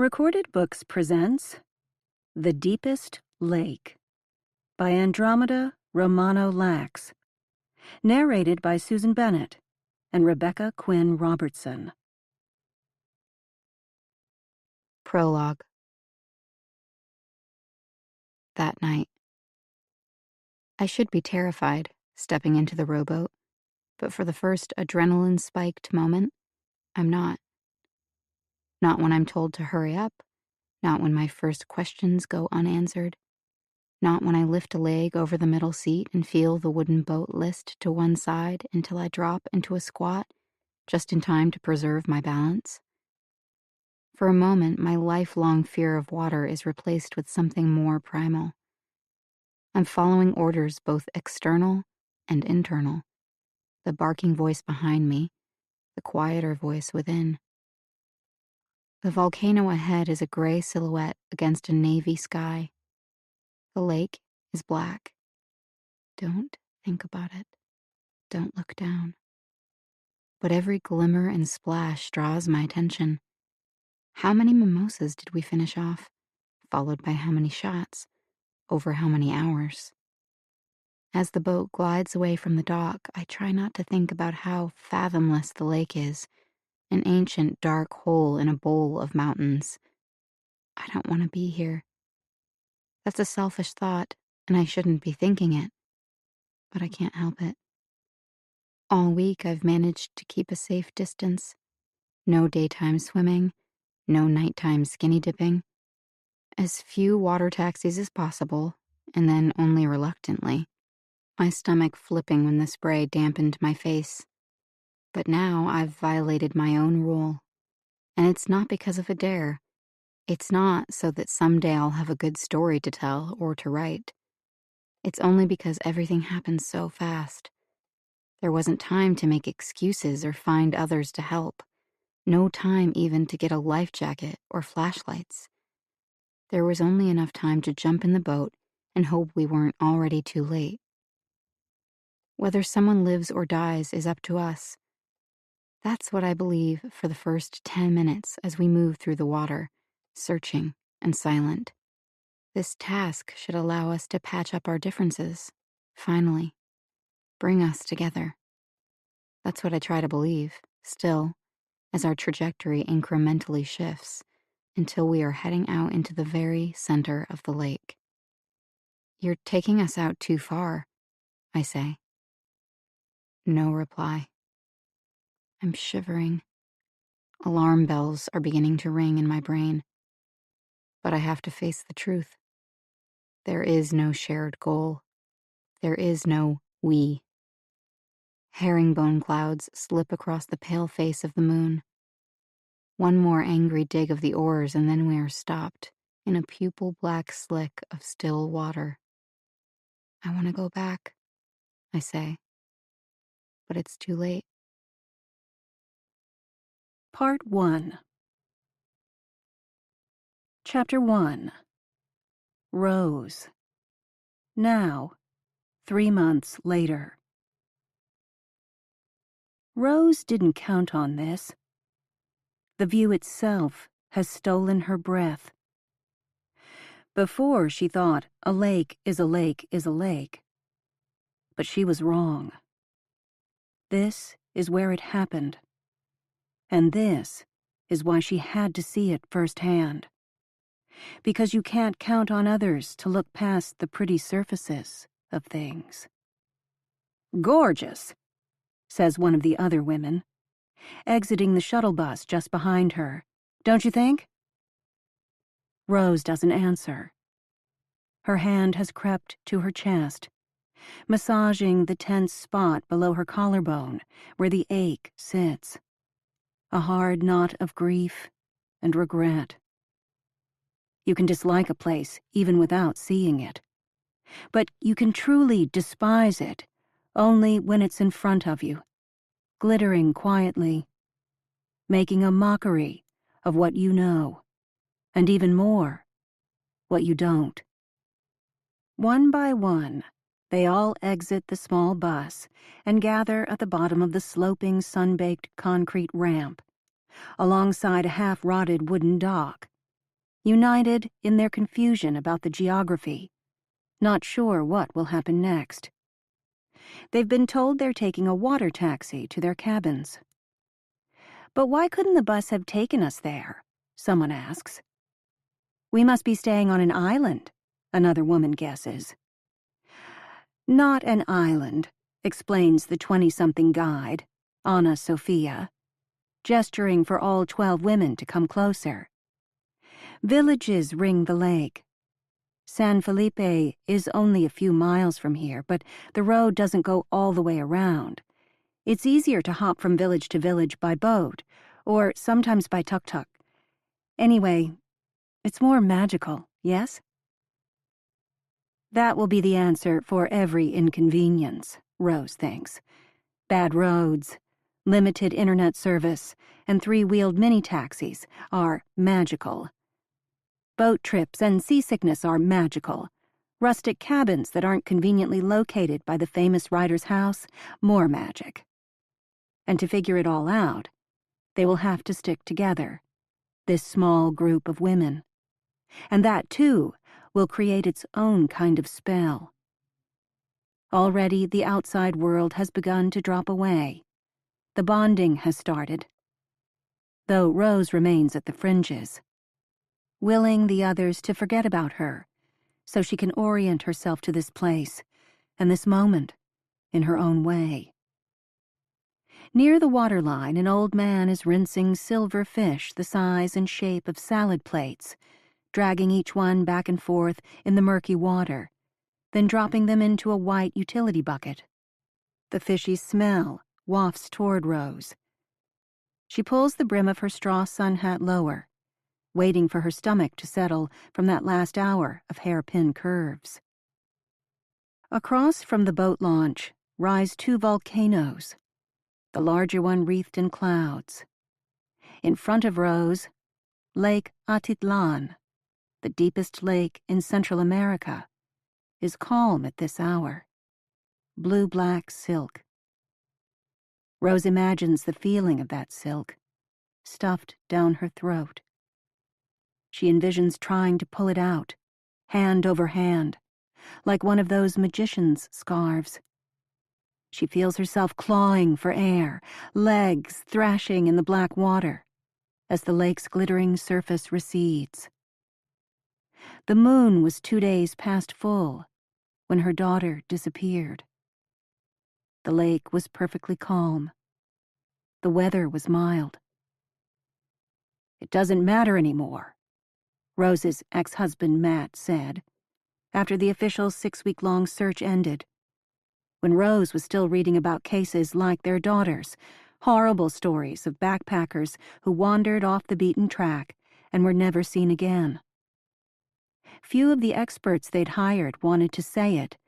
Recorded Books presents The Deepest Lake by Andromeda, Romano Lax, narrated by Susan Bennett and Rebecca Quinn Robertson. Prologue. That night. I should be terrified stepping into the rowboat, but for the first adrenaline-spiked moment, I'm not. Not when I'm told to hurry up, not when my first questions go unanswered, not when I lift a leg over the middle seat and feel the wooden boat list to one side until I drop into a squat, just in time to preserve my balance. For a moment, my lifelong fear of water is replaced with something more primal. I'm following orders both external and internal. The barking voice behind me, the quieter voice within. The volcano ahead is a gray silhouette against a navy sky. The lake is black. Don't think about it. Don't look down. But every glimmer and splash draws my attention. How many mimosas did we finish off? Followed by how many shots? Over how many hours? As the boat glides away from the dock, I try not to think about how fathomless the lake is, an ancient dark hole in a bowl of mountains. I don't want to be here. That's a selfish thought, and I shouldn't be thinking it, but I can't help it. All week I've managed to keep a safe distance. No daytime swimming, no nighttime skinny dipping. As few water taxis as possible, and then only reluctantly. My stomach flipping when the spray dampened my face. But now I've violated my own rule. And it's not because of a dare. It's not so that someday I'll have a good story to tell or to write. It's only because everything happened so fast. There wasn't time to make excuses or find others to help. No time even to get a life jacket or flashlights. There was only enough time to jump in the boat and hope we weren't already too late. Whether someone lives or dies is up to us. That's what I believe for the first 10 minutes as we move through the water, searching and silent. This task should allow us to patch up our differences, finally, bring us together. That's what I try to believe, still, as our trajectory incrementally shifts until we are heading out into the very center of the lake. You're taking us out too far, I say. No reply. I'm shivering. Alarm bells are beginning to ring in my brain. But I have to face the truth. There is no shared goal. There is no we. Herringbone clouds slip across the pale face of the moon. One more angry dig of the oars and then we are stopped in a pupil-black slick of still water. I want to go back, I say. But it's too late. Part 1. Chapter 1. Rose. Now, 3 months later. Rose didn't count on this. The view itself has stolen her breath. Before she thought a lake is a lake is a lake. But she was wrong. This is where it happened. And this is why she had to see it firsthand. Because you can't count on others to look past the pretty surfaces of things. "Gorgeous," says one of the other women, exiting the shuttle bus just behind her. "Don't you think?" Rose doesn't answer. Her hand has crept to her chest, massaging the tense spot below her collarbone where the ache sits. A hard knot of grief and regret. You can dislike a place even without seeing it. But you can truly despise it only when it's in front of you, glittering quietly, making a mockery of what you know, and even more, what you don't. One by one, they all exit the small bus and gather at the bottom of the sloping, sun-baked concrete ramp, alongside a half-rotted wooden dock, united in their confusion about the geography, not sure what will happen next. They've been told they're taking a water taxi to their cabins. "But why couldn't the bus have taken us there?" someone asks. "We must be staying on an island," another woman guesses. "Not an island," explains the 20-something guide, Anna Sophia, gesturing for all 12 women to come closer. "Villages ring the lake. San Felipe is only a few miles from here, but the road doesn't go all the way around. It's easier to hop from village to village by boat, or sometimes by tuk-tuk. Anyway, it's more magical, yes?" That will be the answer for every inconvenience, Rose thinks. Bad roads, limited internet service, and 3-wheeled mini-taxis are magical. Boat trips and seasickness are magical. Rustic cabins that aren't conveniently located by the famous writer's house, more magic. And to figure it all out, they will have to stick together, this small group of women. And that, too, will create its own kind of spell. Already the outside world has begun to drop away. The bonding has started, though Rose remains at the fringes, willing the others to forget about her so she can orient herself to this place and this moment in her own way. Near the waterline, an old man is rinsing silver fish the size and shape of salad plates, dragging each one back and forth in the murky water, then dropping them into a white utility bucket. The fishy smell wafts toward Rose. She pulls the brim of her straw sun hat lower, waiting for her stomach to settle from that last hour of hairpin curves. Across from the boat launch rise 2 volcanoes, the larger one wreathed in clouds. In front of Rose, Lake Atitlan, the deepest lake in Central America, is calm at this hour. Blue-black silk. Rose imagines the feeling of that silk, stuffed down her throat. She envisions trying to pull it out, hand over hand, like one of those magician's scarves. She feels herself clawing for air, legs thrashing in the black water, as the lake's glittering surface recedes. The moon was 2 days past full when her daughter disappeared. The lake was perfectly calm. The weather was mild. "It doesn't matter anymore," Rose's ex-husband Matt said, after the official 6-week-long search ended, when Rose was still reading about cases like their daughter's, horrible stories of backpackers who wandered off the beaten track and were never seen again. Few of the experts they'd hired wanted to say it,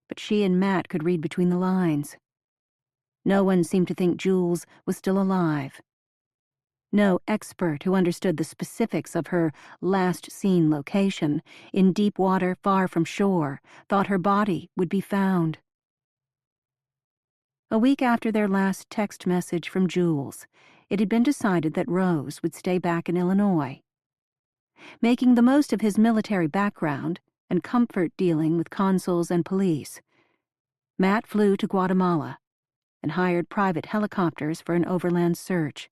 but she and Matt could read between the lines. No one seemed to think Jules was still alive. No expert who understood the specifics of her last-seen location, in deep water far from shore, thought her body would be found. A week after their last text message from Jules, it had been decided that Rose would stay back in Illinois. Making the most of his military background and comfort dealing with consuls and police, Matt flew to Guatemala and hired private helicopters for an overland search.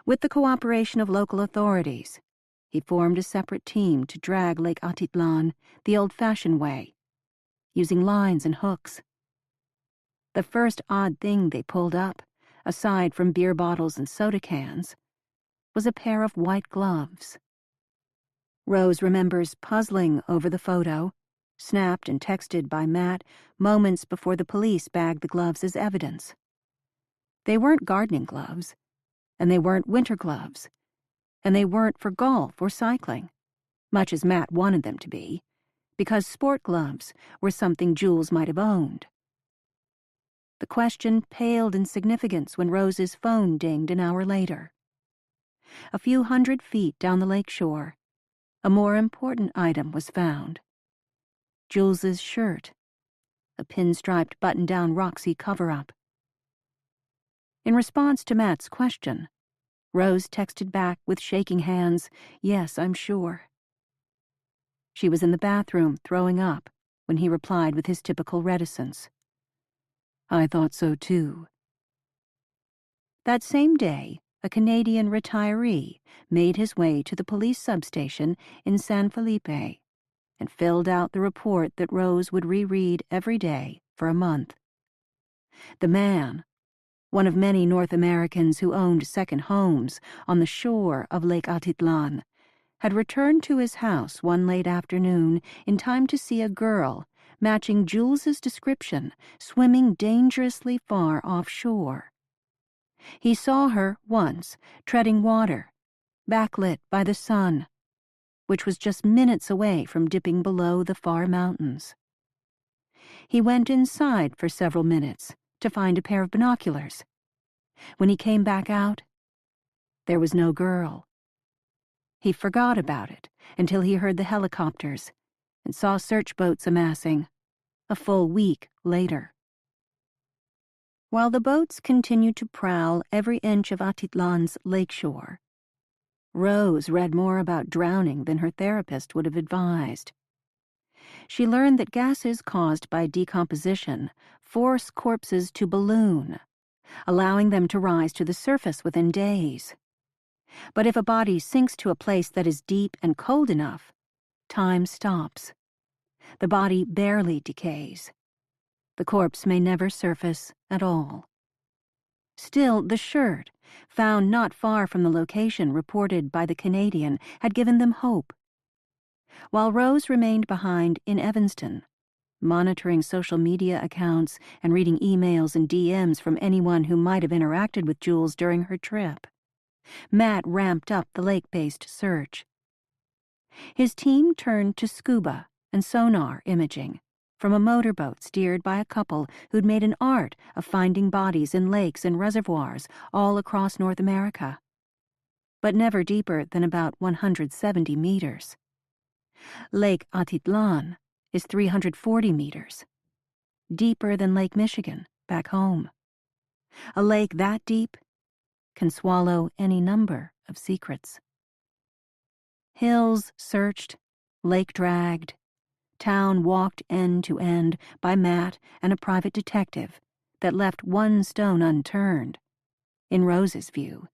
With the cooperation of local authorities, he formed a separate team to drag Lake Atitlan the old-fashioned way, using lines and hooks. The first odd thing they pulled up, aside from beer bottles and soda cans, was a pair of white gloves. Rose remembers puzzling over the photo, snapped and texted by Matt moments before the police bagged the gloves as evidence. They weren't gardening gloves, and they weren't winter gloves, and they weren't for golf or cycling, much as Matt wanted them to be, because sport gloves were something Jules might have owned. The question paled in significance when Rose's phone dinged an hour later. A few 100 feet down the lake shore, a more important item was found. Jules's shirt, a pinstriped button-down Roxy cover-up. In response to Matt's question, Rose texted back with shaking hands, "Yes, I'm sure." She was in the bathroom throwing up when he replied with his typical reticence. "I thought so too." That same day, a Canadian retiree made his way to the police substation in San Felipe and filled out the report that Rose would reread every day for a month. The man, one of many North Americans who owned second homes on the shore of Lake Atitlan, had returned to his house one late afternoon in time to see a girl matching Jules's description swimming dangerously far offshore. He saw her once treading water, backlit by the sun, which was just minutes away from dipping below the far mountains. He went inside for several minutes to find a pair of binoculars. When he came back out, there was no girl. He forgot about it until he heard the helicopters and saw search boats amassing a full week later. While the boats continued to prowl every inch of Atitlan's lakeshore, Rose read more about drowning than her therapist would have advised. She learned that gases caused by decomposition force corpses to balloon, allowing them to rise to the surface within days. But if a body sinks to a place that is deep and cold enough, time stops. The body barely decays. The corpse may never surface at all. Still, the shirt, found not far from the location reported by the Canadian, had given them hope. While Rose remained behind in Evanston, monitoring social media accounts and reading emails and DMs from anyone who might have interacted with Jules during her trip, Matt ramped up the lake-based search. His team turned to scuba and sonar imaging from a motorboat steered by a couple who'd made an art of finding bodies in lakes and reservoirs all across North America, but never deeper than about 170 meters. Lake Atitlan is 340 meters, deeper than Lake Michigan back home. A lake that deep can swallow any number of secrets. Hills searched, lake dragged, town walked end to end by Matt and a private detective that left one stone unturned, in Rose's view.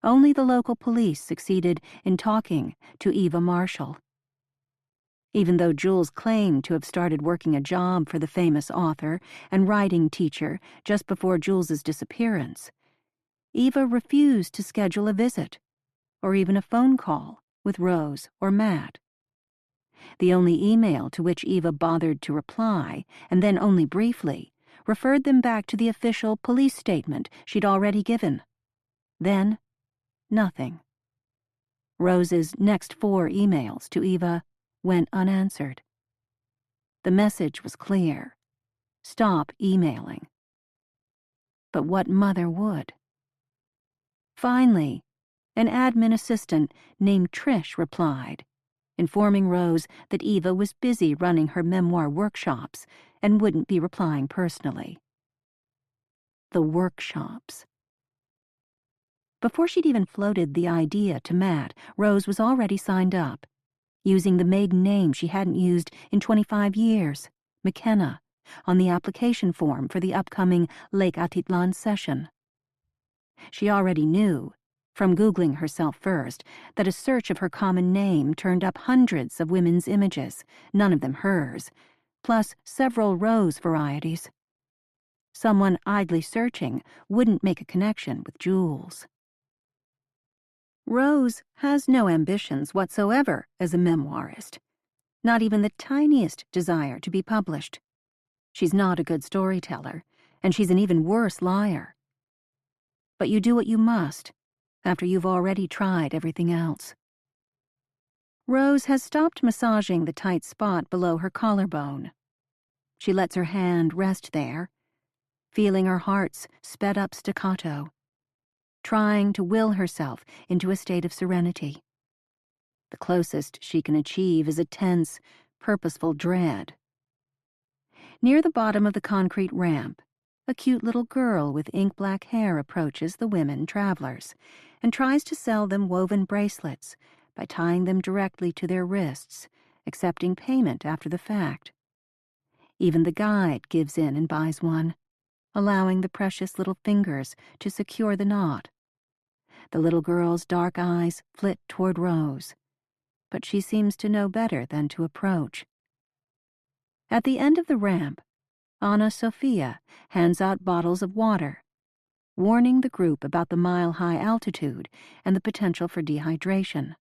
Only the local police succeeded in talking to Eva Marshall. Even though Jules claimed to have started working a job for the famous author and writing teacher just before Jules's disappearance, Eva refused to schedule a visit or even a phone call with Rose or Matt. The only email to which Eva bothered to reply, and then only briefly, referred them back to the official police statement she'd already given. Then, nothing. Rose's next 4 emails to Eva went unanswered. The message was clear: stop emailing. But what mother would? Finally, an admin assistant named Trish replied, informing Rose that Eva was busy running her memoir workshops and wouldn't be replying personally. The workshops. Before she'd even floated the idea to Matt, Rose was already signed up, using the maiden name she hadn't used in 25 years, McKenna, on the application form for the upcoming Lake Atitlan session. She already knew, from Googling herself first, that a search of her common name turned up hundreds of women's images, none of them hers, plus several Rose varieties. Someone idly searching wouldn't make a connection with Jules. Rose has no ambitions whatsoever as a memoirist, not even the tiniest desire to be published. She's not a good storyteller, and she's an even worse liar. But you do what you must after you've already tried everything else. Rose has stopped massaging the tight spot below her collarbone. She lets her hand rest there, feeling her heart's sped up staccato, trying to will herself into a state of serenity. The closest she can achieve is a tense, purposeful dread. Near the bottom of the concrete ramp, A cute little girl with ink-black hair approaches the women travelers and tries to sell them woven bracelets by tying them directly to their wrists, accepting payment after the fact. Even the guide gives in and buys one, allowing the precious little fingers to secure the knot. The little girl's dark eyes flit toward Rose, but she seems to know better than to approach. At the end of the ramp, Anna Sophia hands out bottles of water, warning the group about the mile-high altitude and the potential for dehydration.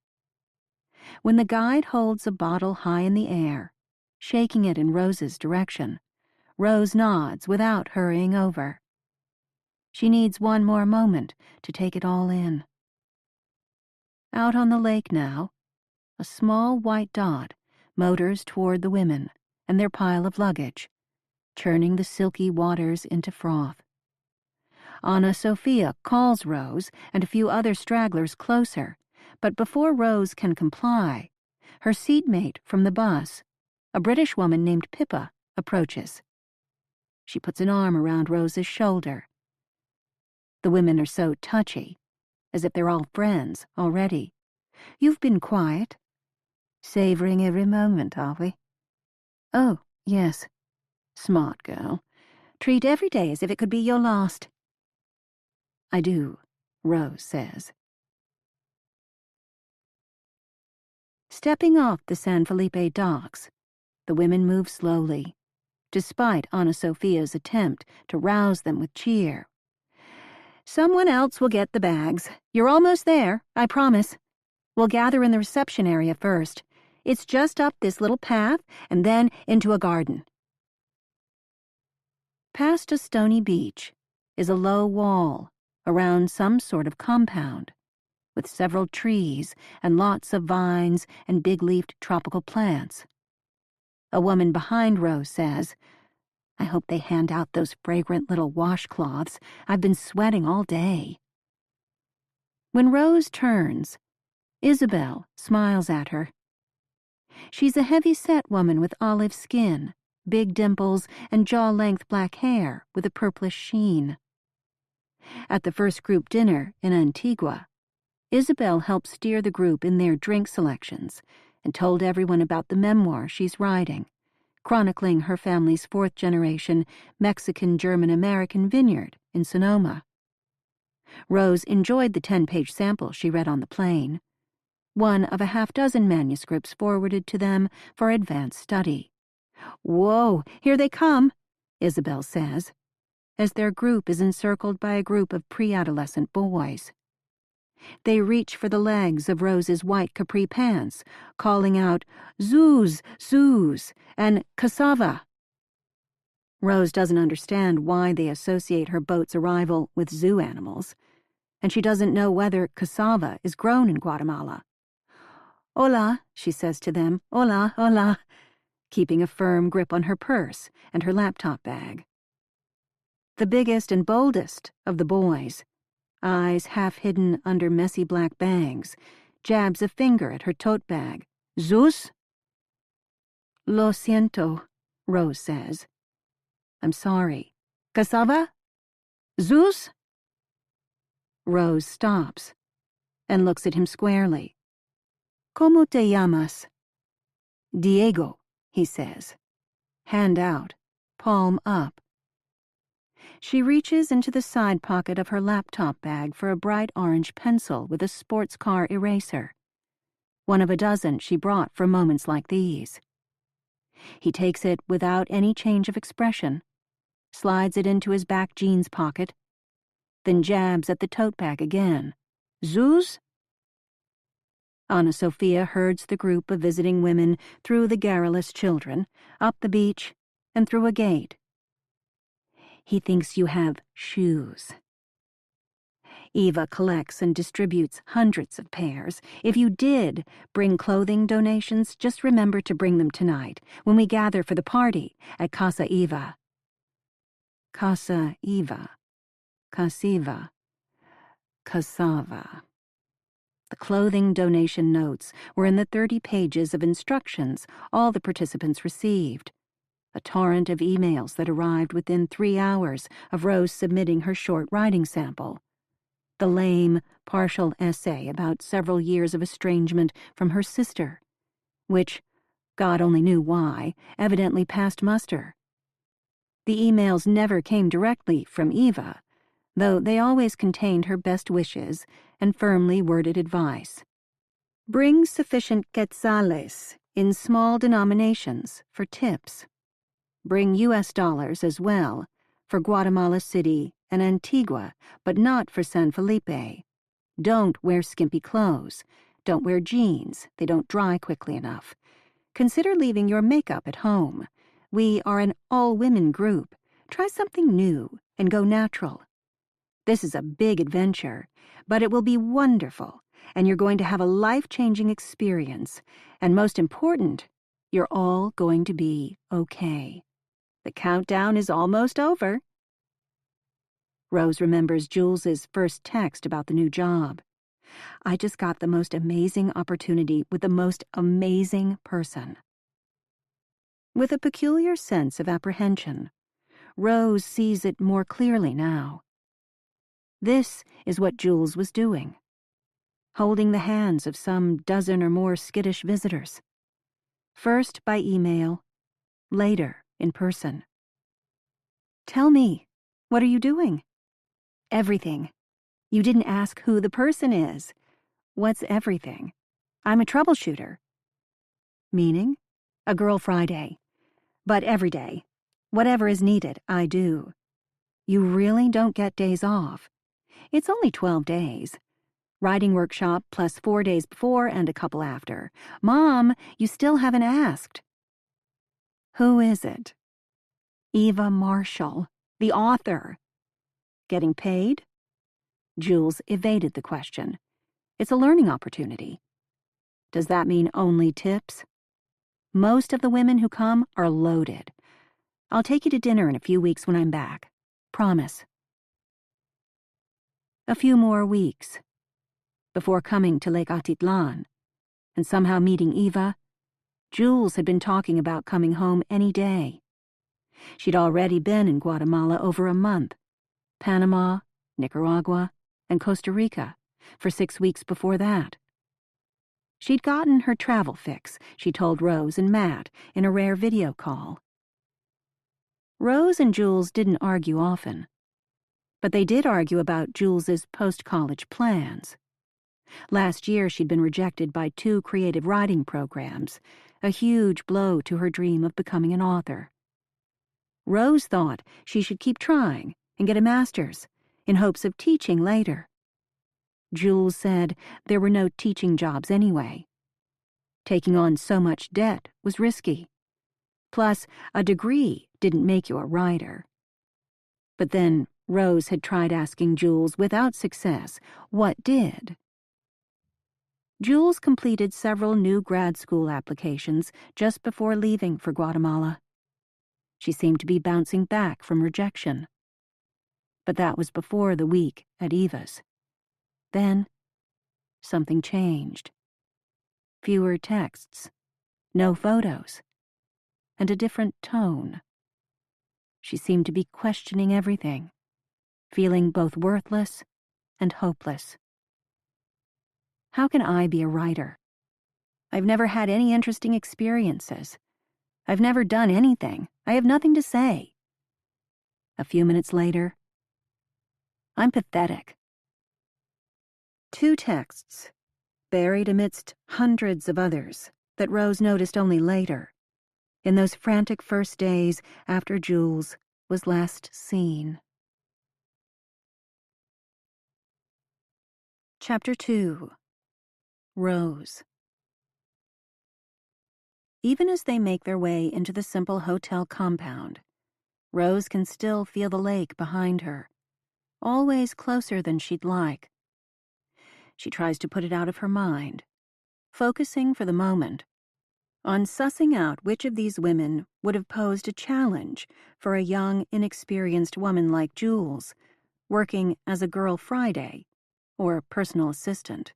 When the guide holds a bottle high in the air, shaking it in Rose's direction, Rose nods without hurrying over. She needs one more moment to take it all in. Out on the lake now, a small white dot motors toward the women and their pile of luggage, churning the silky waters into froth. Anna Sophia calls Rose and a few other stragglers closer, but before Rose can comply, her seatmate from the bus, a British woman named Pippa, approaches. She puts an arm around Rose's shoulder. The women are so touchy, as if they're all friends already. You've been quiet. Savoring every moment, are we? Oh, yes. Smart girl. Treat every day as if it could be your last. I do, Rose says. Stepping off the San Felipe docks, the women move slowly, despite Anna Sophia's attempt to rouse them with cheer. Someone else will get the bags. You're almost there, I promise. We'll gather in the reception area first. It's just up this little path and then into a garden. Past a stony beach is a low wall around some sort of compound, with several trees and lots of vines and big-leafed tropical plants. A woman behind Rose says, I hope they hand out those fragrant little washcloths. I've been sweating all day. When Rose turns, Isabel smiles at her. She's a heavy-set woman with olive skin, big dimples, and jaw-length black hair with a purplish sheen. At the first group dinner in Antigua, Isabel helped steer the group in their drink selections and told everyone about the memoir she's writing, chronicling her family's fourth-generation Mexican-German-American vineyard in Sonoma. Rose enjoyed the 10-page sample she read on the plane, one of a half-dozen manuscripts forwarded to them for advanced study. Whoa, here they come, Isabel says, as their group is encircled by a group of pre-adolescent boys. They reach for the legs of Rose's white capri pants, calling out, Zoos, zoos, and cassava. Rose doesn't understand why they associate her boat's arrival with zoo animals, and she doesn't know whether cassava is grown in Guatemala. Hola, she says to them, hola, hola, keeping a firm grip on her purse and her laptop bag. The biggest and boldest of the boys, eyes half hidden under messy black bangs, jabs a finger at her tote bag. Zeus? Lo siento, Rose says. I'm sorry. Cassava? Zeus? Rose stops and looks at him squarely. ¿Cómo te llamas? Diego, he says. Hand out, palm up. She reaches into the side pocket of her laptop bag for a bright orange pencil with a sports car eraser, one of a dozen she brought for moments like these. He takes it without any change of expression, slides it into his back jeans pocket, then jabs at the tote bag again. Zeus? Anna Sophia herds the group of visiting women through the garrulous children, up the beach, and through a gate. He thinks you have shoes. Eva collects and distributes hundreds of pairs. If you did bring clothing donations, just remember to bring them tonight, when we gather for the party at Casa Eva. Casa Eva. Casiva. Cassava. The clothing donation notes were in the 30 pages of instructions all the participants received. a torrent of emails that arrived within 3 hours of Rose submitting her short writing sample. The lame, partial essay about several years of estrangement from her sister, which, God only knew why, evidently passed muster. The emails never came directly from Eva, though they always contained her best wishes and firmly worded advice. Bring sufficient quetzales in small denominations for tips. Bring U.S. dollars as well for Guatemala City and Antigua, but not for San Felipe. Don't wear skimpy clothes. Don't wear jeans. They don't dry quickly enough. Consider leaving your makeup at home. We are an all-women group. Try something new and go natural. This is a big adventure, but it will be wonderful, and you're going to have a life-changing experience. And most important, you're all going to be okay. The countdown is almost over. Rose remembers Jules's first text about the new job. I just got the most amazing opportunity with the most amazing person. With a peculiar sense of apprehension, Rose sees it more clearly now. This is what Jules was doing, holding the hands of some dozen or more skittish visitors. First by email, later in person. Tell me, what are you doing? Everything. You didn't ask who the person is. What's everything? I'm a troubleshooter. Meaning? A girl Friday. But every day. Whatever is needed, I do. You really don't get days off. It's only 12 days. Writing workshop plus 4 days before and a couple after. Mom, you still haven't asked. Who is it? Eva Marshall, the author. Getting paid? Jules evaded the question. It's a learning opportunity. Does that mean only tips? Most of the women who come are loaded. I'll take you to dinner in a few weeks when I'm back. Promise. A few more weeks. Before coming to Lake Atitlan, and somehow meeting Eva, Jules had been talking about coming home any day. She'd already been in Guatemala over a month, Panama, Nicaragua, and Costa Rica for 6 weeks before that. She'd gotten her travel fix, she told Rose and Matt in a rare video call. Rose and Jules didn't argue often, but they did argue about Jules's post-college plans. Last year she'd been rejected by 2 creative writing programs, a huge blow to her dream of becoming an author. Rose thought she should keep trying and get a master's in hopes of teaching later. Jules said there were no teaching jobs anyway. Taking on so much debt was risky. Plus, a degree didn't make you a writer. But then Rose had tried asking Jules without success what did. Jules completed several new grad school applications just before leaving for Guatemala. She seemed to be bouncing back from rejection. But that was before the week at Eva's. Then, something changed. Fewer texts, no photos, and a different tone. She seemed to be questioning everything, feeling both worthless and hopeless. How can I be a writer? I've never had any interesting experiences. I've never done anything. I have nothing to say. A few minutes later, I'm pathetic. 2 texts, buried amidst hundreds of others that Rose noticed only later, in those frantic first days after Jules was last seen. Chapter 2. Rose. Even as they make their way into the simple hotel compound, Rose can still feel the lake behind her, always closer than she'd like. She tries to put it out of her mind, focusing for the moment on sussing out which of these women would have posed a challenge for a young, inexperienced woman like Jules, working as a girl Friday or personal assistant.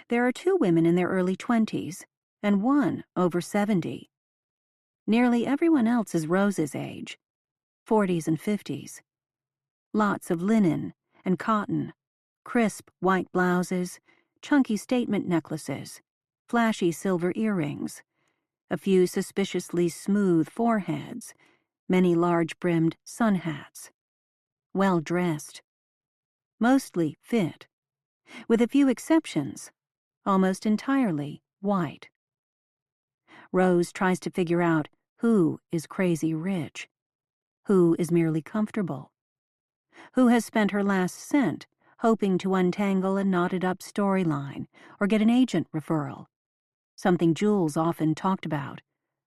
There are 2 women in their early 20s and 1 over 70. Nearly everyone else is Rose's age, 40s and 50s. Lots of linen and cotton, crisp white blouses, chunky statement necklaces, flashy silver earrings, a few suspiciously smooth foreheads, many large-brimmed sun hats. Well dressed. Mostly fit. With a few exceptions, almost entirely white. Rose tries to figure out who is crazy rich, who is merely comfortable, who has spent her last cent hoping to untangle a knotted-up storyline or get an agent referral, something Jules often talked about,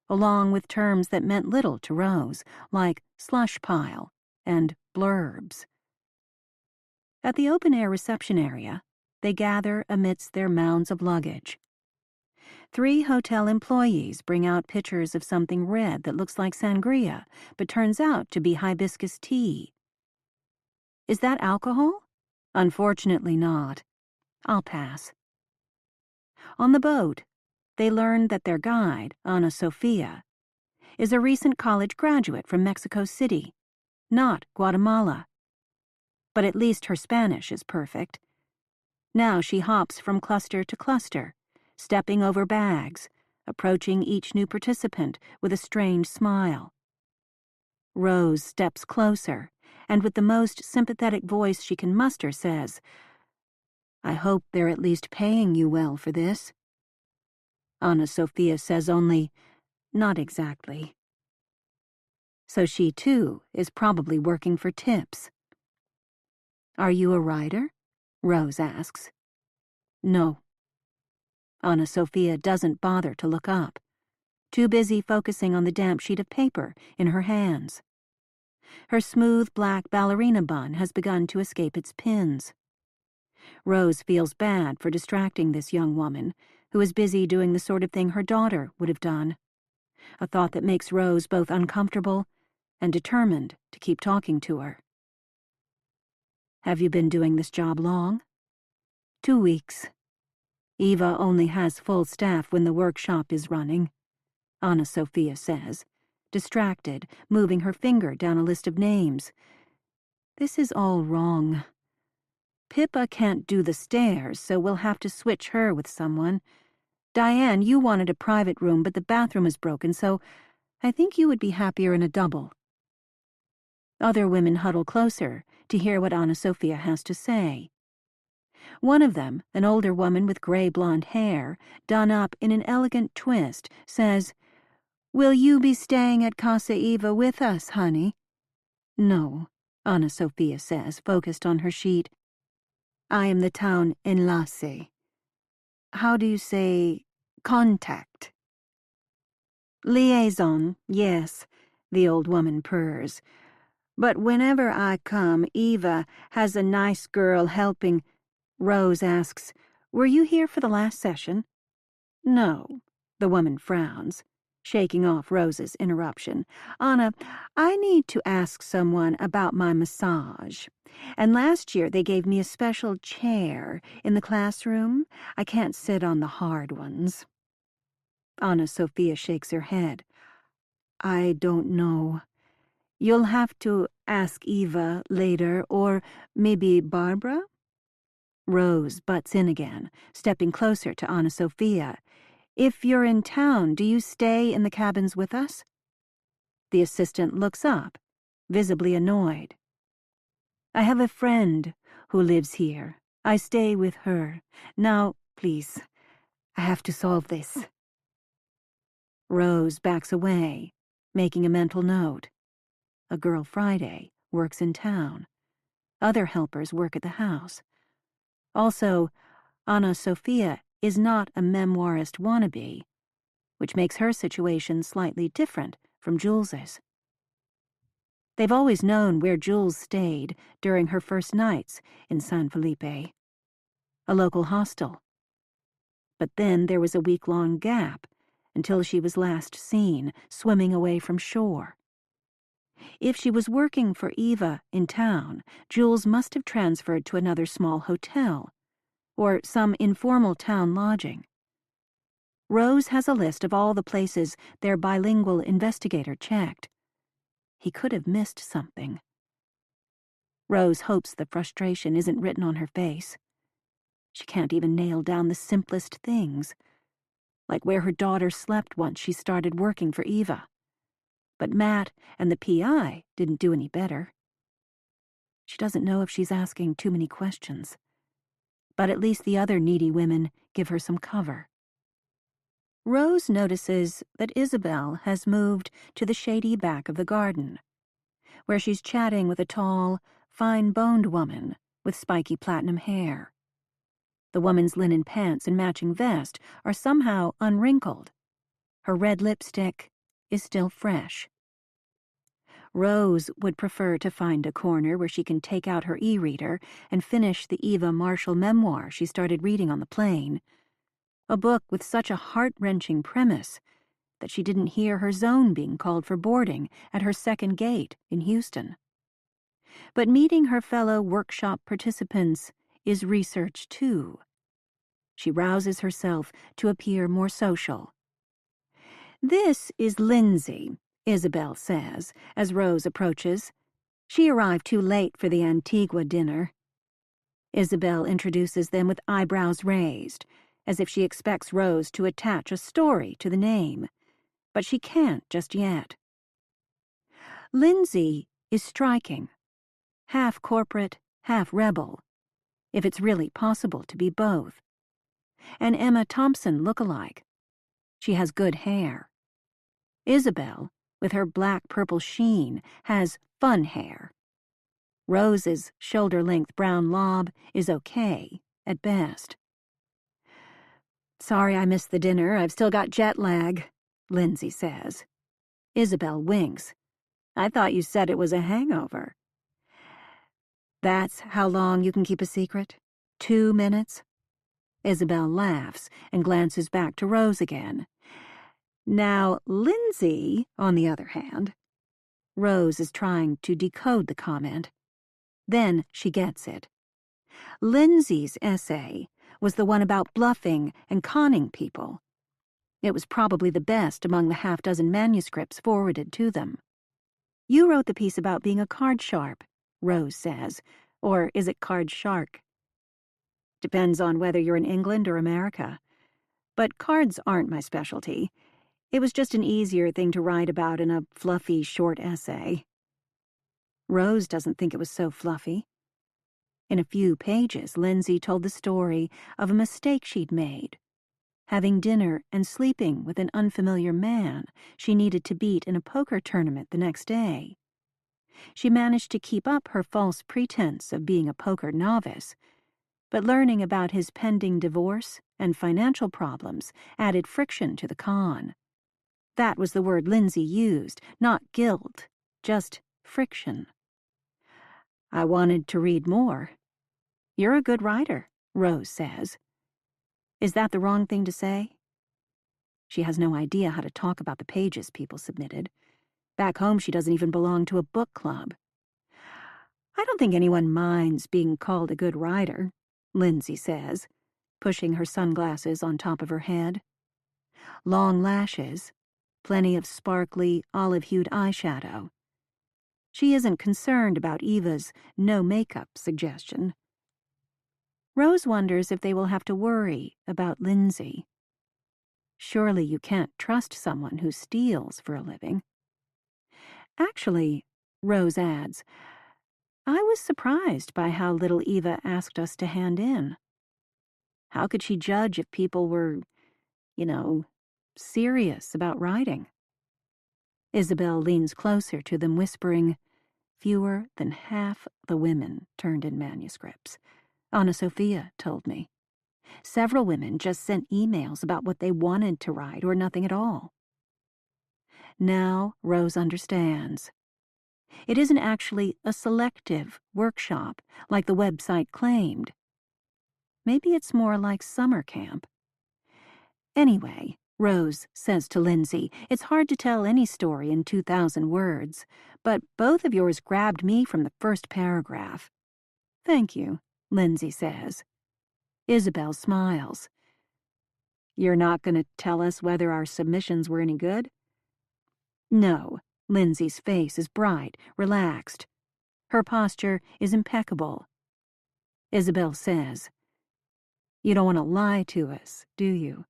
along with terms that meant little to Rose, like slush pile and blurbs. At the open-air reception area, they gather amidst their mounds of luggage. 3 hotel employees bring out pitchers of something red that looks like sangria, but turns out to be hibiscus tea. Is that alcohol? Unfortunately not. I'll pass. On the boat, they learn that their guide, Ana Sofia, is a recent college graduate from Mexico City, not Guatemala. But at least her Spanish is perfect. Now she hops from cluster to cluster, stepping over bags, approaching each new participant with a strange smile. Rose steps closer, and with the most sympathetic voice she can muster says, "I hope they're at least paying you well for this." Ana Sofia says only, "Not exactly." So she, too, is probably working for tips. "Are you a writer?" Rose asks. "No." Ana Sofia doesn't bother to look up, too busy focusing on the damp sheet of paper in her hands. Her smooth black ballerina bun has begun to escape its pins. Rose feels bad for distracting this young woman, who is busy doing the sort of thing her daughter would have done, a thought that makes Rose both uncomfortable and determined to keep talking to her. "Have you been doing this job long?" 2 weeks. Eva only has full staff when the workshop is running," Ana Sofia says, distracted, moving her finger down a list of names. "This is all wrong. Pippa can't do the stairs, so we'll have to switch her with someone. Diane, you wanted a private room, but the bathroom is broken, so I think you would be happier in a double." Other women huddle closer to hear what Ana Sofia has to say. One of them, an older woman with gray blonde hair, done up in an elegant twist, says, "Will you be staying at Casa Eva with us, honey?" "No," Ana Sofia says, focused on her sheet. "I am the town enlace. How do you say contact?" "Liaison, yes," the old woman purrs. "But whenever I come, Eva has a nice girl helping." Rose asks, "Were you here for the last session?" "No," the woman frowns, shaking off Rose's interruption. "Anna, I need to ask someone about my massage. And last year they gave me a special chair in the classroom. I can't sit on the hard ones." Ana Sofia shakes her head. "I don't know. You'll have to ask Eva later, or maybe Barbara?" Rose butts in again, stepping closer to Ana Sofia. "If you're in town, do you stay in the cabins with us?" The assistant looks up, visibly annoyed. "I have a friend who lives here. I stay with her. Now, please, I have to solve this." Rose backs away, making a mental note. A girl Friday works in town. Other helpers work at the house. Also, Ana Sofia is not a memoirist wannabe, which makes her situation slightly different from Jules's. They've always known where Jules stayed during her first nights in San Felipe, a local hostel. But then there was a week-long gap until she was last seen swimming away from shore. If she was working for Eva in town, Jules must have transferred to another small hotel or some informal town lodging. Rose has a list of all the places their bilingual investigator checked. He could have missed something. Rose hopes the frustration isn't written on her face. She can't even nail down the simplest things, like where her daughter slept once she started working for Eva. But Matt and the PI didn't do any better. She doesn't know if she's asking too many questions, but at least the other needy women give her some cover. Rose notices that Isabel has moved to the shady back of the garden, where she's chatting with a tall, fine-boned woman with spiky platinum hair. The woman's linen pants and matching vest are somehow unwrinkled. Her red lipstick is still fresh. Rose would prefer to find a corner where she can take out her e-reader and finish the Eva Marshall memoir she started reading on the plane, a book with such a heart-wrenching premise that she didn't hear her zone being called for boarding at her second gate in Houston. But meeting her fellow workshop participants is research too. She rouses herself to appear more social. "This is Lindsay," Isabel says, as Rose approaches. She arrived too late for the Antigua dinner. Isabel introduces them with eyebrows raised, as if she expects Rose to attach a story to the name, but she can't just yet. Lindsay is striking, half corporate, half rebel, if it's really possible to be both. An Emma Thompson look-alike. She has good hair. Isabel, with her black-purple sheen, has fun hair. Rose's shoulder-length brown lob is okay, at best. "Sorry I missed the dinner. I've still got jet lag," Lindsay says. Isabel winks. "I thought you said it was a hangover." "That's how long you can keep a secret? 2 minutes?" Isabel laughs and glances back to Rose again. Now, Lindsay, on the other hand. Rose is trying to decode the comment. Then she gets it. Lindsay's essay was the one about bluffing and conning people. It was probably the best among the half-dozen manuscripts forwarded to them. "You wrote the piece about being a card sharp," Rose says. Or is it card shark? Depends on whether you're in England or America. But cards aren't my specialty. It was just an easier thing to write about in a fluffy short essay. Rose doesn't think it was so fluffy. In a few pages, Lindsay told the story of a mistake she'd made. Having dinner and sleeping with an unfamiliar man she needed to beat in a poker tournament the next day. She managed to keep up her false pretense of being a poker novice, but learning about his pending divorce and financial problems added friction to the con. That was the word Lindsay used, not guilt, just friction. "I wanted to read more." "You're a good writer," Rose says. Is that the wrong thing to say? She has no idea how to talk about the pages people submitted. Back home, she doesn't even belong to a book club. "I don't think anyone minds being called a good writer," Lindsay says, pushing her sunglasses on top of her head. Long lashes, plenty of sparkly, olive-hued eyeshadow. She isn't concerned about Eva's no-makeup suggestion. Rose wonders if they will have to worry about Lindsay. Surely you can't trust someone who steals for a living. Actually, Rose adds, I was surprised by how little Eva asked us to hand in. How could she judge if people were, serious about writing? Isabel leans closer to them, whispering, "Fewer than half the women turned in manuscripts. Anna Sophia told me. Several women just sent emails about what they wanted to write or nothing at all." Now Rose understands. It isn't actually a selective workshop like the website claimed. Maybe it's more like summer camp. Anyway, Rose says to Lindsay, it's hard to tell any story in 2,000 words, but both of yours grabbed me from the first paragraph. Thank you, Lindsay says. Isabel smiles. You're not going to tell us whether our submissions were any good? No. Lindsay's face is bright, relaxed. Her posture is impeccable. Isabel says, "You don't want to lie to us, do you?"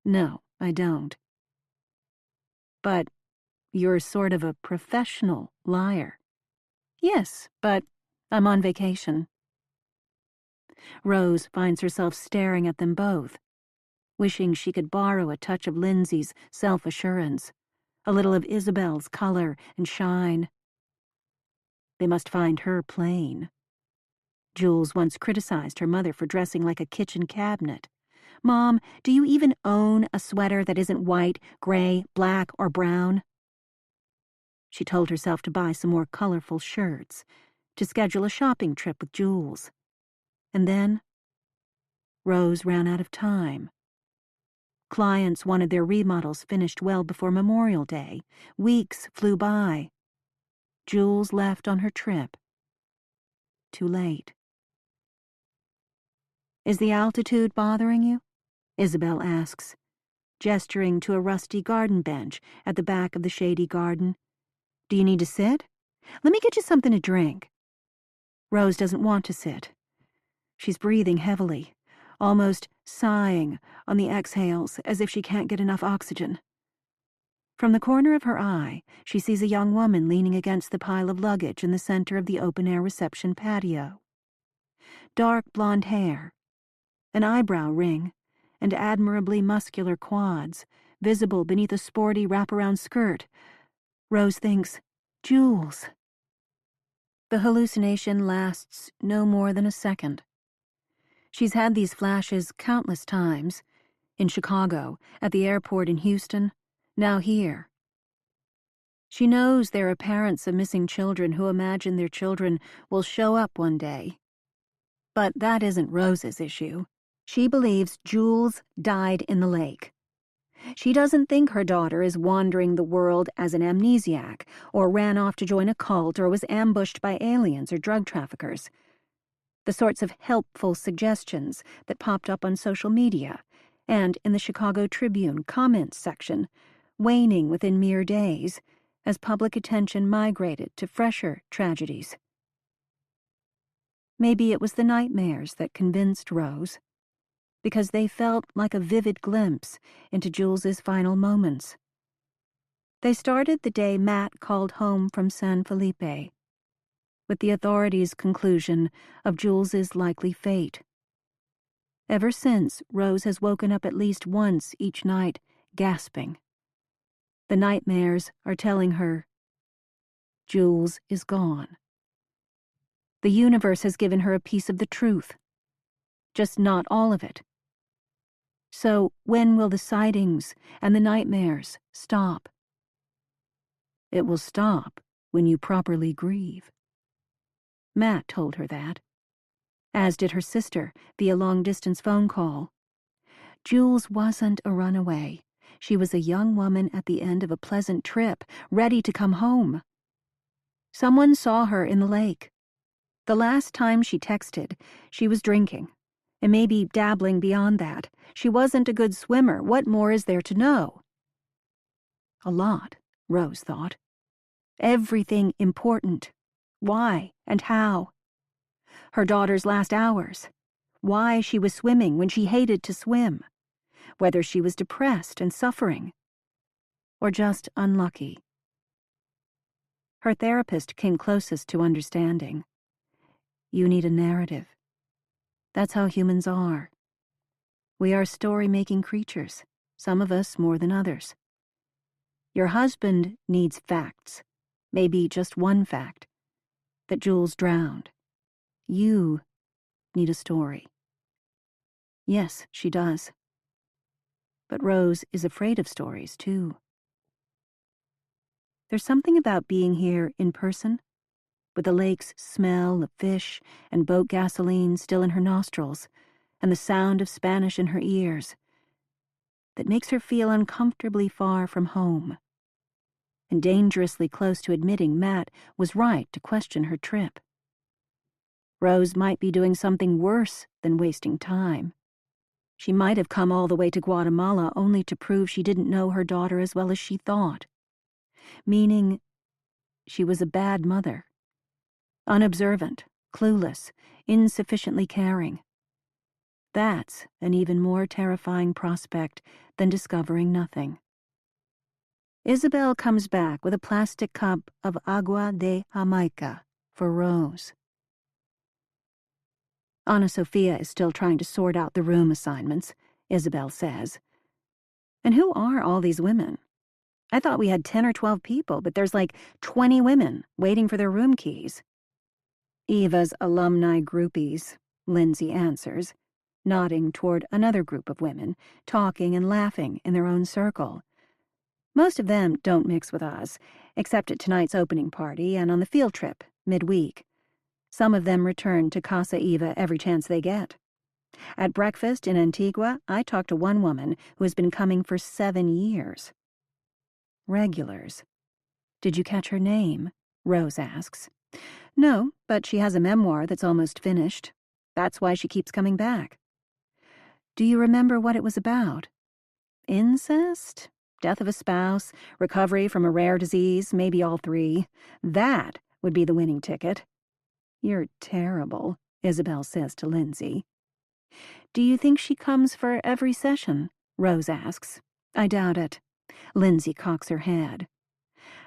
"No, I don't." "But you're sort of a professional liar." "Yes, but I'm on vacation." Rose finds herself staring at them both, wishing she could borrow a touch of Lindsay's self-assurance, a little of Isabel's color and shine. They must find her plain. Jules once criticized her mother for dressing like a kitchen cabinet. "Mom, do you even own a sweater that isn't white, gray, black, or brown?" She told herself to buy some more colorful shirts, to schedule a shopping trip with Jules. And then Rose ran out of time. Clients wanted their remodels finished well before Memorial Day. Weeks flew by. Jules left on her trip. Too late. "Is the altitude bothering you?" Isabel asks, gesturing to a rusty garden bench at the back of the shady garden. "Do you need to sit? Let me get you something to drink." Rose doesn't want to sit. She's breathing heavily, almost sighing on the exhales as if she can't get enough oxygen. From the corner of her eye, she sees a young woman leaning against the pile of luggage in the center of the open-air reception patio. Dark blonde hair, an eyebrow ring, and admirably muscular quads, visible beneath a sporty wraparound skirt. Rose thinks, Jules. The hallucination lasts no more than a second. She's had these flashes countless times, in Chicago, at the airport in Houston, now here. She knows there are parents of missing children who imagine their children will show up one day. But that isn't Rose's issue. She believes Jules died in the lake. She doesn't think her daughter is wandering the world as an amnesiac, or ran off to join a cult, or was ambushed by aliens or drug traffickers. The sorts of helpful suggestions that popped up on social media and in the Chicago Tribune comments section, waning within mere days as public attention migrated to fresher tragedies. Maybe it was the nightmares that convinced Rose, because they felt like a vivid glimpse into Jules's final moments. They started the day Matt called home from San Felipe, with the authorities' conclusion of Jules's likely fate. Ever since, Rose has woken up at least once each night, gasping. The nightmares are telling her, Jules is gone. The universe has given her a piece of the truth, just not all of it. So when will the sightings and the nightmares stop? It will stop when you properly grieve. Matt told her that, as did her sister via long-distance phone call. Jules wasn't a runaway. She was a young woman at the end of a pleasant trip, ready to come home. Someone saw her in the lake. The last time she texted, she was drinking, and maybe dabbling beyond that. She wasn't a good swimmer. What more is there to know? A lot, Rose thought. Everything important. Why and how. Her daughter's last hours. Why she was swimming when she hated to swim. Whether she was depressed and suffering, or just unlucky. Her therapist came closest to understanding. You need a narrative. That's how humans are. We are story-making creatures, some of us more than others. Your husband needs facts, maybe just one fact, that Jules drowned. You need a story. Yes, she does. But Rose is afraid of stories, too. There's something about being here in person, with the lake's smell of fish and boat gasoline still in her nostrils, and the sound of Spanish in her ears, that makes her feel uncomfortably far from home, and dangerously close to admitting Matt was right to question her trip. Rose might be doing something worse than wasting time. She might have come all the way to Guatemala only to prove she didn't know her daughter as well as she thought. Meaning, she was a bad mother. Unobservant, clueless, insufficiently caring. That's an even more terrifying prospect than discovering nothing. Isabel comes back with a plastic cup of agua de Jamaica for Rose. Ana Sofia is still trying to sort out the room assignments, Isabel says. And who are all these women? I thought we had 10 or 12 people, but there's like 20 women waiting for their room keys. Eva's alumni groupies, Lindsay answers, nodding toward another group of women, talking and laughing in their own circle. Most of them don't mix with us, except at tonight's opening party and on the field trip, midweek. Some of them return to Casa Eva every chance they get. At breakfast in Antigua, I talked to one woman who has been coming for 7 years. Regulars. Did you catch her name? Rose asks. No, but she has a memoir that's almost finished. That's why she keeps coming back. Do you remember what it was about? Incest? Death of a spouse? Recovery from a rare disease? Maybe all three. That would be the winning ticket. You're terrible, Isabel says to Lindsay. Do you think she comes for every session? Rose asks. I doubt it. Lindsay cocks her head.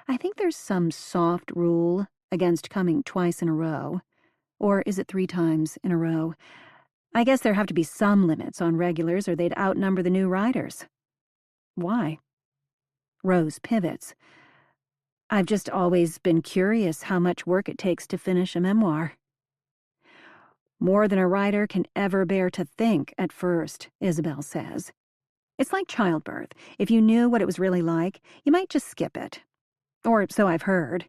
I think there's some soft rule against coming twice in a row. Or is it 3 times in a row? I guess there have to be some limits on regulars or they'd outnumber the new riders. Why? Rose pivots. I've just always been curious how much work it takes to finish a memoir. More than a writer can ever bear to think at first, Isabel says. It's like childbirth. If you knew what it was really like, you might just skip it. Or so I've heard.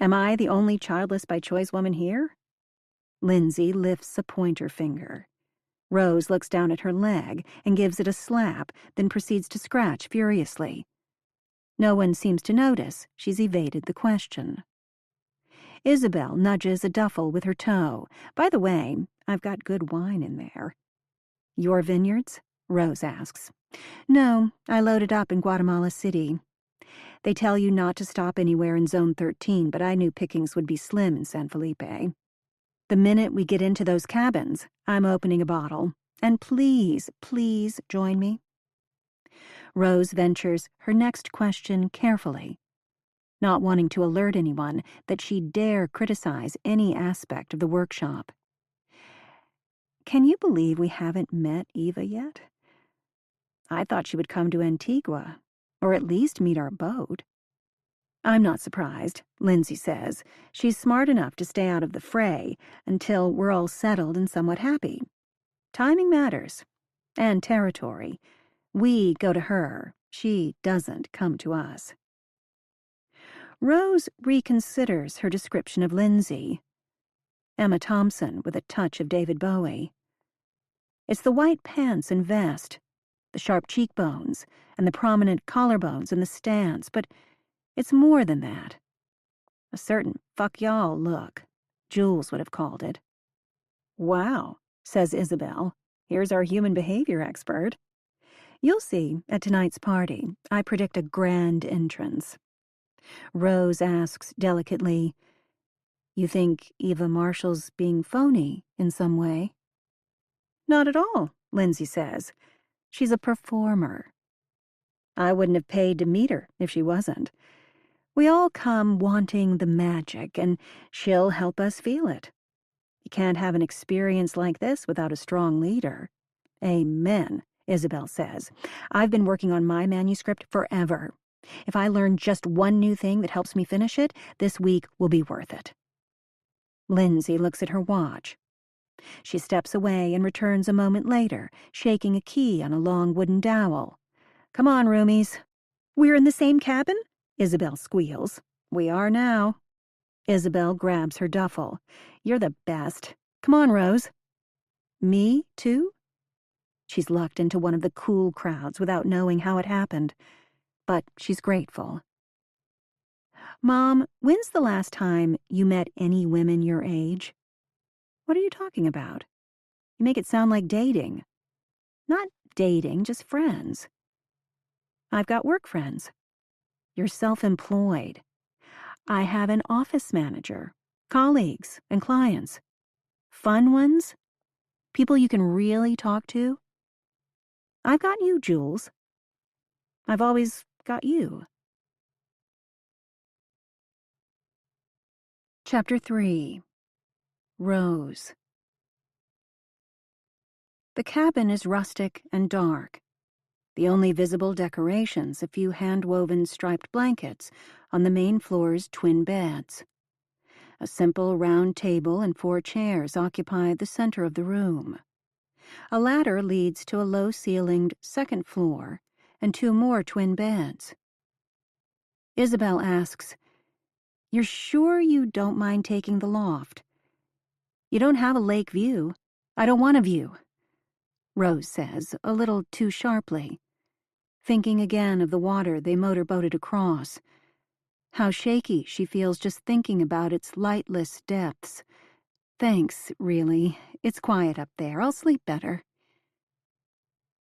Am I the only childless by choice woman here? Lindsay lifts a pointer finger. Rose looks down at her leg and gives it a slap, then proceeds to scratch furiously. No one seems to notice she's evaded the question. Isabel nudges a duffel with her toe. By the way, I've got good wine in there. Your vineyards? Rose asks. No, I loaded up in Guatemala City. They tell you not to stop anywhere in Zone 13, but I knew pickings would be slim in San Felipe. The minute we get into those cabins, I'm opening a bottle. And please, please join me. Rose ventures her next question carefully, not wanting to alert anyone that she'd dare criticize any aspect of the workshop. Can you believe we haven't met Eva yet? I thought she would come to Antigua, or at least meet our boat. I'm not surprised, Lindsay says. She's smart enough to stay out of the fray until we're all settled and somewhat happy. Timing matters. And territory. We go to her. She doesn't come to us. Rose reconsiders her description of Lindsay. Emma Thompson with a touch of David Bowie. It's the white pants and vest, the sharp cheekbones, and the prominent collarbones and the stance, but it's more than that. A certain fuck y'all look, Jules would have called it. Wow, says Isabel. Here's our human behavior expert. You'll see at tonight's party. I predict a grand entrance. Rose asks delicately, You think Eva Marshall's being phony in some way? Not at all, Lindsay says. She's a performer. I wouldn't have paid to meet her if she wasn't. We all come wanting the magic, and she'll help us feel it. You can't have an experience like this without a strong leader. Amen, Isabel says. I've been working on my manuscript forever. If I learn just one new thing that helps me finish it, this week will be worth it. Lindsay looks at her watch. She steps away and returns a moment later, shaking a key on a long wooden dowel. Come on, roomies. We're in the same cabin? Isabel squeals. We are now. Isabel grabs her duffel. You're the best. Come on, Rose. Me, too? She's lucked into one of the cool crowds without knowing how it happened. But she's grateful. Mom, when's the last time you met any women your age? What are you talking about? You make it sound like dating. Not dating, just friends. I've got work friends. You're self-employed. I have an office manager, colleagues, and clients. Fun ones? People you can really talk to? I've got you, Jules. I've always got you. Chapter 3. Rose. The cabin is rustic and dark. The only visible decorations, a few hand-woven striped blankets on the main floor's twin beds. A simple round table and 4 chairs occupy the center of the room. A ladder leads to a low-ceilinged second floor and 2 more twin beds. Isabel asks, "You're sure you don't mind taking the loft? You don't have a lake view. I don't want a view," Rose says, a little too sharply, thinking again of the water they motorboated across. How shaky she feels just thinking about its lightless depths. Thanks, really. It's quiet up there. I'll sleep better.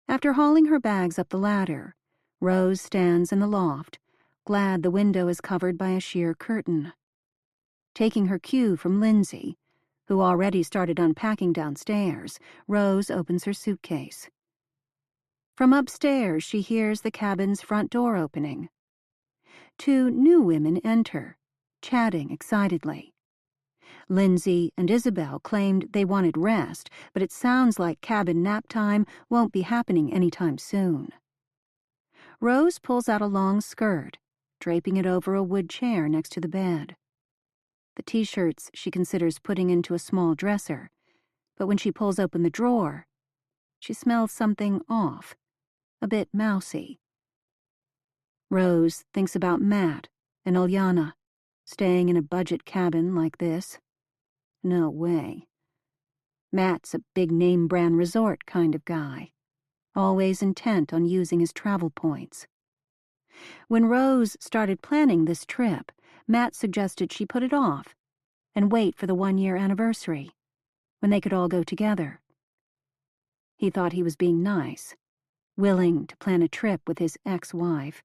After hauling her bags up the ladder, Rose stands in the loft, glad the window is covered by a sheer curtain. Taking her cue from Lindsay, who already started unpacking downstairs, Rose opens her suitcase. From upstairs, she hears the cabin's front door opening. 2 new women enter, chatting excitedly. Lindsay and Isabel claimed they wanted rest, but it sounds like cabin nap time won't be happening anytime soon. Rose pulls out a long skirt, draping it over a wood chair next to the bed. The t-shirts she considers putting into a small dresser, but when she pulls open the drawer, she smells something off, a bit mousy. Rose thinks about Matt and Ilyana, staying in a budget cabin like this. No way. Matt's a big name brand resort kind of guy, always intent on using his travel points. When Rose started planning this trip, Matt suggested she put it off and wait for the 1-year anniversary, when they could all go together. He thought he was being nice, willing to plan a trip with his ex-wife.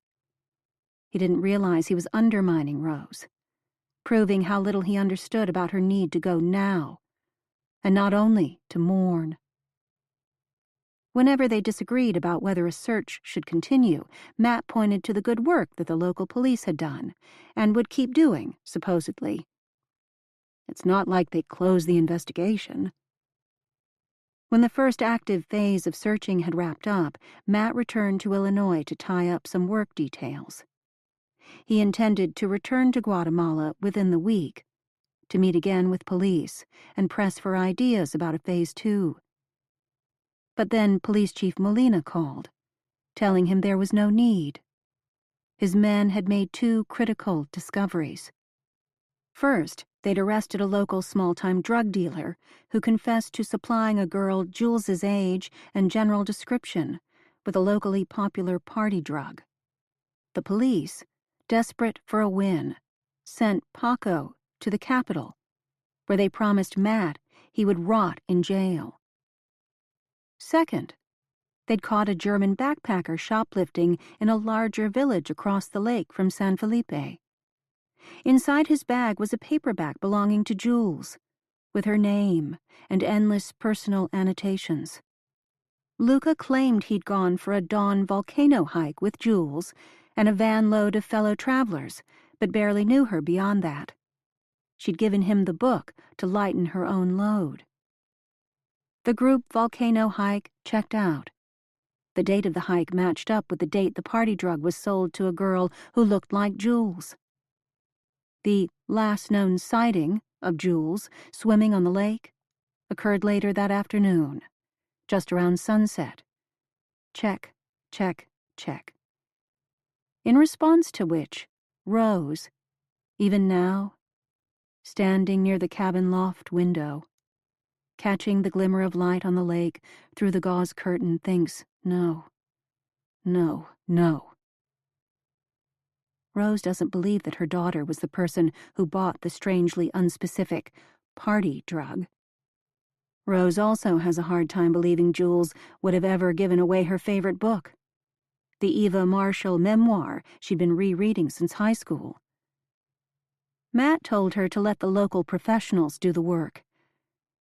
He didn't realize he was undermining Rose, proving how little he understood about her need to go now, and not only to mourn. Whenever they disagreed about whether a search should continue, Matt pointed to the good work that the local police had done, and would keep doing, supposedly. It's not like they closed the investigation. When the first active phase of searching had wrapped up, Matt returned to Illinois to tie up some work details. He intended to return to Guatemala within the week, to meet again with police and press for ideas about a Phase 2. But then Police Chief Molina called, telling him there was no need. His men had made 2 critical discoveries. First, they'd arrested a local small-time drug dealer who confessed to supplying a girl Jules's age and general description with a locally popular party drug. The police, desperate for a win, sent Paco to the capital, where they promised Matt he would rot in jail. Second, they'd caught a German backpacker shoplifting in a larger village across the lake from San Felipe. Inside his bag was a paperback belonging to Jules, with her name and endless personal annotations. Luca claimed he'd gone for a dawn volcano hike with Jules and a van load of fellow travelers, but barely knew her beyond that. She'd given him the book to lighten her own load. The group volcano hike checked out. The date of the hike matched up with the date the party drug was sold to a girl who looked like Jules. The last known sighting of Jules swimming on the lake occurred later that afternoon, just around sunset. Check, check, check. In response to which, Rose, even now, standing near the cabin loft window, catching the glimmer of light on the lake through the gauze curtain, thinks, no, no, no. Rose doesn't believe that her daughter was the person who bought the strangely unspecific party drug. Rose also has a hard time believing Jules would have ever given away her favorite book, the Eva Marshall memoir she'd been rereading since high school. Matt told her to let the local professionals do the work.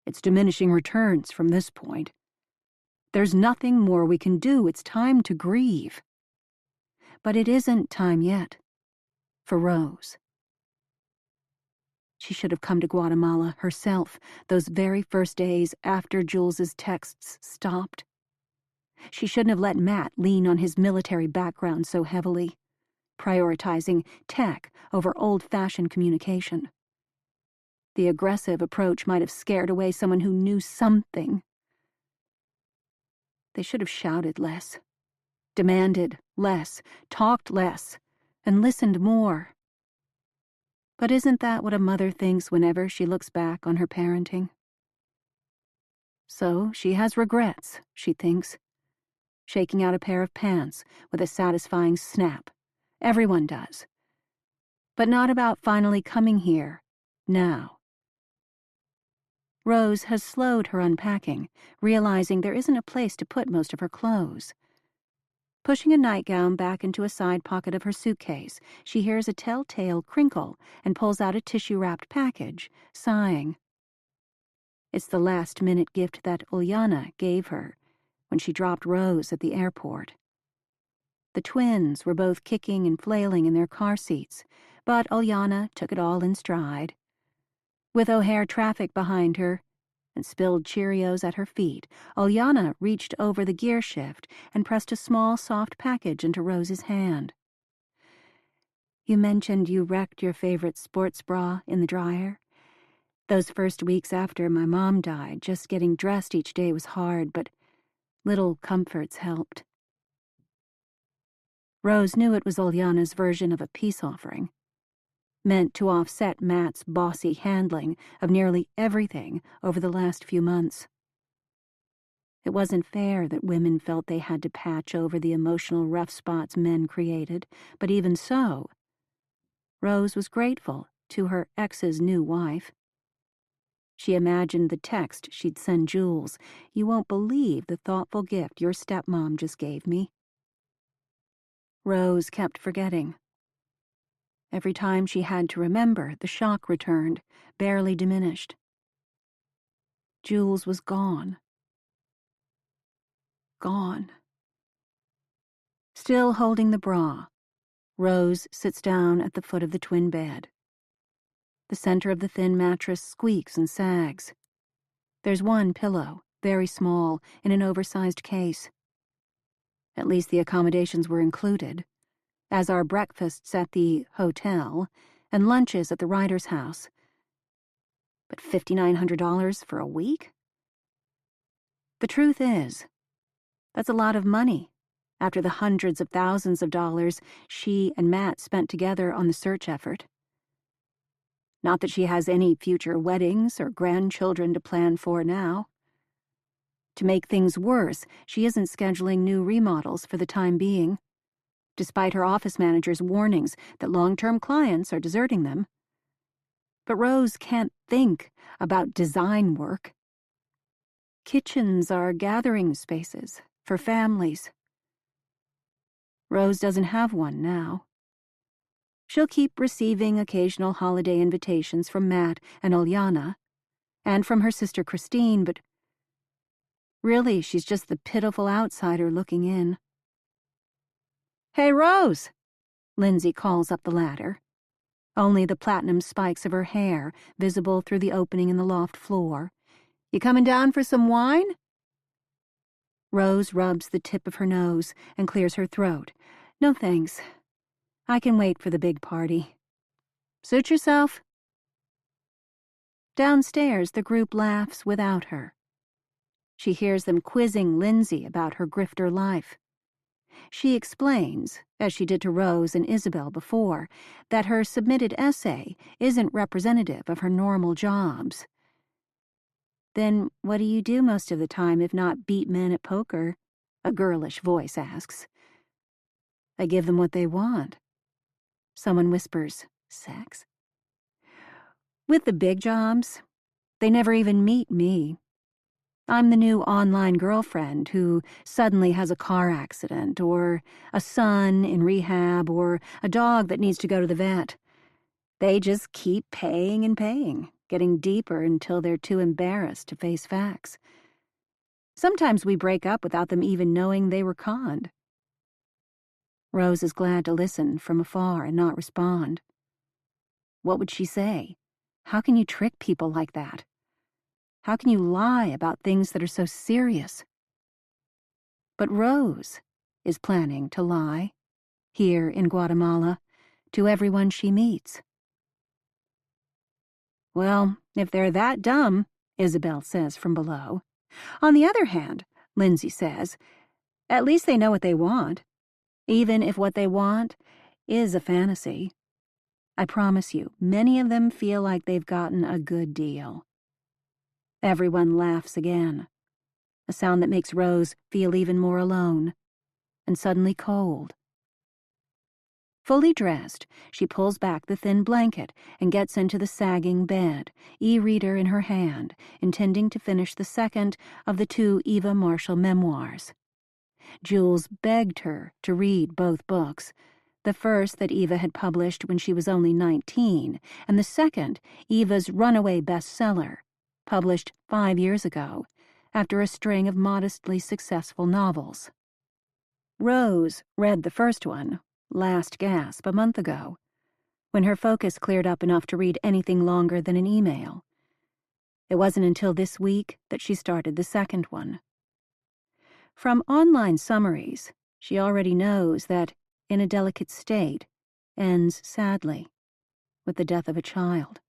It's diminishing returns from this point. There's nothing more we can do. It's time to grieve. But it isn't time yet. For Rose. She should have come to Guatemala herself those very first days after Jules's texts stopped. She shouldn't have let Matt lean on his military background so heavily, prioritizing tech over old-fashioned communication. The aggressive approach might have scared away someone who knew something. They should have shouted less, demanded less, talked less, and listened more. But isn't that what a mother thinks whenever she looks back on her parenting? So she has regrets, she thinks, shaking out a pair of pants with a satisfying snap. Everyone does. But not about finally coming here, now. Rose has slowed her unpacking, realizing there isn't a place to put most of her clothes. Pushing a nightgown back into a side pocket of her suitcase, she hears a telltale crinkle and pulls out a tissue-wrapped package, sighing. It's the last-minute gift that Ulyana gave her when she dropped Rose at the airport. The twins were both kicking and flailing in their car seats, but Ulyana took it all in stride. With O'Hare traffic behind her and spilled Cheerios at her feet, Ulyana reached over the gear shift and pressed a small, soft package into Rose's hand. You mentioned you wrecked your favorite sports bra in the dryer. Those first weeks after my mom died, just getting dressed each day was hard, but little comforts helped. Rose knew it was Ulyana's version of a peace offering, meant to offset Matt's bossy handling of nearly everything over the last few months. It wasn't fair that women felt they had to patch over the emotional rough spots men created, but even so, Rose was grateful to her ex's new wife. She imagined the text she'd send Jules. You won't believe the thoughtful gift your stepmom just gave me. Rose kept forgetting. Every time she had to remember, the shock returned, barely diminished. Jules was gone. Gone. Still holding the bra, Rose sits down at the foot of the twin bed. The center of the thin mattress squeaks and sags. There's one pillow, very small, in an oversized case. At least the accommodations were included, as are breakfasts at the hotel and lunches at the writer's house. But $5,900 for a week? The truth is, that's a lot of money after the hundreds of thousands of dollars she and Matt spent together on the search effort. Not that she has any future weddings or grandchildren to plan for now. To make things worse, she isn't scheduling new remodels for the time being, despite her office manager's warnings that long-term clients are deserting them. But Rose can't think about design work. Kitchens are gathering spaces for families. Rose doesn't have one now. She'll keep receiving occasional holiday invitations from Matt and Ulyana, and from her sister Christine, but really she's just the pitiful outsider looking in. "Hey, Rose!" Lindsay calls up the ladder, only the platinum spikes of her hair visible through the opening in the loft floor. "You coming down for some wine?" Rose rubs the tip of her nose and clears her throat. "No thanks. I can wait for the big party." "Suit yourself." Downstairs, the group laughs without her. She hears them quizzing Lindsay about her grifter life. She explains, as she did to Rose and Isabel before, that her submitted essay isn't representative of her normal jobs. "Then what do you do most of the time if not beat men at poker?" a girlish voice asks. "I give them what they want." Someone whispers, "Sex?" "With the big jobs, they never even meet me. I'm the new online girlfriend who suddenly has a car accident, or a son in rehab, or a dog that needs to go to the vet. They just keep paying and paying, getting deeper until they're too embarrassed to face facts. Sometimes we break up without them even knowing they were conned. Rose is glad to listen from afar and not respond. What would she say? How can you trick people like that? How can you lie about things that are so serious? But Rose is planning to lie, here in Guatemala, to everyone she meets. Well, if they're that dumb, Isabel says from below. On the other hand, Lindsay says, at least they know what they want, even if what they want is a fantasy. I promise you, many of them feel like they've gotten a good deal. Everyone laughs again, a sound that makes Rose feel even more alone, and suddenly cold. Fully dressed, she pulls back the thin blanket and gets into the sagging bed, e-reader in her hand, intending to finish the second of the 2 Eva Marshall memoirs. Jules begged her to read both books, the first that Eva had published when she was only 19, and the second, Eva's runaway bestseller, published 5 years ago, after a string of modestly successful novels. Rose read the first one, Last Gasp, a month ago, when her focus cleared up enough to read anything longer than an email. It wasn't until this week that she started the second one. From online summaries, she already knows that In a Delicate State ends sadly, with the death of a child.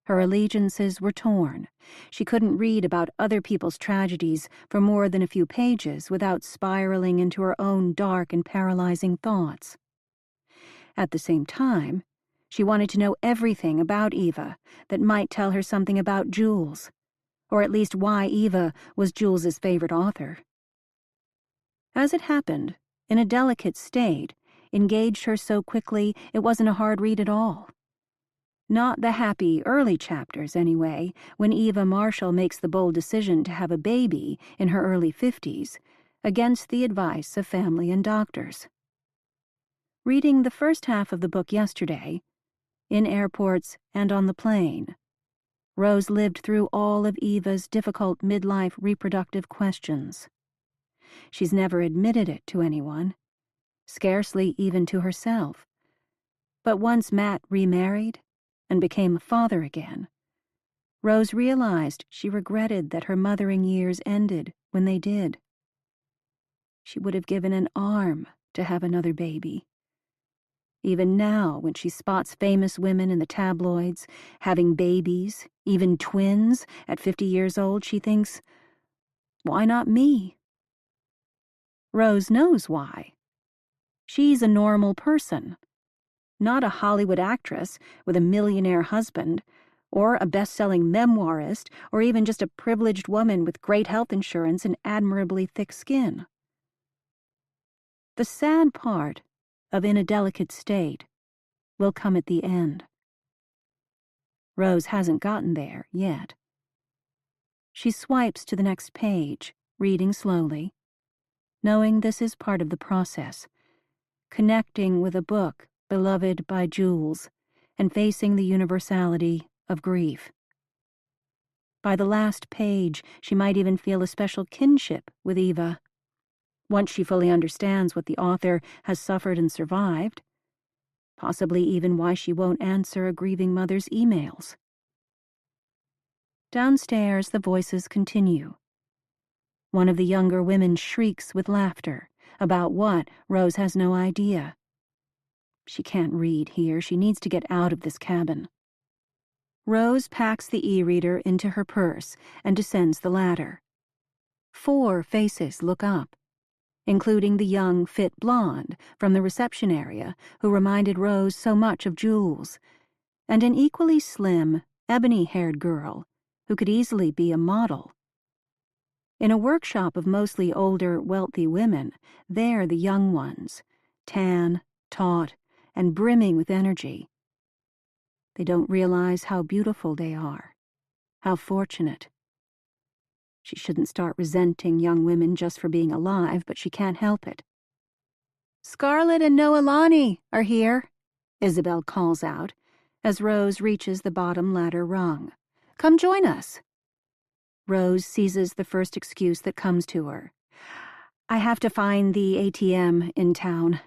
Her allegiances were torn. She couldn't read about other people's tragedies for more than a few pages without spiraling into her own dark and paralyzing thoughts. At the same time, she wanted to know everything about Eva that might tell her something about Jules, or at least why Eva was Jules's favorite author. As it happened, In a Delicate State engaged her so quickly it wasn't a hard read at all. Not the happy early chapters, anyway, when Eva Marshall makes the bold decision to have a baby in her early 50s, against the advice of family and doctors. Reading the first half of the book yesterday, in airports and on the plane, Rose lived through all of Eva's difficult midlife reproductive questions. She's never admitted it to anyone, scarcely even to herself. But once Matt remarried and became a father again, Rose realized she regretted that her mothering years ended when they did. She would have given an arm to have another baby. Even now, when she spots famous women in the tabloids having babies, even twins, at 50 years old, she thinks, why not me? Rose knows why. She's a normal person, not a Hollywood actress with a millionaire husband, or a best-selling memoirist, or even just a privileged woman with great health insurance and admirably thick skin. The sad part of In a Delicate State will come at the end. Rose hasn't gotten there yet. She swipes to the next page, reading slowly, knowing this is part of the process, connecting with a book beloved by Jules and facing the universality of grief. By the last page, she might even feel a special kinship with Eva. Once she fully understands what the author has suffered and survived, possibly even why she won't answer a grieving mother's emails. Downstairs, the voices continue. One of the younger women shrieks with laughter, about what, Rose has no idea. She can't read here. She needs to get out of this cabin. Rose packs the e-reader into her purse and descends the ladder. 4 faces look up, including the young, fit blonde from the reception area who reminded Rose so much of Jules, and an equally slim, ebony-haired girl who could easily be a model. In a workshop of mostly older, wealthy women, they're the young ones, tan, taut, and brimming with energy. They don't realize how beautiful they are, how fortunate. She shouldn't start resenting young women just for being alive, but she can't help it. "Scarlett and Noelani are here," Isabel calls out as Rose reaches the bottom ladder rung. "Come join us." Rose seizes the first excuse that comes to her. "I have to find the ATM in town.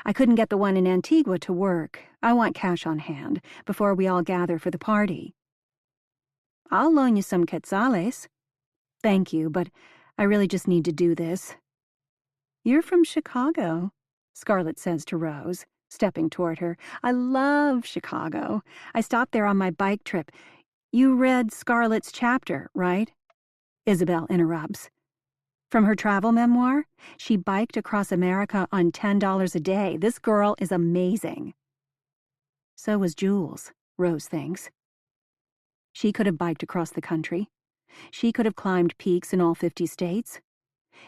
I couldn't get the one in Antigua to work. I want cash on hand before we all gather for the party." "I'll loan you some quetzales." "Thank you, but I really just need to do this." "You're from Chicago," Scarlett says to Rose, stepping toward her. "I love Chicago. I stopped there on my bike trip. You read Scarlett's chapter, right?" Isabel interrupts. "From her travel memoir? She biked across America on $10 a day. This girl is amazing." So was Jules, Rose thinks. She could have biked across the country. She could have climbed peaks in all 50 states.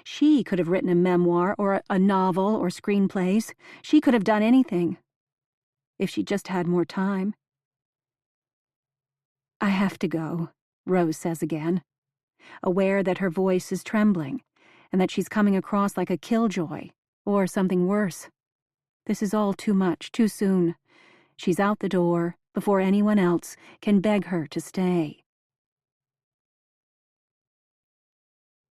She could have written a memoir or a novel or screenplays. She could have done anything. If she just had more time. "I have to go," Rose says again, aware that her voice is trembling and that she's coming across like a killjoy or something worse. This is all too much, too soon. She's out the door before anyone else can beg her to stay.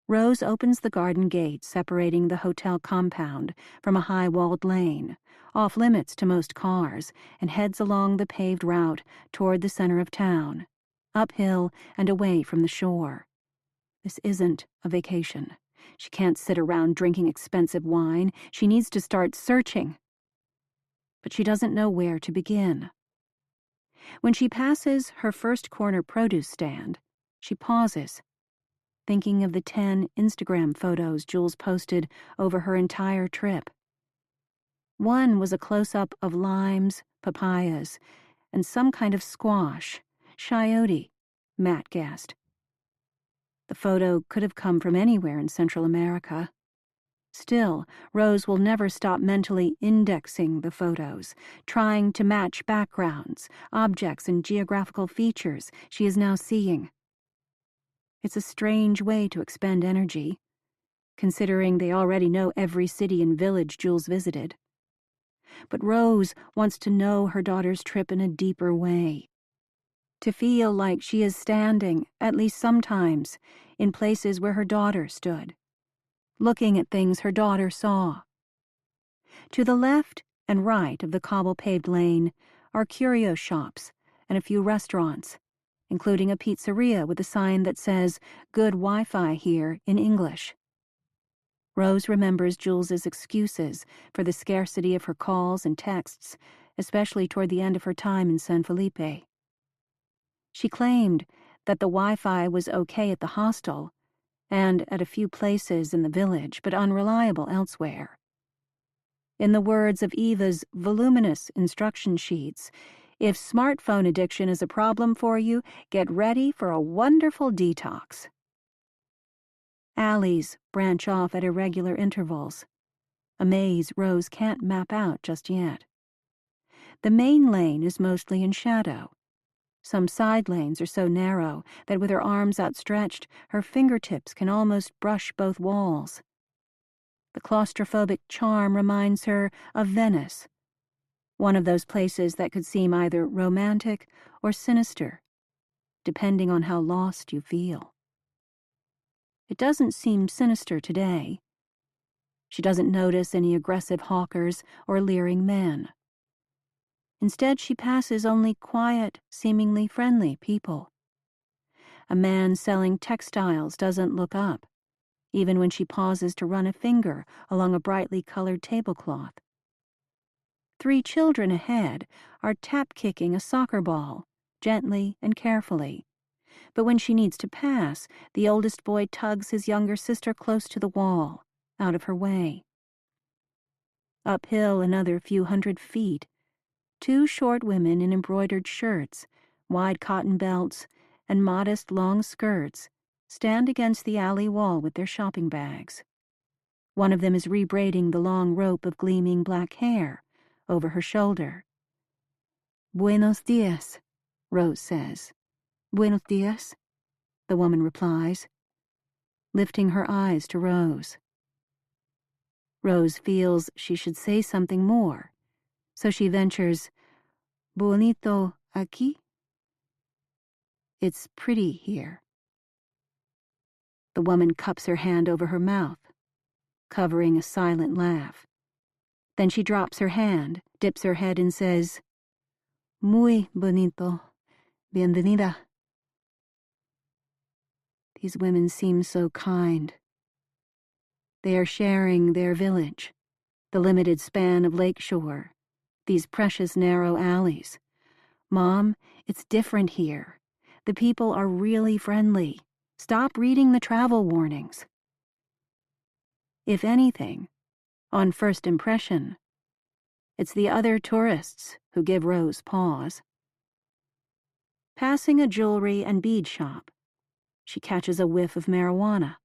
Rose opens the garden gate separating the hotel compound from a high-walled lane, off limits to most cars, and heads along the paved route toward the center of town, uphill and away from the shore. This isn't a vacation. She can't sit around drinking expensive wine. She needs to start searching. But she doesn't know where to begin. When she passes her first corner produce stand, she pauses, thinking of the 10 Instagram photos Jules posted over her entire trip. One was a close-up of limes, papayas, and some kind of squash, chayote, Matt guessed. The photo could have come from anywhere in Central America. Still, Rose will never stop mentally indexing the photos, trying to match backgrounds, objects, and geographical features she is now seeing. It's a strange way to expend energy, considering they already know every city and village Jules visited. But Rose wants to know her daughter's trip in a deeper way. To feel like she is standing, at least sometimes, in places where her daughter stood, looking at things her daughter saw. To the left and right of the cobble-paved lane are curio shops and a few restaurants, including a pizzeria with a sign that says, "Good Wi-Fi here," in English. Rose remembers Jules's excuses for the scarcity of her calls and texts, especially toward the end of her time in San Felipe. She claimed that the Wi-Fi was okay at the hostel and at a few places in the village, but unreliable elsewhere. In the words of Eva's voluminous instruction sheets, if smartphone addiction is a problem for you, get ready for a wonderful detox. Alleys branch off at irregular intervals, a maze Rose can't map out just yet. The main lane is mostly in shadow. Some side lanes are so narrow that with her arms outstretched, her fingertips can almost brush both walls. The claustrophobic charm reminds her of Venice, one of those places that could seem either romantic or sinister, depending on how lost you feel. It doesn't seem sinister today. She doesn't notice any aggressive hawkers or leering men. Instead, she passes only quiet, seemingly friendly people. A man selling textiles doesn't look up, even when she pauses to run a finger along a brightly colored tablecloth. 3 children ahead are tap-kicking a soccer ball, gently and carefully. But when she needs to pass, the oldest boy tugs his younger sister close to the wall, out of her way. Uphill another few hundred feet, 2 short women in embroidered shirts, wide cotton belts, and modest long skirts stand against the alley wall with their shopping bags. One of them is rebraiding the long rope of gleaming black hair over her shoulder. "Buenos dias," Rose says. "Buenos dias," the woman replies. lifting her eyes to Rose. Rose feels she should say something more, so she ventures, "Bonito aquí?" "It's pretty here." The woman cups her hand over her mouth, covering a silent laugh. Then she drops her hand, dips her head, and says, "Muy bonito. Bienvenida." These women seem so kind. They are sharing their village, the limited span of lakeshore, these precious narrow alleys. "Mom, it's different here. The people are really friendly. Stop reading the travel warnings." If anything, on first impression, it's the other tourists who give Rose pause. Passing a jewelry and bead shop, she catches a whiff of marijuana.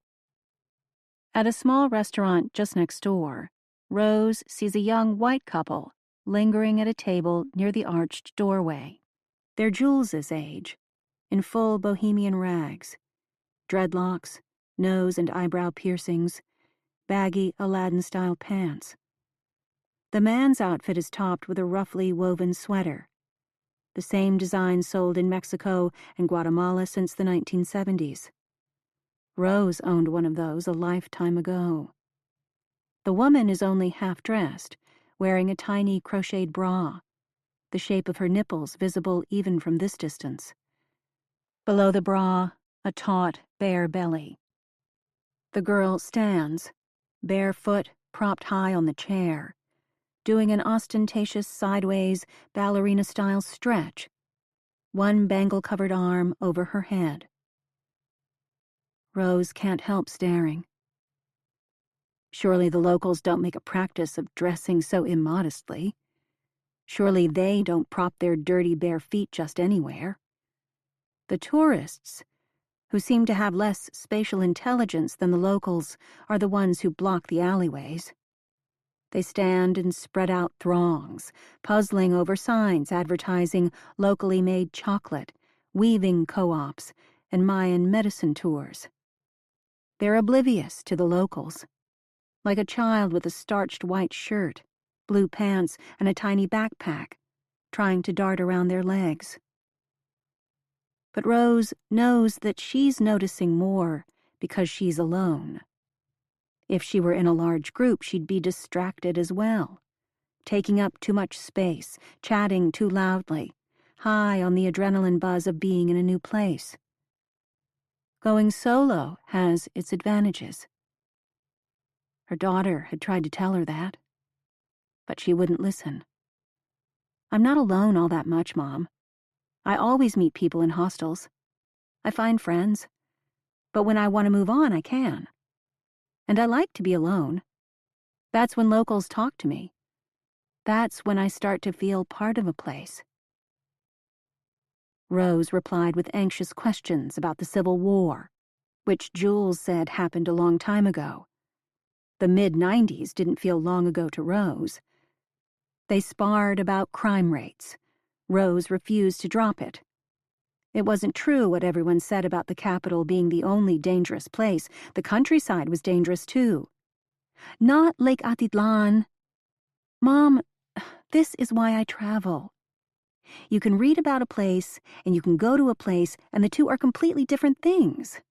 At a small restaurant just next door, Rose sees a young white couple lingering at a table near the arched doorway. They're Jules's age, in full bohemian rags, dreadlocks, nose and eyebrow piercings, baggy Aladdin-style pants. The man's outfit is topped with a roughly woven sweater, the same design sold in Mexico and Guatemala since the 1970s. Rose owned one of those a lifetime ago. The woman is only half-dressed, wearing a tiny crocheted bra, the shape of her nipples visible even from this distance. Below the bra, a taut, bare belly. The girl stands, barefoot, propped high on the chair, doing an ostentatious sideways ballerina-style stretch, one bangle-covered arm over her head. Rose can't help staring. Surely the locals don't make a practice of dressing so immodestly. Surely they don't prop their dirty bare feet just anywhere. The tourists, who seem to have less spatial intelligence than the locals, are the ones who block the alleyways. They stand in spread-out throngs, puzzling over signs advertising locally made chocolate, weaving co-ops, and Mayan medicine tours. They're oblivious to the locals, like a child with a starched white shirt, blue pants, and a tiny backpack, trying to dart around their legs. But Rose knows that she's noticing more because she's alone. If she were in a large group, she'd be distracted as well, taking up too much space, chatting too loudly, high on the adrenaline buzz of being in a new place. Going solo has its advantages. Her daughter had tried to tell her that, but she wouldn't listen. "I'm not alone all that much, Mom. I always meet people in hostels. I find friends. But when I want to move on, I can. And I like to be alone. That's when locals talk to me. That's when I start to feel part of a place." Rose replied with anxious questions about the Civil War, which Jules said happened a long time ago. The mid-90s didn't feel long ago to Rose. They sparred about crime rates. Rose refused to drop it. It wasn't true what everyone said about the capital being the only dangerous place. The countryside was dangerous too. "Not Lake Atitlan. Mom, this is why I travel. You can read about a place, and you can go to a place, and the two are completely different things.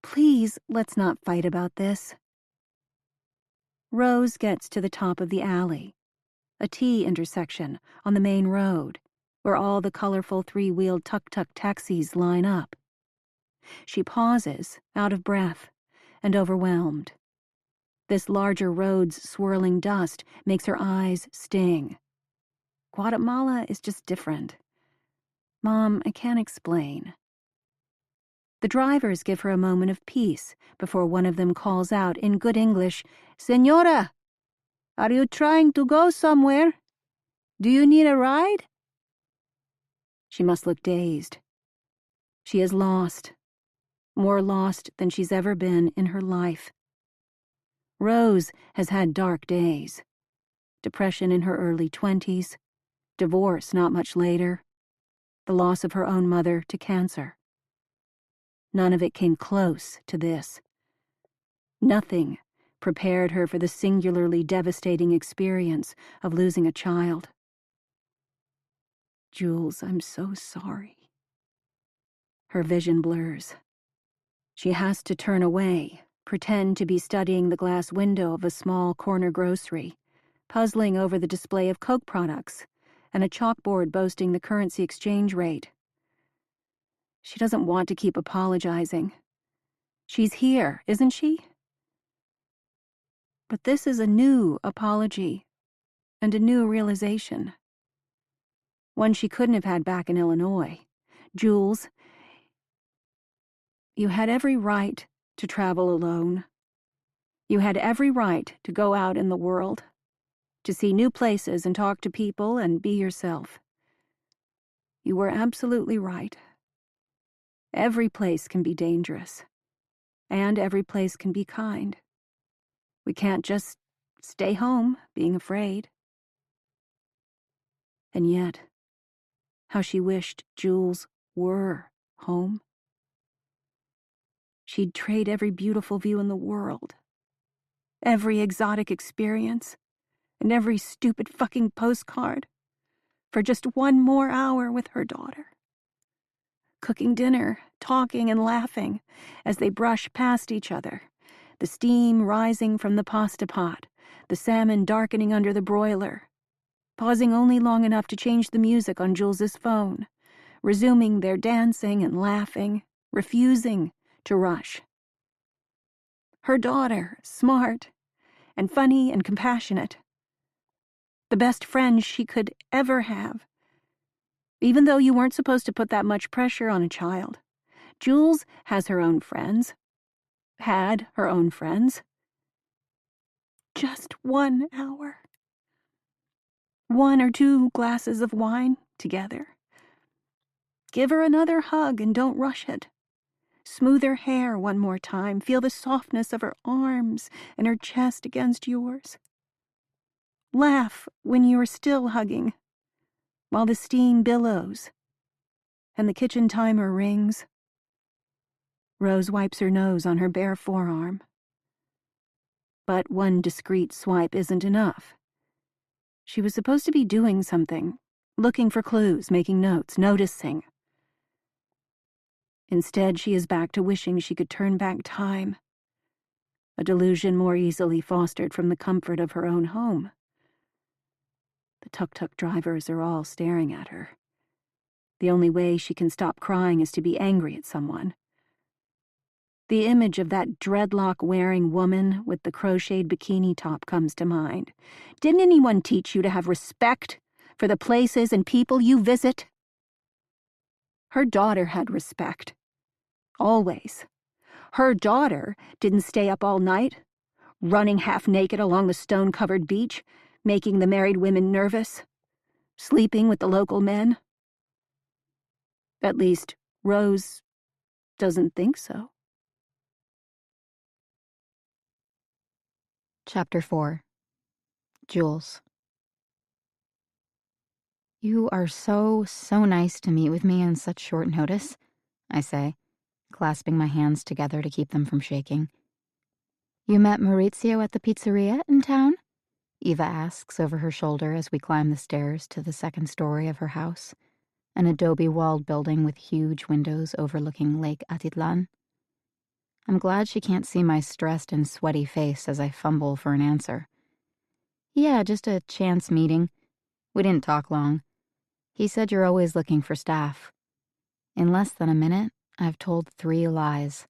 Please, let's not fight about this." Rose gets to the top of the alley, a T intersection on the main road, where all the colorful three-wheeled tuk-tuk taxis line up. She pauses, out of breath and overwhelmed. This larger road's swirling dust makes her eyes sting. Guatemala is just different. Mom, I can't explain. The drivers give her a moment of peace before one of them calls out in good English, "Señora, are you trying to go somewhere? Do you need a ride?" She must look dazed. She is lost, more lost than she's ever been in her life. Rose has had dark days. Depression in her early 20s, divorce not much later, the loss of her own mother to cancer. None of it came close to this. Nothing prepared her for the singularly devastating experience of losing a child. "Jules, I'm so sorry." Her vision blurs. She has to turn away, pretend to be studying the glass window of a small corner grocery, puzzling over the display of Coke products and a chalkboard boasting the currency exchange rate. She doesn't want to keep apologizing. She's here, isn't she? But this is a new apology and a new realization. One she couldn't have had back in Illinois. "Jules, you had every right to travel alone. You had every right to go out in the world, to see new places and talk to people and be yourself. You were absolutely right. Every place can be dangerous, and every place can be kind. We can't just stay home being afraid." And yet, how she wished Jules were home. She'd trade every beautiful view in the world, every exotic experience, and every stupid fucking postcard for just one more hour with her daughter. Cooking dinner, talking and laughing as they brush past each other, the steam rising from the pasta pot, the salmon darkening under the broiler, pausing only long enough to change the music on Jules's phone, resuming their dancing and laughing, refusing to rush. Her daughter, smart and funny and compassionate, the best friend she could ever have. Even though you weren't supposed to put that much pressure on a child, Jules has her own friends, had her own friends. Just 1 hour. 1 or 2 glasses of wine together. Give her another hug and don't rush it. Smooth her hair one more time. Feel the softness of her arms and her chest against yours. Laugh when you are still hugging, while the steam billows and the kitchen timer rings. Rose wipes her nose on her bare forearm. But one discreet swipe isn't enough. She was supposed to be doing something, looking for clues, making notes, noticing. Instead, she is back to wishing she could turn back time, a delusion more easily fostered from the comfort of her own home. The tuk-tuk drivers are all staring at her. The only way she can stop crying is to be angry at someone. The image of that dreadlock-wearing woman with the crocheted bikini top comes to mind. Didn't anyone teach you to have respect for the places and people you visit? Her daughter had respect. Always. Her daughter didn't stay up all night, running half-naked along the stone-covered beach, making the married women nervous, sleeping with the local men. At least, Rose doesn't think so. Chapter 4. Jules. "You are so nice to meet with me on such short notice," I say, clasping my hands together to keep them from shaking. "You met Maurizio at the pizzeria in town?" Eva asks over her shoulder as we climb the stairs to the second story of her house, an adobe-walled building with huge windows overlooking Lake Atitlan. I'm glad she can't see my stressed and sweaty face as I fumble for an answer. "Yeah, just a chance meeting. We didn't talk long. He said you're always looking for staff." In less than a minute, I've told 3 lies.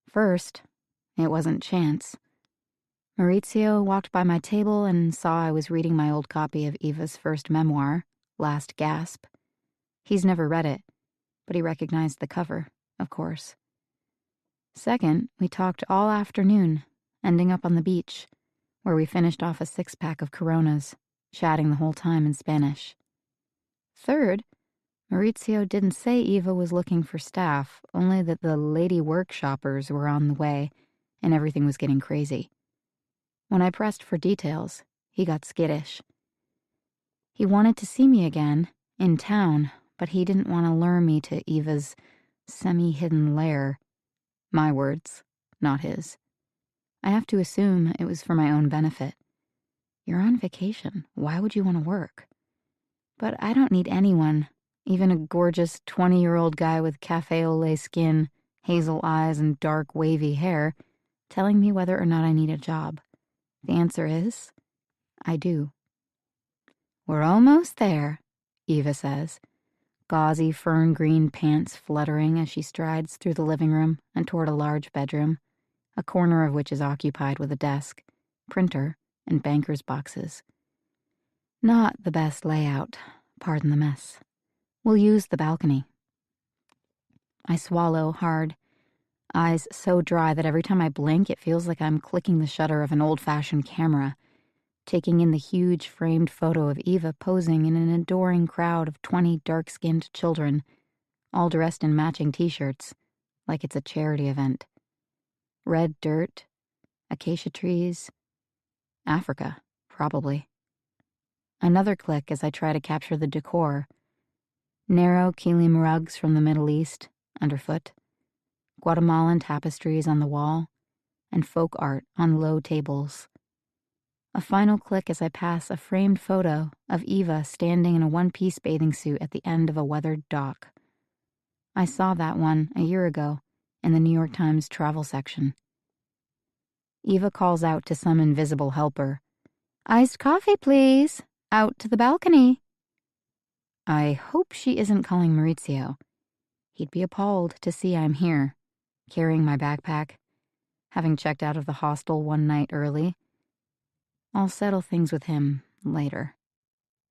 First, it wasn't chance. Maurizio walked by my table and saw I was reading my old copy of Eva's first memoir, Last Gasp. He's never read it, but he recognized the cover, of course. Second, we talked all afternoon, ending up on the beach, where we finished off a 6-pack of Coronas, chatting the whole time in Spanish. Third, Maurizio didn't say Eva was looking for staff, only that the lady workshoppers were on the way, and everything was getting crazy. When I pressed for details, he got skittish. He wanted to see me again, in town, but he didn't want to lure me to Eva's semi-hidden lair. My words, not his. I have to assume it was for my own benefit. You're on vacation. Why would you want to work? But I don't need anyone, even a gorgeous 20-year-old guy with cafe au lait skin, hazel eyes, and dark, wavy hair, telling me whether or not I need a job. The answer is, I do. We're almost there, Eva says, gauzy fern green pants fluttering as she strides through the living room and toward a large bedroom, a corner of which is occupied with a desk, printer, and banker's boxes. Not the best layout, pardon the mess. We'll use the balcony. I swallow hard, eyes so dry that every time I blink it feels like I'm clicking the shutter of an old-fashioned camera, taking in the huge framed photo of Eva posing in an adoring crowd of 20 dark-skinned children, all dressed in matching t-shirts, like it's a charity event. Red dirt, acacia trees, Africa, probably. Another click as I try to capture the decor. Narrow kilim rugs from the Middle East, underfoot, Guatemalan tapestries on the wall, and folk art on low tables. A final click as I pass a framed photo of Eva standing in a one-piece bathing suit at the end of a weathered dock. I saw that one a year ago in the New York Times travel section. Eva calls out to some invisible helper. "Iced coffee, please. Out to the balcony." I hope she isn't calling Maurizio. He'd be appalled to see I'm here, carrying my backpack, having checked out of the hostel one night early. I'll settle things with him later.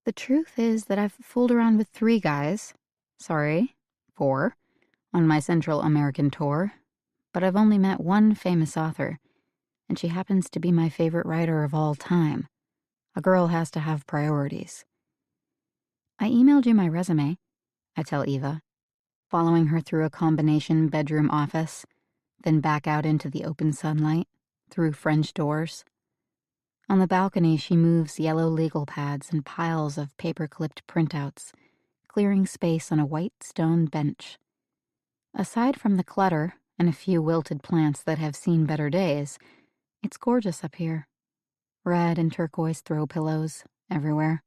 The truth is that I've fooled around with 3 guys, 4, on my Central American tour, but I've only met one famous author, and she happens to be my favorite writer of all time. A girl has to have priorities. I emailed you my resume, I tell Eva, following her through a combination bedroom office, then back out into the open sunlight, through French doors. On the balcony, she moves yellow legal pads and piles of paper-clipped printouts, clearing space on a white stone bench. Aside from the clutter and a few wilted plants that have seen better days, it's gorgeous up here. Red and turquoise throw pillows everywhere.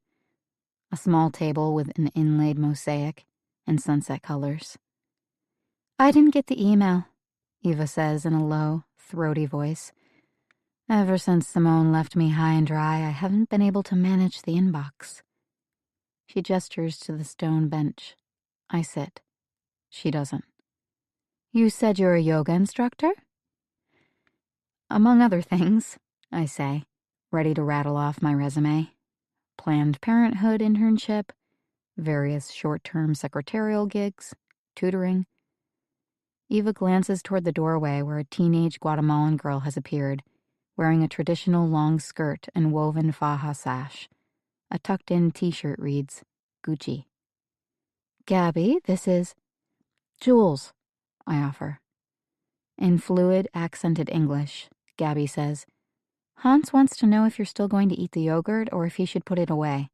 A small table with an inlaid mosaic and sunset colors. "I didn't get the email," Eva says in a low, throaty voice. "Ever since Simone left me high and dry, I haven't been able to manage the inbox." She gestures to the stone bench. I sit. She doesn't. "You said you're a yoga instructor?" "Among other things," I say, ready to rattle off my resume. Planned Parenthood internship, various short-term secretarial gigs, tutoring. Eva glances toward the doorway where a teenage Guatemalan girl has appeared, wearing a traditional long skirt and woven faja sash. A tucked-in t-shirt reads, Gucci. "Gabby, this is..." "Jules," I offer. In fluid, accented English, Gabby says, "Hans wants to know if you're still going to eat the yogurt or if he should put it away."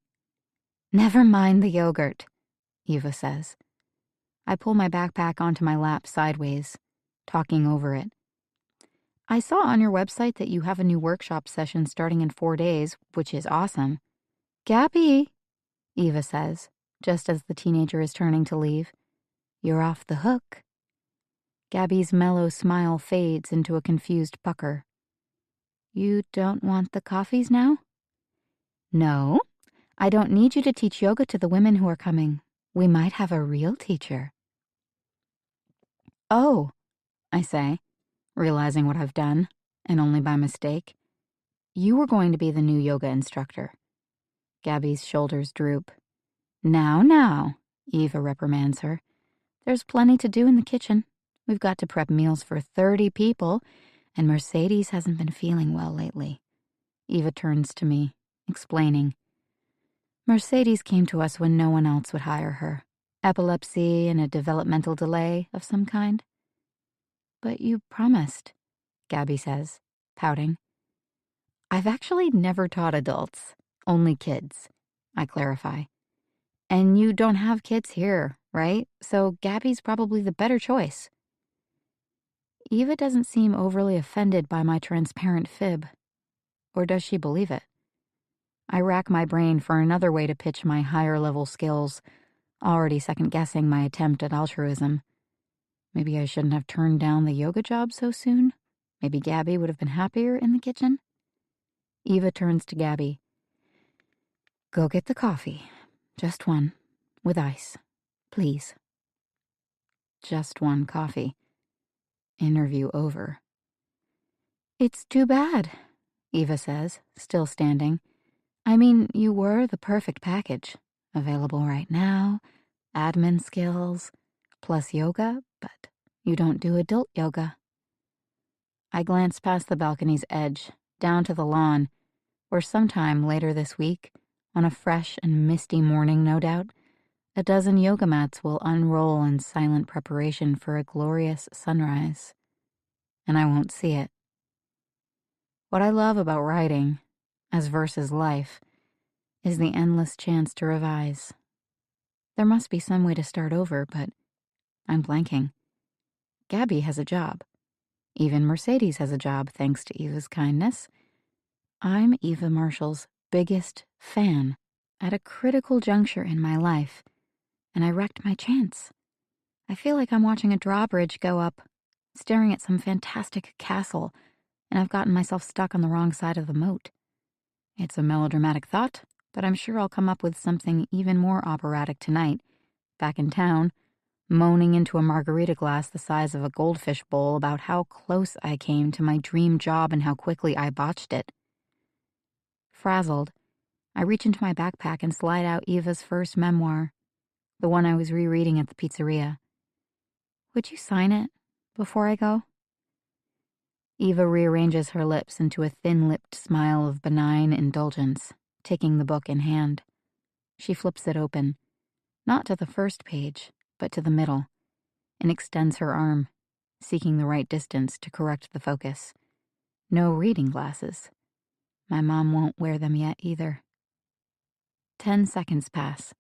"Never mind the yogurt," Eva says. I pull my backpack onto my lap sideways, talking over it. "I saw on your website that you have a new workshop session starting in 4 days, which is awesome." "Gabby," Eva says, just as the teenager is turning to leave, "you're off the hook." Gabby's mellow smile fades into a confused pucker. "You don't want the coffees now?" "No, I don't need you to teach yoga to the women who are coming. We might have a real teacher." "Oh," I say, realizing what I've done, and only by mistake. "You were going to be the new yoga instructor." Gabby's shoulders droop. Now, Eva reprimands her. "There's plenty to do in the kitchen. We've got to prep meals for 30 people, and Mercedes hasn't been feeling well lately." Eva turns to me, explaining. "Mercedes came to us when no one else would hire her. Epilepsy and a developmental delay of some kind." "But you promised," Gabby says, pouting. "I've actually never taught adults, only kids," I clarify. "And you don't have kids here, right? So Gabby's probably the better choice." Eva doesn't seem overly offended by my transparent fib. Or does she believe it? I rack my brain for another way to pitch my higher-level skills, already second-guessing my attempt at altruism. Maybe I shouldn't have turned down the yoga job so soon. Maybe Gabby would have been happier in the kitchen. Eva turns to Gabby. Go get the coffee. Just one. With ice. Please. Just one coffee. Interview over. It's too bad, Eva says, still standing. I mean, you were the perfect package. Available right now, admin skills, plus yoga, but you don't do adult yoga. I glance past the balcony's edge, down to the lawn, where sometime later this week, on a fresh and misty morning no doubt, a dozen yoga mats will unroll in silent preparation for a glorious sunrise. And I won't see it. What I love about writing, as versus life, is the endless chance to revise. There must be some way to start over, but I'm blanking. Gabby has a job. Even Mercedes has a job, thanks to Eva's kindness. I'm Eva Marshall's biggest fan at a critical juncture in my life, and I wrecked my chance. I feel like I'm watching a drawbridge go up, staring at some fantastic castle, and I've gotten myself stuck on the wrong side of the moat. It's a melodramatic thought, but I'm sure I'll come up with something even more operatic tonight, back in town, moaning into a margarita glass the size of a goldfish bowl about how close I came to my dream job and how quickly I botched it. Frazzled, I reach into my backpack and slide out Eva's first memoir, the one I was rereading at the pizzeria. Would you sign it before I go? Eva rearranges her lips into a thin-lipped smile of benign indulgence, taking the book in hand. She flips it open, not to the first page, but to the middle, and extends her arm, seeking the right distance to correct the focus. No reading glasses. My mom won't wear them yet either. 10 seconds pass.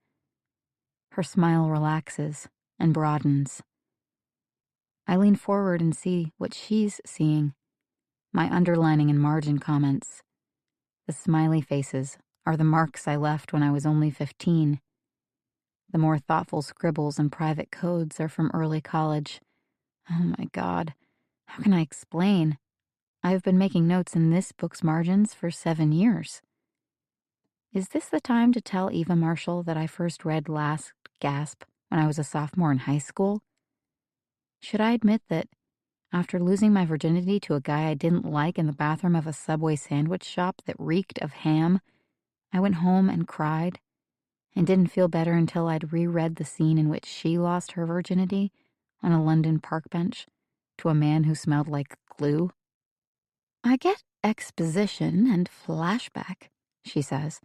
Her smile relaxes and broadens. I lean forward and see what she's seeing. My underlining and margin comments. The smiley faces are the marks I left when I was only 15. The more thoughtful scribbles and private codes are from early college. Oh my God, how can I explain? I've been making notes in this book's margins for 7 years. Is this the time to tell Eva Marshall that I first read Last Gasp when I was a sophomore in high school? Should I admit that, after losing my virginity to a guy I didn't like in the bathroom of a Subway sandwich shop that reeked of ham, I went home and cried, and didn't feel better until I'd reread the scene in which she lost her virginity on a London park bench to a man who smelled like glue? I get exposition and flashback, she says.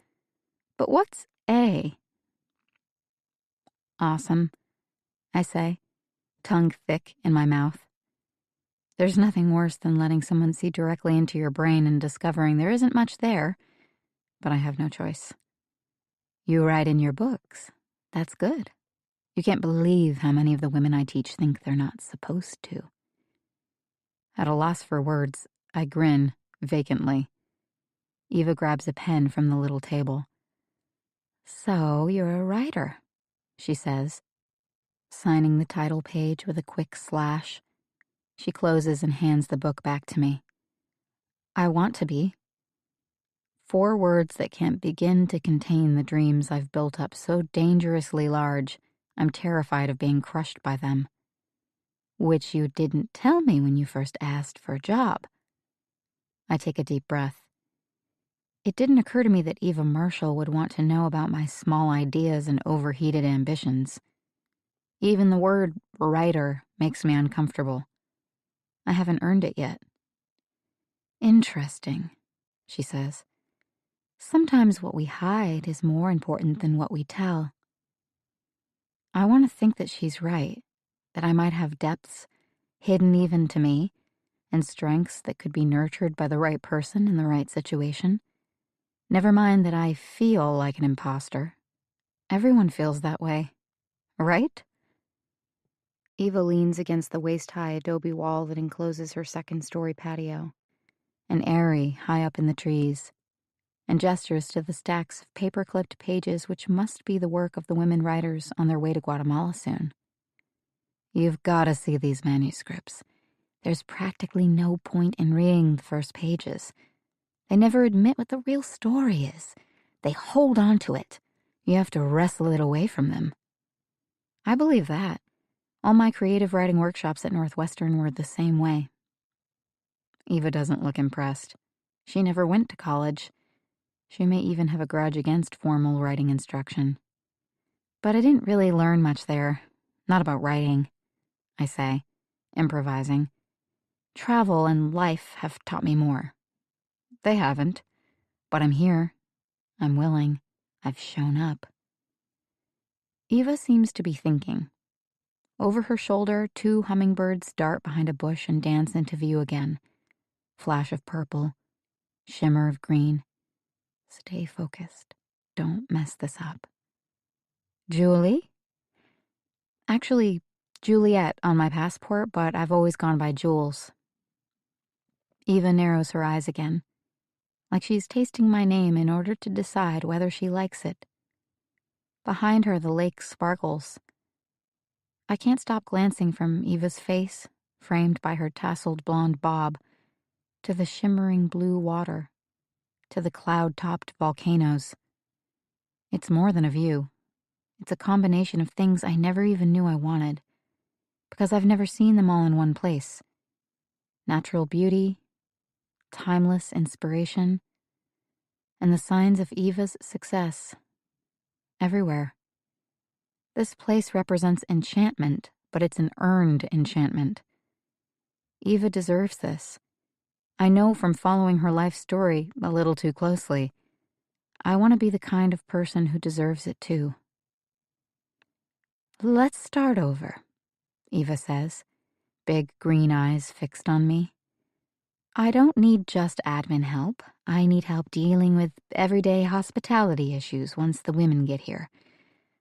But what's A? Awesome, I say, tongue thick in my mouth. There's nothing worse than letting someone see directly into your brain and discovering there isn't much there, but I have no choice. You write in your books. That's good. You can't believe how many of the women I teach think they're not supposed to. At a loss for words, I grin vacantly. Eva grabs a pen from the little table. So you're a writer, she says, signing the title page with a quick slash. She closes and hands the book back to me. I want to be. 4 words that can't begin to contain the dreams I've built up so dangerously large, I'm terrified of being crushed by them. Which you didn't tell me when you first asked for a job. I take a deep breath. It didn't occur to me that Eva Marshall would want to know about my small ideas and overheated ambitions. Even the word writer makes me uncomfortable. I haven't earned it yet. Interesting, she says. Sometimes what we hide is more important than what we tell. I want to think that she's right, that I might have depths hidden even to me, and strengths that could be nurtured by the right person in the right situation. Never mind that I feel like an imposter. Everyone feels that way, right? Eva leans against the waist-high adobe wall that encloses her second-story patio, an eyrie high up in the trees, and gestures to the stacks of paper-clipped pages which must be the work of the women writers on their way to Guatemala soon. You've got to see these manuscripts. There's practically no point in reading the first pages. They never admit what the real story is. They hold on to it. You have to wrestle it away from them. I believe that. All my creative writing workshops at Northwestern were the same way. Eva doesn't look impressed. She never went to college. She may even have a grudge against formal writing instruction. But I didn't really learn much there. Not about writing, I say, improvising. Travel and life have taught me more. They haven't. But I'm here. I'm willing. I've shown up. Eva seems to be thinking. Over her shoulder, 2 hummingbirds dart behind a bush and dance into view again. Flash of purple, shimmer of green. Stay focused. Don't mess this up. Julie? Actually, Juliet on my passport, but I've always gone by Jules. Eva narrows her eyes again, like she's tasting my name in order to decide whether she likes it. Behind her, the lake sparkles. I can't stop glancing from Eva's face, framed by her tasseled blonde bob, to the shimmering blue water, to the cloud-topped volcanoes. It's more than a view. It's a combination of things I never even knew I wanted, because I've never seen them all in one place. Natural beauty, timeless inspiration, and the signs of Eva's success. Everywhere. This place represents enchantment, but it's an earned enchantment. Eva deserves this. I know from following her life story a little too closely. I want to be the kind of person who deserves it too. Let's start over, Eva says, big green eyes fixed on me. I don't need just admin help. I need help dealing with everyday hospitality issues once the women get here.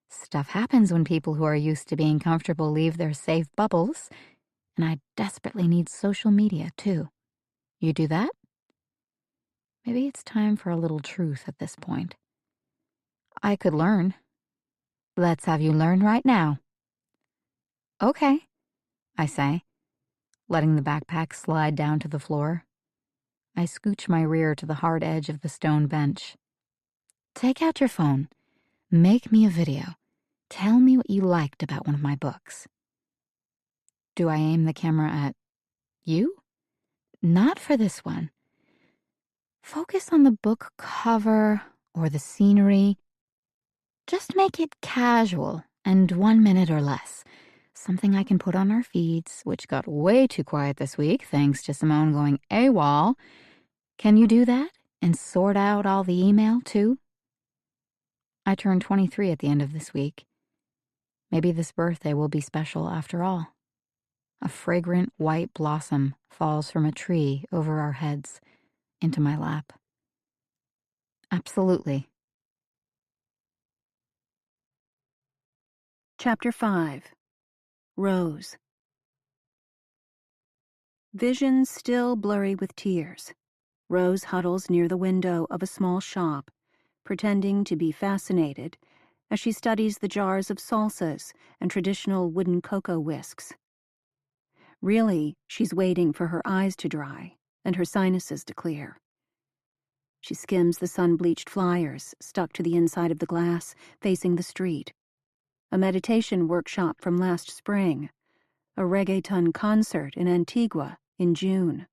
Stuff happens when people who are used to being comfortable leave their safe bubbles, and I desperately need social media too. You do that? Maybe it's time for a little truth at this point. I could learn. Let's have you learn right now. Okay, I say, letting the backpack slide down to the floor. I scooch my rear to the hard edge of the stone bench. Take out your phone. Make me a video. Tell me what you liked about one of my books. Do I aim the camera at you? Not for this one. Focus on the book cover or the scenery. Just make it casual and 1 minute or less. Something I can put on our feeds, which got way too quiet this week thanks to Simone going AWOL. Can you do that and sort out all the email too? I turn 23 at the end of this week. Maybe this birthday will be special after all. A fragrant white blossom falls from a tree over our heads into my lap. Absolutely. Chapter 5. Rose. Vision still blurry with tears. Rose huddles near the window of a small shop, pretending to be fascinated as she studies the jars of salsas and traditional wooden cocoa whisks. Really, she's waiting for her eyes to dry and her sinuses to clear. She skims the sun-bleached flyers stuck to the inside of the glass facing the street. A meditation workshop from last spring, a reggaeton concert in Antigua in June.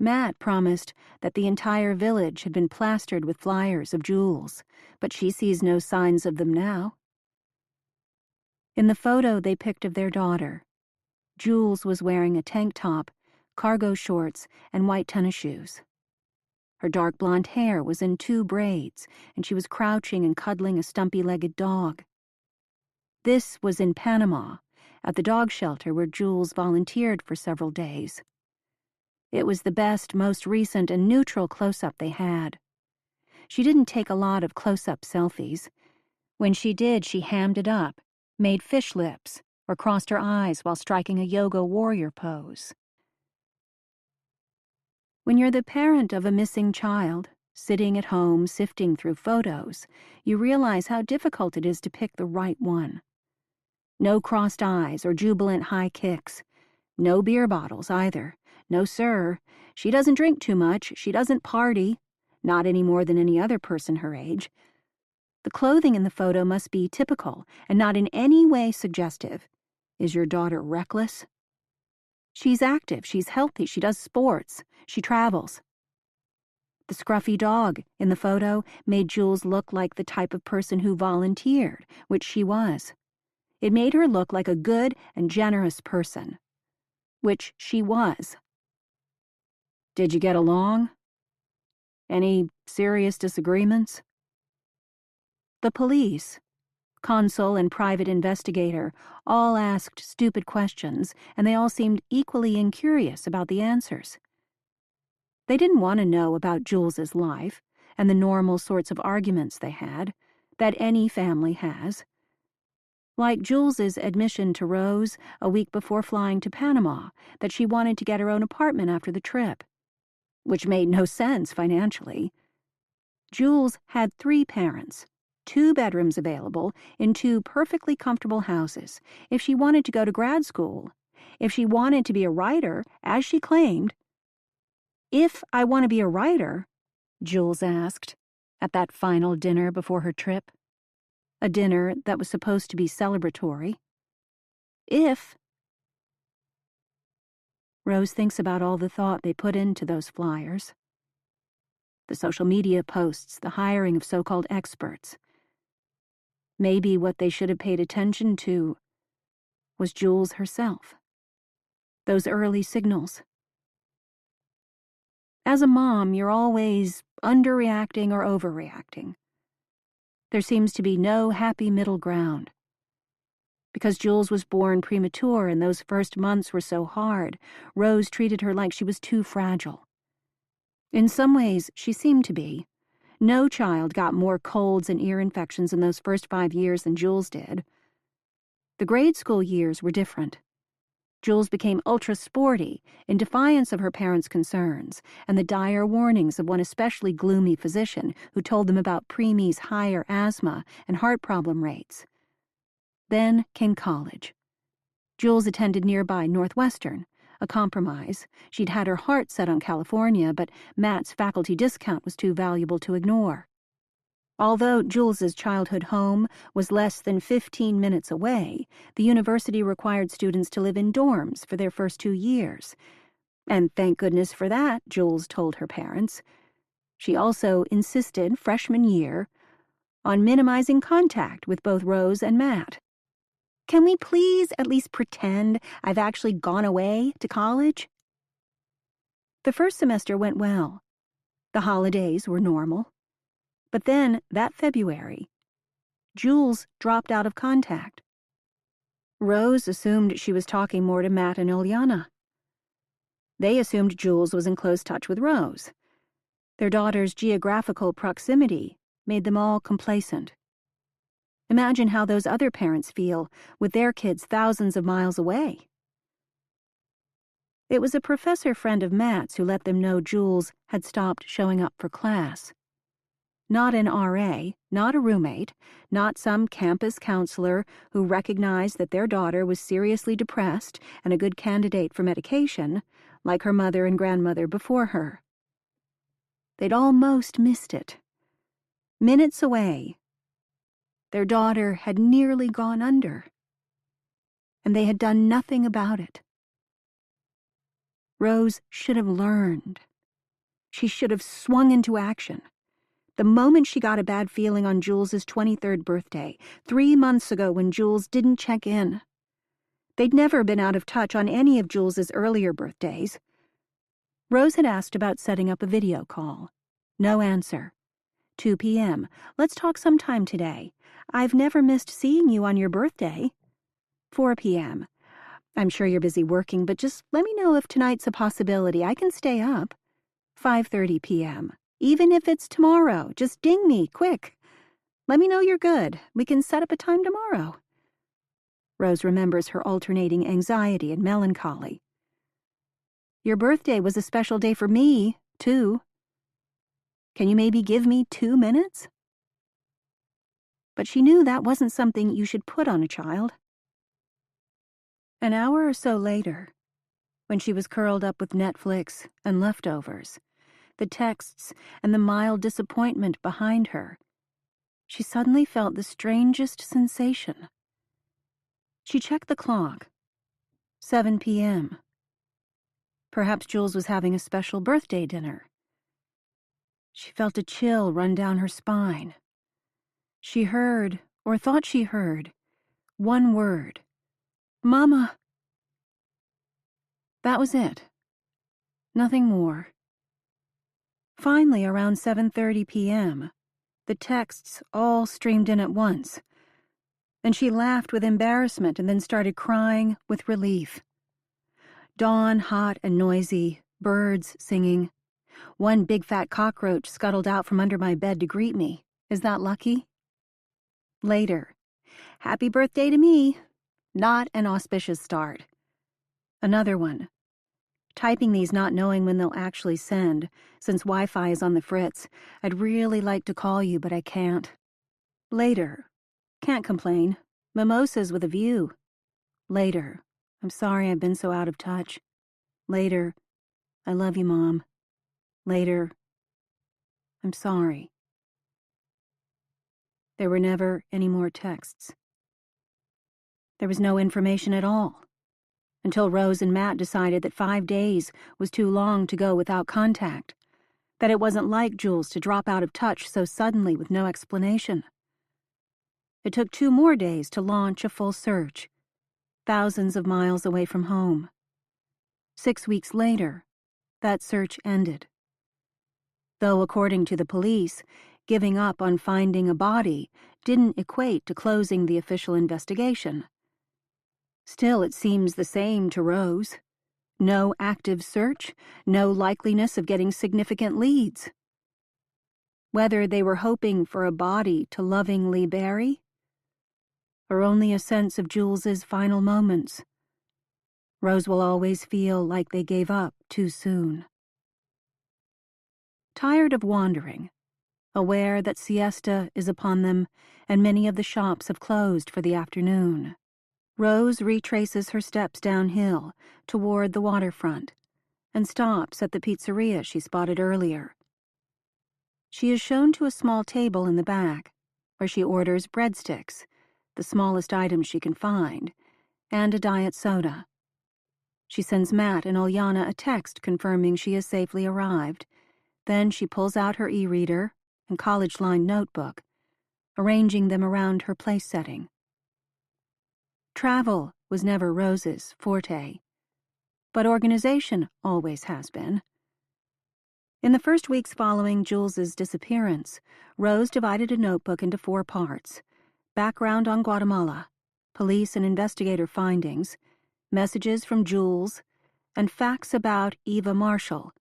Matt promised that the entire village had been plastered with flyers of Jules, but she sees no signs of them now. In the photo they picked of their daughter, Jules was wearing a tank top, cargo shorts, and white tennis shoes. Her dark blonde hair was in 2 braids, and she was crouching and cuddling a stumpy-legged dog. This was in Panama, at the dog shelter where Jules volunteered for several days. It was the best, most recent, and neutral close-up they had. She didn't take a lot of close-up selfies. When she did, she hammed it up, made fish lips, or crossed her eyes while striking a yoga warrior pose. When you're the parent of a missing child, sitting at home sifting through photos, you realize how difficult it is to pick the right one. No crossed eyes or jubilant high kicks. No beer bottles either. No, sir. She doesn't drink too much. She doesn't party. Not any more than any other person her age. The clothing in the photo must be typical and not in any way suggestive. Is your daughter reckless? She's active. She's healthy. She does sports. She travels. The scruffy dog in the photo made Jules look like the type of person who volunteered, which she was. It made her look like a good and generous person, which she was. Did you get along? Any serious disagreements? The police, consul and private investigator, all asked stupid questions, and they all seemed equally incurious about the answers. They didn't want to know about Jules's life and the normal sorts of arguments they had, that any family has. Like Jules's admission to Rose a week before flying to Panama that she wanted to get her own apartment after the trip, which made no sense financially. Jules had 3 parents, 2 bedrooms available in 2 perfectly comfortable houses. If she wanted to go to grad school, if she wanted to be a writer, as she claimed. If I want to be a writer, Jules asked at that final dinner before her trip, a dinner that was supposed to be celebratory. If Rose thinks about all the thought they put into those flyers. The social media posts, the hiring of so-called experts. Maybe what they should have paid attention to was Jules herself. Those early signals. As a mom, you're always underreacting or overreacting. There seems to be no happy middle ground. Because Jules was born premature and those first months were so hard, Rose treated her like she was too fragile. In some ways, she seemed to be. No child got more colds and ear infections in those first 5 years than Jules did. The grade school years were different. Jules became ultra-sporty in defiance of her parents' concerns and the dire warnings of one especially gloomy physician who told them about preemies' higher asthma and heart problem rates. Then came college. Jules attended nearby Northwestern, a compromise. She'd had her heart set on California, but Matt's faculty discount was too valuable to ignore. Although Jules's childhood home was less than 15 minutes away, the university required students to live in dorms for their first 2 years. And thank goodness for that, Jules told her parents. She also insisted, freshman year, on minimizing contact with both Rose and Matt. Can we please at least pretend I've actually gone away to college? The first semester went well. The holidays were normal. But then, that February, Jules dropped out of contact. Rose assumed she was talking more to Matt and Ilyana. They assumed Jules was in close touch with Rose. Their daughter's geographical proximity made them all complacent. Imagine how those other parents feel with their kids thousands of miles away. It was a professor friend of Matt's who let them know Jules had stopped showing up for class. Not an RA, not a roommate, not some campus counselor who recognized that their daughter was seriously depressed and a good candidate for medication, like her mother and grandmother before her. They'd almost missed it. Minutes away, their daughter had nearly gone under, and they had done nothing about it. Rose should have learned. She should have swung into action. The moment she got a bad feeling on Jules's 23rd birthday, 3 months ago when Jules didn't check in. They'd never been out of touch on any of Jules's earlier birthdays. Rose had asked about setting up a video call. No answer. 2 p.m. Let's talk sometime today. I've never missed seeing you on your birthday. 4 p.m. I'm sure you're busy working, but just let me know if tonight's a possibility. I can stay up. 5:30 p.m. Even if it's tomorrow, just ding me, quick. Let me know you're good. We can set up a time tomorrow. Rose remembers her alternating anxiety and melancholy. Your birthday was a special day for me, too. Can you maybe give me 2 minutes? But she knew that wasn't something you should put on a child. An hour or so later, when she was curled up with Netflix and leftovers, the texts and the mild disappointment behind her, she suddenly felt the strangest sensation. She checked the clock. 7 p.m. Perhaps Jules was having a special birthday dinner. She felt a chill run down her spine. She heard, or thought she heard, one word. Mama. That was it. Nothing more. Finally, around 7:30 p.m., the texts all streamed in at once. Then she laughed with embarrassment and then started crying with relief. Dawn, hot and noisy, birds singing. One big fat cockroach scuttled out from under my bed to greet me. Is that lucky? Later. Happy birthday to me. Not an auspicious start. Another one. Typing these not knowing when they'll actually send. Since Wi-Fi is on the fritz, I'd really like to call you, but I can't. Later. Can't complain. Mimosas with a view. Later. I'm sorry I've been so out of touch. Later. I love you, Mom. Later. I'm sorry. There were never any more texts. There was no information at all, until Rose and Matt decided that 5 days was too long to go without contact, that it wasn't like Jules to drop out of touch so suddenly with no explanation. It took 2 more days to launch a full search, thousands of miles away from home. 6 weeks later, that search ended. Though, according to the police, giving up on finding a body didn't equate to closing the official investigation. Still, it seems the same to Rose. No active search, no likeliness of getting significant leads. Whether they were hoping for a body to lovingly bury, or only a sense of Jules's final moments, Rose will always feel like they gave up too soon. Tired of wandering, aware that siesta is upon them and many of the shops have closed for the afternoon, Rose retraces her steps downhill toward the waterfront and stops at the pizzeria she spotted earlier. She is shown to a small table in the back, where she orders breadsticks, the smallest item she can find, and a diet soda. She sends Matt and Olyana a text confirming she has safely arrived. Then she pulls out her e-reader and college-lined notebook, arranging them around her place setting. Travel was never Rose's forte, but organization always has been. In the first weeks following Jules's disappearance, Rose divided a notebook into 4 parts: background on Guatemala, police and investigator findings, messages from Jules, and facts about Eva Marshall,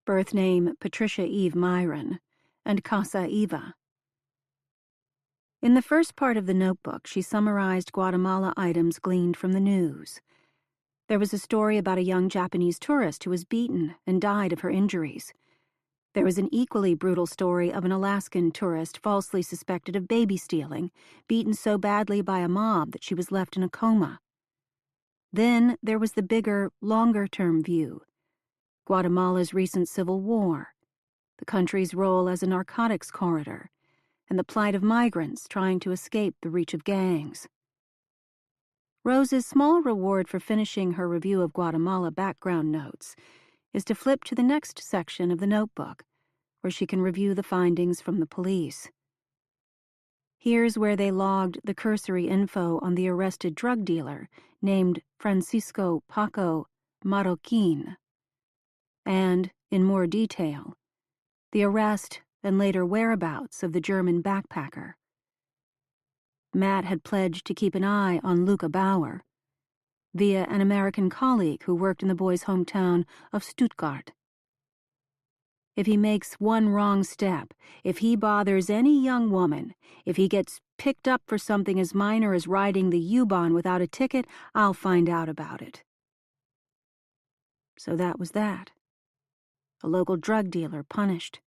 birth name Patricia Eve Myron, and Casa Eva. In the first part of the notebook, she summarized Guatemala items gleaned from the news. There was a story about a young Japanese tourist who was beaten and died of her injuries. There was an equally brutal story of an Alaskan tourist falsely suspected of baby stealing, beaten so badly by a mob that she was left in a coma. Then there was the bigger, longer-term view: Guatemala's recent civil war, the country's role as a narcotics corridor, and the plight of migrants trying to escape the reach of gangs. Rose's small reward for finishing her review of Guatemala background notes is to flip to the next section of the notebook, where she can review the findings from the police. Here's where they logged the cursory info on the arrested drug dealer named Francisco Paco Marroquin, and, in more detail, the arrest and later whereabouts of the German backpacker. Matt had pledged to keep an eye on Luca Bauer, via an American colleague who worked in the boy's hometown of Stuttgart. If he makes one wrong step, if he bothers any young woman, if he gets picked up for something as minor as riding the U-Bahn without a ticket, I'll find out about it. So that was that. A local drug dealer punished.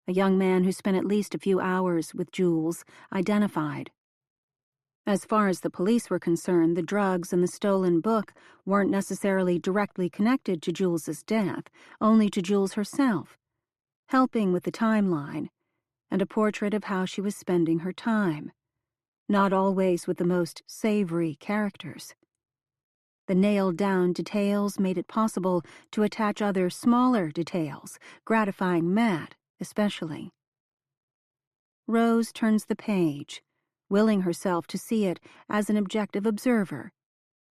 A young man who spent at least a few hours with Jules identified. As far as the police were concerned, the drugs and the stolen book weren't necessarily directly connected to Jules's death, only to Jules herself, helping with the timeline and a portrait of how she was spending her time, not always with the most savory characters. The nailed-down details made it possible to attach other smaller details, gratifying Matt especially. Rose turns the page, willing herself to see it as an objective observer,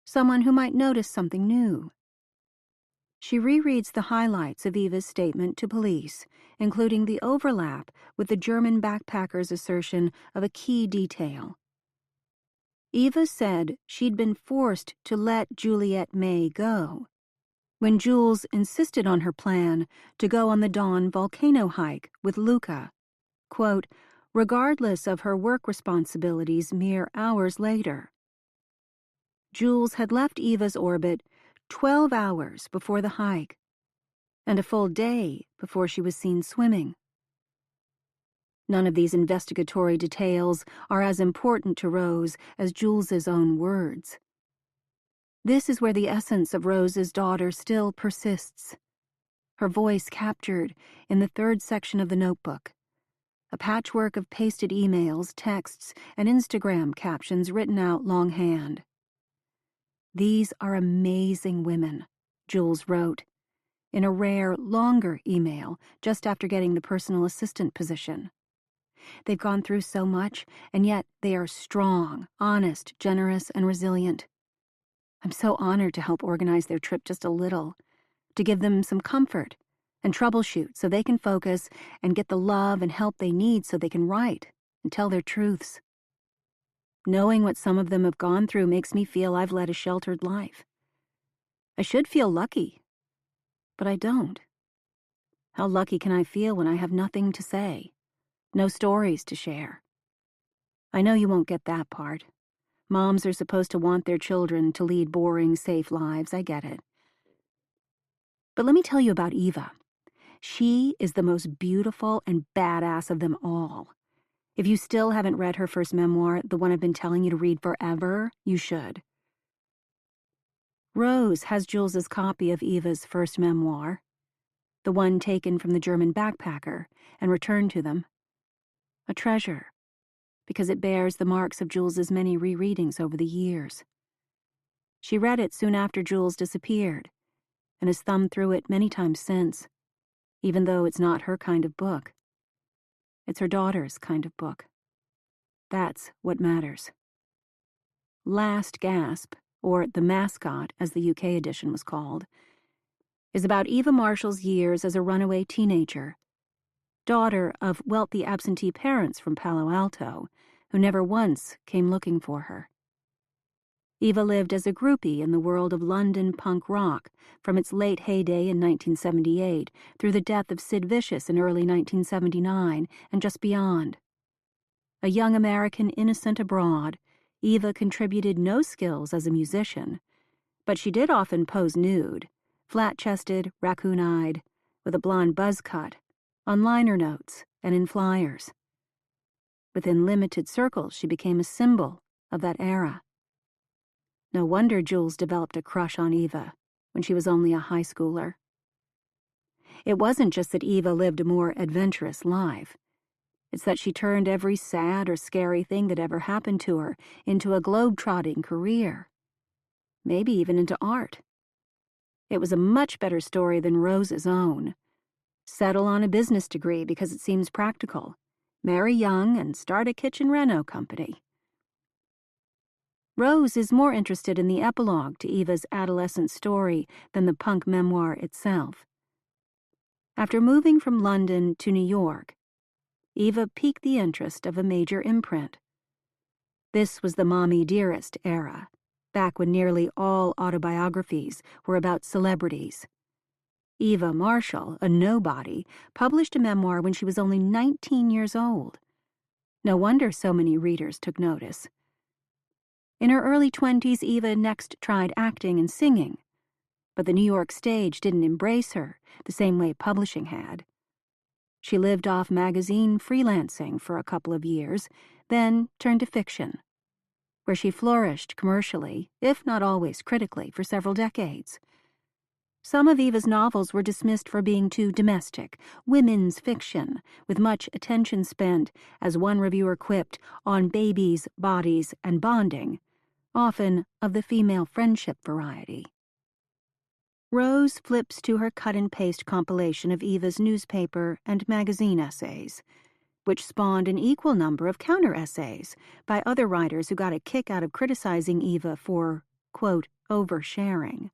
someone who might notice something new. She rereads the highlights of Eva's statement to police, including the overlap with the German backpacker's assertion of a key detail. Eva said she'd been forced to let Juliet May go when Jules insisted on her plan to go on the Dawn volcano hike with Luca, quote, regardless of her work responsibilities mere hours later. Jules had left Eva's orbit 12 hours before the hike, and a full day before she was seen swimming. None of these investigatory details are as important to Rose as Jules's own words. This is where the essence of Rose's daughter still persists. Her voice captured in the third section of the notebook. A patchwork of pasted emails, texts, and Instagram captions written out longhand. These are amazing women, Jules wrote, in a rare, longer email just after getting the personal assistant position. They've gone through so much, and yet they are strong, honest, generous, and resilient. I'm so honored to help organize their trip just a little, to give them some comfort and troubleshoot so they can focus and get the love and help they need so they can write and tell their truths. Knowing what some of them have gone through makes me feel I've led a sheltered life. I should feel lucky, but I don't. How lucky can I feel when I have nothing to say, no stories to share? I know you won't get that part. Moms are supposed to want their children to lead boring, safe lives. I get it. But let me tell you about Eva. She is the most beautiful and badass of them all. If you still haven't read her first memoir, the one I've been telling you to read forever, you should. Rose has Jules's copy of Eva's first memoir, the one taken from the German backpacker and returned to them. A treasure, because it bears the marks of Jules's many rereadings over the years. She read it soon after Jules disappeared, and has thumbed through it many times since, even though it's not her kind of book. It's her daughter's kind of book. That's what matters. Last Gasp, or The Mascot, as the UK edition was called, is about Eva Marshall's years as a runaway teenager, daughter of wealthy absentee parents from Palo Alto, who never once came looking for her. Eva lived as a groupie in the world of London punk rock from its late heyday in 1978 through the death of Sid Vicious in early 1979 and just beyond. A young American innocent abroad, Eva contributed no skills as a musician, but she did often pose nude, flat-chested, raccoon-eyed, with a blonde buzz cut, on liner notes and in flyers. Within limited circles, she became a symbol of that era. No wonder Jules developed a crush on Eva when she was only a high schooler. It wasn't just that Eva lived a more adventurous life. It's that she turned every sad or scary thing that ever happened to her into a globe-trotting career, maybe even into art. It was a much better story than Rose's own. Settle on a business degree because it seems practical. Marry young and start a kitchen reno company. Rose is more interested in the epilogue to Eva's adolescent story than the punk memoir itself. After moving from London to New York, Eva piqued the interest of a major imprint. This was the mommy dearest era, back when nearly all autobiographies were about celebrities. Eva Marshall, a nobody, published a memoir when she was only 19 years old. No wonder so many readers took notice. In her early 20s, Eva next tried acting and singing, but the New York stage didn't embrace her the same way publishing had. She lived off magazine freelancing for a couple of years, then turned to fiction, where she flourished commercially, if not always critically, for several decades. Some of Eva's novels were dismissed for being too domestic, women's fiction, with much attention spent, as one reviewer quipped, on babies, bodies, and bonding, often of the female friendship variety. Rose flips to her cut-and-paste compilation of Eva's newspaper and magazine essays, which spawned an equal number of counter-essays by other writers who got a kick out of criticizing Eva for, quote, oversharing.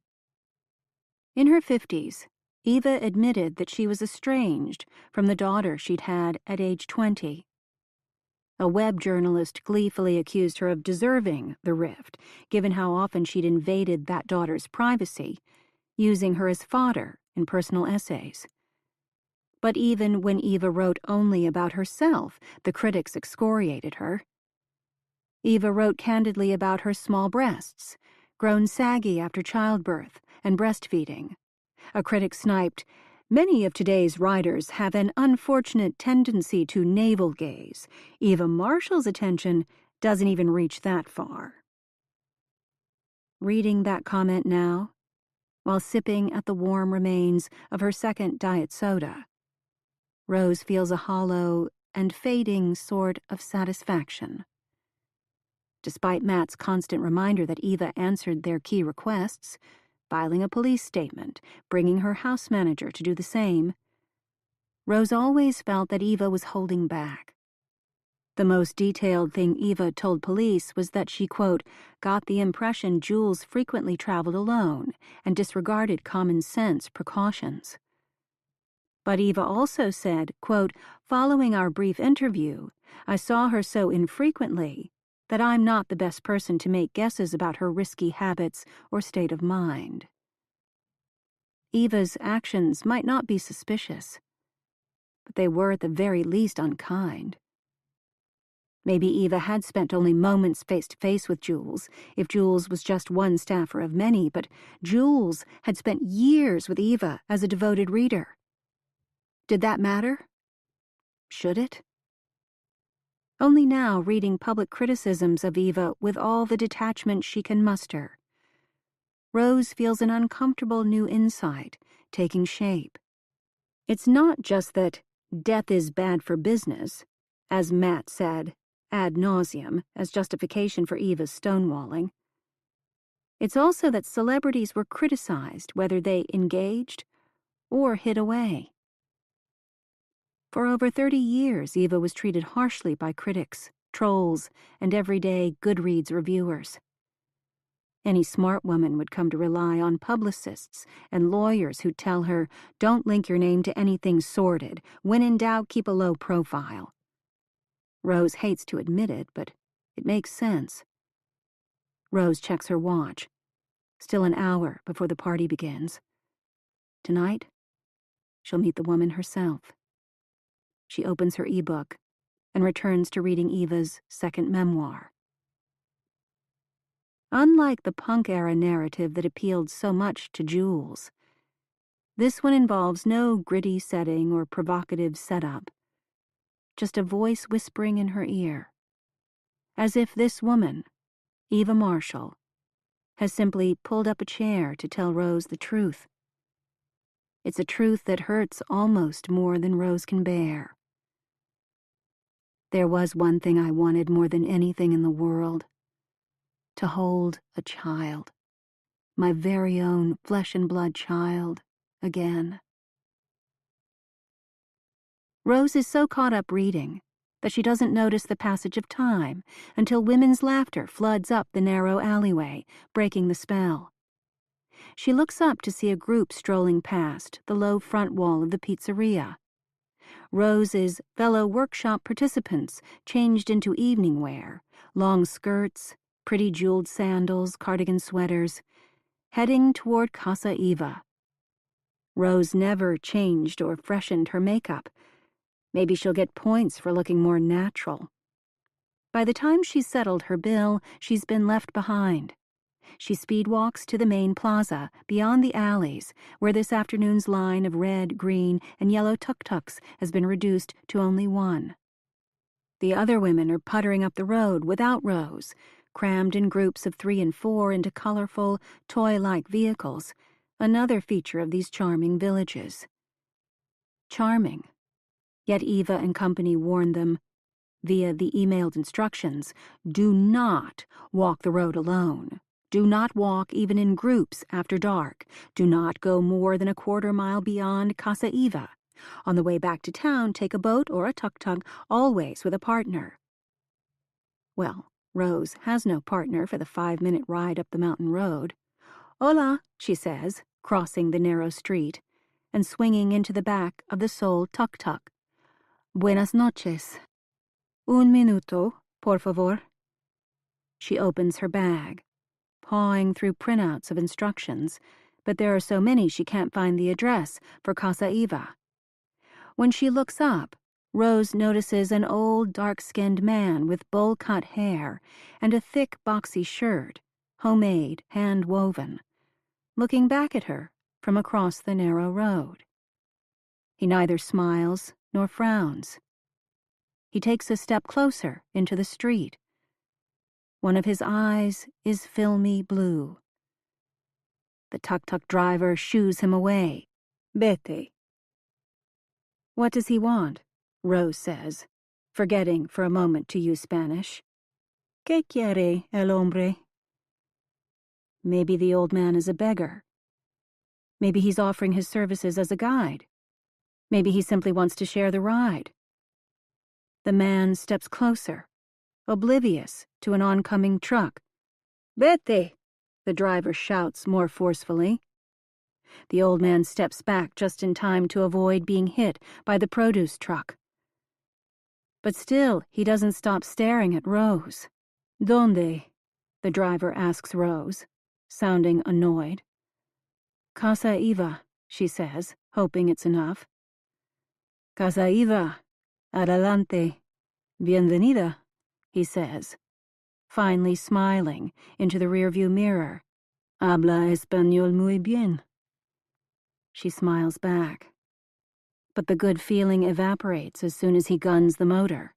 In her 50s, Eva admitted that she was estranged from the daughter she'd had at age 20. A web journalist gleefully accused her of deserving the rift, given how often she'd invaded that daughter's privacy, using her as fodder in personal essays. But even when Eva wrote only about herself, the critics excoriated her. Eva wrote candidly about her small breasts, grown saggy after childbirth and breastfeeding. A critic sniped, "Many of today's writers have an unfortunate tendency to navel gaze. Eva Marshall's attention doesn't even reach that far." Reading that comment now, while sipping at the warm remains of her second diet soda, Rose feels a hollow and fading sort of satisfaction. Despite Matt's constant reminder that Eva answered their key requests, filing a police statement, bringing her house manager to do the same, Rose always felt that Eva was holding back. The most detailed thing Eva told police was that she, quote, got the impression Jules frequently traveled alone and disregarded common sense precautions. But Eva also said, quote, following our brief interview, I saw her so infrequently that I'm not the best person to make guesses about her risky habits or state of mind. Eva's actions might not be suspicious, but they were at the very least unkind. Maybe Eva had spent only moments face-to-face with Jules, if Jules was just one staffer of many, but Jules had spent years with Eva as a devoted reader. Did that matter? Should it? Only now, reading public criticisms of Eva with all the detachment she can muster, Rose feels an uncomfortable new insight taking shape. It's not just that death is bad for business, as Matt said ad nauseum as justification for Eva's stonewalling. It's also that celebrities were criticized whether they engaged or hid away. For over 30 years, Eva was treated harshly by critics, trolls, and everyday Goodreads reviewers. Any smart woman would come to rely on publicists and lawyers who'd tell her, don't link your name to anything sordid. When in doubt, keep a low profile. Rose hates to admit it, but it makes sense. Rose checks her watch. Still an hour before the party begins. Tonight, she'll meet the woman herself. She opens her e-book and returns to reading Eva's second memoir. Unlike the punk-era narrative that appealed so much to Jules, this one involves no gritty setting or provocative setup, just a voice whispering in her ear, as if this woman, Eva Marshall, has simply pulled up a chair to tell Rose the truth. It's a truth that hurts almost more than Rose can bear. There was one thing I wanted more than anything in the world: to hold a child, my very own flesh and blood child, again. Rose is so caught up reading that she doesn't notice the passage of time until women's laughter floods up the narrow alleyway, breaking the spell. She looks up to see a group strolling past the low front wall of the pizzeria. Rose's fellow workshop participants changed into evening wear, long skirts, pretty jeweled sandals, cardigan sweaters, heading toward Casa Eva. Rose never changed or freshened her makeup. Maybe she'll get points for looking more natural. By the time she's settled her bill, she's been left behind. She speedwalks to the main plaza, beyond the alleys, where this afternoon's line of red, green, and yellow tuk-tuks has been reduced to only one. The other women are puttering up the road without Rose, crammed in groups of 3 and 4 into colorful, toy-like vehicles, another feature of these charming villages. Charming. Yet Eva and company warned them, via the emailed instructions, do not walk the road alone. Do not walk even in groups after dark. Do not go more than a quarter mile beyond Casa Eva. On the way back to town, take a boat or a tuk-tuk, always with a partner. Well, Rose has no partner for the 5-minute ride up the mountain road. Hola, she says, crossing the narrow street and swinging into the back of the sole tuk-tuk. Buenas noches. Un minuto, por favor. She opens her bag, pawing through printouts of instructions, but there are so many she can't find the address for Casa Eva. When she looks up, Rose notices an old, dark-skinned man with bowl-cut hair and a thick, boxy shirt, homemade, hand-woven, looking back at her from across the narrow road. He neither smiles nor frowns. He takes a step closer into the street. One of his eyes is filmy blue. The tuk-tuk driver shoos him away. Vete. What does he want? Rose says, forgetting for a moment to use Spanish. ¿Qué quiere el hombre? Maybe the old man is a beggar. Maybe he's offering his services as a guide. Maybe he simply wants to share the ride. The man steps closer, oblivious to an oncoming truck. Vete! The driver shouts more forcefully. The old man steps back just in time to avoid being hit by the produce truck. But still, he doesn't stop staring at Rose. ¿Dónde? The driver asks Rose, sounding annoyed. Casa Eva, she says, hoping it's enough. Casa Eva. Adelante. Bienvenida, he says, finally smiling into the rearview mirror. Habla español muy bien. She smiles back. But the good feeling evaporates as soon as he guns the motor.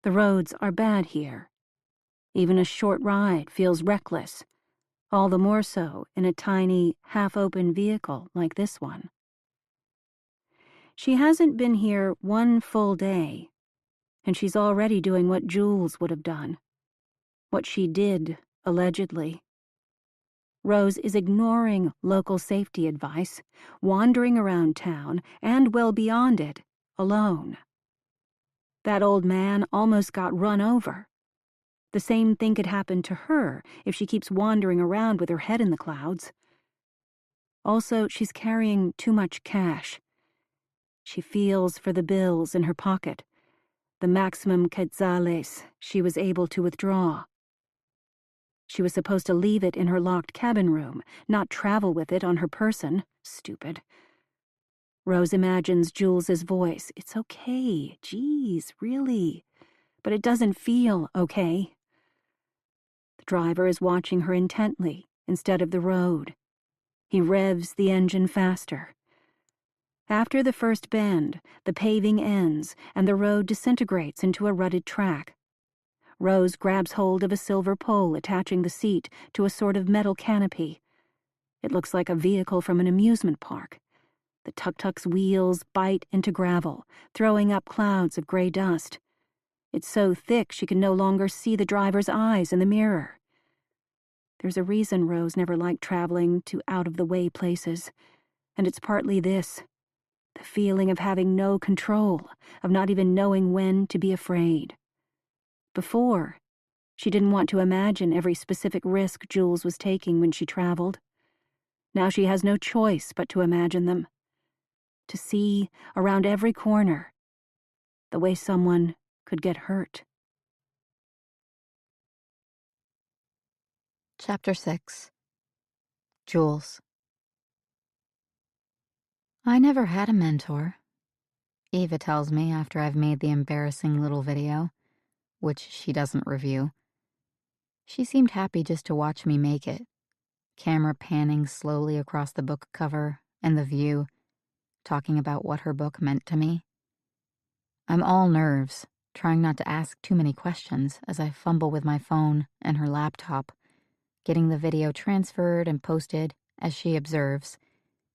The roads are bad here. Even a short ride feels reckless, all the more so in a tiny, half-open vehicle like this one. She hasn't been here one full day, and she's already doing what Jules would have done. What she did, allegedly. Rose is ignoring local safety advice, wandering around town, and well beyond it, alone. That old man almost got run over. The same thing could happen to her if she keeps wandering around with her head in the clouds. Also, she's carrying too much cash. She feels for the bills in her pocket, the maximum quetzales she was able to withdraw. She was supposed to leave it in her locked cabin room, not travel with it on her person. Stupid. Rose imagines Jules's voice. It's okay. Geez, really. But it doesn't feel okay. The driver is watching her intently instead of the road. He revs the engine faster. After the first bend, the paving ends and the road disintegrates into a rutted track. Rose grabs hold of a silver pole attaching the seat to a sort of metal canopy. It looks like a vehicle from an amusement park. The tuk-tuk's wheels bite into gravel, throwing up clouds of gray dust. It's so thick she can no longer see the driver's eyes in the mirror. There's a reason Rose never liked traveling to out-of-the-way places, and it's partly this. The feeling of having no control, of not even knowing when to be afraid. Before, she didn't want to imagine every specific risk Jules was taking when she traveled. Now she has no choice but to imagine them. To see, around every corner, the way someone could get hurt. Chapter 6. Jules. I never had a mentor, Eva tells me after I've made the embarrassing little video, which she doesn't review. She seemed happy just to watch me make it, camera panning slowly across the book cover and the view, talking about what her book meant to me. I'm all nerves, trying not to ask too many questions as I fumble with my phone and her laptop, getting the video transferred and posted as she observes,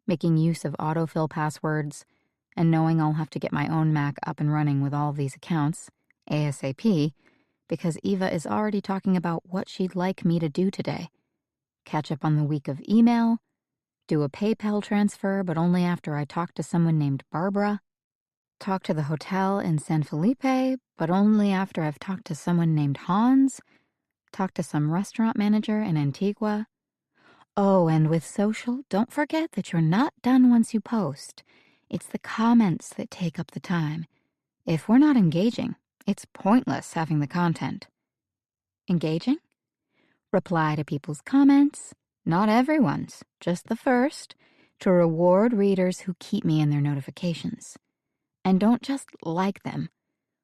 making use of autofill passwords, and knowing I'll have to get my own Mac up and running with all of these accounts, ASAP, because Eva is already talking about what she'd like me to do today. Catch up on the week of email, do a PayPal transfer, but only after I talk to someone named Barbara, talk to the hotel in San Felipe, but only after I've talked to someone named Hans, talk to some restaurant manager in Antigua. Oh, and with social, don't forget that you're not done once you post. It's the comments that take up the time. If we're not engaging, it's pointless having the content. Engaging? Reply to people's comments, not everyone's, just the first, to reward readers who keep me in their notifications. And don't just like them.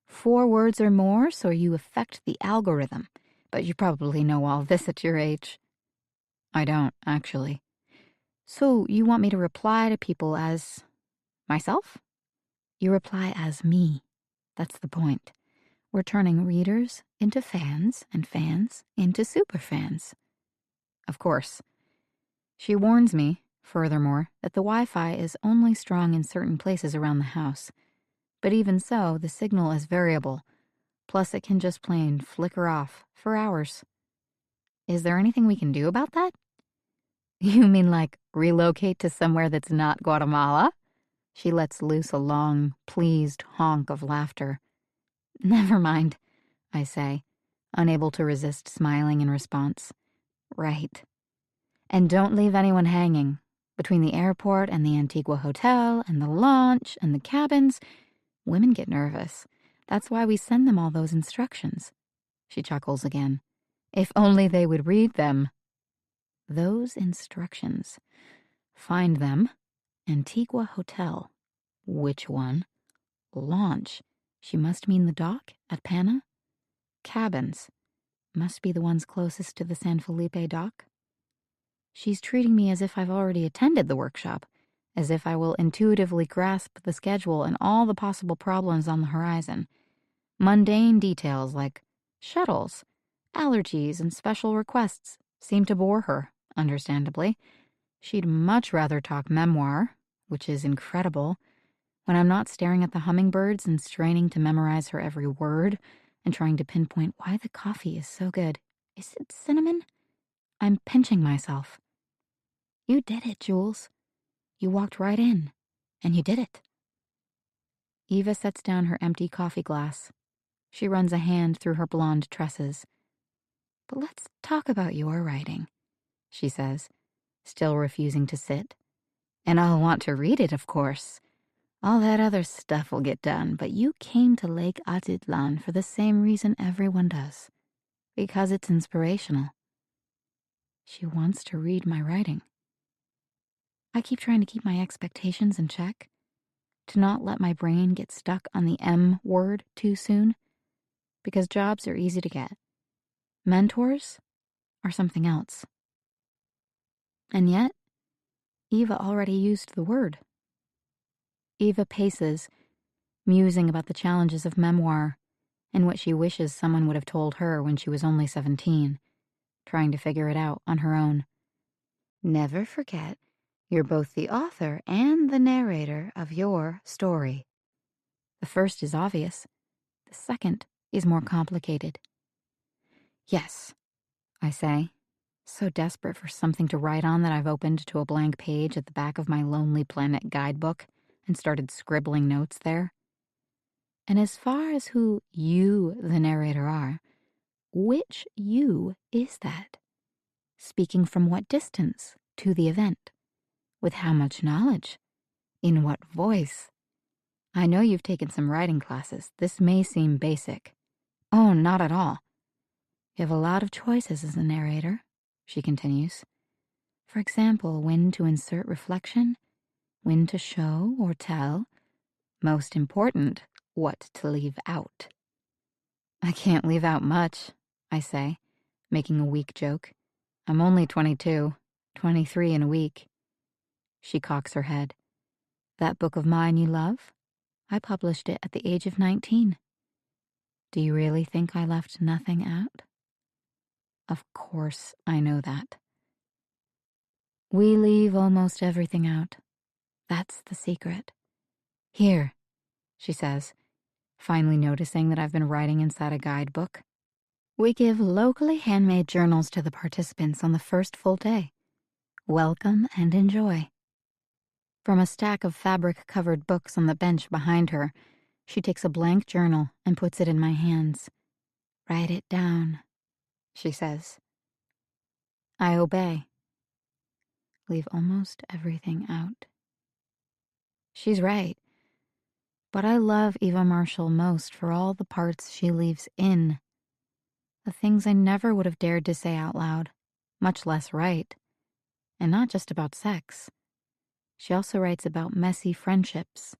4 words or more so you affect the algorithm, but you probably know all this at your age. I don't, actually. So you want me to reply to people as myself? You reply as me. That's the point. We're turning readers into fans and fans into superfans. Of course. She warns me, furthermore, that the Wi-Fi is only strong in certain places around the house. But even so, the signal is variable. Plus, it can just plain flicker off for hours. Is there anything we can do about that? You mean like relocate to somewhere that's not Guatemala? She lets loose a long, pleased honk of laughter. Never mind, I say, unable to resist smiling in response. Right. And don't leave anyone hanging. Between the airport and the Antigua Hotel and the launch and the cabins, women get nervous. That's why we send them all those instructions. She chuckles again. If only they would read them. Those instructions. Find them. Antigua Hotel. Which one? Launch. She must mean the dock at Pana? Cabins. Must be the ones closest to the San Felipe dock. She's treating me as if I've already attended the workshop, as if I will intuitively grasp the schedule and all the possible problems on the horizon. Mundane details like shuttles, allergies, and special requests seem to bore her, understandably. She'd much rather talk memoir, which is incredible, when I'm not staring at the hummingbirds and straining to memorize her every word and trying to pinpoint why the coffee is so good. Is it cinnamon? I'm pinching myself. You did it, Jules. You walked right in, and you did it. Eva sets down her empty coffee glass. She runs a hand through her blonde tresses. But let's talk about your writing, she says, still refusing to sit. And I'll want to read it, of course. All that other stuff will get done, but you came to Lake Atitlan for the same reason everyone does. Because it's inspirational. She wants to read my writing. I keep trying to keep my expectations in check, to not let my brain get stuck on the M word too soon, because jobs are easy to get. Mentors are something else. And yet, Eva already used the word. Eva paces, musing about the challenges of memoir and what she wishes someone would have told her when she was only 17, trying to figure it out on her own. Never forget, you're both the author and the narrator of your story. The first is obvious. The second is more complicated. Yes, I say, so desperate for something to write on that I've opened to a blank page at the back of my Lonely Planet guidebook and started scribbling notes there. And as far as who you, the narrator, are, which you is that? Speaking from what distance to the event? With how much knowledge? In what voice? I know you've taken some writing classes. This may seem basic. Oh, not at all. You have a lot of choices as a narrator, she continues. For example, when to insert reflection, when to show or tell. Most important, what to leave out. I can't leave out much, I say, making a weak joke. I'm only 22, 23 in a week. She cocks her head. That book of mine you love? I published it at the age of 19. Do you really think I left nothing out? Of course I know that. We leave almost everything out. That's the secret. Here, she says, finally noticing that I've been writing inside a guidebook. We give locally handmade journals to the participants on the first full day. Welcome and enjoy. From a stack of fabric-covered books on the bench behind her, she takes a blank journal and puts it in my hands. Write it down, she says. I obey. Leave almost everything out. She's right. But I love Eva Marshall most for all the parts she leaves in. The things I never would have dared to say out loud, much less write. And not just about sex. She also writes about messy friendships,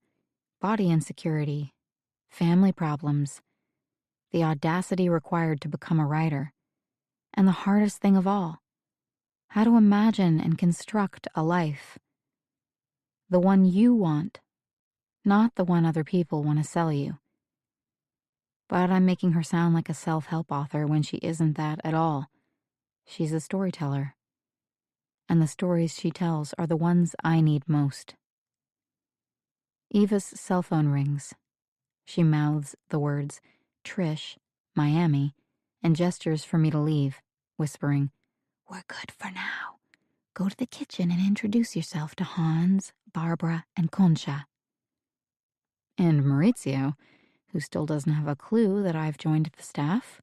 body insecurity, family problems, the audacity required to become a writer, and the hardest thing of all, how to imagine and construct a life. The one you want, not the one other people want to sell you. But I'm making her sound like a self-help author when she isn't that at all. She's a storyteller. And the stories she tells are the ones I need most. Eva's cell phone rings. She mouths the words, Trish, Miami, and gestures for me to leave, whispering, We're good for now. Go to the kitchen and introduce yourself to Hans, Barbara, and Concha. And Maurizio, who still doesn't have a clue that I've joined the staff.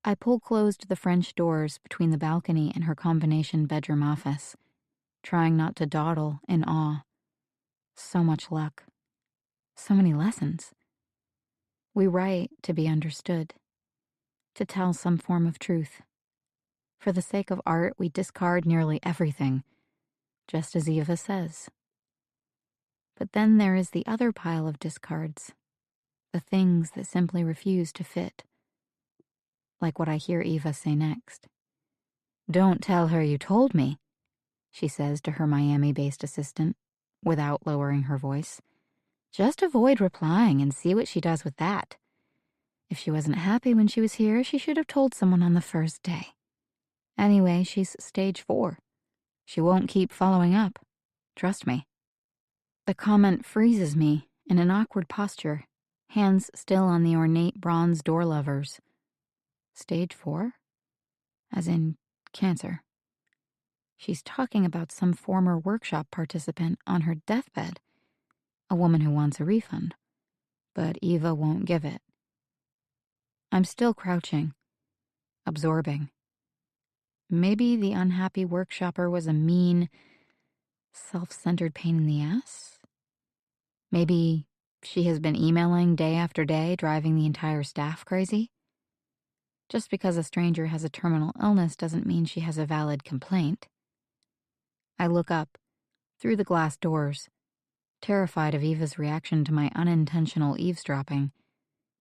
I pull closed the French doors between the balcony and her combination bedroom office, trying not to dawdle in awe. So much luck. So many lessons. We write to be understood, to tell some form of truth. For the sake of art, we discard nearly everything, just as Eva says. But then there is the other pile of discards, the things that simply refuse to fit. Like what I hear Eva say next. Don't tell her you told me, she says to her Miami-based assistant, without lowering her voice. Just avoid replying and see what she does with that. If she wasn't happy when she was here, she should have told someone on the first day. Anyway, she's stage 4. She won't keep following up. Trust me. The comment freezes me in an awkward posture, hands still on the ornate bronze door levers. Stage 4? As in cancer. She's talking about some former workshop participant on her deathbed, a woman who wants a refund. But Eva won't give it. I'm still crouching, absorbing. Maybe the unhappy workshopper was a mean, self-centered pain in the ass? Maybe she has been emailing day after day, driving the entire staff crazy? Just because a stranger has a terminal illness doesn't mean she has a valid complaint. I look up, through the glass doors, terrified of Eva's reaction to my unintentional eavesdropping,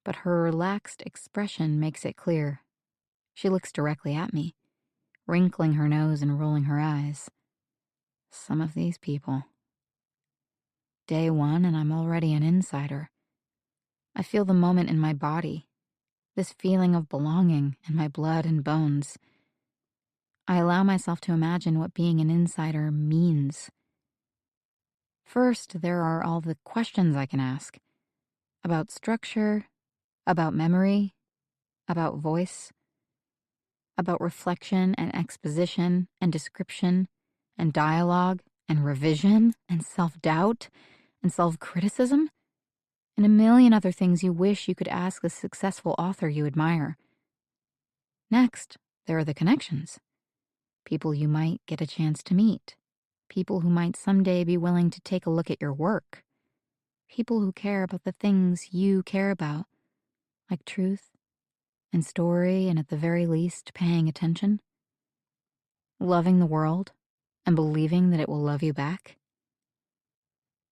but her relaxed expression makes it clear. She looks directly at me, wrinkling her nose and rolling her eyes. Some of these people. Day 1 and I'm already an insider. I feel the moment in my body, this feeling of belonging in my blood and bones. I allow myself to imagine what being an insider means. First, there are all the questions I can ask. About structure, about memory, about voice, about reflection and exposition and description and dialogue and revision and self-doubt and self-criticism and a million other things you wish you could ask the successful author you admire. Next, there are the connections. People you might get a chance to meet. People who might someday be willing to take a look at your work. People who care about the things you care about, like truth and story and at the very least paying attention. Loving the world and believing that it will love you back.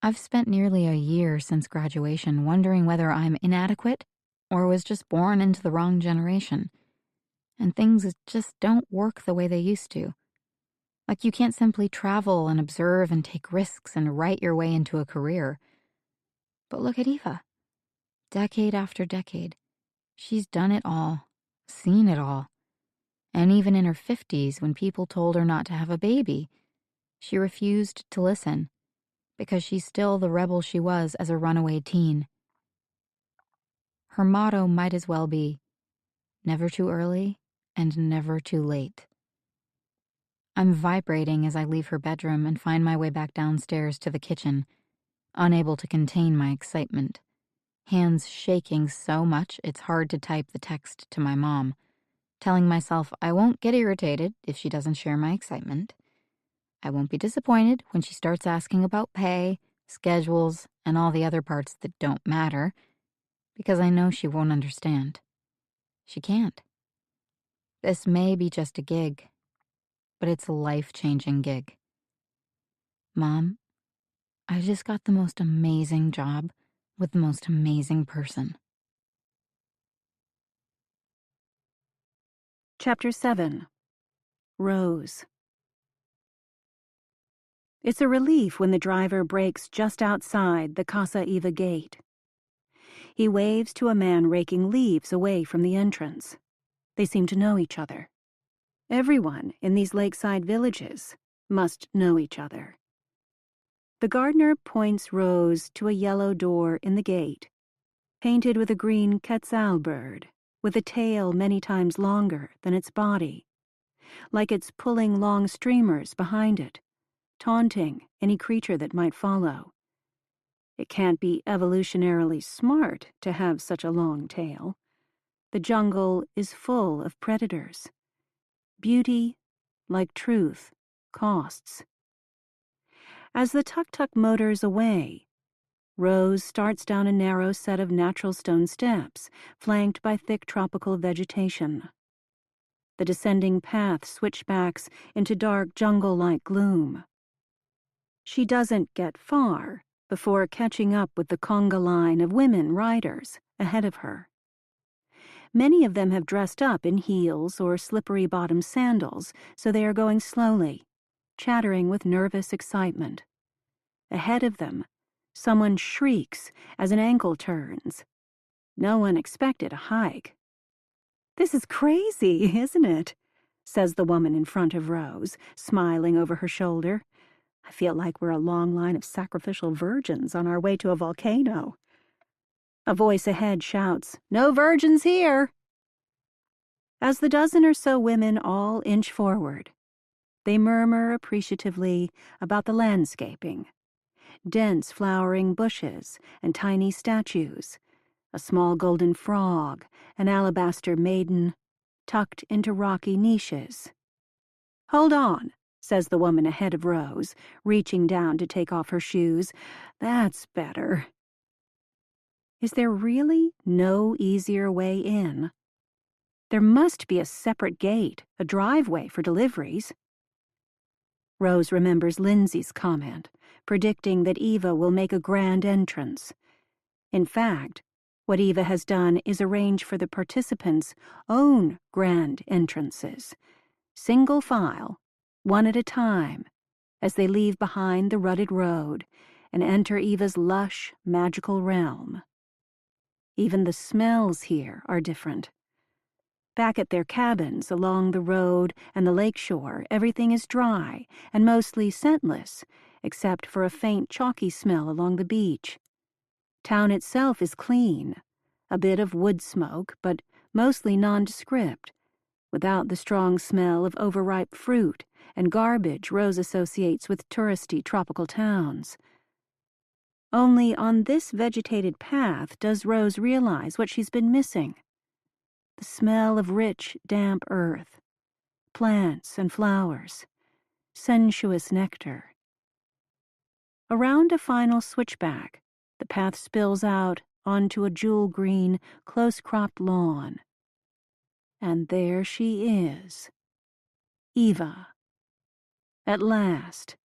I've spent nearly a year since graduation wondering whether I'm inadequate or was just born into the wrong generation. And things just don't work the way they used to. Like you can't simply travel and observe and take risks and write your way into a career. But look at Eva. Decade after decade, she's done it all, seen it all. And even in her 50s, when people told her not to have a baby, she refused to listen because she's still the rebel she was as a runaway teen. Her motto might as well be, never too early and never too late. I'm vibrating as I leave her bedroom and find my way back downstairs to the kitchen, unable to contain my excitement. Hands shaking so much it's hard to type the text to my mom, telling myself I won't get irritated if she doesn't share my excitement. I won't be disappointed when she starts asking about pay, schedules, and all the other parts that don't matter, because I know she won't understand. She can't. This may be just a gig, but it's a life-changing gig. Mom, I just got the most amazing job with the most amazing person. Chapter 7. Rose. It's a relief when the driver brakes just outside the Casa Eva gate. He waves to a man raking leaves away from the entrance. They seem to know each other. Everyone in these lakeside villages must know each other. The gardener points Rose to a yellow door in the gate, painted with a green quetzal bird, with a tail many times longer than its body, like it's pulling long streamers behind it, taunting any creature that might follow. It can't be evolutionarily smart to have such a long tail. The jungle is full of predators. Beauty, like truth, costs. As the tuk-tuk motors away, Rose starts down a narrow set of natural stone steps, flanked by thick tropical vegetation. The descending path switchbacks into dark jungle-like gloom. She doesn't get far before catching up with the conga line of women riders ahead of her. Many of them have dressed up in heels or slippery-bottom sandals, so they are going slowly, chattering with nervous excitement. Ahead of them, someone shrieks as an ankle turns. No one expected a hike. "This is crazy, isn't it?" says the woman in front of Rose, smiling over her shoulder. "I feel like we're a long line of sacrificial virgins on our way to a volcano." A voice ahead shouts, "No virgins here!" As the dozen or so women all inch forward, they murmur appreciatively about the landscaping. Dense flowering bushes and tiny statues, a small golden frog, an alabaster maiden, tucked into rocky niches. "Hold on," says the woman ahead of Rose, reaching down to take off her shoes. "That's better." Is there really no easier way in? There must be a separate gate, a driveway for deliveries. Rose remembers Lindsay's comment, predicting that Eva will make a grand entrance. In fact, what Eva has done is arrange for the participants' own grand entrances, single file, one at a time, as they leave behind the rutted road and enter Eva's lush, magical realm. Even the smells here are different. Back at their cabins along the road and the lakeshore, everything is dry and mostly scentless, except for a faint chalky smell along the beach. Town itself is clean, a bit of wood smoke, but mostly nondescript, without the strong smell of overripe fruit and garbage Rose associates with touristy tropical towns. Only on this vegetated path does Rose realize what she's been missing. The smell of rich, damp earth, plants and flowers, sensuous nectar. Around a final switchback, the path spills out onto a jewel-green, close-cropped lawn. And there she is, Eva. At last,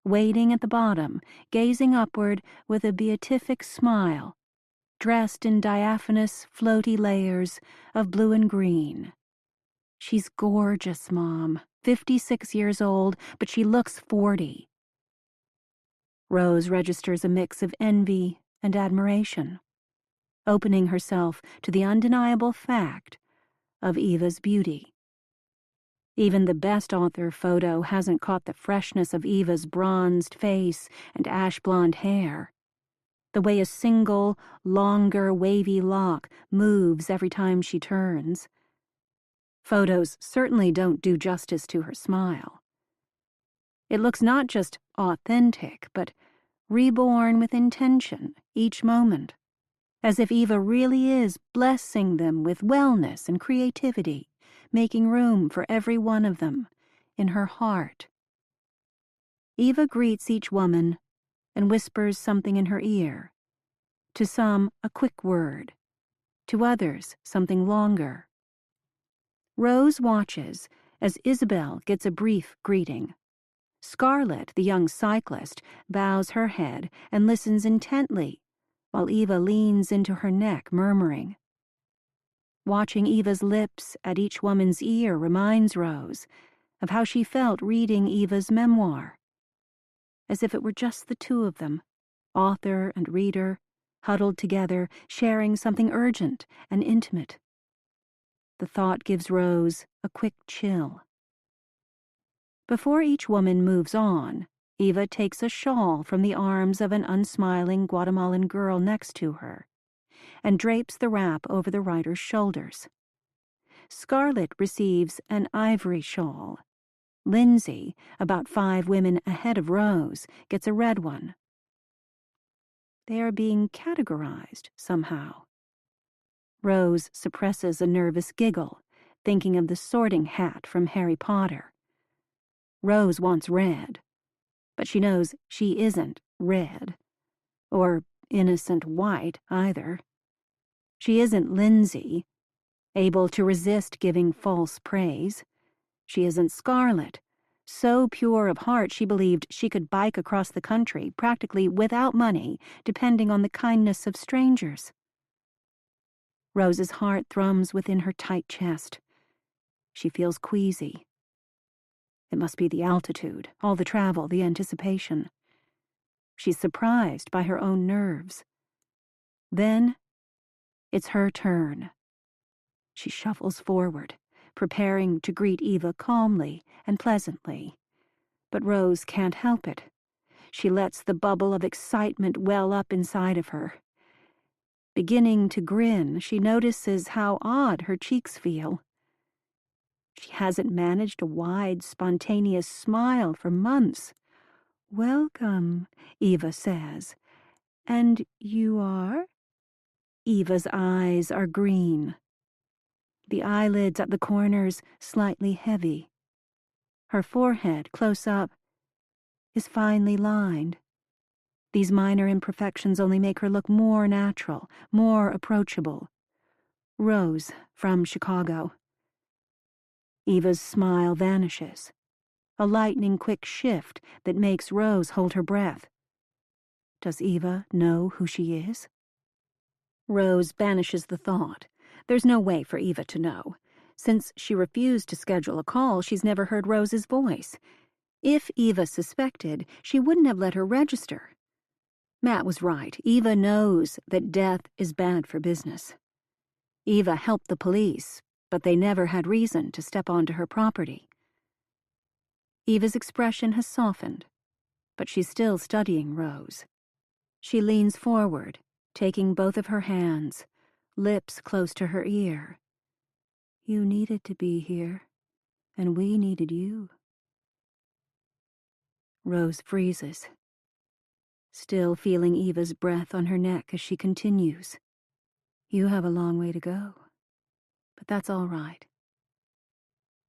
waiting at the bottom, gazing upward with a beatific smile, dressed in diaphanous, floaty layers of blue and green. She's gorgeous, Mom, 56 years old, but she looks 40. Rose registers a mix of envy and admiration, opening herself to the undeniable fact of Eva's beauty. Even the best author photo hasn't caught the freshness of Eva's bronzed face and ash-blonde hair, the way a single, longer, wavy lock moves every time she turns. Photos certainly don't do justice to her smile. It looks not just authentic, but reborn with intention each moment, as if Eva really is blessing them with wellness and creativity, making room for every one of them in her heart. Eva greets each woman and whispers something in her ear. To some, a quick word. To others, something longer. Rose watches as Isabel gets a brief greeting. Scarlett, the young cyclist, bows her head and listens intently, while Eva leans into her neck, murmuring. Watching Eva's lips at each woman's ear reminds Rose of how she felt reading Eva's memoir, as if it were just the two of them, author and reader, huddled together, sharing something urgent and intimate. The thought gives Rose a quick chill. Before each woman moves on, Eva takes a shawl from the arms of an unsmiling Guatemalan girl next to her and drapes the wrap over the writer's shoulders. Scarlett receives an ivory shawl. Lindsay, about 5 women ahead of Rose, gets a red one. They are being categorized somehow. Rose suppresses a nervous giggle, thinking of the Sorting Hat from Harry Potter. Rose wants red, but she knows she isn't red, or innocent white either. She isn't Lindsay, able to resist giving false praise. She isn't Scarlett, so pure of heart she believed she could bike across the country practically without money, depending on the kindness of strangers. Rose's heart thrums within her tight chest. She feels queasy. It must be the altitude, all the travel, the anticipation. She's surprised by her own nerves. Then, it's her turn. She shuffles forward, preparing to greet Eva calmly and pleasantly. But Rose can't help it. She lets the bubble of excitement well up inside of her. Beginning to grin, she notices how odd her cheeks feel. She hasn't managed a wide, spontaneous smile for months. "Welcome," Eva says. "And you are?" Eva's eyes are green. The eyelids at the corners slightly heavy. Her forehead, close up, is finely lined. These minor imperfections only make her look more natural, more approachable. Rose from Chicago. Eva's smile vanishes, a lightning-quick shift that makes Rose hold her breath. Does Eva know who she is? Rose banishes the thought. There's no way for Eva to know. Since she refused to schedule a call, she's never heard Rose's voice. If Eva suspected, she wouldn't have let her register. Matt was right. Eva knows that death is bad for business. Eva helped the police, but they never had reason to step onto her property. Eva's expression has softened, but she's still studying Rose. She leans forward, taking both of her hands, lips close to her ear. "You needed to be here, and we needed you." Rose freezes, still feeling Eva's breath on her neck as she continues. "You have a long way to go, but that's all right.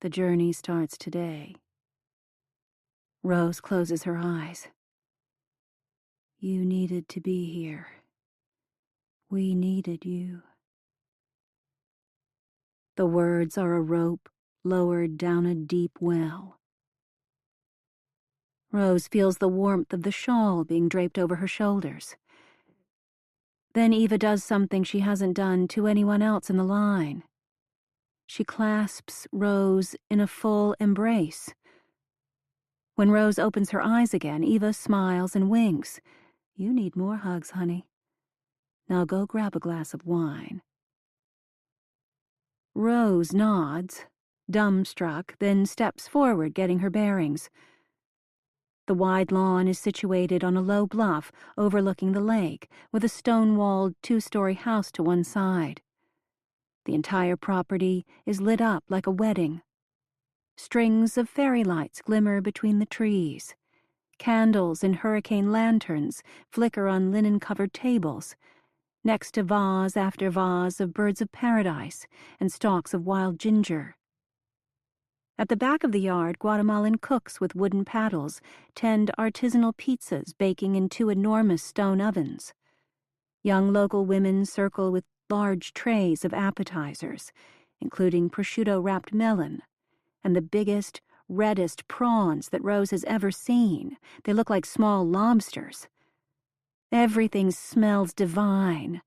The journey starts today." Rose closes her eyes. "You needed to be here. We needed you." The words are a rope lowered down a deep well. Rose feels the warmth of the shawl being draped over her shoulders. Then Eva does something she hasn't done to anyone else in the line. She clasps Rose in a full embrace. When Rose opens her eyes again, Eva smiles and winks. "You need more hugs, honey. Now go grab a glass of wine." Rose nods, dumbstruck, then steps forward, getting her bearings. The wide lawn is situated on a low bluff overlooking the lake, with a stone-walled two-story house to one side. The entire property is lit up like a wedding. Strings of fairy lights glimmer between the trees. Candles and hurricane lanterns flicker on linen-covered tables, next to vase after vase of birds of paradise and stalks of wild ginger. At the back of the yard, Guatemalan cooks with wooden paddles tend artisanal pizzas baking in two enormous stone ovens. Young local women circle with large trays of appetizers, including prosciutto-wrapped melon, and the biggest, reddest prawns that Rose has ever seen. They look like small lobsters. Everything smells divine.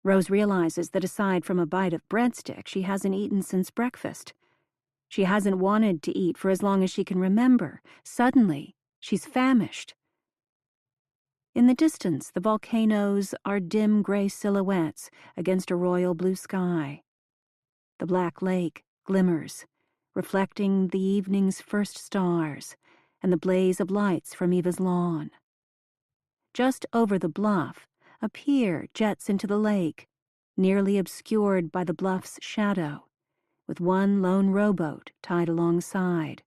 Rose realizes that aside from a bite of breadstick, she hasn't eaten since breakfast. She hasn't wanted to eat for as long as she can remember. Suddenly, she's famished. In the distance, the volcanoes are dim gray silhouettes against a royal blue sky. The black lake glimmers, reflecting the evening's first stars and the blaze of lights from Eva's lawn. Just over the bluff, a pier jets into the lake, nearly obscured by the bluff's shadow, with one lone rowboat tied alongside.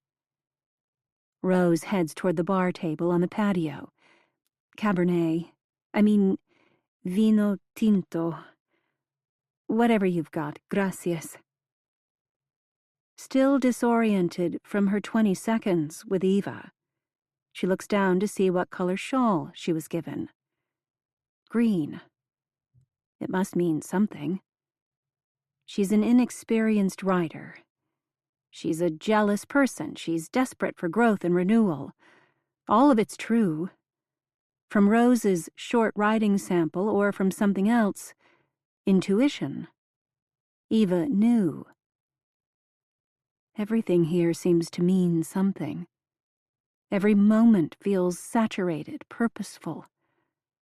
Rose heads toward the bar table on the patio. Vino tinto. Whatever you've got, gracias. Still disoriented from her 20 seconds with Eva, she looks down to see what color shawl she was given. Green. It must mean something. She's an inexperienced writer. She's a jealous person. She's desperate for growth and renewal. All of it's true. From Rose's short writing sample or from something else, intuition. Eva knew. Everything here seems to mean something. Every moment feels saturated, purposeful.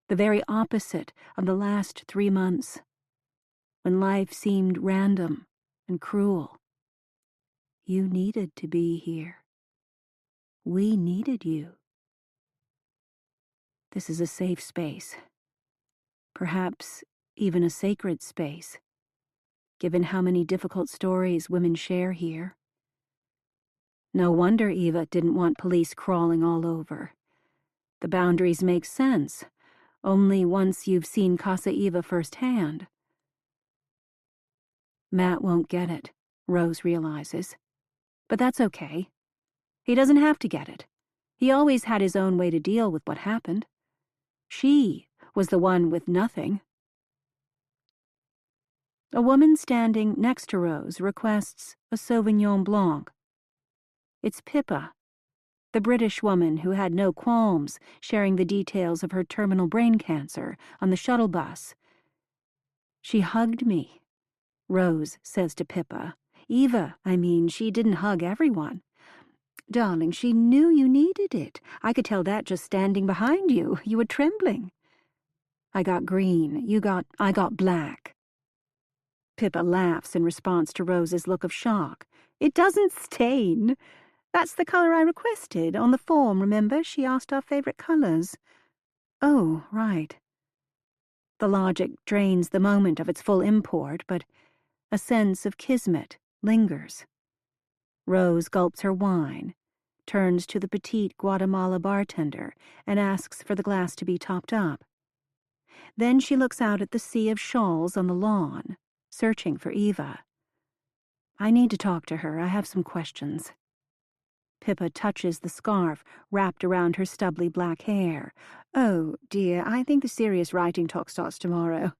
The very opposite of the last 3 months, when life seemed random and cruel. You needed to be here. We needed you. This is a safe space. Perhaps even a sacred space, given how many difficult stories women share here. No wonder Eva didn't want police crawling all over. The boundaries make sense, only once you've seen Casa Eva firsthand. Matt won't get it, Rose realizes. But that's okay. He doesn't have to get it. He always had his own way to deal with what happened. She was the one with nothing. A woman standing next to Rose requests a Sauvignon Blanc. It's Pippa, the British woman who had no qualms sharing the details of her terminal brain cancer on the shuttle bus. She hugged me, Rose says to Pippa. Eva, she didn't hug everyone. Darling, she knew you needed it. I could tell that just standing behind you. You were trembling. I got green. I got black. Pippa laughs in response to Rose's look of shock. It doesn't stain. That's the color I requested. On the form, remember? She asked our favorite colors. Oh, right. The logic drains the moment of its full import, but a sense of kismet lingers. Rose gulps her wine, turns to the petite Guatemala bartender, and asks for the glass to be topped up. Then she looks out at the sea of shawls on the lawn, searching for Eva. I need to talk to her. I have some questions. Pippa touches the scarf wrapped around her stubbly black hair. Oh, dear, I think the serious writing talk starts tomorrow.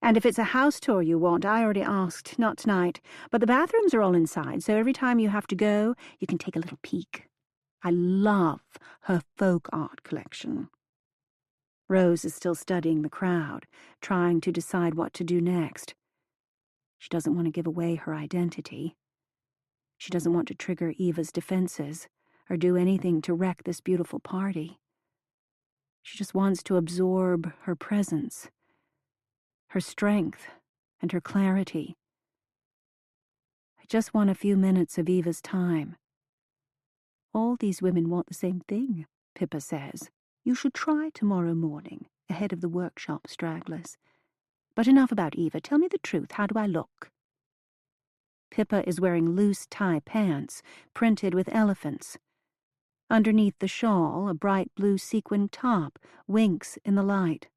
And if it's a house tour you want, I already asked, not tonight. But the bathrooms are all inside, so every time you have to go, you can take a little peek. I love her folk art collection. Rose is still studying the crowd, trying to decide what to do next. She doesn't want to give away her identity. She doesn't want to trigger Eva's defenses or do anything to wreck this beautiful party. She just wants to absorb her presence, her strength, and her clarity. I just want a few minutes of Eva's time. All these women want the same thing, Pippa says. You should try tomorrow morning, ahead of the workshop stragglers. But enough about Eva. Tell me the truth. How do I look? Pippa is wearing loose tie pants, printed with elephants. Underneath the shawl, a bright blue sequin top winks in the light.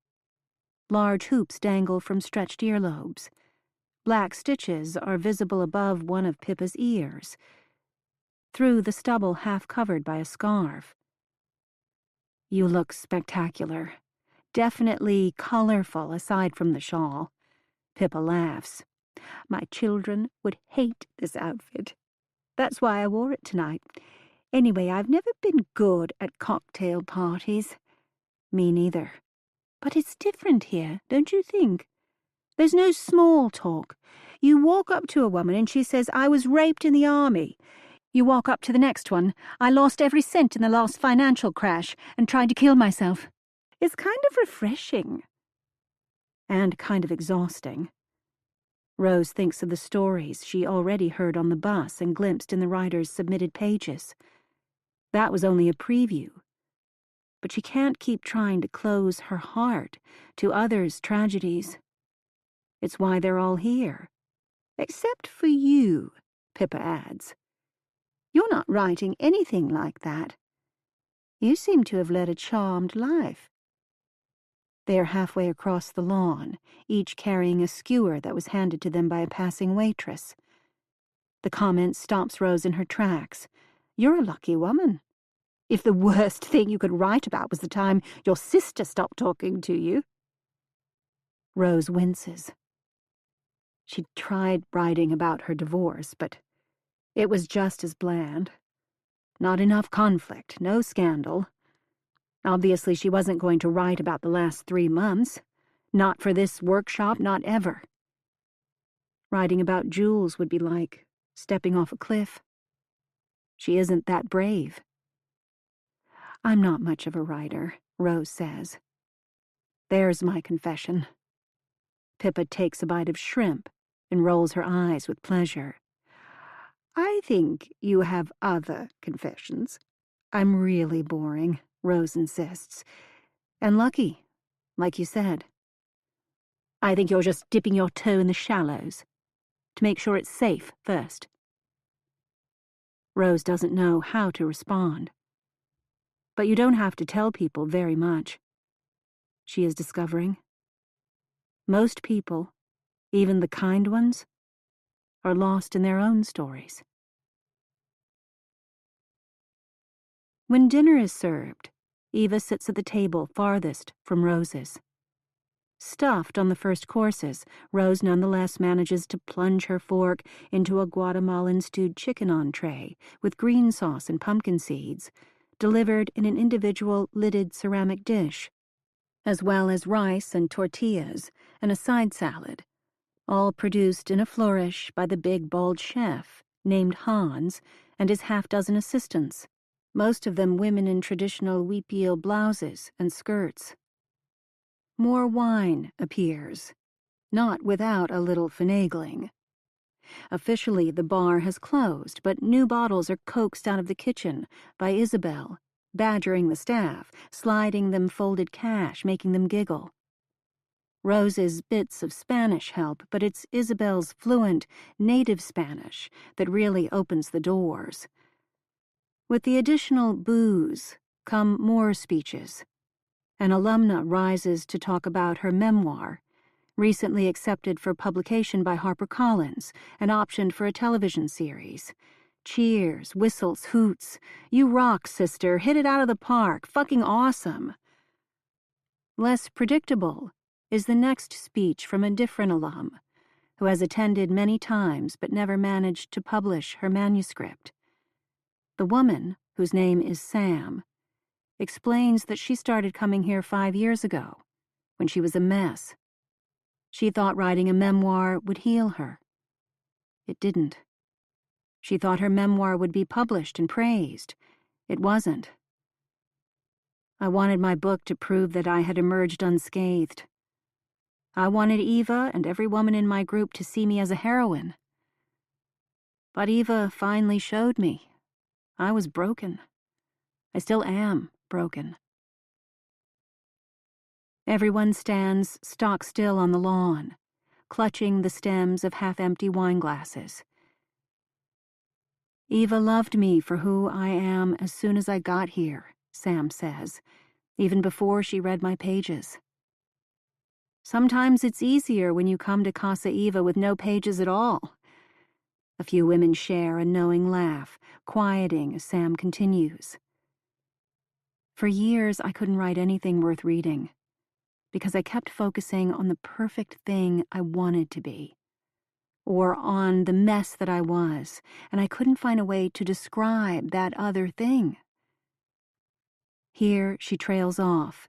Large hoops dangle from stretched earlobes. Black stitches are visible above one of Pippa's ears, through the stubble half covered by a scarf. You look spectacular. Definitely colorful aside from the shawl. Pippa laughs. My children would hate this outfit. That's why I wore it tonight. Anyway, I've never been good at cocktail parties. Me neither. But it's different here, don't you think? There's no small talk. You walk up to a woman and she says, I was raped in the army. You walk up to the next one, I lost every cent in the last financial crash and tried to kill myself. It's kind of refreshing. And kind of exhausting. Rose thinks of the stories she already heard on the bus and glimpsed in the writer's submitted pages. That was only a preview. But she can't keep trying to close her heart to others' tragedies. It's why they're all here. Except for you, Pippa adds. You're not writing anything like that. You seem to have led a charmed life. They are halfway across the lawn, each carrying a skewer that was handed to them by a passing waitress. The comment stops Rose in her tracks. You're a lucky woman. If the worst thing you could write about was the time your sister stopped talking to you. Rose winces. She tried writing about her divorce, but it was just as bland. Not enough conflict, no scandal. Obviously, she wasn't going to write about the last 3 months. Not for this workshop, not ever. Writing about Jules would be like stepping off a cliff. She isn't that brave. I'm not much of a writer, Rose says. There's my confession. Pippa takes a bite of shrimp and rolls her eyes with pleasure. I think you have other confessions. I'm really boring, Rose insists. And lucky, like you said. I think you're just dipping your toe in the shallows, to make sure it's safe first. Rose doesn't know how to respond. But you don't have to tell people very much. She is discovering. Most people, even the kind ones, are lost in their own stories. When dinner is served, Eva sits at the table farthest from Rose's. Stuffed on the first courses, Rose nonetheless manages to plunge her fork into a Guatemalan stewed chicken entree with green sauce and pumpkin seeds, delivered in an individual lidded ceramic dish, as well as rice and tortillas and a side salad, all produced in a flourish by the big bald chef named Hans and his half-dozen assistants, most of them women in traditional huipil blouses and skirts. More wine appears, not without a little finagling. Officially, the bar has closed, but new bottles are coaxed out of the kitchen by Isabel, badgering the staff, sliding them folded cash, making them giggle. Rose's bits of Spanish help, but it's Isabel's fluent, native Spanish that really opens the doors. With the additional booze come more speeches. An alumna rises to talk about her memoir, recently accepted for publication by HarperCollins and optioned for a television series. Cheers, whistles, hoots. You rock, sister. Hit it out of the park. Fucking awesome. Less predictable is the next speech from a different alum, who has attended many times but never managed to publish her manuscript. The woman whose name is Sam, explains that she started coming here 5 years ago, when she was a mess. She thought writing a memoir would heal her. It didn't. She thought her memoir would be published and praised. It wasn't. I wanted my book to prove that I had emerged unscathed. I wanted Eva and every woman in my group to see me as a heroine. But Eva finally showed me. I was broken. I still am broken. Everyone stands stock still on the lawn, clutching the stems of half-empty wine glasses. Eva loved me for who I am as soon as I got here, Sam says, even before she read my pages. Sometimes it's easier when you come to Casa Eva with no pages at all. A few women share a knowing laugh, quieting as Sam continues. For years, I couldn't write anything worth reading, because I kept focusing on the perfect thing I wanted to be, or on the mess that I was, and I couldn't find a way to describe that other thing. Here she trails off,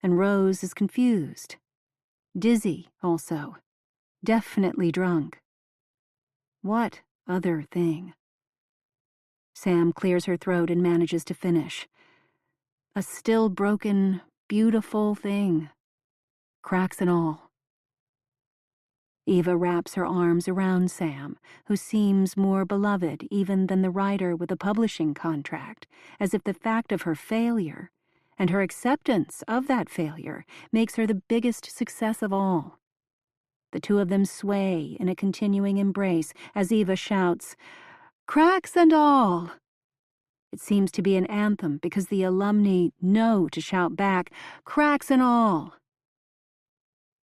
and Rose is confused. Dizzy, also. Definitely drunk. What other thing? Sam clears her throat and manages to finish. A still broken, beautiful thing. Cracks and all. Eva wraps her arms around Sam, who seems more beloved even than the writer with a publishing contract, as if the fact of her failure, and her acceptance of that failure, makes her the biggest success of all. The two of them sway in a continuing embrace as Eva shouts, "Cracks and all!" It seems to be an anthem because the alumni know to shout back, "Cracks and all!"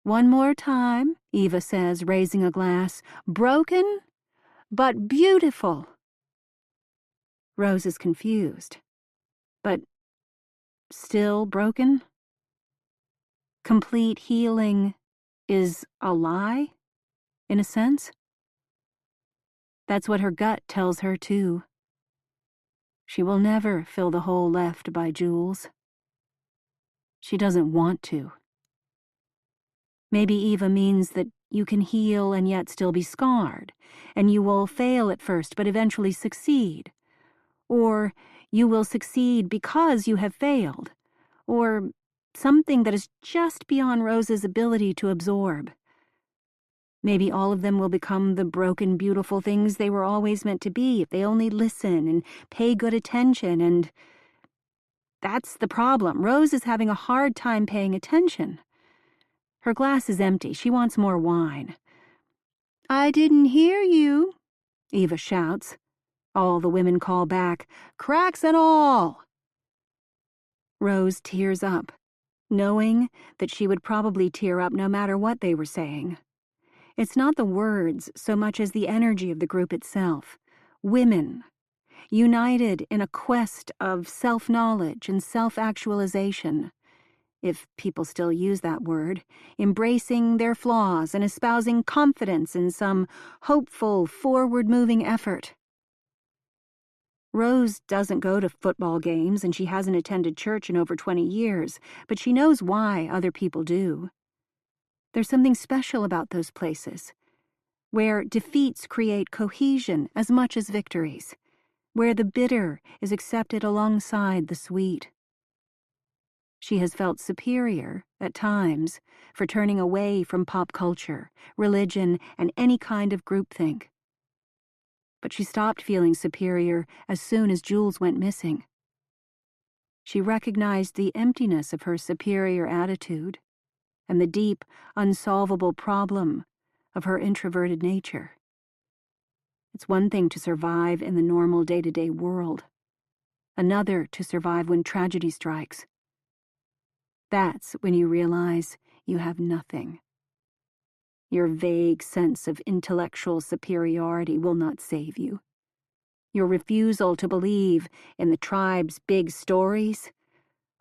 "One more time," Eva says, raising a glass. "Broken, but beautiful." Rose is confused. But still broken? Complete healing is a lie, in a sense? That's what her gut tells her, too. She will never fill the hole left by Jules. She doesn't want to. Maybe Eva means that you can heal and yet still be scarred, and you will fail at first but eventually succeed. Or you will succeed because you have failed. Or something that is just beyond Rose's ability to absorb. Maybe all of them will become the broken, beautiful things they were always meant to be if they only listen and pay good attention, and that's the problem. Rose is having a hard time paying attention. Her glass is empty. She wants more wine. "I didn't hear you," Eva shouts. All the women call back, "Cracks and all!" Rose tears up, knowing that she would probably tear up no matter what they were saying. It's not the words so much as the energy of the group itself. Women, united in a quest of self-knowledge and self-actualization, if people still use that word, embracing their flaws and espousing confidence in some hopeful, forward-moving effort. Rose doesn't go to football games and she hasn't attended church in over 20 years, but she knows why other people do. There's something special about those places, where defeats create cohesion as much as victories, where the bitter is accepted alongside the sweet. She has felt superior, at times, for turning away from pop culture, religion, and any kind of groupthink. But she stopped feeling superior as soon as Jules went missing. She recognized the emptiness of her superior attitude and the deep, unsolvable problem of her introverted nature. It's one thing to survive in the normal day-to-day world, another to survive when tragedy strikes. That's when you realize you have nothing. Your vague sense of intellectual superiority will not save you. Your refusal to believe in the tribe's big stories,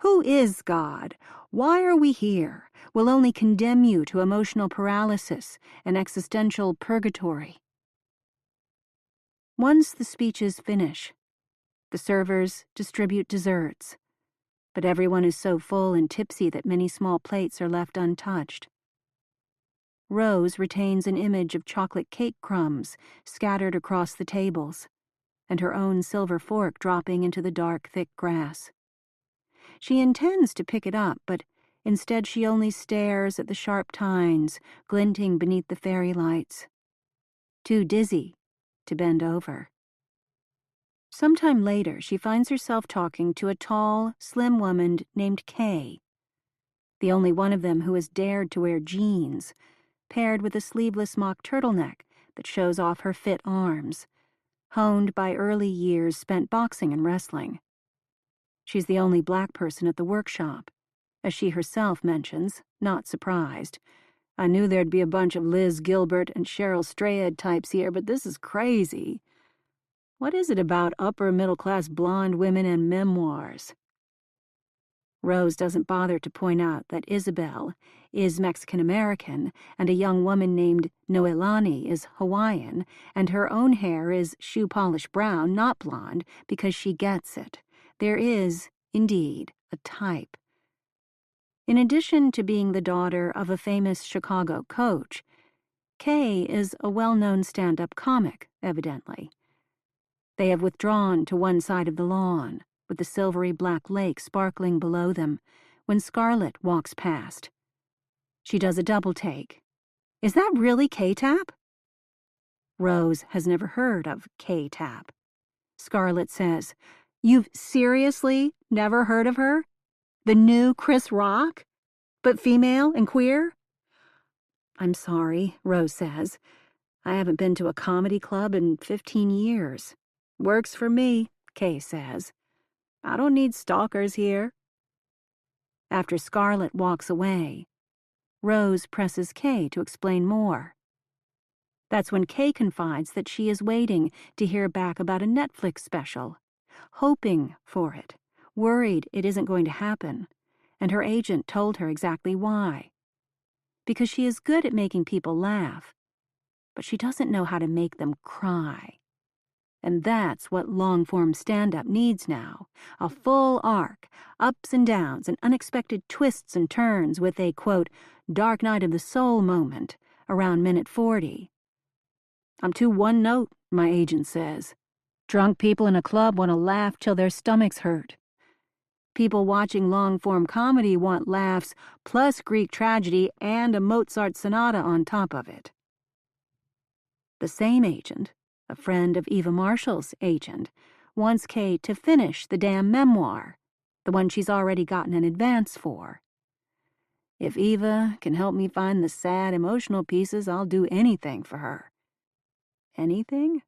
who is God? Why are we here? Will only condemn you to emotional paralysis and existential purgatory. Once the speeches finish, The servers distribute desserts, but everyone is so full and tipsy that many small plates are left untouched. Rose retains an image of chocolate cake crumbs scattered across the tables, and her own silver fork dropping into the dark, thick grass. She intends to pick it up, but instead she only stares at the sharp tines glinting beneath the fairy lights, too dizzy to bend over. Sometime later, she finds herself talking to a tall, slim woman named Kay, the only one of them who has dared to wear jeans, paired with a sleeveless mock turtleneck that shows off her fit arms, honed by early years spent boxing and wrestling. She's the only black person at the workshop, as she herself mentions, not surprised. I knew there'd be a bunch of Liz Gilbert and Cheryl Strayed types here, but this is crazy. What is it about upper-middle-class blonde women and memoirs? Rose doesn't bother to point out that Isabel is Mexican-American and a young woman named Noelani is Hawaiian, and her own hair is shoe-polish brown, not blonde, because she gets it. There is, indeed, a type. In addition to being the daughter of a famous Chicago coach, Kay is a well-known stand-up comic, evidently. They have withdrawn to one side of the lawn, with the silvery black lake sparkling below them, when Scarlett walks past. She does a double take. Is that really K-Tap? Rose has never heard of K-Tap. Scarlett says, You've seriously never heard of her? The new Chris Rock? But female and queer? I'm sorry, Rose says. I haven't been to a comedy club in 15 years. Works for me, Kay says. I don't need stalkers here. After Scarlett walks away, Rose presses Kay to explain more. That's when Kay confides that she is waiting to hear back about a Netflix special, hoping for it, worried it isn't going to happen, and her agent told her exactly why. Because she is good at making people laugh, but she doesn't know how to make them cry. And that's what long-form stand-up needs now, a full arc, ups and downs and unexpected twists and turns with a, quote, dark night of the soul moment around minute 40. I'm too one-note, my agent says. Drunk people in a club want to laugh till their stomachs hurt. People watching long-form comedy want laughs plus Greek tragedy and a Mozart sonata on top of it. The same agent, a friend of Eva Marshall's agent, wants Kay to finish the damn memoir, the one she's already gotten an advance for. If Eva can help me find the sad, emotional pieces, I'll do anything for her. Anything?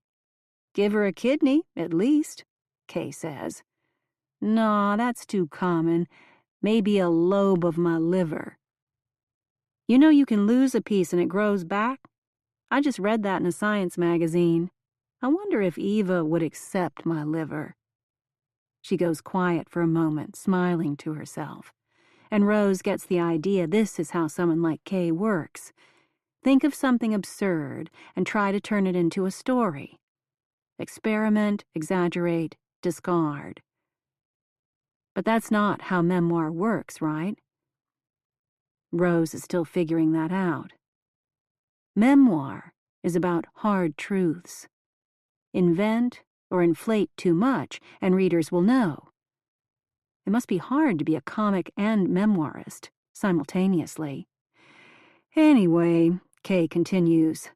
Give her a kidney, at least, Kay says. No, that's too common. Maybe a lobe of my liver. You know you can lose a piece and it grows back? I just read that in a science magazine. I wonder if Eva would accept my liver. She goes quiet for a moment, smiling to herself. And Rose gets the idea this is how someone like Kay works. Think of something absurd and try to turn it into a story. Experiment, exaggerate, discard. But that's not how memoir works, right? Rose is still figuring that out. Memoir is about hard truths. Invent or inflate too much, and readers will know. It must be hard to be a comic and memoirist simultaneously. Anyway, Kay continues,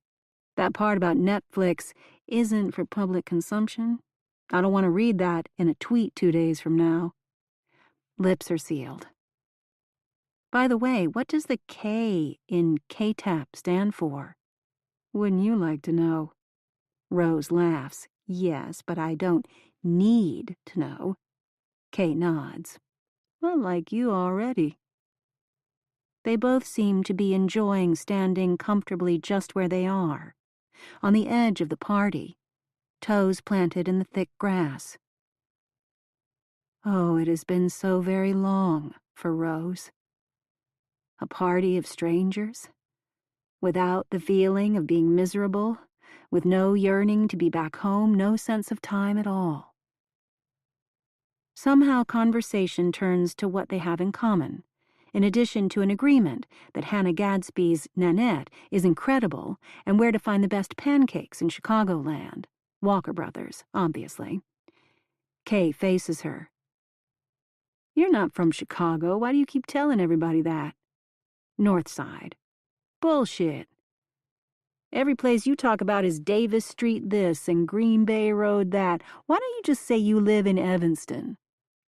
that part about Netflix isn't for public consumption. I don't want to read that in a tweet 2 days from now. Lips are sealed. By the way, what does the K in K-Tap stand for? Wouldn't you like to know? Rose laughs. Yes, but I don't need to know. Kay nods. I like you already. They both seem to be enjoying standing comfortably just where they are, on the edge of the party, toes planted in the thick grass. Oh, it has been so very long for Rose. A party of strangers, without the feeling of being miserable, with no yearning to be back home, no sense of time at all. Somehow conversation turns to what they have in common, in addition to an agreement that Hannah Gadsby's Nanette is incredible and where to find the best pancakes in Chicagoland. Walker Brothers, obviously. Kay faces her. You're not from Chicago. Why do you keep telling everybody that? North Side. Bullshit. Every place you talk about is Davis Street this and Green Bay Road that. Why don't you just say you live in Evanston?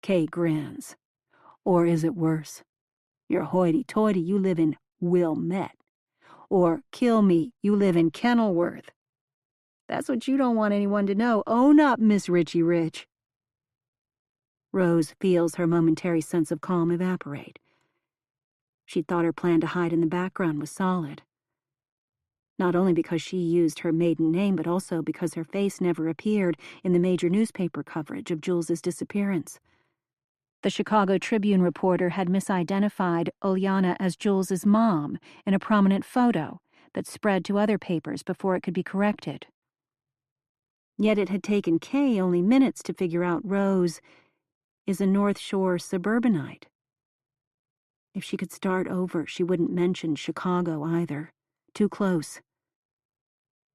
Kay grins. Or is it worse? You're hoity-toity, you live in Wilmette. Or, kill me, you live in Kenilworth. That's what you don't want anyone to know. Own up, Miss Richie Rich. Rose feels her momentary sense of calm evaporate. She thought her plan to hide in the background was solid. Not only because she used her maiden name, but also because her face never appeared in the major newspaper coverage of Jules's disappearance. The Chicago Tribune reporter had misidentified Uliana as Jules's mom in a prominent photo that spread to other papers before it could be corrected. Yet it had taken Kay only minutes to figure out Rose is a North Shore suburbanite. If she could start over, she wouldn't mention Chicago either. Too close.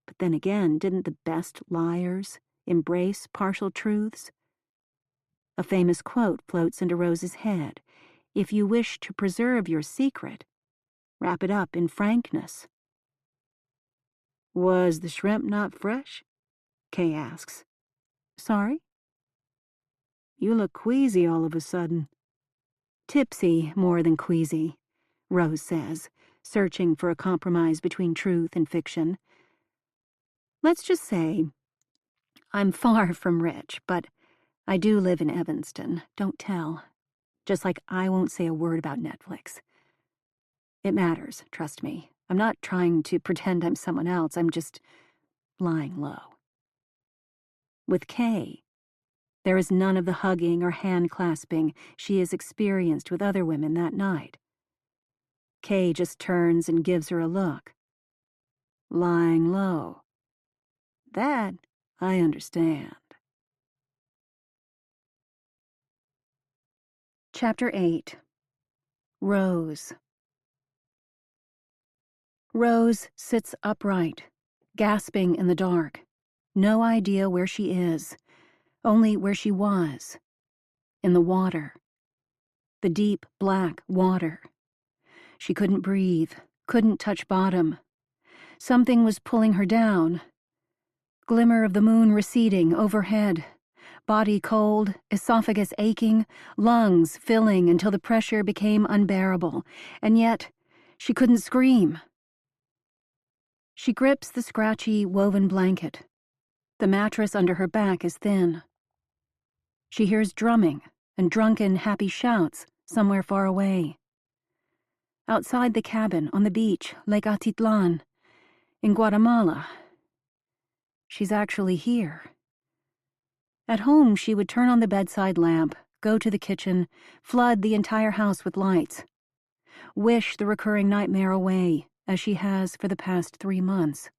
But then again, didn't the best liars embrace partial truths? A famous quote floats into Rose's head. If you wish to preserve your secret, wrap it up in frankness. Was the shrimp not fresh? Kay asks. Sorry? You look queasy all of a sudden. Tipsy more than queasy, Rose says, searching for a compromise between truth and fiction. Let's just say I'm far from rich, but I do live in Evanston. Don't tell. Just like I won't say a word about Netflix. It matters, trust me. I'm not trying to pretend I'm someone else. I'm just lying low. With Kay, there is none of the hugging or hand-clasping she has experienced with other women that night. Kay just turns and gives her a look. Lying low. That I understand. Chapter 8. Rose. Rose sits upright, gasping in the dark. No idea where she is, only where she was. In the water. The deep, black water. She couldn't breathe, couldn't touch bottom. Something was pulling her down. Glimmer of the moon receding overhead. Body cold, esophagus aching, lungs filling until the pressure became unbearable, and yet she couldn't scream. She grips the scratchy, woven blanket. The mattress under her back is thin. She hears drumming and drunken, happy shouts somewhere far away. Outside the cabin, on the beach, Lake Atitlan, in Guatemala. She's actually here. At home, she would turn on the bedside lamp, go to the kitchen, flood the entire house with lights. Wish the recurring nightmare away, as she has for the past 3 months.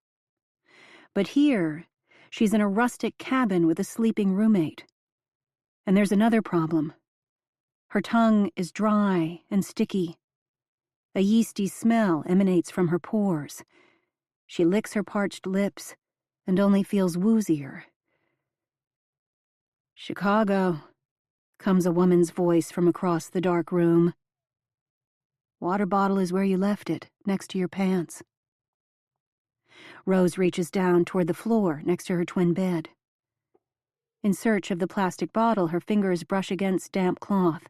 But here, she's in a rustic cabin with a sleeping roommate. And there's another problem. Her tongue is dry and sticky. A yeasty smell emanates from her pores. She licks her parched lips and only feels woozier. Chicago, comes a woman's voice from across the dark room. Water bottle is where you left it, next to your pants. Rose reaches down toward the floor next to her twin bed. In search of the plastic bottle, her fingers brush against damp cloth.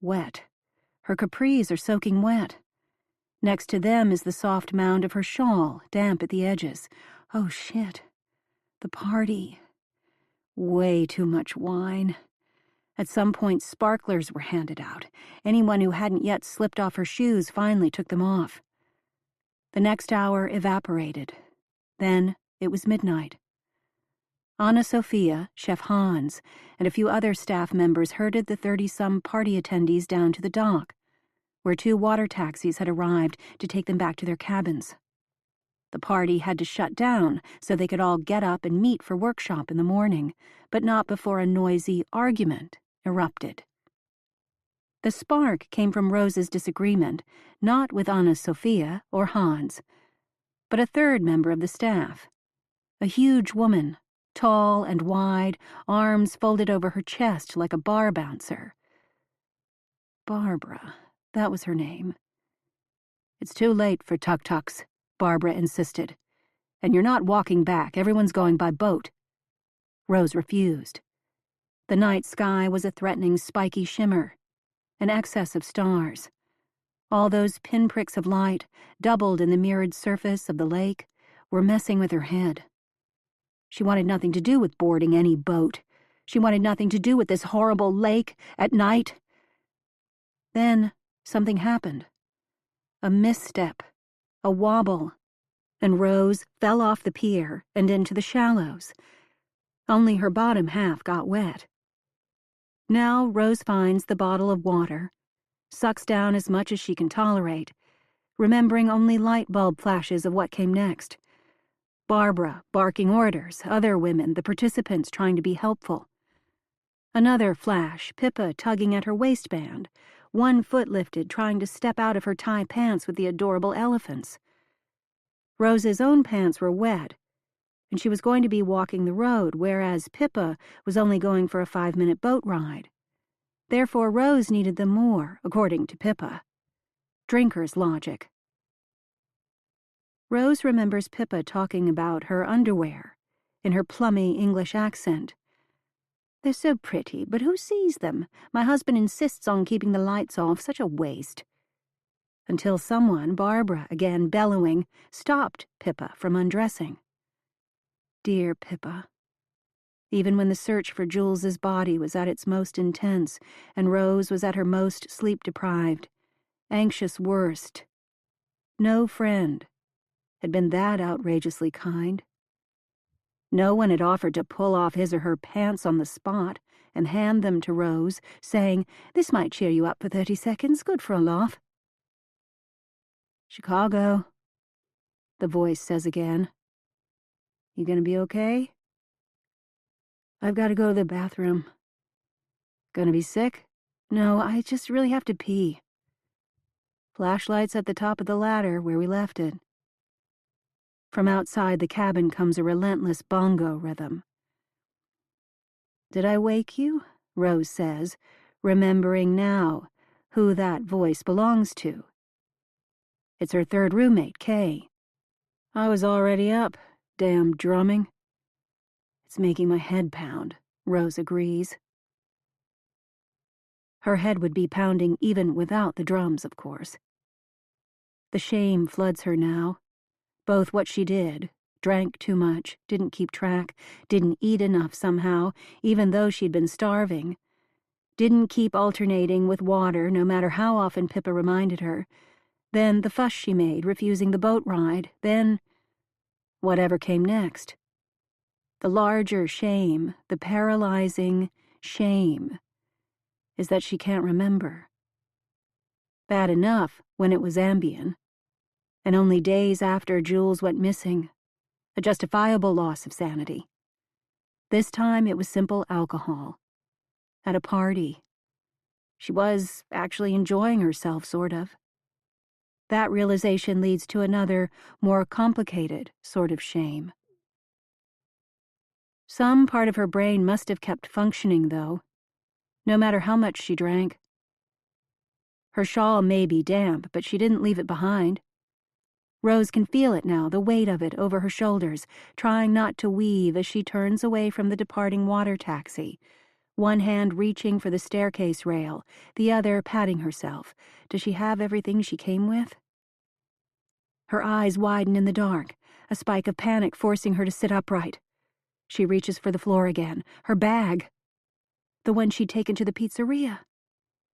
Wet. Her capris are soaking wet. Next to them is the soft mound of her shawl, damp at the edges. Oh, shit. The party. Way too much wine. At some point, sparklers were handed out. Anyone who hadn't yet slipped off her shoes finally took them off. The next hour evaporated. Then it was midnight. Anna Sophia, Chef Hans, and a few other staff members herded the 30-some party attendees down to the dock, where 2 water taxis had arrived to take them back to their cabins. The party had to shut down so they could all get up and meet for workshop in the morning, but not before a noisy argument erupted. The spark came from Rose's disagreement, not with Anna Sophia or Hans, but a third member of the staff, a huge woman, tall and wide, arms folded over her chest like a bar bouncer. Barbara, that was her name. "It's too late for tuk-tuks," Barbara insisted. "And you're not walking back, everyone's going by boat." Rose refused. The night sky was a threatening spiky shimmer, an excess of stars. All those pinpricks of light, doubled in the mirrored surface of the lake, were messing with her head. She wanted nothing to do with boarding any boat. She wanted nothing to do with this horrible lake at night. Then something happened. A misstep, a wobble, and Rose fell off the pier and into the shallows. Only her bottom half got wet. Now Rose finds the bottle of water, sucks down as much as she can tolerate, remembering only light bulb flashes of what came next. Barbara barking orders, other women, the participants trying to be helpful. Another flash, Pippa tugging at her waistband, one foot lifted trying to step out of her tie pants with the adorable elephants. Rose's own pants were wet, and she was going to be walking the road, whereas Pippa was only going for a 5-minute boat ride. Therefore, Rose needed them more, according to Pippa. Drinker's logic. Rose remembers Pippa talking about her underwear, in her plummy English accent. "They're so pretty, but who sees them? My husband insists on keeping the lights off, such a waste." Until someone, Barbara, again bellowing, stopped Pippa from undressing. Dear Pippa. Even when the search for Jules's body was at its most intense, and Rose was at her most sleep-deprived, anxious worst, no friend had been that outrageously kind. No one had offered to pull off his or her pants on the spot and hand them to Rose, saying, "This might cheer you up for 30 seconds, good for a laugh." "Chicago," the voice says again. "You gonna be okay?" "I've got to go to the bathroom." "Gonna be sick?" "No, I just really have to pee." "Flashlights at the top of the ladder where we left it." From outside the cabin comes a relentless bongo rhythm. "Did I wake you?" Rose says, remembering now who that voice belongs to. It's her third roommate, Kay. "I was already up. Damn drumming." "It's making my head pound," Rose agrees. Her head would be pounding even without the drums, of course. The shame floods her now. Both what she did, drank too much, didn't keep track, didn't eat enough somehow, even though she'd been starving, didn't keep alternating with water no matter how often Pippa reminded her, then the fuss she made refusing the boat ride, then whatever came next. The larger shame, the paralyzing shame, is that she can't remember. Bad enough when it was Ambien, and only days after Jules went missing, a justifiable loss of sanity. This time it was simple alcohol. At a party. She was actually enjoying herself, sort of. That realization leads to another, more complicated sort of shame. Some part of her brain must have kept functioning, though, no matter how much she drank. Her shawl may be damp, but she didn't leave it behind. Rose can feel it now, the weight of it over her shoulders, trying not to weave as she turns away from the departing water taxi, one hand reaching for the staircase rail, the other patting herself. Does she have everything she came with? Her eyes widen in the dark, a spike of panic forcing her to sit upright. She reaches for the floor again. Her bag. The one she'd taken to the pizzeria.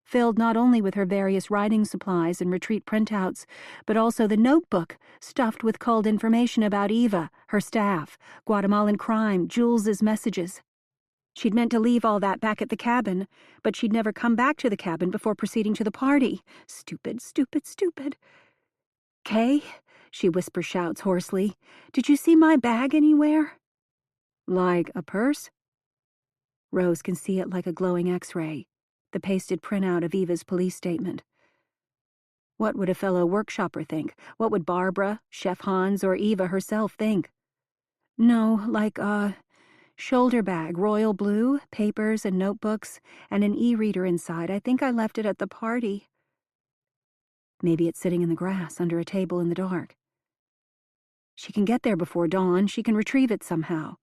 Filled not only with her various writing supplies and retreat printouts, but also the notebook stuffed with culled information about Eva, her staff, Guatemalan crime, Jules's messages. She'd meant to leave all that back at the cabin, but she'd never come back to the cabin before proceeding to the party. Stupid, stupid, stupid. "Kay," she whisper-shouts hoarsely, "did you see my bag anywhere?" "Like a purse?" Rose can see it like a glowing X-ray, the pasted printout of Eva's police statement. What would a fellow workshopper think? What would Barbara, Chef Hans, or Eva herself think? No, like, shoulder bag, royal blue, papers and notebooks, and an e-reader inside. I think I left it at the party. Maybe it's sitting in the grass under a table in the dark. She can get there before dawn. She can retrieve it somehow.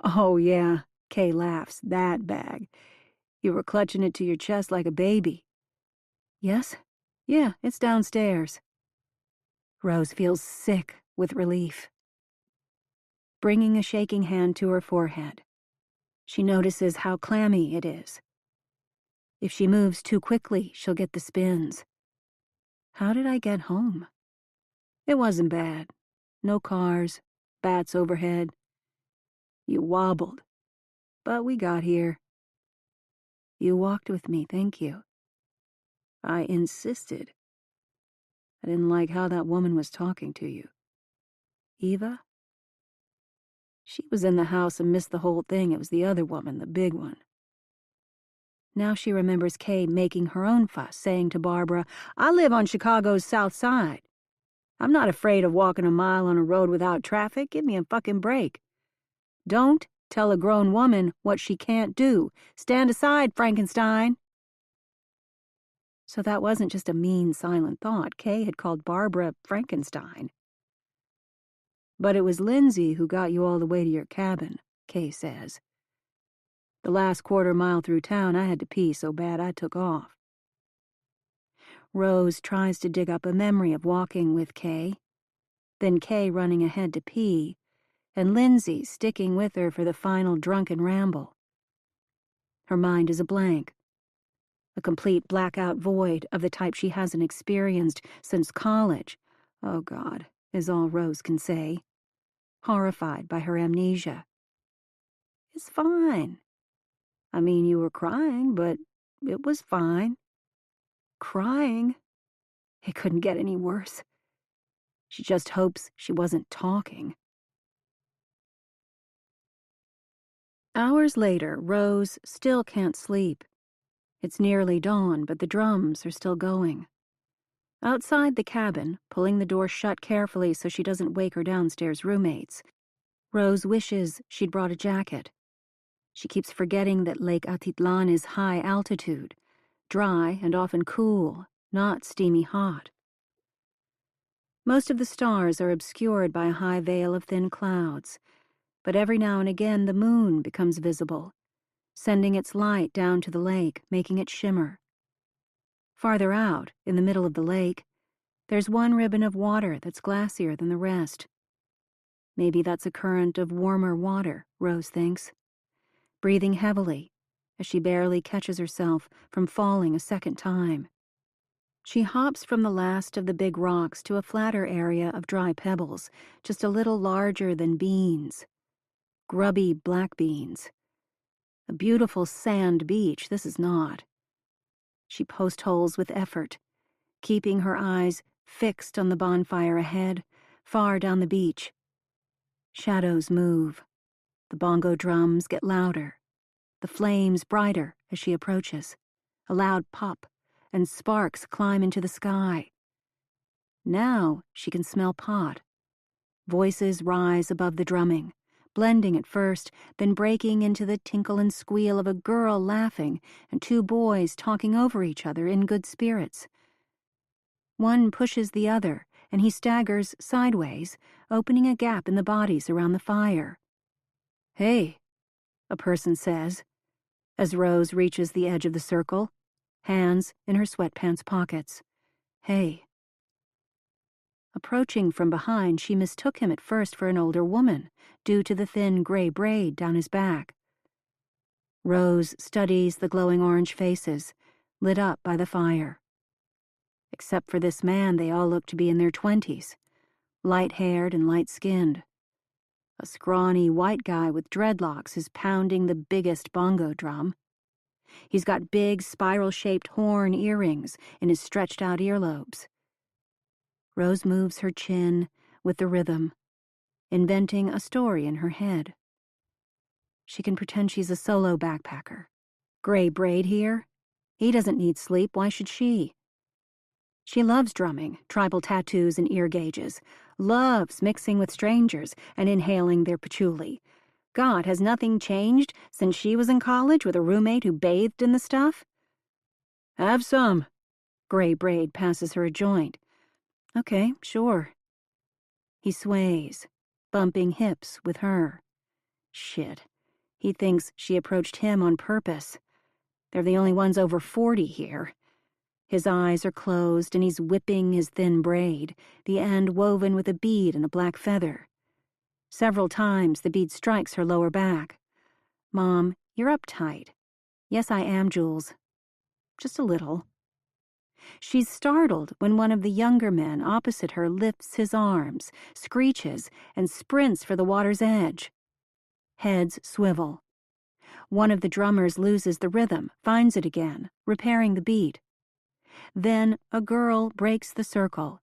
Oh, yeah, Kay laughs. That bag. You were clutching it to your chest like a baby. Yes? Yeah, it's downstairs. Rose feels sick with relief. Bringing a shaking hand to her forehead, she notices how clammy it is. If she moves too quickly, she'll get the spins. How did I get home? It wasn't bad. No cars, bats overhead. You wobbled, but we got here. You walked with me, thank you. I insisted. I didn't like how that woman was talking to you. Eva? She was in the house and missed the whole thing. It was the other woman, the big one. Now she remembers Kay making her own fuss, saying to Barbara, I live on Chicago's South Side. I'm not afraid of walking a mile on a road without traffic. Give me a fucking break. Don't tell a grown woman what she can't do. Stand aside, Frankenstein. So that wasn't just a mean, silent thought. Kay had called Barbara Frankenstein. But it was Lindsay who got you all the way to your cabin, Kay says. The last quarter mile through town, I had to pee so bad I took off. Rose tries to dig up a memory of walking with Kay, then Kay running ahead to pee, and Lindsay sticking with her for the final drunken ramble. Her mind is a blank, a complete blackout void of the type she hasn't experienced since college. Oh, God, is all Rose can say, horrified by her amnesia. It's fine. I mean, you were crying, but it was fine. Crying? It couldn't get any worse. She just hopes she wasn't talking. Hours later, Rose still can't sleep. It's nearly dawn, but the drums are still going. Outside the cabin, pulling the door shut carefully so she doesn't wake her downstairs roommates, Rose wishes she'd brought a jacket. She keeps forgetting that Lake Atitlan is high altitude, dry and often cool, not steamy hot. Most of the stars are obscured by a high veil of thin clouds, but every now and again the moon becomes visible, sending its light down to the lake, making it shimmer. Farther out, in the middle of the lake, there's one ribbon of water that's glassier than the rest. Maybe that's a current of warmer water, Rose thinks, breathing heavily as she barely catches herself from falling a second time. She hops from the last of the big rocks to a flatter area of dry pebbles, just a little larger than beans. Grubby black beans. A beautiful sand beach, this is not. She post holes with effort, keeping her eyes fixed on the bonfire ahead, far down the beach. Shadows move. The bongo drums get louder. The flames brighter as she approaches. A loud pop, and sparks climb into the sky. Now she can smell pot. Voices rise above the drumming, blending at first, then breaking into the tinkle and squeal of a girl laughing and two boys talking over each other in good spirits. One pushes the other, and he staggers sideways, opening a gap in the bodies around the fire. Hey, a person says, as Rose reaches the edge of the circle, hands in her sweatpants pockets. Hey. Approaching from behind, she mistook him at first for an older woman, due to the thin gray braid down his back. Rose studies the glowing orange faces, lit up by the fire. Except for this man, they all look to be in their 20s, light-haired and light-skinned. A scrawny white guy with dreadlocks is pounding the biggest bongo drum. He's got big, spiral-shaped horn earrings in his stretched-out earlobes. Rose moves her chin with the rhythm, inventing a story in her head. She can pretend she's a solo backpacker. Gray Braid here? He doesn't need sleep, why should she? She loves drumming, tribal tattoos and ear gauges, loves mixing with strangers and inhaling their patchouli. God, has nothing changed since she was in college with a roommate who bathed in the stuff? Have some. Gray Braid passes her a joint. Okay, sure. He sways, bumping hips with her. Shit. He thinks she approached him on purpose. They're the only ones over 40 here. His eyes are closed and he's whipping his thin braid, the end woven with a bead and a black feather. Several times the bead strikes her lower back. Mom, you're uptight. Yes, I am, Jules. Just a little. She's startled when one of the younger men opposite her lifts his arms, screeches, and sprints for the water's edge. Heads swivel. One of the drummers loses the rhythm, finds it again, repairing the beat. Then a girl breaks the circle.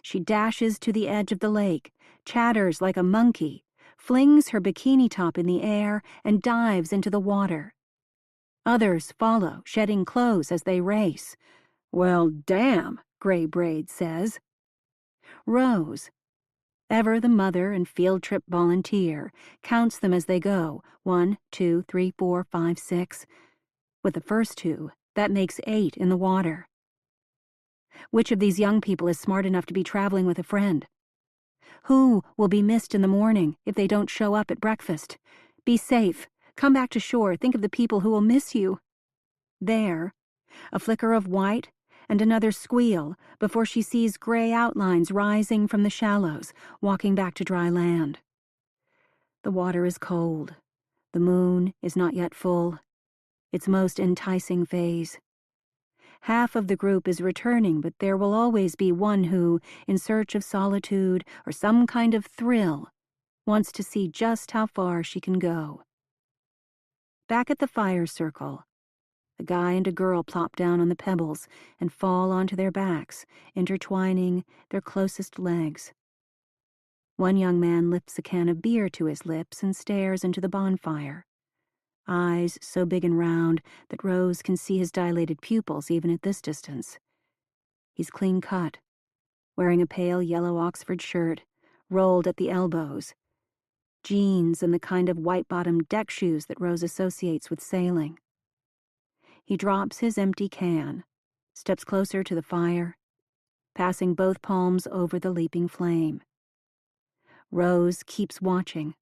She dashes to the edge of the lake, chatters like a monkey, flings her bikini top in the air, and dives into the water. Others follow, shedding clothes as they race. Well, damn, Gray Braid says. Rose, ever the mother and field trip volunteer, counts them as they go, 1, 2, 3, 4, 5, 6. With the first two, that makes 8 in the water. Which of these young people is smart enough to be traveling with a friend? Who will be missed in the morning if they don't show up at breakfast? Be safe. Come back to shore. Think of the people who will miss you. There, a flicker of white and another squeal before she sees gray outlines rising from the shallows, walking back to dry land. The water is cold. The moon is not yet full. Its most enticing phase. Half of the group is returning, but there will always be one who, in search of solitude or some kind of thrill, wants to see just how far she can go. Back at the fire circle, a guy and a girl plop down on the pebbles and fall onto their backs, intertwining their closest legs. One young man lifts a can of beer to his lips and stares into the bonfire. Eyes so big and round that Rose can see his dilated pupils even at this distance. He's clean cut, wearing a pale yellow Oxford shirt, rolled at the elbows, jeans and the kind of white-bottomed deck shoes that Rose associates with sailing. He drops his empty can, steps closer to the fire, passing both palms over the leaping flame. Rose keeps watching,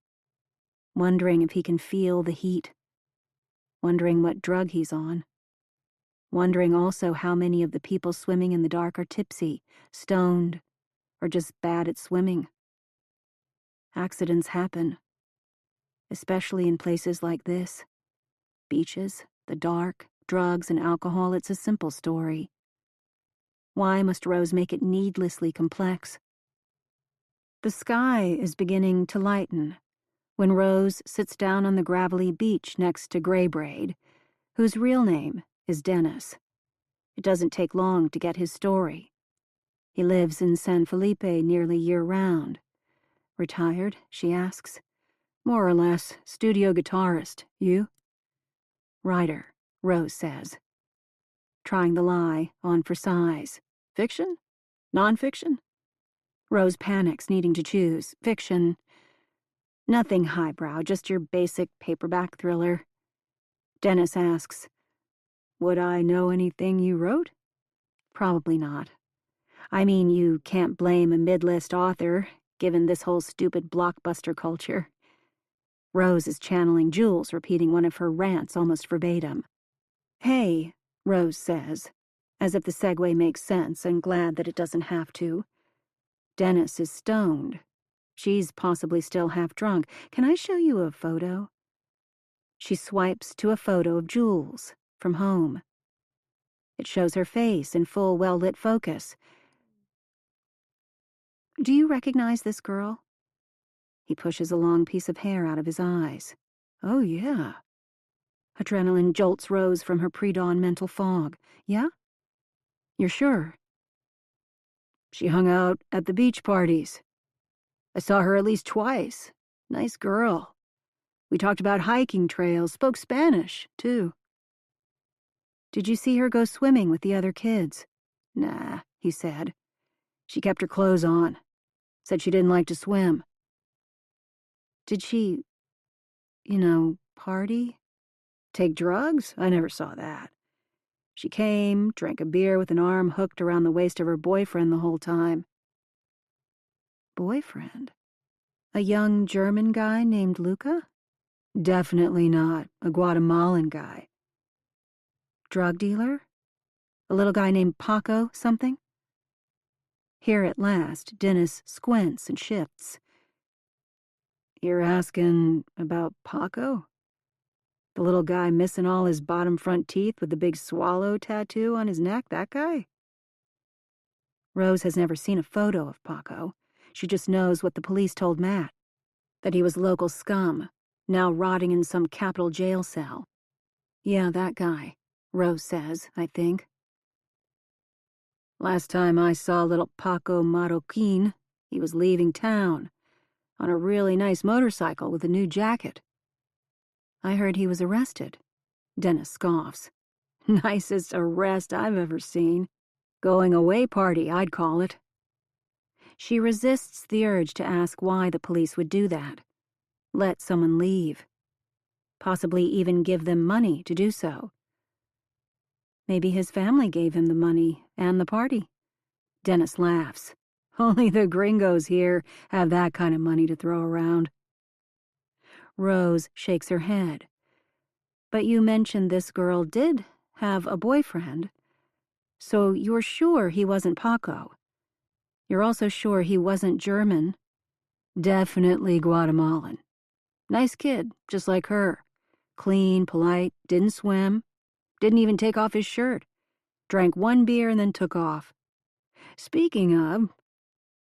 wondering if he can feel the heat, wondering what drug he's on, wondering also how many of the people swimming in the dark are tipsy, stoned, or just bad at swimming. Accidents happen, especially in places like this. Beaches, the dark, drugs, and alcohol, it's a simple story. Why must Rose make it needlessly complex? The sky is beginning to lighten when Rose sits down on the gravelly beach next to Gray Braid, whose real name is Dennis. It doesn't take long to get his story. He lives in San Felipe nearly year-round. Retired, she asks. More or less, studio guitarist. You? Writer, Rose says. Trying the lie, on for size. Fiction? Non-fiction? Rose panics, needing to choose. Fiction. Nothing highbrow, just your basic paperback thriller. Dennis asks, would I know anything you wrote? Probably not. I mean, you can't blame a mid-list author, given this whole stupid blockbuster culture. Rose is channeling Jules, repeating one of her rants almost verbatim. Hey, Rose says, as if the segue makes sense and glad that it doesn't have to. Dennis is stoned. She's possibly still half drunk. Can I show you a photo? She swipes to a photo of Jules from home. It shows her face in full well-lit focus. Do you recognize this girl? He pushes a long piece of hair out of his eyes. Oh, yeah. Adrenaline jolts Rose from her pre-dawn mental fog. Yeah? You're sure? She hung out at the beach parties. I saw her at least twice. Nice girl. We talked about hiking trails, spoke Spanish, too. Did you see her go swimming with the other kids? Nah, he said. She kept her clothes on. Said she didn't like to swim. Did she, party? Take drugs? I never saw that. She came, drank a beer with an arm hooked around the waist of her boyfriend the whole time. Boyfriend? A young German guy named Luca? Definitely not. A Guatemalan guy. Drug dealer? A little guy named Paco something? Here at last, Dennis squints and shifts. You're asking about Paco? The little guy missing all his bottom front teeth with the big swallow tattoo on his neck, that guy? Rose has never seen a photo of Paco. She just knows what the police told Matt. That he was local scum, now rotting in some capital jail cell. Yeah, that guy, Rose says, I think. Last time I saw little Paco Marroquin, he was leaving town, on a really nice motorcycle with a new jacket. I heard he was arrested. Dennis scoffs. Nicest arrest I've ever seen. Going away party, I'd call it. She resists the urge to ask why the police would do that. Let someone leave. Possibly even give them money to do so. Maybe his family gave him the money and the party. Dennis laughs. Only the gringos here have that kind of money to throw around. Rose shakes her head. But you mentioned this girl did have a boyfriend. So you're sure he wasn't Paco. You're also sure he wasn't German. Definitely Guatemalan. Nice kid, just like her. Clean, polite, didn't swim. Didn't even take off his shirt. Drank one beer and then took off. Speaking of,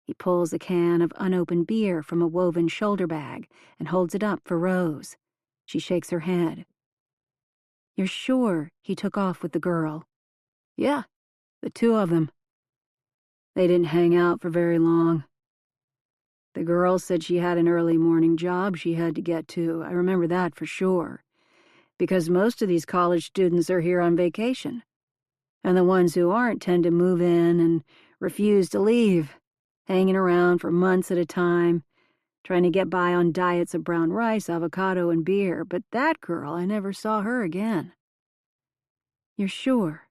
he pulls a can of unopened beer from a woven shoulder bag and holds it up for Rose. She shakes her head. You're sure he took off with the girl? Yeah, the two of them. They didn't hang out for very long. The girl said she had an early morning job she had to get to. I remember that for sure. Because most of these college students are here on vacation. And the ones who aren't tend to move in and refuse to leave, hanging around for months at a time, trying to get by on diets of brown rice, avocado, and beer. But that girl, I never saw her again. You're sure?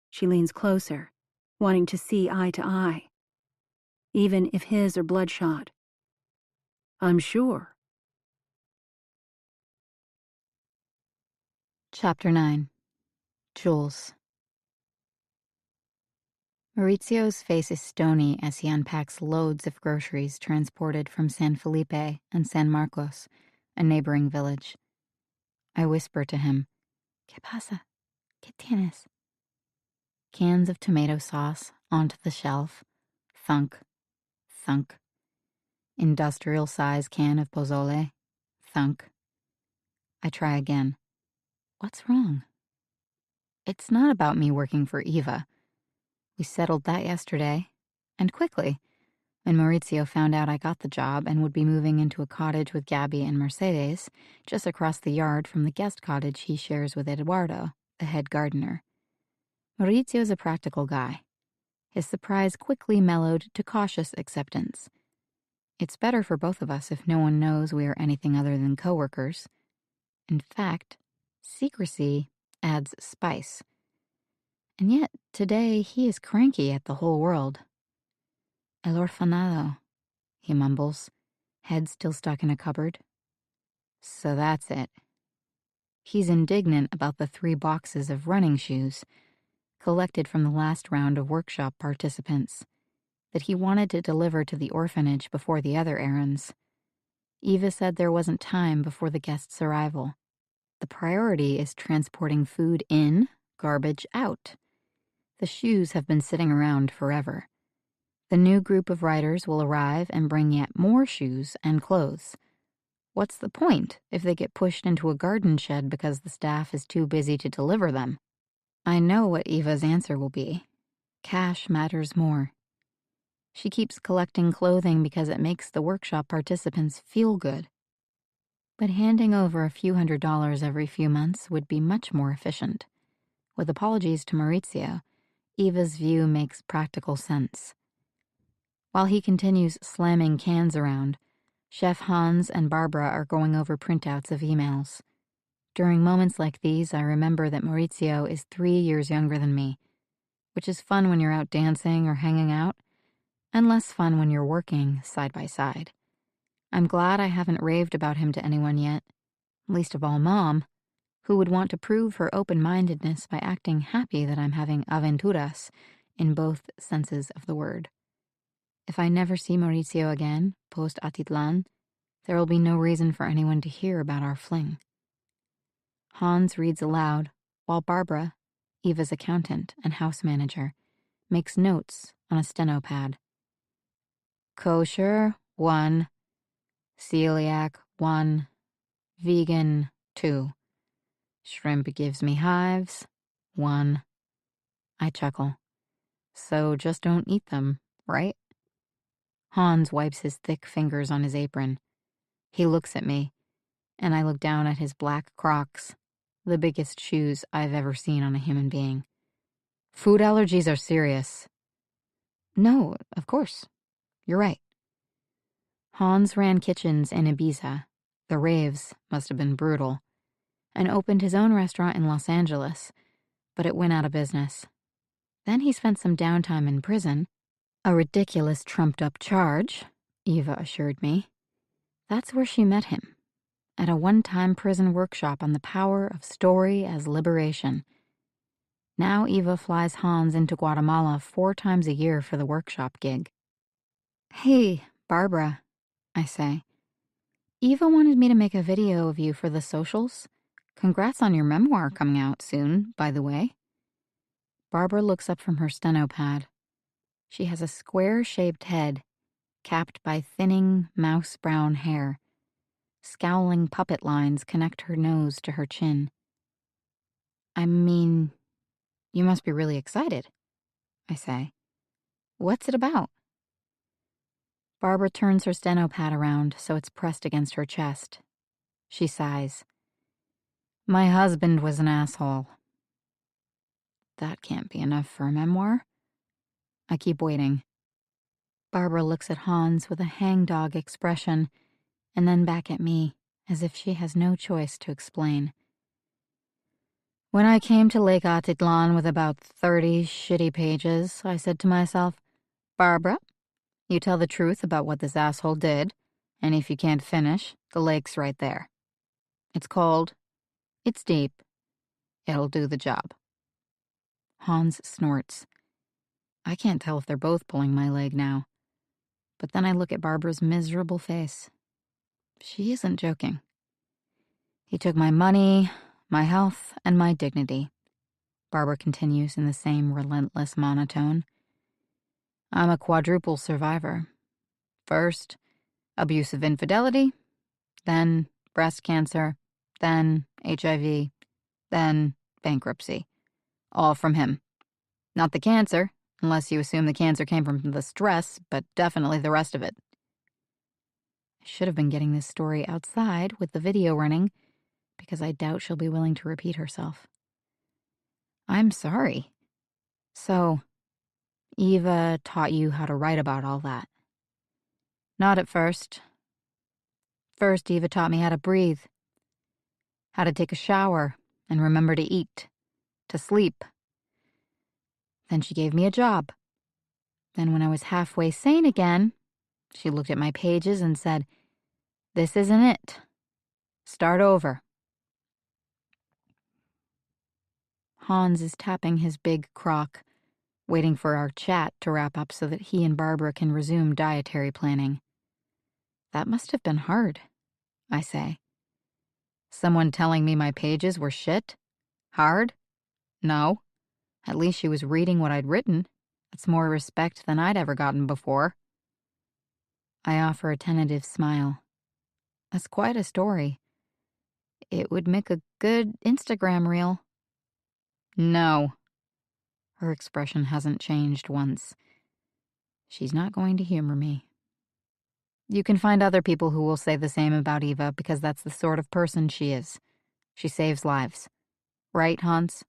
She leans closer, wanting to see eye to eye. Even if his are bloodshot. I'm sure. Chapter 9. Jules. Maurizio's face is stony as he unpacks loads of groceries transported from San Felipe and San Marcos, a neighboring village. I whisper to him, ¿Qué pasa? ¿Qué tienes? Cans of tomato sauce onto the shelf. Thunk, thunk. Industrial-size can of pozole. Thunk. I try again. What's wrong? It's not about me working for Eva. We settled that yesterday, and quickly, when Maurizio found out I got the job and would be moving into a cottage with Gabby and Mercedes, just across the yard from the guest cottage he shares with Eduardo, the head gardener. Maurizio's a practical guy. His surprise quickly mellowed to cautious acceptance. It's better for both of us if no one knows we are anything other than coworkers. In fact, secrecy adds spice. And yet, today, he is cranky at the whole world. El orfanado, he mumbles, head still stuck in a cupboard. So that's it. He's indignant about the 3 boxes of running shoes, collected from the last round of workshop participants, that he wanted to deliver to the orphanage before the other errands. Eva said there wasn't time before the guests' arrival. The priority is transporting food in, garbage out. The shoes have been sitting around forever. The new group of riders will arrive and bring yet more shoes and clothes. What's the point if they get pushed into a garden shed because the staff is too busy to deliver them? I know what Eva's answer will be. Cash matters more. She keeps collecting clothing because it makes the workshop participants feel good. but handing over a few $100s every few months would be much more efficient. With apologies to Maurizio, Eva's view makes practical sense. While he continues slamming cans around, Chef Hans and Barbara are going over printouts of emails. During moments like these, I remember that Maurizio is 3 years younger than me, which is fun when you're out dancing or hanging out, and less fun when you're working side by side. I'm glad I haven't raved about him to anyone yet, least of all Mom, who would want to prove her open-mindedness by acting happy that I'm having aventuras in both senses of the word. If I never see Maurizio again, post-Atitlan, there will be no reason for anyone to hear about our fling. Hans reads aloud, while Barbara, Eva's accountant and house manager, makes notes on a steno pad. Kosher, 1. Celiac, 1. Vegan, 2. Shrimp gives me hives, 1. I chuckle. So just don't eat them, right? Hans wipes his thick fingers on his apron. He looks at me, and I look down at his black Crocs, the biggest shoes I've ever seen on a human being. Food allergies are serious. No, of course. You're right. Hans ran kitchens in Ibiza. The raves must have been brutal. And opened his own restaurant in Los Angeles, but it went out of business. Then he spent some downtime in prison. A ridiculous trumped-up charge, Eva assured me. That's where she met him, at a one-time prison workshop on the power of story as liberation. Now Eva flies Hans into Guatemala 4 times a year for the workshop gig. Hey, Barbara, I say. Eva wanted me to make a video of you for the socials. Congrats on your memoir coming out soon, by the way. Barbara looks up from her steno pad. She has a square-shaped head, capped by thinning, mouse-brown hair. Scowling puppet lines connect her nose to her chin. I mean, you must be really excited, I say. What's it about? Barbara turns her steno pad around so it's pressed against her chest. She sighs. My husband was an asshole. That can't be enough for a memoir. I keep waiting. Barbara looks at Hans with a hangdog expression, and then back at me, as if she has no choice to explain. When I came to Lake Atitlan with about 30 shitty pages, I said to myself, Barbara, you tell the truth about what this asshole did, and if you can't finish, the lake's right there. It's cold. It's deep. It'll do the job. Hans snorts. I can't tell if they're both pulling my leg now. But then I look at Barbara's miserable face. She isn't joking. He took my money, my health, and my dignity. Barbara continues in the same relentless monotone. I'm a quadruple survivor. First, abusive infidelity, then breast cancer, then HIV, then bankruptcy. All from him. Not the cancer, unless you assume the cancer came from the stress, but definitely the rest of it. I should have been getting this story outside with the video running, because I doubt she'll be willing to repeat herself. I'm sorry. So, Eva taught you how to write about all that? Not at first. First, Eva taught me how to breathe, how to take a shower and remember to eat, to sleep. Then she gave me a job. Then when I was halfway sane again, she looked at my pages and said, This isn't it. Start over. Hans is tapping his big crock, waiting for our chat to wrap up so that he and Barbara can resume dietary planning. That must have been hard, I say. Someone telling me my pages were shit? Hard? No. At least she was reading what I'd written. That's more respect than I'd ever gotten before. I offer a tentative smile. That's quite a story. It would make a good Instagram reel. No. Her expression hasn't changed once. She's not going to humor me. You can find other people who will say the same about Eva because that's the sort of person she is. She saves lives. Right, Hans?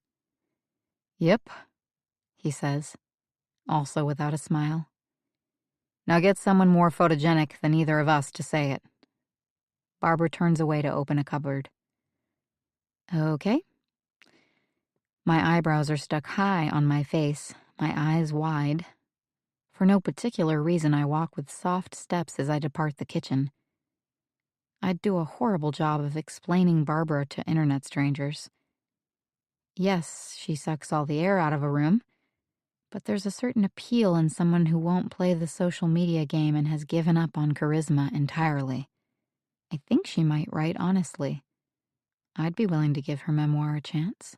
Yep, he says, also without a smile. Now get someone more photogenic than either of us to say it. Barbara turns away to open a cupboard. Okay. My eyebrows are stuck high on my face, my eyes wide. For no particular reason, I walk with soft steps as I depart the kitchen. I'd do a horrible job of explaining Barbara to internet strangers. Yes, she sucks all the air out of a room, but there's a certain appeal in someone who won't play the social media game and has given up on charisma entirely. I think she might write honestly. I'd be willing to give her memoir a chance.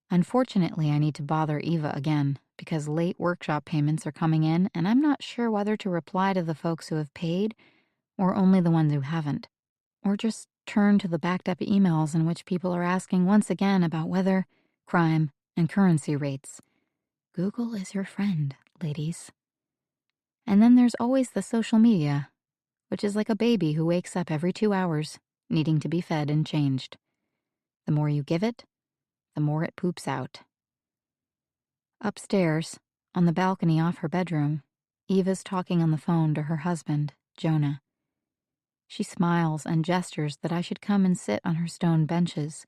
Unfortunately, I need to bother Eva again because late workshop payments are coming in and I'm not sure whether to reply to the folks who have paid or only the ones who haven't, or just turn to the backed up emails in which people are asking once again about weather, crime, and currency rates. Google is your friend, ladies. And then there's always the social media, which is like a baby who wakes up every 2 hours, needing to be fed and changed. The more you give it, the more it poops out. Upstairs, on the balcony off her bedroom, Eva's talking on the phone to her husband, Jonah. She smiles and gestures that I should come and sit on her stone benches,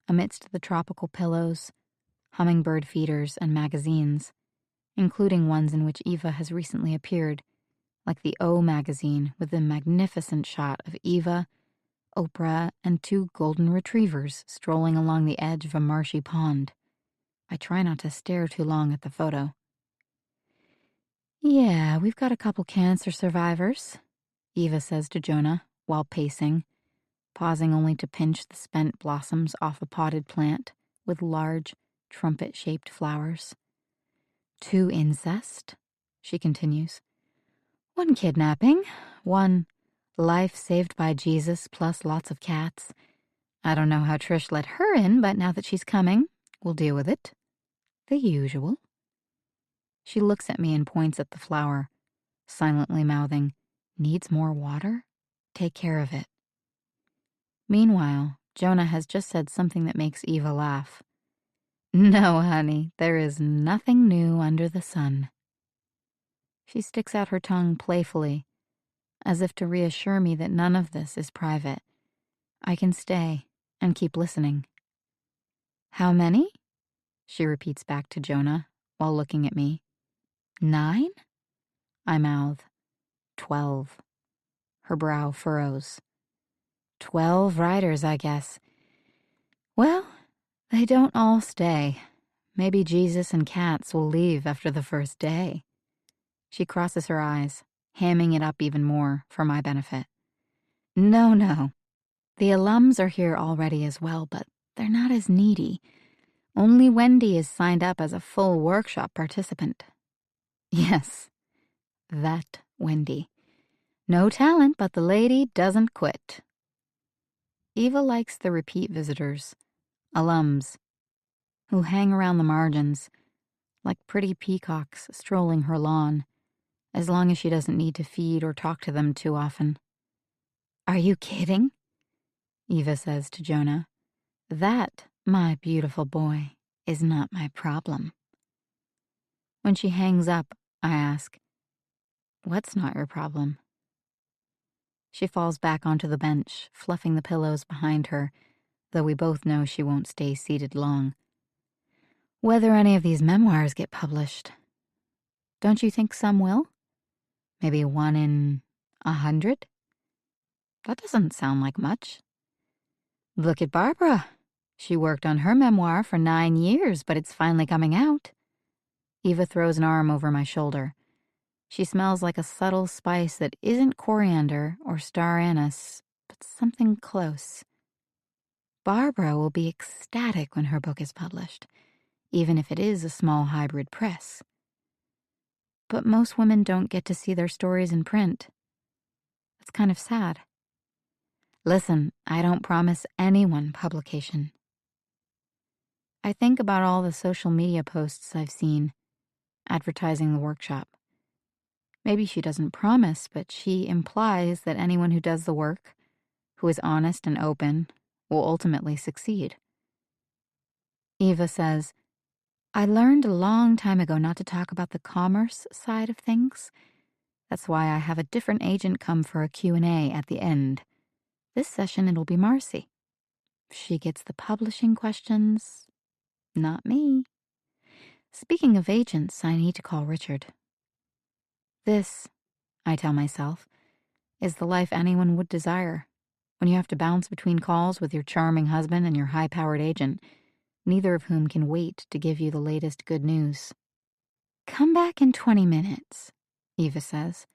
amidst the tropical pillows, hummingbird feeders, and magazines, including ones in which Eva has recently appeared, like the O magazine with the magnificent shot of Eva, Oprah, and 2 golden retrievers strolling along the edge of a marshy pond. I try not to stare too long at the photo. Yeah, we've got a couple cancer survivors, Eva says to Jonah while pacing, pausing only to pinch the spent blossoms off a potted plant with large, trumpet-shaped flowers. 2 incest, she continues. 1 kidnapping, 1 life saved by Jesus plus lots of cats. I don't know how Trish let her in, but now that she's coming, we'll deal with it. The usual. She looks at me and points at the flower, silently mouthing, needs more water? Take care of it. Meanwhile, Jonah has just said something that makes Eva laugh. No, honey, there is nothing new under the sun. She sticks out her tongue playfully, as if to reassure me that none of this is private. I can stay and keep listening. How many? She repeats back to Jonah while looking at me. 9? I mouth. 12. Her brow furrows. 12 riders, I guess. Well, they don't all stay. Maybe Jesus and cats will leave after the first day. She crosses her eyes, hamming it up even more for my benefit. No. The alums are here already as well, but they're not as needy. Only Wendy is signed up as a full workshop participant. Yes, that Wendy. No talent, but the lady doesn't quit. Eva likes the repeat visitors, alums, who hang around the margins, like pretty peacocks strolling her lawn, as long as she doesn't need to feed or talk to them too often. Are you kidding? Eva says to Jonah. That, my beautiful boy, is not my problem. When she hangs up, I ask, what's not your problem? She falls back onto the bench, fluffing the pillows behind her, though we both know she won't stay seated long. Whether any of these memoirs get published. Don't you think some will? Maybe 1 in 100? That doesn't sound like much. Look at Barbara. She worked on her memoir for 9 years, but it's finally coming out. Eva throws an arm over my shoulder. She smells like a subtle spice that isn't coriander or star anise, but something close. Barbara will be ecstatic when her book is published, even if it is a small hybrid press. But most women don't get to see their stories in print. It's kind of sad. Listen, I don't promise anyone publication. I think about all the social media posts I've seen advertising the workshop. Maybe she doesn't promise, but she implies that anyone who does the work, who is honest and open, will ultimately succeed. Eva says, I learned a long time ago not to talk about the commerce side of things. That's why I have a different agent come for a Q&A at the end. This session it'll be Marcy. She gets the publishing questions, not me. Speaking of agents, I need to call Richard. This, I tell myself, is the life anyone would desire. When you have to bounce between calls with your charming husband and your high-powered agent, neither of whom can wait to give you the latest good news. Come back in 20 minutes, Eva says.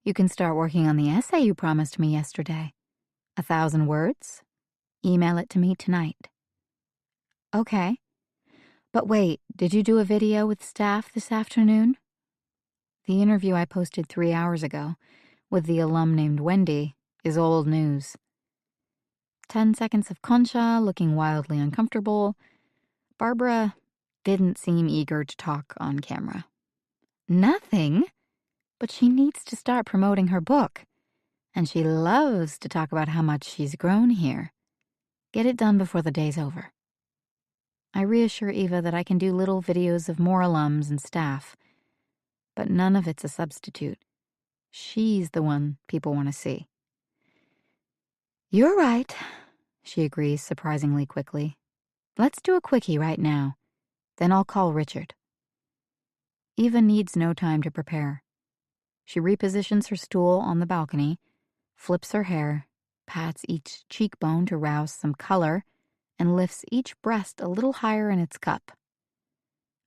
You can start working on the essay you promised me yesterday. 1,000 words? Email it to me tonight. Okay. But wait, did you do a video with staff this afternoon? The interview I posted 3 hours ago with the alum named Wendy is old news. 10 seconds of Concha looking wildly uncomfortable. Barbara didn't seem eager to talk on camera. Nothing, but she needs to start promoting her book. And she loves to talk about how much she's grown here. Get it done before the day's over. I reassure Eva that I can do little videos of more alums and staff, but none of it's a substitute. She's the one people want to see. You're right, she agrees surprisingly quickly. Let's do a quickie right now. Then I'll call Richard. Eva needs no time to prepare. She repositions her stool on the balcony, flips her hair, pats each cheekbone to rouse some color, and lifts each breast a little higher in its cup.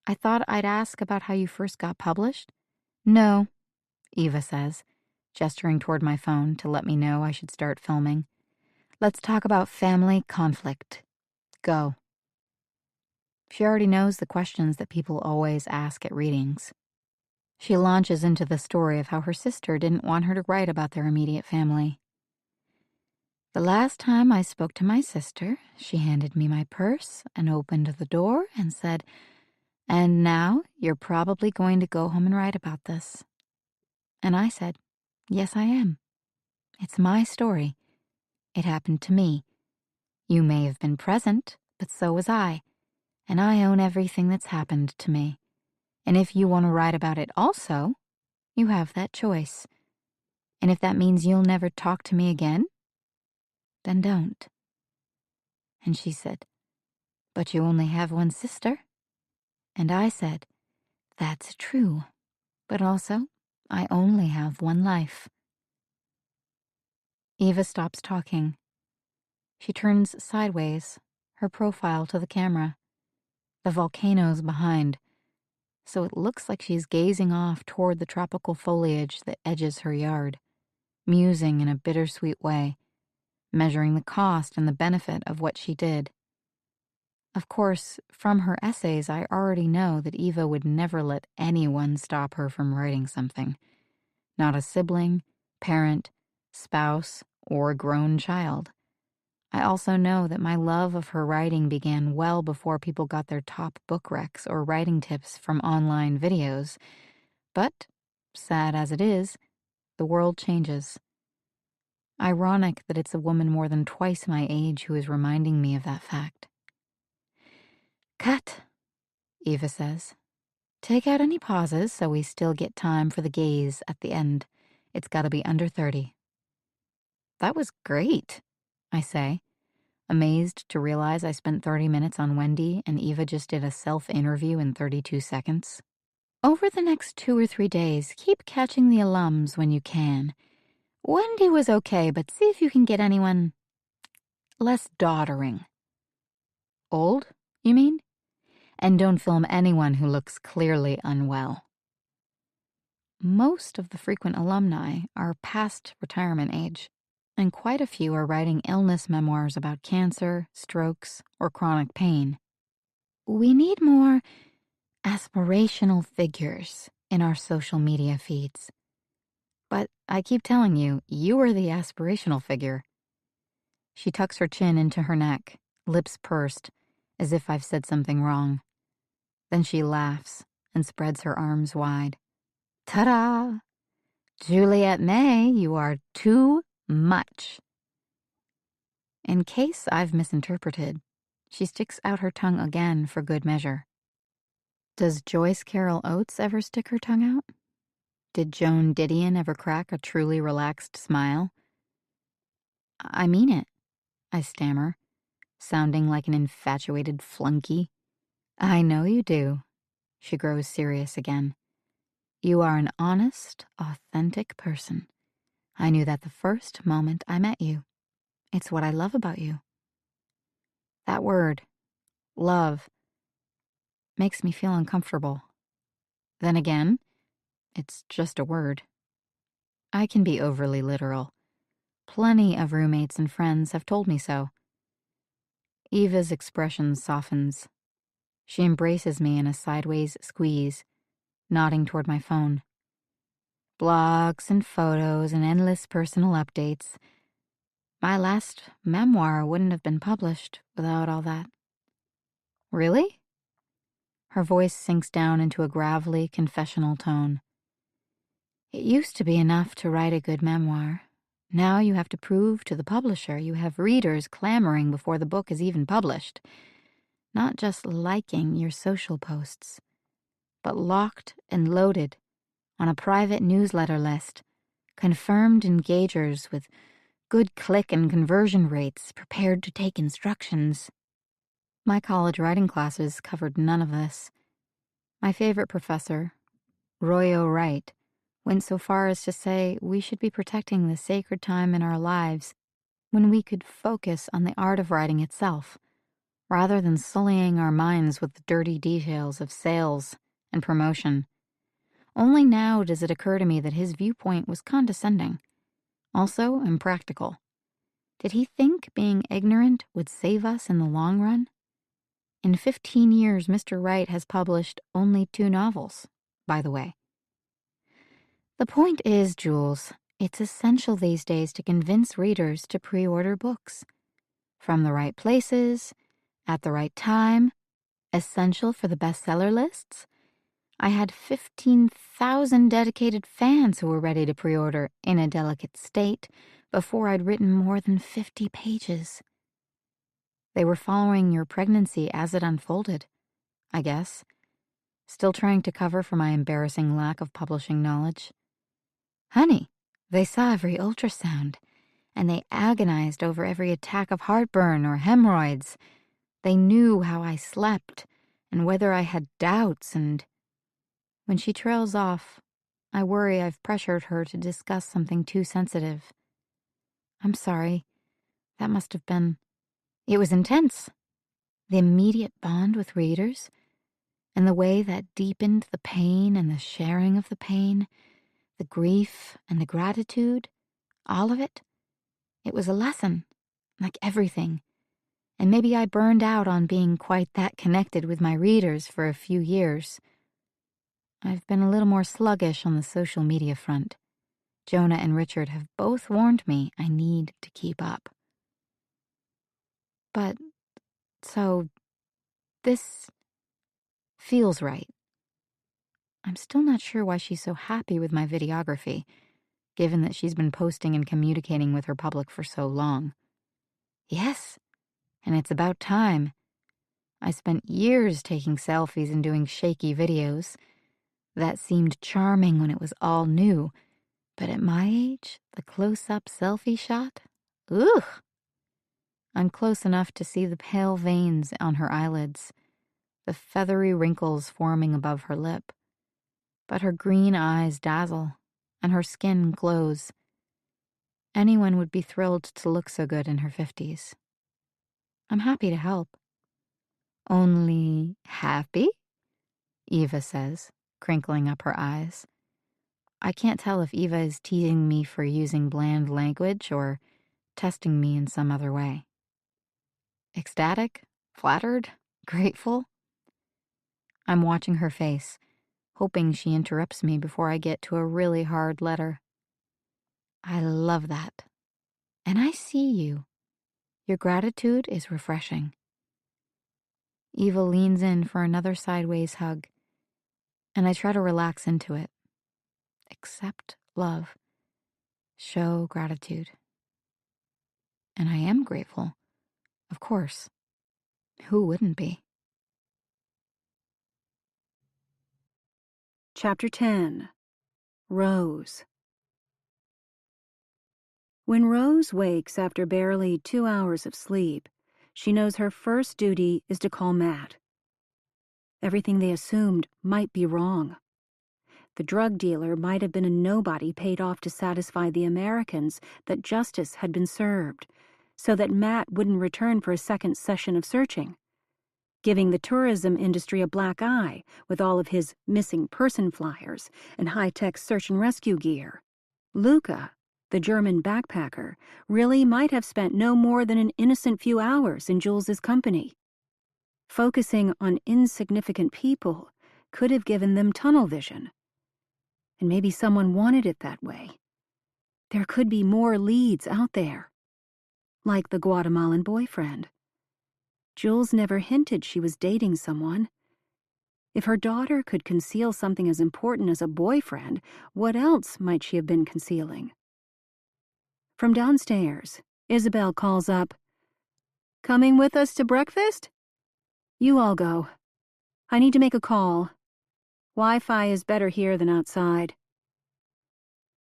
I thought I'd ask about how you first got published. No, Eva says, gesturing toward my phone to let me know I should start filming. Let's talk about family conflict. Go. She already knows the questions that people always ask at readings. She launches into the story of how her sister didn't want her to write about their immediate family. The last time I spoke to my sister, she handed me my purse and opened the door and said, "And now you're probably going to go home and write about this." And I said, "Yes, I am. It's my story. It happened to me. You may have been present, but so was I. And I own everything that's happened to me. And if you want to write about it also, you have that choice. And if that means you'll never talk to me again, then don't." And she said, "But you only have one sister." And I said, "That's true. But also, I only have one life." Eva stops talking. She turns sideways, her profile to the camera. The volcano's behind, so it looks like she's gazing off toward the tropical foliage that edges her yard, musing in a bittersweet way, measuring the cost and the benefit of what she did. Of course, from her essays, I already know that Eva would never let anyone stop her from writing something. Not a sibling, parent, spouse, or grown child. I also know that my love of her writing began well before people got their top book recs or writing tips from online videos. But, sad as it is, the world changes. Ironic that it's a woman more than twice my age who is reminding me of that fact. Cut, Eva says. Take out any pauses so we still get time for the gaze at the end. It's got to be under 30. That was great, I say, amazed to realize I spent 30 minutes on Wendy and Eva just did a self-interview in 32 seconds. Over the next 2 or 3 days, keep catching the alums when you can. Wendy was okay, but see if you can get anyone less doddering. Old, you mean? And don't film anyone who looks clearly unwell. Most of the frequent alumni are past retirement age, and quite a few are writing illness memoirs about cancer, strokes, or chronic pain. We need more aspirational figures in our social media feeds. But I keep telling you, you are the aspirational figure. She tucks her chin into her neck, lips pursed, as if I've said something wrong. Then she laughs and spreads her arms wide. Ta-da! Juliet May, you are too much. In case I've misinterpreted, she sticks out her tongue again for good measure. Does Joyce Carol Oates ever stick her tongue out? Did Joan Didion ever crack a truly relaxed smile? I mean it, I stammer, sounding like an infatuated flunky. I know you do. She grows serious again. You are an honest, authentic person. I knew that the first moment I met you. It's what I love about you. That word, love, makes me feel uncomfortable. Then again, it's just a word. I can be overly literal. Plenty of roommates and friends have told me so. Eva's expression softens. She embraces me in a sideways squeeze, nodding toward my phone. Blogs and photos and endless personal updates. My last memoir wouldn't have been published without all that. Really? Her voice sinks down into a gravelly, confessional tone. It used to be enough to write a good memoir. Now you have to prove to the publisher you have readers clamoring before the book is even published, not just liking your social posts, but locked and loaded on a private newsletter list, confirmed engagers with good click and conversion rates prepared to take instructions. My college writing classes covered none of this. My favorite professor, Royo Wright, went so far as to say we should be protecting the sacred time in our lives when we could focus on the art of writing itself, rather than sullying our minds with the dirty details of sales and promotion. Only now does it occur to me that his viewpoint was condescending, also impractical. Did he think being ignorant would save us in the long run? In 15 years, Mr. Wright has published only 2 novels, by the way. The point is, Jules, it's essential these days to convince readers to pre-order books. From the right places, at the right time, essential for the bestseller lists. I had 15,000 dedicated fans who were ready to pre-order In a Delicate State before I'd written more than 50 pages. They were following your pregnancy as it unfolded, I guess, still trying to cover for my embarrassing lack of publishing knowledge. Honey, they saw every ultrasound, and they agonized over every attack of heartburn or hemorrhoids. They knew how I slept and whether I had doubts, and when she trails off, I worry I've pressured her to discuss something too sensitive. I'm sorry. That must have been... It was intense. The immediate bond with readers, and the way that deepened the pain and the sharing of the pain, the grief and the gratitude, all of it. It was a lesson, like everything. And maybe I burned out on being quite that connected with my readers for a few years. I've been a little more sluggish on the social media front. Jonah and Richard have both warned me I need to keep up. But, so, this feels right. I'm still not sure why she's so happy with my videography, given that she's been posting and communicating with her public for so long. Yes, and it's about time. I spent years taking selfies and doing shaky videos. That seemed charming when it was all new, but at my age, the close-up selfie shot? Ugh! I'm close enough to see the pale veins on her eyelids, the feathery wrinkles forming above her lip. But her green eyes dazzle, and her skin glows. Anyone would be thrilled to look so good in her 50s. I'm happy to help. Only happy? Eva says, crinkling up her eyes. I can't tell if Eva is teasing me for using bland language or testing me in some other way. Ecstatic? Flattered? Grateful? I'm watching her face, hoping she interrupts me before I get to a really hard letter. I love that. And I see you. Your gratitude is refreshing. Eva leans in for another sideways hug, and I try to relax into it. Accept love, show gratitude. And I am grateful, of course. Who wouldn't be? Chapter 10. Rose. When Rose wakes after barely 2 hours of sleep, she knows her first duty is to call Matt. Everything they assumed might be wrong. The drug dealer might have been a nobody paid off to satisfy the Americans that justice had been served, so that Matt wouldn't return for a second session of searching, giving the tourism industry a black eye with all of his missing person flyers and high-tech search and rescue gear. Luca, the German backpacker, really might have spent no more than an innocent few hours in Jules's company. Focusing on insignificant people could have given them tunnel vision. And maybe someone wanted it that way. There could be more leads out there. Like the Guatemalan boyfriend. Jules never hinted she was dating someone. If her daughter could conceal something as important as a boyfriend, what else might she have been concealing? From downstairs, Isabel calls up, "Coming with us to breakfast? You all go. I need to make a call. Wi-Fi is better here than outside."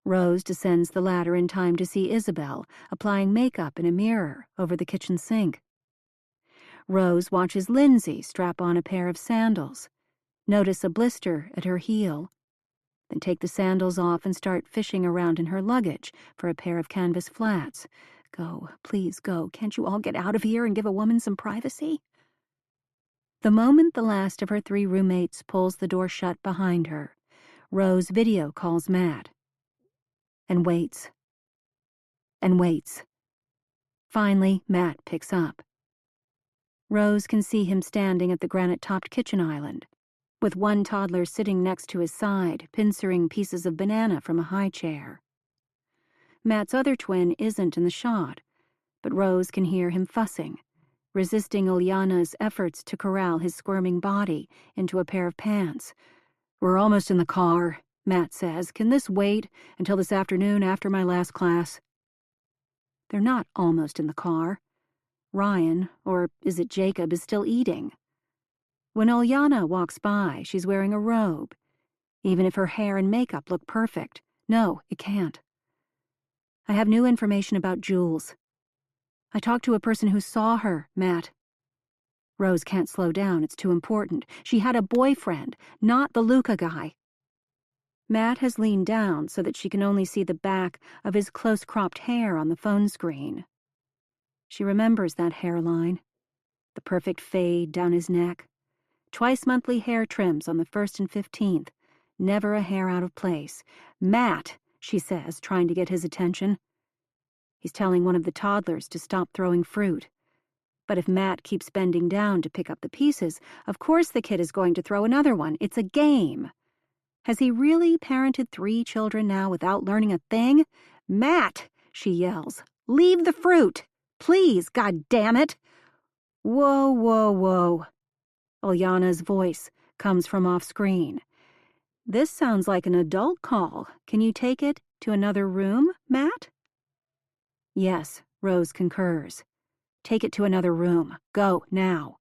Rose descends the ladder in time to see Isabel applying makeup in a mirror over the kitchen sink. Rose watches Lindsay strap on a pair of sandals, notice a blister at her heel, then take the sandals off and start fishing around in her luggage for a pair of canvas flats. Go, please go. Can't you all get out of here and give a woman some privacy? The moment the last of her 3 roommates pulls the door shut behind her, Rose video calls Matt. And waits. And waits. Finally, Matt picks up. Rose can see him standing at the granite-topped kitchen island, with one toddler sitting next to his side, pincering pieces of banana from a high chair. Matt's other twin isn't in the shot, but Rose can hear him fussing, resisting Ilyana's efforts to corral his squirming body into a pair of pants. "We're almost in the car," Matt says. "Can this wait until this afternoon after my last class?" They're not almost in the car. Ryan, or is it Jacob, is still eating. When Ilyana walks by, she's wearing a robe. Even if her hair and makeup look perfect, no, it can't. "I have new information about Jules. I talked to a person who saw her, Matt." Rose can't slow down, it's too important. She had a boyfriend, not the Luca guy. Matt has leaned down so that she can only see the back of his close-cropped hair on the phone screen. She remembers that hairline, the perfect fade down his neck, twice-monthly hair trims on the 1st and 15th, never a hair out of place. "Matt," she says, trying to get his attention. He's telling one of the toddlers to stop throwing fruit. But if Matt keeps bending down to pick up the pieces, of course the kid is going to throw another one. It's a game. Has he really parented 3 children now without learning a thing? "Matt," she yells, "leave the fruit. Please, God damn it." "Whoa, whoa, whoa." Ilyana's voice comes from off-screen. "This sounds like an adult call. Can you take it to another room, Matt?" "Yes," Rose concurs. "Take it to another room. Go, now."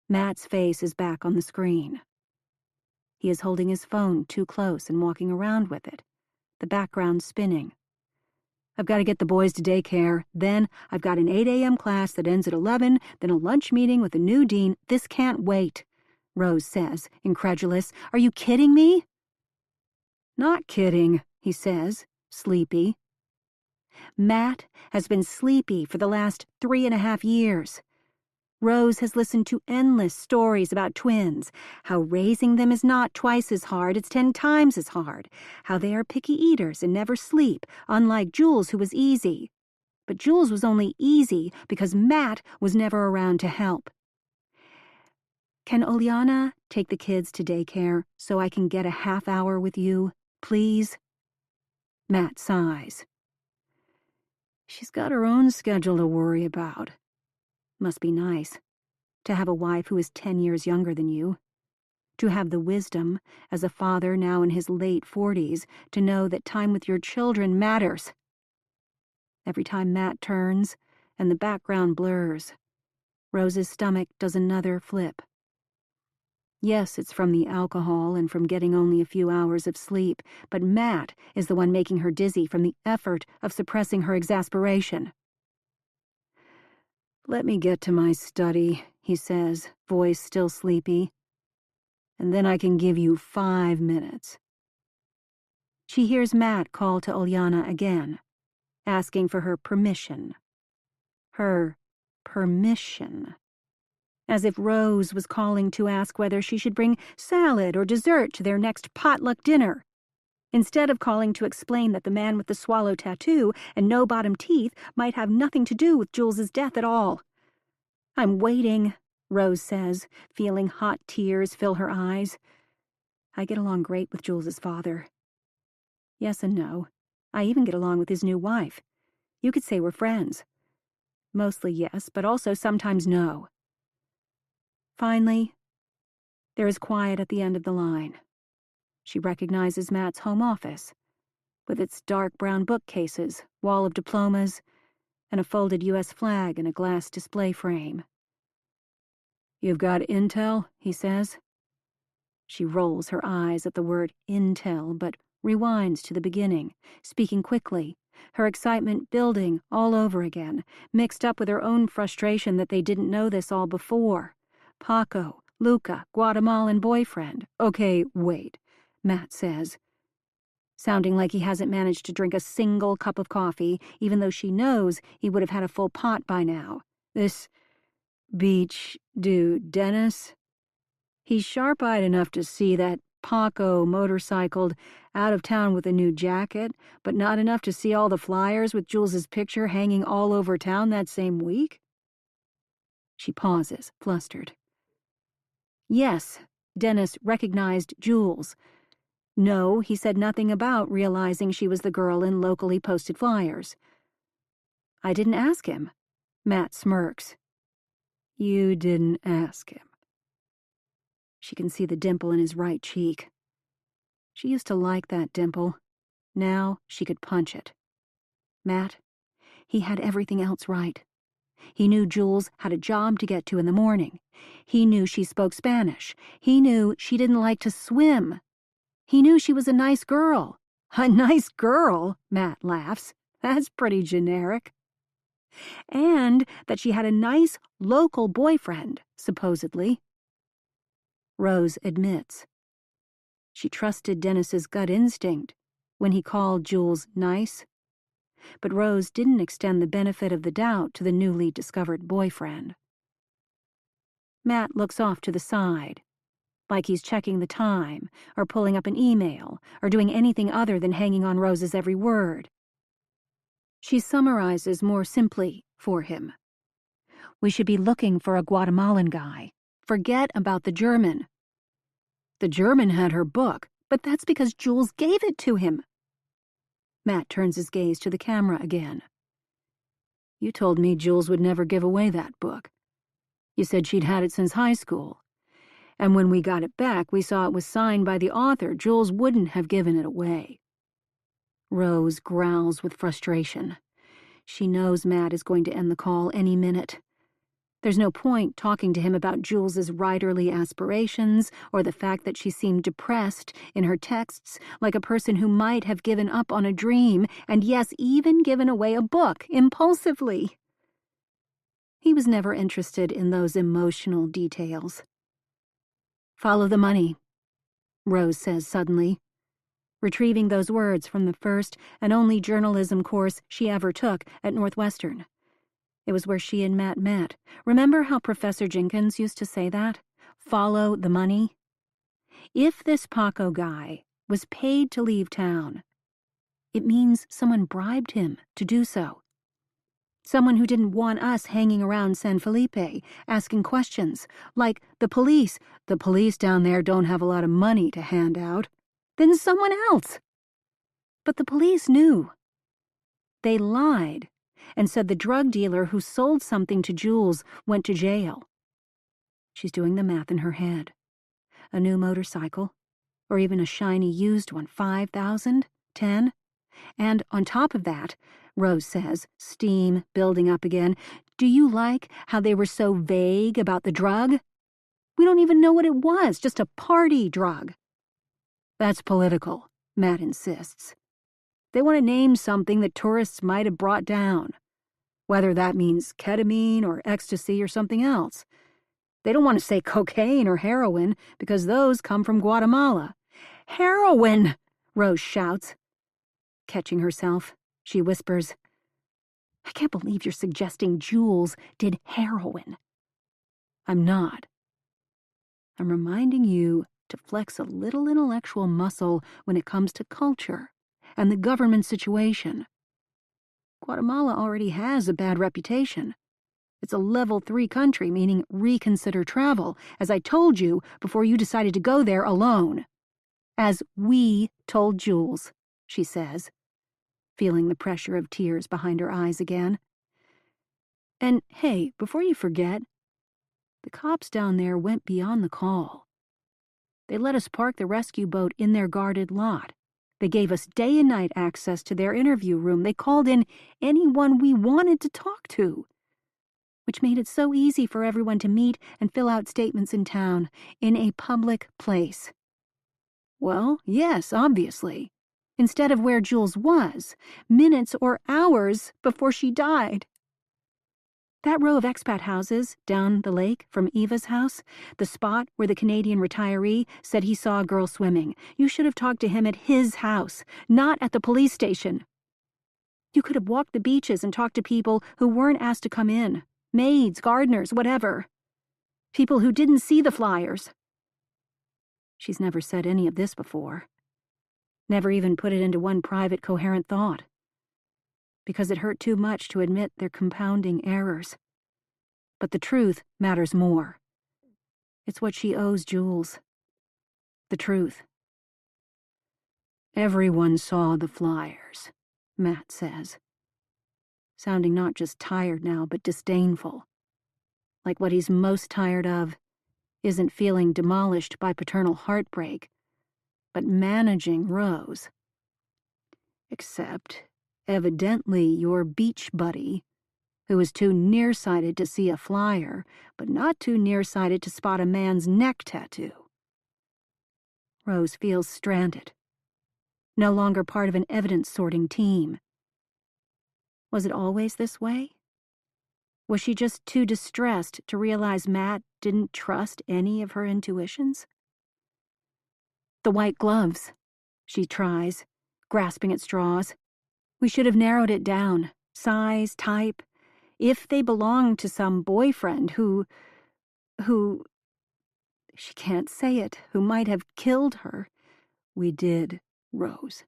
Matt's face is back on the screen. He is holding his phone too close and walking around with it, the background spinning. "I've got to get the boys to daycare. Then I've got an 8 a.m. class that ends at 11, then a lunch meeting with the new dean. This can't wait," Rose says, incredulous. "Are you kidding me?" "Not kidding," he says, sleepy. Matt has been sleepy for the last 3.5 years. Rose has listened to endless stories about twins, how raising them is not twice as hard, it's 10 times as hard, how they are picky eaters and never sleep, unlike Jules, who was easy. But Jules was only easy because Matt was never around to help. "Can Ilyana take the kids to daycare so I can get a half hour with you, please?" Matt sighs. "She's got her own schedule to worry about. Must be nice to have a wife who is 10 years younger than you." To have the wisdom, as a father now in his late 40s, to know that time with your children matters. Every time Matt turns and the background blurs, Rose's stomach does another flip. Yes, it's from the alcohol and from getting only a few hours of sleep, but Matt is the one making her dizzy from the effort of suppressing her exasperation. "Let me get to my study," he says, voice still sleepy. "And then I can give you 5 minutes." She hears Matt call to Ulyana again, asking for her permission. Her permission. As if Rose was calling to ask whether she should bring salad or dessert to their next potluck dinner, instead of calling to explain that the man with the swallow tattoo and no bottom teeth might have nothing to do with Jules's death at all. "I'm waiting," Rose says, feeling hot tears fill her eyes. "I get along great with Jules's father. Yes and no. I even get along with his new wife. You could say we're friends. Mostly yes, but also sometimes no." Finally, there is quiet at the end of the line. She recognizes Matt's home office, with its dark brown bookcases, wall of diplomas, and a folded U.S. flag in a glass display frame. "You've got intel?" he says. She rolls her eyes at the word intel, but rewinds to the beginning, speaking quickly, her excitement building all over again, mixed up with her own frustration that they didn't know this all before. Paco, Luca, Guatemalan boyfriend. "Okay, wait," Matt says, sounding like he hasn't managed to drink a single cup of coffee, even though she knows he would have had a full pot by now. "This beach dude, Dennis? He's sharp-eyed enough to see that Paco motorcycled out of town with a new jacket, but not enough to see all the flyers with Jules's picture hanging all over town that same week?" She pauses, flustered. Yes, Dennis recognized Jules. No, he said nothing about realizing she was the girl in locally posted flyers. "I didn't ask him." Matt smirks. "You didn't ask him." She can see the dimple in his right cheek. She used to like that dimple. Now she could punch it. Matt, he had everything else right. He knew Jules had a job to get to in the morning. He knew she spoke Spanish. He knew she didn't like to swim. He knew she was a nice girl. "A nice girl?" Matt laughs. "That's pretty generic." And that she had a nice local boyfriend, supposedly. Rose admits. She trusted Dennis's gut instinct when he called Jules nice. But Rose didn't extend the benefit of the doubt to the newly discovered boyfriend. Matt looks off to the side, like he's checking the time, or pulling up an email, or doing anything other than hanging on Rose's every word. She summarizes more simply for him. "We should be looking for a Guatemalan guy. Forget about the German." "The German had her book, but that's because Jules gave it to him." Matt turns his gaze to the camera again. "You told me Jules would never give away that book. You said she'd had it since high school. And when we got it back, we saw it was signed by the author. Jules wouldn't have given it away." Rose growls with frustration. She knows Matt is going to end the call any minute. There's no point talking to him about Jules's writerly aspirations or the fact that she seemed depressed in her texts, like a person who might have given up on a dream, and yes, even given away a book impulsively. He was never interested in those emotional details. "Follow the money," Rose says suddenly, retrieving those words from the first and only journalism course she ever took at Northwestern. It was where she and Matt met. Remember how Professor Jenkins used to say that? Follow the money? If this Paco guy was paid to leave town, it means someone bribed him to do so. Someone who didn't want us hanging around San Felipe, asking questions, like the police down there don't have a lot of money to hand out. Then someone else. But the police knew. They lied and said the drug dealer who sold something to Jules went to jail. She's doing the math in her head. A new motorcycle, or even a shiny used one, 5,000, 10. And on top of that, Rose says, steam building up again, do you like how they were so vague about the drug? We don't even know what it was, just a party drug. That's political, Matt insists. They want to name something that tourists might have brought down, whether that means ketamine or ecstasy or something else. They don't want to say cocaine or heroin because those come from Guatemala. Heroin! Rose shouts. Catching herself, she whispers, I can't believe you're suggesting Jules did heroin. I'm not. I'm reminding you to flex a little intellectual muscle when it comes to culture and the government situation. Guatemala already has a bad reputation. It's a level 3 country, meaning reconsider travel, as I told you before you decided to go there alone. As we told Jules, she says, feeling the pressure of tears behind her eyes again. And hey, before you forget, the cops down there went beyond the call. They let us park the rescue boat in their guarded lot. They gave us day and night access to their interview room. They called in anyone we wanted to talk to, which made it so easy for everyone to meet and fill out statements in town, in a public place. Well, yes, obviously. Instead of where Jules was, minutes or hours before she died. That row of expat houses down the lake from Eva's house, the spot where the Canadian retiree said he saw a girl swimming. You should have talked to him at his house, not at the police station. You could have walked the beaches and talked to people who weren't asked to come in. Maids, gardeners, whatever. People who didn't see the flyers. She's never said any of this before. Never even put it into one private, coherent thought. Because it hurt too much to admit their compounding errors. But the truth matters more. It's what she owes Jules. The truth. Everyone saw the flyers, Matt says. Sounding not just tired now, but disdainful. Like what he's most tired of isn't feeling demolished by paternal heartbreak, but managing Rose. Except, evidently, your beach buddy, who is too nearsighted to see a flyer, but not too nearsighted to spot a man's neck tattoo. Rose feels stranded, no longer part of an evidence-sorting team. Was it always this way? Was she just too distressed to realize Matt didn't trust any of her intuitions? The white gloves, she tries, grasping at straws. We should have narrowed it down. Size, type. If they belonged to some boyfriend who, she can't say it, who might have killed her. We did, Rose,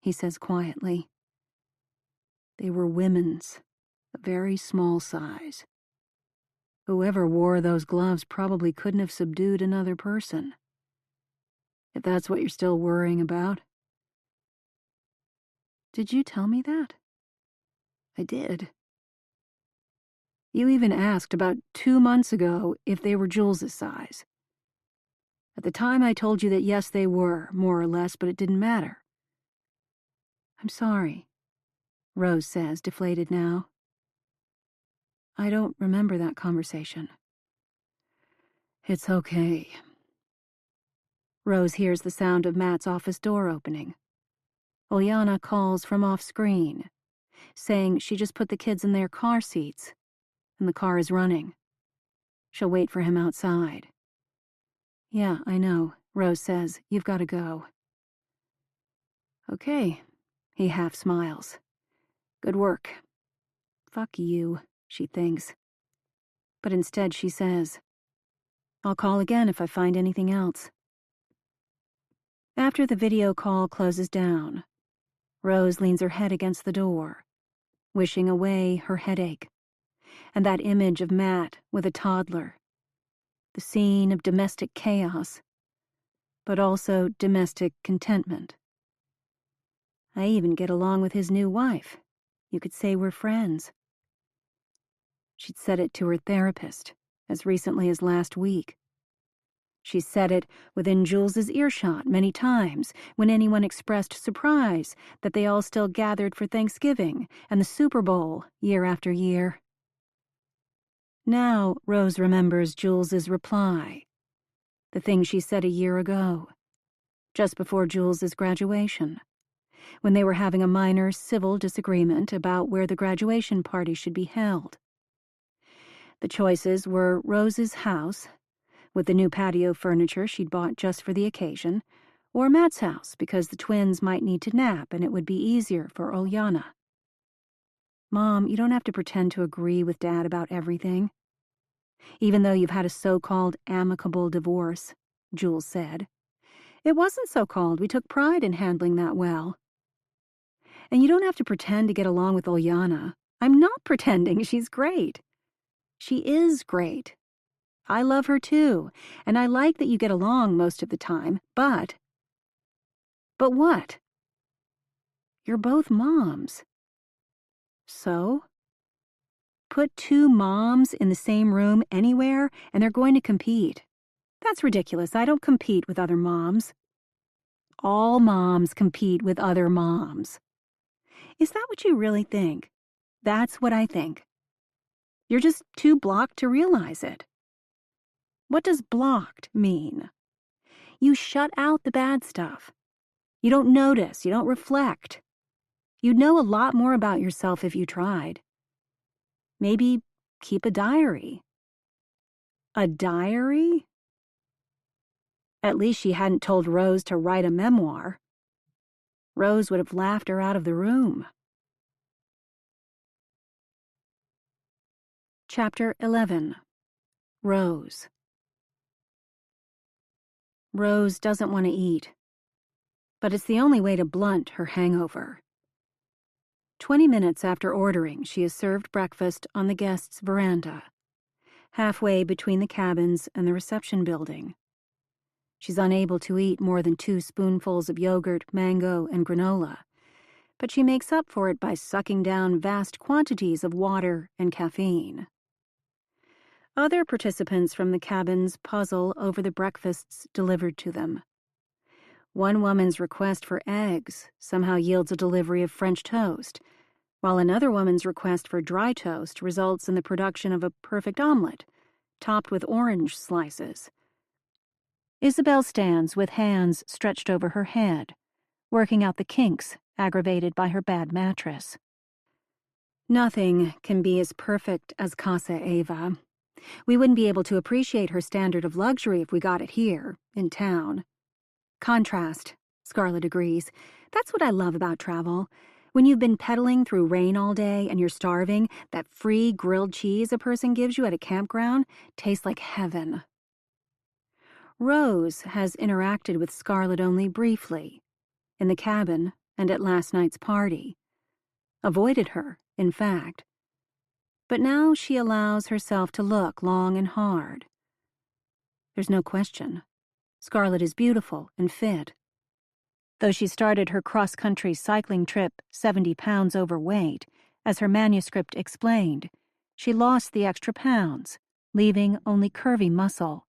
he says quietly. They were women's, a very small size. Whoever wore those gloves probably couldn't have subdued another person. If that's what you're still worrying about. Did you tell me that? I did. You even asked about 2 months ago if they were Jules's size. At the time I told you that yes, they were, more or less, but it didn't matter. I'm sorry, Rose says, deflated now. I don't remember that conversation. It's okay. Rose hears the sound of Matt's office door opening. Uliana calls from off-screen, saying she just put the kids in their car seats, and the car is running. She'll wait for him outside. Yeah, I know, Rose says. You've got to go. Okay, he half smiles. Good work. Fuck you, she thinks. But instead she says, I'll call again if I find anything else. After the video call closes down, Rose leans her head against the door, wishing away her headache, and that image of Matt with a toddler, the scene of domestic chaos, but also domestic contentment. I even get along with his new wife. You could say we're friends. She'd said it to her therapist as recently as last week. She said it within Jules's earshot many times when anyone expressed surprise that they all still gathered for Thanksgiving and the Super Bowl year after year. Now Rose remembers Jules's reply, the thing she said a year ago, just before Jules's graduation, when they were having a minor civil disagreement about where the graduation party should be held. The choices were Rose's house, with the new patio furniture she'd bought just for the occasion, or Matt's house because the twins might need to nap and it would be easier for Ulyana. Mom, you don't have to pretend to agree with Dad about everything. Even though you've had a so-called amicable divorce, Jules said. It wasn't so-called. We took pride in handling that well. And you don't have to pretend to get along with Ulyana. I'm not pretending. She's great. She is great. I love her too, and I like that you get along most of the time, but what? You're both moms. So? Put two moms in the same room anywhere, and they're going to compete. That's ridiculous. I don't compete with other moms. All moms compete with other moms. Is that what you really think? That's what I think. You're just too blocked to realize it. What does blocked mean? You shut out the bad stuff. You don't notice, you don't reflect. You'd know a lot more about yourself if you tried. Maybe keep a diary. A diary? At least she hadn't told Rose to write a memoir. Rose would have laughed her out of the room. Chapter 11. Rose. Rose doesn't want to eat, but it's the only way to blunt her hangover. 20 minutes after ordering, she is served breakfast on the guests' veranda, halfway between the cabins and the reception building. She's unable to eat more than 2 spoonfuls of yogurt, mango, and granola, but she makes up for it by sucking down vast quantities of water and caffeine. Other participants from the cabins puzzle over the breakfasts delivered to them. One woman's request for eggs somehow yields a delivery of French toast, while another woman's request for dry toast results in the production of a perfect omelet, topped with orange slices. Isabel stands with hands stretched over her head, working out the kinks aggravated by her bad mattress. Nothing can be as perfect as Casa Eva. We wouldn't be able to appreciate her standard of luxury if we got it here, in town. Contrast, Scarlett agrees. That's what I love about travel. When you've been pedaling through rain all day and you're starving, that free grilled cheese a person gives you at a campground tastes like heaven. Rose has interacted with Scarlett only briefly, in the cabin and at last night's party. Avoided her, in fact. But now she allows herself to look long and hard. There's no question. Scarlett is beautiful and fit. Though she started her cross-country cycling trip 70 pounds overweight, as her manuscript explained, she lost the extra pounds, leaving only curvy muscle.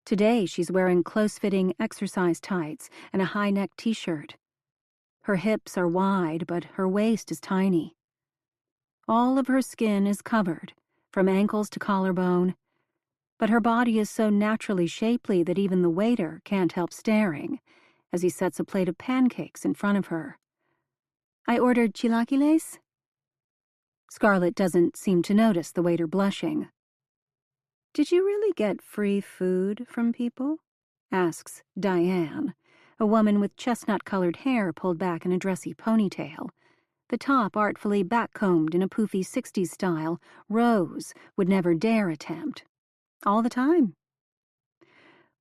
Today she's wearing close-fitting exercise tights and a high-neck t-shirt. Her hips are wide, but her waist is tiny. All of her skin is covered, from ankles to collarbone, but her body is so naturally shapely that even the waiter can't help staring as he sets a plate of pancakes in front of her. I ordered chilaquiles. Scarlett doesn't seem to notice the waiter blushing. Did you really get free food from people? Asks Diane, a woman with chestnut-colored hair pulled back in a dressy ponytail, the top artfully backcombed in a poofy 60s style Rose would never dare attempt. All the time.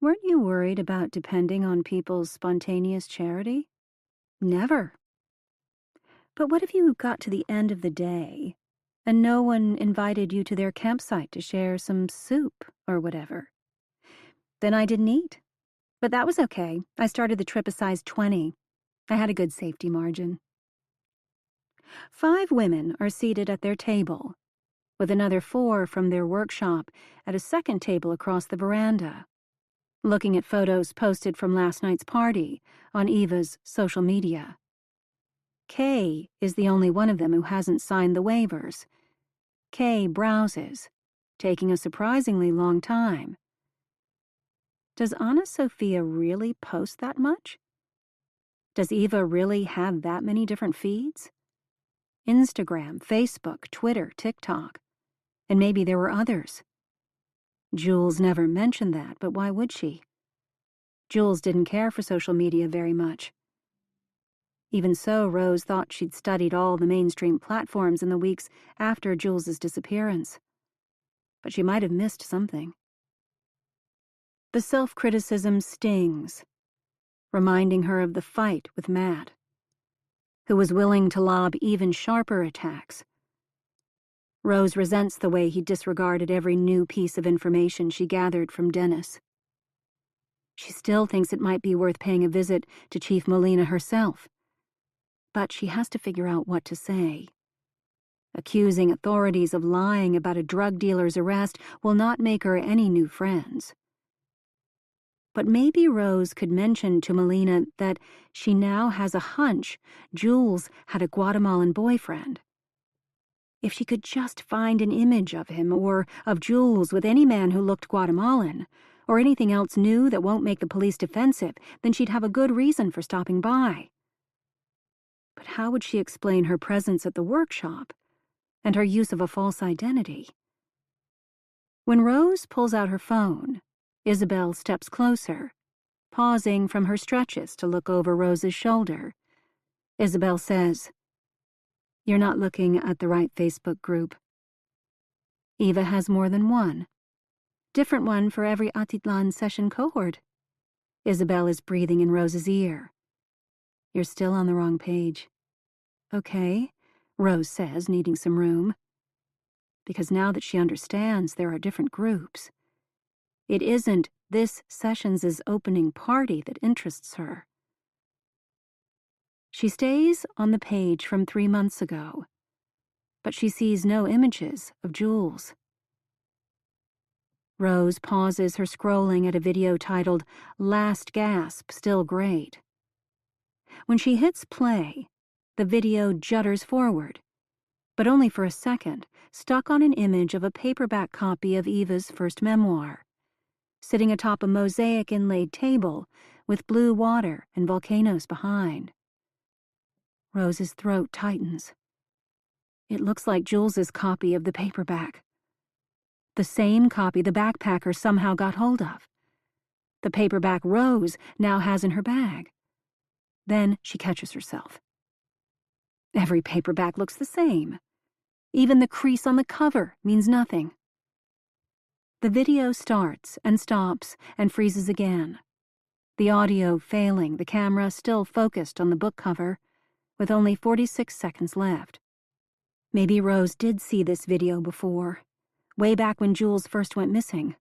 Weren't you worried about depending on people's spontaneous charity? Never. But what if you got to the end of the day and no one invited you to their campsite to share some soup or whatever? Then I didn't eat. But that was okay. I started the trip a size 20. I had a good safety margin. 5 women are seated at their table, with another 4 from their workshop at a second table across the veranda. looking at photos posted from last night's party on Eva's social media. Kay is the only one of them who hasn't signed the waivers. Kay browses, taking a surprisingly long time. Does Anna Sophia really post that much? Does Eva really have that many different feeds? Instagram, Facebook, Twitter, TikTok. And maybe there were others. Jules never mentioned that, but why would she? Jules didn't care for social media very much. Even so, Rose thought she'd studied all the mainstream platforms in the weeks after Jules's disappearance. But she might have missed something. The self-criticism stings, reminding her of the fight with Matt, who was willing to lob even sharper attacks. Rose resents the way he disregarded every new piece of information she gathered from Dennis. She still thinks it might be worth paying a visit to Chief Molina herself, but she has to figure out what to say. Accusing authorities of lying about a drug dealer's arrest will not make her any new friends. But maybe Rose could mention to Molina that she now has a hunch Jules had a Guatemalan boyfriend. If she could just find an image of him or of Jules with any man who looked Guatemalan, or anything else new that won't make the police defensive, then she'd have a good reason for stopping by. But how would she explain her presence at the workshop and her use of a false identity? When Rose pulls out her phone, Isabel steps closer, pausing from her stretches to look over Rose's shoulder. Isabel says, "You're not looking at the right Facebook group. Eva has more than one. Different one for every Atitlan session cohort." Isabel is breathing in Rose's ear. "You're still on the wrong page." "Okay," Rose says, needing some room. Because now that she understands there are different groups, it isn't this session's opening party that interests her. She stays on the page from 3 months ago, but she sees no images of Jules. Rose pauses her scrolling at a video titled "Last Gasp, Still Great." When she hits play, the video judders forward, but only for a second, stuck on an image of a paperback copy of Eva's first memoir, sitting atop a mosaic inlaid table with blue water and volcanoes behind. Rose's throat tightens. It looks like Jules's copy of the paperback. The same copy the backpacker somehow got hold of. The paperback Rose now has in her bag. Then she catches herself. Every paperback looks the same. Even the crease on the cover means nothing. The video starts and stops and freezes again. The audio failing, the camera still focused on the book cover, with only 46 seconds left. Maybe Rose did see this video before, way back when Jules first went missing.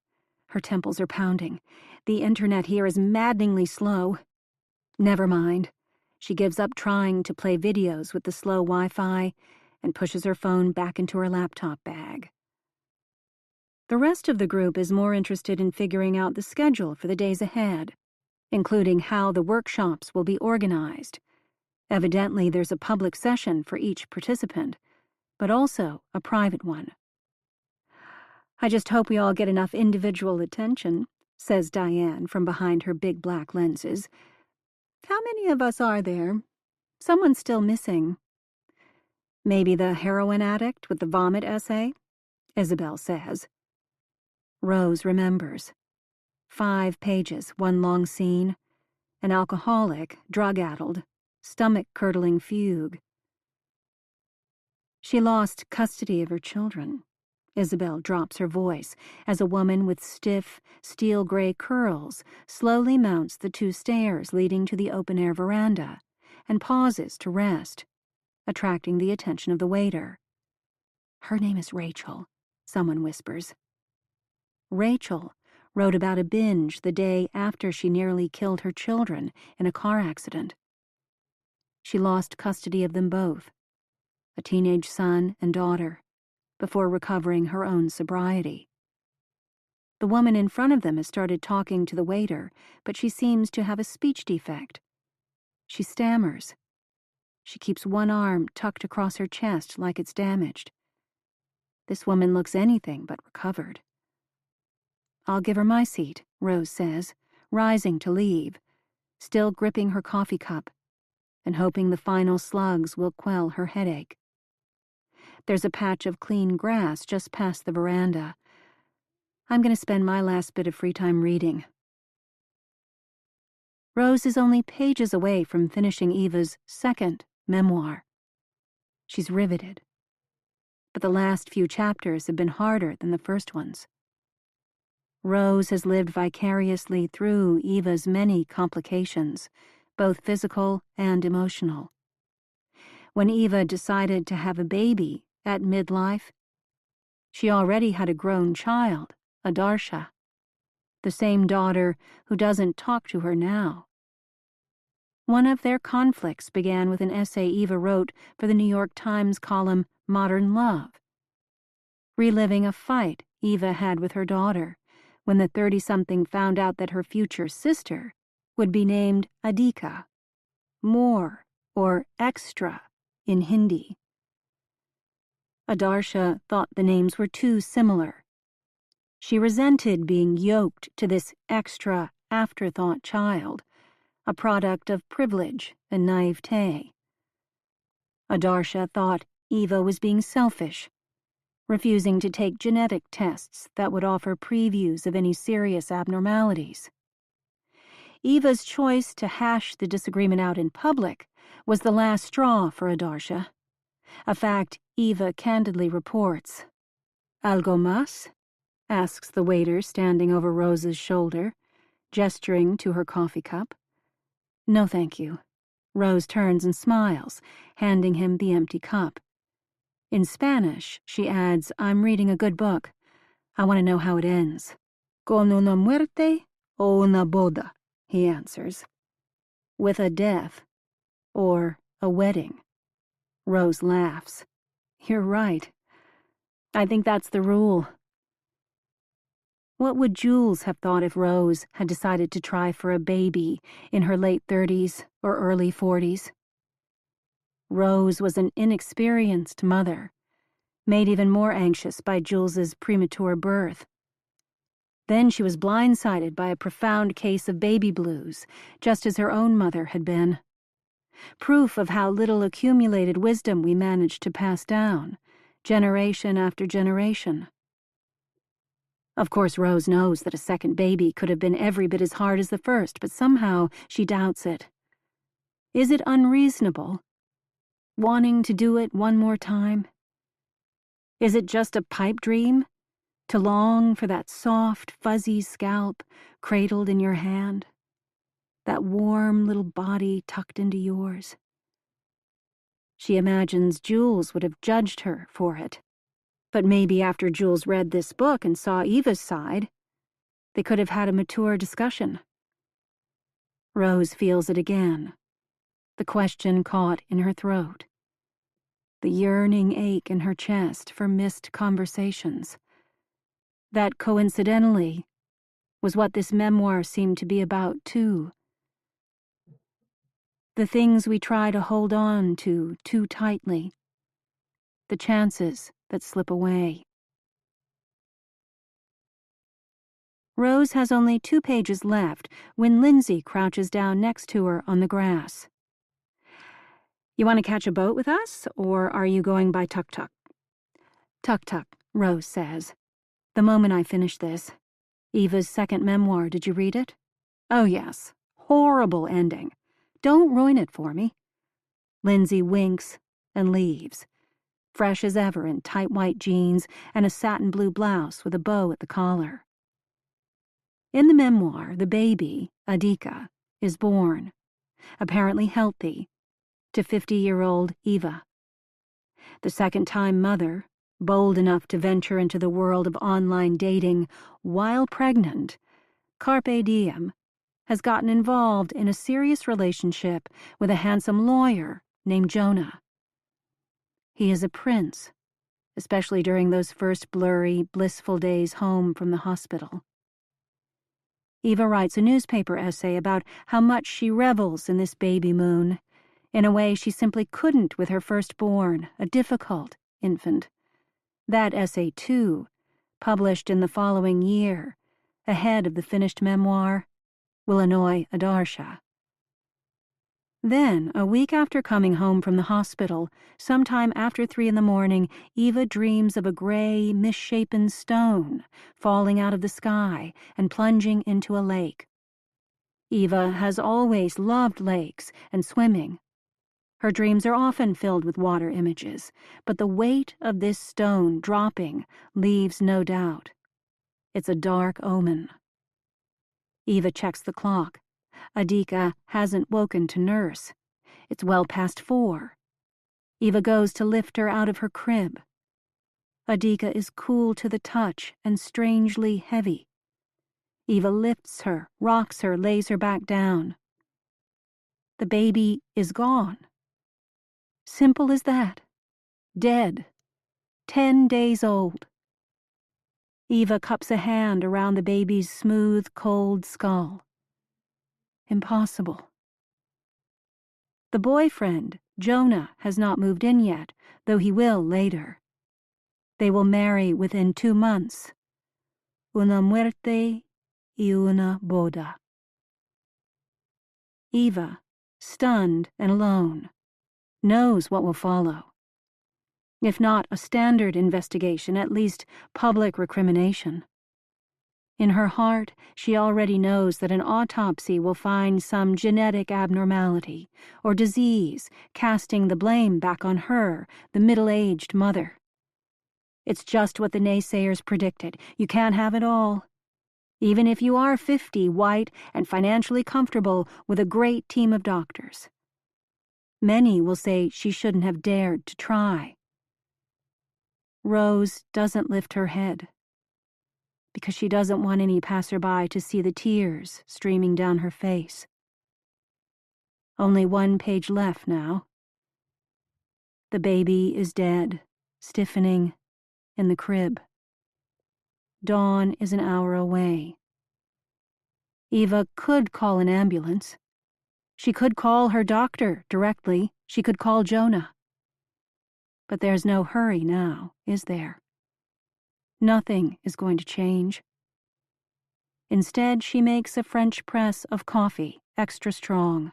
Her temples are pounding. The internet here is maddeningly slow. Never mind. She gives up trying to play videos with the slow Wi-Fi and pushes her phone back into her laptop bag. The rest of the group is more interested in figuring out the schedule for the days ahead, including how the workshops will be organized. Evidently, there's a public session for each participant, but also a private one. "I just hope we all get enough individual attention," says Diane from behind her big black lenses. "How many of us are there? Someone's still missing." "Maybe the heroin addict with the vomit essay," Isabel says. Rose remembers. 5 pages, one long scene. An alcoholic, drug-addled, stomach-curdling fugue. She lost custody of her children. Isabel drops her voice as a woman with stiff, steel-gray curls slowly mounts the 2 stairs leading to the open-air veranda and pauses to rest, attracting the attention of the waiter. "Her name is Rachel," someone whispers. Rachel wrote about a binge the day after she nearly killed her children in a car accident. She lost custody of them both, a teenage son and daughter, before recovering her own sobriety. The woman in front of them has started talking to the waiter, but she seems to have a speech defect. She stammers. She keeps one arm tucked across her chest like it's damaged. This woman looks anything but recovered. "I'll give her my seat," Rose says, rising to leave, still gripping her coffee cup and hoping the final slugs will quell her headache. There's a patch of clean grass just past the veranda. I'm going to spend my last bit of free time reading. Rose is only pages away from finishing Eva's second memoir. She's riveted. But the last few chapters have been harder than the first ones. Rose has lived vicariously through Eva's many complications, both physical and emotional. When Eva decided to have a baby at midlife, she already had a grown child, Adarsha, the same daughter who doesn't talk to her now. One of their conflicts began with an essay Eva wrote for the New York Times column Modern Love, reliving a fight Eva had with her daughter when the 30-something found out that her future sister would be named Adhika, more or extra in Hindi. Adarsha thought the names were too similar. She resented being yoked to this extra afterthought child, a product of privilege and naivete. Adarsha thought Eva was being selfish, refusing to take genetic tests that would offer previews of any serious abnormalities. Eva's choice to hash the disagreement out in public was the last straw for Adarsha, a fact Eva candidly reports. "Algo más?" asks the waiter standing over Rose's shoulder, gesturing to her coffee cup. "No, thank you." Rose turns and smiles, handing him the empty cup. In Spanish, she adds, "I'm reading a good book. I want to know how it ends." "Con una muerte o una boda," he answers. "With a death or a wedding." Rose laughs. "You're right. I think that's the rule." What would Jules have thought if Rose had decided to try for a baby in her late 30s or early 40s? Rose was an inexperienced mother, made even more anxious by Jules's premature birth. Then she was blindsided by a profound case of baby blues, just as her own mother had been. Proof of how little accumulated wisdom we managed to pass down, generation after generation. Of course, Rose knows that a second baby could have been every bit as hard as the first, but somehow she doubts it. Is it unreasonable? Wanting to do it one more time? Is it just a pipe dream? To long for that soft, fuzzy scalp cradled in your hand? That warm little body tucked into yours? She imagines Jules would have judged her for it. But maybe after Jules read this book and saw Eva's side, they could have had a mature discussion. Rose feels it again, the question caught in her throat, the yearning ache in her chest for missed conversations. That, coincidentally, was what this memoir seemed to be about, too. The things we try to hold on to too tightly, the chances that slip away. Rose has only 2 pages left when Lindsay crouches down next to her on the grass. "You want to catch a boat with us, or are you going by tuk-tuk?" "Tuk-tuk," Rose says. "The moment I finish this. Eva's second memoir, did you read it?" "Oh, yes. Horrible ending. Don't ruin it for me." Lindsay winks and leaves, fresh as ever in tight white jeans and a satin blue blouse with a bow at the collar. In the memoir, the baby, Adhika, is born, apparently healthy, to 50-year-old Eva. The second-time mother, bold enough to venture into the world of online dating while pregnant, carpe diem, has gotten involved in a serious relationship with a handsome lawyer named Jonah. He is a prince, especially during those first blurry, blissful days home from the hospital. Eva writes a newspaper essay about how much she revels in this baby moon, in a way she simply couldn't with her firstborn, a difficult infant. That essay, too, published in the following year, ahead of the finished memoir, will annoy Adarsha. Then, a week after coming home from the hospital, sometime after 3 a.m, Eva dreams of a gray, misshapen stone falling out of the sky and plunging into a lake. Eva has always loved lakes and swimming. Her dreams are often filled with water images, but the weight of this stone dropping leaves no doubt. It's a dark omen. Eva checks the clock. Adika hasn't woken to nurse. It's well past 4. Eva goes to lift her out of her crib. Adika is cool to the touch and strangely heavy. Eva lifts her, rocks her, lays her back down. The baby is gone. Simple as that. Dead. 10 days old. Eva cups a hand around the baby's smooth, cold skull. Impossible. The boyfriend, Jonah, has not moved in yet, though he will later. They will marry within 2 months. Una muerte y una boda. Eva, stunned and alone, knows what will follow. If not a standard investigation, at least public recrimination. In her heart, she already knows that an autopsy will find some genetic abnormality or disease, casting the blame back on her, the middle-aged mother. It's just what the naysayers predicted. You can't have it all. Even if you are 50, white, and financially comfortable with a great team of doctors. Many will say she shouldn't have dared to try. Rose doesn't lift her head, because she doesn't want any passerby to see the tears streaming down her face. Only 1 page left now. The baby is dead, stiffening, in the crib. Dawn is an hour away. Eva could call an ambulance. She could call her doctor directly. She could call Jonah. But there's no hurry now, is there? Nothing is going to change. Instead, she makes a French press of coffee, extra strong.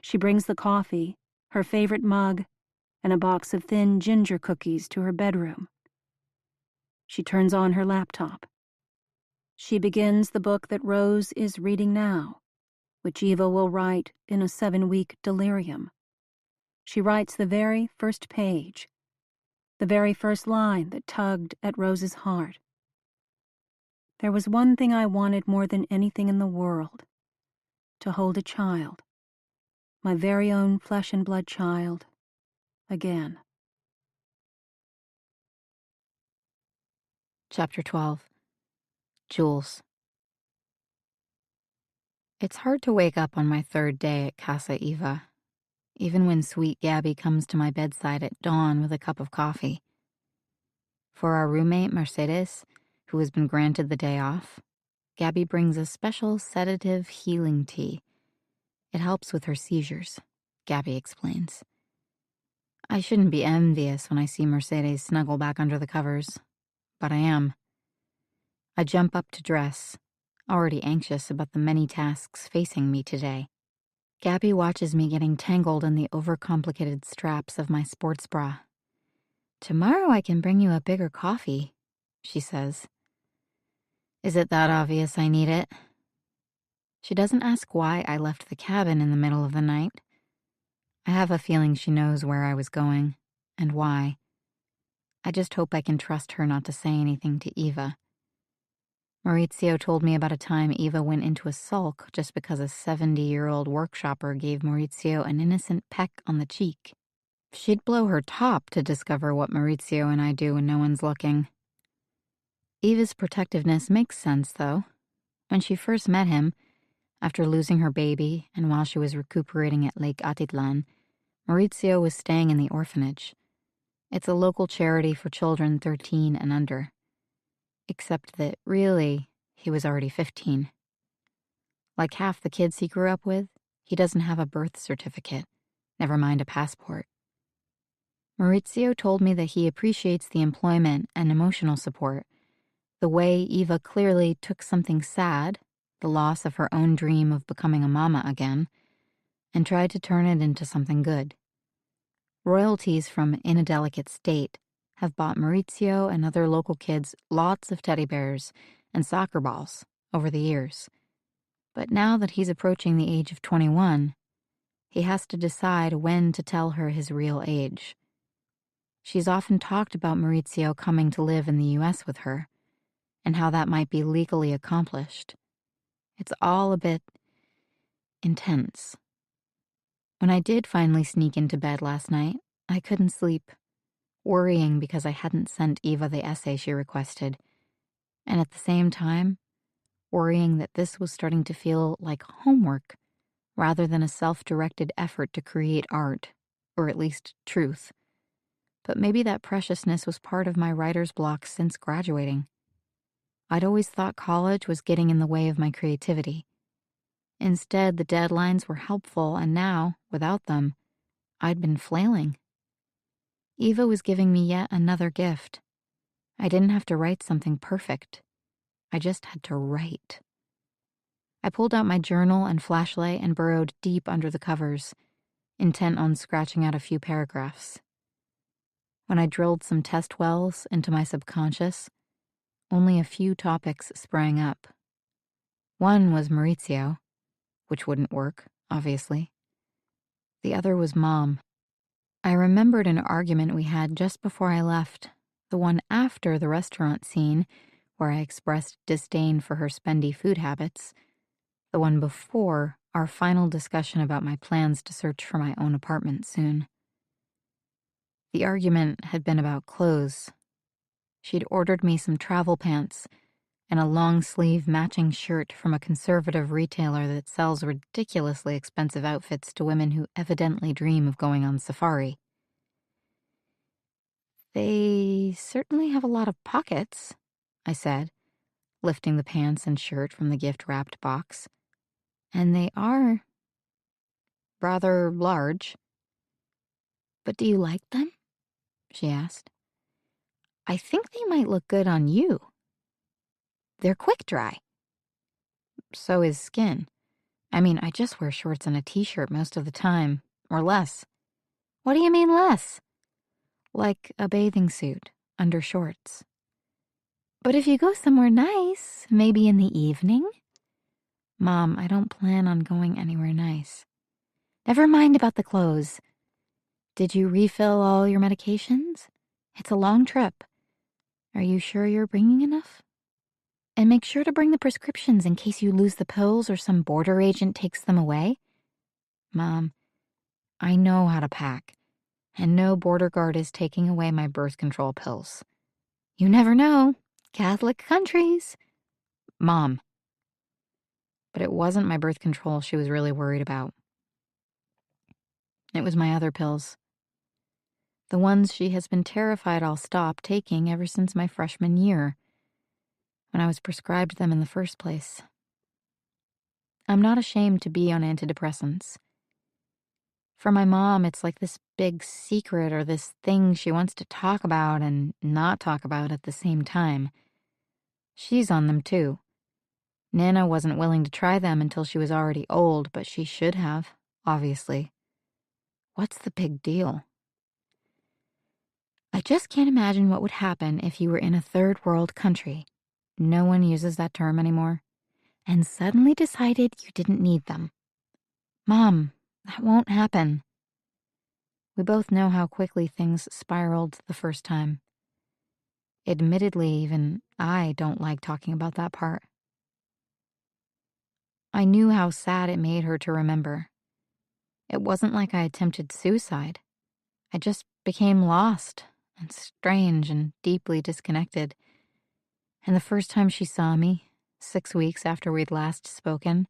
She brings the coffee, her favorite mug, and a box of thin ginger cookies to her bedroom. She turns on her laptop. She begins the book that Rose is reading now, which Eva will write in a 7-week delirium. She writes the very first page, the very first line that tugged at Rose's heart. There was one thing I wanted more than anything in the world, to hold a child, my very own flesh and blood child, again. Chapter 12. Jules. It's hard to wake up on my 3rd day at Casa Eva, even when sweet Gabby comes to my bedside at dawn with a cup of coffee. For our roommate, Mercedes, who has been granted the day off, Gabby brings a special sedative healing tea. It helps with her seizures, Gabby explains. I shouldn't be envious when I see Mercedes snuggle back under the covers, but I am. I jump up to dress, already anxious about the many tasks facing me today. Gabby watches me getting tangled in the overcomplicated straps of my sports bra. Tomorrow I can bring you a bigger coffee, she says. Is it that obvious I need it? She doesn't ask why I left the cabin in the middle of the night. I have a feeling she knows where I was going, and why. I just hope I can trust her not to say anything to Eva. Maurizio told me about a time Eva went into a sulk just because a 70-year-old workshopper gave Maurizio an innocent peck on the cheek. She'd blow her top to discover what Maurizio and I do when no one's looking. Eva's protectiveness makes sense, though. When she first met him, after losing her baby and while she was recuperating at Lake Atitlan, Maurizio was staying in the orphanage. It's a local charity for children 13 and under. Except that, really, he was already 15. Like half the kids he grew up with, he doesn't have a birth certificate, never mind a passport. Maurizio told me that he appreciates the employment and emotional support, the way Eva clearly took something sad, the loss of her own dream of becoming a mama again, and tried to turn it into something good. Royalties from In a Delicate State have bought Maurizio and other local kids lots of teddy bears and soccer balls over the years. But now that he's approaching the age of 21, he has to decide when to tell her his real age. She's often talked about Maurizio coming to live in the U.S. with her, and how that might be legally accomplished. It's all a bit intense. When I did finally sneak into bed last night, I couldn't sleep, worrying because I hadn't sent Eva the essay she requested, and at the same time, worrying that this was starting to feel like homework rather than a self-directed effort to create art, or at least truth. But maybe that preciousness was part of my writer's block since graduating. I'd always thought college was getting in the way of my creativity. Instead, the deadlines were helpful, and now, without them, I'd been flailing. Eva was giving me yet another gift. I didn't have to write something perfect. I just had to write. I pulled out my journal and flashlight and burrowed deep under the covers, intent on scratching out a few paragraphs. When I drilled some test wells into my subconscious, only a few topics sprang up. One was Maurizio, which wouldn't work, obviously. The other was Mom. I remembered an argument we had just before I left, the one after the restaurant scene where I expressed disdain for her spendy food habits, the one before our final discussion about my plans to search for my own apartment soon. The argument had been about clothes. She'd ordered me some travel pants and a long-sleeve matching shirt from a conservative retailer that sells ridiculously expensive outfits to women who evidently dream of going on safari. They certainly have a lot of pockets, I said, lifting the pants and shirt from the gift-wrapped box. And they are rather large. But do you like them? She asked. I think they might look good on you. They're quick-dry. So is skin. I mean, I just wear shorts and a t-shirt most of the time, or less. What do you mean less? Like a bathing suit, under shorts. But if you go somewhere nice, maybe in the evening? Mom, I don't plan on going anywhere nice. Never mind about the clothes. Did you refill all your medications? It's a long trip. Are you sure you're bringing enough? And make sure to bring the prescriptions in case you lose the pills or some border agent takes them away. Mom, I know how to pack, and no border guard is taking away my birth control pills. You never know. Catholic countries. Mom. But it wasn't my birth control she was really worried about. It was my other pills. The ones she has been terrified I'll stop taking ever since my freshman year, when I was prescribed them in the first place. I'm not ashamed to be on antidepressants. For my mom, it's like this big secret or this thing she wants to talk about and not talk about at the same time. She's on them too. Nana wasn't willing to try them until she was already old, but she should have, obviously. What's the big deal? I just can't imagine what would happen if you were in a third world country. No one uses that term anymore. And suddenly decided you didn't need them. Mom, that won't happen. We both know how quickly things spiraled the first time. Admittedly, even I don't like talking about that part. I knew how sad it made her to remember. It wasn't like I attempted suicide. I just became lost and strange and deeply disconnected. And the first time she saw me, 6 weeks after we'd last spoken,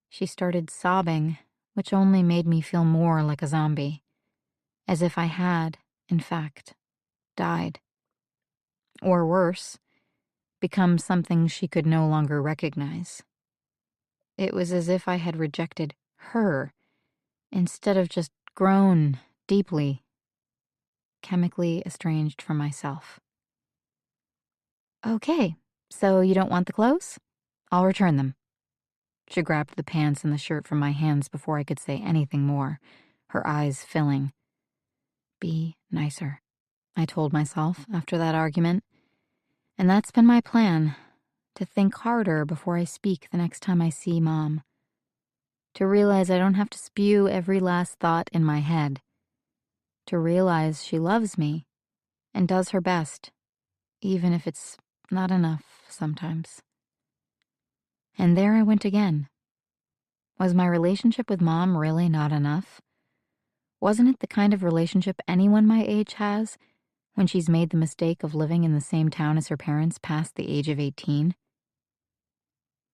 she started sobbing, which only made me feel more like a zombie, as if I had, in fact, died. Or worse, become something she could no longer recognize. It was as if I had rejected her instead of just grown deeply, chemically estranged from myself. Okay, so you don't want the clothes? I'll return them. She grabbed the pants and the shirt from my hands before I could say anything more, her eyes filling. Be nicer, I told myself after that argument. And that's been my plan, to think harder before I speak the next time I see Mom. To realize I don't have to spew every last thought in my head. To realize she loves me and does her best, even if it's not enough sometimes. And there I went again. Was my relationship with Mom really not enough? Wasn't it the kind of relationship anyone my age has when she's made the mistake of living in the same town as her parents past the age of 18?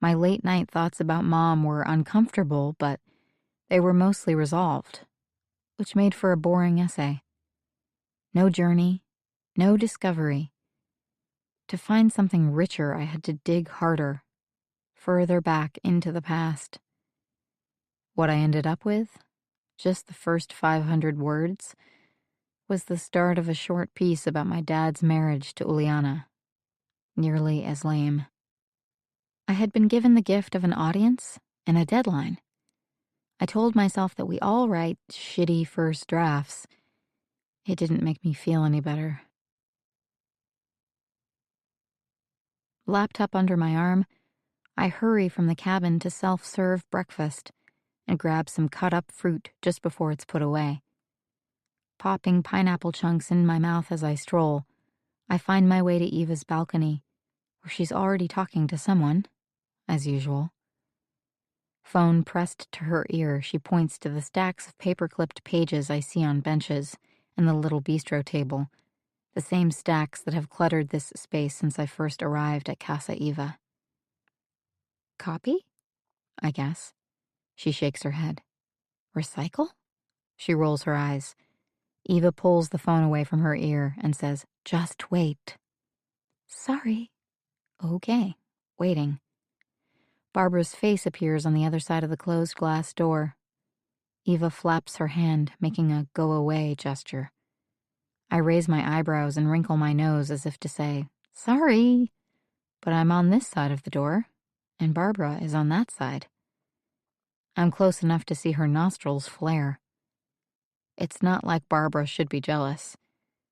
My late night thoughts about Mom were uncomfortable, but they were mostly resolved, which made for a boring essay. No journey, no discovery. To find something richer, I had to dig harder, further back into the past. What I ended up with, just the first 500 words, was the start of a short piece about my dad's marriage to Uliana. Nearly as lame. I had been given the gift of an audience and a deadline. I told myself that we all write shitty first drafts. It didn't make me feel any better. Laptop under my arm, I hurry from the cabin to self-serve breakfast and grab some cut-up fruit just before it's put away. Popping pineapple chunks in my mouth as I stroll, I find my way to Eva's balcony, where she's already talking to someone, as usual. Phone pressed to her ear, she points to the stacks of paper-clipped pages I see on benches and the little bistro table, the same stacks that have cluttered this space since I first arrived at Casa Eva. Copy? I guess. She shakes her head. Recycle? She rolls her eyes. Eva pulls the phone away from her ear and says, Just wait. Sorry. Okay, waiting. Barbara's face appears on the other side of the closed glass door. Eva flaps her hand, making a go-away gesture. I raise my eyebrows and wrinkle my nose as if to say, Sorry, but I'm on this side of the door, and Barbara is on that side. I'm close enough to see her nostrils flare. It's not like Barbara should be jealous.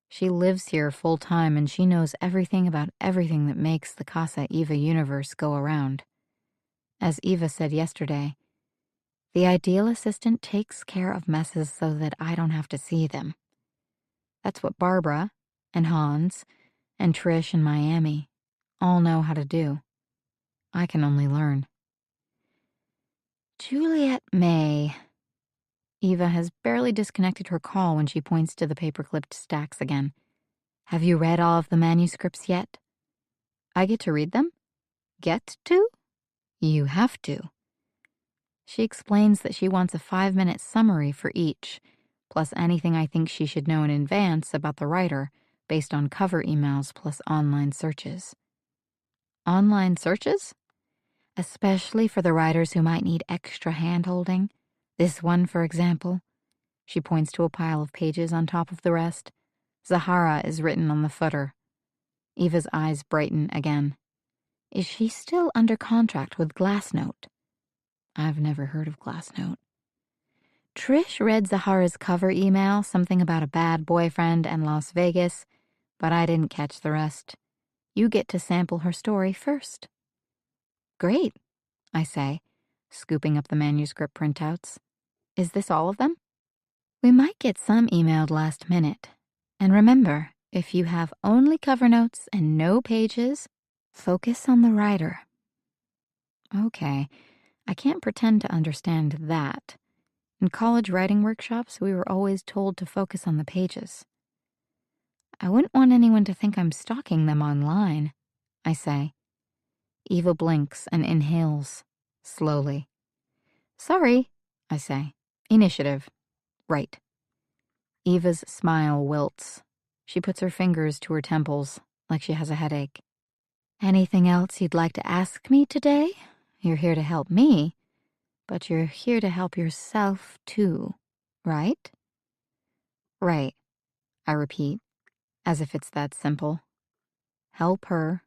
She lives here full-time and she knows everything about everything that makes the Casa Eva universe go around. As Eva said yesterday, the ideal assistant takes care of messes so that I don't have to see them. That's what Barbara and Hans and Trish in Miami all know how to do. I can only learn. Juliet May. Eva has barely disconnected her call when she points to the paper-clipped stacks again. Have you read all of the manuscripts yet? I get to read them? Get to? You have to. She explains that she wants a 5-minute summary for each, plus anything I think she should know in advance about the writer, based on cover emails plus online searches. Online searches? Especially for the writers who might need extra hand-holding. This one, for example. She points to a pile of pages on top of the rest. Zahara is written on the footer. Eva's eyes brighten again. Is she still under contract with Glassnote? I've never heard of Glassnote. Trish read Zahara's cover email, something about a bad boyfriend and Las Vegas, but I didn't catch the rest. You get to sample her story first. Great, I say, scooping up the manuscript printouts. Is this all of them? We might get some emailed last minute. And remember, if you have only cover notes and no pages, focus on the writer. Okay, I can't pretend to understand that. In college writing workshops, we were always told to focus on the pages. I wouldn't want anyone to think I'm stalking them online, I say. Eva blinks and inhales, slowly. Sorry, I say. Initiative. Right. Eva's smile wilts. She puts her fingers to her temples, like she has a headache. Anything else you'd like to ask me today? You're here to help me, but you're here to help yourself too, right? Right, I repeat, as if it's that simple. Help her,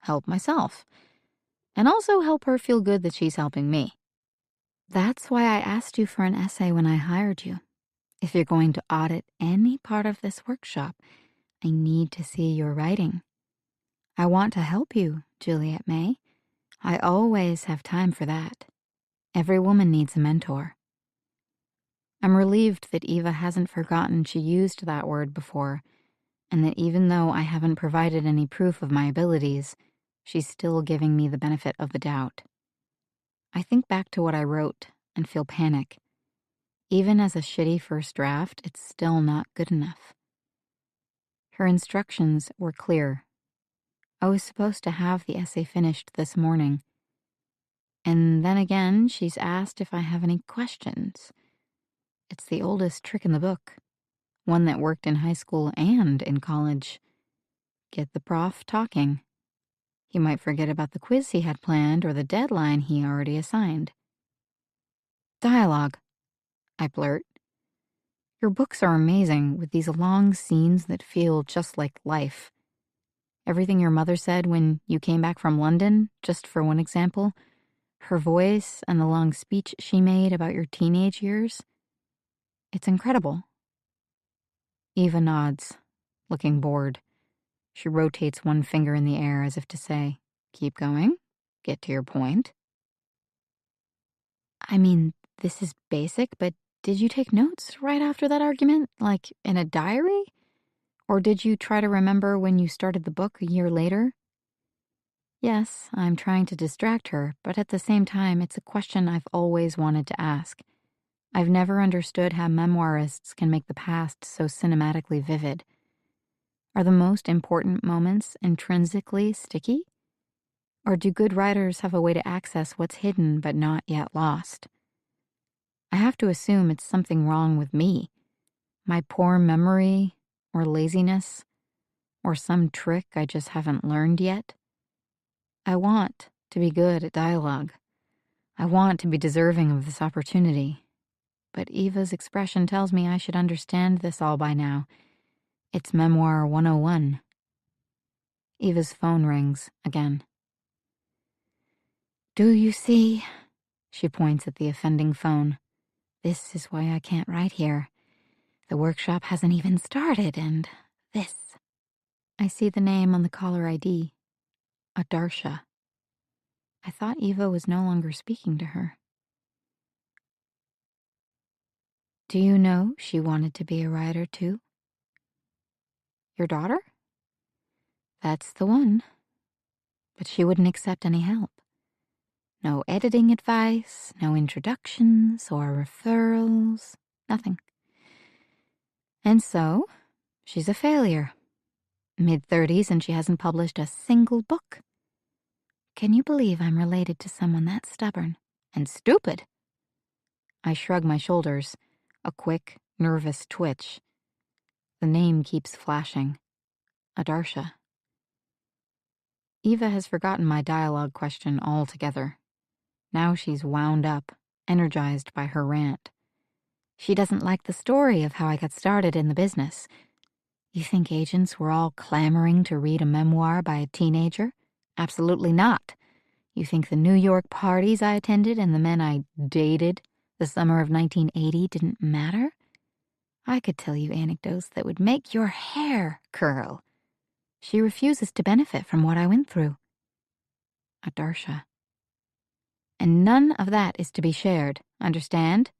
help myself, and also help her feel good that she's helping me. That's why I asked you for an essay when I hired you. If you're going to audit any part of this workshop, I need to see your writing. I want to help you, Juliet May. I always have time for that. Every woman needs a mentor. I'm relieved that Eva hasn't forgotten she used that word before, and that even though I haven't provided any proof of my abilities, she's still giving me the benefit of the doubt. I think back to what I wrote and feel panic. Even as a shitty first draft, it's still not good enough. Her instructions were clear. I was supposed to have the essay finished this morning. And then again, she's asked if I have any questions. It's the oldest trick in the book, one that worked in high school and in college. Get the prof talking. He might forget about the quiz he had planned or the deadline he already assigned. Dialogue, I blurt. Your books are amazing, with these long scenes that feel just like life. Everything your mother said when you came back from London, just for one example, her voice and the long speech she made about your teenage years. It's incredible. Eva nods, looking bored. She rotates one finger in the air as if to say, keep going, get to your point. I mean, this is basic, but did you take notes right after that argument, like in a diary? Or did you try to remember when you started the book a year later? Yes, I'm trying to distract her, but at the same time, it's a question I've always wanted to ask. I've never understood how memoirists can make the past so cinematically vivid. Are the most important moments intrinsically sticky? Or do good writers have a way to access what's hidden but not yet lost? I have to assume it's something wrong with me. My poor memory, or laziness, or some trick I just haven't learned yet. I want to be good at dialogue. I want to be deserving of this opportunity. But Eva's expression tells me I should understand this all by now. It's Memoir 101. Eva's phone rings again. Do you see? She points at the offending phone. This is why I can't write here. The workshop hasn't even started, and this. I see the name on the caller ID. Adarsha. I thought Eva was no longer speaking to her. Do you know she wanted to be a writer too? Your daughter? That's the one. But she wouldn't accept any help. No editing advice, no introductions or referrals, nothing. And so, she's a failure. Mid-30s and she hasn't published a single book. Can you believe I'm related to someone that stubborn and stupid? I shrug my shoulders, a quick, nervous twitch. The name keeps flashing. Adarsha. Eva has forgotten my dialogue question altogether. Now she's wound up, energized by her rant. She doesn't like the story of how I got started in the business. You think agents were all clamoring to read a memoir by a teenager? Absolutely not. You think the New York parties I attended and the men I dated the summer of 1980 didn't matter? I could tell you anecdotes that would make your hair curl. She refuses to benefit from what I went through. Adarsha. And none of that is to be shared, understand?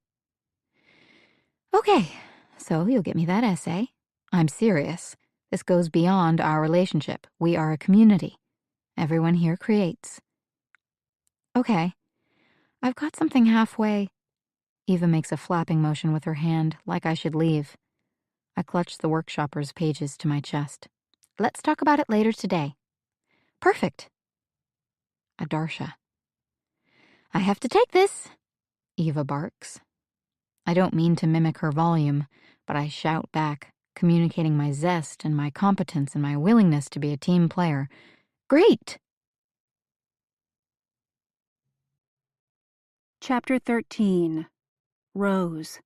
Okay, so you'll get me that essay. I'm serious. This goes beyond our relationship. We are a community. Everyone here creates. Okay, I've got something halfway. Eva makes a flapping motion with her hand, like I should leave. I clutch the workshopper's pages to my chest. Let's talk about it later today. Perfect. Adarsha. I have to take this, Eva barks. I don't mean to mimic her volume, but I shout back, communicating my zest and my competence and my willingness to be a team player. Great! Chapter 13. Rose.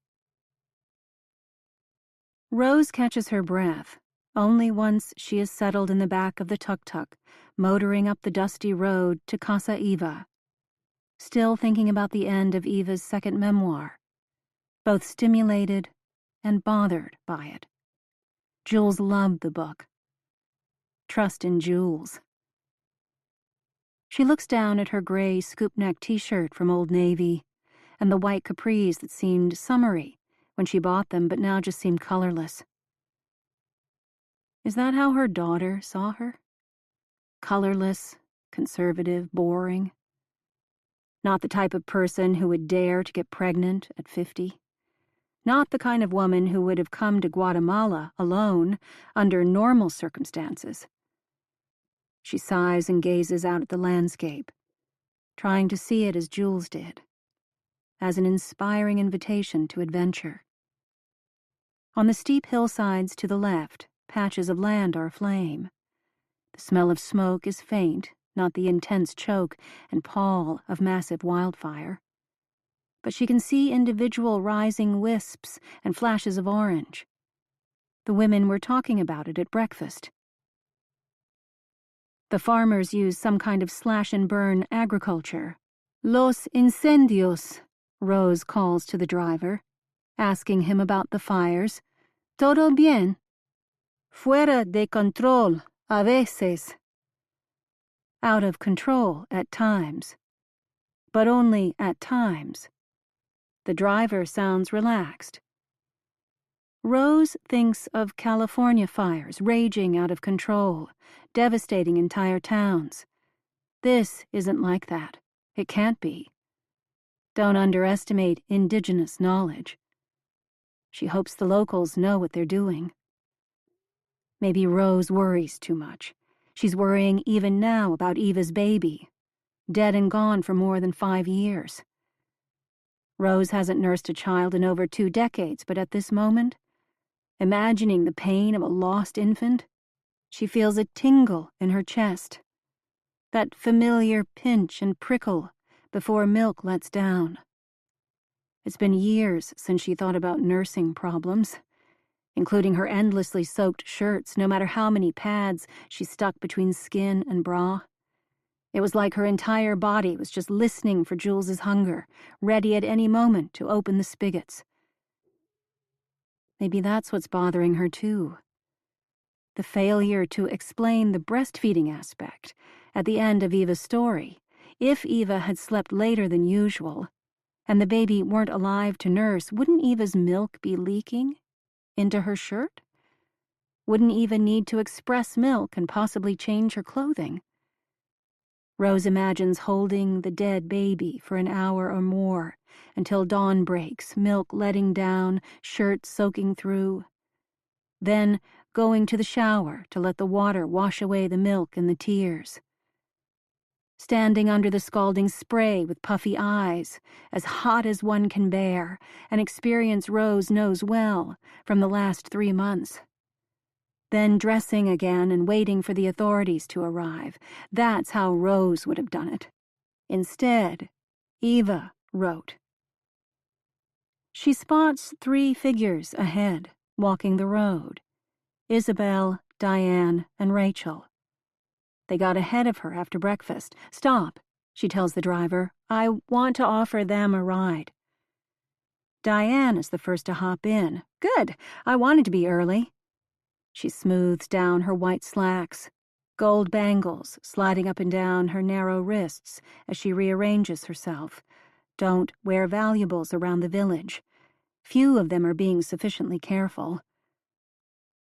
Rose catches her breath only once she is settled in the back of the tuk-tuk, motoring up the dusty road to Casa Eva. Still thinking about the end of Eva's second memoir, both stimulated and bothered by it. Jules loved the book. Trust in Jules. She looks down at her gray scoop-neck t-shirt from Old Navy and the white capris that seemed summery when she bought them but now just seemed colorless. Is that how her daughter saw her? Colorless, conservative, boring. Not the type of person who would dare to get pregnant at 50. Not the kind of woman who would have come to Guatemala alone under normal circumstances. She sighs and gazes out at the landscape, trying to see it as Jules did, as an inspiring invitation to adventure. On the steep hillsides to the left, patches of land are aflame. The smell of smoke is faint, not the intense choke and pall of massive wildfire. But she can see individual rising wisps and flashes of orange. The women were talking about it at breakfast. The farmers use some kind of slash-and-burn agriculture. Los incendios, Rose calls to the driver, asking him about the fires. Todo bien? Fuera de control, a veces. Out of control at times. But only at times. The driver sounds relaxed. Rose thinks of California fires raging out of control, devastating entire towns. This isn't like that. It can't be. Don't underestimate indigenous knowledge. She hopes the locals know what they're doing. Maybe Rose worries too much. She's worrying even now about Eva's baby, dead and gone for more than 5 years. Rose hasn't nursed a child in over 2 decades, but at this moment, imagining the pain of a lost infant, she feels a tingle in her chest. That familiar pinch and prickle before milk lets down. It's been years since she thought about nursing problems, including her endlessly soaked shirts, no matter how many pads she stuck between skin and bra. It was like her entire body was just listening for Jules's hunger, ready at any moment to open the spigots. Maybe that's what's bothering her too. The failure to explain the breastfeeding aspect at the end of Eva's story. If Eva had slept later than usual, and the baby weren't alive to nurse, wouldn't Eva's milk be leaking into her shirt? Wouldn't Eva need to express milk and possibly change her clothing? Rose imagines holding the dead baby for an hour or more until dawn breaks, milk letting down, shirt soaking through. Then going to the shower to let the water wash away the milk and the tears. Standing under the scalding spray with puffy eyes, as hot as one can bear, an experience Rose knows well from the last 3 months. Then dressing again and waiting for the authorities to arrive. That's how Rose would have done it. Instead, Eva wrote. She spots 3 figures ahead, walking the road. Isabel, Diane, and Rachel. They got ahead of her after breakfast. Stop, she tells the driver. I want to offer them a ride. Diane is the first to hop in. Good, I wanted to be early. She smooths down her white slacks, gold bangles sliding up and down her narrow wrists as she rearranges herself. Don't wear valuables around the village. Few of them are being sufficiently careful.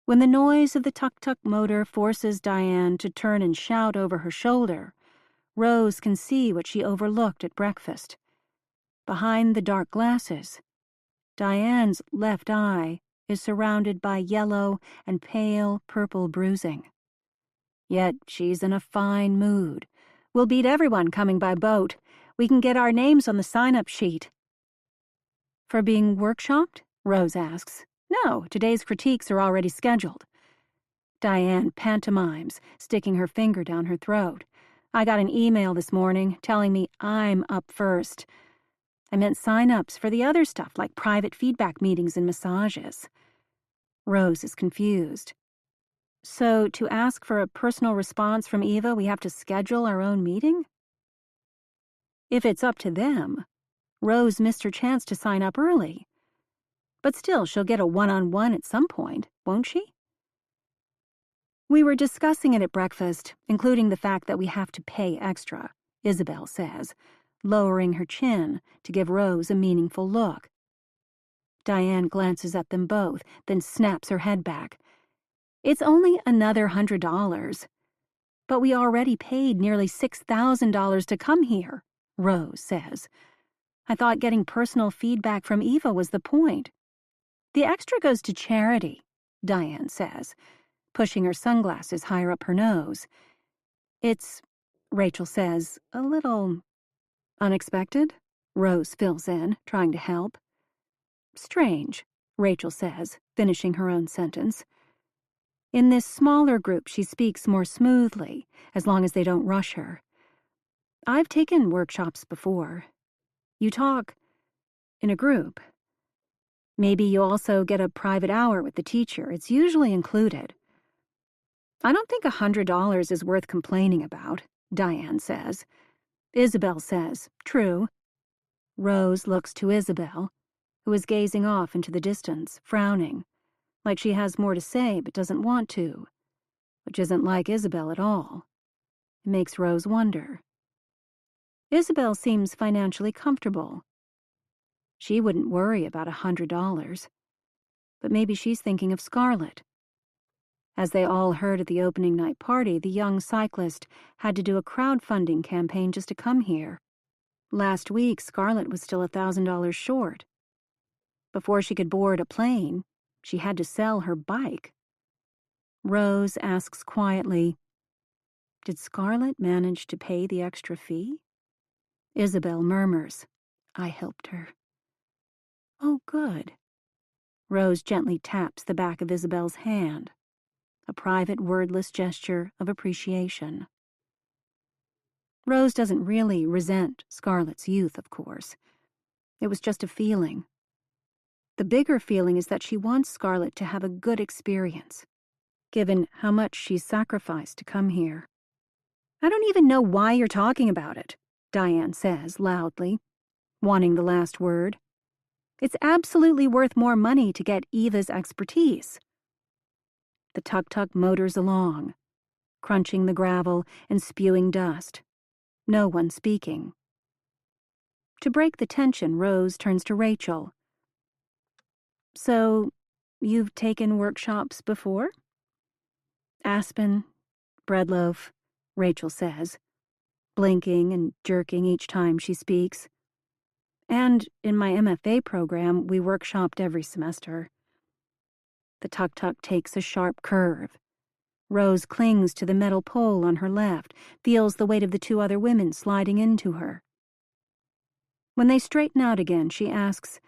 When the noise of the tuk-tuk motor forces Diane to turn and shout over her shoulder, Rose can see what she overlooked at breakfast. Behind the dark glasses, Diane's left eye is surrounded by yellow and pale purple bruising. Yet she's in a fine mood. We'll beat everyone coming by boat. We can get our names on the sign-up sheet. For being workshopped? Rose asks. No, today's critiques are already scheduled. Diane pantomimes, sticking her finger down her throat. I got an email this morning telling me I'm up first. I meant sign-ups for the other stuff like private feedback meetings and massages. Rose is confused. So to ask for a personal response from Eva, we have to schedule our own meeting? If it's up to them, Rose missed her chance to sign up early. But still, she'll get a one-on-one at some point, won't she? We were discussing it at breakfast, including the fact that we have to pay extra, Isabel says, lowering her chin to give Rose a meaningful look. Diane glances at them both, then snaps her head back. It's only another $100. But we already paid nearly $6,000 to come here, Rose says. I thought getting personal feedback from Eva was the point. The extra goes to charity, Diane says, pushing her sunglasses higher up her nose. It's, Rachel says, a little unexpected, Rose fills in, trying to help. Strange, Rachel says, finishing her own sentence. In this smaller group, she speaks more smoothly, as long as they don't rush her. I've taken workshops before. You talk in a group. Maybe you also get a private hour with the teacher. It's usually included. I don't think $100 is worth complaining about, Diane says. Isabel says, true. Rose looks to Isabel, who is gazing off into the distance, frowning, like she has more to say but doesn't want to, which isn't like Isabel at all. It makes Rose wonder. Isabel seems financially comfortable. She wouldn't worry about $100, but maybe she's thinking of Scarlett. As they all heard at the opening night party, the young cyclist had to do a crowdfunding campaign just to come here. Last week, Scarlett was still $1,000 short. Before she could board a plane, she had to sell her bike. Rose asks quietly, did Scarlett manage to pay the extra fee? Isabel murmurs, I helped her. Oh, good. Rose gently taps the back of Isabel's hand, a private wordless gesture of appreciation. Rose doesn't really resent Scarlett's youth, of course. It was just a feeling. The bigger feeling is that she wants Scarlett to have a good experience, given how much she's sacrificed to come here. I don't even know why you're talking about it, Diane says loudly, wanting the last word. It's absolutely worth more money to get Eva's expertise. The tuk-tuk motors along, crunching the gravel and spewing dust. No one speaking. To break the tension, Rose turns to Rachel. So, you've taken workshops before? Aspen, breadloaf, Rachel says, blinking and jerking each time she speaks. And in my MFA program, we workshopped every semester. The tuk-tuk takes a sharp curve. Rose clings to the metal pole on her left, feels the weight of the two other women sliding into her. When they straighten out again, she asks,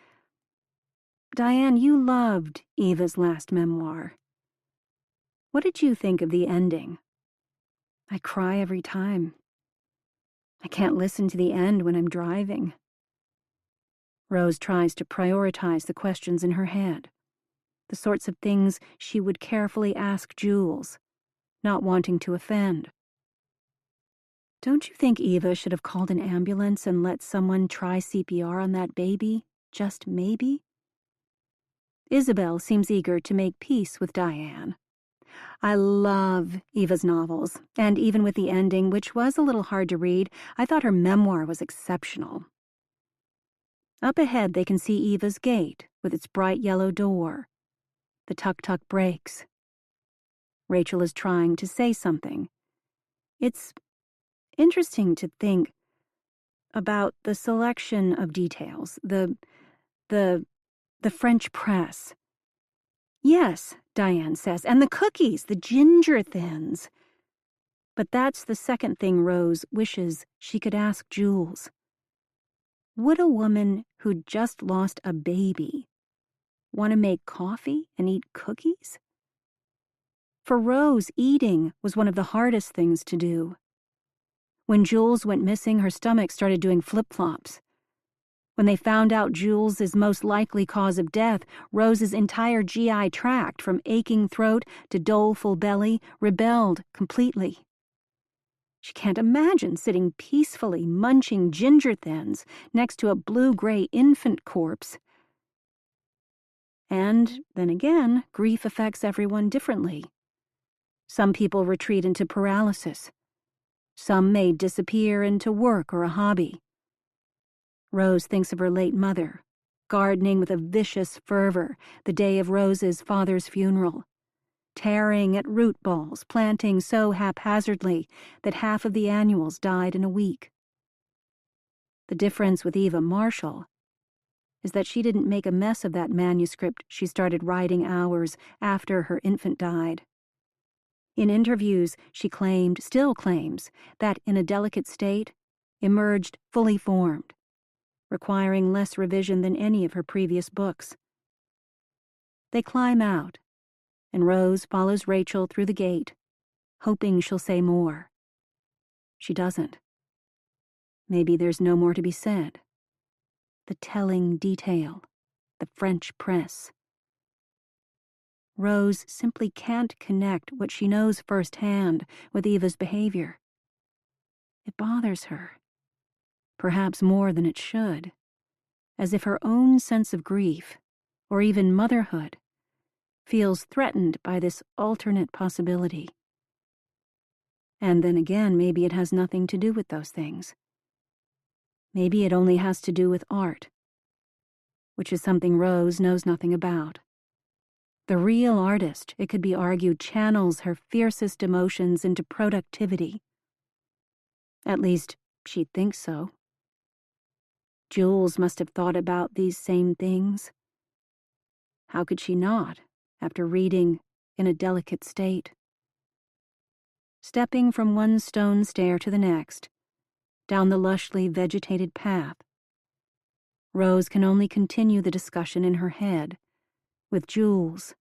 Diane, you loved Eva's last memoir. What did you think of the ending? I cry every time. I can't listen to the end when I'm driving. Rose tries to prioritize the questions in her head, the sorts of things she would carefully ask Jules, not wanting to offend. Don't you think Eva should have called an ambulance and let someone try CPR on that baby, just maybe? Isabel seems eager to make peace with Diane. I love Eva's novels, and even with the ending, which was a little hard to read, I thought her memoir was exceptional. Up ahead, they can see Eva's gate with its bright yellow door. The tuk-tuk brakes. Rachel is trying to say something. It's interesting to think about the selection of details, the French press. Yes, Diane says, and the cookies, the ginger thins. But that's the second thing Rose wishes she could ask Jules. Would a woman who'd just lost a baby want to make coffee and eat cookies? For Rose, eating was one of the hardest things to do. When Jules went missing, her stomach started doing flip-flops. When they found out Jules' most likely cause of death, Rose's entire GI tract, from aching throat to doleful belly, rebelled completely. She can't imagine sitting peacefully munching ginger thins next to a blue-gray infant corpse. And then again, grief affects everyone differently. Some people retreat into paralysis. Some may disappear into work or a hobby. Rose thinks of her late mother, gardening with a vicious fervor the day of Rose's father's funeral, tearing at root balls, planting so haphazardly that half of the annuals died in a week. The difference with Eva Marshall is that she didn't make a mess of that manuscript she started writing hours after her infant died. In interviews, she still claims, that in a delicate state, emerged fully formed, requiring less revision than any of her previous books. They climb out, and Rose follows Rachel through the gate, hoping she'll say more. She doesn't. Maybe there's no more to be said. The telling detail, the French press. Rose simply can't connect what she knows firsthand with Eva's behavior. It bothers her, perhaps more than it should, as if her own sense of grief, or even motherhood, feels threatened by this alternate possibility. And then again, maybe it has nothing to do with those things. Maybe it only has to do with art, which is something Rose knows nothing about. The real artist, it could be argued, channels her fiercest emotions into productivity. At least, she thinks so. Jules must have thought about these same things. How could she not, after reading In a Delicate State? Stepping from one stone stair to the next, down the lushly vegetated path, Rose can only continue the discussion in her head, with Jules,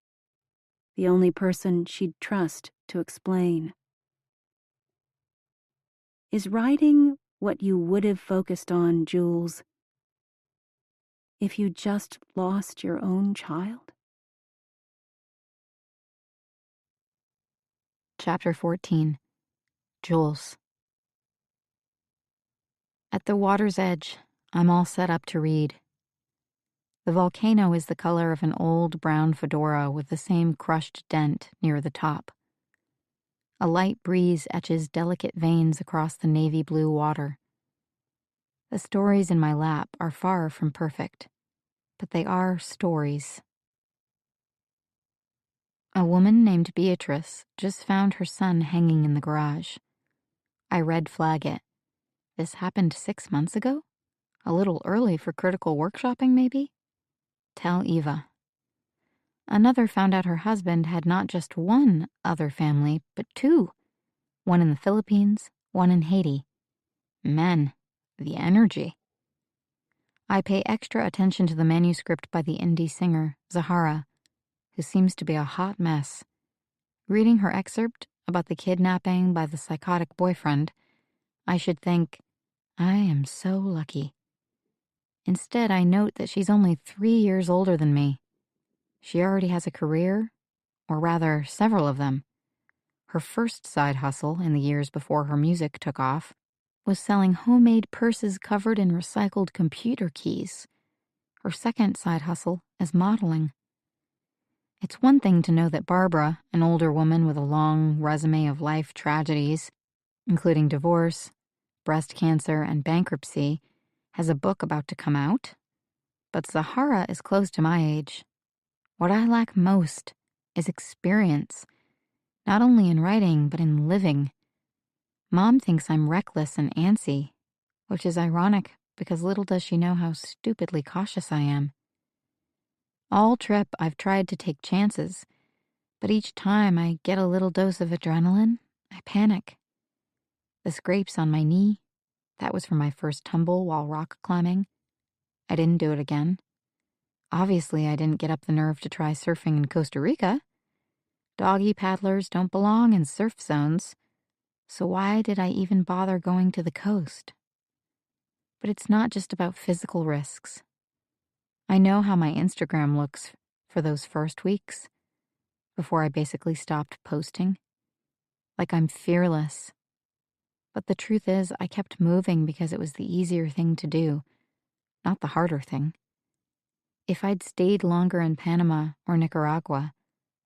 the only person she'd trust to explain. Is writing what you would have focused on, Jules, if you just lost your own child? Chapter 14. Jules. At the water's edge, I'm all set up to read. The volcano is the color of an old brown fedora with the same crushed dent near the top. A light breeze etches delicate veins across the navy blue water. The stories in my lap are far from perfect, but they are stories. A woman named Beatrice just found her son hanging in the garage. I red flag it. This happened 6 months ago? A little early for critical workshopping, maybe? Tell Eva. Another found out her husband had not just one other family, but 2. One in the Philippines, one in Haiti. Men, the energy. I pay extra attention to the manuscript by the indie singer, Zahara, who seems to be a hot mess. Reading her excerpt about the kidnapping by the psychotic boyfriend, I should think, I am so lucky. Instead, I note that she's only 3 years older than me. She already has a career, or rather, several of them. Her first side hustle in the years before her music took off was selling homemade purses covered in recycled computer keys. Her second side hustle is modeling. It's one thing to know that Barbara, an older woman with a long resume of life tragedies, including divorce, breast cancer, and bankruptcy, has a book about to come out. But Zahara is close to my age. What I lack most is experience, not only in writing, but in living. Mom thinks I'm reckless and antsy, which is ironic because little does she know how stupidly cautious I am. All trip, I've tried to take chances, but each time I get a little dose of adrenaline, I panic. The scrapes on my knee, that was from my first tumble while rock climbing. I didn't do it again. Obviously, I didn't get up the nerve to try surfing in Costa Rica. Doggy paddlers don't belong in surf zones, so why did I even bother going to the coast? But it's not just about physical risks. I know how my Instagram looks for those first weeks, before I basically stopped posting. Like I'm fearless. But the truth is, I kept moving because it was the easier thing to do, not the harder thing. If I'd stayed longer in Panama or Nicaragua,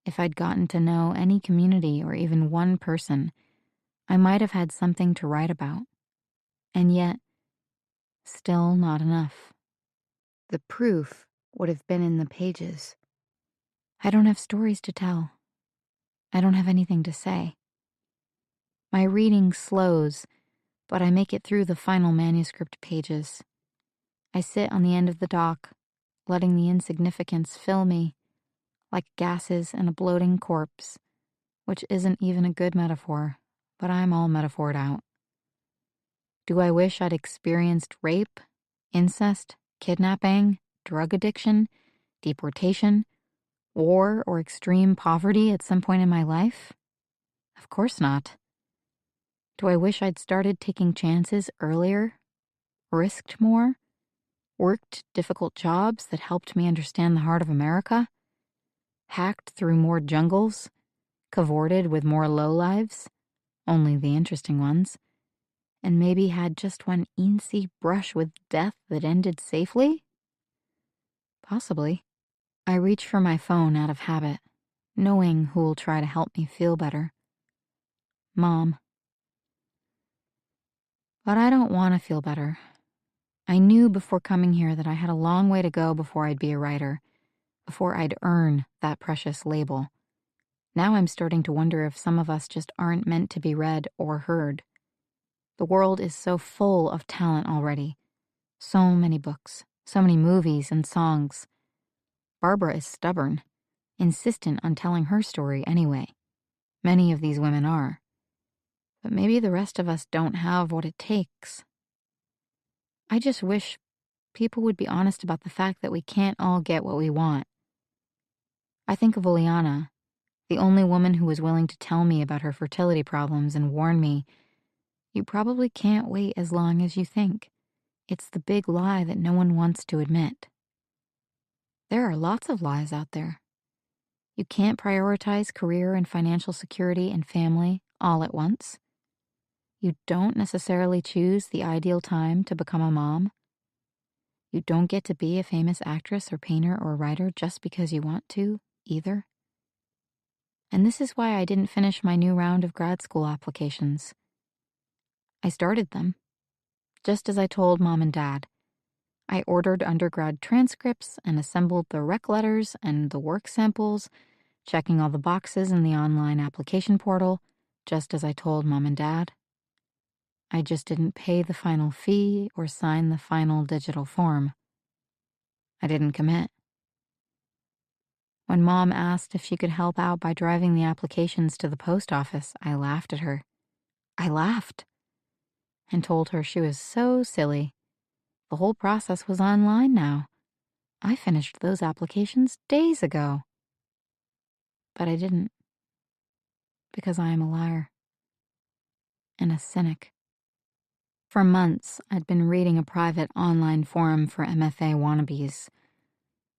if I'd gotten to know any community or even one person, I might have had something to write about. And yet, still not enough. The proof would have been in the pages. I don't have stories to tell. I don't have anything to say. My reading slows, but I make it through the final manuscript pages. I sit on the end of the dock, letting the insignificance fill me, like gases in a bloating corpse, which isn't even a good metaphor, but I'm all metaphored out. Do I wish I'd experienced rape, incest, kidnapping, drug addiction, deportation, war, or extreme poverty at some point in my life? Of course not. Do I wish I'd started taking chances earlier, risked more, worked difficult jobs that helped me understand the heart of America, hacked through more jungles, cavorted with more lowlives, only the interesting ones, and maybe had just one eensy brush with death that ended safely? Possibly. I reach for my phone out of habit, knowing who'll try to help me feel better. Mom. But I don't want to feel better. I knew before coming here that I had a long way to go before I'd be a writer, before I'd earn that precious label. Now I'm starting to wonder if some of us just aren't meant to be read or heard. The world is so full of talent already. So many books, so many movies and songs. Barbara is stubborn, insistent on telling her story anyway. Many of these women are. But maybe the rest of us don't have what it takes. I just wish people would be honest about the fact that we can't all get what we want. I think of Oleana, the only woman who was willing to tell me about her fertility problems and warn me, you probably can't wait as long as you think. It's the big lie that no one wants to admit. There are lots of lies out there. You can't prioritize career and financial security and family all at once. You don't necessarily choose the ideal time to become a mom. You don't get to be a famous actress or painter or writer just because you want to, either. And this is why I didn't finish my new round of grad school applications. I started them, just as I told Mom and Dad. I ordered undergrad transcripts and assembled the rec letters and the work samples, checking all the boxes in the online application portal, just as I told Mom and Dad. I just didn't pay the final fee or sign the final digital form. I didn't commit. When Mom asked if she could help out by driving the applications to the post office, I laughed at her. I laughed and told her she was so silly. The whole process was online now. I finished those applications days ago. But I didn't, because I am a liar and a cynic. For months, I'd been reading a private online forum for MFA wannabes,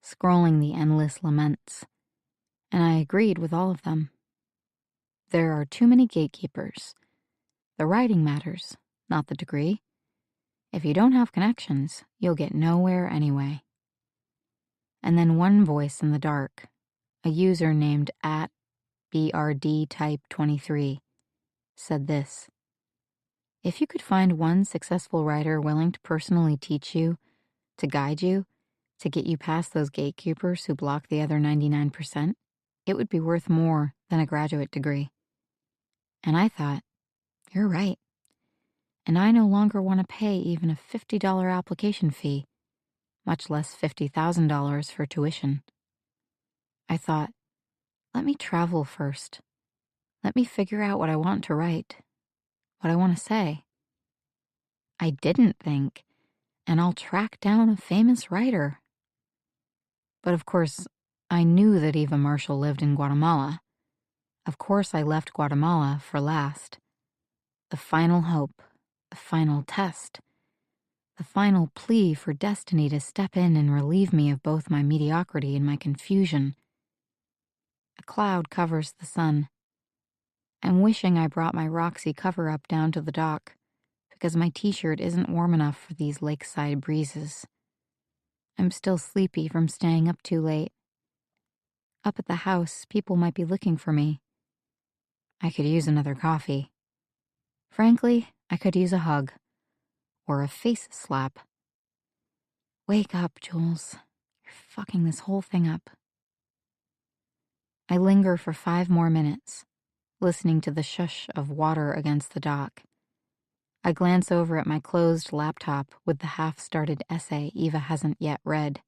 scrolling the endless laments, and I agreed with all of them. There are too many gatekeepers. The writing matters, not the degree. If you don't have connections, you'll get nowhere anyway. And then one voice in the dark, a user named @BRDType23, said this: if you could find one successful writer willing to personally teach you, to guide you, to get you past those gatekeepers who block the other 99%, it would be worth more than a graduate degree. And I thought, you're right. And I no longer want to pay even a $50 application fee, much less $50,000 for tuition. I thought, let me travel first. Let me figure out what I want to write, what I want to say. I didn't think, and I'll track down a famous writer. But of course, I knew that Eva Marshall lived in Guatemala. Of course, I left Guatemala for last. The final hope, the final test, the final plea for destiny to step in and relieve me of both my mediocrity and my confusion. A cloud covers the sun. I'm wishing I brought my Roxy cover-up down to the dock, because my t-shirt isn't warm enough for these lakeside breezes. I'm still sleepy from staying up too late. Up at the house, people might be looking for me. I could use another coffee. Frankly, I could use a hug. Or a face slap. Wake up, Jules. You're fucking this whole thing up. I linger for 5 more minutes, listening to the shush of water against the dock. I glance over at my closed laptop with the half-started essay Eva hasn't yet read.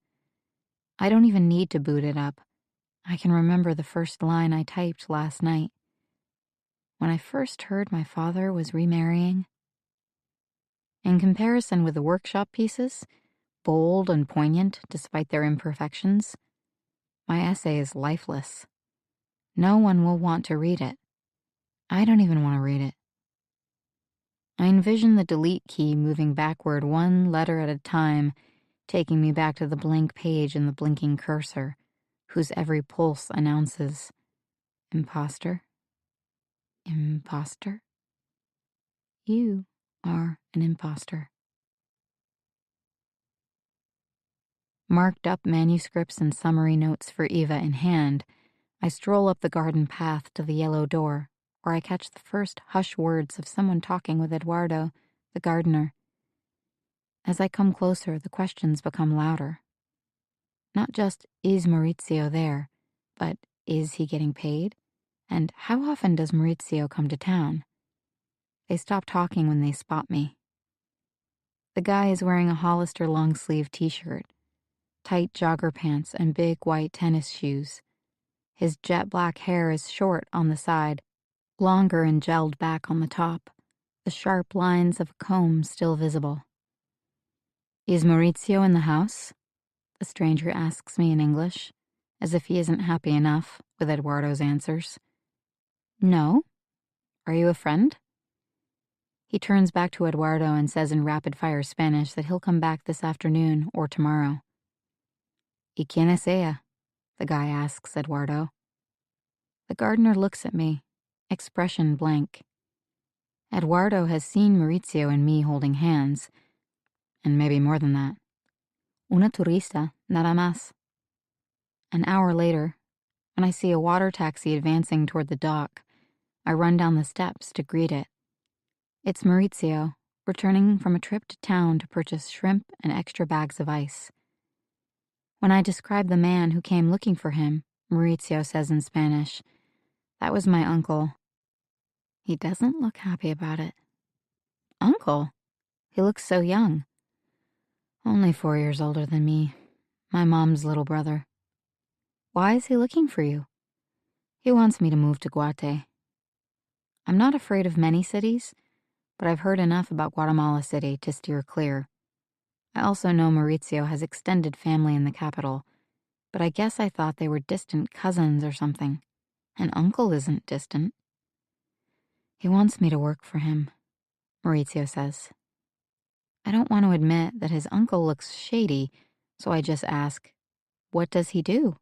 I don't even need to boot it up. I can remember the first line I typed last night. When I first heard my father was remarrying. In comparison with the workshop pieces, bold and poignant despite their imperfections, my essay is lifeless. No one will want to read it. I don't even want to read it. I envision the delete key moving backward 1 letter at a time, taking me back to the blank page and the blinking cursor, whose every pulse announces, imposter, imposter. You are an imposter. Marked up manuscripts and summary notes for Eva in hand, I stroll up the garden path to the yellow door, where I catch the first hush words of someone talking with Eduardo, the gardener. As I come closer, the questions become louder. Not just, is Maurizio there, but is he getting paid? And how often does Maurizio come to town? They stop talking when they spot me. The guy is wearing a Hollister long-sleeve t-shirt, tight jogger pants, and big white tennis shoes. His jet black hair is short on the side, longer and gelled back on the top, the sharp lines of a comb still visible. Is Maurizio in the house? The stranger asks me in English, as if he isn't happy enough with Eduardo's answers. No? Are you a friend? He turns back to Eduardo and says in rapid-fire Spanish that he'll come back this afternoon or tomorrow. ¿Y quién es ella? The guy asks Eduardo. The gardener looks at me, expression blank. Eduardo has seen Maurizio and me holding hands, and maybe more than that. Una turista, nada más. An hour later, when I see a water taxi advancing toward the dock, I run down the steps to greet it. It's Maurizio, returning from a trip to town to purchase shrimp and extra bags of ice. When I describe the man who came looking for him, Maurizio says in Spanish, that was my uncle. He doesn't look happy about it. Uncle? He looks so young. Only 4 years older than me. My mom's little brother. Why is he looking for you? He wants me to move to Guate. I'm not afraid of many cities, but I've heard enough about Guatemala City to steer clear. I also know Maurizio has extended family in the capital, but I guess I thought they were distant cousins or something. An uncle isn't distant. He wants me to work for him, Maurizio says. I don't want to admit that his uncle looks shady, so I just ask, what does he do?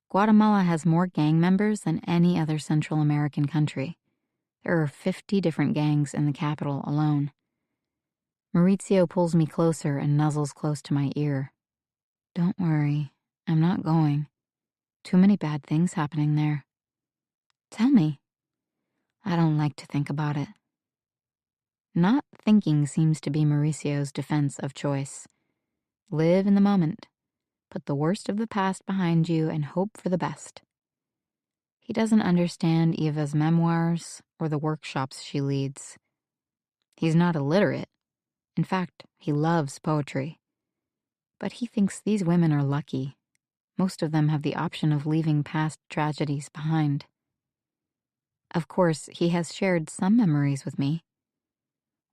Guatemala has more gang members than any other Central American country. There are 50 different gangs in the capital alone. Maurizio pulls me closer and nuzzles close to my ear. Don't worry, I'm not going. Too many bad things happening there. Tell me. I don't like to think about it. Not thinking seems to be Mauricio's defense of choice. Live in the moment. Put the worst of the past behind you and hope for the best. He doesn't understand Eva's memoirs or the workshops she leads. He's not illiterate. In fact, he loves poetry. But he thinks these women are lucky. Most of them have the option of leaving past tragedies behind. Of course, he has shared some memories with me.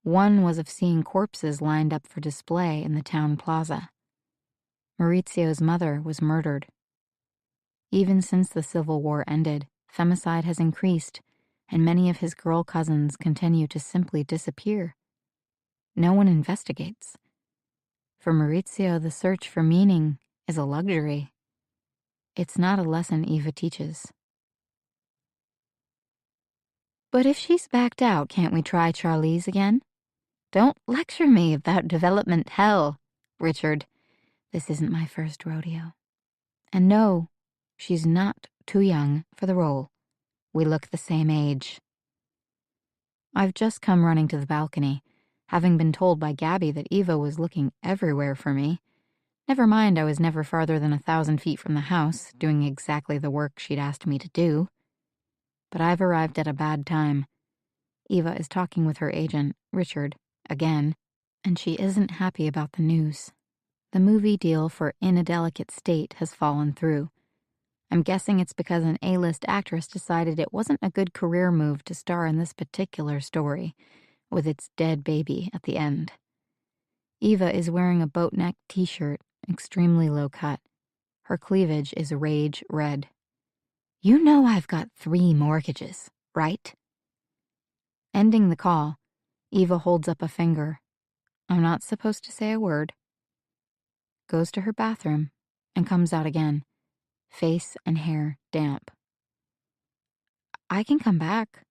One was of seeing corpses lined up for display in the town plaza. Maurizio's mother was murdered. Even since the Civil War ended, femicide has increased, and many of his girl cousins continue to simply disappear. No one investigates. For Maurizio, the search for meaning is a luxury. It's not a lesson Eva teaches. But if she's backed out, can't we try Charlize again? Don't lecture me about development hell, Richard. This isn't my first rodeo. And no, she's not too young for the role. We look the same age. I've just come running to the balcony, having been told by Gabby that Eva was looking everywhere for me. Never mind, I was never farther than 1,000 feet from the house, doing exactly the work she'd asked me to do. But I've arrived at a bad time. Eva is talking with her agent, Richard, again, and she isn't happy about the news. The movie deal for In a Delicate State has fallen through. I'm guessing it's because an A-list actress decided it wasn't a good career move to star in this particular story, with its dead baby at the end. Eva is wearing a boat-neck t-shirt, extremely low cut. Her cleavage is rage red. You know I've got 3 mortgages, right? Ending the call, Eva holds up a finger. I'm not supposed to say a word. Goes to her bathroom and comes out again, face and hair damp. I can come back,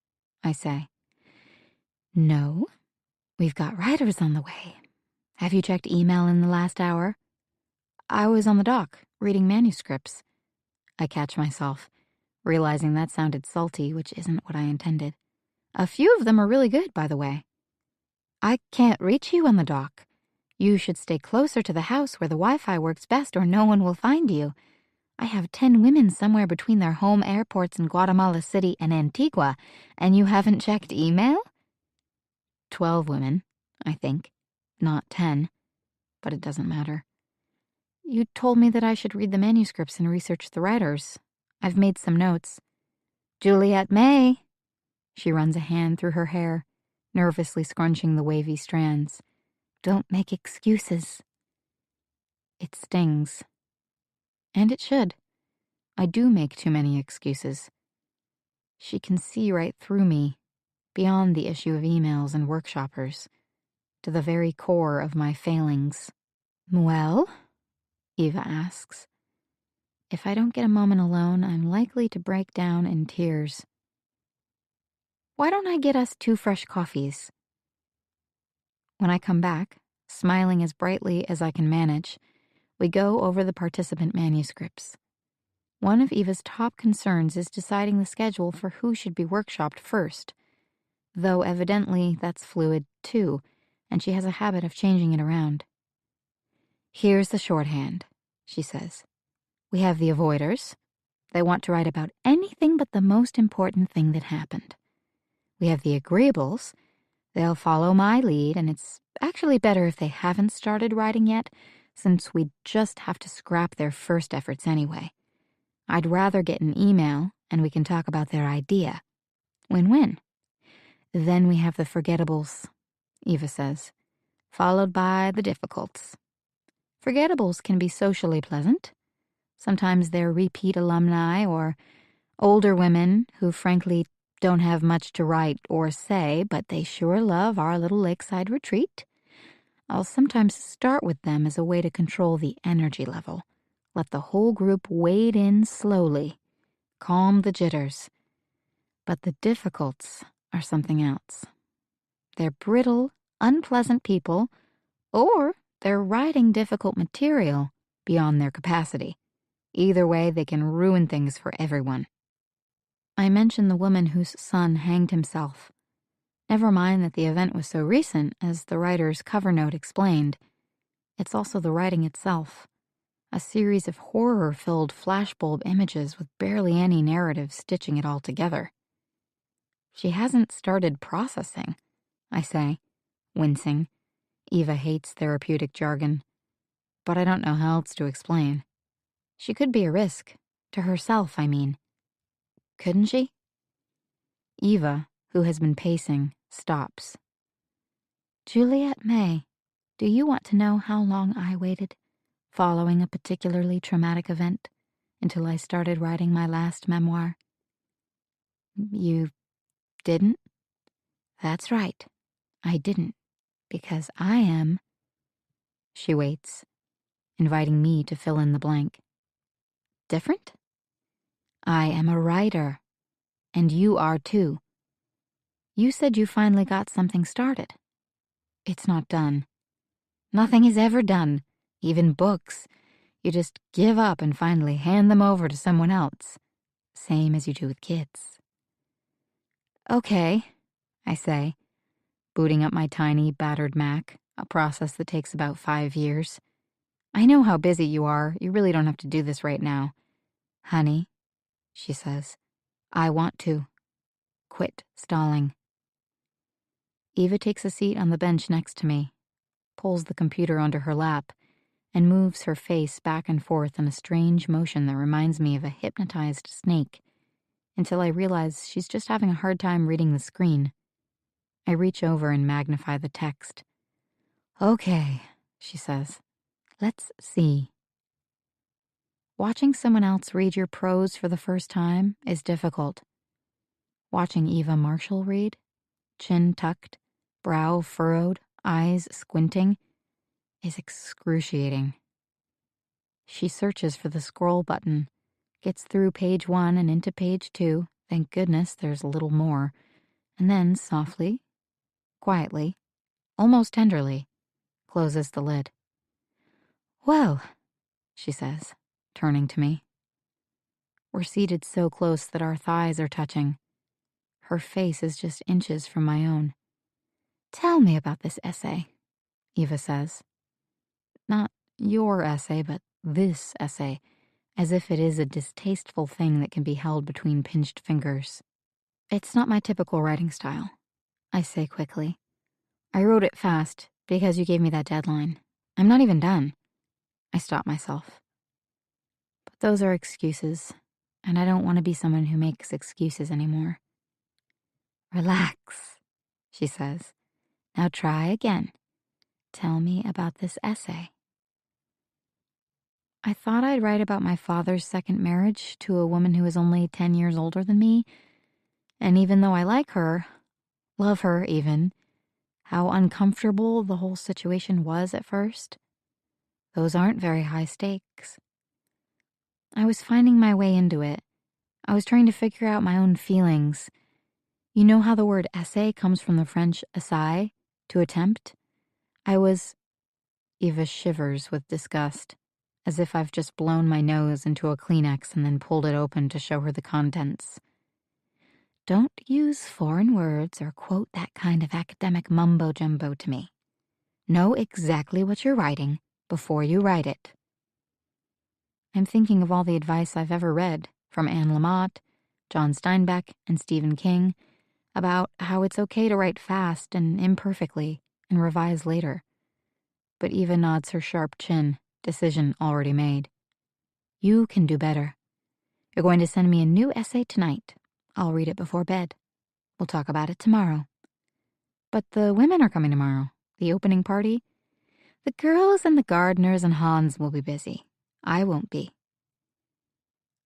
I say. No, we've got writers on the way. Have you checked email in the last hour? I was on the dock, reading manuscripts. I catch myself, realizing that sounded salty, which isn't what I intended. A few of them are really good, by the way. I can't reach you on the dock. You should stay closer to the house where the Wi-Fi works best or no one will find you. I have 10 women somewhere between their home airports in Guatemala City and Antigua, and you haven't checked email? 12 women, I think, not 10, but it doesn't matter. You told me that I should read the manuscripts and research the writers. I've made some notes. Juliet May. She runs a hand through her hair, nervously scrunching the wavy strands. Don't make excuses. It stings. And it should. I do make too many excuses. She can see right through me, beyond the issue of emails and workshoppers, to the very core of my failings. Well, Eva asks. If I don't get a moment alone, I'm likely to break down in tears. Why don't I get us 2 fresh coffees? When I come back, smiling as brightly as I can manage, we go over the participant manuscripts. One of Eva's top concerns is deciding the schedule for who should be workshopped first, though evidently that's fluid too, and she has a habit of changing it around. Here's the shorthand, she says. We have the avoiders. They want to write about anything but the most important thing that happened. We have the agreeables. They'll follow my lead, and it's actually better if they haven't started writing yet, since we'd just have to scrap their first efforts anyway. I'd rather get an email, and we can talk about their idea. Win-win. Then we have the forgettables, Eva says, followed by the difficults. Forgettables can be socially pleasant. Sometimes they're repeat alumni or older women who frankly don't have much to write or say, but they sure love our little lakeside retreat. I'll sometimes start with them as a way to control the energy level. Let the whole group wade in slowly. Calm the jitters. But the difficults are something else. They're brittle, unpleasant people, or they're writing difficult material beyond their capacity. Either way, they can ruin things for everyone. I mentioned the woman whose son hanged himself. Never mind that the event was so recent, as the writer's cover note explained. It's also the writing itself. A series of horror-filled flashbulb images with barely any narrative stitching it all together. She hasn't started processing, I say, wincing. Eva hates therapeutic jargon. But I don't know how else to explain. She could be a risk. To herself, I mean. Couldn't she? Eva, who has been pacing, stops. Juliet May, do you want to know how long I waited? following a particularly traumatic event until I started writing my last memoir. You didn't? That's right. I didn't, because I am. She waits, inviting me to fill in the blank. Different? I am a writer, and you are too. You said you finally got something started. It's not done. Nothing is ever done, even books. You just give up and finally hand them over to someone else, same as you do with kids. Okay, I say, booting up my tiny, battered Mac, a process that takes about 5 years. I know how busy you are. You really don't have to do this right now. Honey, she says, I want to. Quit stalling. Eva takes a seat on the bench next to me, pulls the computer onto her lap, and moves her face back and forth in a strange motion that reminds me of a hypnotized snake, until I realize she's just having a hard time reading the screen. I reach over and magnify the text. Okay, she says. Let's see. Watching someone else read your prose for the first time is difficult. Watching Eva Marshall read, chin tucked, brow furrowed, eyes squinting, is excruciating. She searches for the scroll button, gets through page 1 and into page 2, thank goodness there's a little more, and then softly, quietly, almost tenderly, closes the lid. Well, she says, turning to me. We're seated so close that our thighs are touching. Her face is just inches from my own. Tell me about this essay, Eva says. Not your essay, but this essay, as if it is a distasteful thing that can be held between pinched fingers. It's not my typical writing style, I say quickly. I wrote it fast because you gave me that deadline. I'm not even done. I stop myself. But those are excuses, and I don't want to be someone who makes excuses anymore. Relax, she says. Now try again. Tell me about this essay. I thought I'd write about my father's second marriage to a woman who is only 10 years older than me, and even though I like her, love her even, how uncomfortable the whole situation was at first. Those aren't very high stakes. I was finding my way into it. I was trying to figure out my own feelings. You know how the word essay comes from the French essayer, to attempt? Eva shivers with disgust, as if I've just blown my nose into a Kleenex and then pulled it open to show her the contents. Don't use foreign words or quote that kind of academic mumbo-jumbo to me. Know exactly what you're writing before you write it. I'm thinking of all the advice I've ever read from Anne Lamott, John Steinbeck, and Stephen King about how it's okay to write fast and imperfectly and revise later. But Eva nods her sharp chin, decision already made. You can do better. You're going to send me a new essay tonight. I'll read it before bed. We'll talk about it tomorrow. But the women are coming tomorrow. The opening party. The girls and the gardeners and Hans will be busy. I won't be.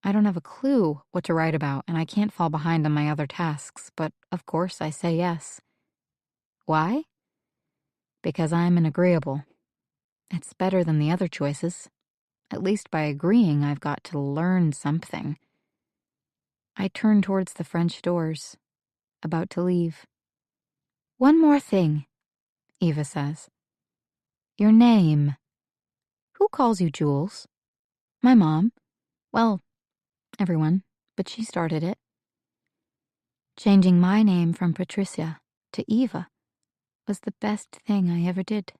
I don't have a clue what to write about, and I can't fall behind on my other tasks, but of course I say yes. Why? Because I'm an agreeable. It's better than the other choices. At least by agreeing, I've got to learn something. I turn towards the French doors, about to leave. One more thing, Eva says. Your name. Who calls you Jules? My mom. Well, everyone, but she started it. Changing my name from Patricia to Eva was the best thing I ever did.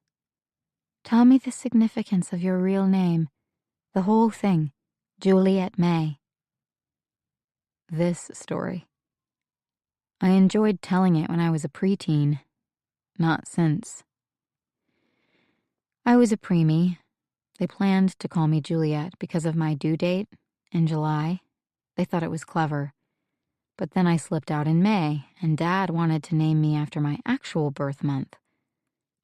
Tell me the significance of your real name, the whole thing, Juliet May. This story. I enjoyed telling it when I was a preteen, not since. I was a preemie. They planned to call me Juliet because of my due date in July. They thought it was clever. But then I slipped out in May, and Dad wanted to name me after my actual birth month.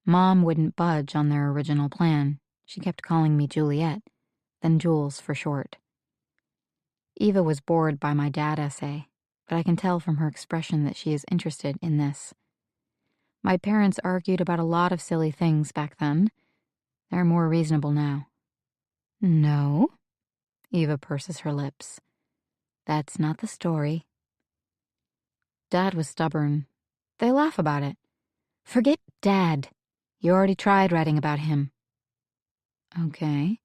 Mom wouldn't budge on their original plan. She kept calling me Juliet, then Jules for short. Eva was bored by my dad essay, but I can tell from her expression that she is interested in this. My parents argued about a lot of silly things back then. They're more reasonable now. No, Eva purses her lips. That's not the story. Dad was stubborn. They laugh about it. Forget Dad. You already tried writing about him. Okay.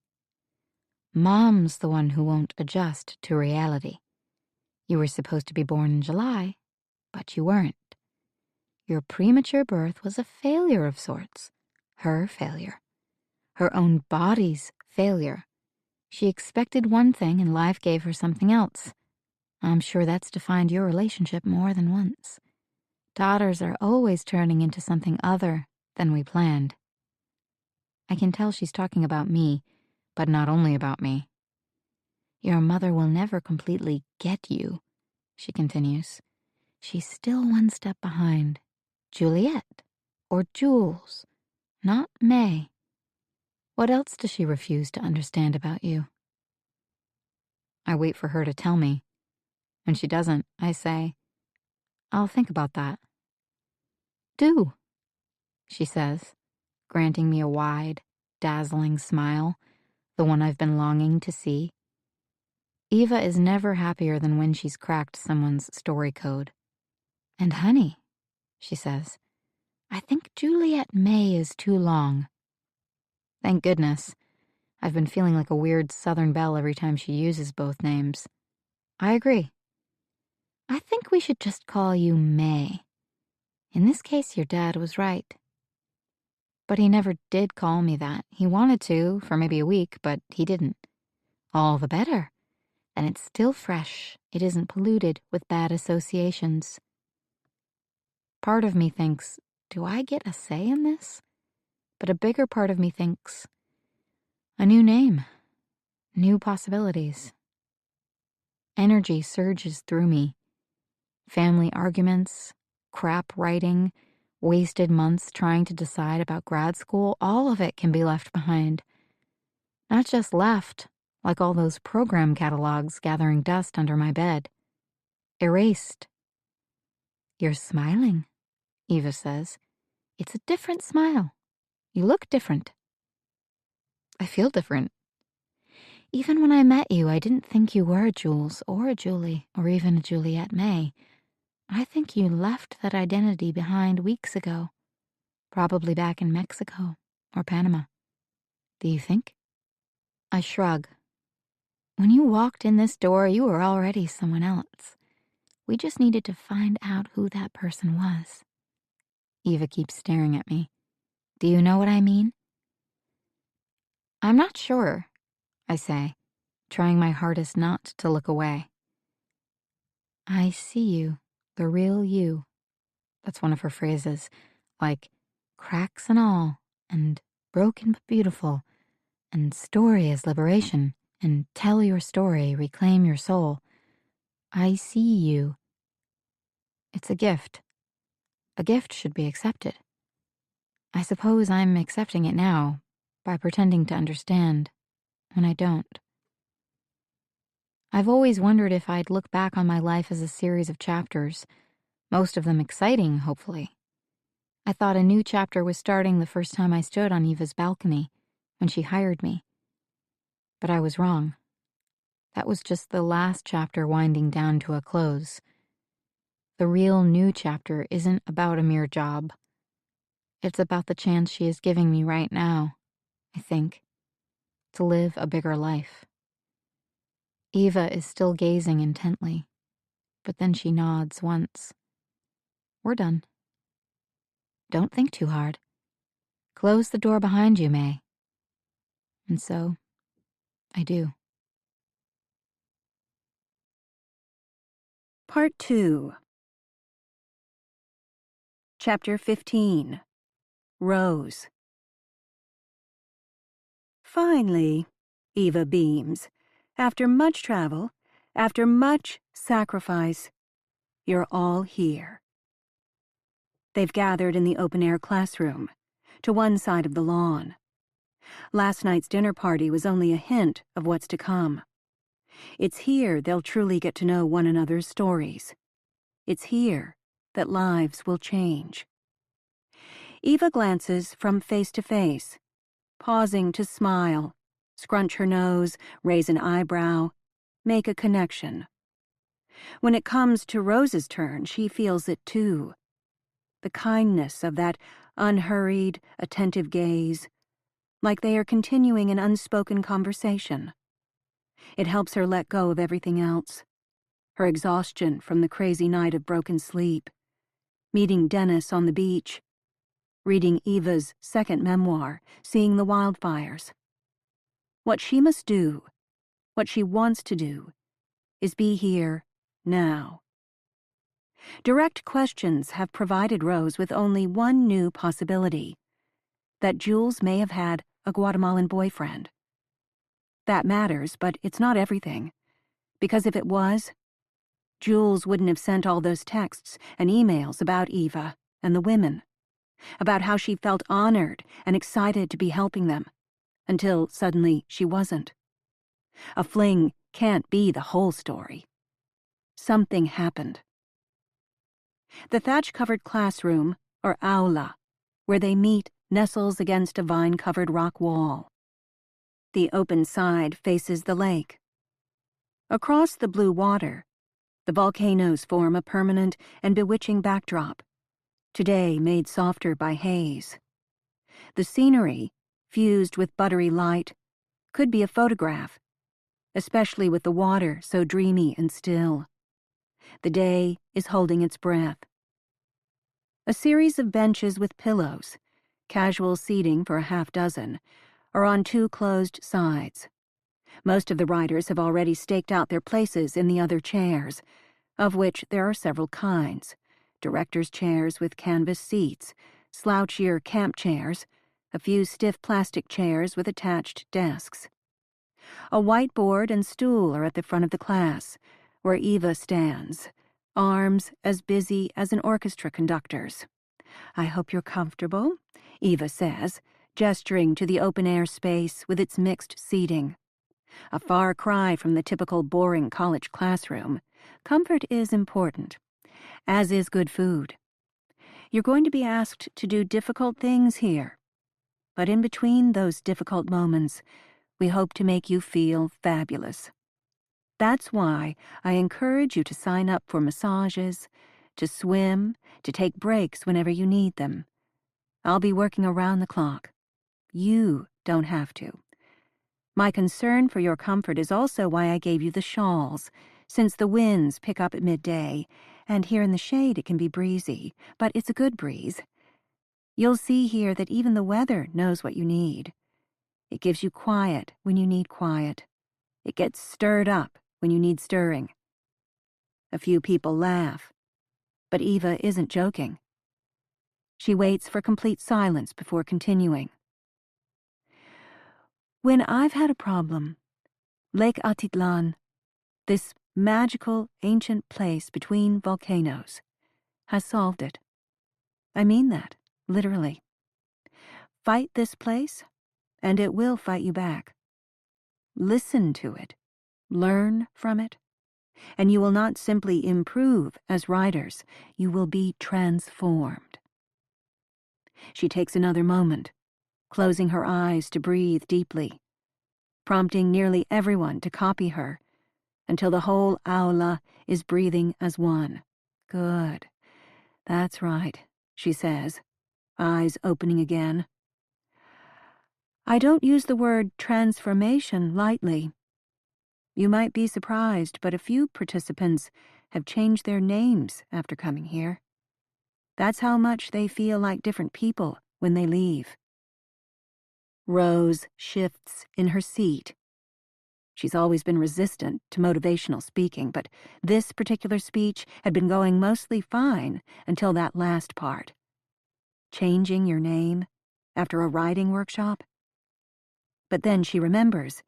Mom's the one who won't adjust to reality. You were supposed to be born in July, but you weren't. Your premature birth was a failure of sorts. Her failure. Her own body's failure. She expected one thing and life gave her something else. I'm sure that's defined your relationship more than once. Daughters are always turning into something other than we planned. I can tell she's talking about me, but not only about me. Your mother will never completely get you, she continues. She's still one step behind. Juliet or Jules, not May. What else does she refuse to understand about you? I wait for her to tell me. When she doesn't, I say, I'll think about that. Do, she says, granting me a wide, dazzling smile, the one I've been longing to see. Eva is never happier than when she's cracked someone's story code. And honey, she says, I think Juliet May is too long. Thank goodness. I've been feeling like a weird Southern belle every time she uses both names. I agree. I think we should just call you May. In this case, your dad was right. But he never did call me that. He wanted to, for maybe a week, but he didn't. All the better. And it's still fresh. It isn't polluted with bad associations. Part of me thinks, do I get a say in this? But a bigger part of me thinks, a new name, new possibilities. Energy surges through me. Family arguments, crap writing, wasted months trying to decide about grad school, all of it can be left behind. Not just left, like all those program catalogs gathering dust under my bed. Erased. You're smiling, Eva says. It's a different smile. You look different. I feel different. Even when I met you, I didn't think you were a Jules or a Julie or even a Juliet May. I think you left that identity behind weeks ago, probably back in Mexico or Panama. Do you think? I shrug. When you walked in this door, you were already someone else. We just needed to find out who that person was. Eva keeps staring at me. Do you know what I mean? I'm not sure, I say, trying my hardest not to look away. I see you, the real you. That's one of her phrases, like cracks and all, and broken but beautiful, and story is liberation, and tell your story, reclaim your soul. I see you. It's a gift. A gift should be accepted. I suppose I'm accepting it now, by pretending to understand, when I don't. I've always wondered if I'd look back on my life as a series of chapters, most of them exciting, hopefully. I thought a new chapter was starting the first time I stood on Eva's balcony, when she hired me. But I was wrong. That was just the last chapter winding down to a close. The real new chapter isn't about a mere job. It's about the chance she is giving me right now, I think, to live a bigger life. Eva is still gazing intently, but then she nods once. We're done. Don't think too hard. Close the door behind you, May. And so, I do. Part 2. Chapter 15. Rose. Finally, Eva beams. After much travel, after much sacrifice, you're all here. They've gathered in the open-air classroom, to one side of the lawn. Last night's dinner party was only a hint of what's to come. It's here they'll truly get to know one another's stories. It's here that lives will change. Eva glances from face to face, pausing to smile, scrunch her nose, raise an eyebrow, make a connection. When it comes to Rose's turn, she feels it too. The kindness of that unhurried, attentive gaze, like they are continuing an unspoken conversation. It helps her let go of everything else. Her exhaustion from the crazy night of broken sleep, meeting Dennis on the beach, reading Eva's second memoir, seeing the wildfires. What she must do, what she wants to do, is be here now. Direct questions have provided Rose with only one new possibility: that Jules may have had a Guatemalan boyfriend. That matters, but it's not everything, because if it was, Jules wouldn't have sent all those texts and emails about Eva and the women, about how she felt honored and excited to be helping them, until suddenly she wasn't. A fling can't be the whole story. Something happened. The thatch-covered classroom, or aula, where they meet, nestles against a vine-covered rock wall. The open side faces the lake. Across the blue water, the volcanoes form a permanent and bewitching backdrop, today made softer by haze. The scenery, fused with buttery light, could be a photograph, especially with the water so dreamy and still. The day is holding its breath. A series of benches with pillows, casual seating for a half-dozen, are on two closed sides. Most of the riders have already staked out their places in the other chairs, of which there are several kinds: directors' chairs with canvas seats, slouchier camp chairs, a few stiff plastic chairs with attached desks. A whiteboard and stool are at the front of the class, where Eva stands, arms as busy as an orchestra conductor's. "I hope you're comfortable," Eva says, gesturing to the open-air space with its mixed seating. A far cry from the typical boring college classroom, comfort is important, as is good food. You're going to be asked to do difficult things here, but in between those difficult moments, we hope to make you feel fabulous. That's why I encourage you to sign up for massages, to swim, to take breaks whenever you need them. I'll be working around the clock. You don't have to. My concern for your comfort is also why I gave you the shawls, since the winds pick up at midday, and here in the shade it can be breezy, but it's a good breeze. You'll see here that even the weather knows what you need. It gives you quiet when you need quiet. It gets stirred up when you need stirring. A few people laugh, but Eva isn't joking. She waits for complete silence before continuing. When I've had a problem, Lake Atitlan, this magical, ancient place between volcanoes, has solved it. I mean that, literally. Fight this place, and it will fight you back. Listen to it, learn from it, and you will not simply improve as riders, you will be transformed. She takes another moment, closing her eyes to breathe deeply, prompting nearly everyone to copy her, until the whole aula is breathing as one. Good. That's right, she says, eyes opening again. I don't use the word transformation lightly. You might be surprised, but a few participants have changed their names after coming here. That's how much they feel like different people when they leave. Rose shifts in her seat. She's always been resistant to motivational speaking, but this particular speech had been going mostly fine until that last part. Changing your name after a riding workshop? But then she remembers,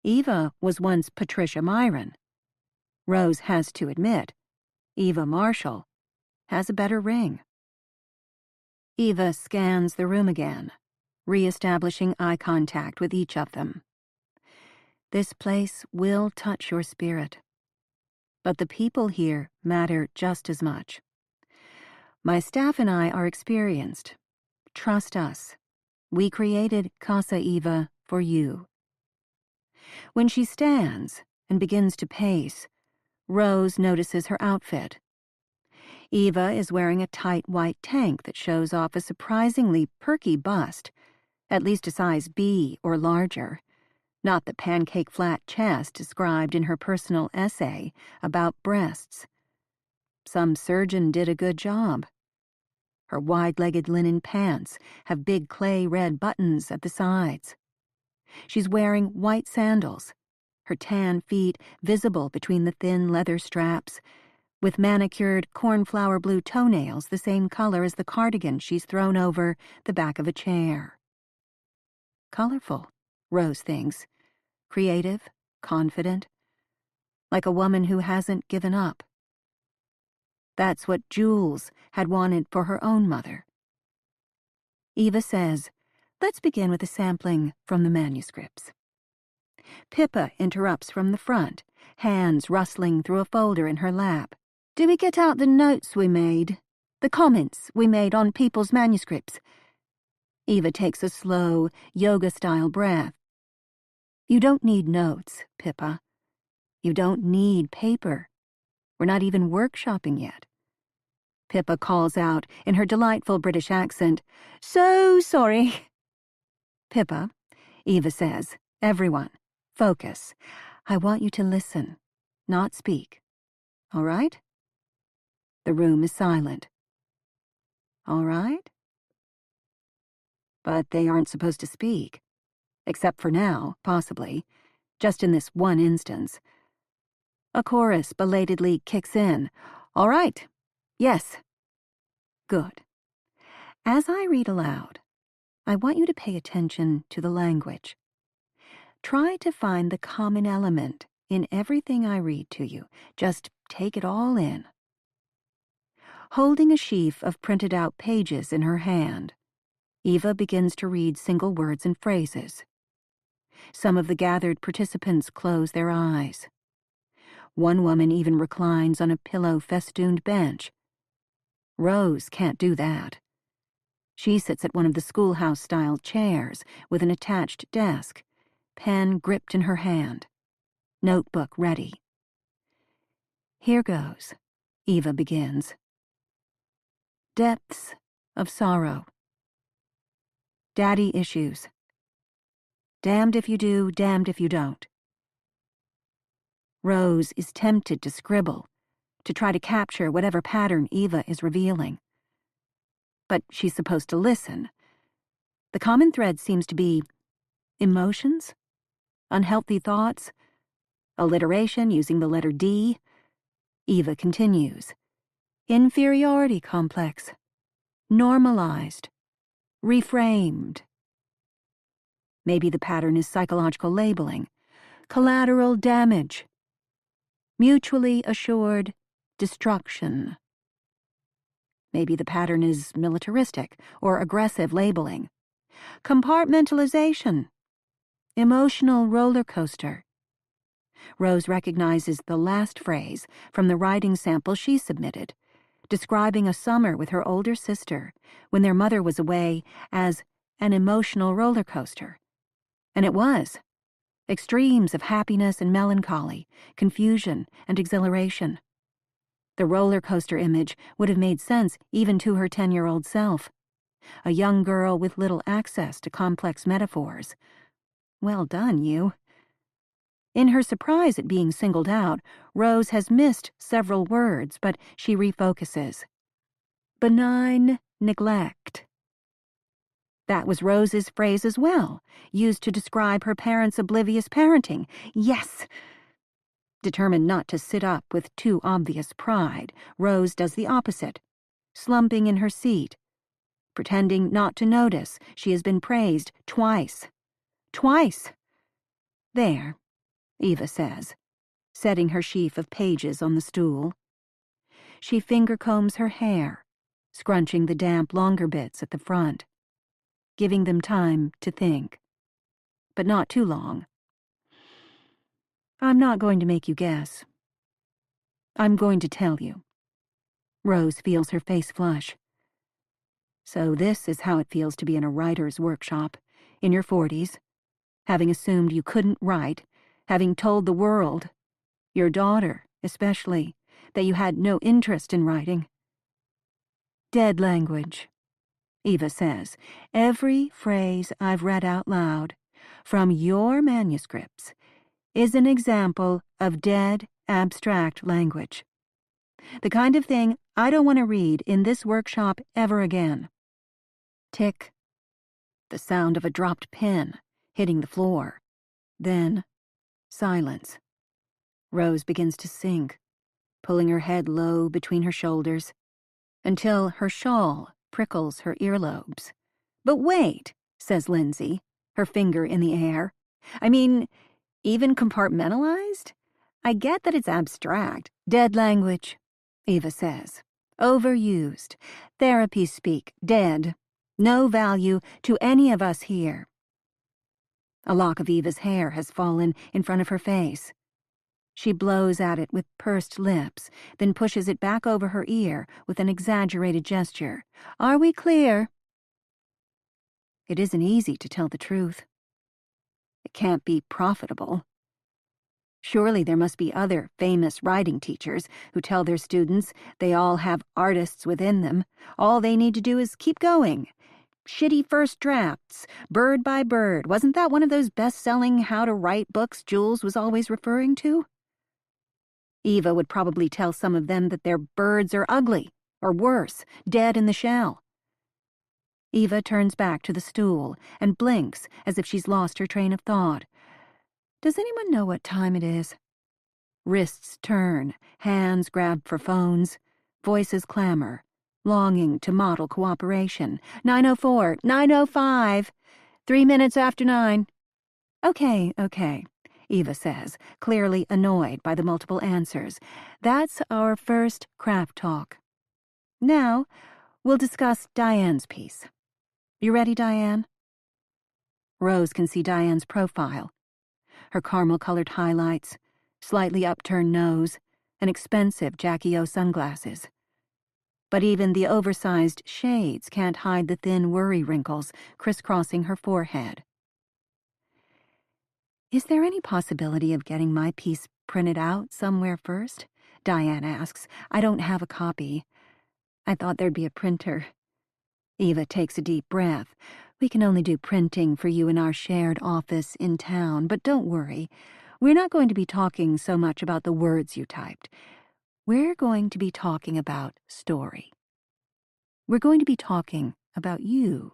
Eva was once Patricia Myron. Rose has to admit, Eva Marshall has a better ring. Eva scans the room again, re-establishing eye contact with each of them. This place will touch your spirit, but the people here matter just as much. My staff and I are experienced. Trust us. We created Casa Eva for you. When she stands and begins to pace, Rose notices her outfit. Eva is wearing a tight white tank that shows off a surprisingly perky bust, at least a size B or larger, not the pancake-flat chest described in her personal essay about breasts. Some surgeon did a good job. Her wide-legged linen pants have big clay red buttons at the sides. She's wearing white sandals, her tan feet visible between the thin leather straps, with manicured cornflower blue toenails the same color as the cardigan she's thrown over the back of a chair. Colorful, Rose thinks. Creative, confident, like a woman who hasn't given up. That's what Jules had wanted for her own mother. Eva says, "Let's begin with a sampling from the manuscripts." Pippa interrupts from the front, hands rustling through a folder in her lap. "Do we get out the notes we made? The comments we made on people's manuscripts?" Eva takes a slow, yoga-style breath. "You don't need notes, Pippa. You don't need paper. We're not even workshopping yet." Pippa calls out in her delightful British accent, "So sorry." "Pippa," Eva says, "everyone, focus. I want you to listen, not speak. All right?" The room is silent. All right? But they aren't supposed to speak. Except for now, possibly. Just in this one instance. A chorus belatedly kicks in. "All right. Yes." Good. As I read aloud, I want you to pay attention to the language. Try to find the common element in everything I read to you. Just take it all in. Holding a sheaf of printed-out pages in her hand, Eva begins to read single words and phrases. Some of the gathered participants close their eyes. One woman even reclines on a pillow-festooned bench. Rose can't do that. She sits at one of the schoolhouse-style chairs with an attached desk, pen gripped in her hand, notebook ready. "Here goes," Eva begins. "Depths of sorrow. Daddy issues. Damned if you do, damned if you don't." Rose is tempted to scribble, to try to capture whatever pattern Eva is revealing. But she's supposed to listen. The common thread seems to be emotions, unhealthy thoughts, alliteration using the letter D. Eva continues. Inferiority complex. Normalized. Reframed. Maybe the pattern is psychological labeling. Collateral damage. Mutually assured destruction. Maybe the pattern is militaristic or aggressive labeling. Compartmentalization. Emotional roller coaster. Rose recognizes the last phrase from the writing sample she submitted, describing a summer with her older sister when their mother was away as an emotional roller coaster. And it was. Extremes of happiness and melancholy, confusion and exhilaration. The roller coaster image would have made sense even to her 10-year-old self. A young girl with little access to complex metaphors. Well done, you. In her surprise at being singled out, Rose has missed several words, but she refocuses. Benign neglect. That was Rose's phrase as well, used to describe her parents' oblivious parenting. Yes! Determined not to sit up with too obvious pride, Rose does the opposite, slumping in her seat, pretending not to notice she has been praised twice. Twice! There, Eva says, setting her sheaf of pages on the stool. She finger-combs her hair, scrunching the damp longer bits at the front. giving them time to think. But not too long. I'm not going to make you guess. I'm going to tell you. Rose feels her face flush. So this is how it feels to be in a writer's workshop, in your 40s, having assumed you couldn't write, having told the world, your daughter especially, that you had no interest in writing. Dead language, Eva says. Every phrase I've read out loud, from your manuscripts, is an example of dead, abstract language. The kind of thing I don't want to read in this workshop ever again. Tick. The sound of a dropped pen hitting the floor. Then, silence. Rose begins to sink, pulling her head low between her shoulders, until her shawl prickles her earlobes. But wait, says Lindsay, her finger in the air. I mean, even compartmentalized? I get that it's abstract. Dead language, Eva says. Overused. Therapy speak. Dead. No value to any of us here. A lock of Eva's hair has fallen in front of her face. She blows at it with pursed lips, then pushes it back over her ear with an exaggerated gesture. Are we clear? It isn't easy to tell the truth. It can't be profitable. Surely there must be other famous writing teachers who tell their students they all have artists within them. All they need to do is keep going. Shitty first drafts, bird by bird. Wasn't that one of those best-selling how-to-write books Jules was always referring to? Eva would probably tell some of them that their birds are ugly, or worse, dead in the shell. Eva turns back to the stool and blinks as if she's lost her train of thought. Does anyone know what time it is? Wrists turn, hands grab for phones, voices clamor, longing to model cooperation. 9:04, 9:05, 3 minutes after 9. Okay, Eva says, clearly annoyed by the multiple answers. That's our first craft talk. Now, we'll discuss Diane's piece. You ready, Diane? Rose can see Diane's profile. Her caramel-colored highlights, slightly upturned nose, and expensive Jackie O sunglasses. But even the oversized shades can't hide the thin worry wrinkles crisscrossing her forehead. Is there any possibility of getting my piece printed out somewhere first? Diane asks. I don't have a copy. I thought there'd be a printer. Eva takes a deep breath. We can only do printing for you in our shared office in town, but don't worry. We're not going to be talking so much about the words you typed. We're going to be talking about story. We're going to be talking about you.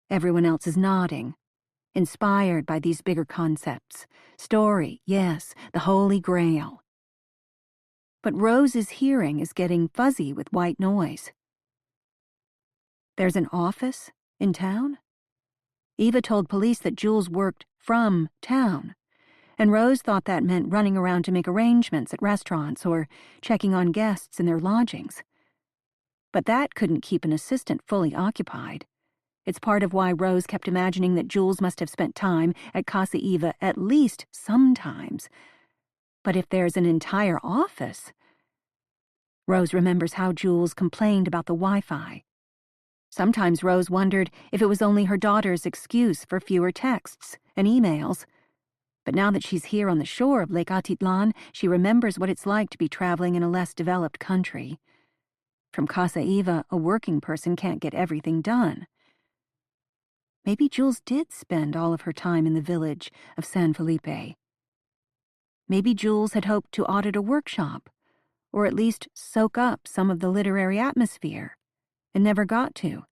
Everyone else is nodding, inspired by these bigger concepts. Story, yes, the Holy Grail. But Rose's hearing is getting fuzzy with white noise. There's an office in town? Eva told police that Jules worked from town, and Rose thought that meant running around to make arrangements at restaurants or checking on guests in their lodgings. But that couldn't keep an assistant fully occupied. It's part of why Rose kept imagining that Jules must have spent time at Casa Eva at least sometimes. But if there's an entire office... Rose remembers how Jules complained about the Wi-Fi. Sometimes Rose wondered if it was only her daughter's excuse for fewer texts and emails. But now that she's here on the shore of Lake Atitlan, she remembers what it's like to be traveling in a less developed country. From Casa Eva, a working person can't get everything done. Maybe Jules did spend all of her time in the village of San Felipe. Maybe Jules had hoped to audit a workshop, or at least soak up some of the literary atmosphere, and never got to.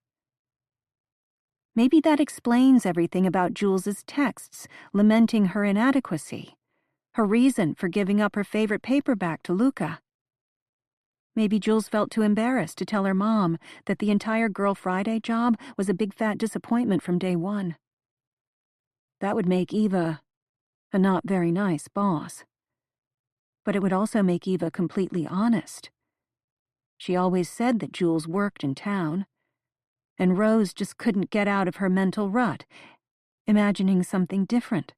Maybe that explains everything about Jules's texts, lamenting her inadequacy, her reason for giving up her favorite paperback to Luca. Maybe Jules felt too embarrassed to tell her mom that the entire Girl Friday job was a big fat disappointment from day one. That would make Eva a not very nice boss. But it would also make Eva completely honest. She always said that Jules worked in town. and Rose just couldn't get out of her mental rut, imagining something different.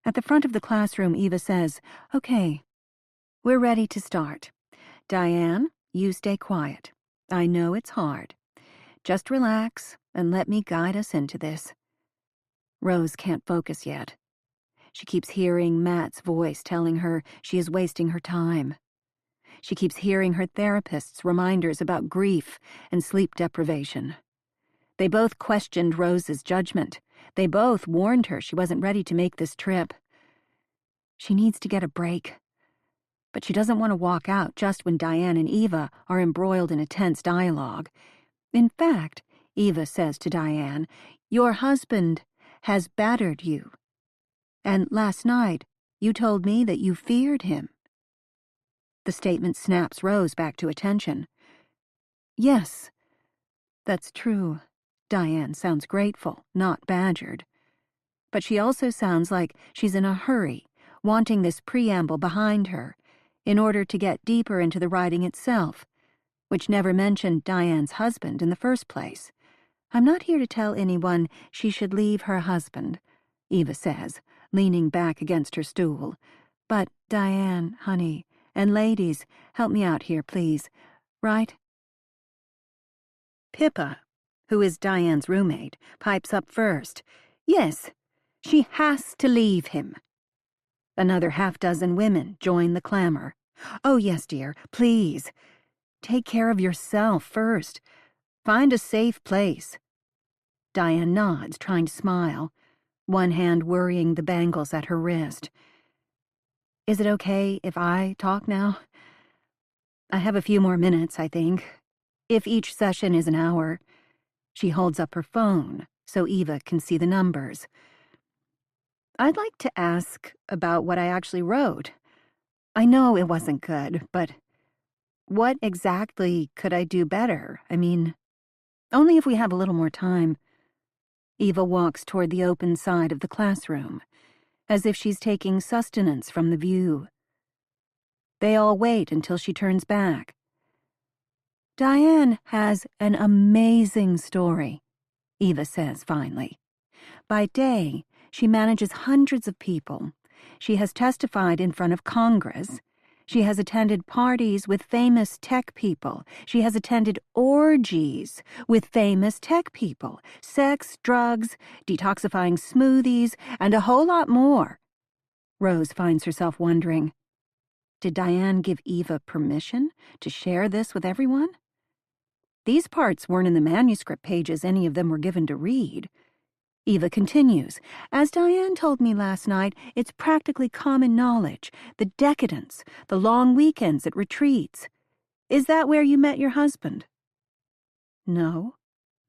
At the front of the classroom, Eva says, "Okay, we're ready to start. Diane, you stay quiet. I know it's hard. Just relax and let me guide us into this." Rose can't focus yet. She keeps hearing Matt's voice telling her she is wasting her time. She keeps hearing her therapist's reminders about grief and sleep deprivation. They both questioned Rose's judgment. They both warned her she wasn't ready to make this trip. She needs to get a break. But she doesn't want to walk out just when Diane and Eva are embroiled in a tense dialogue. In fact, Eva says to Diane, "Your husband has battered you. And last night, you told me that you feared him." The statement snaps Rose back to attention. "Yes, that's true." Diane sounds grateful, not badgered. But she also sounds like she's in a hurry, wanting this preamble behind her, in order to get deeper into the writing itself, which never mentioned Diane's husband in the first place. "I'm not here to tell anyone she should leave her husband," Eva says, leaning back against her stool. "But, Diane, honey, and ladies, help me out here, please. Right?" Pippa, who is Diane's roommate, pipes up first. "Yes, she has to leave him." Another half-dozen women join the clamor. "Oh, yes, dear, please. Take care of yourself first. Find a safe place." Diane nods, trying to smile, one hand worrying the bangles at her wrist. "Is it okay if I talk now? I have a few more minutes, I think. If each session is an hour." She holds up her phone so Eva can see the numbers. "I'd like to ask about what I actually wrote. I know it wasn't good, but what exactly could I do better? I mean, only if we have a little more time." Eva walks toward the open side of the classroom, as if she's taking sustenance from the view. They all wait until she turns back. "Diane has an amazing story," Eva says finally. "By day, she manages hundreds of people. She has testified in front of Congress. She has attended parties with famous tech people. She has attended orgies with famous tech people. Sex, drugs, detoxifying smoothies, and a whole lot more." Rose finds herself wondering, did Diane give Eva permission to share this with everyone? These parts weren't in the manuscript pages any of them were given to read. Eva continues, "As Diane told me last night, it's practically common knowledge, the decadence, the long weekends at retreats. Is that where you met your husband?" "No,"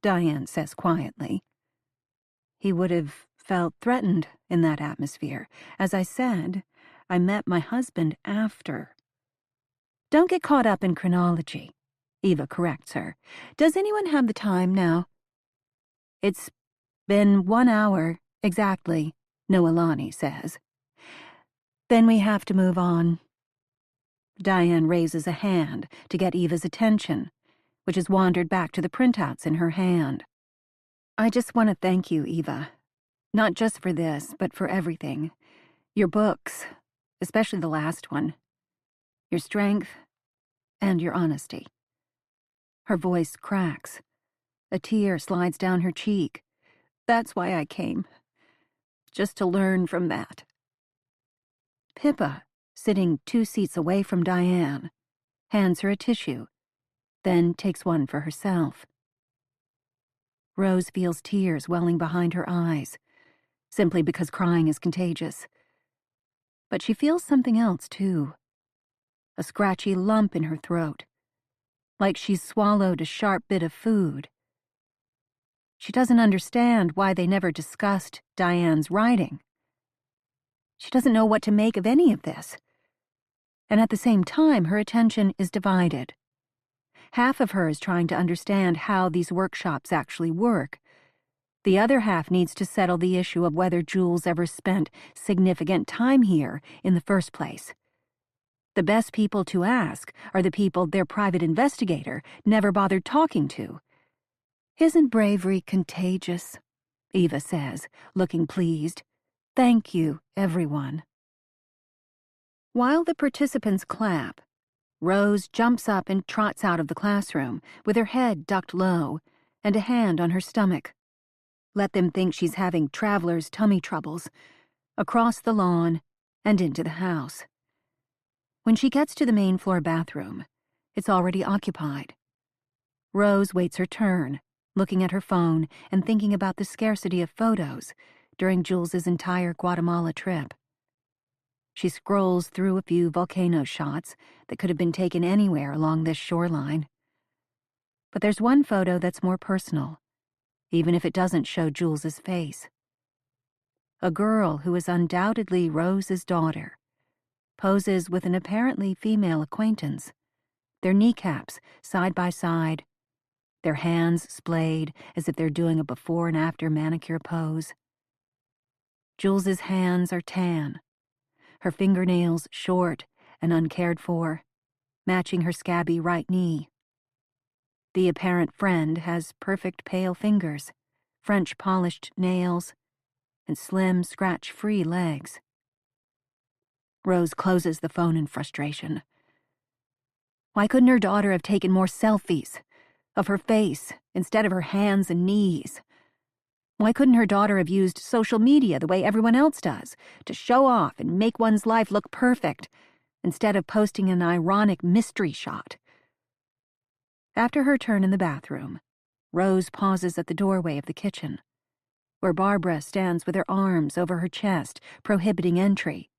Diane says quietly. "He would have felt threatened in that atmosphere. As I said, I met my husband after." "Don't get caught up in chronology," Eva corrects her. "Does anyone have the time now?" "It's been 1 hour, exactly," Noelani says. "Then we have to move on." Diane raises a hand to get Eva's attention, which has wandered back to the printouts in her hand. "I just want to thank you, Eva. Not just for this, but for everything. Your books, especially the last one. Your strength and your honesty." Her voice cracks. A tear slides down her cheek. "That's why I came. Just to learn from that." Pippa, sitting 2 seats away from Diane, hands her a tissue, then takes one for herself. Rose feels tears welling behind her eyes, simply because crying is contagious. But she feels something else, too. A scratchy lump in her throat, like she's swallowed a sharp bit of food. She doesn't understand why they never discussed Diane's writing. She doesn't know what to make of any of this. And at the same time, her attention is divided. Half of her is trying to understand how these workshops actually work. The other half needs to settle the issue of whether Jules ever spent significant time here in the first place. The best people to ask are the people their private investigator never bothered talking to. Isn't bravery contagious? Eva says, looking pleased. Thank you, everyone. While the participants clap, Rose jumps up and trots out of the classroom with her head ducked low and a hand on her stomach. Let them think she's having traveler's tummy troubles, across the lawn and into the house. When she gets to the main floor bathroom, it's already occupied. Rose waits her turn, looking at her phone and thinking about the scarcity of photos during Jules's entire Guatemala trip. She scrolls through a few volcano shots that could have been taken anywhere along this shoreline. But there's one photo that's more personal, even if it doesn't show Jules's face. A girl who is undoubtedly Rose's daughter poses with an apparently female acquaintance, their kneecaps side by side, their hands splayed as if they're doing a before and after manicure pose. Jules's hands are tan, her fingernails short and uncared for, matching her scabby right knee. The apparent friend has perfect pale fingers, French polished nails, and slim, scratch-free legs. Rose closes the phone in frustration. Why couldn't her daughter have taken more selfies of her face instead of her hands and knees? Why couldn't her daughter have used social media the way everyone else does, to show off and make one's life look perfect, instead of posting an ironic mystery shot? After her turn in the bathroom, Rose pauses at the doorway of the kitchen, where Barbara stands with her arms over her chest, prohibiting entry.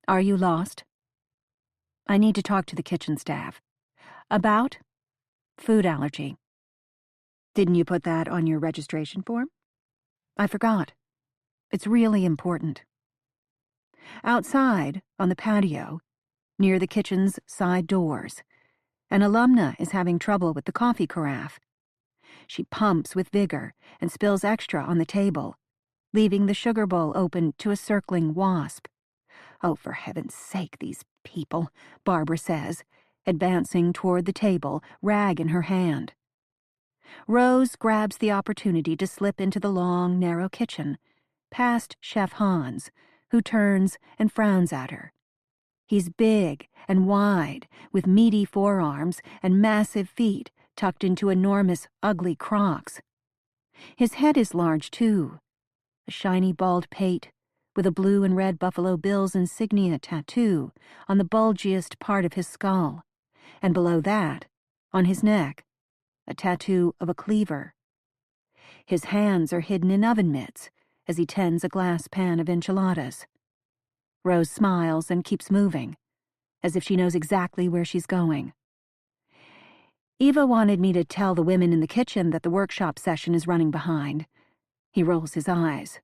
Are you lost? I need to talk to the kitchen staff. About? Food allergy. Didn't you put that on your registration form? I forgot. It's really important. Outside, on the patio, near the kitchen's side doors, an alumna is having trouble with the coffee carafe. She pumps with vigor and spills extra on the table, leaving the sugar bowl open to a circling wasp. Oh, for heaven's sake, these people, Barbara says, advancing toward the table, rag in her hand. Rose grabs the opportunity to slip into the long, narrow kitchen, past Chef Hans, who turns and frowns at her. He's big and wide, with meaty forearms and massive feet tucked into enormous, ugly Crocs. His head is large, too, a shiny bald pate with a blue and red Buffalo Bills insignia tattoo on the bulgiest part of his skull, and below that, on his neck, a tattoo of a cleaver. His hands are hidden in oven mitts as he tends a glass pan of enchiladas. Rose smiles and keeps moving, as if she knows exactly where she's going. Eva wanted me to tell the women in the kitchen that the workshop session is running behind. He rolls his eyes.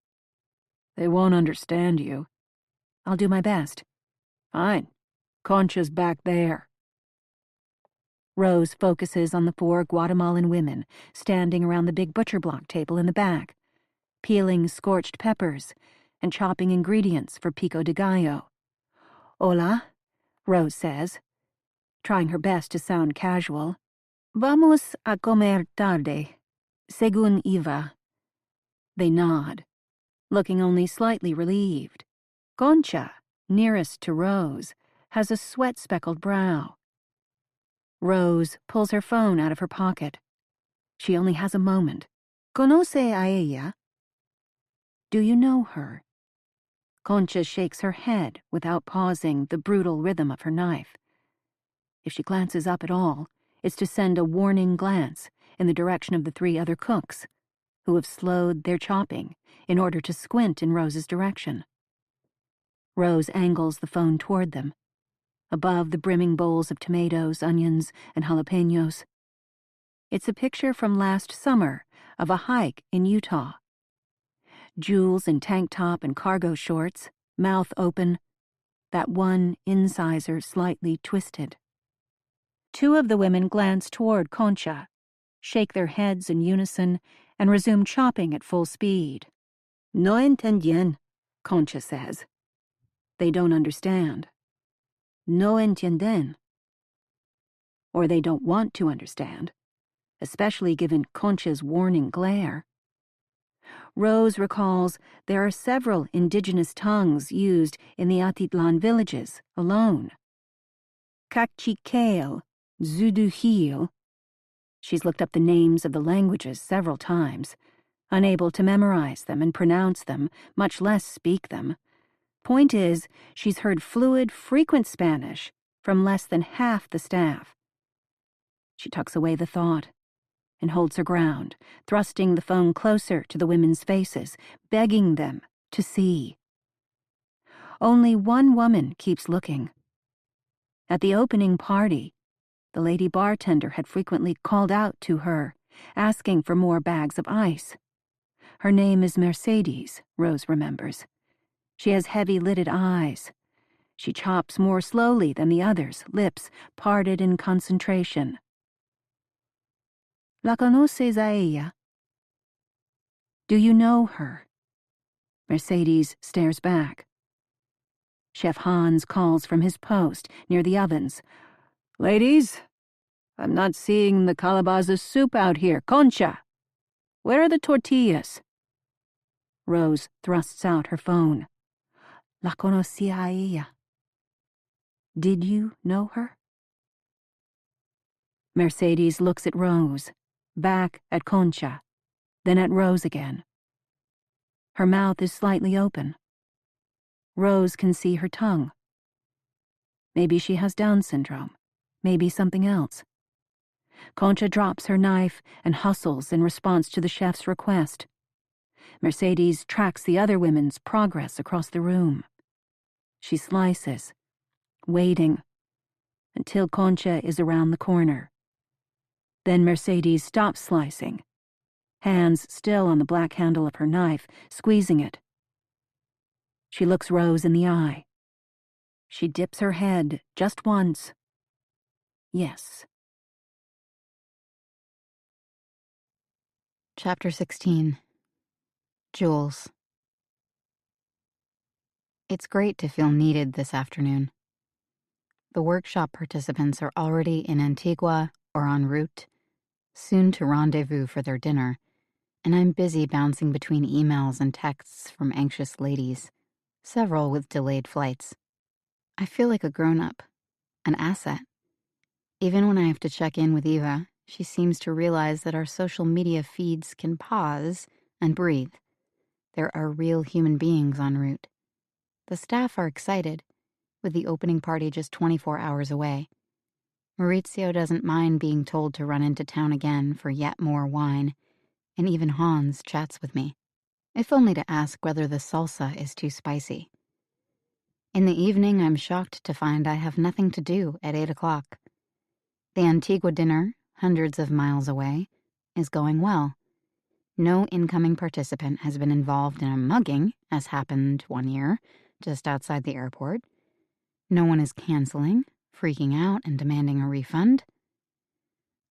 They won't understand you. I'll do my best. Fine. Concha's back there. Rose focuses on the 4 Guatemalan women standing around the big butcher block table in the back, peeling scorched peppers and chopping ingredients for pico de gallo. Hola, Rose says, trying her best to sound casual. Vamos a comer tarde, según Eva. They nod, looking only slightly relieved. Concha, nearest to Rose, has a sweat-speckled brow. Rose pulls her phone out of her pocket. She only has a moment. ¿Conoce a ella? Do you know her? Concha shakes her head without pausing the brutal rhythm of her knife. If she glances up at all, it's to send a warning glance in the direction of the 3 other cooks, who have slowed their chopping in order to squint in Rose's direction. Rose angles the phone toward them, above the brimming bowls of tomatoes, onions, and jalapenos. It's a picture from last summer of a hike in Utah. Jules in tank top and cargo shorts, mouth open, that one incisor slightly twisted. 2 of the women glance toward Concha, shake their heads in unison, and resume chopping at full speed. No entendien, Concha says. They don't understand. no entienden. Or they don't want to understand, especially given Concha's warning glare. Rose recalls there are several indigenous tongues used in the Atitlan villages alone. Kakchikale, Zuduhil. She's looked up the names of the languages several times, unable to memorize them and pronounce them, much less speak them. Point is, she's heard fluid, frequent Spanish from less than half the staff. She tucks away the thought and holds her ground, thrusting the phone closer to the women's faces, begging them to see. Only one woman keeps looking. At the opening party, the lady bartender had frequently called out to her, asking for more bags of ice. Her name is Mercedes, Rose remembers. She has heavy-lidded eyes. She chops more slowly than the others, lips parted in concentration. ¿La conoces a ella? Do you know her? Mercedes stares back. Chef Hans calls from his post near the ovens. Ladies, I'm not seeing the calabaza soup out here. Concha! Where are the tortillas? Rose thrusts out her phone. La conocía a ella. Did you know her? Mercedes looks at Rose, back at Concha, then at Rose again. Her mouth is slightly open. Rose can see her tongue. Maybe she has Down syndrome. Maybe something else. Concha drops her knife and hustles in response to the chef's request. Mercedes tracks the other women's progress across the room. She slices, waiting, until Concha is around the corner. Then Mercedes stops slicing, hands still on the black handle of her knife, squeezing it. She looks Rose in the eye. She dips her head just once. Yes. Chapter 16. Jules. It's great to feel needed this afternoon. The workshop participants are already in Antigua or en route, soon to rendezvous for their dinner, and I'm busy bouncing between emails and texts from anxious ladies, several with delayed flights. I feel like a grown-up, an asset. Even when I have to check in with Eva, she seems to realize that our social media feeds can pause and breathe. There are real human beings en route. The staff are excited, with the opening party just 24 hours away. Maurizio doesn't mind being told to run into town again for yet more wine, and even Hans chats with me, if only to ask whether the salsa is too spicy. In the evening, I'm shocked to find I have nothing to do at 8 o'clock. The Antigua dinner, hundreds of miles away, is going well. No incoming participant has been involved in a mugging, as happened one year, just outside the airport. No one is canceling, freaking out, and demanding a refund.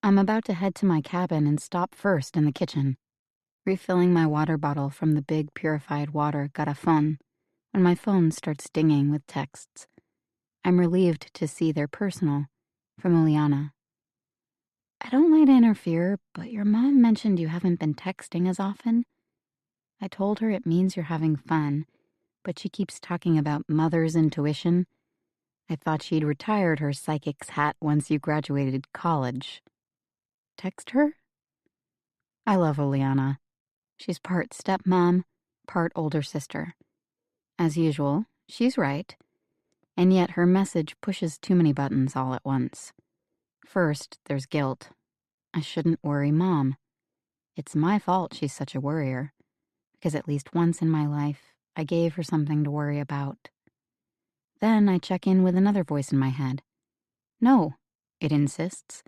I'm about to head to my cabin and stop first in the kitchen, refilling my water bottle from the big purified water garrafon, when my phone starts dinging with texts. I'm relieved to see they're personal, from Uliana. I don't like to interfere, but your mom mentioned you haven't been texting as often. I told her it means you're having fun, but she keeps talking about mother's intuition. I thought she'd retired her psychic's hat once you graduated college. Text her? I love Uliana. She's part stepmom, part older sister. As usual, she's right, and yet her message pushes too many buttons all at once. First, there's guilt. I shouldn't worry Mom. It's my fault she's such a worrier, because at least once in my life, I gave her something to worry about. Then I check in with another voice in my head. No, it insists.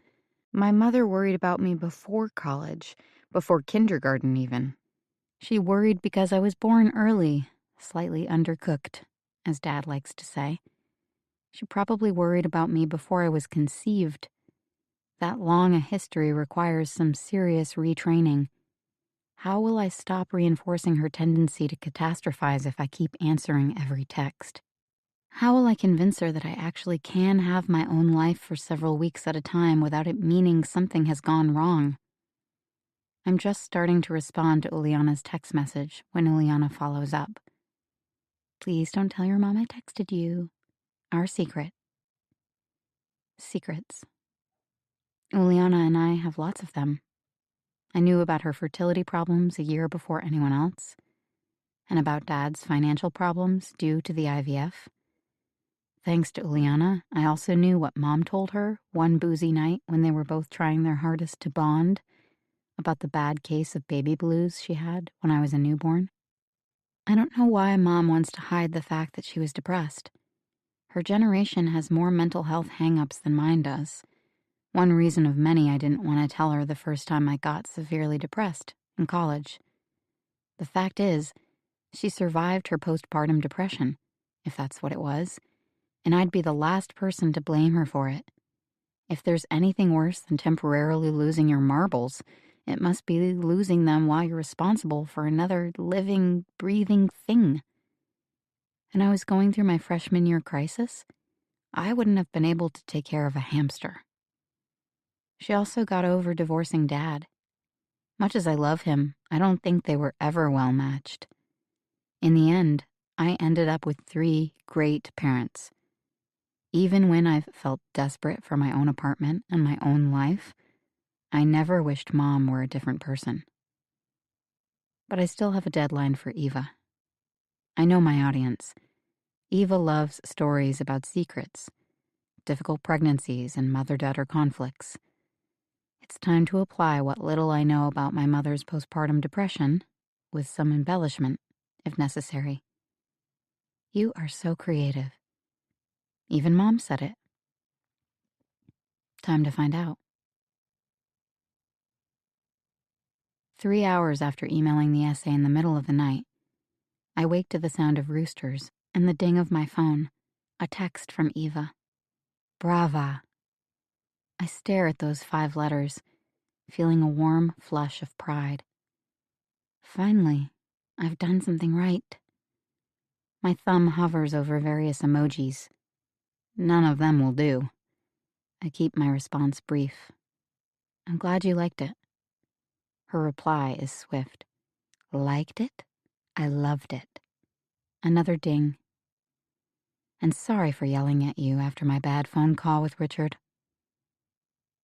My mother worried about me before college, before kindergarten even. She worried because I was born early, slightly undercooked, as Dad likes to say. She probably worried about me before I was conceived. That long a history requires some serious retraining. How will I stop reinforcing her tendency to catastrophize if I keep answering every text? How will I convince her that I actually can have my own life for several weeks at a time without it meaning something has gone wrong? I'm just starting to respond to Uliana's text message when Uliana follows up. Please don't tell your mom I texted you. Our secret. Secrets. Uliana and I have lots of them. I knew about her fertility problems a year before anyone else, and about Dad's financial problems due to the IVF. Thanks to Uliana, I also knew what Mom told her one boozy night when they were both trying their hardest to bond about the bad case of baby blues she had when I was a newborn. I don't know why Mom wants to hide the fact that she was depressed. Her generation has more mental health hang-ups than mine does. One reason of many I didn't want to tell her the first time I got severely depressed in college. The fact is, she survived her postpartum depression, if that's what it was, and I'd be the last person to blame her for it. If there's anything worse than temporarily losing your marbles, it must be losing them while you're responsible for another living, breathing thing. And I was going through my freshman year crisis. I wouldn't have been able to take care of a hamster. She also got over divorcing Dad. Much as I love him, I don't think they were ever well matched. In the end, I ended up with 3 great parents. Even when I've felt desperate for my own apartment and my own life, I never wished Mom were a different person. But I still have a deadline for Eva. I know my audience. Eva loves stories about secrets, difficult pregnancies, and mother-daughter conflicts. It's time to apply what little I know about my mother's postpartum depression, with some embellishment, if necessary. You are so creative. Even Mom said it. Time to find out. 3 hours after emailing the essay in the middle of the night, I wake to the sound of roosters and the ding of my phone, a text from Eva. Brava. I stare at those 5 letters, feeling a warm flush of pride. Finally, I've done something right. My thumb hovers over various emojis. None of them will do. I keep my response brief. I'm glad you liked it. Her reply is swift. Liked it? I loved it. Another ding. And sorry for yelling at you after my bad phone call with Richard.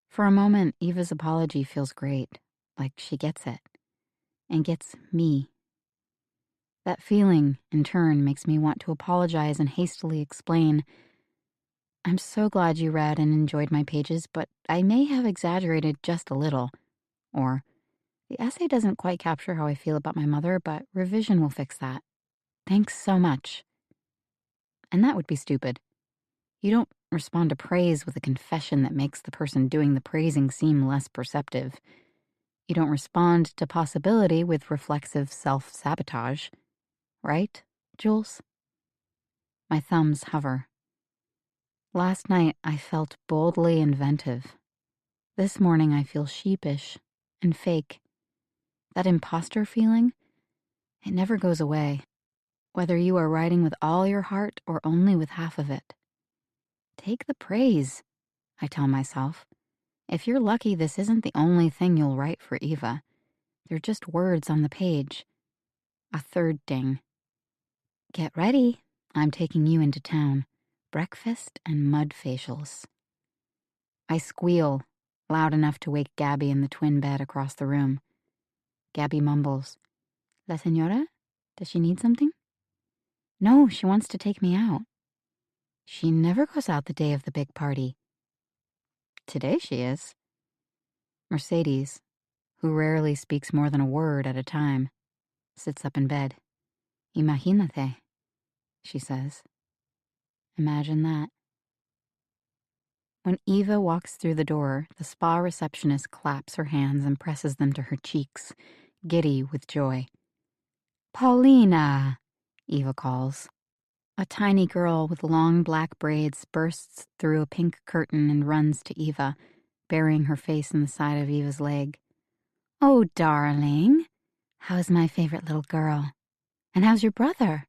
For a moment, Eva's apology feels great, like she gets it, and gets me. That feeling, in turn, makes me want to apologize and hastily explain. I'm so glad you read and enjoyed my pages, but I may have exaggerated just a little. Or, the essay doesn't quite capture how I feel about my mother, but revision will fix that. Thanks so much. And that would be stupid. You don't respond to praise with a confession that makes the person doing the praising seem less perceptive. You don't respond to possibility with reflexive self-sabotage. Right, Jules? My thumbs hover. Last night, I felt boldly inventive. This morning, I feel sheepish and fake. That imposter feeling, it never goes away, whether you are writing with all your heart or only with half of it. Take the praise, I tell myself. If you're lucky, this isn't the only thing you'll write for Eva. They're just words on the page. A third ding. Get ready. I'm taking you into town. Breakfast and mud facials. I squeal, loud enough to wake Gabby in the twin bed across the room. Gabby mumbles. La señora? Does she need something? No, she wants to take me out. She never goes out the day of the big party. Today she is. Mercedes, who rarely speaks more than a word at a time, sits up in bed. Imagínate, she says. Imagine that. When Eva walks through the door, the spa receptionist claps her hands and presses them to her cheeks, giddy with joy. Paulina, Eva calls. A tiny girl with long black braids bursts through a pink curtain and runs to Eva, burying her face in the side of Eva's leg. Oh, darling, how's my favorite little girl? And how's your brother?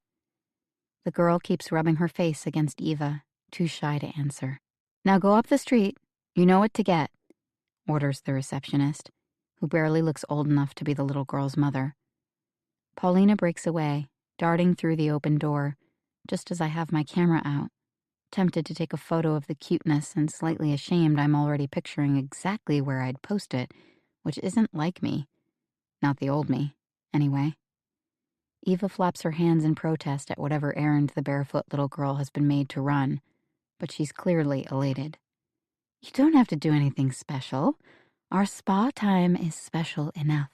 The girl keeps rubbing her face against Eva, too shy to answer. "Now go up the street. You know what to get," orders the receptionist, who barely looks old enough to be the little girl's mother. Paulina breaks away, darting through the open door, just as I have my camera out, tempted to take a photo of the cuteness and slightly ashamed I'm already picturing exactly where I'd post it, which isn't like me. Not the old me, anyway. Eva flaps her hands in protest at whatever errand the barefoot little girl has been made to run, but she's clearly elated. "You don't have to do anything special. Our spa time is special enough."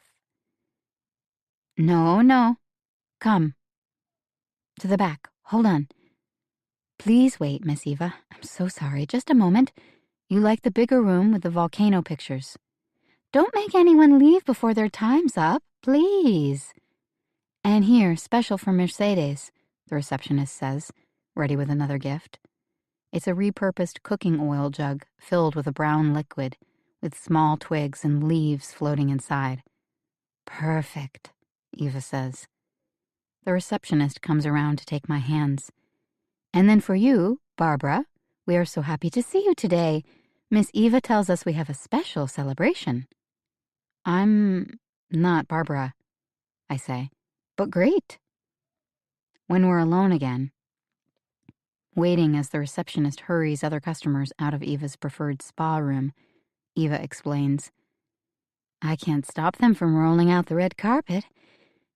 No. Come. To the back. Hold on. "Please wait, Miss Eva. I'm so sorry. Just a moment. You like the bigger room with the volcano pictures. Don't make anyone leave before their time's up, please." "And here, special for Mercedes," the receptionist says, ready with another gift. It's a repurposed cooking oil jug filled with a brown liquid, with small twigs and leaves floating inside. "Perfect," Eva says. The receptionist comes around to take my hands. "And then for you, Barbara, we are so happy to see you today. Miss Eva tells us we have a special celebration." "I'm not Barbara," I say, "but great." When we're alone again, waiting as the receptionist hurries other customers out of Eva's preferred spa room, Eva explains, "I can't stop them from rolling out the red carpet.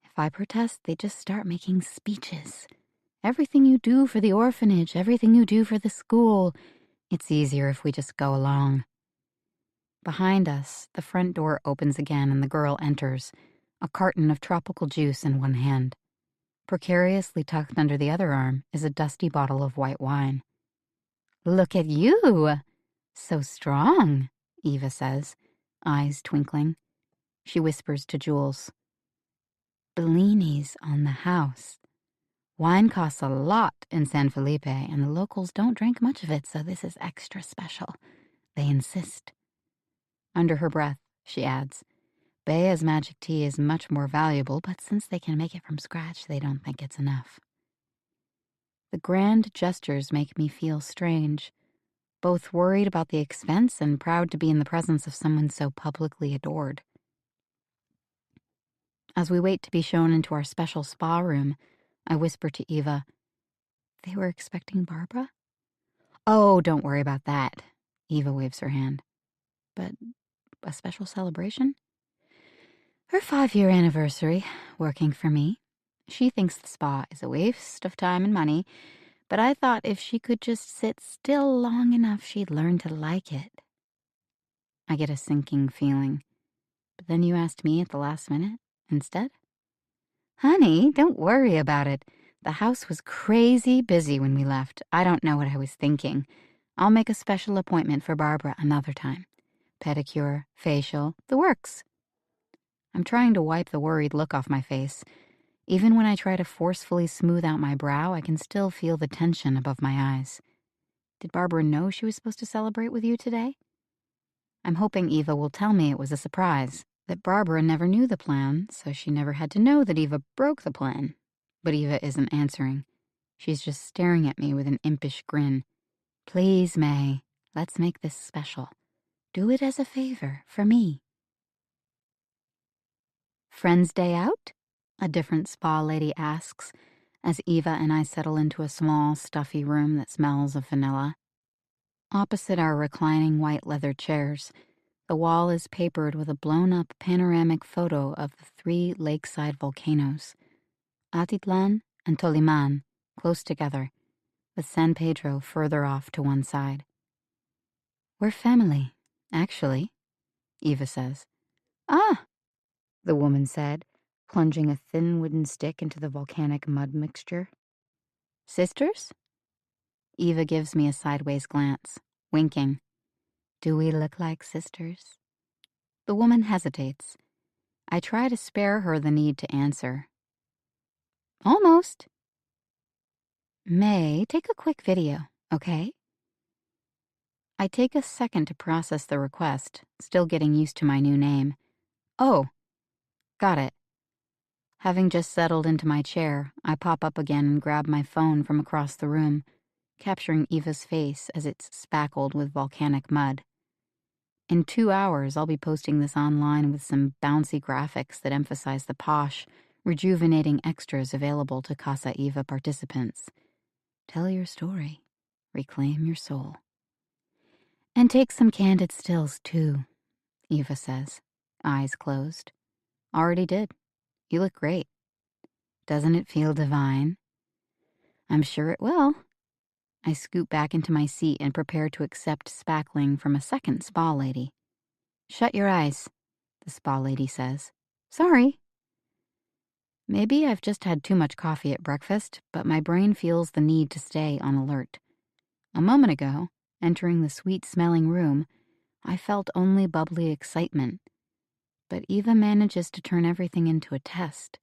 If I protest, they just start making speeches. Everything you do for the orphanage, everything you do for the school. It's easier if we just go along." Behind us, the front door opens again and the girl enters, a carton of tropical juice in one hand. Precariously tucked under the other arm is a dusty bottle of white wine. "Look at you! So strong," Eva says, eyes twinkling. She whispers to Jules, "Bellini's on the house. Wine costs a lot in San Felipe, and the locals don't drink much of it, so this is extra special. They insist." Under her breath, she adds, "Bea's magic tea is much more valuable, but since they can make it from scratch, they don't think it's enough." The grand gestures make me feel strange, both worried about the expense and proud to be in the presence of someone so publicly adored. As we wait to be shown into our special spa room, I whisper to Eva, "They were expecting Barbara?" "Oh, don't worry about that," Eva waves her hand. "But a special celebration?" "Her 5-year anniversary, working for me. She thinks the spa is a waste of time and money, but I thought if she could just sit still long enough, she'd learn to like it." I get a sinking feeling. "But then you asked me at the last minute instead?" "Honey, don't worry about it. The house was crazy busy when we left. I don't know what I was thinking. I'll make a special appointment for Barbara another time. Pedicure, facial, the works." I'm trying to wipe the worried look off my face. Even when I try to forcefully smooth out my brow, I can still feel the tension above my eyes. Did Barbara know she was supposed to celebrate with you today? I'm hoping Eva will tell me it was a surprise, that Barbara never knew the plan, so she never had to know that Eva broke the plan. But Eva isn't answering. She's just staring at me with an impish grin. "Please, May, let's make this special. Do it as a favor for me." "Friends' day out?" a different spa lady asks, as Eva and I settle into a small, stuffy room that smells of vanilla. Opposite our reclining white leather chairs, the wall is papered with a blown-up panoramic photo of the 3 lakeside volcanoes, Atitlan and Toliman, close together, with San Pedro further off to one side. "We're family, actually," Eva says. "Ah," the woman said, plunging a thin wooden stick into the volcanic mud mixture. "Sisters?" Eva gives me a sideways glance, winking. "Do we look like sisters?" The woman hesitates. I try to spare her the need to answer. "Almost." "May, take a quick video, okay?" I take a second to process the request, still getting used to my new name. "Oh, got it. Having just settled into my chair, I pop up again and grab my phone from across the room, capturing Eva's face as it's spackled with volcanic mud. In 2 hours, I'll be posting this online with some bouncy graphics that emphasize the posh, rejuvenating extras available to Casa Eva participants. Tell your story. Reclaim your soul. And take some candid stills, too, Eva says, eyes closed. Already did. You look great. Doesn't it feel divine? I'm sure it will. I scoot back into my seat and prepare to accept spackling from a second spa lady. Shut your eyes, the spa lady says. Sorry. Maybe I've just had too much coffee at breakfast, but my brain feels the need to stay on alert. A moment ago, entering the sweet-smelling room, I felt only bubbly excitement. But Eva manages to turn everything into a test.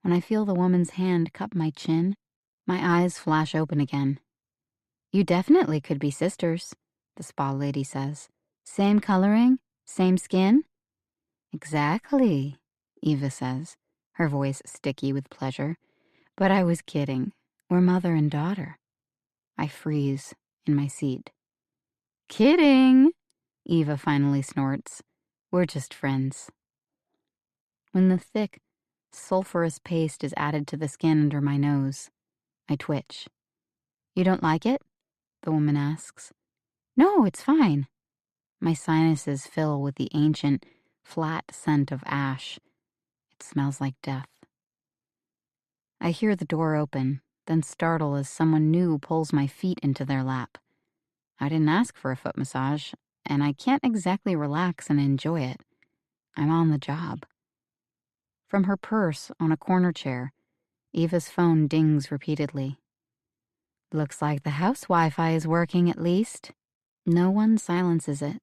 When I feel the woman's hand cup my chin, my eyes flash open again. You definitely could be sisters, the spa lady says. Same coloring? Same skin? Exactly, Eva says, her voice sticky with pleasure. But I was kidding. We're mother and daughter. I freeze in my seat. Kidding, Eva finally snorts. We're just friends. When the thick, sulfurous paste is added to the skin under my nose, I twitch. You don't like it? The woman asks. No, it's fine. My sinuses fill with the ancient, flat scent of ash. It smells like death. I hear the door open, then startle as someone new pulls my feet into their lap. I didn't ask for a foot massage, and I can't exactly relax and enjoy it. I'm on the job. From her purse on a corner chair, Eva's phone dings repeatedly. Looks like the house Wi-Fi is working at least. No one silences it.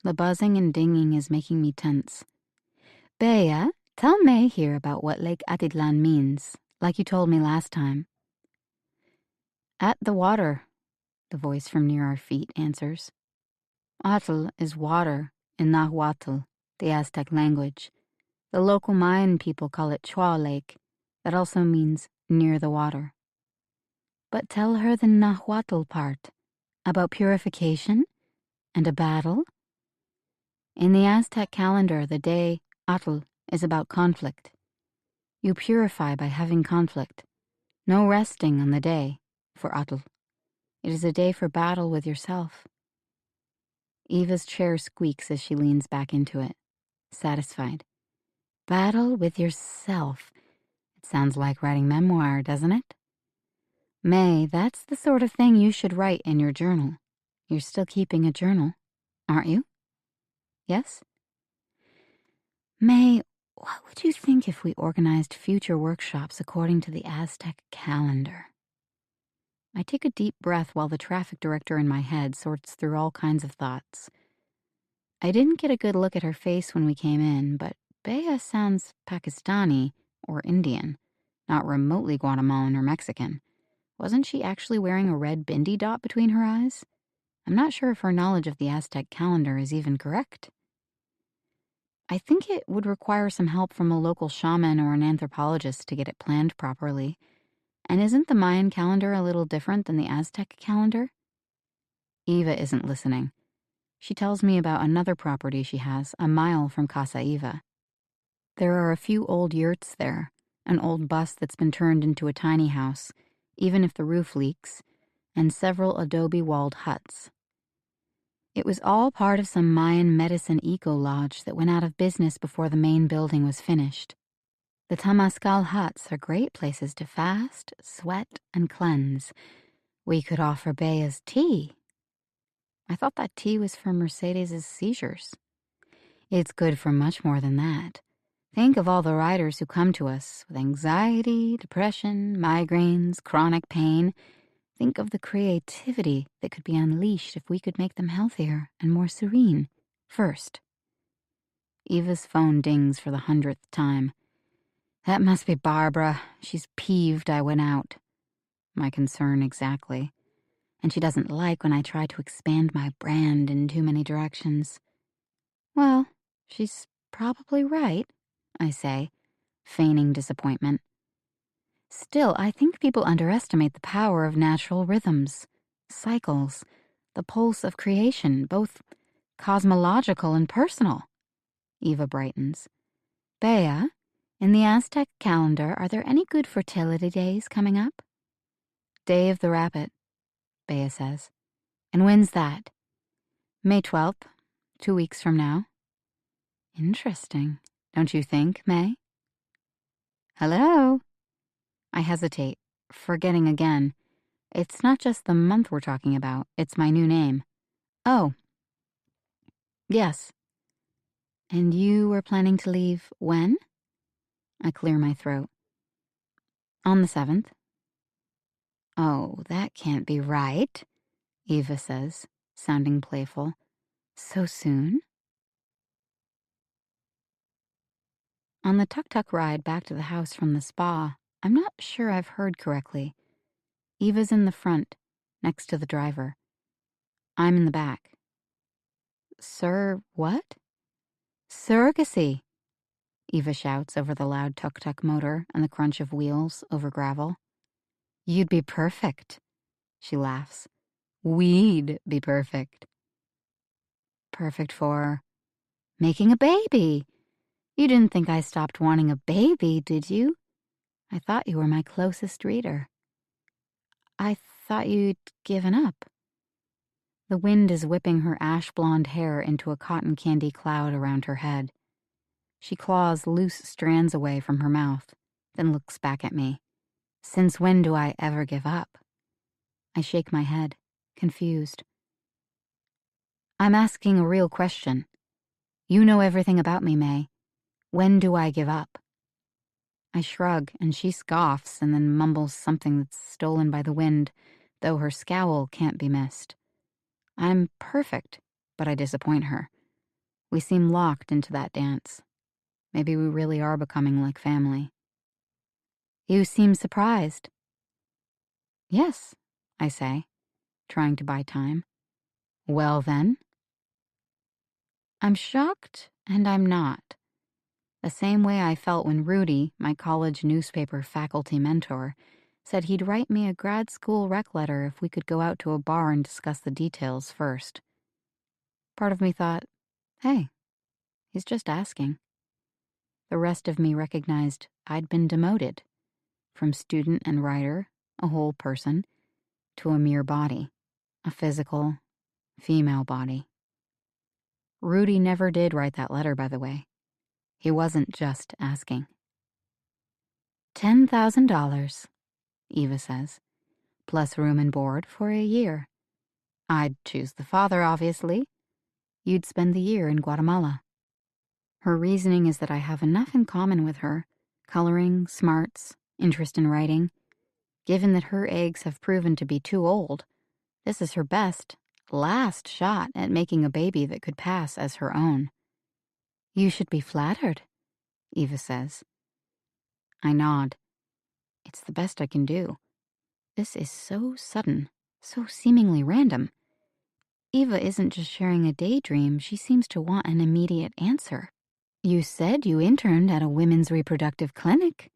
The buzzing and dinging is making me tense. Bea, tell May here about what Lake Atitlan means, like you told me last time. At the water, the voice from near our feet answers. Atl is water in Nahuatl, the Aztec language. The local Mayan people call it Chua Lake. That also means near the water. But tell her the Nahuatl part, about purification and a battle. In the Aztec calendar, the day Atl is about conflict. You purify by having conflict. No resting on the day for Atl. It is a day for battle with yourself. Eva's chair squeaks as she leans back into it, satisfied. Battle with yourself. It sounds like writing memoir, doesn't it? May, that's the sort of thing you should write in your journal. You're still keeping a journal, aren't you? Yes? May, what would you think if we organized future workshops according to the Aztec calendar? I take a deep breath while the traffic director in my head sorts through all kinds of thoughts. I didn't get a good look at her face when we came in, but Bea sounds Pakistani or Indian, not remotely Guatemalan or Mexican. Wasn't she actually wearing a red bindi dot between her eyes? I'm not sure if her knowledge of the Aztec calendar is even correct. I think it would require some help from a local shaman or an anthropologist to get it planned properly. And isn't the Mayan calendar a little different than the Aztec calendar? Eva isn't listening. She tells me about another property she has a mile from Casa Eva. There are a few old yurts there, an old bus that's been turned into a tiny house, even if the roof leaks, and several adobe-walled huts. It was all part of some Mayan medicine eco-lodge that went out of business before the main building was finished. The Tamascal huts are great places to fast, sweat, and cleanse. We could offer Bea's tea. I thought that tea was for Mercedes's seizures. It's good for much more than that. Think of all the riders who come to us with anxiety, depression, migraines, chronic pain. Think of the creativity that could be unleashed if we could make them healthier and more serene. First. Eva's phone dings for the 100th time. That must be Barbara. She's peeved I went out. My concern exactly. And she doesn't like when I try to expand my brand in too many directions. Well, she's probably right, I say, feigning disappointment. Still, I think people underestimate the power of natural rhythms, cycles, the pulse of creation, both cosmological and personal. Eva brightens. Bea, in the Aztec calendar, are there any good fertility days coming up? Day of the Rabbit, Bea says. And when's that? May 12th, 2 weeks from now. Interesting, don't you think, May? Hello? I hesitate, forgetting again. It's not just the month we're talking about, it's my new name. Oh. Yes. And you were planning to leave when? I clear my throat. On the 7th. Oh, that can't be right, Eva says, sounding playful. So soon? On the tuk-tuk ride back to the house from the spa, I'm not sure I've heard correctly. Eva's in the front, next to the driver. I'm in the back. Sir, what? Surrogacy, Eva shouts over the loud tuk-tuk motor and the crunch of wheels over gravel. You'd be perfect, she laughs. We'd be perfect. Perfect for making a baby. You didn't think I stopped wanting a baby, did you? I thought you were my closest reader. I thought you'd given up. The wind is whipping her ash-blonde hair into a cotton candy cloud around her head. She claws loose strands away from her mouth, then looks back at me. Since when do I ever give up? I shake my head, confused. I'm asking a real question. You know everything about me, May. When do I give up? I shrug, and she scoffs and then mumbles something that's stolen by the wind, though her scowl can't be missed. I'm perfect, but I disappoint her. We seem locked into that dance. Maybe we really are becoming like family. You seem surprised. Yes, I say, trying to buy time. Well then? I'm shocked, and I'm not. The same way I felt when Rudy, my college newspaper faculty mentor, said he'd write me a grad school rec letter if we could go out to a bar and discuss the details first. Part of me thought, hey, he's just asking. The rest of me recognized I'd been demoted, from student and writer, a whole person, to a mere body, a physical, female body. Rudy never did write that letter, by the way. He wasn't just asking. $10,000, Eva says, plus room and board for a year. I'd choose the father, obviously. You'd spend the year in Guatemala. Her reasoning is that I have enough in common with her, coloring, smarts, interest in writing. Given that her eggs have proven to be too old, this is her best, last shot at making a baby that could pass as her own. You should be flattered, Eva says. I nod. It's the best I can do. This is so sudden, so seemingly random. Eva isn't just sharing a daydream, she seems to want an immediate answer. You said you interned at a women's reproductive clinic,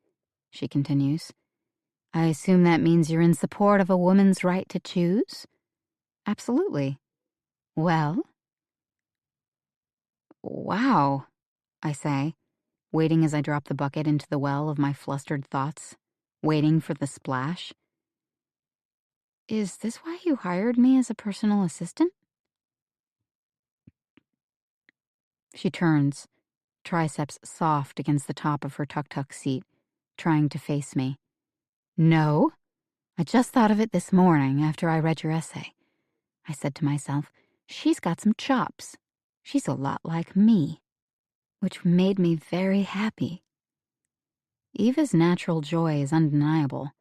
she continues. I assume that means you're in support of a woman's right to choose? Absolutely. Well? Wow, I say, waiting as I drop the bucket into the well of my flustered thoughts, waiting for the splash. Is this why you hired me as a personal assistant? She turns, triceps soft against the top of her tuk-tuk seat, trying to face me. No, I just thought of it this morning after I read your essay. I said to myself, she's got some chops. She's a lot like me, which made me very happy. Eva's natural joy is undeniable.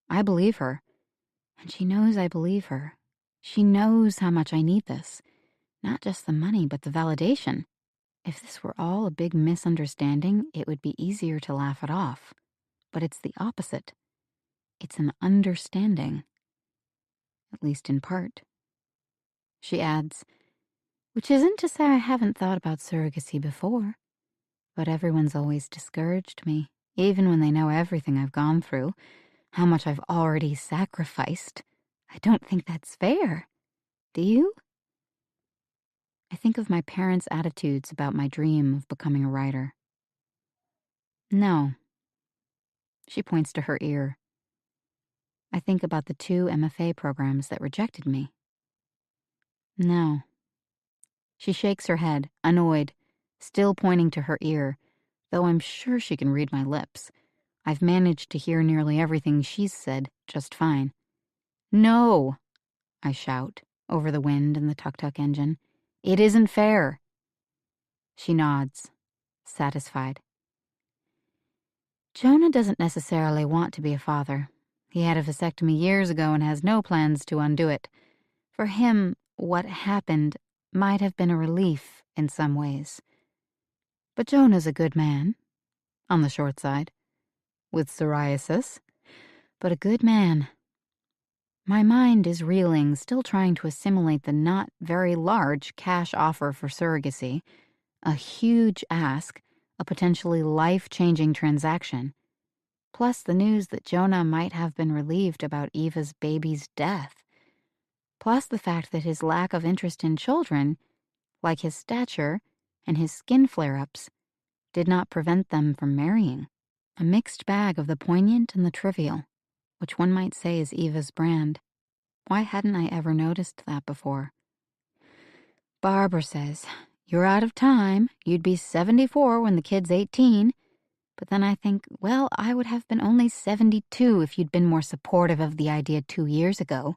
I believe her, and she knows I believe her. She knows how much I need this, not just the money, but the validation. If this were all a big misunderstanding, it would be easier to laugh it off. But it's the opposite. It's an understanding. At least in part. She adds, which isn't to say I haven't thought about surrogacy before, but everyone's always discouraged me, Even when they know everything I've gone through, how much I've already sacrificed, I don't think that's fair. Do you? I think of my parents' attitudes about my dream of becoming a writer. No. She points to her ear. I think about the 2 MFA programs that rejected me. No. She shakes her head, annoyed, still pointing to her ear, though I'm sure she can read my lips. I've managed to hear nearly everything she's said just fine. No, I shout, over the wind and the tuk-tuk engine. It isn't fair. She nods, satisfied. Jonah doesn't necessarily want to be a father. He had a vasectomy years ago and has no plans to undo it. For him, what happened might have been a relief in some ways. But Jonah's a good man, on the short side, with psoriasis, but a good man. My mind is reeling, still trying to assimilate the not very large cash offer for surrogacy, a huge ask, a potentially life-changing transaction, plus the news that Jonah might have been relieved about Eva's baby's death, plus the fact that his lack of interest in children, like his stature and his skin flare-ups, did not prevent them from marrying. A mixed bag of the poignant and the trivial, which one might say is Eva's brand. Why hadn't I ever noticed that before? Barbara says, "You're out of time. You'd be 74 when the kid's 18. But then I think, well, I would have been only 72 if you'd been more supportive of the idea 2 years ago."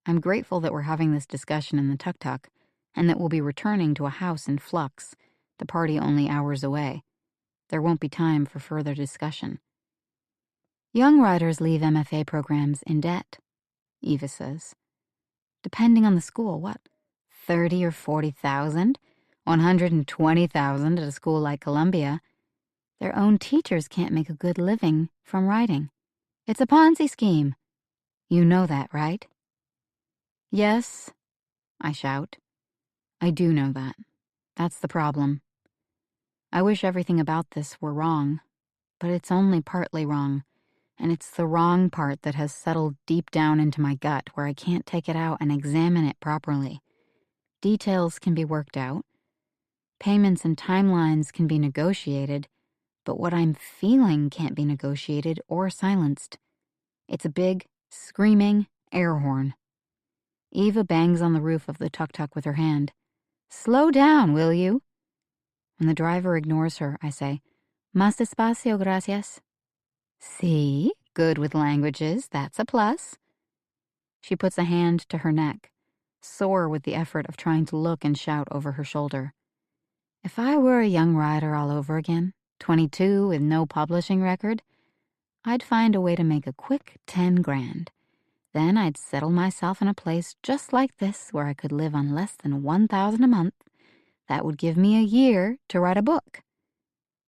I'm grateful that we're having this discussion in the tuk-tuk, and that we'll be returning to a house in flux, the party only hours away. There won't be time for further discussion. Young writers leave MFA programs in debt, Eva says. Depending on the school, what? 30 or 40,000? 120,000 at a school like Columbia. Their own teachers can't make a good living from writing. It's a Ponzi scheme. You know that, right? Yes, I shout. I do know that. That's the problem. I wish everything about this were wrong, but it's only partly wrong, and it's the wrong part that has settled deep down into my gut where I can't take it out and examine it properly. Details can be worked out. Payments and timelines can be negotiated, but what I'm feeling can't be negotiated or silenced. It's a big, screaming air horn. Eva bangs on the roof of the tuk-tuk with her hand. "Slow down, will you?" When the driver ignores her, I say, "Más despacio, gracias." "See? Good with languages, that's a plus." She puts a hand to her neck, sore with the effort of trying to look and shout over her shoulder. If I were a young writer all over again, 22 with no publishing record, I'd find a way to make a quick 10 grand. Then I'd settle myself in a place just like this where I could live on less than 1,000 a month. That would give me a year to write a book.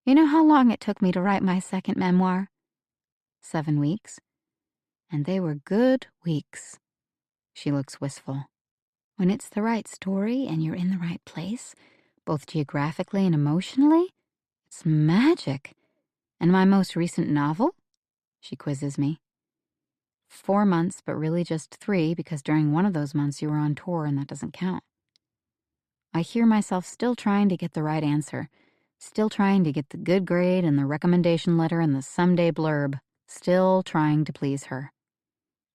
You know how long it took me to write my second memoir? 7 weeks. And they were good weeks. She looks wistful. When it's the right story and you're in the right place, both geographically and emotionally, it's magic. And my most recent novel? She quizzes me. 4 months, but really just 3 because during one of those months you were on tour and that doesn't count. I hear myself still trying to get the right answer, still trying to get the good grade and the recommendation letter and the someday blurb, still trying to please her.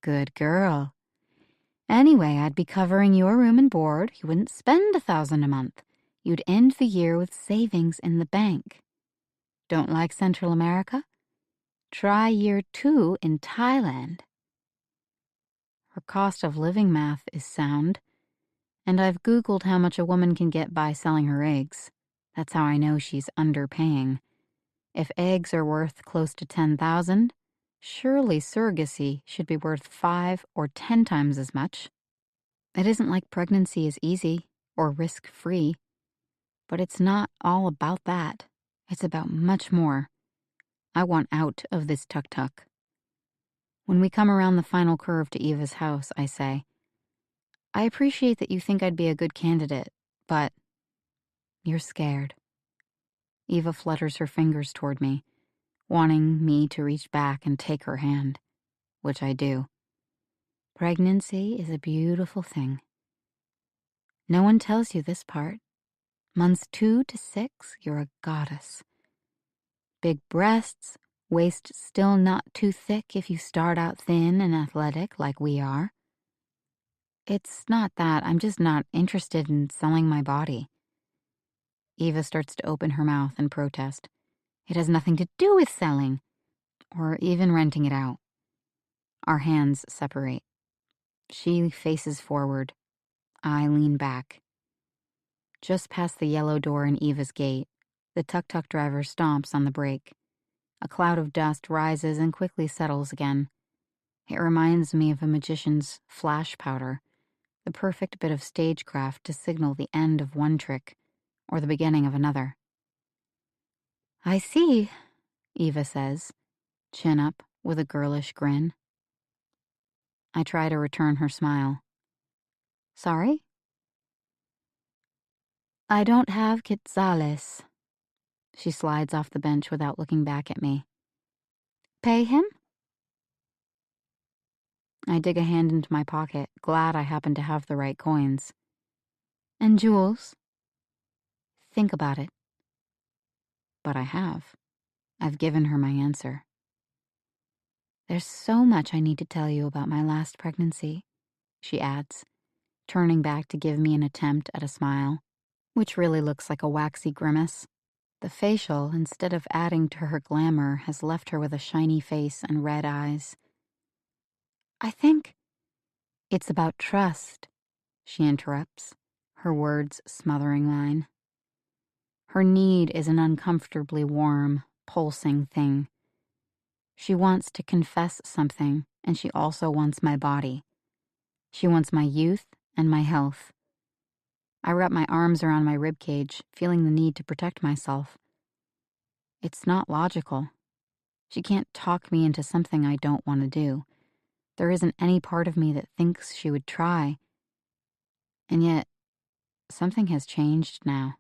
Good girl. Anyway, I'd be covering your room and board. You wouldn't spend 1,000 a month. You'd end the year with savings in the bank. Don't like Central America? Try year 2 in Thailand. Her cost of living math is sound, and I've Googled how much a woman can get by selling her eggs. That's how I know she's underpaying. If eggs are worth close to 10,000, surely surrogacy should be worth 5 or 10 times as much. It isn't like pregnancy is easy or risk-free, but it's not all about that. It's about much more. I want out of this tuk-tuk. When we come around the final curve to Eva's house, I say, "I appreciate that you think I'd be a good candidate, but you're scared." Eva flutters her fingers toward me, wanting me to reach back and take her hand, which I do. Pregnancy is a beautiful thing. No one tells you this part. Months 2 to 6, you're a goddess. Big breasts, waist still not too thick if you start out thin and athletic like we are. It's not that, I'm just not interested in selling my body. Eva starts to open her mouth and protest. It has nothing to do with selling, or even renting it out. Our hands separate. She faces forward. I lean back. Just past the yellow door in Eva's gate, the tuk-tuk driver stomps on the brake. A cloud of dust rises and quickly settles again. It reminds me of a magician's flash powder, the perfect bit of stagecraft to signal the end of one trick or the beginning of another. I see, Eva says, chin up with a girlish grin. I try to return her smile. Sorry? I don't have quetzales. She slides off the bench without looking back at me. Pay him? I dig a hand into my pocket, glad I happen to have the right coins. And jewels? Think about it. But I have. I've given her my answer. There's so much I need to tell you about my last pregnancy, she adds, turning back to give me an attempt at a smile, which really looks like a waxy grimace. The facial, instead of adding to her glamour, has left her with a shiny face and red eyes. I think it's about trust, she interrupts, her words smothering mine. Her need is an uncomfortably warm, pulsing thing. She wants to confess something, and she also wants my body. She wants my youth and my health. I wrap my arms around my ribcage, feeling the need to protect myself. It's not logical. She can't talk me into something I don't want to do. There isn't any part of me that thinks she would try. And yet, something has changed now.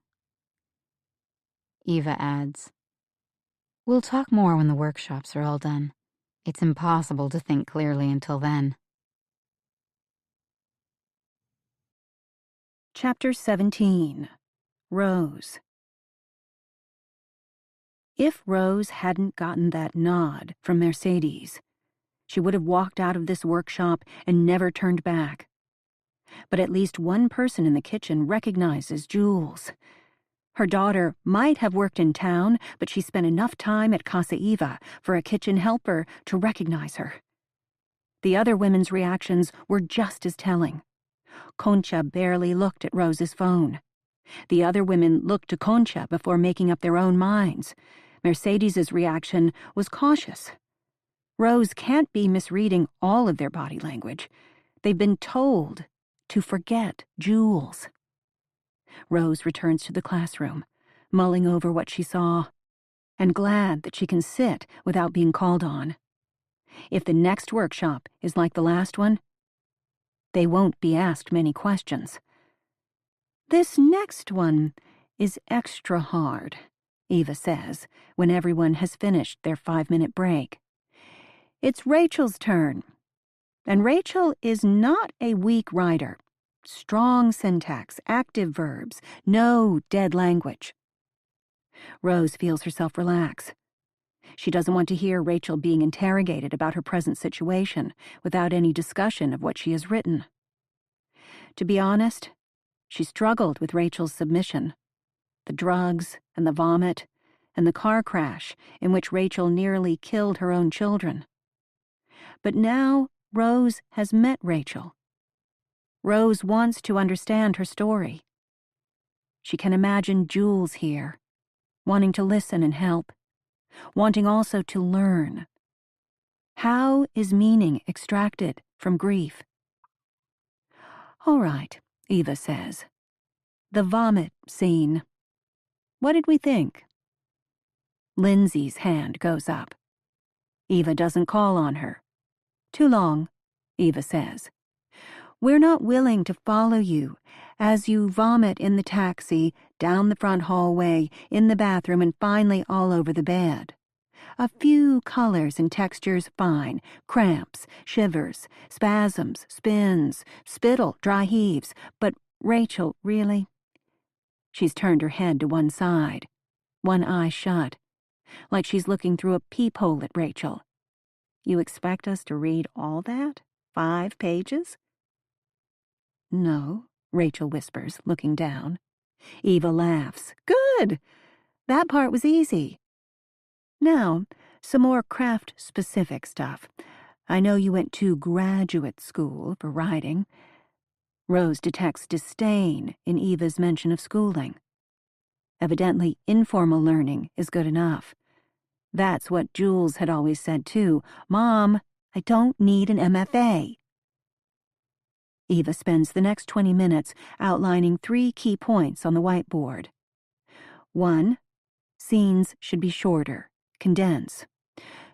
Eva adds, We'll talk more when the workshops are all done. It's impossible to think clearly until then. Chapter 17. Rose. If Rose hadn't gotten that nod from Mercedes, she would have walked out of this workshop and never turned back. But at least one person in the kitchen recognizes Jules. Her daughter might have worked in town, but she spent enough time at Casa Eva for a kitchen helper to recognize her. The other women's reactions were just as telling. Concha barely looked at Rose's phone. The other women looked to Concha before making up their own minds. Mercedes's reaction was cautious. Rose can't be misreading all of their body language. They've been told to forget Jules. Rose returns to the classroom, mulling over what she saw, and glad that she can sit without being called on. If the next workshop is like the last one, they won't be asked many questions. This next one is extra hard, Eva says, when everyone has finished their 5-minute break. It's Rachel's turn. And Rachel is not a weak writer. Strong syntax, active verbs, no dead language. Rose feels herself relax. She doesn't want to hear Rachel being interrogated about her present situation without any discussion of what she has written. To be honest, she struggled with Rachel's submission. The drugs and the vomit and the car crash in which Rachel nearly killed her own children. But now Rose has met Rachel. Rose wants to understand her story. She can imagine Jules here, wanting to listen and help, wanting also to learn. How is meaning extracted from grief? All right, Eva says. The vomit scene. What did we think? Lindsay's hand goes up. Eva doesn't call on her. Too long, Eva says. We're not willing to follow you as you vomit in the taxi, down the front hallway, in the bathroom, and finally all over the bed. A few colors and textures fine. Cramps, shivers, spasms, spins, spittle, dry heaves. But Rachel, really? She's turned her head to one side, one eye shut, like she's looking through a peephole at Rachel. You expect us to read all that? 5 pages? No, Rachel whispers, looking down. Eva laughs. Good! That part was easy. Now, some more craft-specific stuff. I know you went to graduate school for writing. Rose detects disdain in Eva's mention of schooling. Evidently, informal learning is good enough. That's what Jules had always said, too. Mom, I don't need an MFA. Eva spends the next 20 minutes outlining 3 key points on the whiteboard. 1. Scenes should be shorter. Condense.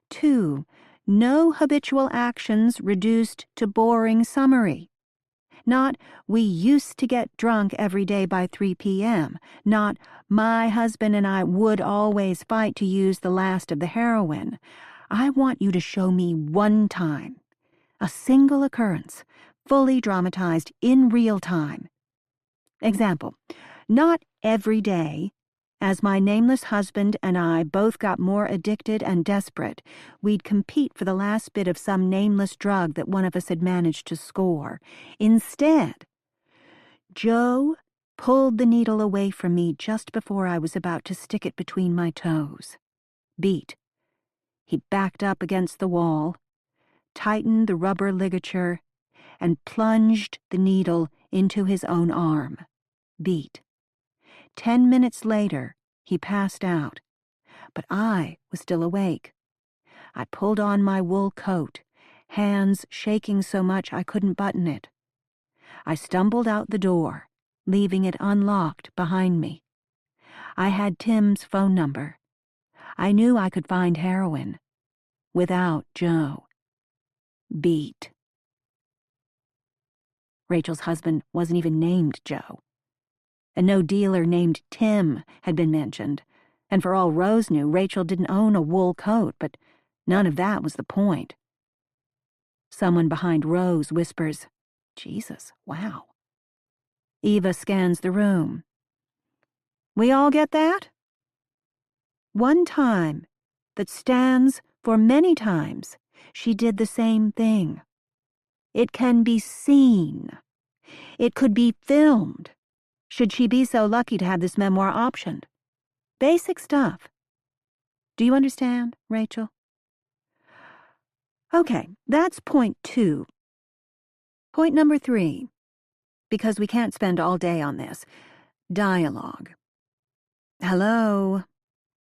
2. No habitual actions reduced to boring summary. Not, we used to get drunk every day by 3 p.m. Not, my husband and I would always fight to use the last of the heroin. I want you to show me one time. A single occurrence, fully dramatized in real time. Example, not every day. As my nameless husband and I both got more addicted and desperate, we'd compete for the last bit of some nameless drug that one of us had managed to score. Instead, Joe pulled the needle away from me just before I was about to stick it between my toes. Beat. He backed up against the wall, tightened the rubber ligature, and plunged the needle into his own arm. Beat. 10 minutes later, he passed out, but I was still awake. I pulled on my wool coat, hands shaking so much I couldn't button it. I stumbled out the door, leaving it unlocked behind me. I had Tim's phone number. I knew I could find heroin without Joe. Beat. Rachel's husband wasn't even named Joe. And no dealer named Tim had been mentioned, and for all Rose knew, Rachel didn't own a wool coat, but none of that was the point. Someone behind Rose whispers, Jesus, wow. Eva scans the room. We all get that? One time that stands for many times, she did the same thing. It can be seen. It could be filmed, should she be so lucky to have this memoir optioned. Basic stuff. Do you understand, Rachel? Okay, that's point 2. Point number 3, because we can't spend all day on this. Dialogue. Hello.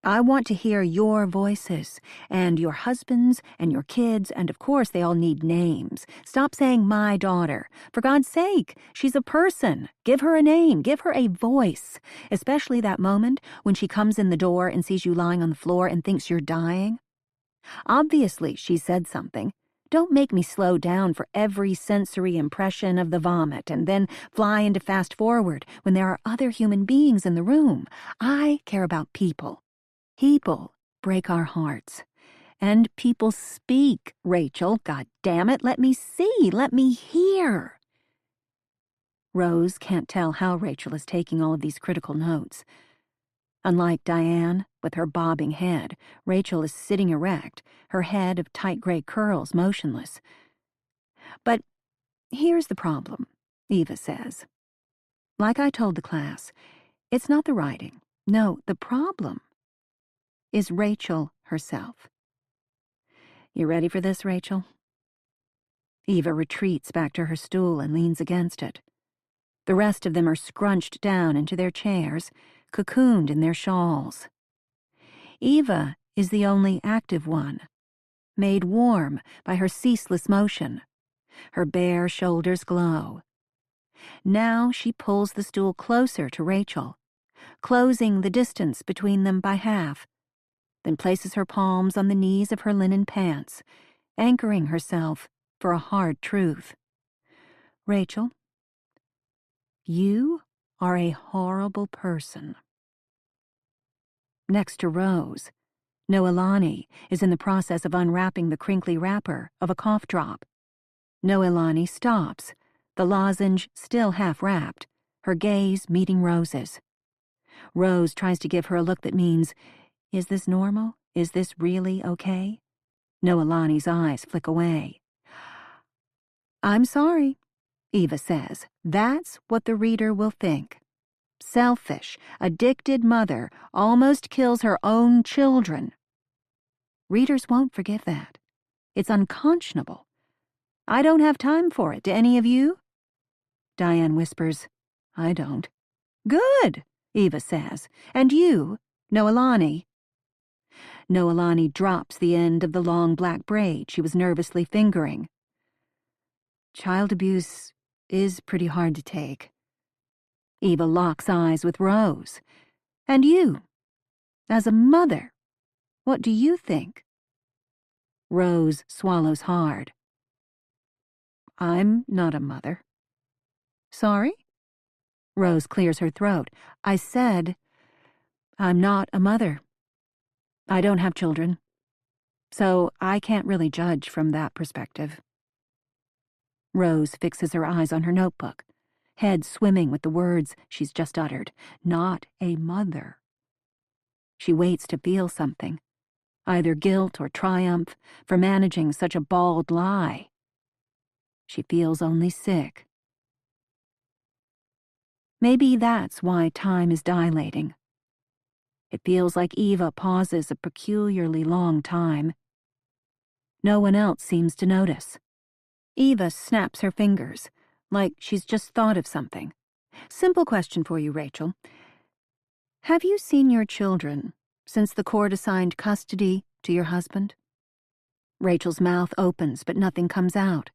I want to hear your voices, and your husbands, and your kids, and of course they all need names. Stop saying my daughter. For God's sake, she's a person. Give her a name. Give her a voice. Especially that moment when she comes in the door and sees you lying on the floor and thinks you're dying. Obviously, she said something. Don't make me slow down for every sensory impression of the vomit and then fly into fast forward when there are other human beings in the room. I care about people. People break our hearts. And people speak, Rachel. God damn it, let me see, let me hear. Rose can't tell how Rachel is taking all of these critical notes. Unlike Diane, with her bobbing head, Rachel is sitting erect, her head of tight gray curls motionless. But here's the problem, Eva says. Like I told the class, it's not the writing. No, the problem is Rachel herself. You ready for this, Rachel? Eva retreats back to her stool and leans against it. The rest of them are scrunched down into their chairs, cocooned in their shawls. Eva is the only active one, made warm by her ceaseless motion. Her bare shoulders glow. Now she pulls the stool closer to Rachel, closing the distance between them by half, then places her palms on the knees of her linen pants, anchoring herself for a hard truth. Rachel, you are a horrible person. Next to Rose, Noelani is in the process of unwrapping the crinkly wrapper of a cough drop. Noelani stops, the lozenge still half wrapped, her gaze meeting Rose's. Rose tries to give her a look that means, is this normal? Is this really okay? Noelani's eyes flick away. I'm sorry, Eva says. That's what the reader will think. Selfish, addicted mother almost kills her own children. Readers won't forgive that. It's unconscionable. I don't have time for it. Do any of you? Diane whispers, I don't. Good, Eva says. And you, Noelani? Noelani drops the end of the long black braid she was nervously fingering. Child abuse is pretty hard to take. Eva locks eyes with Rose. And you, as a mother, what do you think? Rose swallows hard. I'm not a mother. Sorry? Rose clears her throat. I said, I'm not a mother. I don't have children. So I can't really judge from that perspective. Rose fixes her eyes on her notebook, head swimming with the words she's just uttered. Not a mother. She waits to feel something, either guilt or triumph for managing such a bald lie. She feels only sick. Maybe that's why time is dilating. It feels like Eva pauses a peculiarly long time. No one else seems to notice. Eva snaps her fingers, like she's just thought of something. Simple question for you, Rachel. Have you seen your children since the court assigned custody to your husband? Rachel's mouth opens, but nothing comes out.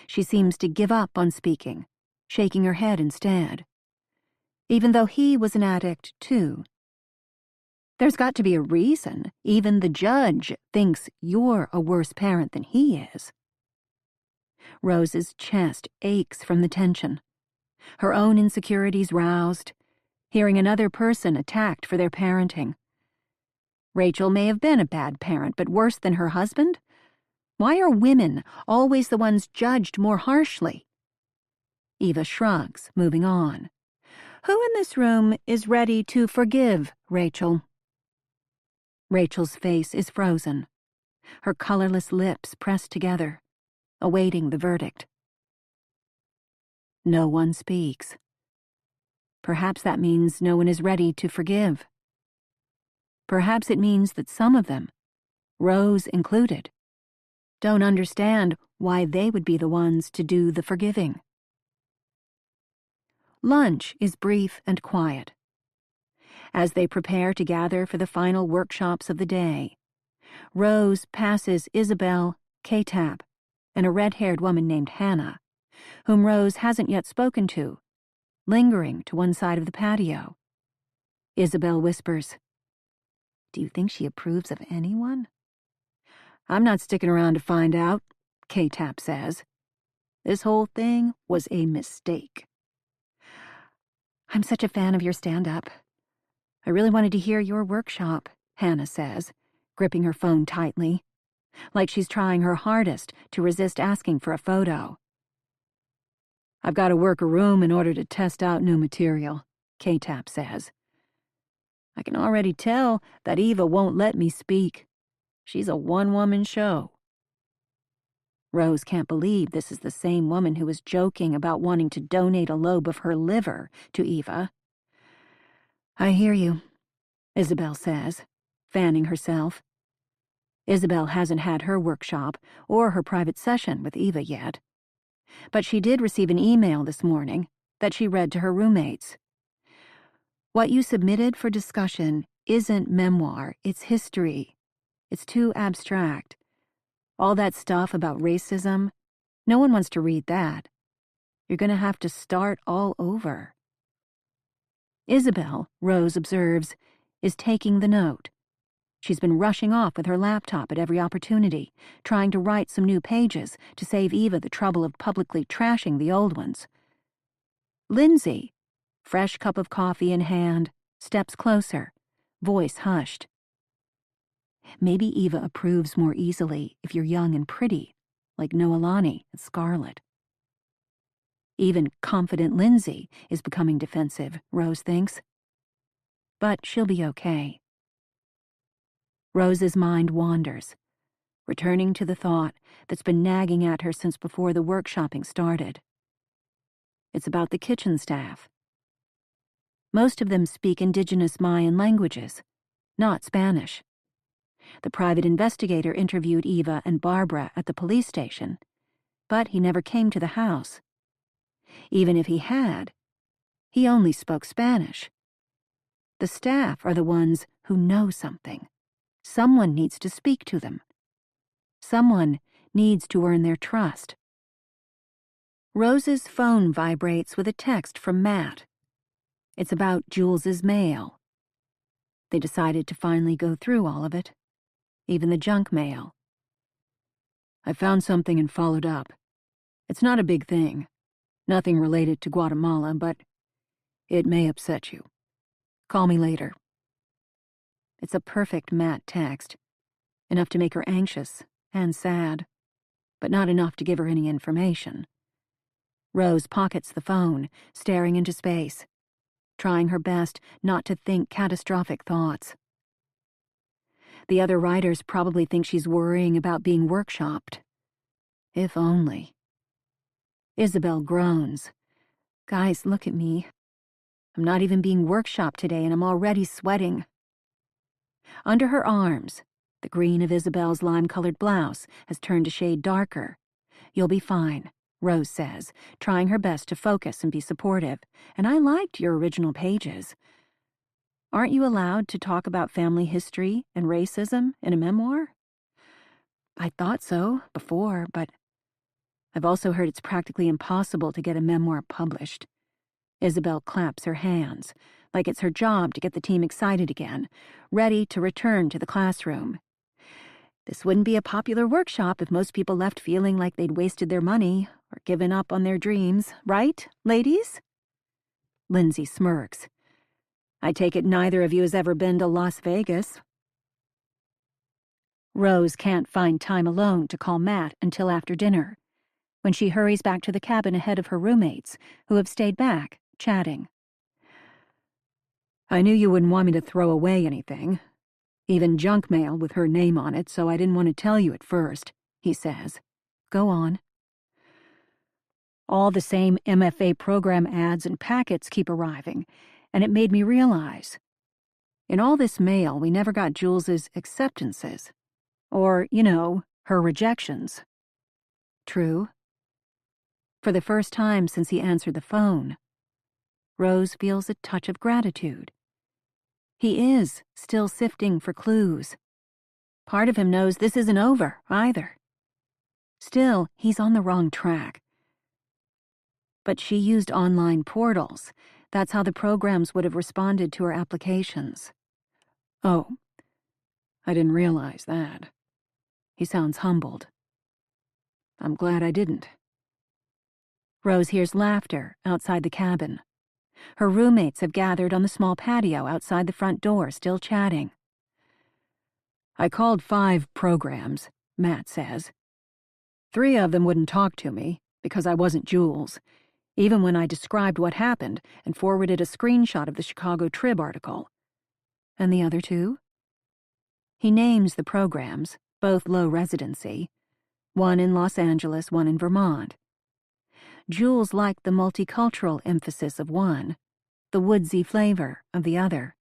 She seems to give up on speaking, shaking her head instead. Even though he was an addict, too. There's got to be a reason. Even the judge thinks you're a worse parent than he is. Rose's chest aches from the tension. Her own insecurities roused, hearing another person attacked for their parenting. Rachel may have been a bad parent, but worse than her husband? Why are women always the ones judged more harshly? Eva shrugs, moving on. Who in this room is ready to forgive Rachel? Rachel's face is frozen, her colorless lips pressed together, awaiting the verdict. No one speaks. Perhaps that means no one is ready to forgive. Perhaps it means that some of them, Rose included, don't understand why they would be the ones to do the forgiving. Lunch is brief and quiet. As they prepare to gather for the final workshops of the day, Rose passes Isabel, K-Tap, and a red-haired woman named Hannah, whom Rose hasn't yet spoken to, lingering to one side of the patio. Isabel whispers, Do you think she approves of anyone? I'm not sticking around to find out, K-Tap says. This whole thing was a mistake. I'm such a fan of your stand-up. I really wanted to hear your workshop, Hannah says, gripping her phone tightly, like she's trying her hardest to resist asking for a photo. I've got to work a room in order to test out new material, K-Tap says. I can already tell that Eva won't let me speak. She's a one-woman show. Rose can't believe this is the same woman who was joking about wanting to donate a lobe of her liver to Eva. I hear you, Isabel says, fanning herself. Isabel hasn't had her workshop or her private session with Eva yet. But she did receive an email this morning that she read to her roommates. What you submitted for discussion isn't memoir, it's history. It's too abstract. All that stuff about racism, no one wants to read that. You're going to have to start all over. Isabel, Rose observes, is taking the note. She's been rushing off with her laptop at every opportunity, trying to write some new pages to save Eva the trouble of publicly trashing the old ones. Lindsay, fresh cup of coffee in hand, steps closer, voice hushed. Maybe Eva approves more easily if you're young and pretty, like Noelani and Scarlett. Even confident Lindsay is becoming defensive, Rose thinks. But she'll be okay. Rose's mind wanders, returning to the thought that's been nagging at her since before the workshopping started. It's about the kitchen staff. Most of them speak indigenous Mayan languages, not Spanish. The private investigator interviewed Eva and Barbara at the police station, but he never came to the house. Even if he had, he only spoke Spanish. The staff are the ones who know something. Someone needs to speak to them. Someone needs to earn their trust. Rose's phone vibrates with a text from Matt. It's about Jules's mail. They decided to finally go through all of it, even the junk mail. I found something and followed up. It's not a big thing, nothing related to Guatemala, but it may upset you. Call me later. It's a perfect Matt text, enough to make her anxious and sad, but not enough to give her any information. Rose pockets the phone, staring into space, trying her best not to think catastrophic thoughts. The other writers probably think she's worrying about being workshopped. If only. Isabel groans. Guys, look at me. I'm not even being workshopped today and I'm already sweating. Under her arms, the green of Isabel's lime-colored blouse has turned a shade darker. You'll be fine, Rose says, trying her best to focus and be supportive. And I liked your original pages. Aren't you allowed to talk about family history and racism in a memoir? I thought so before, but I've also heard it's practically impossible to get a memoir published. Isabel claps her hands, like it's her job to get the team excited again, ready to return to the classroom. This wouldn't be a popular workshop if most people left feeling like they'd wasted their money or given up on their dreams, right, ladies? Lindsay smirks. I take it neither of you has ever been to Las Vegas. Rose can't find time alone to call Matt until after dinner, when she hurries back to the cabin ahead of her roommates, who have stayed back, chatting. I knew you wouldn't want me to throw away anything, even junk mail with her name on it, so I didn't want to tell you at first, he says. Go on. All the same MFA program ads and packets keep arriving, and it made me realize. In all this mail, we never got Jules's acceptances. Or, her rejections. True. For the first time since he answered the phone, Rose feels a touch of gratitude. He is still sifting for clues. Part of him knows this isn't over, either. Still, he's on the wrong track. But she used online portals. That's how the programs would have responded to her applications. Oh, I didn't realize that. He sounds humbled. I'm glad I didn't. Rose hears laughter outside the cabin. Her roommates have gathered on the small patio outside the front door, still chatting. I called 5 programs, Matt says. 3 of them wouldn't talk to me because I wasn't Jules, even when I described what happened and forwarded a screenshot of the Chicago Trib article. And the other 2? He names the programs, both low residency, one in Los Angeles, one in Vermont. Jules liked the multicultural emphasis of one, the woodsy flavor of the other.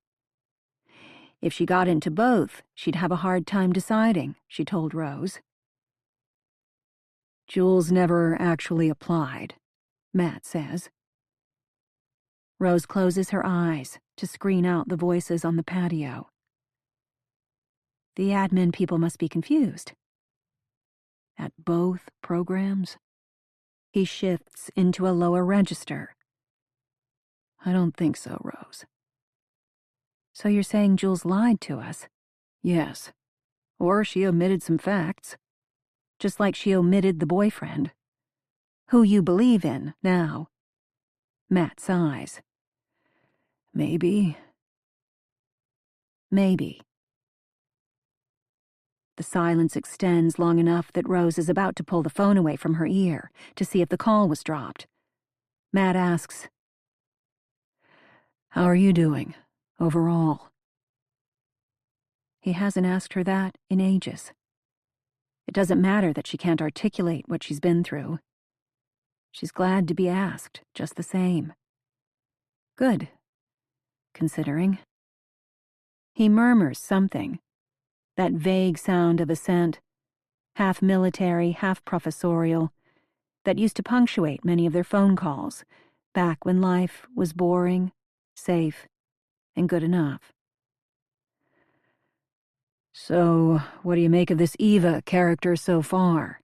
If she got into both, she'd have a hard time deciding, she told Rose. Jules never actually applied, Matt says. Rose closes her eyes to screen out the voices on the patio. The admin people must be confused. At both programs? He shifts into a lower register. I don't think so, Rose. So you're saying Jules lied to us? Yes. Or she omitted some facts. Just like she omitted the boyfriend. Who you believe in now. Matt sighs. Maybe. Maybe. The silence extends long enough that Rose is about to pull the phone away from her ear to see if the call was dropped. Matt asks, "How are you doing, overall?" He hasn't asked her that in ages. It doesn't matter that she can't articulate what she's been through. She's glad to be asked, just the same. Good, considering. He murmurs something, that vague sound of assent, half military, half professorial, that used to punctuate many of their phone calls, back when life was boring, safe, and good enough. "So, what do you make of this Eva character so far?"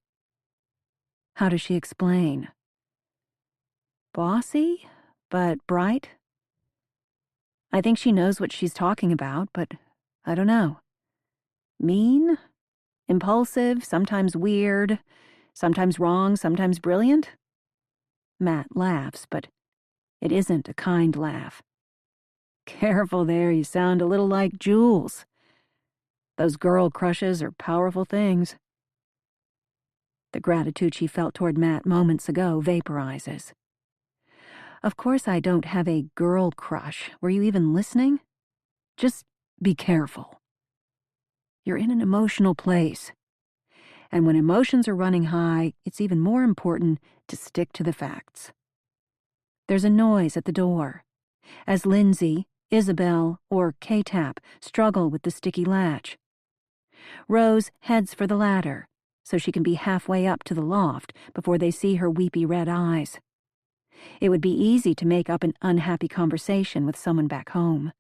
How does she explain? Bossy, but bright? I think she knows what she's talking about, but I don't know. Mean? Impulsive, sometimes weird, sometimes wrong, sometimes brilliant? Matt laughs, but it isn't a kind laugh. Careful there, you sound a little like Jules. Those girl crushes are powerful things. The gratitude she felt toward Matt moments ago vaporizes. Of course I don't have a girl crush. Were you even listening? Just be careful. You're in an emotional place. And when emotions are running high, it's even more important to stick to the facts. There's a noise at the door, as Lindsay, Isabel, or K-Tap struggle with the sticky latch. Rose heads for the ladder, so she can be halfway up to the loft before they see her weepy red eyes. It would be easy to make up an unhappy conversation with someone back home.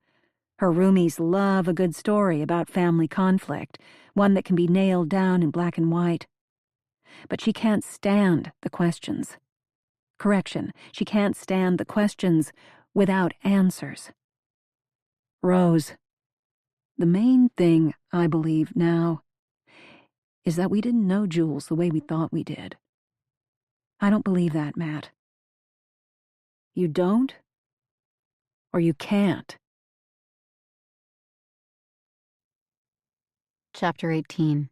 Her roomies love a good story about family conflict, one that can be nailed down in black and white. But she can't stand the questions. Correction, she can't stand the questions without answers. Rose, the main thing I believe now is that we didn't know Jules the way we thought we did. I don't believe that, Matt. You don't? Or you can't? Chapter 18.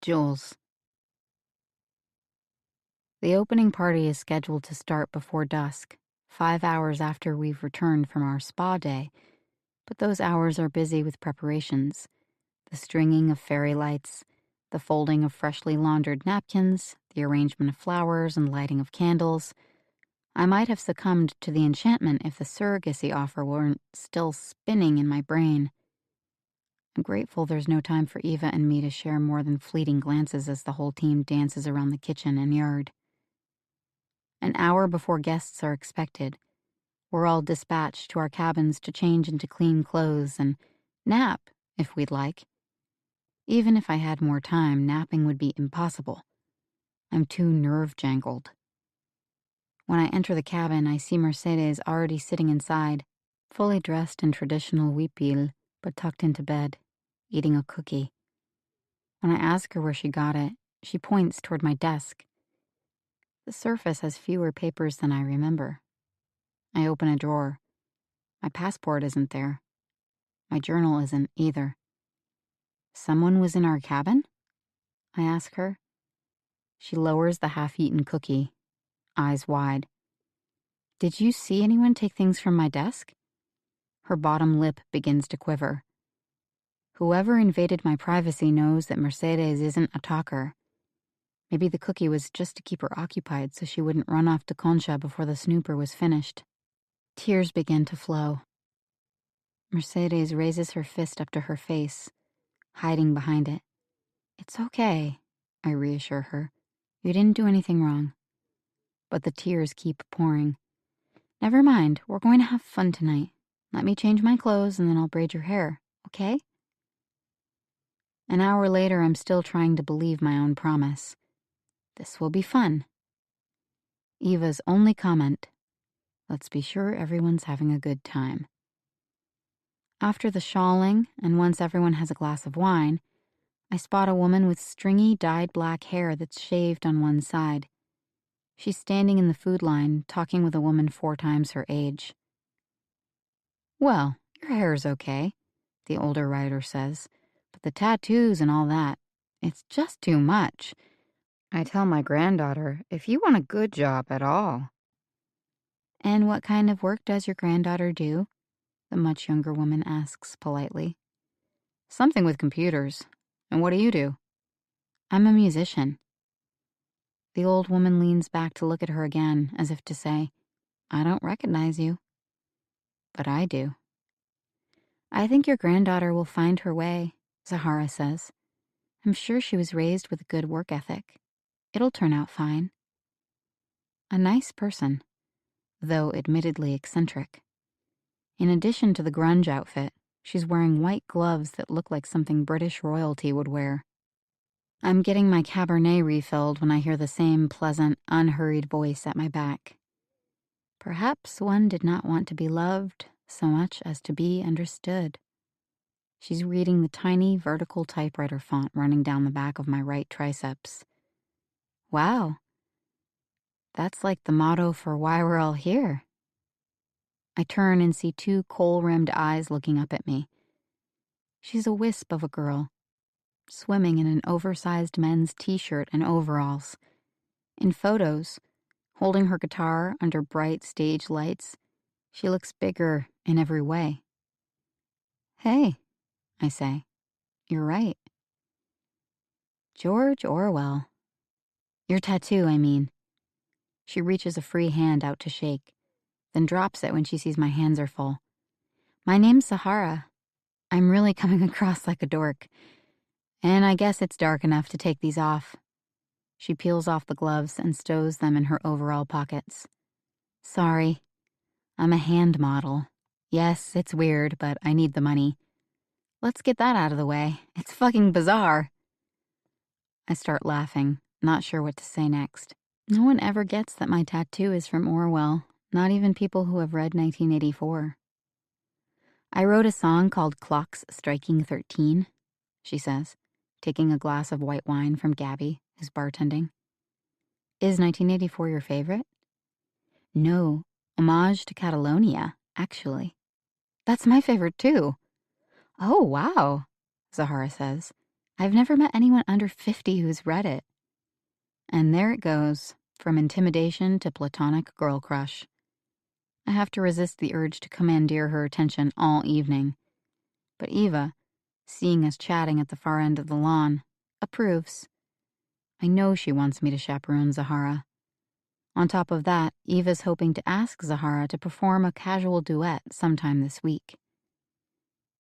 Jules. The opening party is scheduled to start before dusk, 5 hours after we've returned from our spa day, but those hours are busy with preparations. The stringing of fairy lights, the folding of freshly laundered napkins, the arrangement of flowers and lighting of candles. I might have succumbed to the enchantment if the surrogacy offer weren't still spinning in my brain. I'm grateful there's no time for Eva and me to share more than fleeting glances as the whole team dances around the kitchen and yard. An hour before guests are expected, we're all dispatched to our cabins to change into clean clothes and nap, if we'd like. Even if I had more time, napping would be impossible. I'm too nerve-jangled. When I enter the cabin, I see Mercedes already sitting inside, fully dressed in traditional huipil, but tucked into bed, eating a cookie. When I ask her where she got it, she points toward my desk. The surface has fewer papers than I remember. I open a drawer. My passport isn't there. My journal isn't either. Someone was in our cabin? I ask her. She lowers the half-eaten cookie, eyes wide. Did you see anyone take things from my desk? Her bottom lip begins to quiver. Whoever invaded my privacy knows that Mercedes isn't a talker. Maybe the cookie was just to keep her occupied so she wouldn't run off to Concha before the snooper was finished. Tears begin to flow. Mercedes raises her fist up to her face, hiding behind it. It's okay, I reassure her. You didn't do anything wrong. But the tears keep pouring. Never mind, we're going to have fun tonight. Let me change my clothes and then I'll braid your hair, okay? An hour later, I'm still trying to believe my own promise. This will be fun. Eva's only comment, let's be sure everyone's having a good time. After the shawling, and once everyone has a glass of wine, I spot a woman with stringy, dyed black hair that's shaved on one side. She's standing in the food line, talking with a woman 4 times her age. Well, your hair's okay, the older writer says, But the tattoos and all that, it's just too much. I tell my granddaughter, if you want a good job at all. And what kind of work does your granddaughter do? The much younger woman asks politely. Something with computers. And what do you do? I'm a musician. The old woman leans back to look at her again, as if to say, I don't recognize you. But I do. I think your granddaughter will find her way, Zahara says. I'm sure she was raised with a good work ethic. It'll turn out fine. A nice person, though admittedly eccentric. In addition to the grunge outfit, she's wearing white gloves that look like something British royalty would wear. I'm getting my Cabernet refilled when I hear the same pleasant, unhurried voice at my back. Perhaps one did not want to be loved so much as to be understood. She's reading the tiny vertical typewriter font running down the back of my right triceps. Wow. That's like the motto for why we're all here. I turn and see two kohl-rimmed eyes looking up at me. She's a wisp of a girl, swimming in an oversized men's t-shirt and overalls. In photos, holding her guitar under bright stage lights, she looks bigger in every way. Hey, I say, you're right. George Orwell. Your tattoo, I mean. She reaches a free hand out to shake, then drops it when she sees my hands are full. My name's Sahara. I'm really coming across like a dork. And I guess it's dark enough to take these off. She peels off the gloves and stows them in her overall pockets. Sorry. I'm a hand model. Yes, it's weird, but I need the money. Let's get that out of the way. It's fucking bizarre. I start laughing, not sure what to say next. No one ever gets that my tattoo is from Orwell, not even people who have read 1984. I wrote a song called Clocks Striking 13, she says, taking a glass of white wine from Gabby, who's bartending. Is 1984 your favorite? No, Homage to Catalonia, actually. That's my favorite too. Oh, wow, Zahara says. I've never met anyone under 50 who's read it. And there it goes, from intimidation to platonic girl crush. I have to resist the urge to commandeer her attention all evening. But Eva, seeing us chatting at the far end of the lawn, approves. I know she wants me to chaperone Zahara. On top of that, Eva's hoping to ask Zahara to perform a casual duet sometime this week.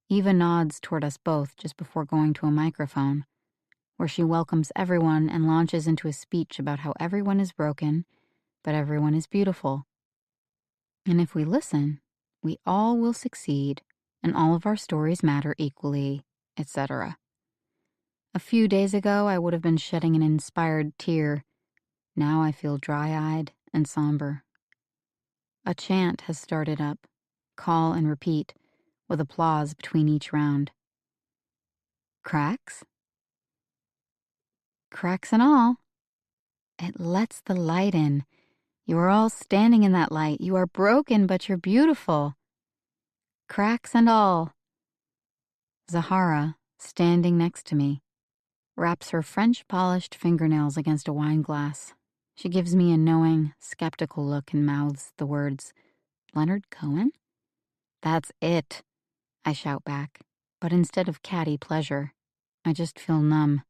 Eva nods toward us both just before going to a microphone, where she welcomes everyone and launches into a speech about how everyone is broken, but everyone is beautiful. And if we listen, we all will succeed, and all of our stories matter equally, etc. A few days ago, I would have been shedding an inspired tear. Now I feel dry-eyed and somber. A chant has started up, call and repeat, with applause between each round. Cracks? Cracks and all. It lets the light in. You are all standing in that light. You are broken, but you're beautiful. Cracks and all. Zahara, standing next to me, wraps her French-polished fingernails against a wine glass. She gives me a knowing, skeptical look and mouths the words, Leonard Cohen? That's it, I shout back, but instead of catty pleasure, I just feel numb.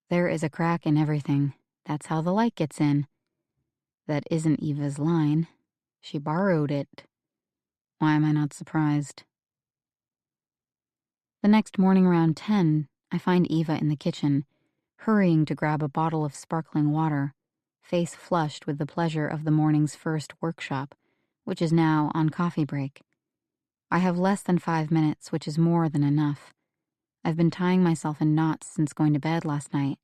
There is a crack in everything. That's how the light gets in. That isn't Eva's line. She borrowed it. Why am I not surprised? The next morning around 10, I find Eva in the kitchen, hurrying to grab a bottle of sparkling water, face flushed with the pleasure of the morning's first workshop, which is now on coffee break. I have less than 5 minutes, which is more than enough. I've been tying myself in knots since going to bed last night,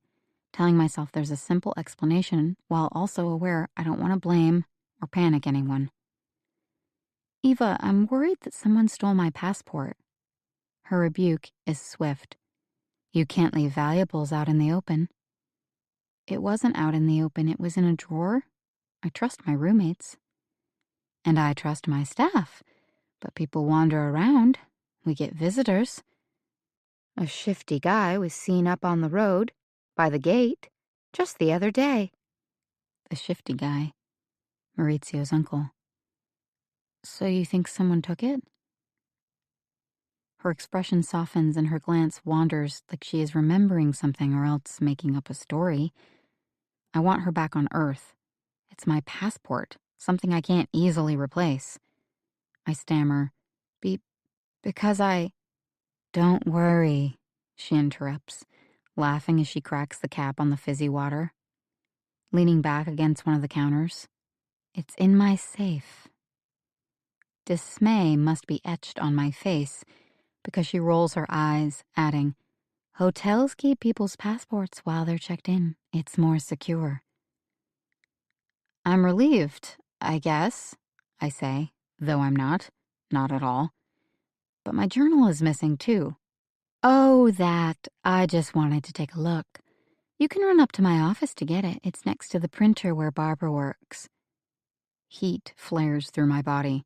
telling myself there's a simple explanation while also aware I don't want to blame or panic anyone. Eva, I'm worried that someone stole my passport. Her rebuke is swift. You can't leave valuables out in the open. It wasn't out in the open, it was in a drawer. I trust my roommates. And I trust my staff. But people wander around. We get visitors. A shifty guy was seen up on the road, by the gate, just the other day. The shifty guy, Maurizio's uncle. So you think someone took it? Her expression softens and her glance wanders like she is remembering something or else making up a story. I want her back on Earth. It's my passport, something I can't easily replace. I stammer, because I... Don't worry, she interrupts, laughing as she cracks the cap on the fizzy water. Leaning back against one of the counters. It's in my safe. Dismay must be etched on my face because she rolls her eyes, adding, hotels keep people's passports while they're checked in. It's more secure. I'm relieved, I guess, I say, though I'm not at all. But my journal is missing too. Oh, that. I just wanted to take a look. You can run up to my office to get it. It's next to the printer where Barbara works. Heat flares through my body.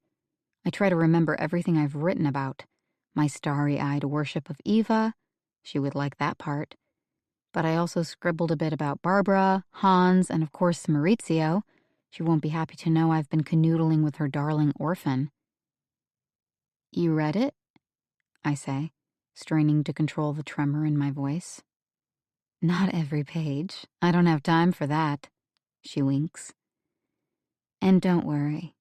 I try to remember everything I've written about. My starry-eyed worship of Eva. She would like that part. But I also scribbled a bit about Barbara, Hans, and of course Maurizio. She won't be happy to know I've been canoodling with her darling orphan. You read it? I say, straining to control the tremor in my voice. Not every page. I don't have time for that. She winks. And don't worry.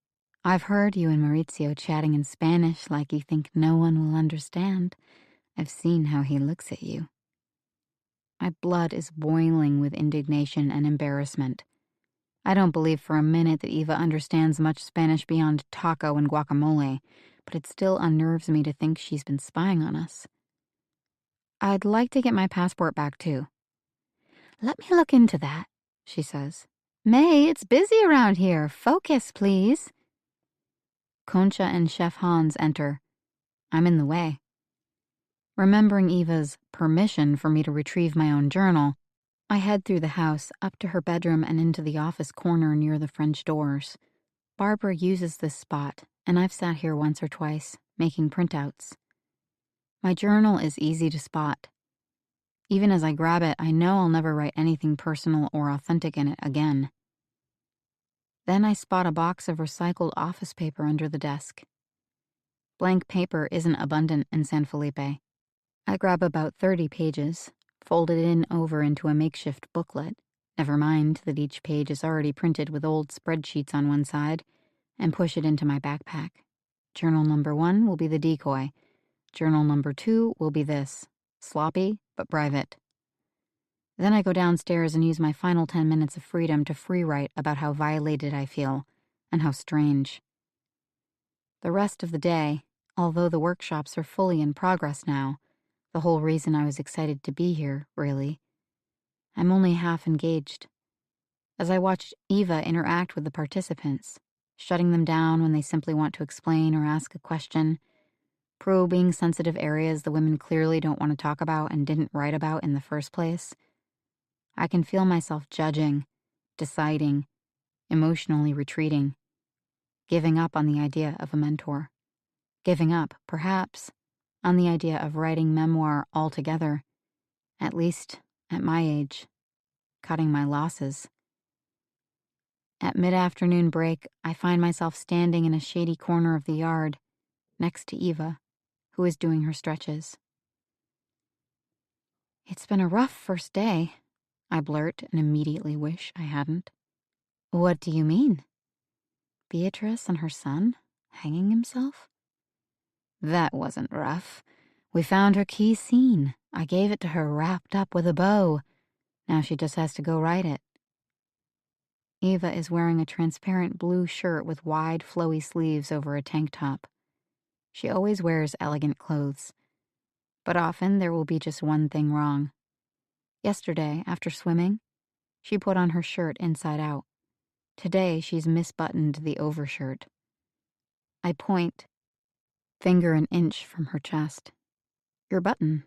I've heard you and Maurizio chatting in Spanish like you think no one will understand. I've seen how he looks at you. My blood is boiling with indignation and embarrassment. I don't believe for a minute that Eva understands much Spanish beyond taco and guacamole, but it still unnerves me to think she's been spying on us. I'd like to get my passport back, too. Let me look into that, she says. May, it's busy around here. Focus, please. Concha and Chef Hans enter. I'm in the way. Remembering Eva's permission for me to retrieve my own journal, I head through the house, up to her bedroom and into the office corner near the French doors. Barbara uses this spot, and I've sat here once or twice, making printouts. My journal is easy to spot. Even as I grab it, I know I'll never write anything personal or authentic in it again. Then I spot a box of recycled office paper under the desk. Blank paper isn't abundant in San Felipe. I grab about 30 pages, fold it over into a makeshift booklet, never mind that each page is already printed with old spreadsheets on one side, and push it into my backpack. Journal number 1 will be the decoy. Journal number 2 will be this. Sloppy, but private. Then I go downstairs and use my final 10 minutes of freedom to free write about how violated I feel, and how strange. The rest of the day, although the workshops are fully in progress now, the whole reason I was excited to be here, really, I'm only half engaged. As I watched Eva interact with the participants, shutting them down when they simply want to explain or ask a question, probing sensitive areas the women clearly don't want to talk about and didn't write about in the first place, I can feel myself judging, deciding, emotionally retreating, giving up on the idea of a mentor, giving up, perhaps, on the idea of writing memoir altogether, at least at my age, cutting my losses. At mid-afternoon break, I find myself standing in a shady corner of the yard, next to Eva, who is doing her stretches. It's been a rough first day, I blurt and immediately wish I hadn't. What do you mean? Beatrice and her son hanging himself? That wasn't rough. We found her key scene. I gave it to her wrapped up with a bow. Now she just has to go write it. Eva is wearing a transparent blue shirt with wide, flowy sleeves over a tank top. She always wears elegant clothes, but often there will be just one thing wrong. Yesterday, after swimming, she put on her shirt inside out. Today, she's misbuttoned the overshirt. I point, finger an inch from her chest. Your button.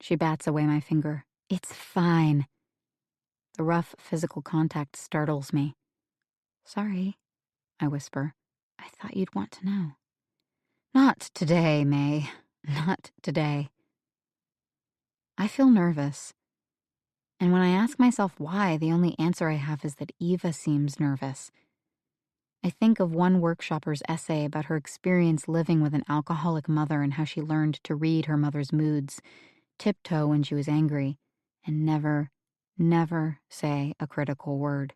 She bats away my finger. It's fine. The rough physical contact startles me. Sorry, I whisper. I thought you'd want to know. Not today, May. Not today. I feel nervous. And when I ask myself why, the only answer I have is that Eva seems nervous. I think of one workshopper's essay about her experience living with an alcoholic mother and how she learned to read her mother's moods, tiptoe when she was angry, and never, never say a critical word.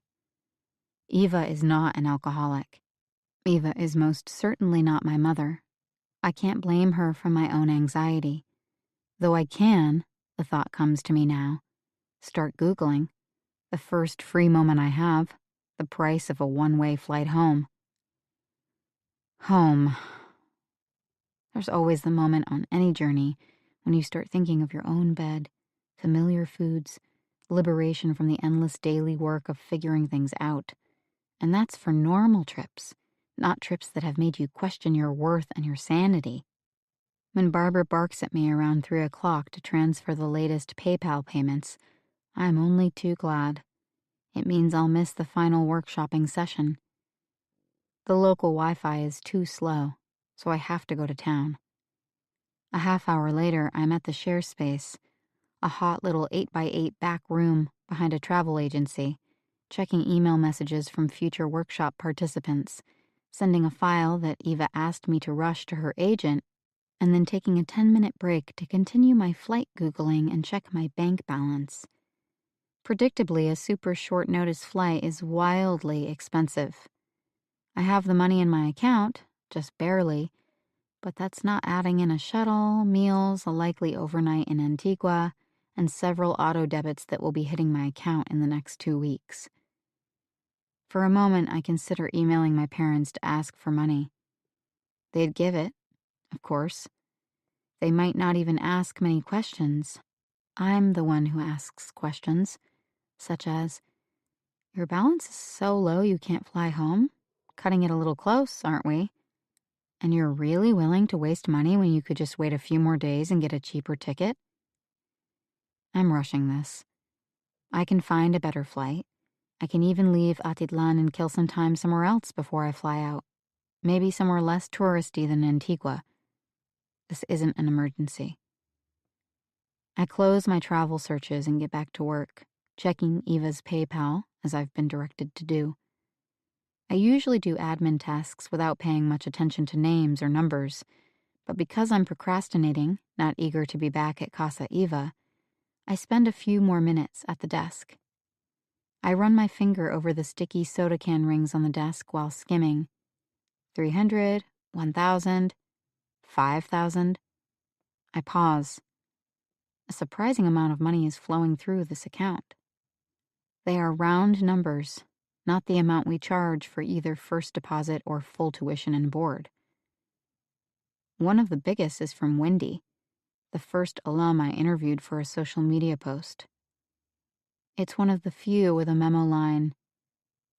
Eva is not an alcoholic. Eva is most certainly not my mother. I can't blame her for my own anxiety. Though I can, the thought comes to me now, start Googling, the first free moment I have, the price of a one-way flight home. Home. There's always the moment on any journey when you start thinking of your own bed, familiar foods, liberation from the endless daily work of figuring things out. And that's for normal trips, not trips that have made you question your worth and your sanity. When Barbara barks at me around 3 o'clock to transfer the latest PayPal payments, I'm only too glad. It means I'll miss the final workshopping session. The local Wi-Fi is too slow, so I have to go to town. A half hour later, I'm at the share space, a hot little 8x8 back room behind a travel agency, checking email messages from future workshop participants, sending a file that Eva asked me to rush to her agent, and then taking a 10-minute break to continue my flight Googling and check my bank balance. Predictably, a super short notice flight is wildly expensive. I have the money in my account, just barely, but that's not adding in a shuttle, meals, a likely overnight in Antigua, and several auto debits that will be hitting my account in the next 2 weeks. For a moment, I consider emailing my parents to ask for money. They'd give it, of course. They might not even ask many questions. I'm the one who asks questions, such as, "Your balance is so low you can't fly home? Cutting it a little close, aren't we? And you're really willing to waste money when you could just wait a few more days and get a cheaper ticket?" I'm rushing this. I can find a better flight. I can even leave Atitlan and kill some time somewhere else before I fly out. Maybe somewhere less touristy than Antigua. This isn't an emergency. I close my travel searches and get back to work, checking Eva's PayPal, as I've been directed to do. I usually do admin tasks without paying much attention to names or numbers, but because I'm procrastinating, not eager to be back at Casa Eva, I spend a few more minutes at the desk. I run my finger over the sticky soda can rings on the desk while skimming. 300, 1,000, 5,000. I pause. A surprising amount of money is flowing through this account. They are round numbers, not the amount we charge for either first deposit or full tuition and board. One of the biggest is from Wendy, the first alum I interviewed for a social media post. It's one of the few with a memo line,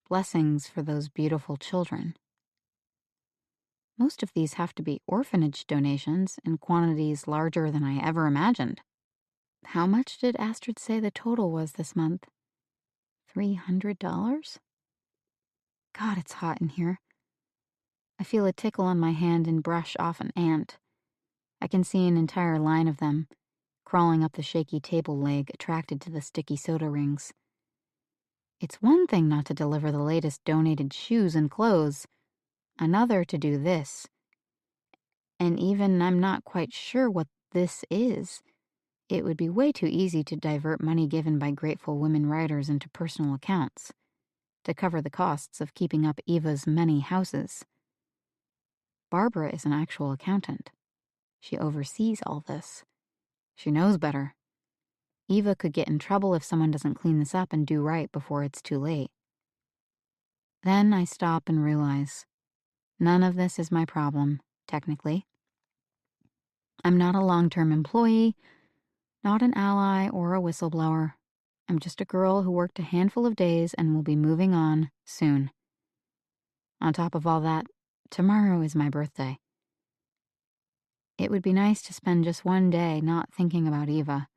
"Blessings for those beautiful children." Most of these have to be orphanage donations in quantities larger than I ever imagined. How much did Astrid say the total was this month? $300? God, it's hot in here. I feel a tickle on my hand and brush off an ant. I can see an entire line of them, crawling up the shaky table leg, attracted to the sticky soda rings. It's one thing not to deliver the latest donated shoes and clothes, another to do this. And even I'm not quite sure what this is. It would be way too easy to divert money given by grateful women writers into personal accounts, to cover the costs of keeping up Eva's many houses. Barbara is an actual accountant. She oversees all this. She knows better. Eva could get in trouble if someone doesn't clean this up and do right before it's too late. Then I stop and realize none of this is my problem, technically. I'm not a long-term employee, not an ally or a whistleblower. I'm just a girl who worked a handful of days and will be moving on soon. On top of all that, tomorrow is my birthday. It would be nice to spend just one day not thinking about Eva,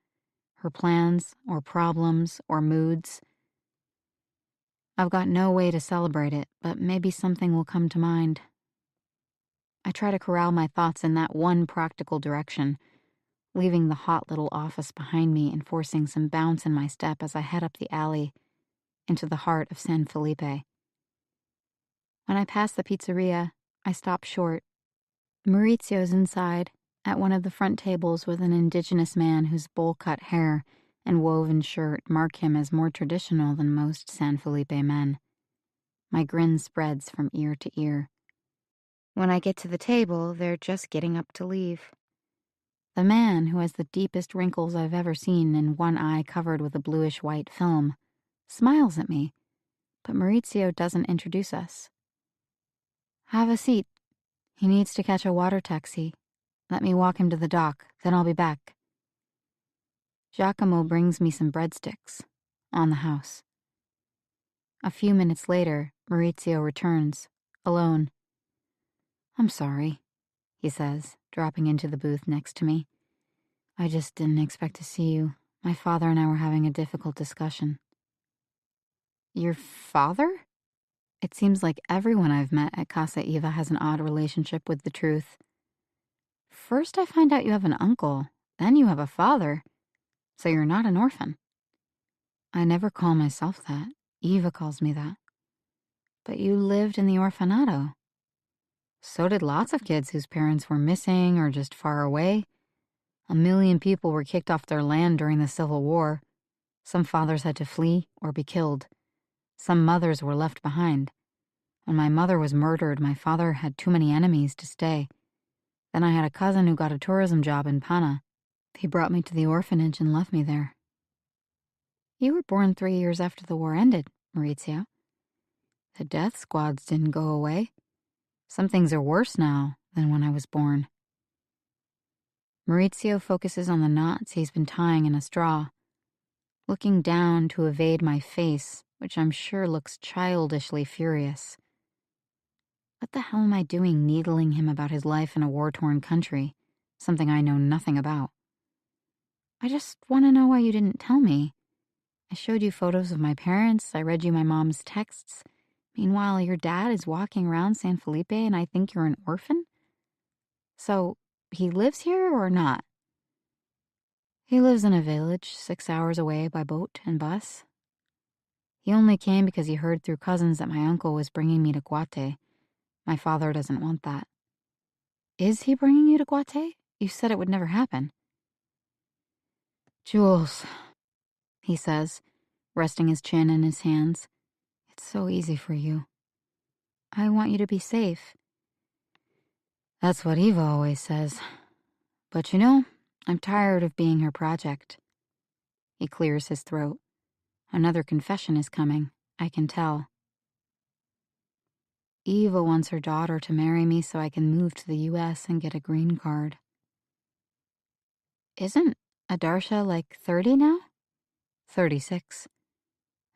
her plans or problems or moods. I've got no way to celebrate it, but maybe something will come to mind. I try to corral my thoughts in that one practical direction, leaving the hot little office behind me and forcing some bounce in my step as I head up the alley into the heart of San Felipe. When I pass the pizzeria, I stop short. Maurizio's inside, at one of the front tables with an indigenous man whose bowl-cut hair and woven shirt mark him as more traditional than most San Felipe men. My grin spreads from ear to ear. When I get to the table, they're just getting up to leave. The man, who has the deepest wrinkles I've ever seen and one eye covered with a bluish-white film, smiles at me, but Maurizio doesn't introduce us. Have a seat. He needs to catch a water taxi. Let me walk him to the dock, then I'll be back. Giacomo brings me some breadsticks. On the house. A few minutes later, Maurizio returns, alone. I'm sorry, he says, dropping into the booth next to me. I just didn't expect to see you. My father and I were having a difficult discussion. Your father? It seems like everyone I've met at Casa Eva has an odd relationship with the truth. First I find out you have an uncle, then you have a father, so you're not an orphan. I never call myself that. Eva calls me that. But you lived in the orfanato. So did lots of kids whose parents were missing or just far away. 1 million people were kicked off their land during the Civil War. Some fathers had to flee or be killed. Some mothers were left behind. When my mother was murdered, my father had too many enemies to stay. Then I had a cousin who got a tourism job in Pana. He brought me to the orphanage and left me there. You were born 3 years after the war ended, Maurizio. The death squads didn't go away. Some things are worse now than when I was born. Maurizio focuses on the knots he's been tying in a straw, looking down to evade my face, which I'm sure looks childishly furious. What the hell am I doing needling him about his life in a war-torn country, something I know nothing about? I just want to know why you didn't tell me. I showed you photos of my parents, I read you my mom's texts. Meanwhile, your dad is walking around San Felipe and I think you're an orphan? So, he lives here or not? He lives in a village 6 hours away by boat and bus. He only came because he heard through cousins that my uncle was bringing me to Guate. My father doesn't want that. Is he bringing you to Guate? You said it would never happen. Jules, he says, resting his chin in his hands. It's so easy for you. I want you to be safe. That's what Eva always says. But you know, I'm tired of being her project. He clears his throat. Another confession is coming, I can tell. Eva wants her daughter to marry me so I can move to the U.S. and get a green card. Isn't Adarsha like 30 now? 36.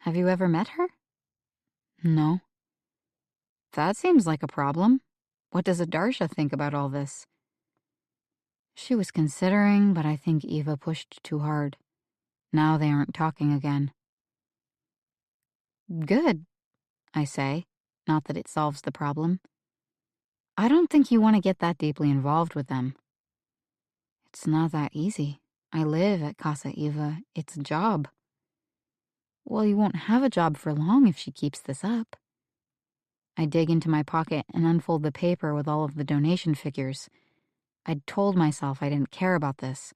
Have you ever met her? No. That seems like a problem. What does Adarsha think about all this? She was considering, but I think Eva pushed too hard. Now they aren't talking again. Good, I say, not that it solves the problem. I don't think you want to get that deeply involved with them. It's not that easy. I live at Casa Eva. It's a job. Well, you won't have a job for long if she keeps this up. I dig into my pocket and unfold the paper with all of the donation figures. I'd told myself I didn't care about this.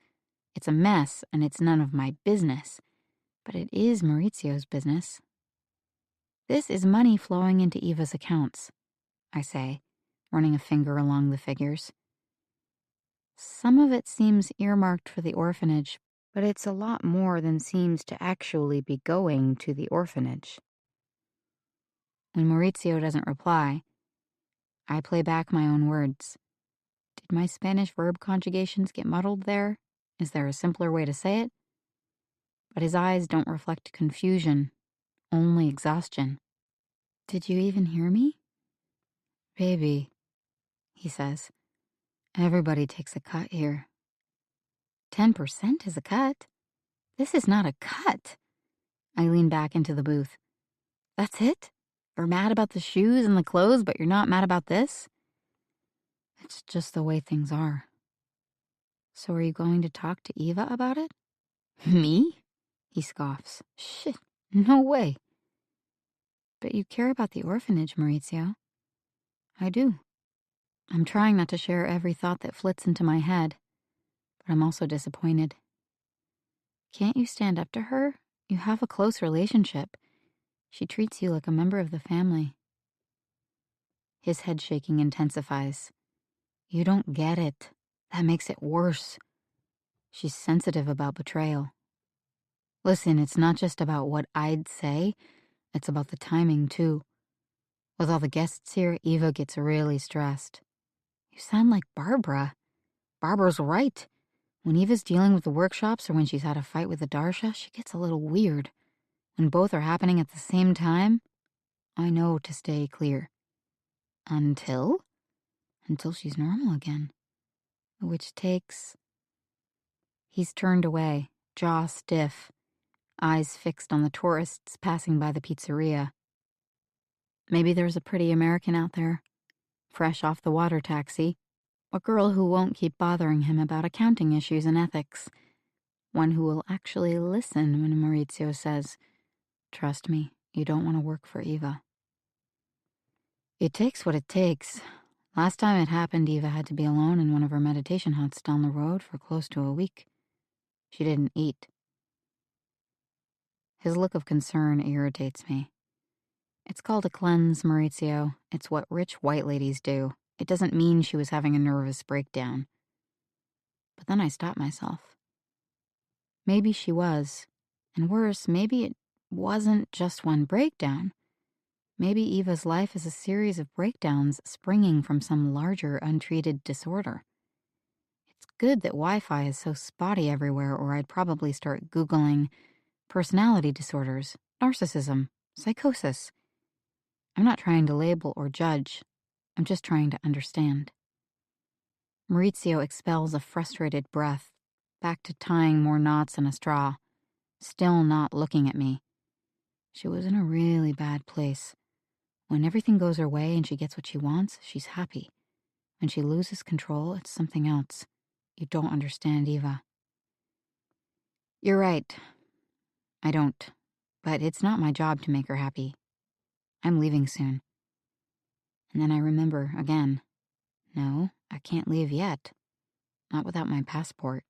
It's a mess and it's none of my business. But it is Maurizio's business. This is money flowing into Eva's accounts, I say, running a finger along the figures. Some of it seems earmarked for the orphanage, but it's a lot more than seems to actually be going to the orphanage. When Maurizio doesn't reply, I play back my own words. Did my Spanish verb conjugations get muddled there? Is there a simpler way to say it? But his eyes don't reflect confusion, only exhaustion. Did you even hear me? Baby, he says. Everybody takes a cut here. 10% is a cut. This is not a cut. I lean back into the booth. That's it? You're mad about the shoes and the clothes, but you're not mad about this? It's just the way things are. So are you going to talk to Eva about it? Me? He scoffs. Shit, no way. But you care about the orphanage, Maurizio. I do. I'm trying not to share every thought that flits into my head, but I'm also disappointed. Can't you stand up to her? You have a close relationship. She treats you like a member of the family. His head shaking intensifies. You don't get it. That makes it worse. She's sensitive about betrayal. Listen, it's not just about what I'd say, it's about the timing, too. With all the guests here, Eva gets really stressed. You sound like Barbara. Barbara's right. When Eva's dealing with the workshops or when she's had a fight with Adarsha, she gets a little weird. When both are happening at the same time, I know to stay clear. Until she's normal again. Which takes... He's turned away, jaw stiff, eyes fixed on the tourists passing by the pizzeria. Maybe there's a pretty American out there, fresh off the water taxi, a girl who won't keep bothering him about accounting issues and ethics, one who will actually listen when Maurizio says, "Trust me, you don't want to work for Eva." It takes what it takes. Last time it happened, Eva had to be alone in one of her meditation huts down the road for close to a week. She didn't eat. His look of concern irritates me. It's called a cleanse, Maurizio. It's what rich white ladies do. It doesn't mean she was having a nervous breakdown. But then I stop myself. Maybe she was. And worse, maybe it wasn't just one breakdown. Maybe Eva's life is a series of breakdowns springing from some larger untreated disorder. It's good that Wi-Fi is so spotty everywhere, or I'd probably start Googling personality disorders, narcissism, psychosis. I'm not trying to label or judge. I'm just trying to understand. Maurizio expels a frustrated breath, back to tying more knots in a straw, still not looking at me. She was in a really bad place. When everything goes her way and she gets what she wants, she's happy. When she loses control, it's something else. You don't understand, Eva. You're right. I don't. But it's not my job to make her happy. I'm leaving soon. And then I remember again. No, I can't leave yet. Not without my passport.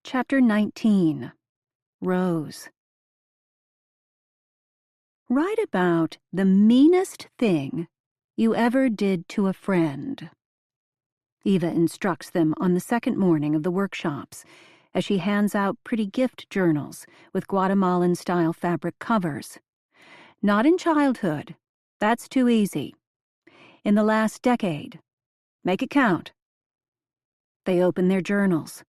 Chapter 19. Rose. Write about the meanest thing you ever did to a friend. Eva instructs them on the second morning of the workshops as she hands out pretty gift journals with Guatemalan-style fabric covers. Not in childhood. That's too easy. In the last decade. Make it count. They open their journals.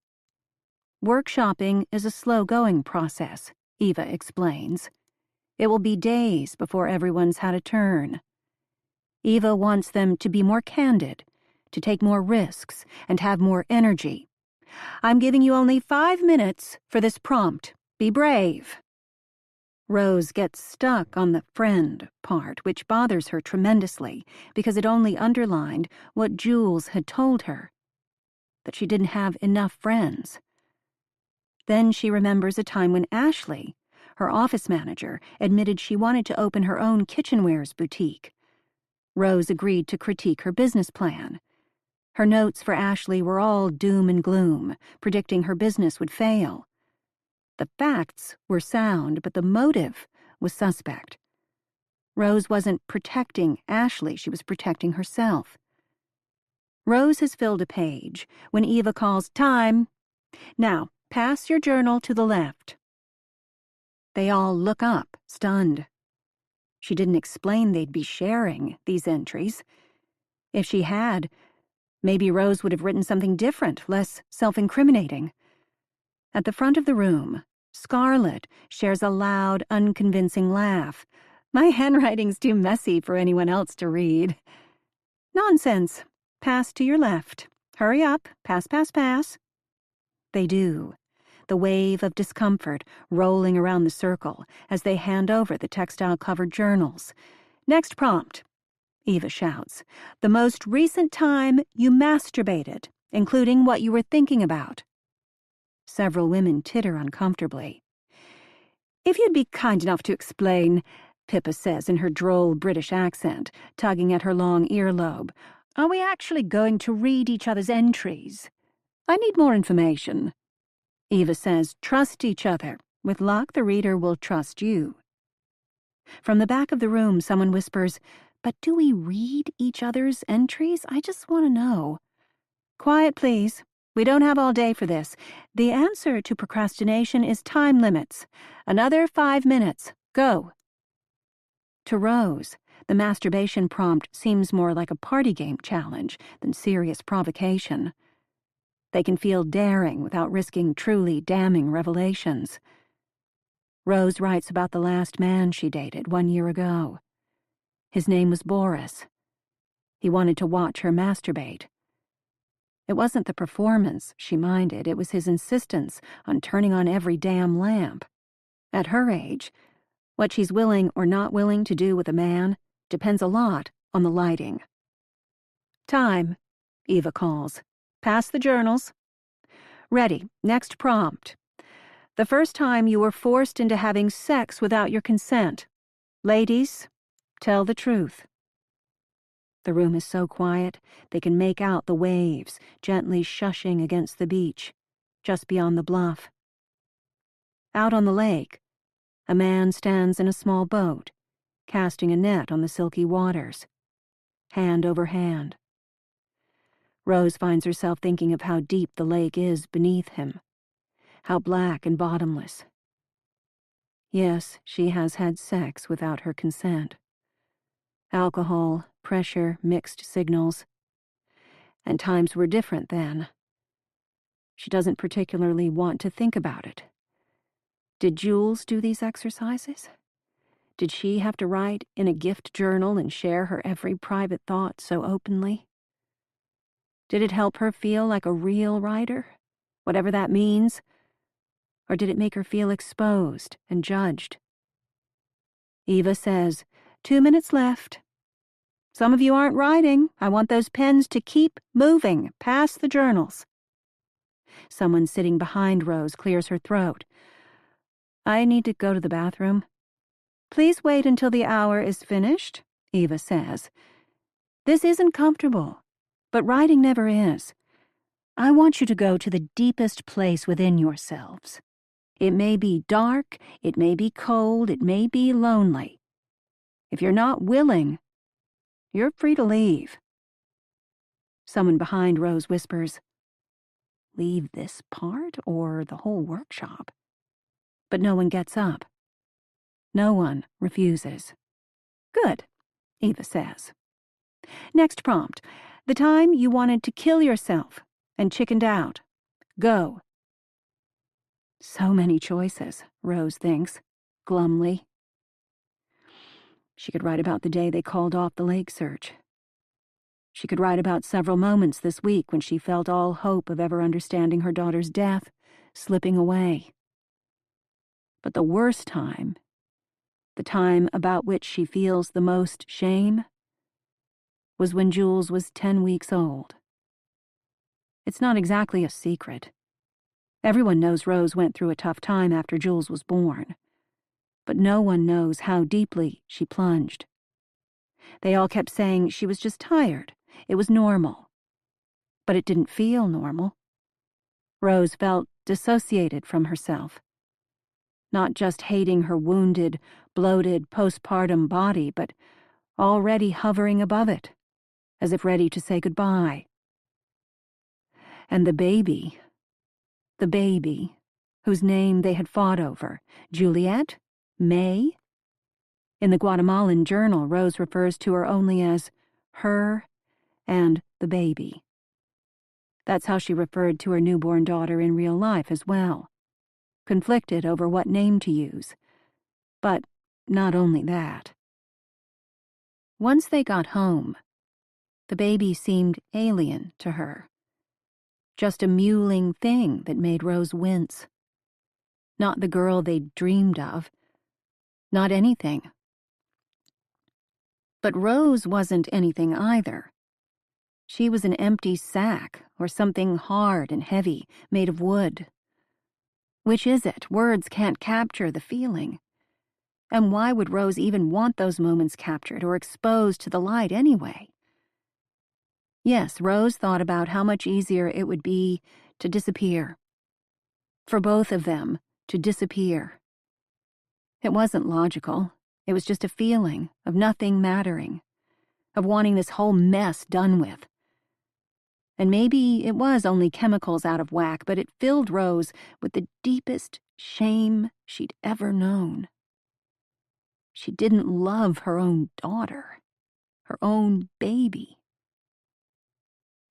Workshopping is a slow-going process, Eva explains. It will be days before everyone's had a turn. Eva wants them to be more candid, to take more risks, and have more energy. I'm giving you only 5 minutes for this prompt. Be brave. Rose gets stuck on the friend part, which bothers her tremendously because it only underlined what Jules had told her, that she didn't have enough friends. Then she remembers a time when Ashley, her office manager, admitted she wanted to open her own kitchenwares boutique. Rose agreed to critique her business plan. Her notes for Ashley were all doom and gloom, predicting her business would fail. The facts were sound, but the motive was suspect. Rose wasn't protecting Ashley, she was protecting herself. Rose has filled a page when Eva calls, "Time! Now, pass your journal to the left." They all look up, stunned. She didn't explain they'd be sharing these entries. If she had, maybe Rose would have written something different, less self-incriminating. At the front of the room, Scarlett shares a loud, unconvincing laugh. "My handwriting's too messy for anyone else to read." "Nonsense. Pass to your left. Hurry up. Pass, pass, pass." They do, the wave of discomfort rolling around the circle as they hand over the textile-covered journals. "Next prompt. Eva shouts. The most recent time you masturbated, including what you were thinking about. Several women titter uncomfortably. If you'd be kind enough to explain, Pippa says in her droll British accent, tugging at her long earlobe. Are we actually going to read each other's entries? I need more information. Eva says, trust each other. With luck, the reader will trust you. From the back of the room, someone whispers, but do we read each other's entries? I just want to know. Quiet, please. We don't have all day for this. The answer to procrastination is time limits. Another 5 minutes. Go. To Rose, the masturbation prompt seems more like a party game challenge than serious provocation. They can feel daring without risking truly damning revelations. Rose writes about the last man she dated 1 year ago. His name was Boris. He wanted to watch her masturbate. It wasn't the performance she minded, it was his insistence on turning on every damn lamp. At her age, what she's willing or not willing to do with a man depends a lot on the lighting. Time, Eva calls. Pass the journals. Ready, next prompt. The first time you were forced into having sex without your consent. Ladies, tell the truth. The room is so quiet, they can make out the waves gently shushing against the beach, just beyond the bluff. Out on the lake, a man stands in a small boat, casting a net on the silky waters, hand over hand. Rose finds herself thinking of how deep the lake is beneath him, how black and bottomless. Yes, she has had sex without her consent. Alcohol, pressure, mixed signals. And times were different then. She doesn't particularly want to think about it. Did Jules do these exercises? Did she have to write in a gift journal and share her every private thought so openly? Did it help her feel like a real writer, whatever that means? Or did it make her feel exposed and judged? Eva says, 2 minutes left. Some of you aren't writing. I want those pens to keep moving. Pass the journals. Someone sitting behind Rose clears her throat. I need to go to the bathroom. Please wait until the hour is finished, Eva says. This isn't comfortable, but writing never is. I want you to go to the deepest place within yourselves. It may be dark, it may be cold, it may be lonely. If you're not willing, you're free to leave. Someone behind Rose whispers, leave this part or the whole workshop? But no one gets up. No one refuses. Good, Eva says. Next prompt. The time you wanted to kill yourself and chickened out. Go. So many choices, Rose thinks, glumly. She could write about the day they called off the lake search. She could write about several moments this week when she felt all hope of ever understanding her daughter's death slipping away. But the worst time, the time about which she feels the most shame, was when Jules was 10 weeks old. It's not exactly a secret. Everyone knows Rose went through a tough time after Jules was born. But no one knows how deeply she plunged. They all kept saying she was just tired. It was normal. But it didn't feel normal. Rose felt dissociated from herself. Not just hating her wounded, bloated, postpartum body, but already hovering above it, as if ready to say goodbye. And the baby, whose name they had fought over, Juliet? May? In the Guatemalan journal, Rose refers to her only as her and the baby. That's how she referred to her newborn daughter in real life as well, conflicted over what name to use. But not only that. Once they got home, the baby seemed alien to her. Just a mewling thing that made Rose wince. Not the girl they'd dreamed of. Not anything. But Rose wasn't anything either. She was an empty sack, or something hard and heavy, made of wood. Which is it? Words can't capture the feeling. And why would Rose even want those moments captured or exposed to the light anyway? Yes, Rose thought about how much easier it would be to disappear. For both of them to disappear. It wasn't logical. It was just a feeling of nothing mattering, of wanting this whole mess done with. And maybe it was only chemicals out of whack, but it filled Rose with the deepest shame she'd ever known. She didn't love her own daughter, her own baby.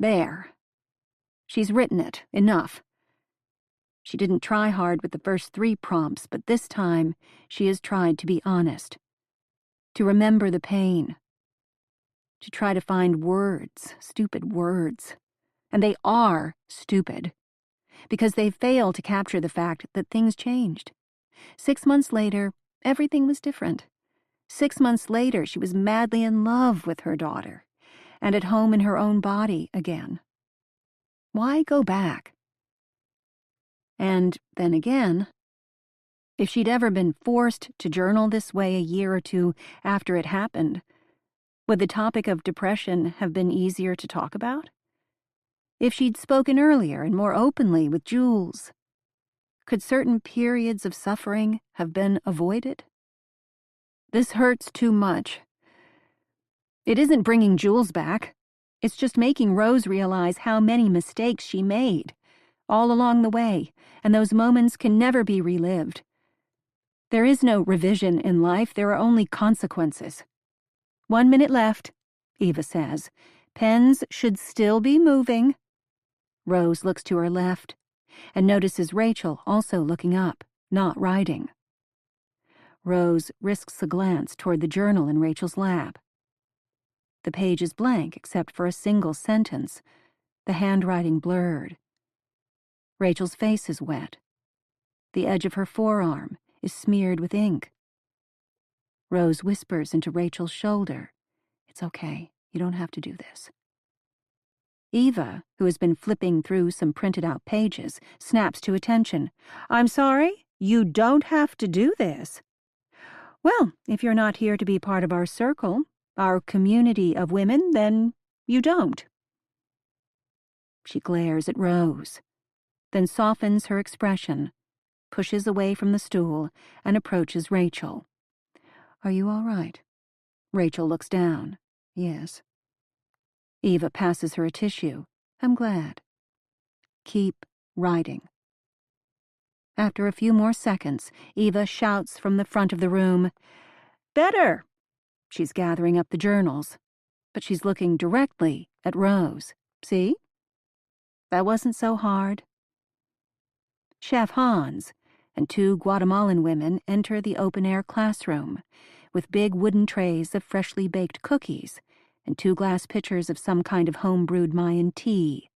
There. She's written it. Enough. She didn't try hard with the first 3 prompts, but this time she has tried to be honest, to remember the pain, to try to find words, stupid words. And they are stupid, because they fail to capture the fact that things changed. 6 months later, everything was different. 6 months later, she was madly in love with her daughter, and at home in her own body again. Why go back? And then again, if she'd ever been forced to journal this way a year or 2 after it happened, would the topic of depression have been easier to talk about? If she'd spoken earlier and more openly with Jules, could certain periods of suffering have been avoided? This hurts too much. It isn't bringing Jules back. It's just making Rose realize how many mistakes she made, all along the way, and those moments can never be relived. There is no revision in life, there are only consequences. 1 minute left, Eva says. Pens should still be moving. Rose looks to her left and notices Rachel also looking up, not writing. Rose risks a glance toward the journal in Rachel's lap. The page is blank except for a single sentence, the handwriting blurred. Rachel's face is wet. The edge of her forearm is smeared with ink. Rose whispers into Rachel's shoulder. It's okay, you don't have to do this. Eva, who has been flipping through some printed-out pages, snaps to attention. I'm sorry, you don't have to do this. Well, if you're not here to be part of our circle, our community of women, then you don't. She glares at Rose, then softens her expression, pushes away from the stool, and approaches Rachel. Are you all right? Rachel looks down. Yes. Eva passes her a tissue. I'm glad. Keep writing. After a few more seconds, Eva shouts from the front of the room, Better! She's gathering up the journals, but she's looking directly at Rose. See? That wasn't so hard. Chef Hans and 2 Guatemalan women enter the open-air classroom with big wooden trays of freshly baked cookies and 2 glass pitchers of some kind of home-brewed Mayan tea.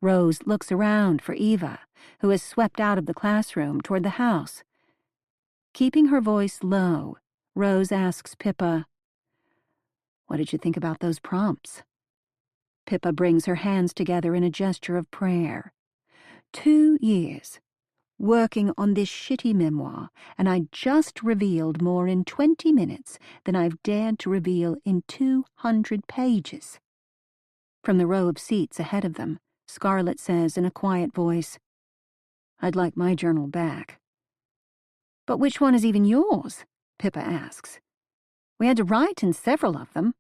Rose looks around for Eva, who has swept out of the classroom toward the house. Keeping her voice low, Rose asks Pippa, What did you think about those prompts? Pippa brings her hands together in a gesture of prayer. 2 years, working on this shitty memoir, and I just revealed more in 20 minutes than I've dared to reveal in 200 pages. From the row of seats ahead of them, Scarlett says in a quiet voice, I'd like my journal back. But which one is even yours? Pippa asks. We had to write in several of them.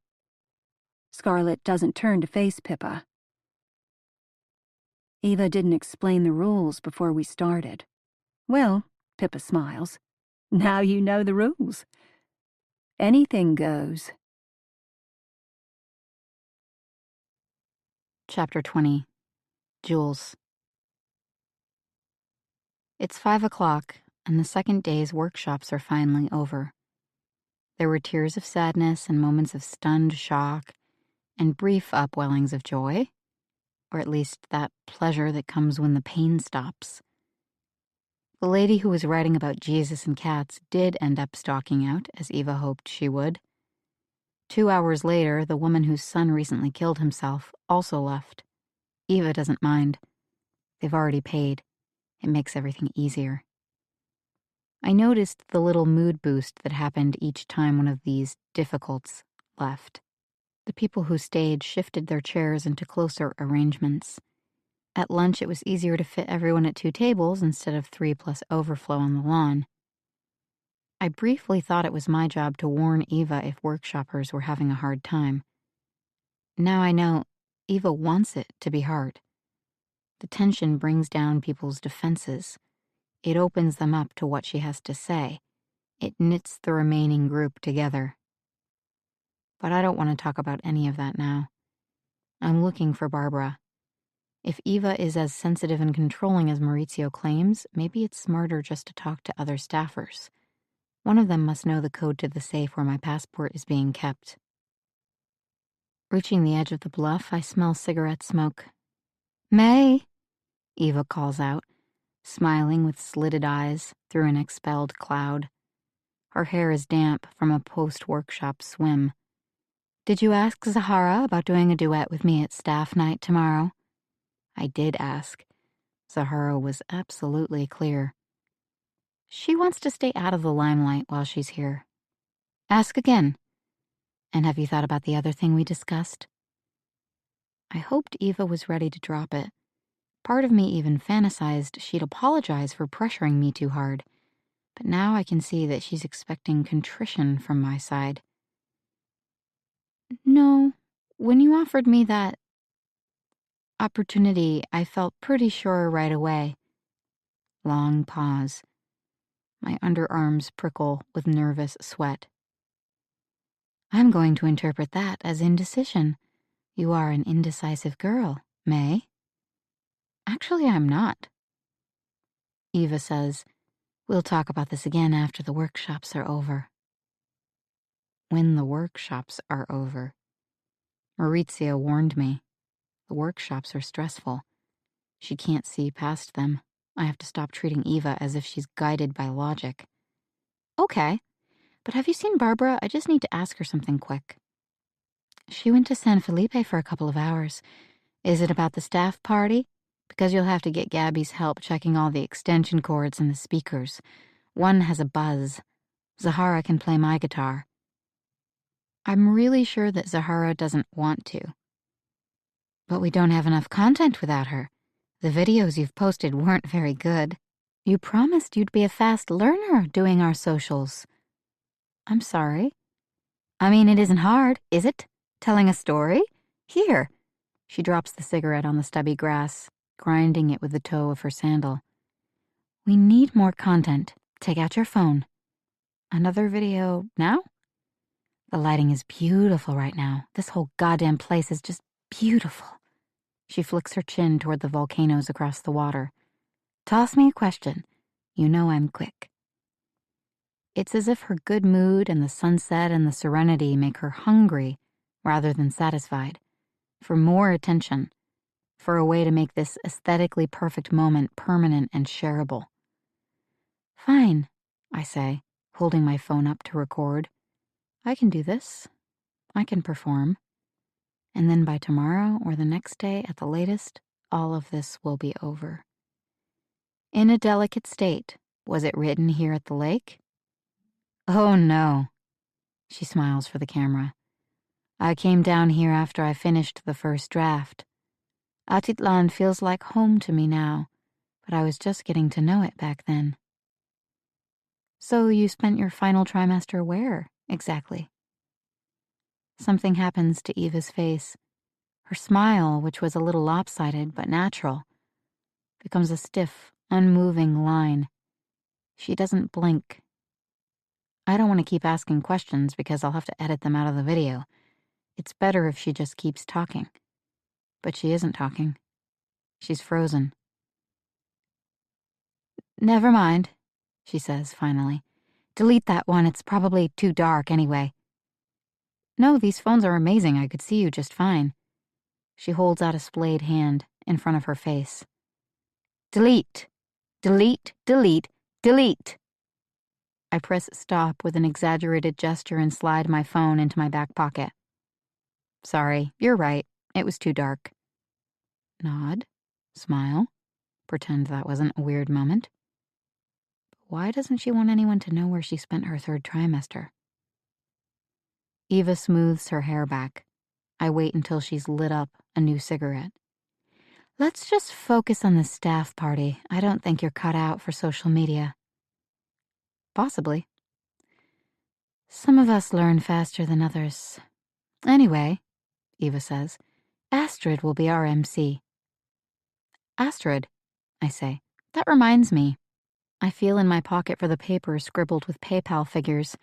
Scarlett doesn't turn to face Pippa. Eva didn't explain the rules before we started. Well, Pippa smiles. Now you know the rules. Anything goes. Chapter 20. Jules. It's 5 o'clock, and the second day's workshops are finally over. There were tears of sadness and moments of stunned shock, and brief upwellings of joy, or at least that pleasure that comes when the pain stops. The lady who was writing about Jesus and cats did end up stalking out, as Eva hoped she would. 2 hours later, the woman whose son recently killed himself also left. Eva doesn't mind. They've already paid. It makes everything easier. I noticed the little mood boost that happened each time one of these difficults left. The people who stayed shifted their chairs into closer arrangements. At lunch, it was easier to fit everyone at 2 tables instead of 3 plus overflow on the lawn. I briefly thought it was my job to warn Eva if workshoppers were having a hard time. Now I know Eva wants it to be hard. The tension brings down people's defenses. It opens them up to what she has to say. It knits the remaining group together. But I don't want to talk about any of that now. I'm looking for Barbara. If Eva is as sensitive and controlling as Maurizio claims, maybe it's smarter just to talk to other staffers. One of them must know the code to the safe where my passport is being kept. Reaching the edge of the bluff, I smell cigarette smoke. "May!" Eva calls out, smiling with slitted eyes through an expelled cloud. Her hair is damp from a post-workshop swim. "Did you ask Zahara about doing a duet with me at staff night tomorrow?" I did ask. Zahara was absolutely clear. She wants to stay out of the limelight while she's here. Ask again. And have you thought about the other thing we discussed? I hoped Eva was ready to drop it. Part of me even fantasized she'd apologize for pressuring me too hard. But now I can see that she's expecting contrition from my side. No, when you offered me that opportunity, I felt pretty sure right away. Long pause. My underarms prickle with nervous sweat. I'm going to interpret that as indecision. You are an indecisive girl, May. Actually, I'm not. Eva says, we'll talk about this again after the workshops are over. When the workshops are over. Maurizio warned me. The workshops are stressful. She can't see past them. I have to stop treating Eva as if she's guided by logic. Okay, but have you seen Barbara? I just need to ask her something quick. She went to San Felipe for a couple of hours. Is it about the staff party? Because you'll have to get Gabby's help checking all the extension cords and the speakers. One has a buzz. Zahara can play my guitar. I'm really sure that Zahara doesn't want to. But we don't have enough content without her. The videos you've posted weren't very good. You promised you'd be a fast learner doing our socials. I'm sorry. I mean, it isn't hard, is it? Telling a story? Here. She drops the cigarette on the stubby grass, grinding it with the toe of her sandal. We need more content. Take out your phone. Another video now? The lighting is beautiful right now. This whole goddamn place is just beautiful. She flicks her chin toward the volcanoes across the water. Toss me a question. You know I'm quick. It's as if her good mood and the sunset and the serenity make her hungry rather than satisfied. For more attention. For a way to make this aesthetically perfect moment permanent and shareable. Fine, I say, holding my phone up to record. I can do this. I can perform. And then by tomorrow or the next day at the latest, all of this will be over. In a delicate state, was it written here at the lake? Oh no. She smiles for the camera. I came down here after I finished the first draft. Atitlan feels like home to me now, but I was just getting to know it back then. So you spent your final trimester where, exactly? Something happens to Eva's face. Her smile, which was a little lopsided but natural, becomes a stiff, unmoving line. She doesn't blink. I don't want to keep asking questions because I'll have to edit them out of the video. It's better if she just keeps talking. But she isn't talking. She's frozen. Never mind, she says finally. Delete that one, it's probably too dark anyway. No, these phones are amazing, I could see you just fine. She holds out a splayed hand in front of her face. Delete. Delete, delete, delete. I press stop with an exaggerated gesture and slide my phone into my back pocket. Sorry, you're right. It was too dark. Nod, smile, pretend that wasn't a weird moment. Why doesn't she want anyone to know where she spent her third trimester? Eva smooths her hair back. I wait until she's lit up a new cigarette. Let's just focus on the staff party. I don't think you're cut out for social media. Possibly. Some of us learn faster than others. Anyway, Eva says, Astrid will be our MC. Astrid, I say. That reminds me. I feel in my pocket for the paper scribbled with PayPal figures.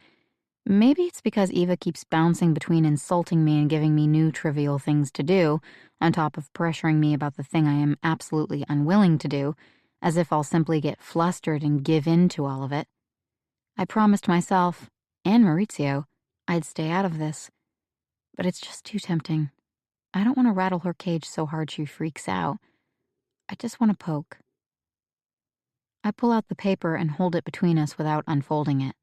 Maybe it's because Eva keeps bouncing between insulting me and giving me new trivial things to do, on top of pressuring me about the thing I am absolutely unwilling to do, as if I'll simply get flustered and give in to all of it. I promised myself, and Maurizio, I'd stay out of this. But it's just too tempting. I don't want to rattle her cage so hard she freaks out. I just want to poke. I pull out the paper and hold it between us without unfolding it.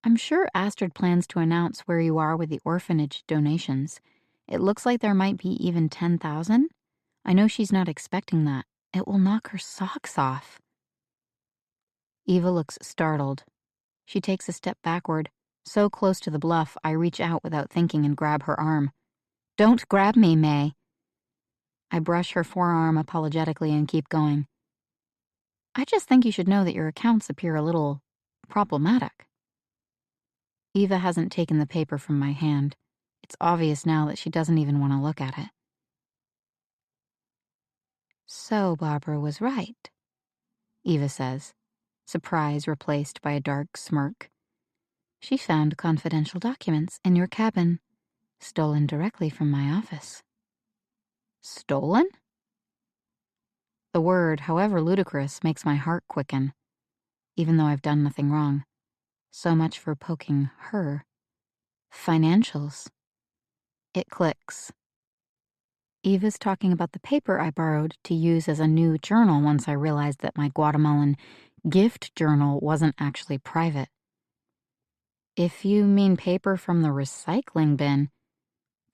I'm sure Astrid plans to announce where you are with the orphanage donations. It looks like there might be even 10,000. I know she's not expecting that. It will knock her socks off. Eva looks startled. She takes a step backward. So close to the bluff, I reach out without thinking and grab her arm. Don't grab me, May. I brush her forearm apologetically and keep going. I just think you should know that your accounts appear a little problematic. Eva hasn't taken the paper from my hand. It's obvious now that she doesn't even want to look at it. So Barbara was right, Eva says, surprise replaced by a dark smirk. She found confidential documents in your cabin, stolen directly from my office. Stolen? The word, however ludicrous, makes my heart quicken, even though I've done nothing wrong. So much for poking her. Financials. It clicks. Eva's talking about the paper I borrowed to use as a new journal once I realized that my Guatemalan gift journal wasn't actually private. If you mean paper from the recycling bin,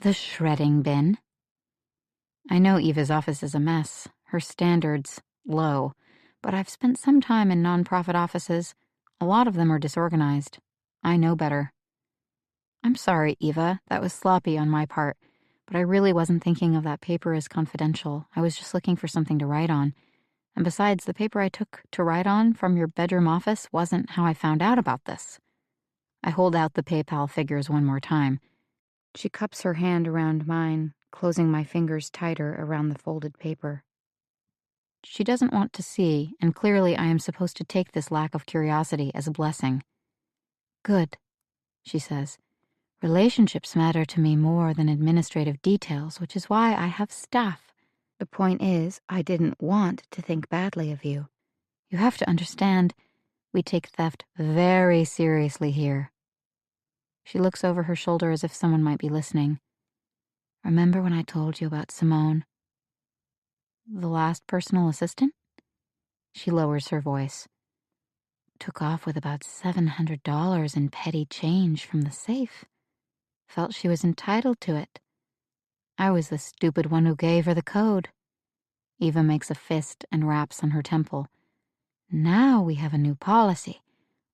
the shredding bin. I know Eva's office is a mess, her standards low, but I've spent some time in nonprofit offices. A lot of them are disorganized. I know better. I'm sorry, Eva, that was sloppy on my part, but I really wasn't thinking of that paper as confidential. I was just looking for something to write on. And besides, the paper I took to write on from your bedroom office wasn't how I found out about this. I hold out the PayPal figures one more time. She cups her hand around mine, closing my fingers tighter around the folded paper. She doesn't want to see, and clearly I am supposed to take this lack of curiosity as a blessing. Good, she says. Relationships matter to me more than administrative details, which is why I have staff. The point is, I didn't want to think badly of you. You have to understand, we take theft very seriously here. She looks over her shoulder as if someone might be listening. Remember when I told you about Simone? The last personal assistant? She lowers her voice. Took off with about $700 in petty change from the safe. Felt she was entitled to it. I was the stupid one who gave her the code. Eva makes a fist and raps on her temple. Now we have a new policy.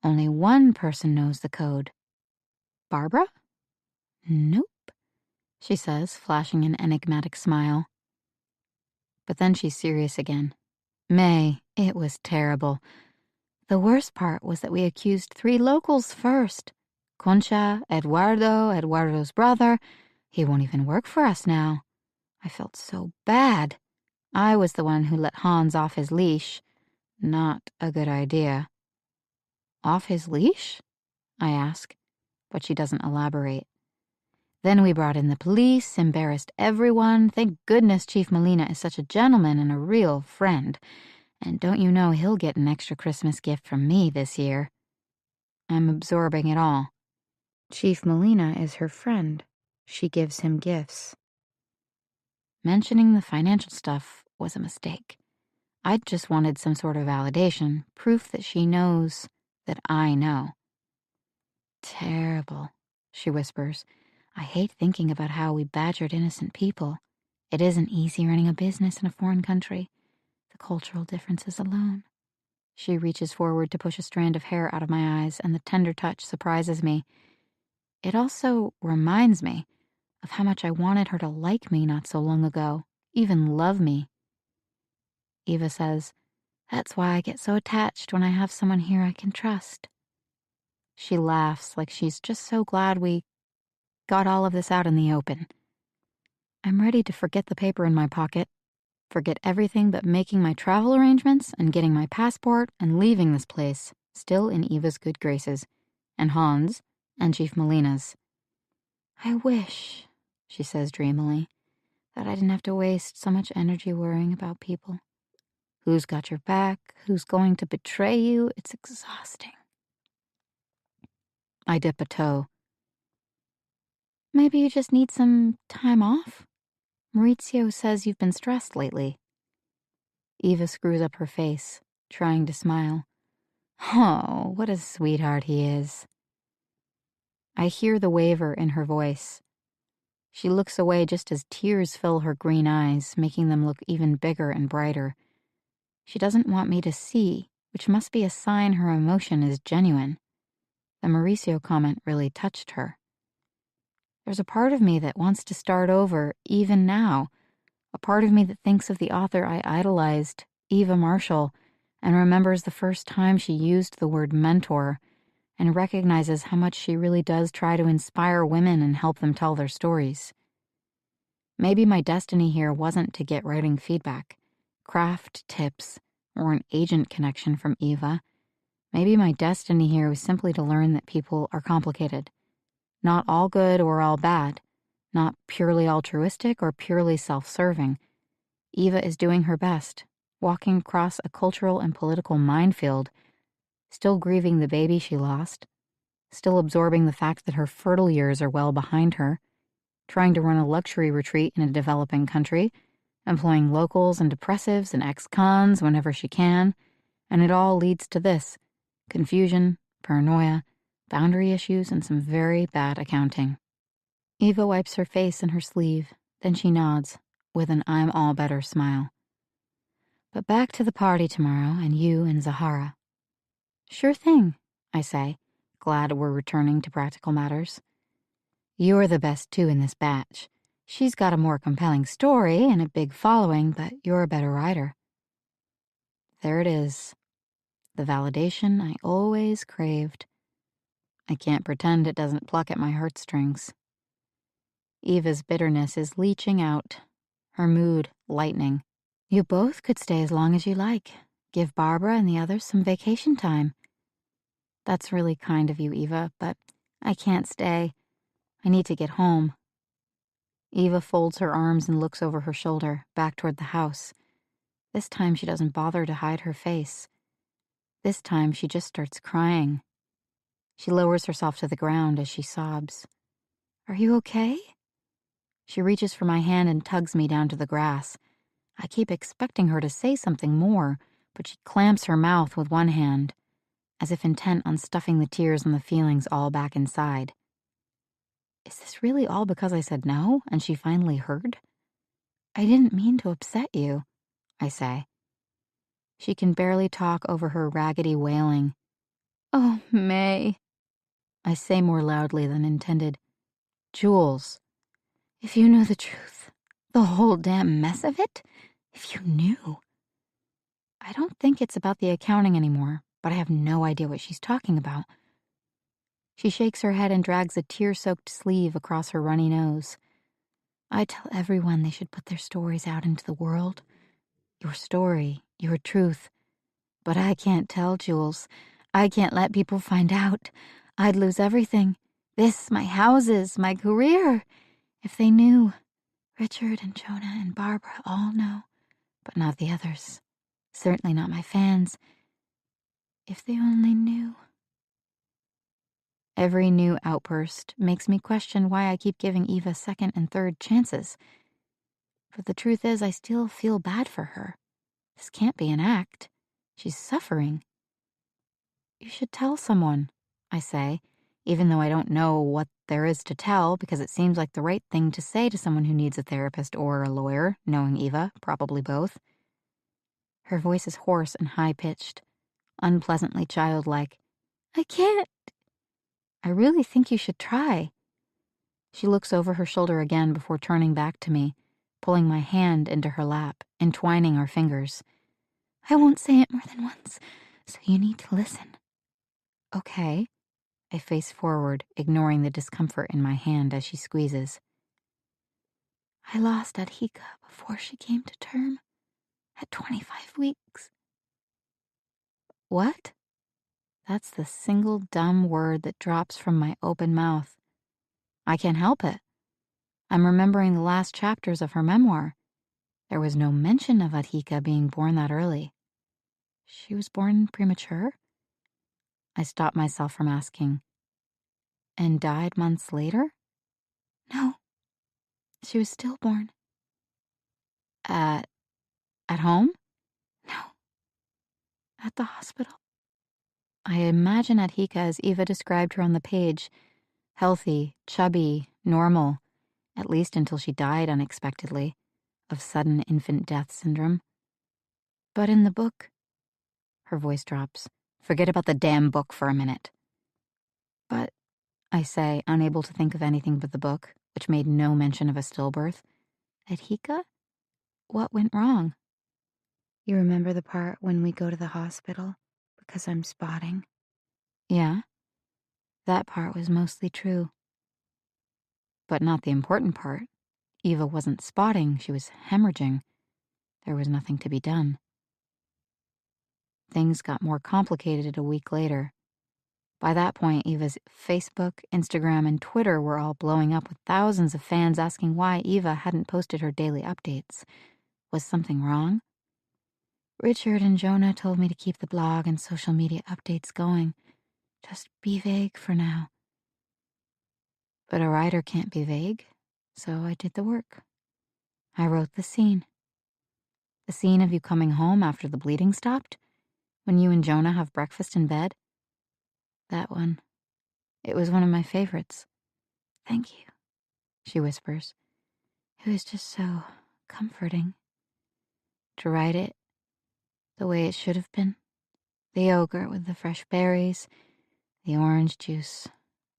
Only one person knows the code. Barbara? Nope, she says, flashing an enigmatic smile. But then she's serious again. May, it was terrible. The worst part was that we accused 3 locals first. Concha, Eduardo, Eduardo's brother. He won't even work for us now. I felt so bad. I was the one who let Hans off his leash. Not a good idea. Off his leash? I ask, but she doesn't elaborate. Then we brought in the police, embarrassed everyone. Thank goodness Chief Molina is such a gentleman and a real friend. And don't you know he'll get an extra Christmas gift from me this year? I'm absorbing it all. Chief Molina is her friend. She gives him gifts. Mentioning the financial stuff was a mistake. I just wanted some sort of validation, proof that she knows that I know. Terrible, she whispers. I hate thinking about how we badgered innocent people. It isn't easy running a business in a foreign country. The cultural differences alone. She reaches forward to push a strand of hair out of my eyes, and the tender touch surprises me. It also reminds me of how much I wanted her to like me not so long ago, even love me. Eva says, "That's why I get so attached when I have someone here I can trust." She laughs like she's just so glad we got all of this out in the open. I'm ready to forget the paper in my pocket, forget everything but making my travel arrangements and getting my passport and leaving this place, still in Eva's good graces, and Hans, and Chief Molina's. I wish, she says dreamily, that I didn't have to waste so much energy worrying about people. Who's got your back? Who's going to betray you? It's exhausting. I dip a toe. Maybe you just need some time off? Maurizio says you've been stressed lately. Eva screws up her face, trying to smile. Oh, what a sweetheart he is. I hear the waver in her voice. She looks away just as tears fill her green eyes, making them look even bigger and brighter. She doesn't want me to see, which must be a sign her emotion is genuine. The Mauricio comment really touched her. There's a part of me that wants to start over, even now. A part of me that thinks of the author I idolized, Eva Marshall, and remembers the first time she used the word mentor, and recognizes how much she really does try to inspire women and help them tell their stories. Maybe my destiny here wasn't to get writing feedback, craft tips, or an agent connection from Eva. Maybe my destiny here was simply to learn that people are complicated. Not all good or all bad. Not purely altruistic or purely self-serving. Eva is doing her best, walking across a cultural and political minefield, still grieving the baby she lost, still absorbing the fact that her fertile years are well behind her, trying to run a luxury retreat in a developing country, employing locals and depressives and ex-cons whenever she can, and it all leads to this: confusion, paranoia, boundary issues, and some very bad accounting. Eva wipes her face in her sleeve, then she nods, with an I'm all better smile. But back to the party tomorrow, and you and Zahara. Sure thing, I say, glad we're returning to practical matters. You're the best too in this batch. She's got a more compelling story and a big following, but you're a better writer. There it is. The validation I always craved. I can't pretend it doesn't pluck at my heartstrings. Eva's bitterness is leaching out, her mood lightening. You both could stay as long as you like. Give Barbara and the others some vacation time. That's really kind of you, Eva, but I can't stay. I need to get home. Eva folds her arms and looks over her shoulder, back toward the house. This time she doesn't bother to hide her face. This time she just starts crying. She lowers herself to the ground as she sobs. Are you okay? She reaches for my hand and tugs me down to the grass. I keep expecting her to say something more, but she clamps her mouth with one hand, as if intent on stuffing the tears and the feelings all back inside. Is this really all because I said no, and she finally heard? I didn't mean to upset you, I say. She can barely talk over her raggedy wailing. Oh, May. I say more loudly than intended. Jules, if you knew the truth, the whole damn mess of it, if you knew. I don't think it's about the accounting anymore, but I have no idea what she's talking about. She shakes her head and drags a tear-soaked sleeve across her runny nose. I tell everyone they should put their stories out into the world. Your story, your truth. But I can't tell, Jules. I can't let people find out. I'd lose everything. This, my houses, my career. If they knew. Richard and Jonah and Barbara all know, but not the others. Certainly not my fans. If they only knew. Every new outburst makes me question why I keep giving Eva second and third chances. But the truth is, I still feel bad for her. This can't be an act. She's suffering. You should tell someone, I say, even though I don't know what there is to tell because it seems like the right thing to say to someone who needs a therapist or a lawyer, knowing Eva, probably both. Her voice is hoarse and high-pitched, unpleasantly childlike. I can't. I really think you should try. She looks over her shoulder again before turning back to me, pulling my hand into her lap, entwining our fingers. I won't say it more than once, so you need to listen. Okay. I face forward, ignoring the discomfort in my hand as she squeezes. I lost Adhika before she came to term, at 25 weeks. What? That's the single dumb word that drops from my open mouth. I can't help it. I'm remembering the last chapters of her memoir. There was no mention of Adhika being born that early. She was born premature? I stopped myself from asking. And died months later? No. She was stillborn. At home? No. At the hospital. I imagine Adhika as Eva described her on the page. Healthy, chubby, normal, at least until she died unexpectedly, of sudden infant death syndrome. But in the book, her voice drops. Forget about the damn book for a minute. But, I say, unable to think of anything but the book, which made no mention of a stillbirth. Adhika? What went wrong? You remember the part when we go to the hospital because I'm spotting? Yeah. That part was mostly true. But not the important part. Eva wasn't spotting, she was hemorrhaging. There was nothing to be done. Things got more complicated a week later. By that point, Eva's Facebook, Instagram, and Twitter were all blowing up with thousands of fans asking why Eva hadn't posted her daily updates. Was something wrong? Richard and Jonah told me to keep the blog and social media updates going. Just be vague for now. But a writer can't be vague, so I did the work. I wrote the scene. The scene of you coming home after the bleeding stopped, when you and Jonah have breakfast in bed. That one. It was one of my favorites. Thank you, she whispers. It was just so comforting. To write it the way it should have been. The yogurt with the fresh berries, the orange juice,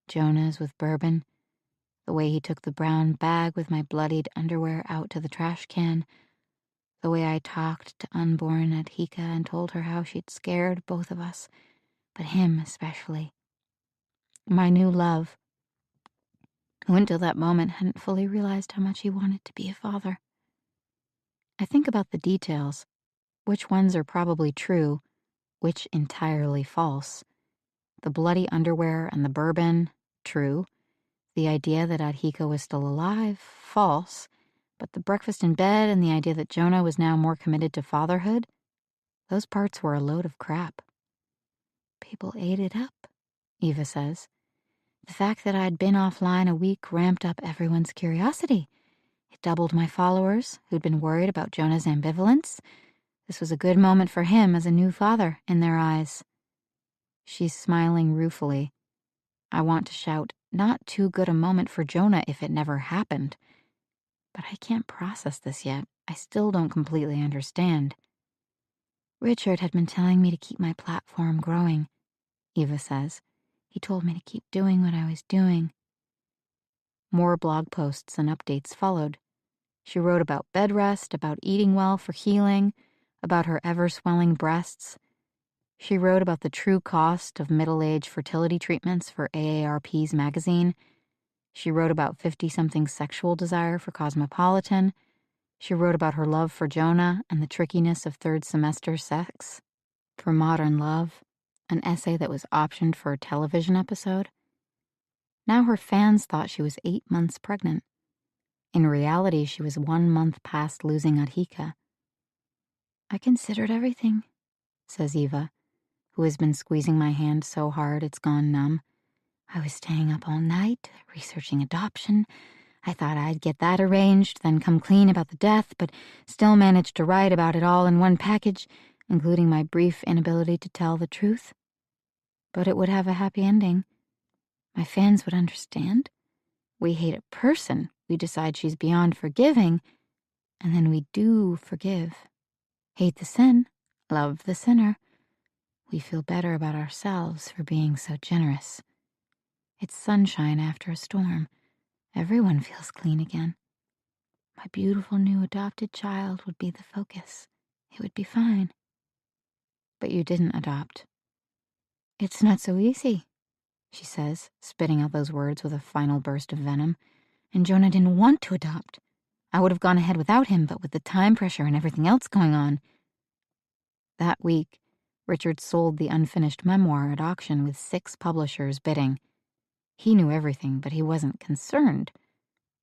Jonah's with bourbon, the way he took the brown bag with my bloodied underwear out to the trash can, the way I talked to unborn Adhika and told her how she'd scared both of us, but him especially. My new love, who until that moment hadn't fully realized how much he wanted to be a father. I think about the details, which ones are probably true, which entirely false. The bloody underwear and the bourbon, true. The idea that Adhika was still alive, false. But the breakfast in bed and the idea that Jonah was now more committed to fatherhood, those parts were a load of crap. People ate it up, Eva says. The fact that I'd been offline a week ramped up everyone's curiosity. It doubled my followers, who'd been worried about Jonah's ambivalence. This was a good moment for him as a new father, in their eyes. She's smiling ruefully. I want to shout, not too good a moment for Jonah if it never happened. But I can't process this yet. I still don't completely understand. Richard had been telling me to keep my platform growing, Eva says. He told me to keep doing what I was doing. More blog posts and updates followed. She wrote about bed rest, about eating well for healing, about her ever-swelling breasts. She wrote about the true cost of middle-age fertility treatments for AARP's magazine. She wrote about 50-something sexual desire for Cosmopolitan. She wrote about her love for Jonah and the trickiness of third-semester sex. For Modern Love, an essay that was optioned for a television episode. Now her fans thought she was 8 months pregnant. In reality, she was 1 month past losing Adhika. I considered everything, says Eva, who has been squeezing my hand so hard it's gone numb. I was staying up all night, researching adoption. I thought I'd get that arranged, then come clean about the death, but still managed to write about it all in one package, including my brief inability to tell the truth. But it would have a happy ending. My fans would understand. We hate a person, we decide she's beyond forgiving, and then we do forgive. Hate the sin, love the sinner. We feel better about ourselves for being so generous. It's sunshine after a storm. Everyone feels clean again. My beautiful new adopted child would be the focus. It would be fine. But you didn't adopt. It's not so easy, she says, spitting out those words with a final burst of venom. And Jonah didn't want to adopt. I would have gone ahead without him, but with the time pressure and everything else going on. That week, Richard sold the unfinished memoir at auction with 6 publishers bidding. He knew everything, but he wasn't concerned.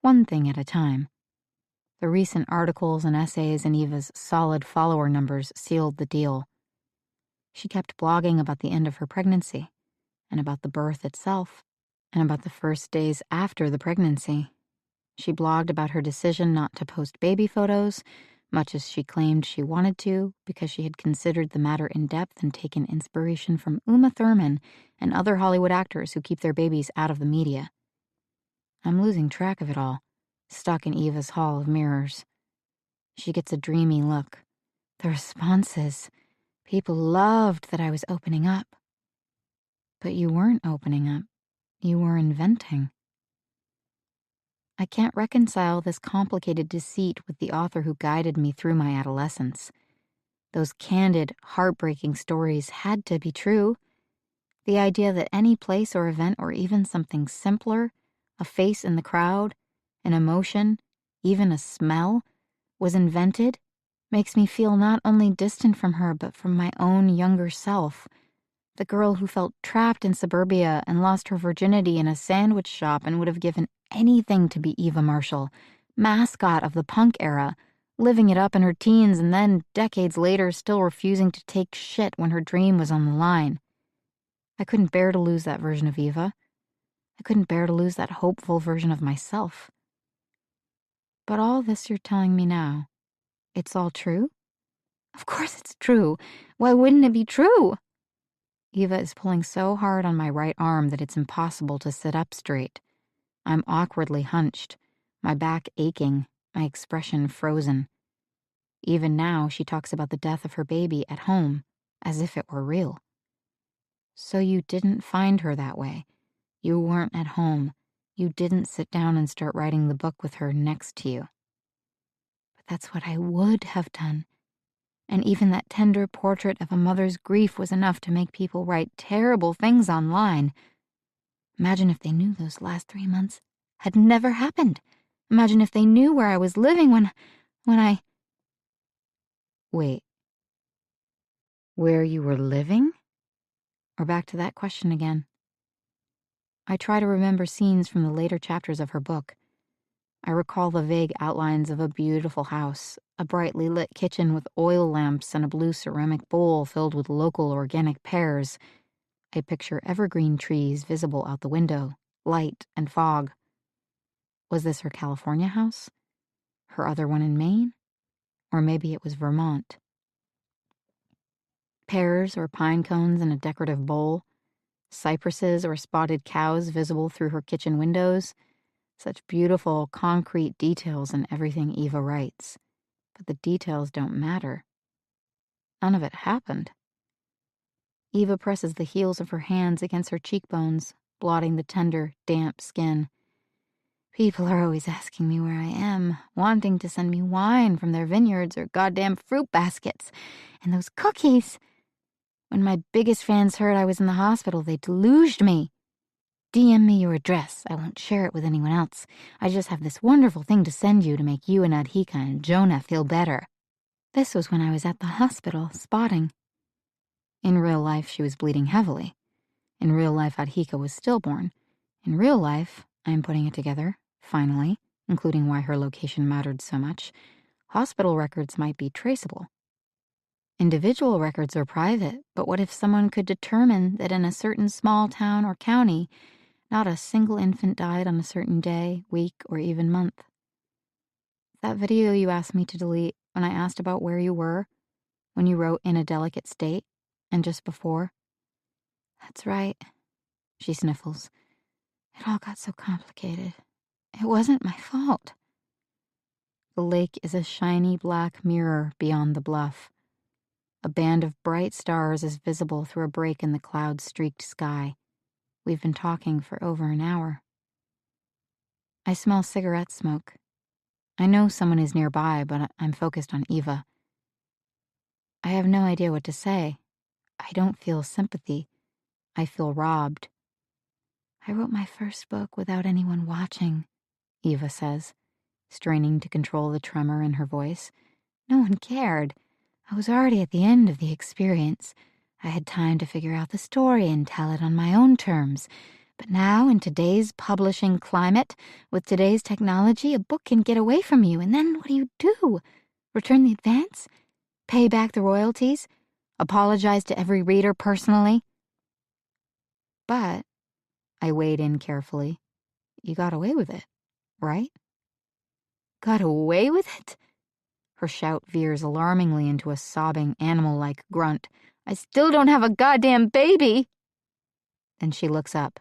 One thing at a time. The recent articles and essays in Eva's solid follower numbers sealed the deal. She kept blogging about the end of her pregnancy, and about the birth itself, and about the first days after the pregnancy. She blogged about her decision not to post baby photos, much as she claimed she wanted to, because she had considered the matter in depth and taken inspiration from Uma Thurman and other Hollywood actors who keep their babies out of the media. I'm losing track of it all, stuck in Eva's hall of mirrors. She gets a dreamy look. The responses. People loved that I was opening up. But you weren't opening up. You were inventing. I can't reconcile this complicated deceit with the author who guided me through my adolescence. Those candid, heartbreaking stories had to be true. The idea that any place or event or even something simpler, a face in the crowd, an emotion, even a smell, was invented, makes me feel not only distant from her but from my own younger self. The girl who felt trapped in suburbia and lost her virginity in a sandwich shop and would have given anything to be Eva Marshall, mascot of the punk era, living it up in her teens and then, decades later, still refusing to take shit when her dream was on the line. I couldn't bear to lose that version of Eva. I couldn't bear to lose that hopeful version of myself. But all this you're telling me now, it's all true? Of course it's true. Why wouldn't it be true? Eva is pulling so hard on my right arm that it's impossible to sit up straight. I'm awkwardly hunched, my back aching, my expression frozen. Even now, she talks about the death of her baby at home, as if it were real. So you didn't find her that way. You weren't at home. You didn't sit down and start writing the book with her next to you. But that's what I would have done. And even that tender portrait of a mother's grief was enough to make people write terrible things online. Imagine if they knew those last 3 months had never happened. Imagine if they knew where I was living when I... Wait. Where you were living? Or back to that question again. I try to remember scenes from the later chapters of her book. I recall the vague outlines of a beautiful house, a brightly lit kitchen with oil lamps and a blue ceramic bowl filled with local organic pears. I picture evergreen trees visible out the window, light and fog. Was this her California house? Her other one in Maine? Or maybe it was Vermont. Pears or pine cones in a decorative bowl, cypresses or spotted cows visible through her kitchen windows. Such beautiful, concrete details in everything Eva writes. But the details don't matter. None of it happened. Eva presses the heels of her hands against her cheekbones, blotting the tender, damp skin. People are always asking me where I am, wanting to send me wine from their vineyards or goddamn fruit baskets. And those cookies! When my biggest fans heard I was in the hospital, they deluged me. DM me your address. I won't share it with anyone else. I just have this wonderful thing to send you to make you and Adhika and Jonah feel better. This was when I was at the hospital, spotting. In real life, she was bleeding heavily. In real life, Adhika was stillborn. In real life, I am putting it together, finally, including why her location mattered so much. Hospital records might be traceable. Individual records are private, but what if someone could determine that in a certain small town or county, not a single infant died on a certain day, week, or even month? That video you asked me to delete when I asked about where you were, when you wrote in a delicate state, and just before, That's right, she sniffles. It all got so complicated. It wasn't my fault. The lake is a shiny black mirror beyond the bluff. A band of bright stars is visible through a break in the cloud-streaked sky. We've been talking for over an hour. I smell cigarette smoke. I know someone is nearby, but I'm focused on Eva. I have no idea what to say. I don't feel sympathy. I feel robbed. I wrote my first book without anyone watching, Eva says, straining to control the tremor in her voice. No one cared. I was already at the end of the experience. I had time to figure out the story and tell it on my own terms. But now, in today's publishing climate, with today's technology, a book can get away from you, and then what do? Return the advance? Pay back the royalties? Apologize to every reader personally? But, I weighed in carefully, you got away with it, right? Got away with it? Her shout veers alarmingly into a sobbing, animal-like grunt. I still don't have a goddamn baby! Then she looks up.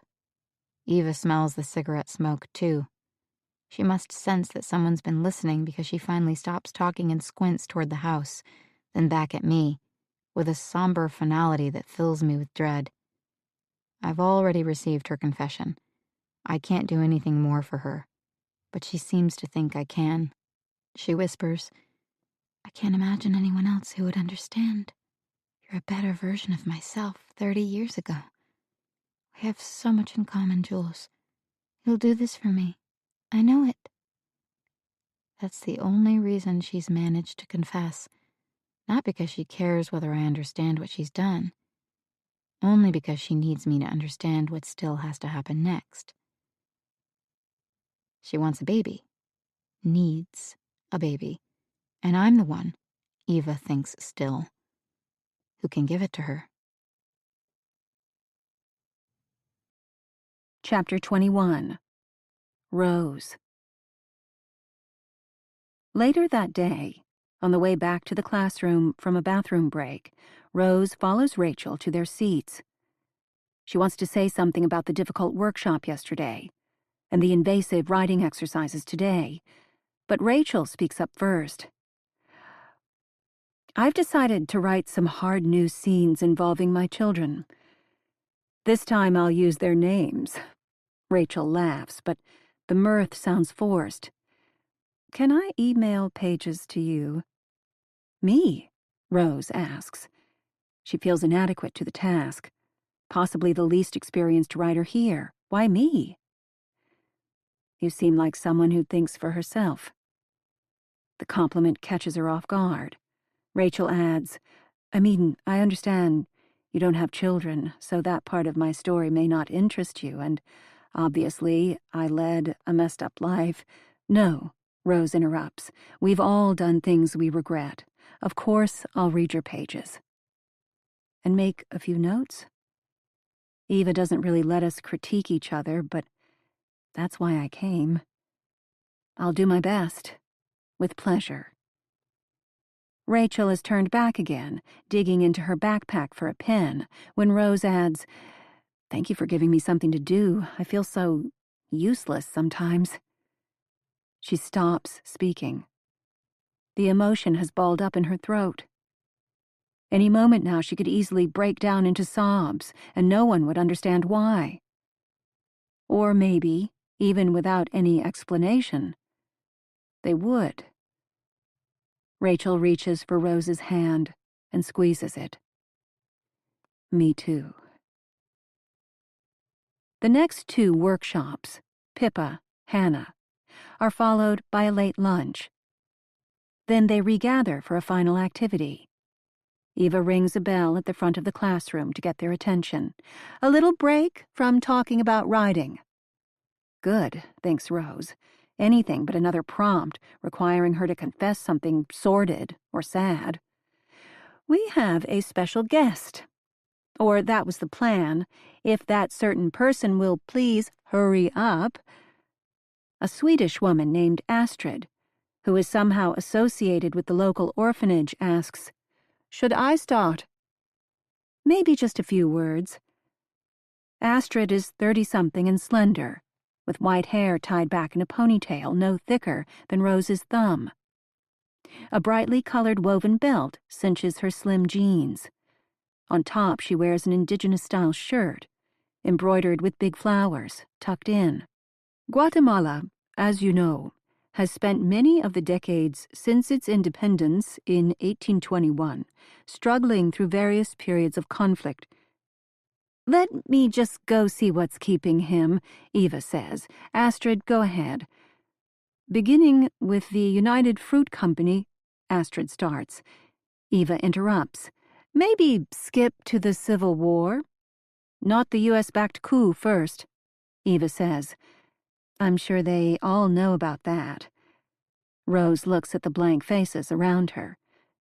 Eva smells the cigarette smoke, too. She must sense that someone's been listening because she finally stops talking and squints toward the house, then back at me, with a somber finality that fills me with dread. I've already received her confession. I can't do anything more for her, but she seems to think I can. She whispers, I can't imagine anyone else who would understand. You're a better version of myself 30 years ago. We have so much in common, Jules. You'll do this for me. I know it. That's the only reason she's managed to confess. Not because she cares whether I understand what she's done. Only because she needs me to understand what still has to happen next. She wants a baby. Needs a baby. And I'm the one, Eva thinks still, who can give it to her. Chapter 21. Rose. Later that day, on the way back to the classroom from a bathroom break, Rose follows Rachel to their seats. She wants to say something about the difficult workshop yesterday and the invasive writing exercises today, but Rachel speaks up first. I've decided to write some hard news scenes involving my children. This time I'll use their names. Rachel laughs, but the mirth sounds forced. Can I email pages to you? Me? Rose asks. She feels inadequate to the task. Possibly the least experienced writer here. Why me? You seem like someone who thinks for herself. The compliment catches her off guard. Rachel adds, I understand you don't have children, so that part of my story may not interest you, and obviously I led a messed up life. No, Rose interrupts. We've all done things we regret. Of course I'll read your pages. And make a few notes? Eva doesn't really let us critique each other, but that's why I came. I'll do my best, with pleasure. Rachel has turned back again, digging into her backpack for a pen, when Rose adds, Thank you for giving me something to do. I feel so useless sometimes. She stops speaking. The emotion has balled up in her throat. Any moment now she could easily break down into sobs, and no one would understand why. Or maybe, even without any explanation, they would. Rachel reaches for Rose's hand and squeezes it. Me too. The next two workshops, Pippa, Hannah, are followed by a late lunch. Then they regather for a final activity. Eva rings a bell at the front of the classroom to get their attention. A little break from talking about writing. Good, thinks Rose. Anything but another prompt requiring her to confess something sordid or sad. We have a special guest. Or that was the plan, if that certain person will please hurry up. A Swedish woman named Astrid, who is somehow associated with the local orphanage, asks, Should I start? Maybe just a few words. Astrid is 30-something and slender, with white hair tied back in a ponytail no thicker than Rose's thumb. A brightly colored woven belt cinches her slim jeans. On top, she wears an indigenous-style shirt, embroidered with big flowers, tucked in. Guatemala, as you know, has spent many of the decades since its independence in 1821 struggling through various periods of conflict. Let me just go see what's keeping him, Eva says. Astrid, go ahead. Beginning with the United Fruit Company, Astrid starts. Eva interrupts. Maybe skip to the Civil War? Not the U.S.-backed coup first, Eva says. I'm sure they all know about that. Rose looks at the blank faces around her.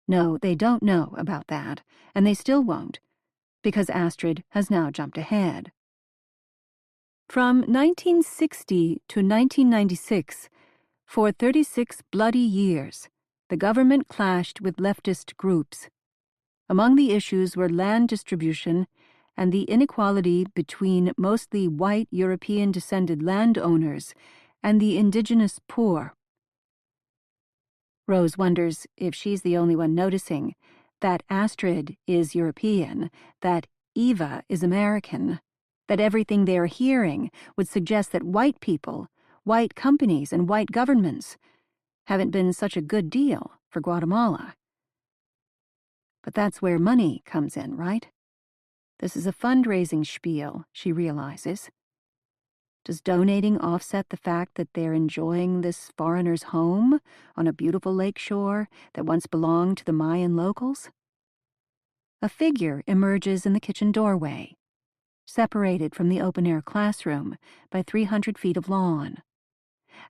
No, they don't know about that, and they still won't, because Astrid has now jumped ahead. From 1960 to 1996, for 36 bloody years, the government clashed with leftist groups. Among the issues were land distribution and the inequality between mostly white European-descended landowners and the indigenous poor. Rose wonders if she's the only one noticing that Astrid is European, that Eva is American, that everything they're hearing would suggest that white people, white companies, and white governments haven't been such a good deal for Guatemala. But that's where money comes in, right? This is a fundraising spiel, she realizes. Does donating offset the fact that they're enjoying this foreigner's home on a beautiful lake shore that once belonged to the Mayan locals? A figure emerges in the kitchen doorway, separated from the open-air classroom by 300 feet of lawn.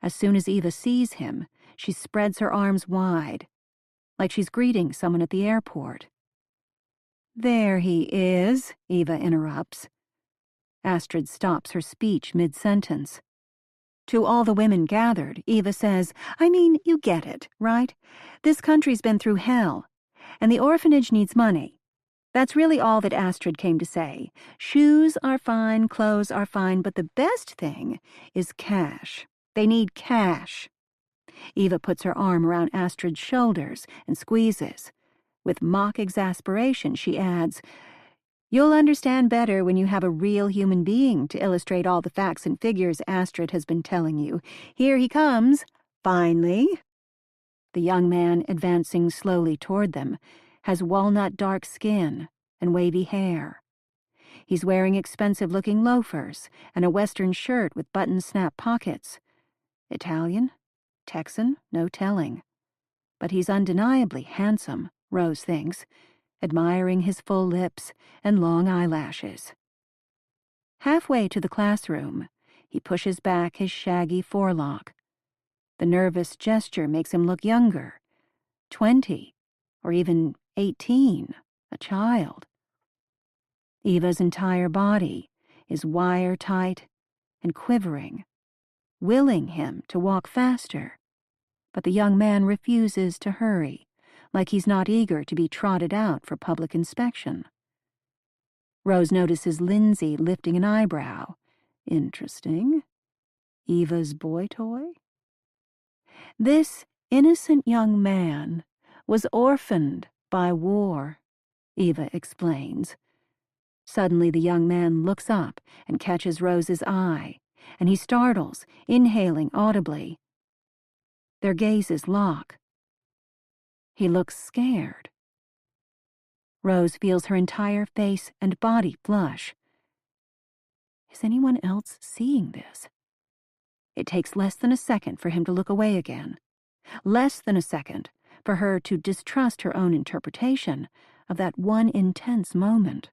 As soon as Eva sees him, she spreads her arms wide, like she's greeting someone at the airport. There he is, Eva interrupts. Astrid stops her speech mid-sentence. To all the women gathered, Eva says, I mean, you get it, right? This country's been through hell, and the orphanage needs money. That's really all that Astrid came to say. Shoes are fine, clothes are fine, but the best thing is cash. They need cash. Eva puts her arm around Astrid's shoulders and squeezes. With mock exasperation, she adds, You'll understand better when you have a real human being to illustrate all the facts and figures Astrid has been telling you. Here he comes, finally. The young man, advancing slowly toward them, has walnut-dark skin and wavy hair. He's wearing expensive-looking loafers and a western shirt with button-snap pockets. Italian? Texan? No telling. But he's undeniably handsome, Rose thinks, admiring his full lips and long eyelashes. Halfway to the classroom, he pushes back his shaggy forelock. The nervous gesture makes him look younger, 20, or even 18, a child. Eva's entire body is wire-tight and quivering, willing him to walk faster, but the young man refuses to hurry, like he's not eager to be trotted out for public inspection. Rose notices Lindsay lifting an eyebrow. Interesting. Eva's boy toy? This innocent young man was orphaned by war, Eva explains. Suddenly the young man looks up and catches Rose's eye, and he startles, inhaling audibly. Their gazes lock. He looks scared. Rose feels her entire face and body flush. Is anyone else seeing this? It takes less than a second for him to look away again. Less than a second for her to distrust her own interpretation of that one intense moment.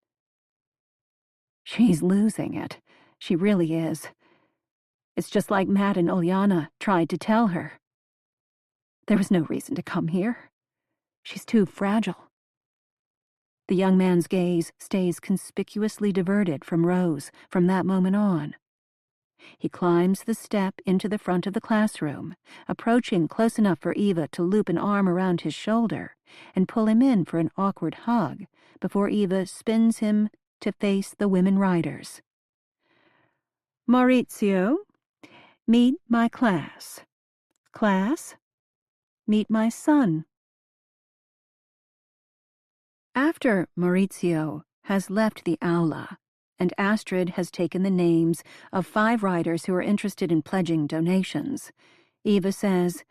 She's losing it. She really is. It's just like Matt and Ulyana tried to tell her. There was no reason to come here. She's too fragile. The young man's gaze stays conspicuously diverted from Rose from that moment on. He climbs the step into the front of the classroom, approaching close enough for Eva to loop an arm around his shoulder and pull him in for an awkward hug before Eva spins him to face the women riders. Maurizio, meet my class. Class, meet my son. After Maurizio has left the aula, and Astrid has taken the names of 5 writers who are interested in pledging donations, Eva says,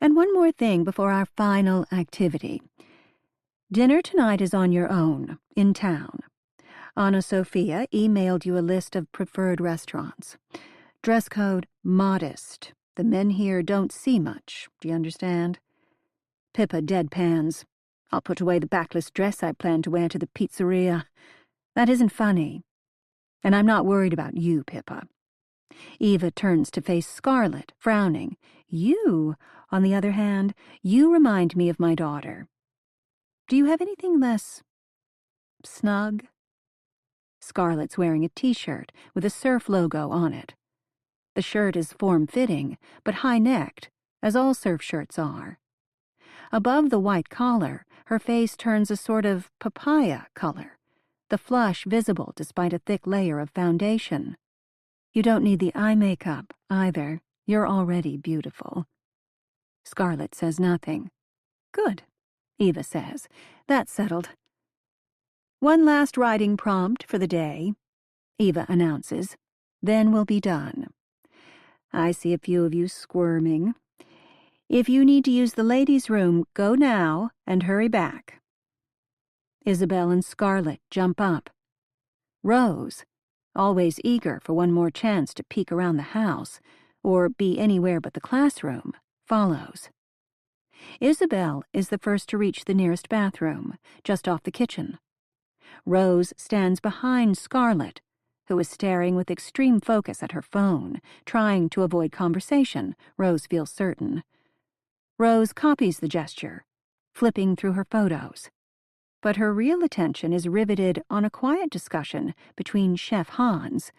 "And one more thing before our final activity. Dinner tonight is on your own, in town. Anna Sophia emailed you a list of preferred restaurants. Dress code, modest. The men here don't see much, do you understand?" Pippa deadpans. "I'll put away the backless dress I plan to wear to the pizzeria. That isn't funny. And I'm not worried about you, Pippa." Eva turns to face Scarlet, frowning. "You, on the other hand, you remind me of my daughter. Do you have anything less snug?" Scarlet's wearing a t-shirt with a surf logo on it. The shirt is form-fitting, but high-necked, as all surf shirts are. Above the white collar, her face turns a sort of papaya color, the flush visible despite a thick layer of foundation. "You don't need the eye makeup, either. You're already beautiful." Scarlet says nothing. "Good," Eva says. "That's settled." "One last writing prompt for the day," Eva announces. "Then we'll be done. I see a few of you squirming. If you need to use the ladies' room, go now and hurry back." Isabel and Scarlet jump up. Rose, always eager for one more chance to peek around the house, or be anywhere but the classroom, follows. Isabel is the first to reach the nearest bathroom, just off the kitchen. Rose stands behind Scarlet, who is staring with extreme focus at her phone, trying to avoid conversation, Rose feels certain. Rose copies the gesture, flipping through her photos. But her real attention is riveted on a quiet discussion between Chef Hans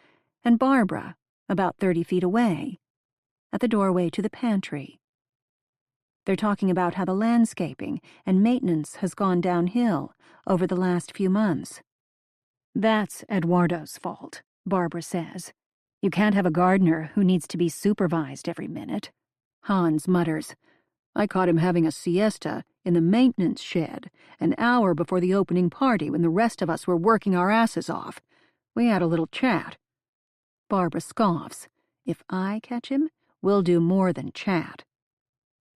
and Barbara, about 30 feet away, at the doorway to the pantry. They're talking about how the landscaping and maintenance has gone downhill over the last few months. "That's Eduardo's fault," Barbara says. "You can't have a gardener who needs to be supervised every minute." Hans mutters, "I caught him having a siesta in the maintenance shed an hour before the opening party when the rest of us were working our asses off. We had a little chat." Barbara scoffs. "If I catch him, we'll do more than chat."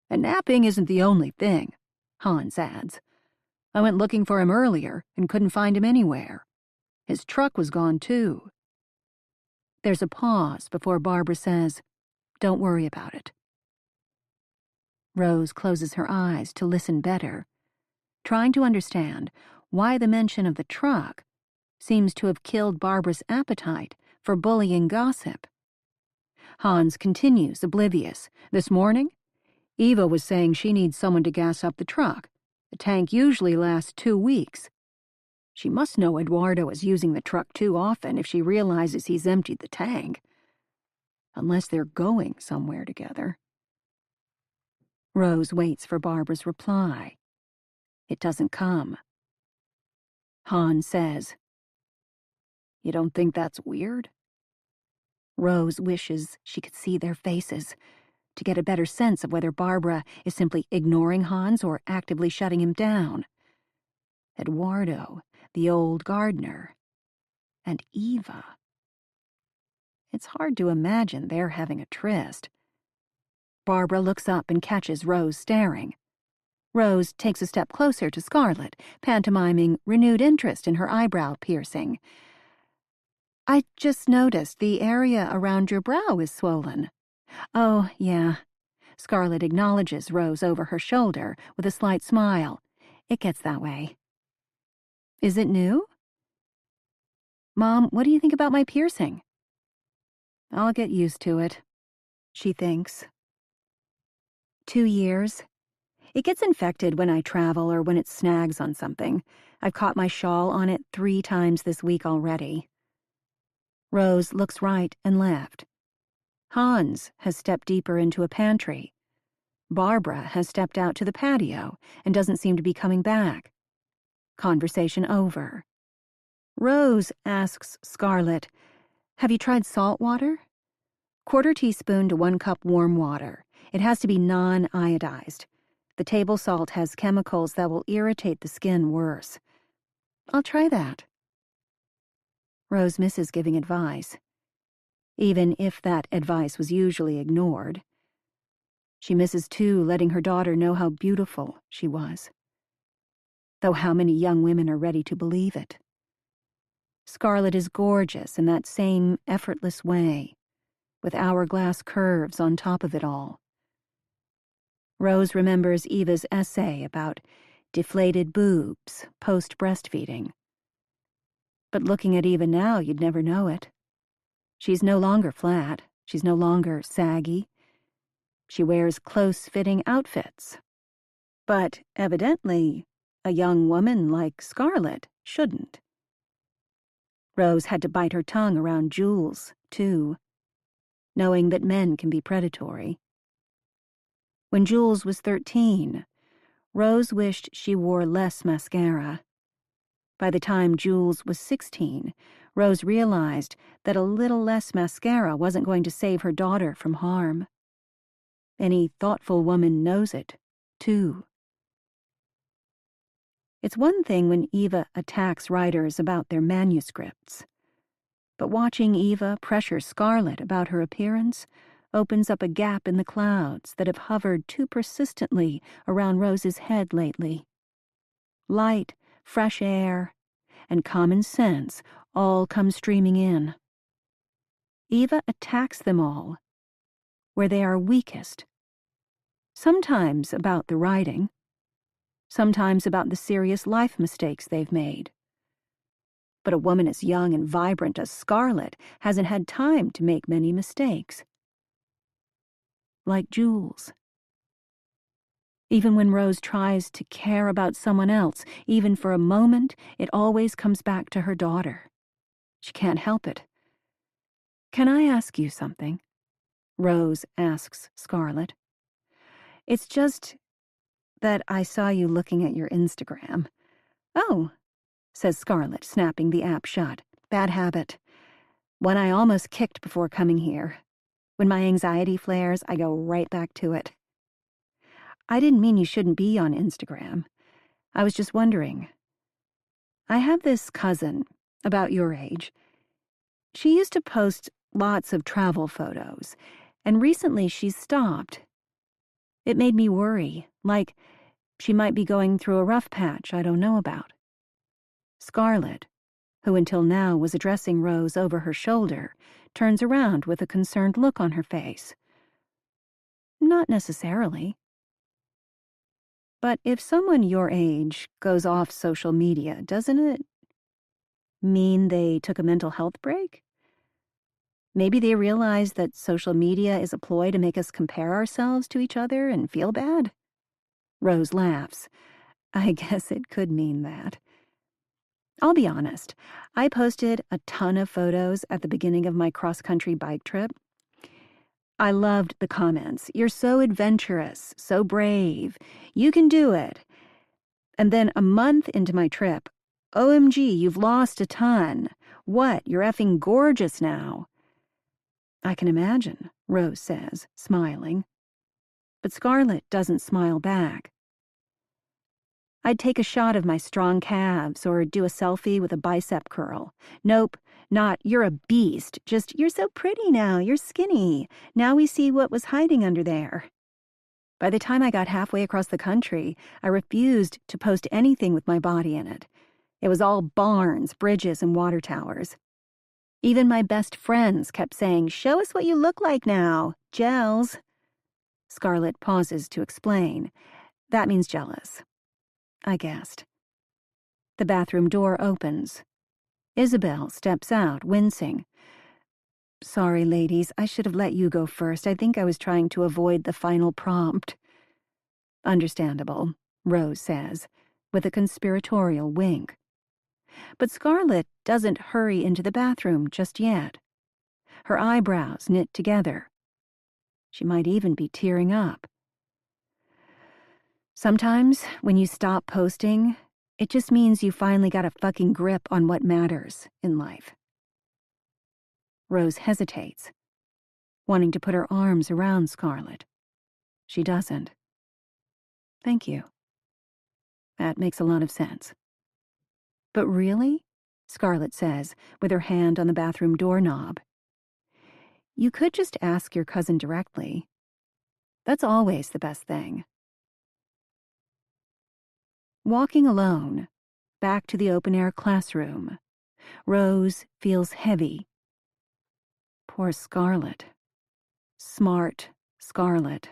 "And napping isn't the only thing," Hans adds. "I went looking for him earlier and couldn't find him anywhere. His truck was gone, too." There's a pause before Barbara says, "Don't worry about it." Rose closes her eyes to listen better, trying to understand why the mention of the truck seems to have killed Barbara's appetite for bullying gossip. Hans continues, oblivious. "This morning, Eva was saying she needs someone to gas up the truck. The tank usually lasts 2 weeks. She must know Eduardo is using the truck too often if she realizes he's emptied the tank. Unless they're going somewhere together." Rose waits for Barbara's reply. It doesn't come. Hans says, "You don't think that's weird?" Rose wishes she could see their faces to get a better sense of whether Barbara is simply ignoring Hans or actively shutting him down. Eduardo, the old gardener, and Eva. It's hard to imagine they're having a tryst. Barbara looks up and catches Rose staring. Rose takes a step closer to Scarlet, pantomiming renewed interest in her eyebrow piercing. "I just noticed the area around your brow is swollen." "Oh, yeah." Scarlet acknowledges Rose over her shoulder with a slight smile. "It gets that way." "Is it new?" "Mom, what do you think about my piercing?" "I'll get used to it," she thinks. 2 years. It gets infected when I travel or when it snags on something. I've caught my shawl on it 3 times this week already. Rose looks right and left. Hans has stepped deeper into a pantry. Barbara has stepped out to the patio and doesn't seem to be coming back. Conversation over. Rose asks Scarlet, Have you tried salt water? 1/4 teaspoon to 1 cup warm water. It has to be non-iodized. The table salt has chemicals that will irritate the skin worse. I'll try that. Rose misses giving advice, even if that advice was usually ignored. She misses, too, letting her daughter know how beautiful she was. Though how many young women are ready to believe it? Scarlett is gorgeous in that same effortless way, with hourglass curves on top of it all. Rose remembers Eva's essay about deflated boobs post-breastfeeding. But looking at Eva now, you'd never know it. She's no longer flat. She's no longer saggy. She wears close-fitting outfits. But evidently, a young woman like Scarlett shouldn't. Rose had to bite her tongue around Jules, too, knowing that men can be predatory. When Jules was 13, Rose wished she wore less mascara. By the time Jules was 16, Rose realized that a little less mascara wasn't going to save her daughter from harm. Any thoughtful woman knows it, too. It's one thing when Eva attacks writers about their manuscripts, but watching Eva pressure Scarlett about her appearance opens up a gap in the clouds that have hovered too persistently around Rose's head lately. Light, fresh air, and common sense all come streaming in. Eva attacks them all where they are weakest. Sometimes about the writing, sometimes about the serious life mistakes they've made. But a woman as young and vibrant as Scarlett hasn't had time to make many mistakes. Like Jules. Even when Rose tries to care about someone else, even for a moment, it always comes back to her daughter. She can't help it. "Can I ask you something?" Rose asks Scarlett. "It's just that I saw you looking at your Instagram." "Oh," says Scarlett, snapping the app shut. "Bad habit. One I almost kicked before coming here. When my anxiety flares, I go right back to it." "I didn't mean you shouldn't be on Instagram. I was just wondering. I have this cousin, about your age. She used to post lots of travel photos, and recently she's stopped. It made me worry, like she might be going through a rough patch I don't know about." Scarlett, who until now was addressing Rose over her shoulder, turns around with a concerned look on her face. "Not necessarily. But if someone your age goes off social media, doesn't it mean they took a mental health break? Maybe they realize that social media is a ploy to make us compare ourselves to each other and feel bad?" Rose laughs. "I guess it could mean that. I'll be honest, I posted a ton of photos at the beginning of my cross-country bike trip. I loved the comments. 'You're so adventurous, so brave. You can do it.' And then a month into my trip, 'OMG, you've lost a ton. What, you're effing gorgeous now.'" "I can imagine," Rose says, smiling. But Scarlett doesn't smile back. "I'd take a shot of my strong calves or do a selfie with a bicep curl. Nope, not 'you're a beast,' just 'you're so pretty now, you're skinny. Now we see what was hiding under there.' By the time I got halfway across the country, I refused to post anything with my body in it. It was all barns, bridges, and water towers. Even my best friends kept saying, 'Show us what you look like now. Gels.'" Scarlett pauses to explain. "That means jealous." I guessed. The bathroom door opens. Isabel steps out, wincing. "Sorry, ladies, I should have let you go first. I think I was trying to avoid the final prompt." "Understandable," Rose says, with a conspiratorial wink. But Scarlett doesn't hurry into the bathroom just yet. Her eyebrows knit together. She might even be tearing up. Sometimes, when you stop posting, it just means you finally got a fucking grip on what matters in life. Rose hesitates, wanting to put her arms around Scarlett. She doesn't. Thank you. That makes a lot of sense. But really? Scarlett says, with her hand on the bathroom doorknob. You could just ask your cousin directly. That's always the best thing. Walking alone, back to the open-air classroom, Rose feels heavy. Poor Scarlett. Smart Scarlett.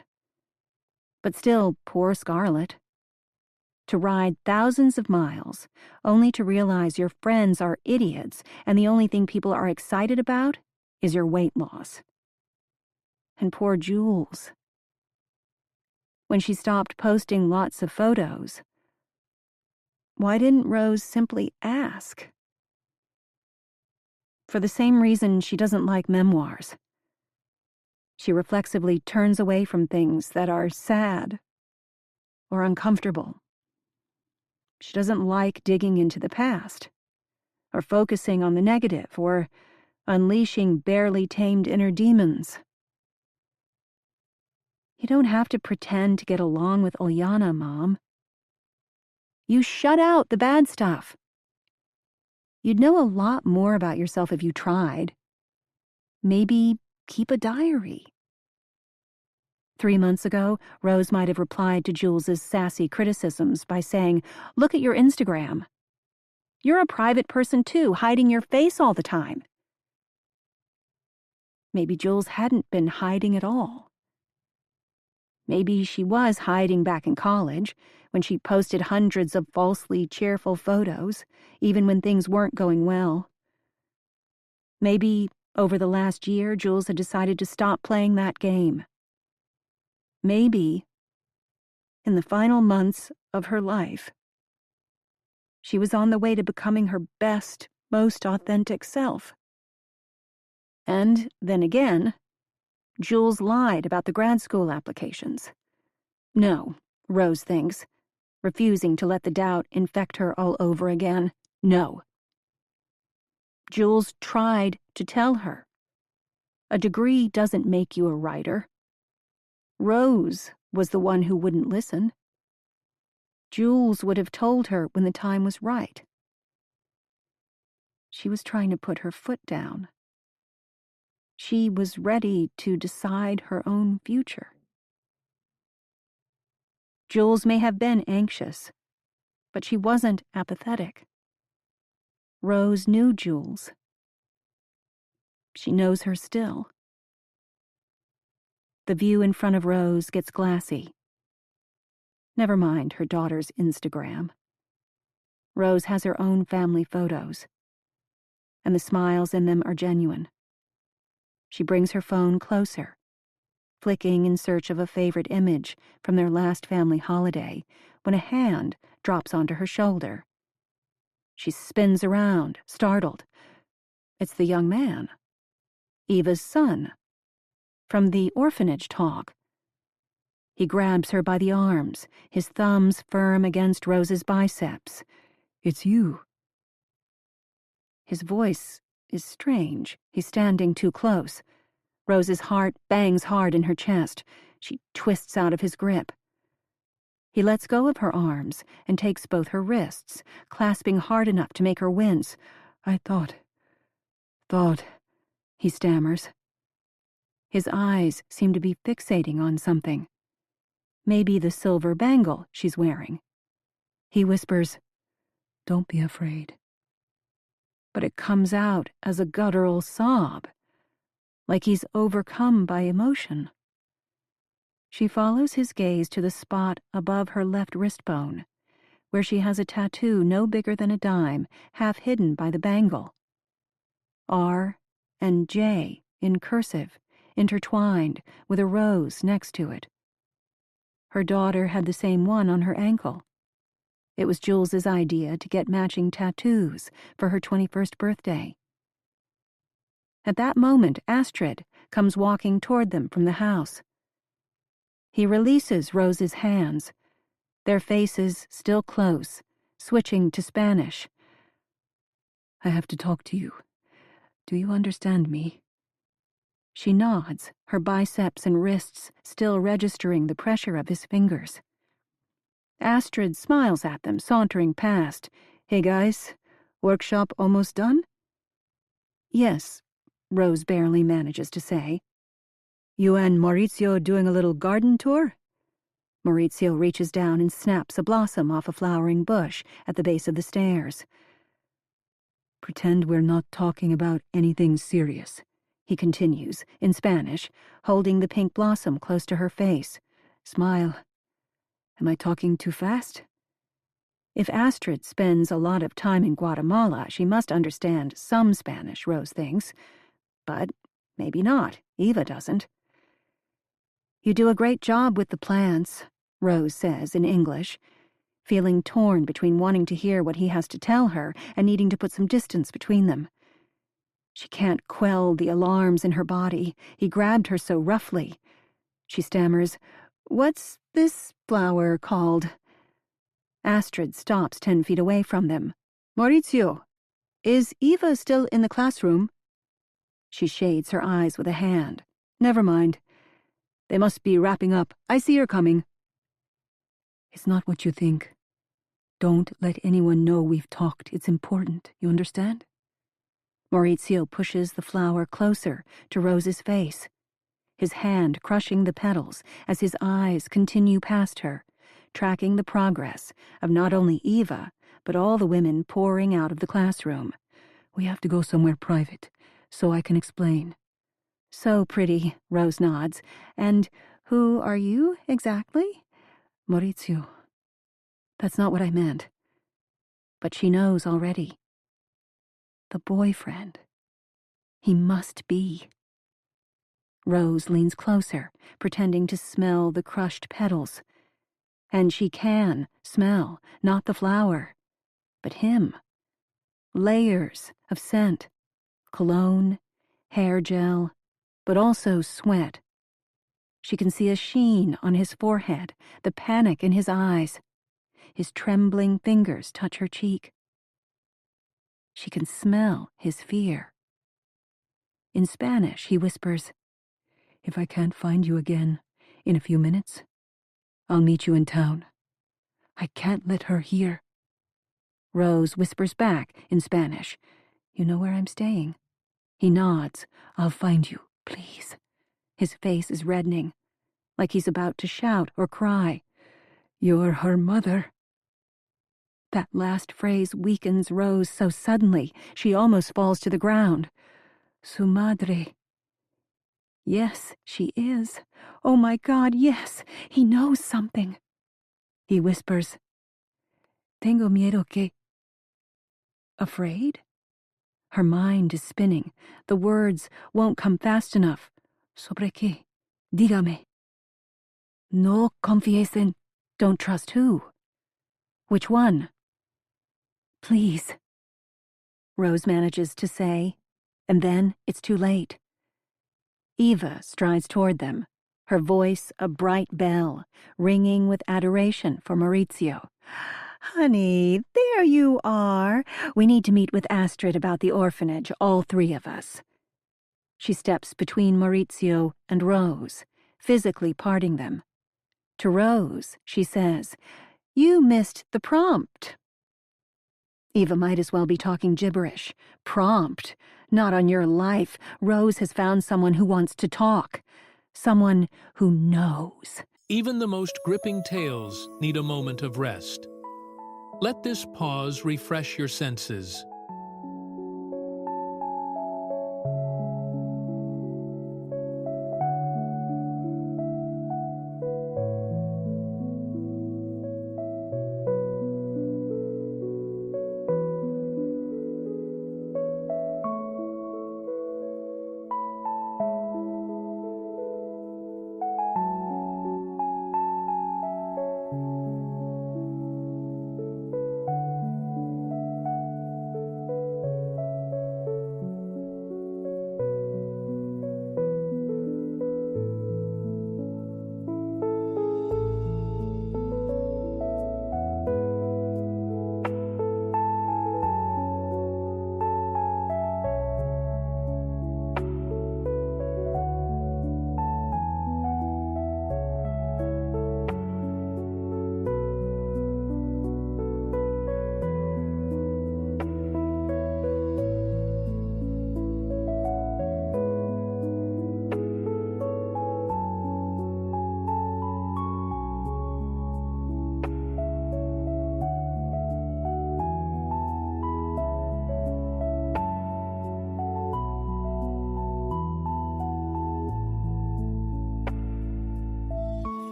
But still, poor Scarlett. To ride thousands of miles, only to realize your friends are idiots and the only thing people are excited about is your weight loss. And poor Jules. When she stopped posting lots of photos, why didn't Rose simply ask? For the same reason she doesn't like memoirs. She reflexively turns away from things that are sad or uncomfortable. She doesn't like digging into the past, or focusing on the negative, or unleashing barely tamed inner demons. You don't have to pretend to get along with Ilyana, Mom. You shut out the bad stuff. You'd know a lot more about yourself if you tried. Maybe keep a diary. 3 months ago, Rose might have replied to Jules's sassy criticisms by saying, "Look at your Instagram. You're a private person too, hiding your face all the time." Maybe Jules hadn't been hiding at all. Maybe she was hiding back in college, when she posted hundreds of falsely cheerful photos, even when things weren't going well. Maybe, over the last year, Jules had decided to stop playing that game. Maybe, in the final months of her life, she was on the way to becoming her best, most authentic self. And then again, Jules lied about the grad school applications. No, Rose thinks, refusing to let the doubt infect her all over again. No. Jules tried to tell her. A degree doesn't make you a writer. Rose was the one who wouldn't listen. Jules would have told her when the time was right. She was trying to put her foot down. She was ready to decide her own future. Jules may have been anxious, but she wasn't apathetic. Rose knew Jules. She knows her still. The view in front of Rose gets glassy. Never mind her daughter's Instagram. Rose has her own family photos, and the smiles in them are genuine. She brings her phone closer, flicking in search of a favorite image from their last family holiday, when a hand drops onto her shoulder. She spins around, startled. It's the young man, Eva's son, from the orphanage talk. He grabs her by the arms, his thumbs firm against Rose's biceps. "It's you." His voice is strange. He's standing too close. Rose's heart bangs hard in her chest. She twists out of his grip. He lets go of her arms and takes both her wrists, clasping hard enough to make her wince. "I thought, he stammers. His eyes seem to be fixating on something. Maybe the silver bangle she's wearing. He whispers, "Don't be afraid." But it comes out as a guttural sob, like he's overcome by emotion. She follows his gaze to the spot above her left wrist bone, where she has a tattoo no bigger than a dime, half hidden by the bangle. R and J in cursive, intertwined with a rose next to it. Her daughter had the same one on her ankle. It was Jules's idea to get matching tattoos for her 21st birthday. At that moment, Astrid comes walking toward them from the house. He releases Rose's hands, their faces still close, switching to Spanish. "I have to talk to you. Do you understand me?" She nods, her biceps and wrists still registering the pressure of his fingers. Astrid smiles at them, sauntering past. "Hey guys, workshop almost done?" "Yes," Rose barely manages to say. "You and Maurizio doing a little garden tour?" Maurizio reaches down and snaps a blossom off a flowering bush at the base of the stairs. "Pretend we're not talking about anything serious," he continues, in Spanish, holding the pink blossom close to her face. "Smile. Am I talking too fast?" If Astrid spends a lot of time in Guatemala, she must understand some Spanish, Rose thinks. But maybe not. Eva doesn't. "You do a great job with the plants," Rose says in English, feeling torn between wanting to hear what he has to tell her and needing to put some distance between them. She can't quell the alarms in her body. He grabbed her so roughly. She stammers, "What's this flower called?" Astrid stops 10 feet away from them. "Maurizio, is Eva still in the classroom?" She shades her eyes with a hand. "Never mind. They must be wrapping up. I see her coming." "It's not what you think. Don't let anyone know we've talked. It's important. You understand?" Maurizio pushes the flower closer to Rose's face, his hand crushing the petals as his eyes continue past her, tracking the progress of not only Eva, but all the women pouring out of the classroom. "We have to go somewhere private, so I can explain." "So pretty," Rose nods. "And who are you, exactly?" "Maurizio." "That's not what I meant." But she knows already. The boyfriend. He must be. Rose leans closer, pretending to smell the crushed petals. And she can smell, not the flower, but him. Layers of scent, cologne, hair gel, but also sweat. She can see a sheen on his forehead, the panic in his eyes. His trembling fingers touch her cheek. She can smell his fear. In Spanish, he whispers, "If I can't find you again in a few minutes, I'll meet you in town. I can't let her hear." Rose whispers back in Spanish, "You know where I'm staying?" He nods. "I'll find you, please." His face is reddening, like he's about to shout or cry. "You're her mother." That last phrase weakens Rose so suddenly she almost falls to the ground. "Su madre." Yes, she is. Oh my God, yes. He knows something. He whispers, "Tengo miedo que..." Afraid? Her mind is spinning. The words won't come fast enough. "Sobre qué? Dígame." "No confíes en..." Don't trust who? Which one? "Please," Rose manages to say, and then it's too late. Eva strides toward them, her voice a bright bell, ringing with adoration for Maurizio. "Honey, there you are. We need to meet with Astrid about the orphanage, all three of us." She steps between Maurizio and Rose, physically parting them. To Rose, she says, "You missed the prompt." Eva might as well be talking gibberish. Prompt. Not on your life. Rose has found someone who wants to talk. Someone who knows. Even the most gripping tales need a moment of rest. Let this pause refresh your senses.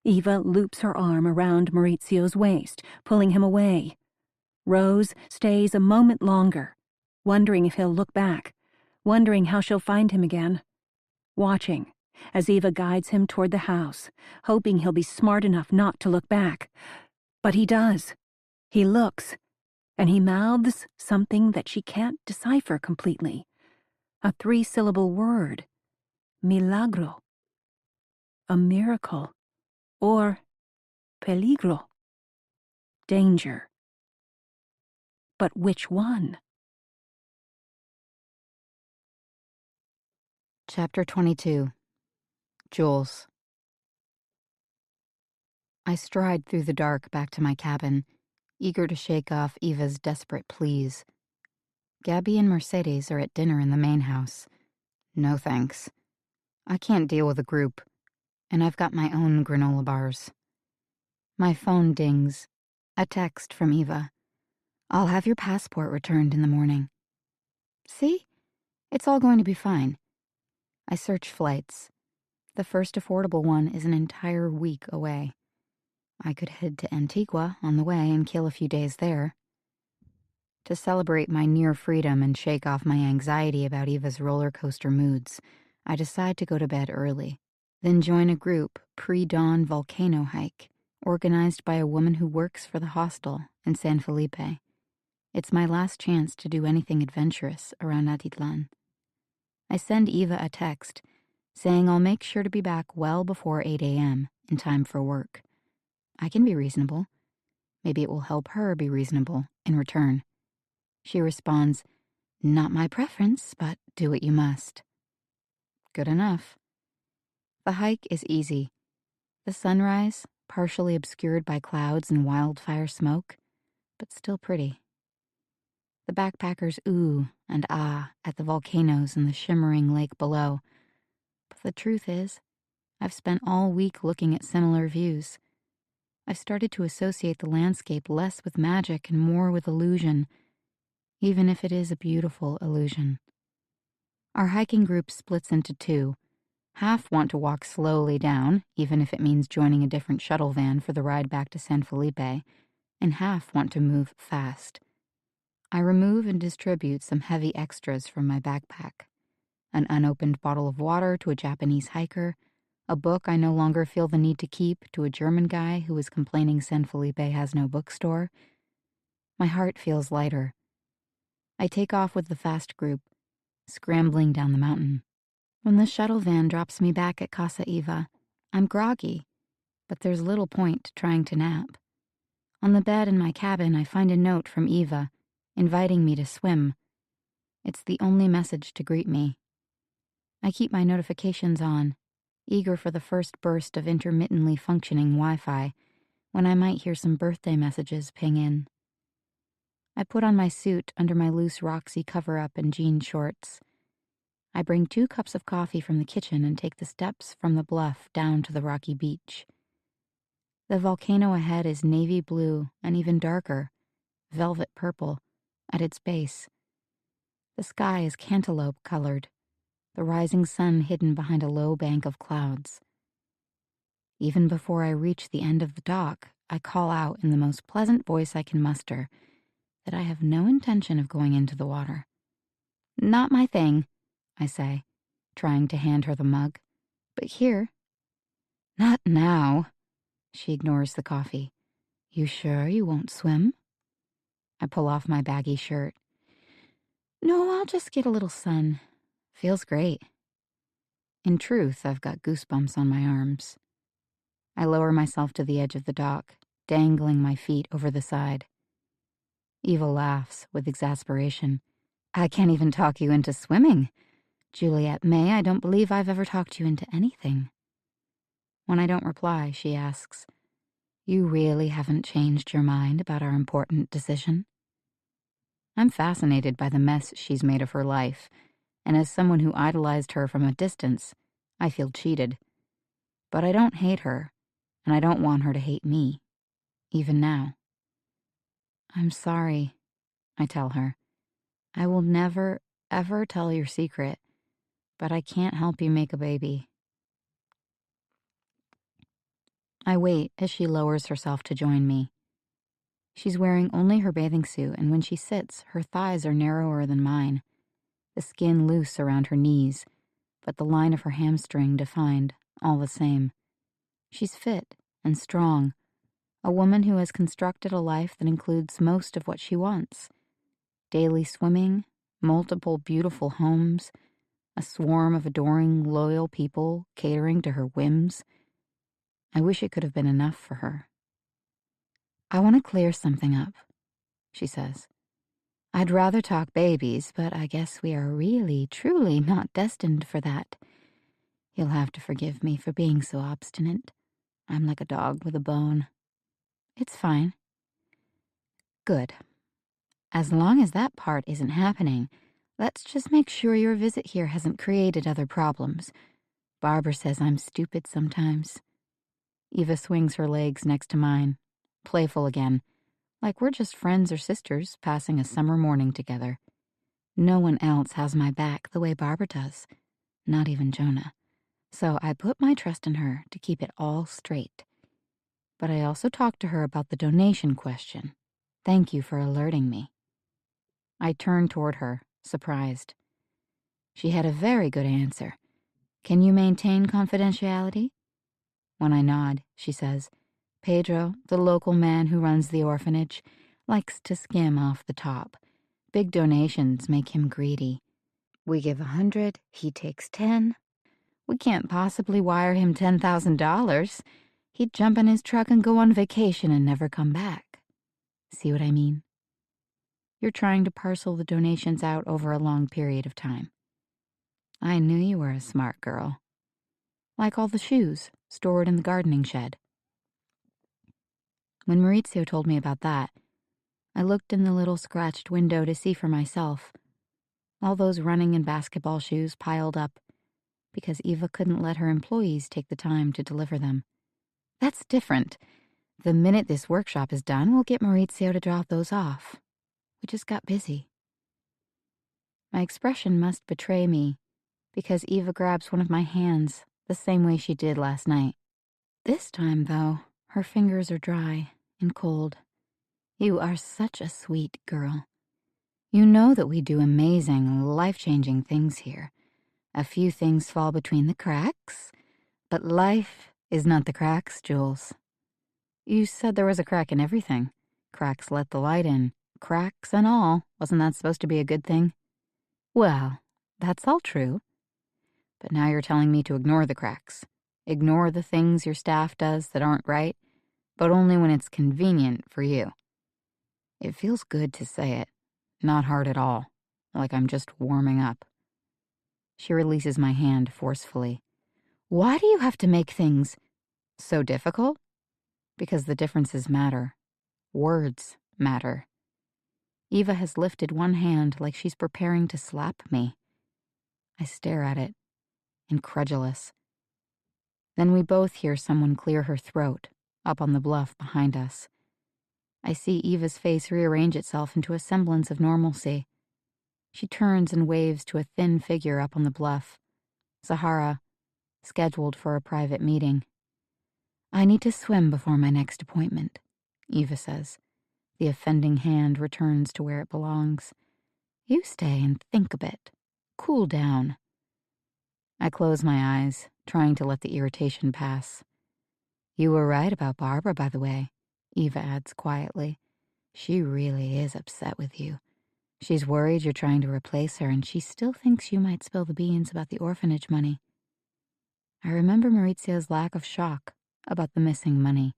Eva loops her arm around Maurizio's waist, pulling him away. Rose stays a moment longer, wondering if he'll look back, wondering how she'll find him again. Watching as Eva guides him toward the house, hoping he'll be smart enough not to look back. But he does. He looks, and he mouths something that she can't decipher completely. A 3-syllable word. Milagro. A miracle. Or peligro. Danger. But which one? Chapter 22. Jules. I stride through the dark back to my cabin, eager to shake off Eva's desperate pleas. Gabby and Mercedes are at dinner in the main house. No thanks. I can't deal with a group, and I've got my own granola bars. My phone dings. A text from Eva. I'll have your passport returned in the morning. See? It's all going to be fine. I search flights. The first affordable one is an entire week away. I could head to Antigua on the way and kill a few days there. To celebrate my near freedom and shake off my anxiety about Eva's roller coaster moods, I decide to go to bed early, then join a group pre-dawn volcano hike organized by a woman who works for the hostel in San Felipe. It's my last chance to do anything adventurous around Atitlan. I send Eva a text saying I'll make sure to be back well before 8 a.m. in time for work. I can be reasonable. Maybe it will help her be reasonable in return. She responds, "Not my preference, but do what you must." Good enough. The hike is easy. The sunrise, partially obscured by clouds and wildfire smoke, but still pretty. The backpackers ooh and ah at the volcanoes and the shimmering lake below. But the truth is, I've spent all week looking at similar views. I've started to associate the landscape less with magic and more with illusion, even if it is a beautiful illusion. Our hiking group splits into two. Half want to walk slowly down, even if it means joining a different shuttle van for the ride back to San Felipe, and half want to move fast. I remove and distribute some heavy extras from my backpack. An unopened bottle of water to a Japanese hiker, a book I no longer feel the need to keep to a German guy who is complaining San Felipe has no bookstore. My heart feels lighter. I take off with the fast group, scrambling down the mountain. When the shuttle van drops me back at Casa Eva, I'm groggy, but there's little point trying to nap. On the bed in my cabin, I find a note from Eva, inviting me to swim. It's the only message to greet me. I keep my notifications on, eager for the first burst of intermittently functioning Wi-Fi, when I might hear some birthday messages ping in. I put on my suit under my loose Roxy cover-up and jean shorts. I bring 2 cups of coffee from the kitchen and take the steps from the bluff down to the rocky beach. The volcano ahead is navy blue and even darker, velvet purple, at its base. The sky is cantaloupe-colored, the rising sun hidden behind a low bank of clouds. Even before I reach the end of the dock, I call out in the most pleasant voice I can muster that I have no intention of going into the water. "Not my thing," I say, trying to hand her the mug. "But here." "Not now." She ignores the coffee. "You sure you won't swim?" I pull off my baggy shirt. "No, I'll just get a little sun. Feels great." In truth, I've got goosebumps on my arms. I lower myself to the edge of the dock, dangling my feet over the side. Eva laughs with exasperation. "I can't even talk you into swimming. Juliet May, I don't believe I've ever talked you into anything." When I don't reply, she asks, "You really haven't changed your mind about our important decision?" I'm fascinated by the mess she's made of her life, and as someone who idolized her from a distance, I feel cheated. But I don't hate her, and I don't want her to hate me, even now. "I'm sorry," I tell her. "I will never, ever tell your secret, but I can't help you make a baby." I wait as she lowers herself to join me. She's wearing only her bathing suit, and when she sits, her thighs are narrower than mine, the skin loose around her knees, but the line of her hamstring defined, all the same. She's fit and strong, a woman who has constructed a life that includes most of what she wants. Daily swimming, multiple beautiful homes, a swarm of adoring, loyal people catering to her whims. I wish it could have been enough for her. "I want to clear something up," she says. "I'd rather talk babies, but I guess we are really, truly not destined for that. You'll have to forgive me for being so obstinate. I'm like a dog with a bone." "It's fine." "Good. As long as that part isn't happening, let's just make sure your visit here hasn't created other problems. Barbara says I'm stupid sometimes." Eva swings her legs next to mine, playful again, like we're just friends or sisters passing a summer morning together. No one else has my back the way Barbara does, not even Jonah. So I put my trust in her to keep it all straight. But I also talked to her about the donation question. Thank you for alerting me. I turned toward her, surprised. She had a very good answer. "Can you maintain confidentiality?" When I nod, she says, "Pedro, the local man who runs the orphanage, likes to skim off the top. Big donations make him greedy. We give 100, he takes 10. We can't possibly wire him $10,000. He'd jump in his truck and go on vacation and never come back. See what I mean? You're trying to parcel the donations out over a long period of time. I knew you were a smart girl. Like all the shoes stored in the gardening shed." When Maurizio told me about that, I looked in the little scratched window to see for myself. All those running and basketball shoes piled up because Eva couldn't let her employees take the time to deliver them. "That's different. The minute this workshop is done, we'll get Maurizio to drop those off. We just got busy." My expression must betray me because Eva grabs one of my hands the same way she did last night. This time, though, her fingers are dry and cold. "You are such a sweet girl. You know that we do amazing, life-changing things here. A few things fall between the cracks, but life is not the cracks, Jules. You said there was a crack in everything. Cracks let the light in. Cracks and all. Wasn't that supposed to be a good thing?" "Well, that's all true. But now you're telling me to ignore the cracks. Ignore the things your staff does that aren't right, but only when it's convenient for you." It feels good to say it, not hard at all, like I'm just warming up. She releases my hand forcefully. "Why do you have to make things so difficult?" "Because the differences matter. Words matter." Eva has lifted one hand like she's preparing to slap me. I stare at it, incredulous. Then we both hear someone clear her throat, up on the bluff behind us. I see Eva's face rearrange itself into a semblance of normalcy. She turns and waves to a thin figure up on the bluff. Zahara, scheduled for a private meeting. "I need to swim before my next appointment," Eva says. The offending hand returns to where it belongs. "You stay and think a bit. Cool down." I close my eyes, trying to let the irritation pass. "You were right about Barbara, by the way," Eva adds quietly. "She really is upset with you. She's worried you're trying to replace her, and she still thinks you might spill the beans about the orphanage money." I remember Maurizio's lack of shock about the missing money.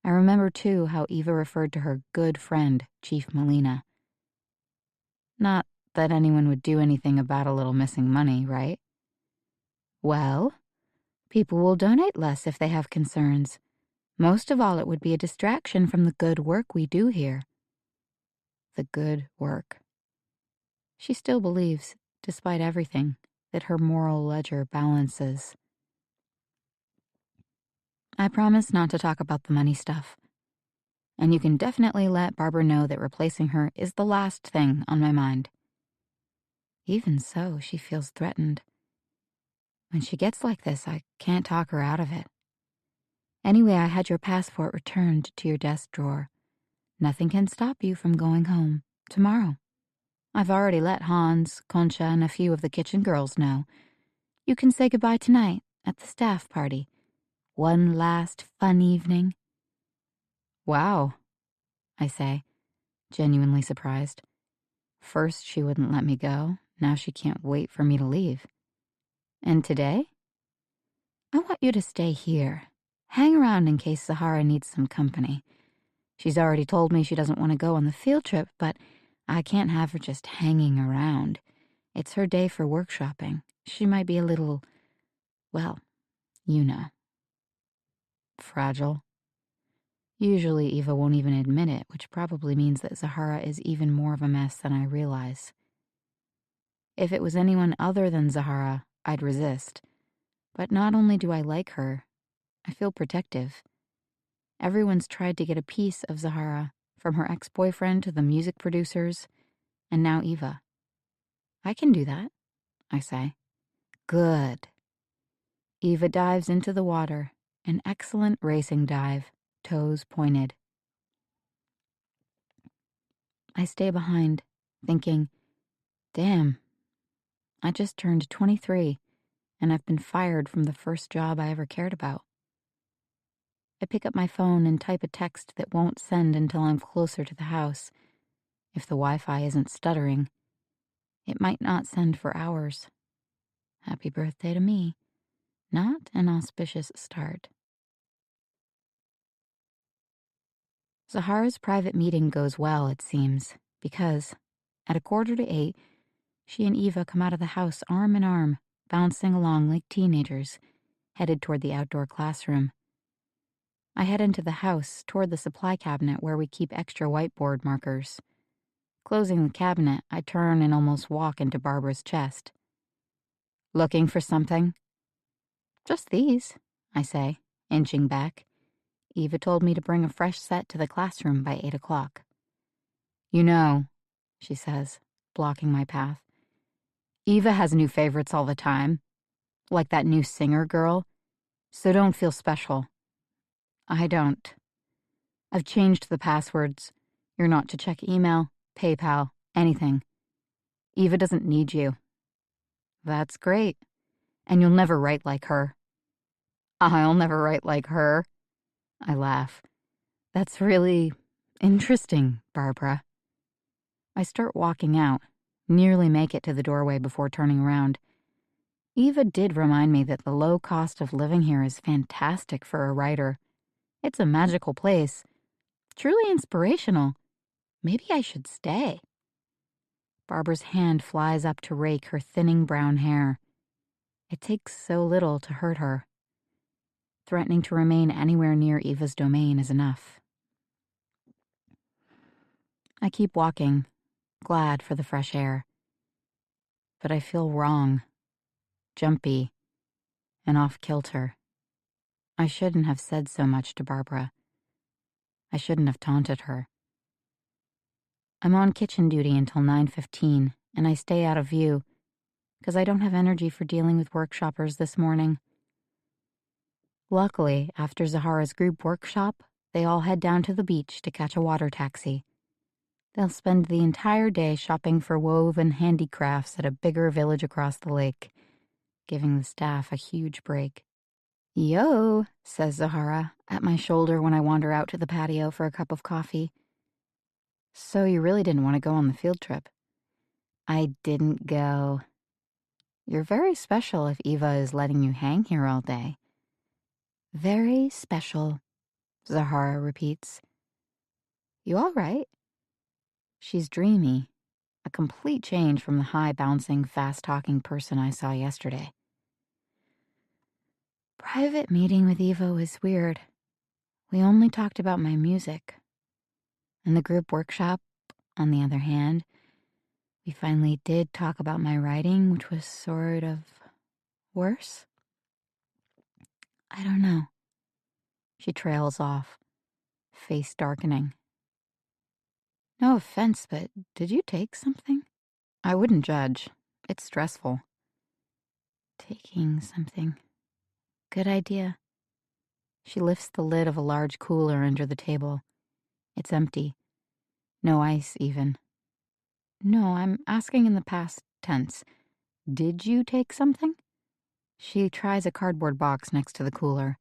I remember, too, how Eva referred to her good friend, Chief Molina. Not that anyone would do anything about a little missing money, right? Well, people will donate less if they have concerns. Most of all, it would be a distraction from the good work we do here. The good work. She still believes, despite everything, that her moral ledger balances. I promise not to talk about the money stuff. And you can definitely let Barbara know that replacing her is the last thing on my mind. Even so, she feels threatened. When she gets like this, I can't talk her out of it. Anyway, I had your passport returned to your desk drawer. Nothing can stop you from going home tomorrow. I've already let Hans, Concha, and a few of the kitchen girls know. You can say goodbye tonight at the staff party. One last fun evening. Wow, I say, genuinely surprised. First, she wouldn't let me go. Now she can't wait for me to leave. And today? I want you to stay here. Hang around in case Zahara needs some company. She's already told me she doesn't want to go on the field trip, but I can't have her just hanging around. It's her day for workshopping. She might be a little, well, you know, fragile. Usually Eva won't even admit it, which probably means that Zahara is even more of a mess than I realize. If it was anyone other than Zahara, I'd resist. But not only do I like her, I feel protective. Everyone's tried to get a piece of Zahara, from her ex-boyfriend to the music producers, and now Eva. I can do that, I say. Good. Eva dives into the water, an excellent racing dive, toes pointed. I stay behind, thinking, damn, I just turned 23, and I've been fired from the first job I ever cared about. I pick up my phone and type a text that won't send until I'm closer to the house. If the Wi-Fi isn't stuttering, it might not send for hours. Happy birthday to me. Not an auspicious start. Zahara's private meeting goes well, it seems, because at 7:45, she and Eva come out of the house arm in arm, bouncing along like teenagers, headed toward the outdoor classroom. I head into the house, toward the supply cabinet where we keep extra whiteboard markers. Closing the cabinet, I turn and almost walk into Barbara's chest. Looking for something? Just these, I say, inching back. Eva told me to bring a fresh set to the classroom by 8 o'clock. You know, she says, blocking my path. Eva has new favorites all the time, like that new singer girl, so don't feel special. I don't. I've changed the passwords. You're not to check email, PayPal, anything. Eva doesn't need you. That's great. And you'll never write like her. I'll never write like her. I laugh. That's really interesting, Barbara. I start walking out, nearly make it to the doorway before turning around. Eva did remind me that the low cost of living here is fantastic for a writer. It's a magical place, truly inspirational. Maybe I should stay. Barbara's hand flies up to rake her thinning brown hair. It takes so little to hurt her. Threatening to remain anywhere near Eva's domain is enough. I keep walking, glad for the fresh air. But I feel wrong, jumpy, and off-kilter. I shouldn't have said so much to Barbara. I shouldn't have taunted her. I'm on kitchen duty until 9:15, and I stay out of view, because I don't have energy for dealing with workshoppers this morning. Luckily, after Zahara's group workshop, they all head down to the beach to catch a water taxi. They'll spend the entire day shopping for woven handicrafts at a bigger village across the lake, giving the staff a huge break. Yo, says Zahara, at my shoulder when I wander out to the patio for a cup of coffee. So you really didn't want to go on the field trip? I didn't go. You're very special if Eva is letting you hang here all day. Very special, Zahara repeats. You all right? She's dreamy, a complete change from the high-bouncing, fast-talking person I saw yesterday. Private meeting with Eva was weird. We only talked about my music. In the group workshop, on the other hand, we finally did talk about my writing, which was sort of worse. I don't know. She trails off, face darkening. No offense, but did you take something? I wouldn't judge. It's stressful. Taking something. Good idea. She lifts the lid of a large cooler under the table. It's empty. No ice, even. No, I'm asking in the past tense. Did you take something? She tries a cardboard box next to the cooler.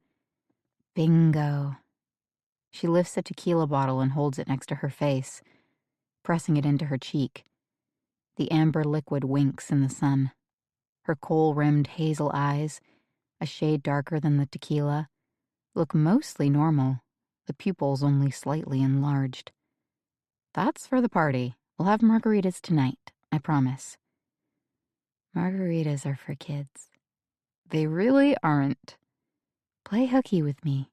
Bingo. She lifts a tequila bottle and holds it next to her face, pressing it into her cheek. The amber liquid winks in the sun. Her kohl-rimmed hazel eyes, a shade darker than the tequila, look mostly normal, the pupils only slightly enlarged. That's for the party. We'll have margaritas tonight, I promise. Margaritas are for kids. They really aren't. Play hooky with me.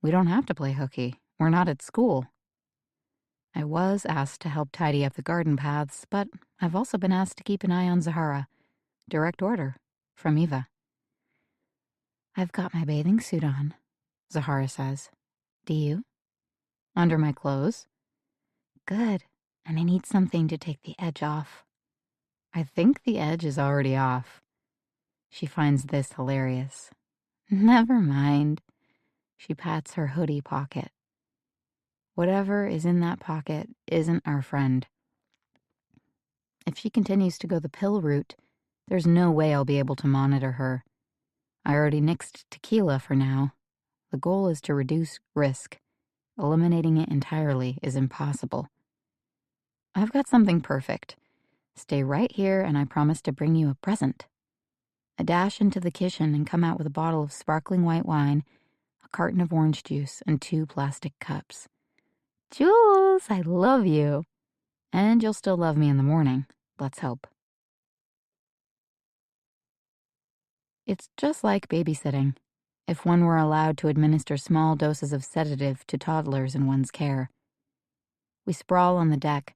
We don't have to play hooky. We're not at school. I was asked to help tidy up the garden paths, but I've also been asked to keep an eye on Zahara. Direct order from Eva. I've got my bathing suit on, Zahara says. Do you? Under my clothes. Good, and I need something to take the edge off. I think the edge is already off. She finds this hilarious. Never mind. She pats her hoodie pocket. Whatever is in that pocket isn't our friend. If she continues to go the pill route, there's no way I'll be able to monitor her. I already nixed tequila for now. The goal is to reduce risk. Eliminating it entirely is impossible. I've got something perfect. Stay right here and I promise to bring you a present. I dash into the kitchen and come out with a bottle of sparkling white wine, a carton of orange juice, and 2 plastic cups. Jules, I love you. And you'll still love me in the morning. Let's hope. It's just like babysitting, if one were allowed to administer small doses of sedative to toddlers in one's care. We sprawl on the deck,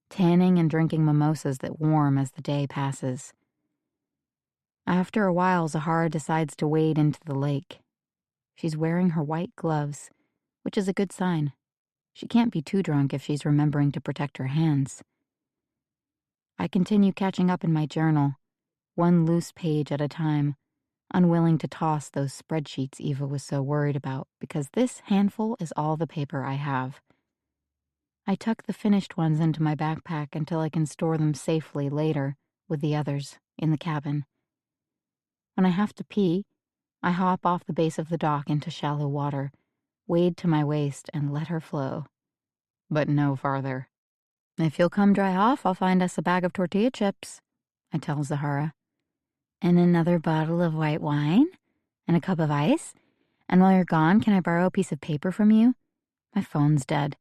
tanning and drinking mimosas that warm as the day passes. After a while, Zahara decides to wade into the lake. She's wearing her white gloves, which is a good sign. She can't be too drunk if she's remembering to protect her hands. I continue catching up in my journal, one loose page at a time, unwilling to toss those spreadsheets Eva was so worried about, because this handful is all the paper I have. I tuck the finished ones into my backpack until I can store them safely later with the others in the cabin. When I have to pee, I hop off the base of the dock into shallow water, wade to my waist, and let her flow. But no farther. If you'll come dry off, I'll find us a bag of tortilla chips, I tell Zahara. And another bottle of white wine? And a cup of ice? And while you're gone, can I borrow a piece of paper from you? My phone's dead.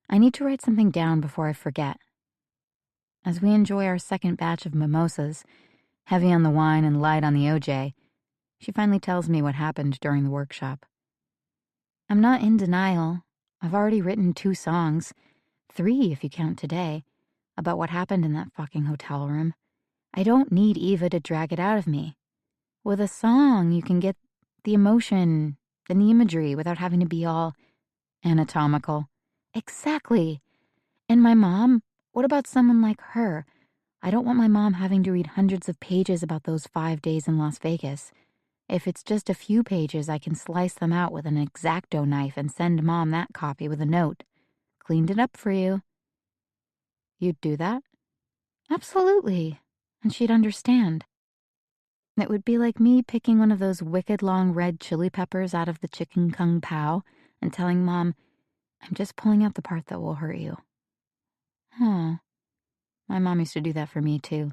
I need to write something down before I forget. As we enjoy our second batch of mimosas, heavy on the wine and light on the OJ, she finally tells me what happened during the workshop. I'm not in denial. I've already written 2 songs, 3 if you count today, about what happened in that fucking hotel room. I don't need Eva to drag it out of me. With a song, you can get the emotion, and the imagery without having to be all anatomical. Exactly. And my mom, what about someone like her? I don't want my mom having to read hundreds of pages about those 5 days in Las Vegas. If it's just a few pages, I can slice them out with an X-Acto knife and send Mom that copy with a note. Cleaned it up for you. You'd do that? Absolutely. And she'd understand. It would be like me picking one of those wicked long red chili peppers out of the chicken kung pao and telling Mom, I'm just pulling out the part that will hurt you. Oh, my mom used to do that for me too.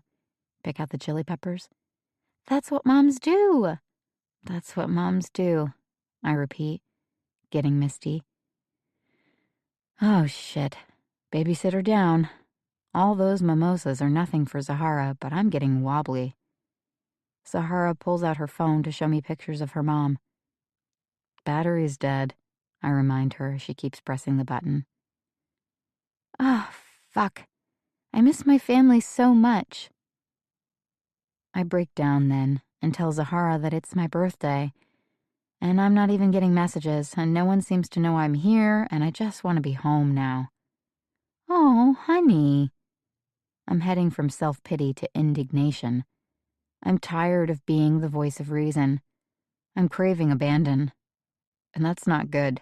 Pick out the chili peppers. That's what moms do. That's what moms do, I repeat, getting misty. Oh, shit. Babysitter down. All those mimosas are nothing for Zahara, but I'm getting wobbly. Zahara pulls out her phone to show me pictures of her mom. Battery's dead, I remind her as she keeps pressing the button. Ah, fuck. I miss my family so much. I break down then and tell Zahara that it's my birthday, and I'm not even getting messages, and no one seems to know I'm here, and I just want to be home now. Oh, honey. I'm heading from self-pity to indignation. I'm tired of being the voice of reason. I'm craving abandon. and that's not good.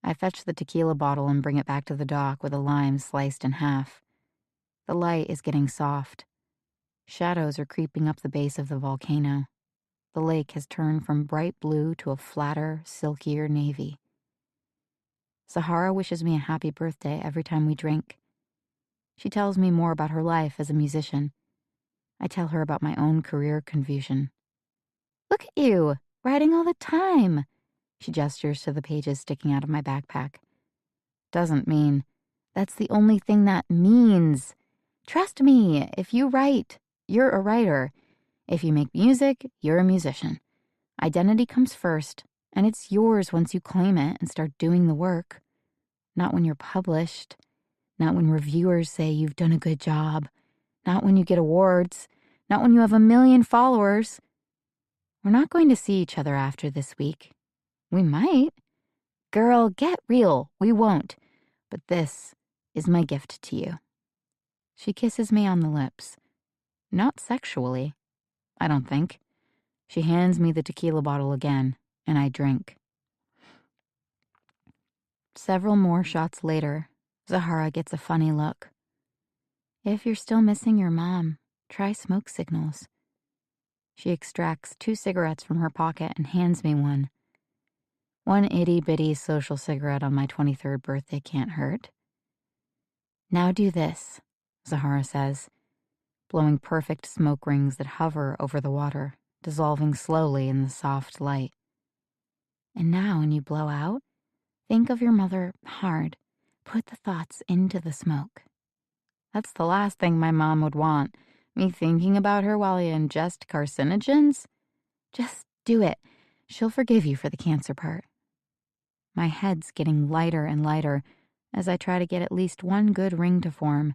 I fetch the tequila bottle and bring it back to the dock with a lime sliced in half. The light is getting soft. Shadows are creeping up the base of the volcano. The lake has turned from bright blue to a flatter, silkier navy. Sahara wishes me a happy birthday every time we drink. She tells me more about her life as a musician. I tell her about my own career confusion. Look at you, writing all the time. She gestures to the pages sticking out of my backpack. Doesn't mean. That's the only thing that means. Trust me, if you write, you're a writer. If you make music, you're a musician. Identity comes first, and it's yours once you claim it and start doing the work. Not when you're published. Not when reviewers say you've done a good job. Not when you get awards. Not when you have 1 million followers. We're not going to see each other after this week. We might. Girl, get real. We won't. But this is my gift to you. She kisses me on the lips. Not sexually, I don't think. She hands me the tequila bottle again, and I drink. Several more shots later, Zahara gets a funny look. If you're still missing your mom, try smoke signals. She extracts 2 cigarettes from her pocket and hands me one. One itty-bitty social cigarette on my 23rd birthday can't hurt. Now do this, Zahara says, blowing perfect smoke rings that hover over the water, dissolving slowly in the soft light. And now when you blow out, think of your mother hard. Put the thoughts into the smoke. That's the last thing my mom would want, me thinking about her while I ingest carcinogens. Just do it. She'll forgive you for the cancer part. My head's getting lighter and lighter as I try to get at least one good ring to form,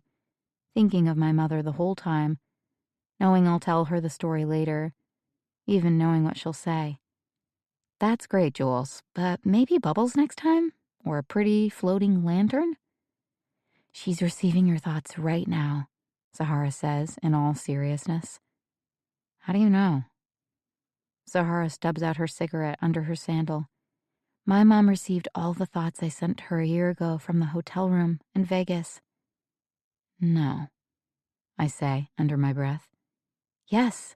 thinking of my mother the whole time, knowing I'll tell her the story later, even knowing what she'll say. That's great, Jules, but maybe bubbles next time? Or a pretty floating lantern? She's receiving your thoughts right now, Zahara says in all seriousness. How do you know? Zahara stubs out her cigarette under her sandal. My mom received all the thoughts I sent her a year ago from the hotel room in Vegas. No, I say under my breath. Yes,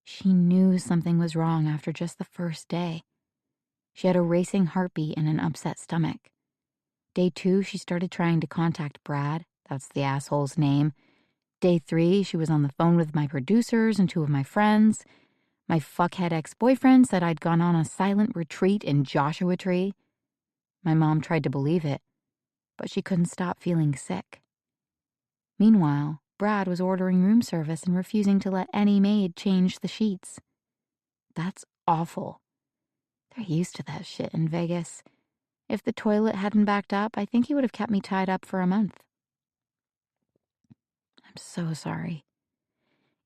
she knew something was wrong after just the first day. She had a racing heartbeat and an upset stomach. Day 2, she started trying to contact Brad. That's the asshole's name. Day 3, she was on the phone with my producers and 2 of my friends. My fuckhead ex-boyfriend said I'd gone on a silent retreat in Joshua Tree. My mom tried to believe it, but she couldn't stop feeling sick. Meanwhile, Brad was ordering room service and refusing to let any maid change the sheets. That's awful. They're used to that shit in Vegas. If the toilet hadn't backed up, I think he would have kept me tied up for a month. I'm so sorry.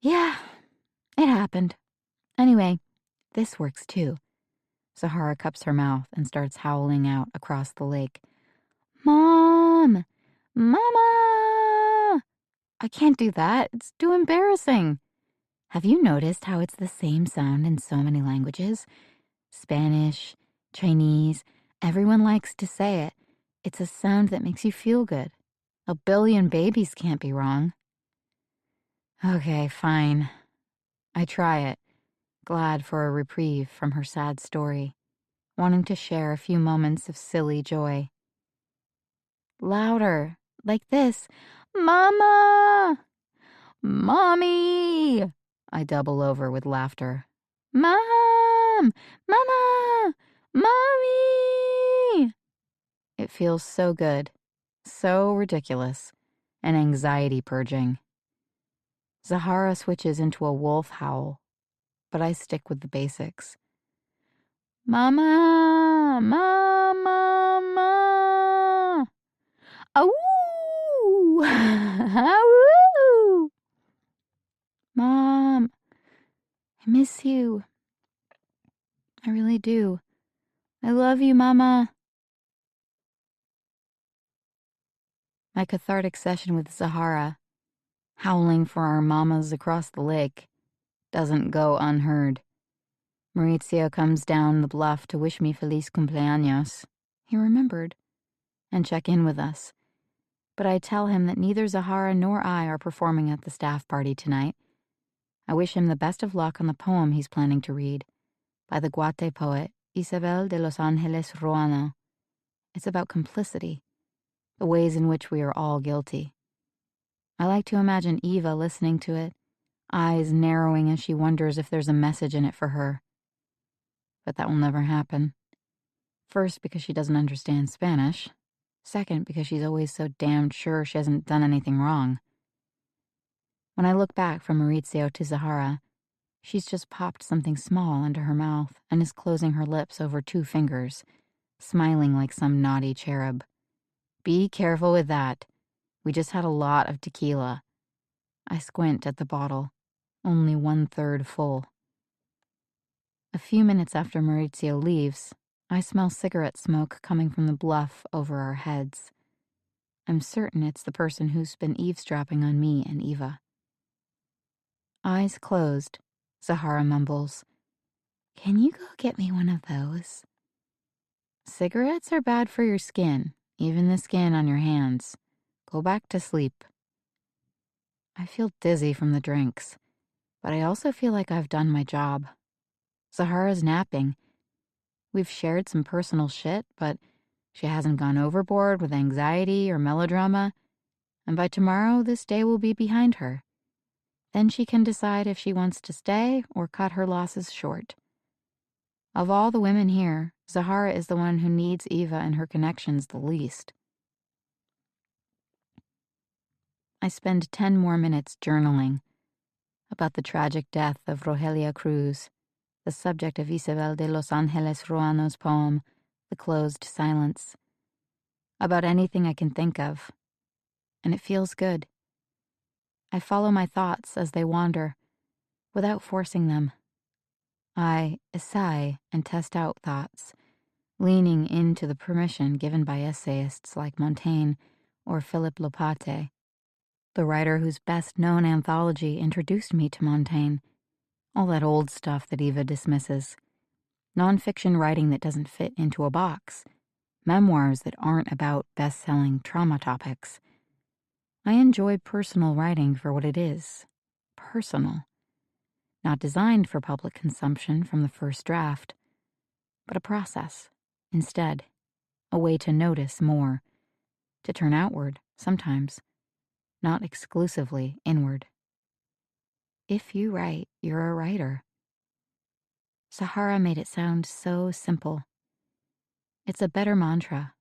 Yeah, it happened. Anyway, this works too. Zahara cups her mouth and starts howling out across the lake. Mom! Mama! I can't do that. It's too embarrassing. Have you noticed how it's the same sound in so many languages? Spanish, Chinese, everyone likes to say it. It's a sound that makes you feel good. 1 billion babies can't be wrong. Okay, fine. I try it, glad for a reprieve from her sad story, wanting to share a few moments of silly joy. Louder, like this. Mama! Mommy! I double over with laughter. Mom! Mama! Mommy! It feels so good, so ridiculous, and anxiety-purging. Zahara switches into a wolf howl, but I stick with the basics. Mama! Mama! Mama! Awoo! Awoo! Mom, I miss you. I really do. I love you, Mama. My cathartic session with Zahara, howling for our mamas across the lake, doesn't go unheard. Maurizio comes down the bluff to wish me feliz cumpleaños. He remembered. And check in with us. But I tell him that neither Zahara nor I are performing at the staff party tonight. I wish him the best of luck on the poem he's planning to read, by the Guate poet Isabel de los Angeles Romano. It's about complicity, the ways in which we are all guilty. I like to imagine Eva listening to it, eyes narrowing as she wonders if there's a message in it for her. But that will never happen. First, because she doesn't understand Spanish. Second, because she's always so damned sure she hasn't done anything wrong. When I look back from Maurizio to Zahara, she's just popped something small into her mouth and is closing her lips over 2 fingers, smiling like some naughty cherub. Be careful with that. We just had a lot of tequila. I squint at the bottle, only 1/3 full. A few minutes after Maurizio leaves, I smell cigarette smoke coming from the bluff over our heads. I'm certain it's the person who's been eavesdropping on me and Eva. Eyes closed, Zahara mumbles, "Can you go get me one of those?" Cigarettes are bad for your skin, even the skin on your hands. Go back to sleep. I feel dizzy from the drinks, but I also feel like I've done my job. Zahara's napping. We've shared some personal shit, but she hasn't gone overboard with anxiety or melodrama, and by tomorrow this day will be behind her. Then she can decide if she wants to stay or cut her losses short. Of all the women here, Zahara is the one who needs Eva and her connections the least. I spend 10 more minutes journaling about the tragic death of Rogelia Cruz, the subject of Isabel de los Angeles Romano's poem, The Closed Silence, about anything I can think of, and it feels good. I follow my thoughts as they wander, without forcing them. I essay and test out thoughts, leaning into the permission given by essayists like Montaigne or Philippe Lopate, the writer whose best-known anthology introduced me to Montaigne. All that old stuff that Eva dismisses. Nonfiction writing that doesn't fit into a box. Memoirs that aren't about best-selling trauma topics. I enjoy personal writing for what it is. Personal. Not designed for public consumption from the first draft, but a process, instead. A way to notice more. To turn outward, sometimes. Not exclusively inward. If you write, you're a writer. Zahara made it sound so simple. It's a better mantra,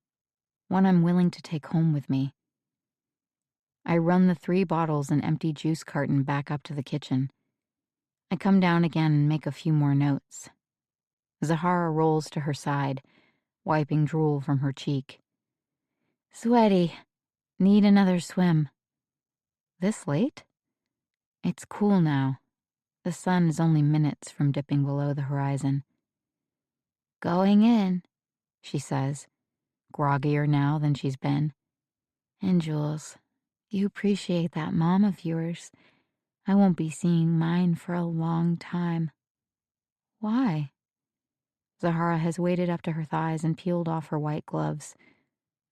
one I'm willing to take home with me. I run the 3 bottles and empty juice carton back up to the kitchen. I come down again and make a few more notes. Zahara rolls to her side, wiping drool from her cheek. Sweaty. Need another swim. This late? It's cool now. The sun is only minutes from dipping below the horizon. Going in, she says, groggier now than she's been. And Jules, you appreciate that mom of yours. I won't be seeing mine for a long time. Why? Zahara has waded up to her thighs and peeled off her white gloves.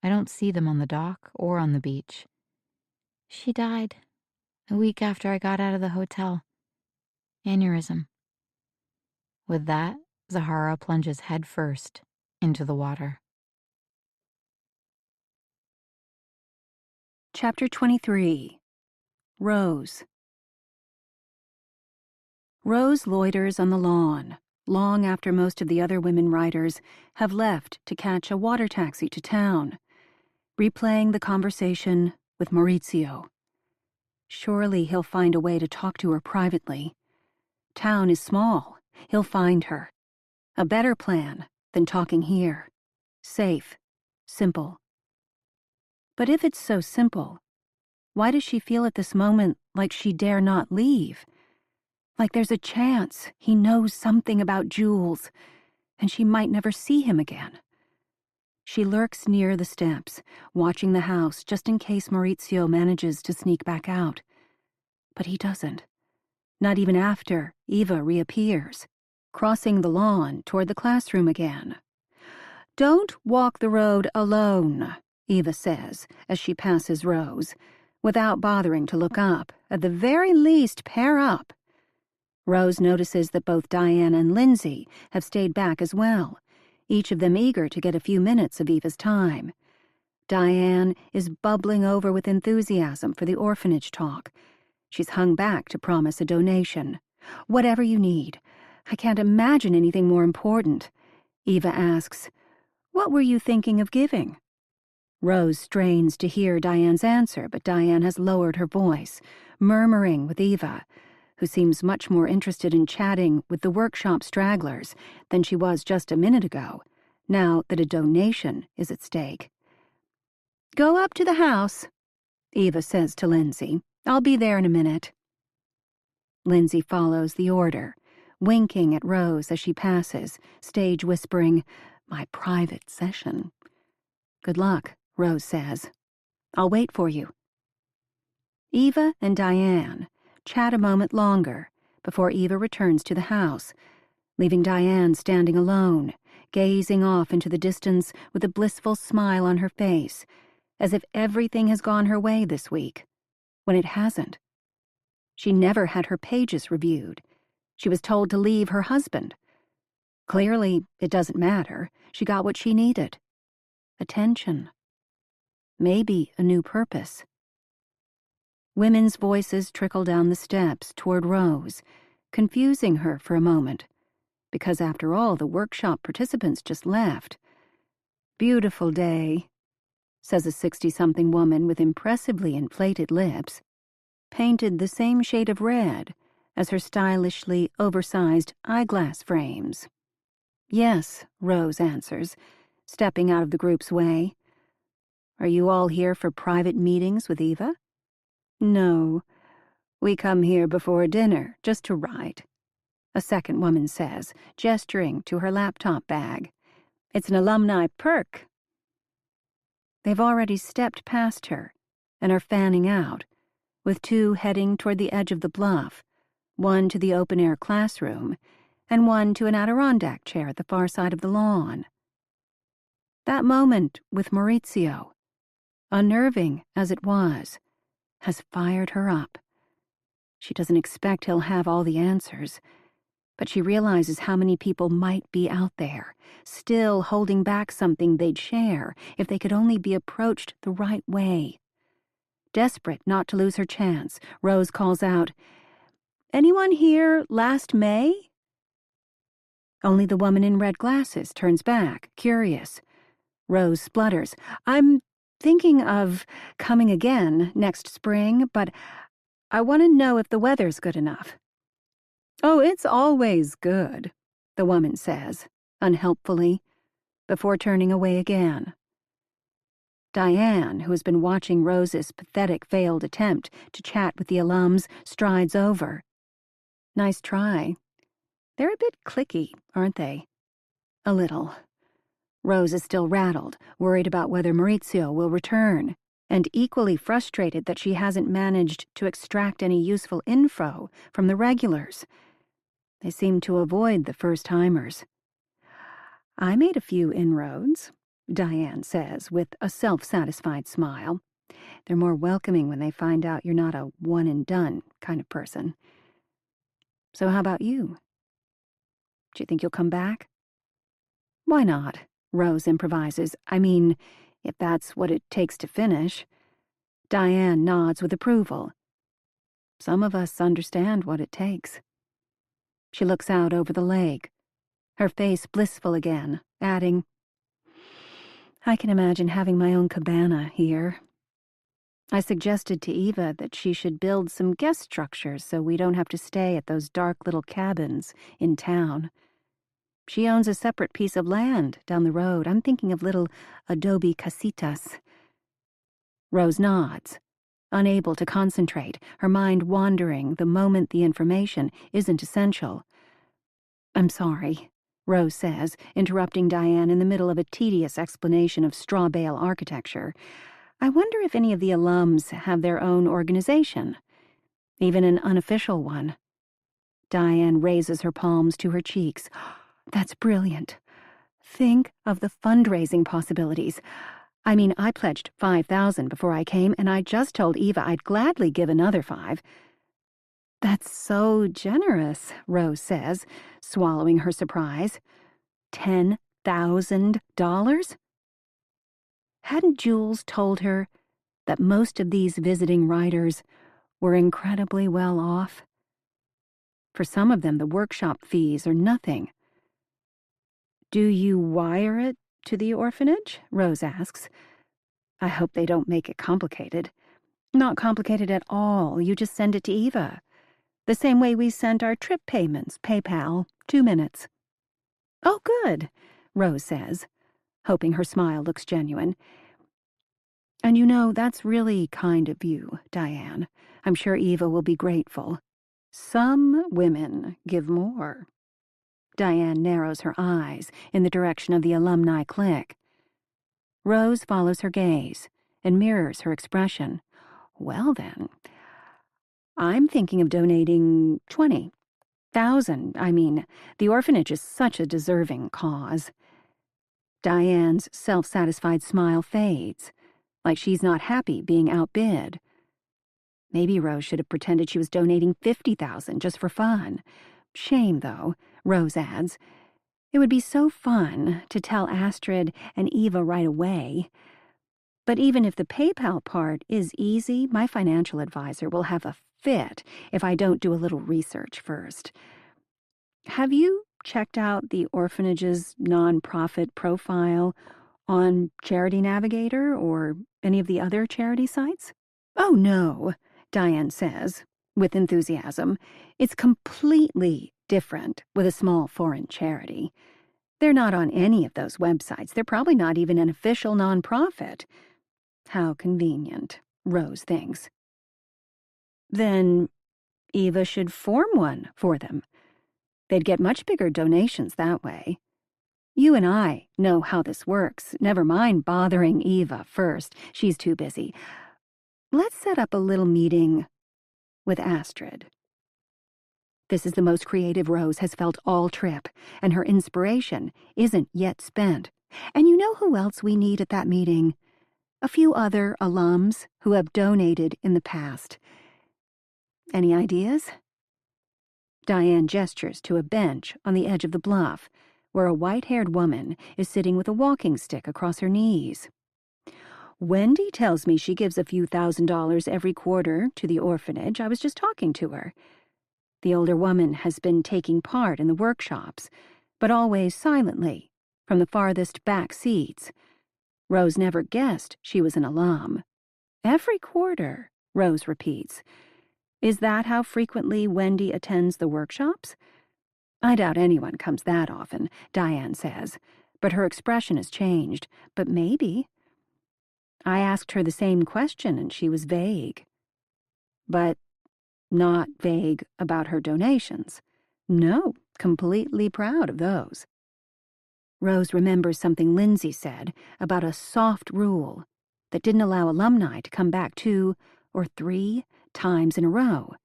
I don't see them on the dock or on the beach. She died a week after I got out of the hotel. Aneurysm. With that, Zahara plunges headfirst into the water. Chapter 23. Rose. Rose loiters on the lawn, long after most of the other women writers have left to catch a water taxi to town, replaying the conversation with Maurizio. Surely he'll find a way to talk to her privately. Town is small. He'll find her. A better plan than talking here. Safe. Simple. But if it's so simple, why does she feel at this moment like she dare not leave? Like there's a chance he knows something about Jules, and she might never see him again. She lurks near the steps, watching the house just in case Maurizio manages to sneak back out. But he doesn't. Not even after Eva reappears. crossing the lawn toward the classroom again. "Don't walk the road alone," Eva says as she passes Rose, without bothering to look up. "At the very least, pair up." Rose notices that both Diane and Lindsay have stayed back as well, each of them eager to get a few minutes of Eva's time. Diane is bubbling over with enthusiasm for the orphanage talk. She's hung back to promise a donation. "Whatever you need. I can't imagine anything more important." Eva asks, "What were you thinking of giving?" Rose strains to hear Diane's answer, but Diane has lowered her voice, murmuring with Eva, who seems much more interested in chatting with the workshop stragglers than she was just a minute ago, now that a donation is at stake. "Go up to the house," Eva says to Lindsay. "I'll be there in a minute." Lindsay follows the order, winking at Rose as she passes, stage whispering, "My private session." "Good luck," Rose says. "I'll wait for you." Eva and Diane chat a moment longer before Eva returns to the house, leaving Diane standing alone, gazing off into the distance with a blissful smile on her face, as if everything has gone her way this week, when it hasn't. She never had her pages reviewed. She was told to leave her husband. Clearly, it doesn't matter. She got what she needed. Attention. Maybe a new purpose. Women's voices trickle down the steps toward Rose, confusing her for a moment, because after all, the workshop participants just left. "Beautiful day," says a 60-something woman with impressively inflated lips, painted the same shade of red as her stylishly oversized eyeglass frames. "Yes," Rose answers, stepping out of the group's way. "Are you all here for private meetings with Eva?" "No, we come here before dinner, just to write," a second woman says, gesturing to her laptop bag. "It's an alumni perk." They've already stepped past her and are fanning out, with two heading toward the edge of the bluff, one to the open-air classroom, and one to an Adirondack chair at the far side of the lawn. That moment with Maurizio, unnerving as it was, has fired her up. She doesn't expect he'll have all the answers, but she realizes how many people might be out there, still holding back something they'd share if they could only be approached the right way. Desperate not to lose her chance, Rose calls out, "Anyone here last May?" Only the woman in red glasses turns back, curious. Rose splutters, "I'm thinking of coming again next spring, but I want to know if the weather's good enough." "Oh, it's always good," the woman says, unhelpfully, before turning away again. Diane, who has been watching Rose's pathetic failed attempt to chat with the alums, strides over. "Nice try. They're a bit cliquey, aren't they?" "A little." Rose is still rattled, worried about whether Maurizio will return, and equally frustrated that she hasn't managed to extract any useful info from the regulars. They seem to avoid the first-timers. "I made a few inroads," Diane says, with a self-satisfied smile. "They're more welcoming when they find out you're not a one-and-done kind of person. So how about you? Do you think you'll come back?" "Why not?" Rose improvises. "I mean, if that's what it takes to finish." Diane nods with approval. "Some of us understand what it takes." She looks out over the lake, her face blissful again, adding, "I can imagine having my own cabana here. I suggested to Eva that she should build some guest structures so we don't have to stay at those dark little cabins in town. She owns a separate piece of land down the road. I'm thinking of little adobe casitas." Rose nods, unable to concentrate, her mind wandering the moment the information isn't essential. "I'm sorry," Rose says, interrupting Diane in the middle of a tedious explanation of straw bale architecture. "I wonder if any of the alums have their own organization, even an unofficial one." Diane raises her palms to her cheeks. That's brilliant. Think of the fundraising possibilities. I mean, I pledged $5,000 before I came, and I just told Eva I'd gladly give another $5,000. That's so generous, Rose says, swallowing her surprise. $10,000? Hadn't Jules told her that most of these visiting writers were incredibly well off? For some of them, the workshop fees are nothing. Do you wire it to the orphanage? Rose asks. I hope they don't make it complicated. Not complicated at all. You just send it to Eva. The same way we sent our trip payments, PayPal, 2 minutes. Oh, good, Rose says, hoping her smile looks genuine. And you know, that's really kind of you, Diane. I'm sure Eva will be grateful. Some women give more. Diane narrows her eyes in the direction of the alumni clique. Rose follows her gaze and mirrors her expression. Well then, I'm thinking of donating 20,000. I mean, the orphanage is such a deserving cause. Diane's self-satisfied smile fades, like she's not happy being outbid. Maybe Rose should have pretended she was donating 50,000 just for fun. Shame, though, Rose adds. It would be so fun to tell Astrid and Eva right away. But even if the PayPal part is easy, my financial advisor will have a fit if I don't do a little research first. Have you checked out the orphanage's nonprofit profile on Charity Navigator or any of the other charity sites? Oh, no, Diane says, with enthusiasm. It's completely different with a small foreign charity. They're not on any of those websites. They're probably not even an official nonprofit. How convenient, Rose thinks. Then Eva should form one for them. They'd get much bigger donations that way. You and I know how this works. Never mind bothering Eva first. She's too busy. Let's set up a little meeting with Astrid. This is the most creative Rose has felt all trip, and her inspiration isn't yet spent. And you know who else we need at that meeting? A few other alums who have donated in the past. Any ideas? Diane gestures to a bench on the edge of the bluff, where a white-haired woman is sitting with a walking stick across her knees. Wendy tells me she gives a few $1,000s every quarter to the orphanage. I was just talking to her. The older woman has been taking part in the workshops, but always silently, from the farthest back seats. Rose never guessed she was an alum. Every quarter, Rose repeats. Is that how frequently Wendy attends the workshops? I doubt anyone comes that often, Diane says, but her expression has changed. But maybe. I asked her the same question and she was vague. But not vague about her donations. No, completely proud of those. Rose remembers something Lindsay said about a soft rule that didn't allow alumni to come back 2 or 3 times in a row.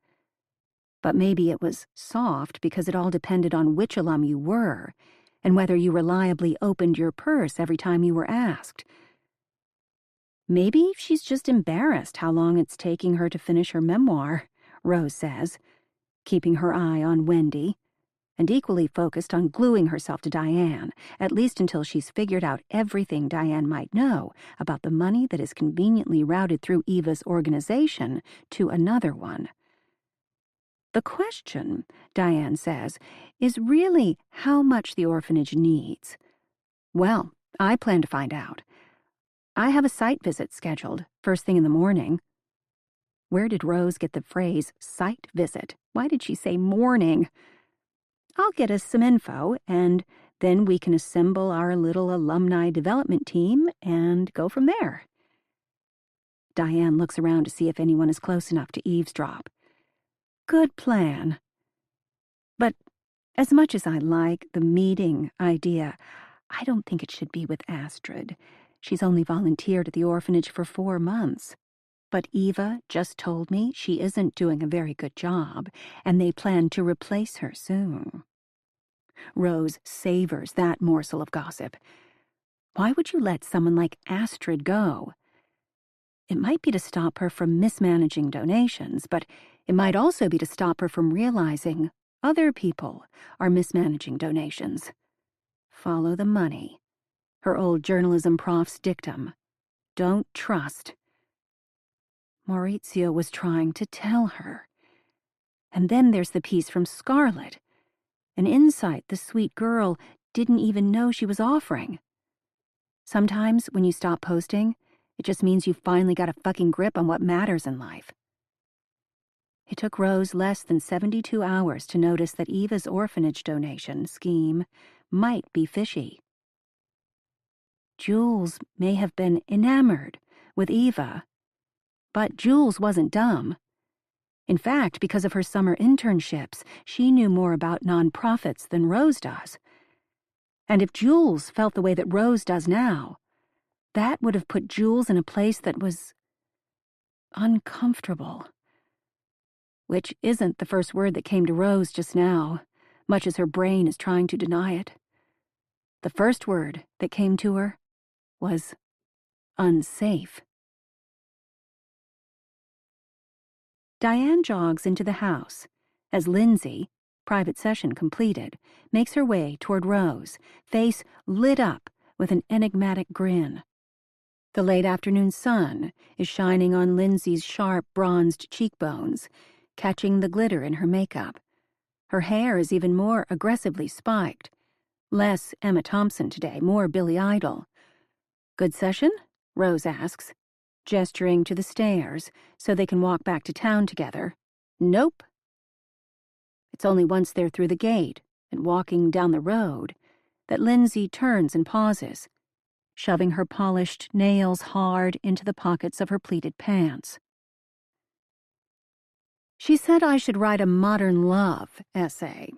But maybe it was soft because it all depended on which alum you were and whether you reliably opened your purse every time you were asked. Maybe she's just embarrassed how long it's taking her to finish her memoir, Rose says, keeping her eye on Wendy, and equally focused on gluing herself to Diane, at least until she's figured out everything Diane might know about the money that is conveniently routed through Eva's organization to another one. The question, Diane says, is really how much the orphanage needs. Well, I plan to find out. I have a site visit scheduled, first thing in the morning. Where did Rose get the phrase site visit? Why did she say morning? I'll get us some info, and then we can assemble our little alumni development team and go from there. Diane looks around to see if anyone is close enough to eavesdrop. Good plan. But as much as I like the meeting idea, I don't think it should be with Astrid. She's only volunteered at the orphanage for 4 months. But Eva just told me she isn't doing a very good job, and they plan to replace her soon. Rose savors that morsel of gossip. Why would you let someone like Astrid go? It might be to stop her from mismanaging donations, but it might also be to stop her from realizing other people are mismanaging donations. Follow the money. Her old journalism prof's dictum. Don't trust. Maurizio was trying to tell her. And then there's the piece from Scarlett, an insight the sweet girl didn't even know she was offering. Sometimes when you stop posting, it just means you finally got a fucking grip on what matters in life. It took Rose less than 72 hours to notice that Eva's orphanage donation scheme might be fishy. Jules may have been enamored with Eva, but Jules wasn't dumb. In fact, because of her summer internships, she knew more about nonprofits than Rose does. And if Jules felt the way that Rose does now, that would have put Jules in a place that was uncomfortable. Which isn't the first word that came to Rose just now, much as her brain is trying to deny it. The first word that came to her was unsafe. Diane jogs into the house as Lindsay, private session completed, makes her way toward Rose, face lit up with an enigmatic grin. The late afternoon sun is shining on Lindsay's sharp, bronzed cheekbones, catching the glitter in her makeup. Her hair is even more aggressively spiked. Less Emma Thompson today, more Billy Idol. Good session? Rose asks, gesturing to the stairs so they can walk back to town together. Nope. It's only once they're through the gate and walking down the road that Lindsay turns and pauses, shoving her polished nails hard into the pockets of her pleated pants. She said I should write a modern love essay.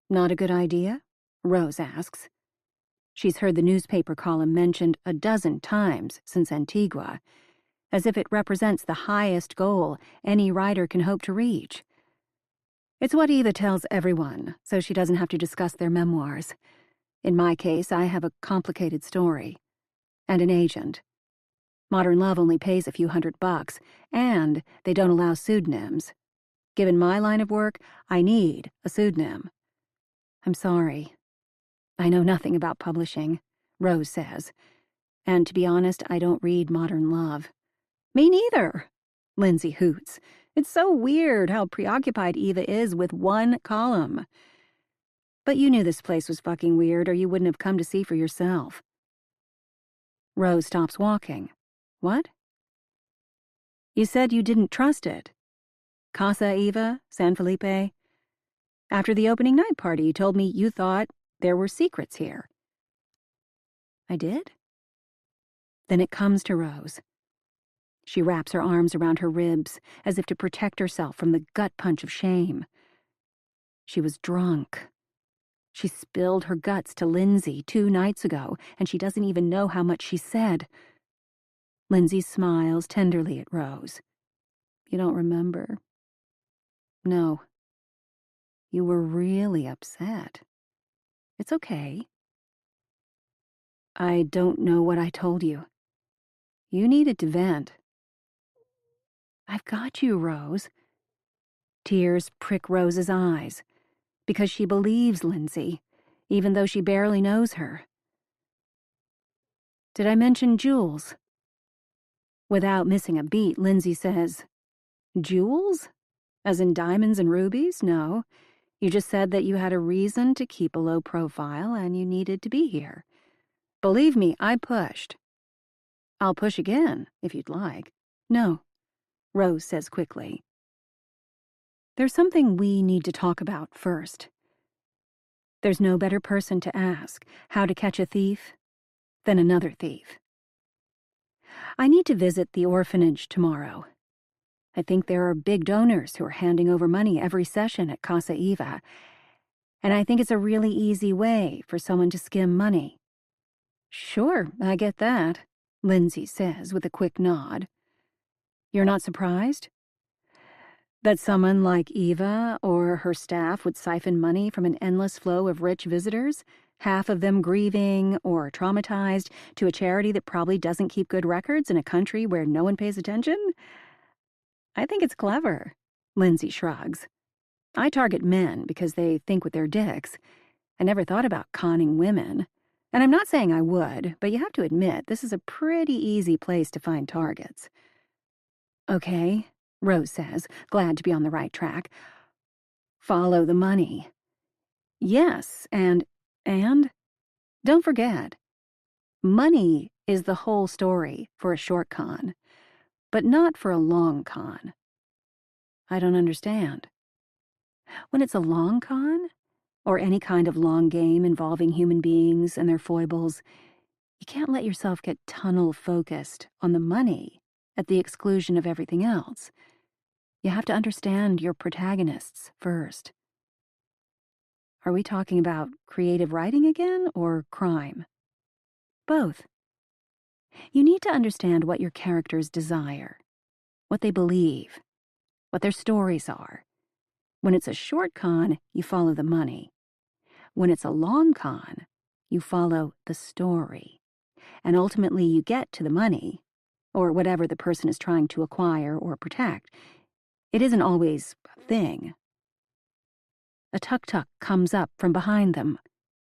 Not a good idea? Rose asks. She's heard the newspaper column mentioned a dozen times since Antigua, as if it represents the highest goal any writer can hope to reach. It's what Eva tells everyone, so she doesn't have to discuss their memoirs. In my case, I have a complicated story. And an agent. Modern Love only pays a few $100, and they don't allow pseudonyms. Given my line of work, I need a pseudonym. I'm sorry. I know nothing about publishing, Rose says. And to be honest, I don't read Modern Love. Me neither, Lindsay hoots. It's so weird how preoccupied Eva is with one column. But you knew this place was fucking weird, or you wouldn't have come to see for yourself. Rose stops walking. What? You said you didn't trust it. Casa Eva, San Felipe. After the opening night party, you told me you thought there were secrets here. I did? Then it comes to Rose. She wraps her arms around her ribs as if to protect herself from the gut punch of shame. She was drunk. She spilled her guts to Lindsay 2 nights ago, and she doesn't even know how much she said. Lindsay smiles tenderly at Rose. You don't remember? No. You were really upset. It's okay. I don't know what I told you. You needed to vent. I've got you, Rose. Tears prick Rose's eyes, because she believes Lindsay, even though she barely knows her. Did I mention Jules? Without missing a beat, Lindsay says, Jewels? As in diamonds and rubies? No. You just said that you had a reason to keep a low profile and you needed to be here. Believe me, I pushed. I'll push again, if you'd like. No, Rose says quickly. There's something we need to talk about first. There's no better person to ask how to catch a thief than another thief. I need to visit the orphanage tomorrow. I think there are big donors who are handing over money every session at Casa Eva, and I think it's a really easy way for someone to skim money. Sure, I get that, Lindsay says with a quick nod. You're not surprised? That someone like Eva or her staff would siphon money from an endless flow of rich visitors, half of them grieving or traumatized, to a charity that probably doesn't keep good records in a country where no one pays attention? I think it's clever, Lindsay shrugs. I target men because they think with their dicks. I never thought about conning women. And I'm not saying I would, but you have to admit this is a pretty easy place to find targets. Okay, Rose says, glad to be on the right track. Follow the money. Yes, and don't forget, money is the whole story for a short con, but not for a long con. I don't understand. When it's a long con, or any kind of long game involving human beings and their foibles, you can't let yourself get tunnel-focused on the money at the exclusion of everything else. You have to understand your protagonists first. Are we talking about creative writing again, or crime? Both. You need to understand what your characters desire, what they believe, what their stories are. When it's a short con, you follow the money. When it's a long con, you follow the story. And ultimately you get to the money, or whatever the person is trying to acquire or protect. It isn't always a thing. A tuk-tuk comes up from behind them,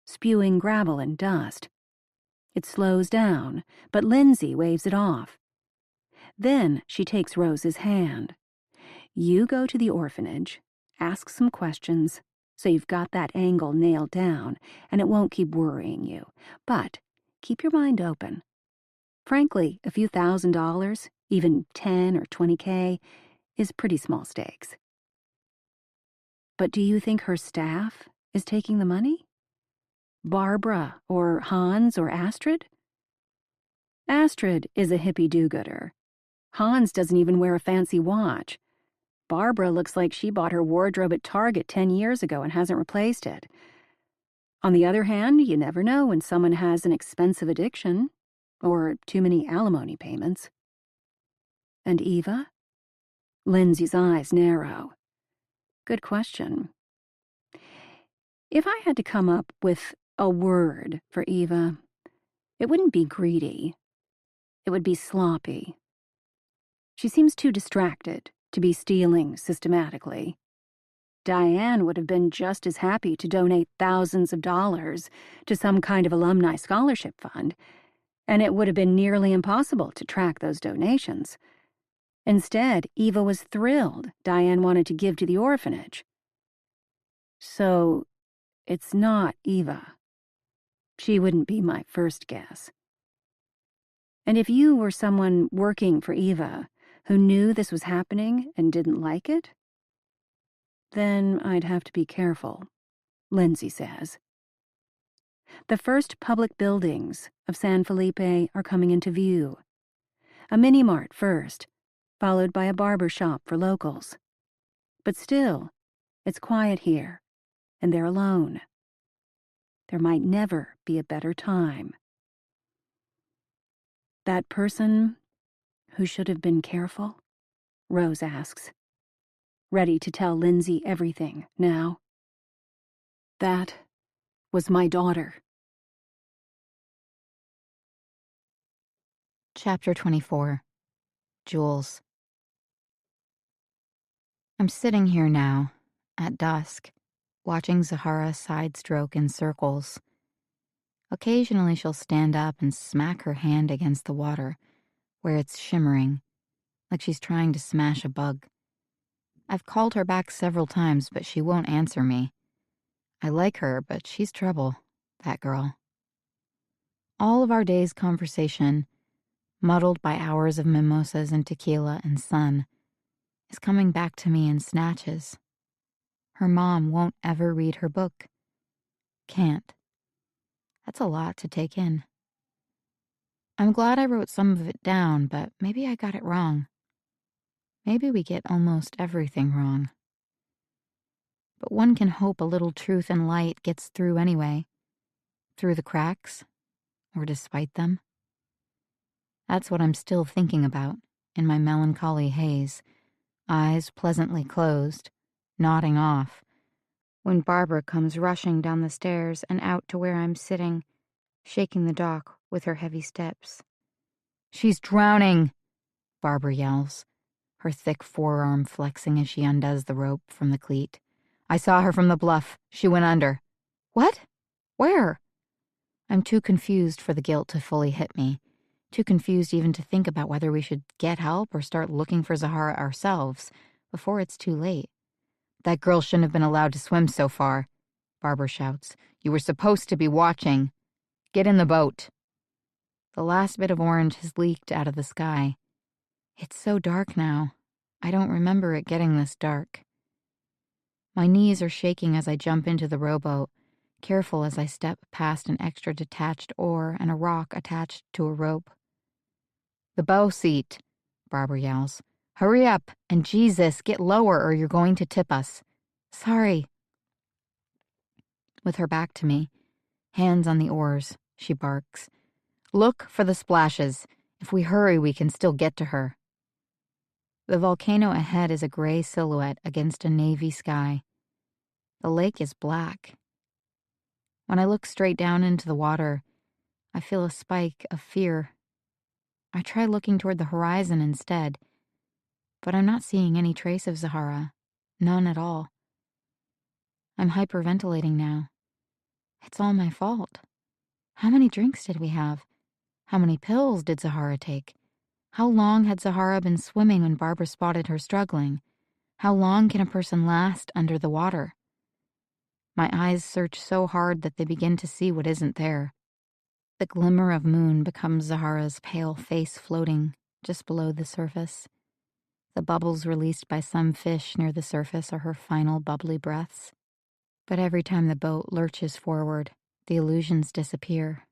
spewing gravel and dust. It slows down, but Lindsay waves it off. Then she takes Rose's hand. You go to the orphanage, ask some questions, so you've got that angle nailed down, and it won't keep worrying you. But keep your mind open. Frankly, a few $1,000s, even 10 or 20K, is pretty small stakes. But do you think her staff is taking the money? Barbara or Hans or Astrid? Astrid is a hippie do-gooder. Hans doesn't even wear a fancy watch. Barbara looks like she bought her wardrobe at Target 10 years ago and hasn't replaced it. On the other hand, you never know when someone has an expensive addiction or too many alimony payments. And Eva? Lindsay's eyes narrow. Good question. If I had to come up with a word for Eva, it wouldn't be greedy. It would be sloppy. She seems too distracted to be stealing systematically. Diane would have been just as happy to donate thousands of dollars to some kind of alumni scholarship fund, and it would have been nearly impossible to track those donations. Instead, Eva was thrilled Diane wanted to give to the orphanage. So, it's not Eva. She wouldn't be my first guess. And if you were someone working for Eva who knew this was happening and didn't like it, then I'd have to be careful, Lindsay says. The first public buildings of San Felipe are coming into view. A mini-mart first, followed by a barber shop for locals. But still, it's quiet here, and they're alone. There might never be a better time. That person who should have been careful? Rose asks, ready to tell Lindsay everything now. That was my daughter. Chapter 24. Jules. I'm sitting here now, at dusk, watching Zahara side-stroke in circles. Occasionally she'll stand up and smack her hand against the water, where it's shimmering, like she's trying to smash a bug. I've called her back several times, but she won't answer me. I like her, but she's trouble, that girl. All of our day's conversation, muddled by hours of mimosas and tequila and sun, is coming back to me in snatches. Her mom won't ever read her book. Can't. That's a lot to take in. I'm glad I wrote some of it down, but maybe I got it wrong. Maybe we get almost everything wrong. But one can hope a little truth and light gets through anyway. Through the cracks, or despite them. That's what I'm still thinking about, in my melancholy haze, eyes pleasantly closed, nodding off, when Barbara comes rushing down the stairs and out to where I'm sitting, shaking the dock with her heavy steps. "She's drowning!" Barbara yells, her thick forearm flexing as she undoes the rope from the cleat. "I saw her from the bluff. She went under." "What? Where?" I'm too confused for the guilt to fully hit me, too confused even to think about whether we should get help or start looking for Zahara ourselves before it's too late. "That girl shouldn't have been allowed to swim so far," Barbara shouts. "You were supposed to be watching. Get in the boat." The last bit of orange has leaked out of the sky. It's so dark now. I don't remember it getting this dark. My knees are shaking as I jump into the rowboat, careful as I step past an extra detached oar and a rock attached to a rope. "The bow seat," Barbara yells. "Hurry up, and Jesus, get lower or you're going to tip us." "Sorry." With her back to me, hands on the oars, she barks. "Look for the splashes. If we hurry, we can still get to her." The volcano ahead is a gray silhouette against a navy sky. The lake is black. When I look straight down into the water, I feel a spike of fear. I try looking toward the horizon instead, but I'm not seeing any trace of Zahara. None at all. I'm hyperventilating now. It's all my fault. How many drinks did we have? How many pills did Zahara take? How long had Zahara been swimming when Barbara spotted her struggling? How long can a person last under the water? My eyes search so hard that they begin to see what isn't there. The glimmer of moon becomes Zahara's pale face floating just below the surface. The bubbles released by some fish near the surface are her final bubbly breaths. But every time the boat lurches forward, the illusions disappear.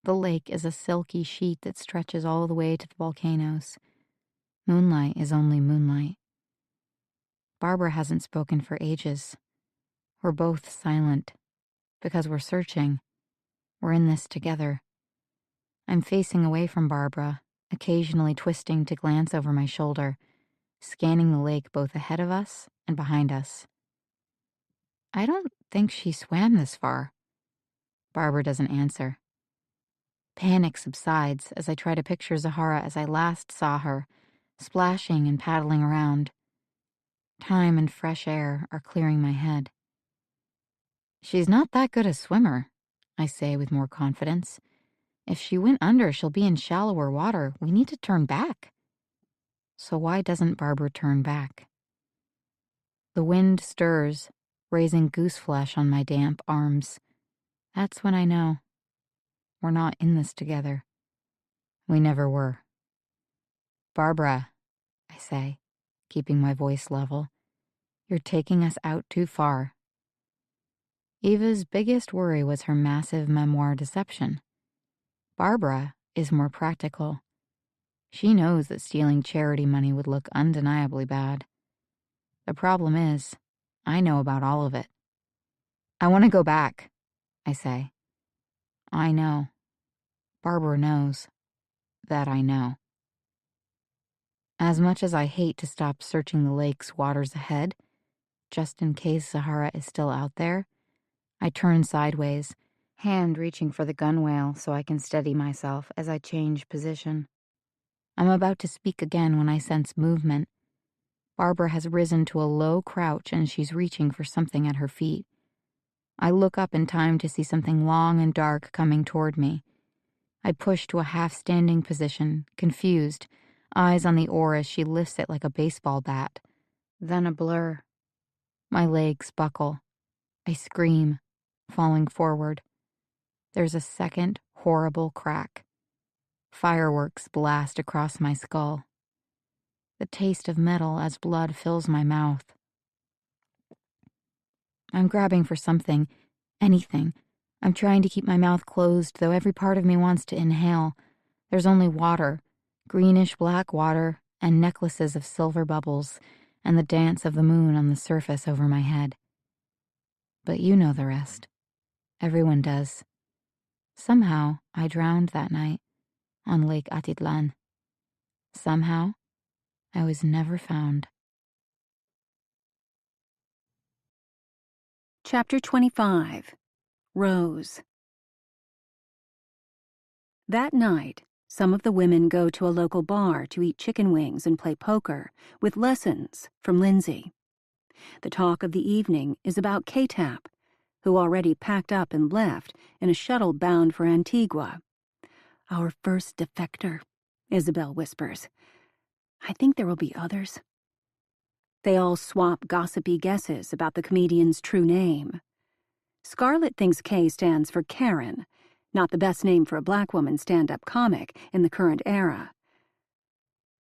The lake is a silky sheet that stretches all the way to the volcanoes. Moonlight is only moonlight. Barbara hasn't spoken for ages. We're both silent, because we're searching. We're in this together. I'm facing away from Barbara, occasionally twisting to glance over my shoulder, scanning the lake both ahead of us and behind us. "I don't think she swam this far." Barbara doesn't answer. Panic subsides as I try to picture Zahara as I last saw her, splashing and paddling around. Time and fresh air are clearing my head. "She's not that good a swimmer," I say with more confidence. "If she went under, she'll be in shallower water. We need to turn back." So why doesn't Barbara turn back? The wind stirs, raising goose flesh on my damp arms. That's when I know. We're not in this together. We never were. "Barbara," I say, keeping my voice level, "you're taking us out too far." Eva's biggest worry was her massive memoir deception. Barbara is more practical. She knows that stealing charity money would look undeniably bad. The problem is, I know about all of it. "I want to go back," I say. I know. Barbara knows that I know. As much as I hate to stop searching the lake's waters ahead, just in case Zahara is still out there, I turn sideways, hand reaching for the gunwale so I can steady myself as I change position. I'm about to speak again when I sense movement. Barbara has risen to a low crouch and she's reaching for something at her feet. I look up in time to see something long and dark coming toward me. I push to a half-standing position, confused, eyes on the oar as she lifts it like a baseball bat. Then a blur. My legs buckle. I scream, falling forward. There's a second horrible crack. Fireworks blast across my skull. The taste of metal as blood fills my mouth. I'm grabbing for something, anything. I'm trying to keep my mouth closed, though every part of me wants to inhale. There's only water, greenish-black water, and necklaces of silver bubbles, and the dance of the moon on the surface over my head. But you know the rest. Everyone does. Somehow, I drowned that night on Lake Atitlan. Somehow, I was never found. Chapter 25. Rose. That night, some of the women go to a local bar to eat chicken wings and play poker, with lessons from Lindsay. The talk of the evening is about K-Tap, who already packed up and left in a shuttle bound for Antigua. "Our first defector," Isabel whispers. "I think there will be others." They all swap gossipy guesses about the comedian's true name. Scarlett thinks K stands for Karen, not the best name for a black woman stand-up comic in the current era.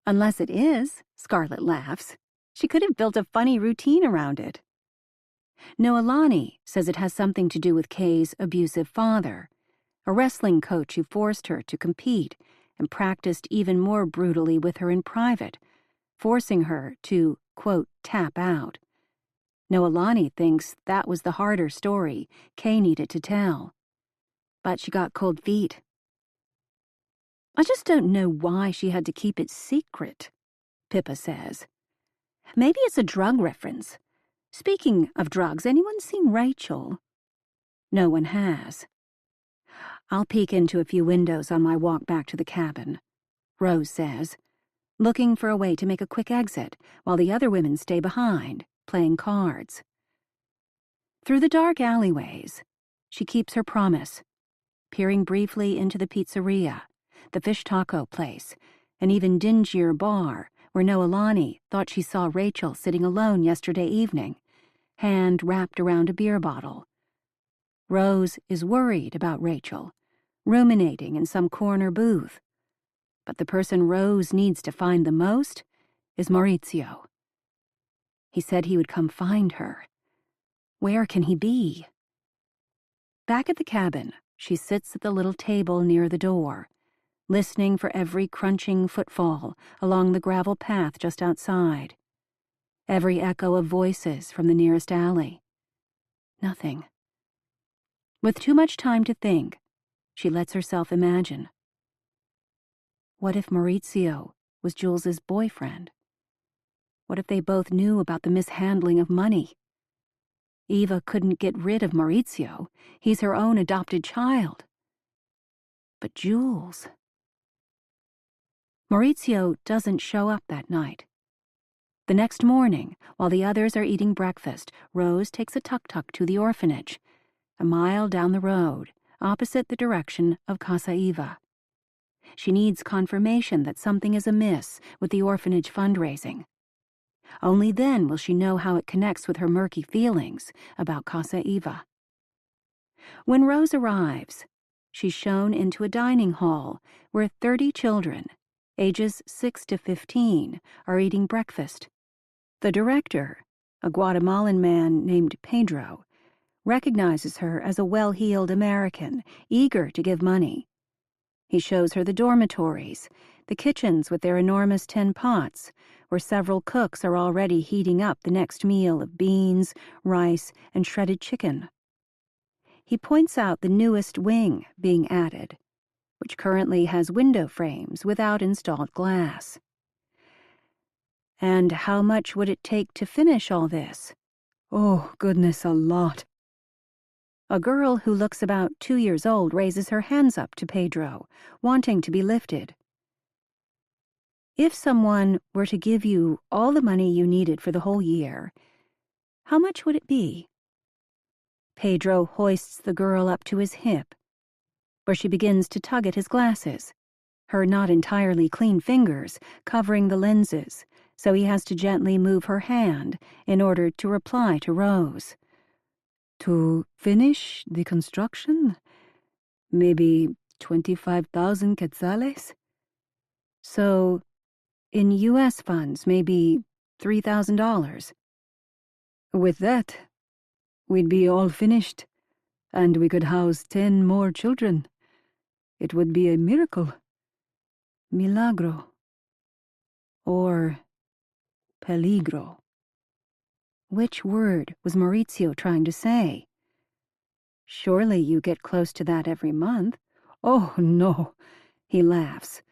"Unless it is," Scarlett laughs. "She could have built a funny routine around it." Noelani says it has something to do with Kay's abusive father, a wrestling coach who forced her to compete and practiced even more brutally with her in private, forcing her to, quote, tap out. Noelani thinks that was the harder story Kay needed to tell. But she got cold feet. "I just don't know why she had to keep it secret," Pippa says. "Maybe it's a drug reference. Speaking of drugs, anyone seen Rachel?" No one has. "I'll peek into a few windows on my walk back to the cabin," Rose says, looking for a way to make a quick exit while the other women stay behind, playing cards. Through the dark alleyways, she keeps her promise, peering briefly into the pizzeria, the fish taco place, an even dingier bar where Noelani thought she saw Rachel sitting alone yesterday evening, hand wrapped around a beer bottle. Rose is worried about Rachel, ruminating in some corner booth. But the person Rose needs to find the most is Maurizio. He said he would come find her. Where can he be? Back at the cabin, she sits at the little table near the door, listening for every crunching footfall along the gravel path just outside. Every echo of voices from the nearest alley. Nothing. With too much time to think, she lets herself imagine. What if Maurizio was Jules's boyfriend? What if they both knew about the mishandling of money? Eva couldn't get rid of Maurizio. He's her own adopted child. But Jules... Maurizio doesn't show up that night. The next morning, while the others are eating breakfast, Rose takes a tuk-tuk to the orphanage, a mile down the road, opposite the direction of Casa Eva. She needs confirmation that something is amiss with the orphanage fundraising. Only then will she know how it connects with her murky feelings about Casa Eva. When Rose arrives, she's shown into a dining hall where 30 children, ages 6 to 15, are eating breakfast. The director, a Guatemalan man named Pedro, recognizes her as a well-heeled American, eager to give money. He shows her the dormitories, the kitchens with their enormous tin pots, where several cooks are already heating up the next meal of beans, rice, and shredded chicken. He points out the newest wing being added, which currently has window frames without installed glass. "And how much would it take to finish all this?" "Oh, goodness, a lot." A girl who looks about 2 years old raises her hands up to Pedro, wanting to be lifted. "If someone were to give you all the money you needed for the whole year, how much would it be?" Pedro hoists the girl up to his hip, where she begins to tug at his glasses, her not entirely clean fingers covering the lenses, so he has to gently move her hand in order to reply to Rose. "To finish the construction? Maybe 25,000 quetzales? So, in U.S. funds, maybe $3,000. With that, we'd be all finished, and we could house 10 more children. It would be a miracle. Milagro. Or peligro." Which word was Maurizio trying to say? "Surely you get close to that every month." "Oh, no," he laughs.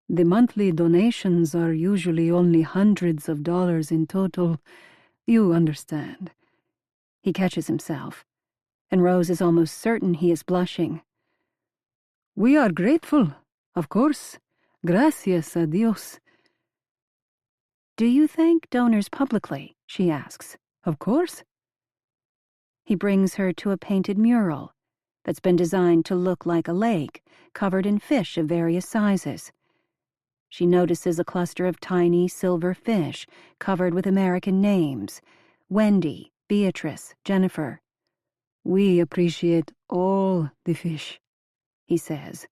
The monthly donations are usually only hundreds of dollars in total. You understand. He catches himself, and Rose is almost certain he is blushing. We are grateful, of course. Gracias a Dios. Do you thank donors publicly? She asks. Of course. He brings her to a painted mural that's been designed to look like a lake, covered in fish of various sizes. She notices a cluster of tiny silver fish covered with American names: Wendy, Beatrice, Jennifer. We appreciate all the fish, he says.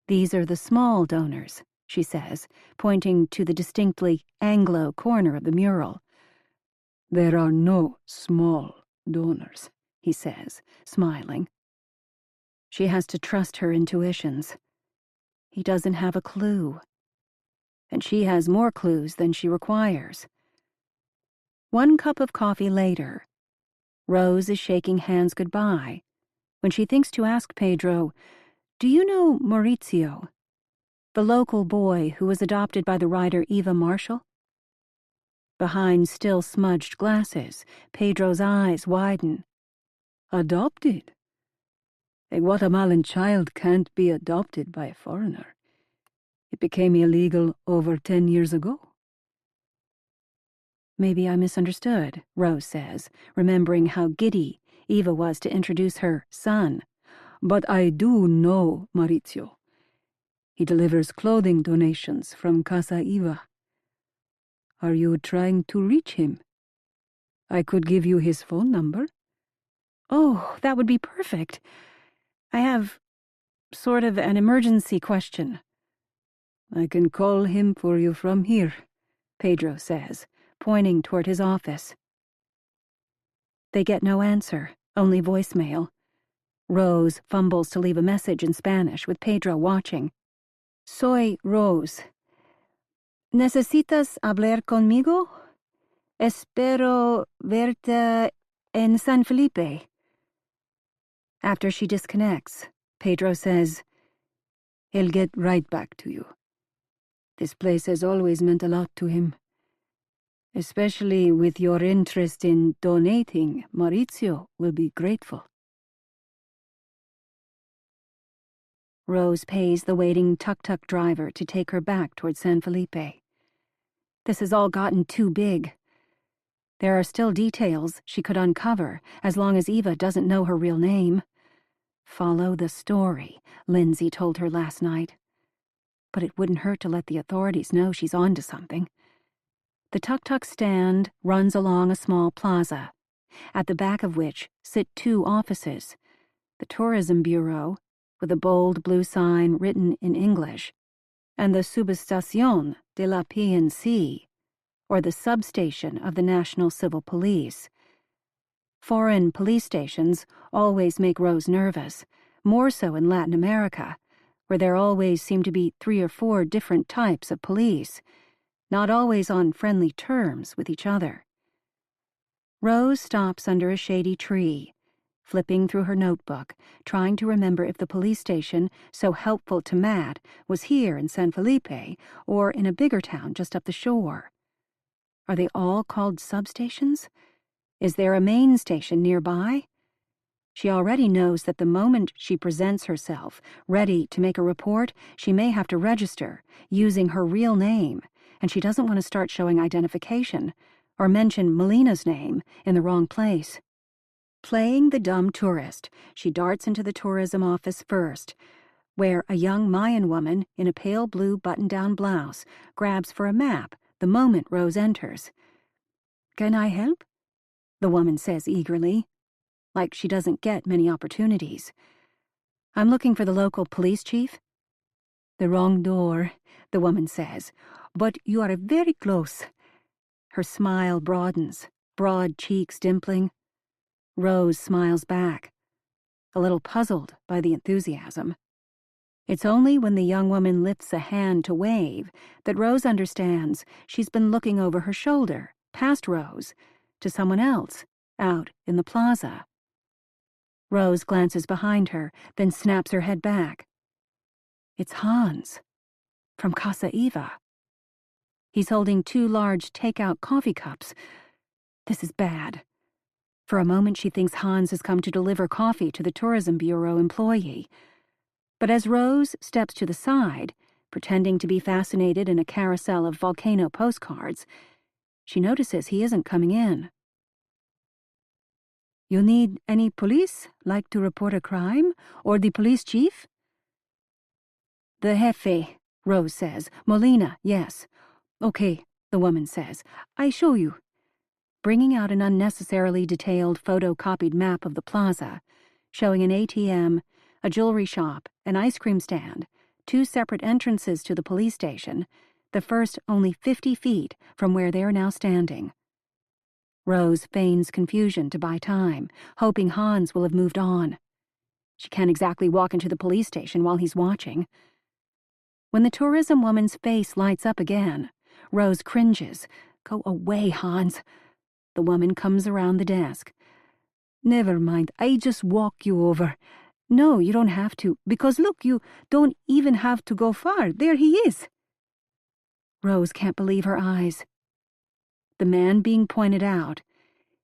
These are the small donors, she says, pointing to the distinctly Anglo corner of the mural. There are no small donors, he says, smiling. She has to trust her intuitions. He doesn't have a clue. And she has more clues than she requires. 1 cup of coffee later, Rose is shaking hands goodbye when she thinks to ask Pedro, "Do you know Maurizio, the local boy who was adopted by the writer Eva Marshall?" Behind still smudged glasses, Pedro's eyes widen. Adopted? A Guatemalan child can't be adopted by a foreigner. It became illegal over 10 years ago. Maybe I misunderstood, Rose says, remembering how giddy Eva was to introduce her son. But I do know Maurizio. He delivers clothing donations from Casa Eva. Are you trying to reach him? I could give you his phone number. Oh, that would be perfect. I have sort of an emergency question. I can call him for you from here, Pedro says, pointing toward his office. They get no answer, only voicemail. Rose fumbles to leave a message in Spanish with Pedro watching. Soy Rose. ¿Necesitas hablar conmigo? Espero verte en San Felipe. After she disconnects, Pedro says, He'll get right back to you. This place has always meant a lot to him. Especially with your interest in donating, Maurizio will be grateful. Rose pays the waiting tuk-tuk driver to take her back toward San Felipe. This has all gotten too big. There are still details she could uncover as long as Eva doesn't know her real name. Follow the story, Lindsay told her last night. But it wouldn't hurt to let the authorities know she's onto something. The tuk-tuk stand runs along a small plaza, at the back of which sit 2 offices: the Tourism Bureau, with a bold blue sign written in English, and the Subestación de la PNC, or the substation of the National Civil Police. Foreign police stations always make Rose nervous, more so in Latin America, where there always seem to be 3 or 4 different types of police, not always on friendly terms with each other. Rose stops under a shady tree, flipping through her notebook, trying to remember if the police station so helpful to Matt was here in San Felipe or in a bigger town just up the shore. Are they all called substations? Is there a main station nearby? She already knows that the moment she presents herself, ready to make a report, she may have to register, using her real name, and she doesn't want to start showing identification, or mention Melina's name in the wrong place. Playing the dumb tourist, she darts into the tourism office first, where a young Mayan woman in a pale blue button-down blouse grabs for a map the moment Rose enters. "Can I help?" the woman says eagerly, like she doesn't get many opportunities. "I'm looking for the local police chief." "The wrong door," the woman says, "but you are very close." Her smile broadens, broad cheeks dimpling. Rose smiles back, a little puzzled by the enthusiasm. It's only when the young woman lifts a hand to wave that Rose understands she's been looking over her shoulder, past Rose, to someone else, out in the plaza. Rose glances behind her, then snaps her head back. It's Hans. From Casa Eva. He's holding 2 large take-out coffee cups. This is bad. For a moment she thinks Hans has come to deliver coffee to the Tourism Bureau employee. But as Rose steps to the side, pretending to be fascinated in a carousel of volcano postcards, she notices he isn't coming in. You need any police, like to report a crime, or the police chief? The jefe, Rose says. Molina, yes. Okay, the woman says. I show you. Bringing out an unnecessarily detailed photocopied map of the plaza, showing an ATM, a jewelry shop, an ice cream stand, 2 separate entrances to the police station, the first only 50 feet from where they are now standing. Rose feigns confusion to buy time, hoping Hans will have moved on. She can't exactly walk into the police station while he's watching. When the tourism woman's face lights up again, Rose cringes. Go away, Hans. The woman comes around the desk. Never mind, I just walk you over. No, you don't have to, because look, you don't even have to go far. There he is. Rose can't believe her eyes. The man being pointed out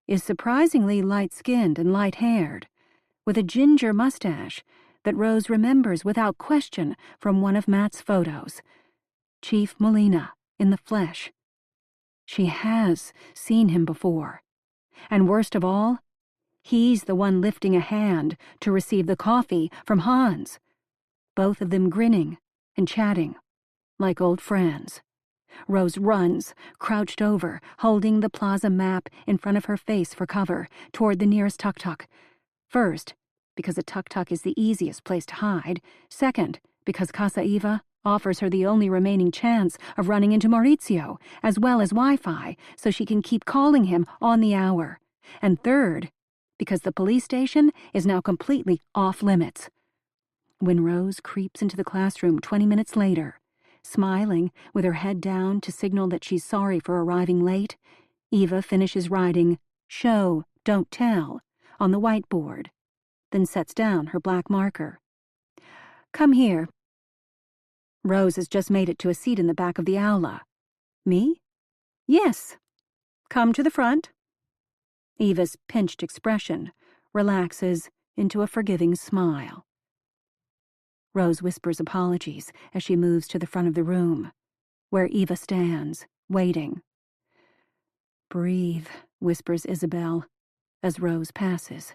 is surprisingly light-skinned and light-haired, with a ginger mustache that Rose remembers without question from one of Matt's photos. Chief Molina, in the flesh. She has seen him before. And worst of all, he's the one lifting a hand to receive the coffee from Hans. Both of them grinning and chatting, like old friends. Rose runs, crouched over, holding the plaza map in front of her face for cover, toward the nearest tuk-tuk. First, because a tuk-tuk is the easiest place to hide. Second, because Casa Eva offers her the only remaining chance of running into Maurizio, as well as Wi-Fi, so she can keep calling him on the hour. And third, because the police station is now completely off-limits. When Rose creeps into the classroom 20 minutes later, smiling with her head down to signal that she's sorry for arriving late, Eva finishes writing, "Show, don't tell," on the whiteboard, then sets down her black marker. Come here. Rose has just made it to a seat in the back of the aula. Me? Yes. Come to the front. Eva's pinched expression relaxes into a forgiving smile. Rose whispers apologies as she moves to the front of the room, where Eva stands, waiting. Breathe, whispers Isabel, as Rose passes.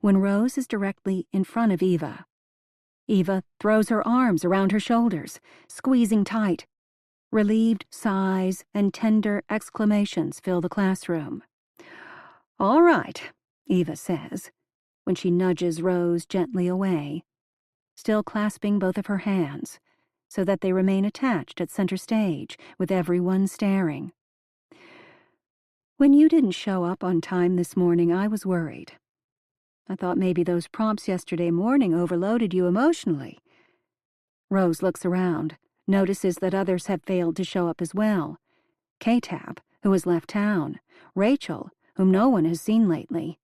When Rose is directly in front of Eva throws her arms around her shoulders, squeezing tight. Relieved sighs and tender exclamations fill the classroom. All right, Eva says, when she nudges Rose gently away, still clasping both of her hands, so that they remain attached at center stage, with everyone staring. When you didn't show up on time this morning, I was worried. I thought maybe those prompts yesterday morning overloaded you emotionally. Rose looks around, notices that others have failed to show up as well. K-Tab, who has left town. Rachel, whom no one has seen lately.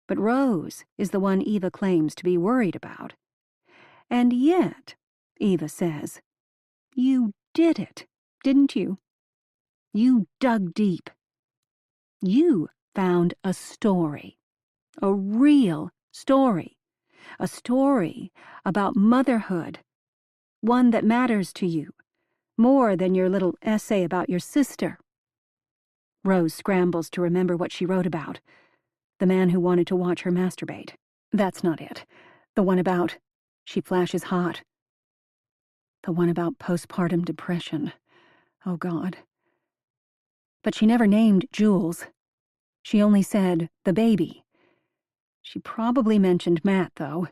But Rose is the one Eva claims to be worried about. And yet, Eva says, you did it, didn't you? You dug deep. You found a story. A real story. A story about motherhood. One that matters to you, more than your little essay about your sister. Rose scrambles to remember what she wrote about. The man who wanted to watch her masturbate. That's not it. The one about... She flashes hot. The one about postpartum depression. Oh, God. But she never named Jules. She only said the baby. She probably mentioned Matt, though.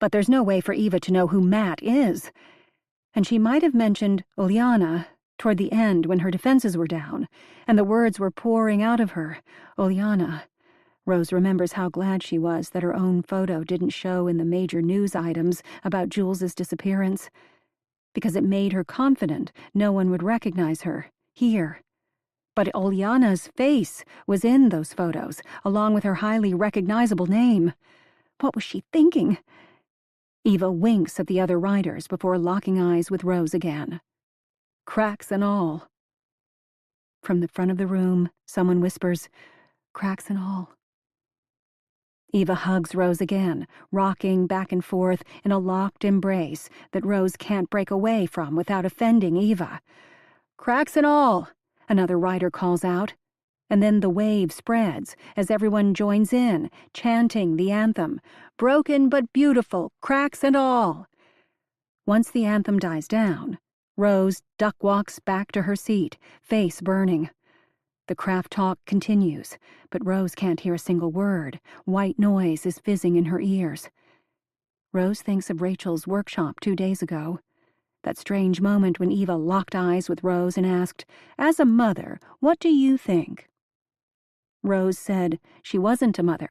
But there's no way for Eva to know who Matt is. And she might have mentioned Uliana toward the end when her defenses were down, and the words were pouring out of her. Uliana. Rose remembers how glad she was that her own photo didn't show in the major news items about Jules's disappearance, because it made her confident no one would recognize her here. But Uliana's face was in those photos, along with her highly recognizable name. What was she thinking? Eva winks at the other riders before locking eyes with Rose again. Cracks and all. From the front of the room, someone whispers, "Cracks and all." Eva hugs Rose again, rocking back and forth in a locked embrace that Rose can't break away from without offending Eva. "Cracks and all," another rider calls out, and then the wave spreads as everyone joins in, chanting the anthem, "Broken but beautiful, cracks and all." Once the anthem dies down, Rose duck walks back to her seat, face burning. The craft talk continues, but Rose can't hear a single word. White noise is fizzing in her ears. Rose thinks of Rachel's workshop 2 days ago. That strange moment when Eva locked eyes with Rose and asked, "As a mother, what do you think?" Rose said she wasn't a mother.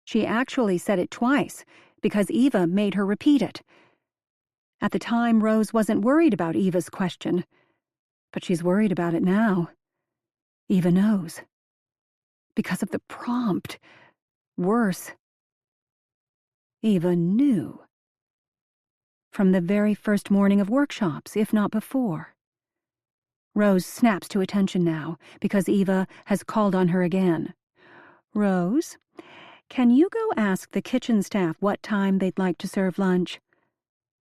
She actually said it twice, because Eva made her repeat it. At the time, Rose wasn't worried about Eva's question, but she's worried about it now. Eva knows. Because of the prompt. Worse. Eva knew. From the very first morning of workshops, if not before. Rose snaps to attention now, because Eva has called on her again. "Rose, can you go ask the kitchen staff what time they'd like to serve lunch?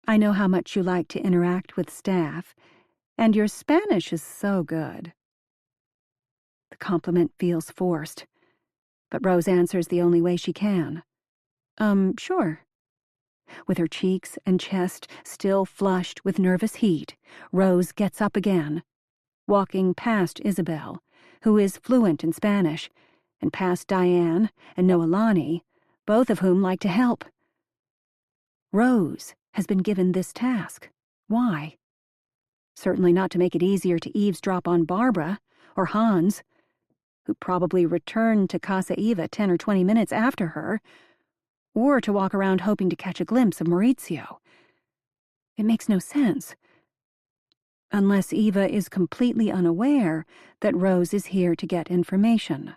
I know how much you like to interact with staff, and your Spanish is so good." The compliment feels forced, but Rose answers the only way she can. Sure." With her cheeks and chest still flushed with nervous heat, Rose gets up again, walking past Isabel, who is fluent in Spanish, and past Diane and Noelani, both of whom like to help. Rose has been given this task. Why? Certainly not to make it easier to eavesdrop on Barbara or Hans, who probably returned to Casa Eva 10 or 20 minutes after her, or to walk around hoping to catch a glimpse of Maurizio. It makes no sense. Unless Eva is completely unaware that Rose is here to get information.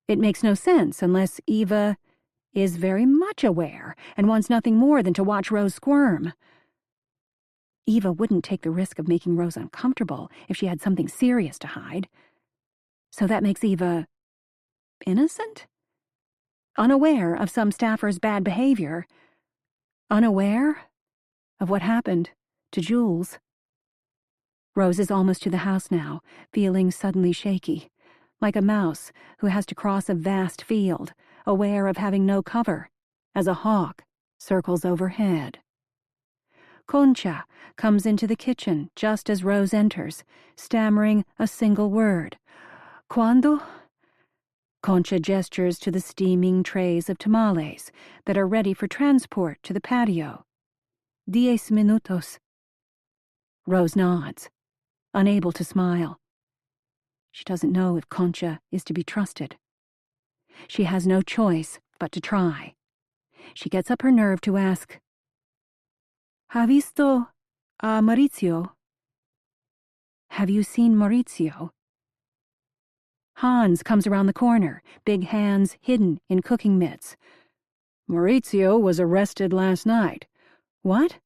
It makes no sense unless Eva is very much aware and wants nothing more than to watch Rose squirm. Eva wouldn't take the risk of making Rose uncomfortable if she had something serious to hide. So that makes Eva innocent? Unaware of some staffer's bad behavior. Unaware of what happened to Jules. Rose is almost to the house now, feeling suddenly shaky, like a mouse who has to cross a vast field, aware of having no cover, as a hawk circles overhead. Concha comes into the kitchen just as Rose enters, stammering a single word. "Cuando?" Concha gestures to the steaming trays of tamales that are ready for transport to the patio. 10 minutos. Rose nods, unable to smile. She doesn't know if Concha is to be trusted. She has no choice but to try. She gets up her nerve to ask, "Ha visto a Maurizio?" Have you seen Maurizio? Hans comes around the corner, big hands hidden in cooking mitts. "Maurizio was arrested last night." "What?"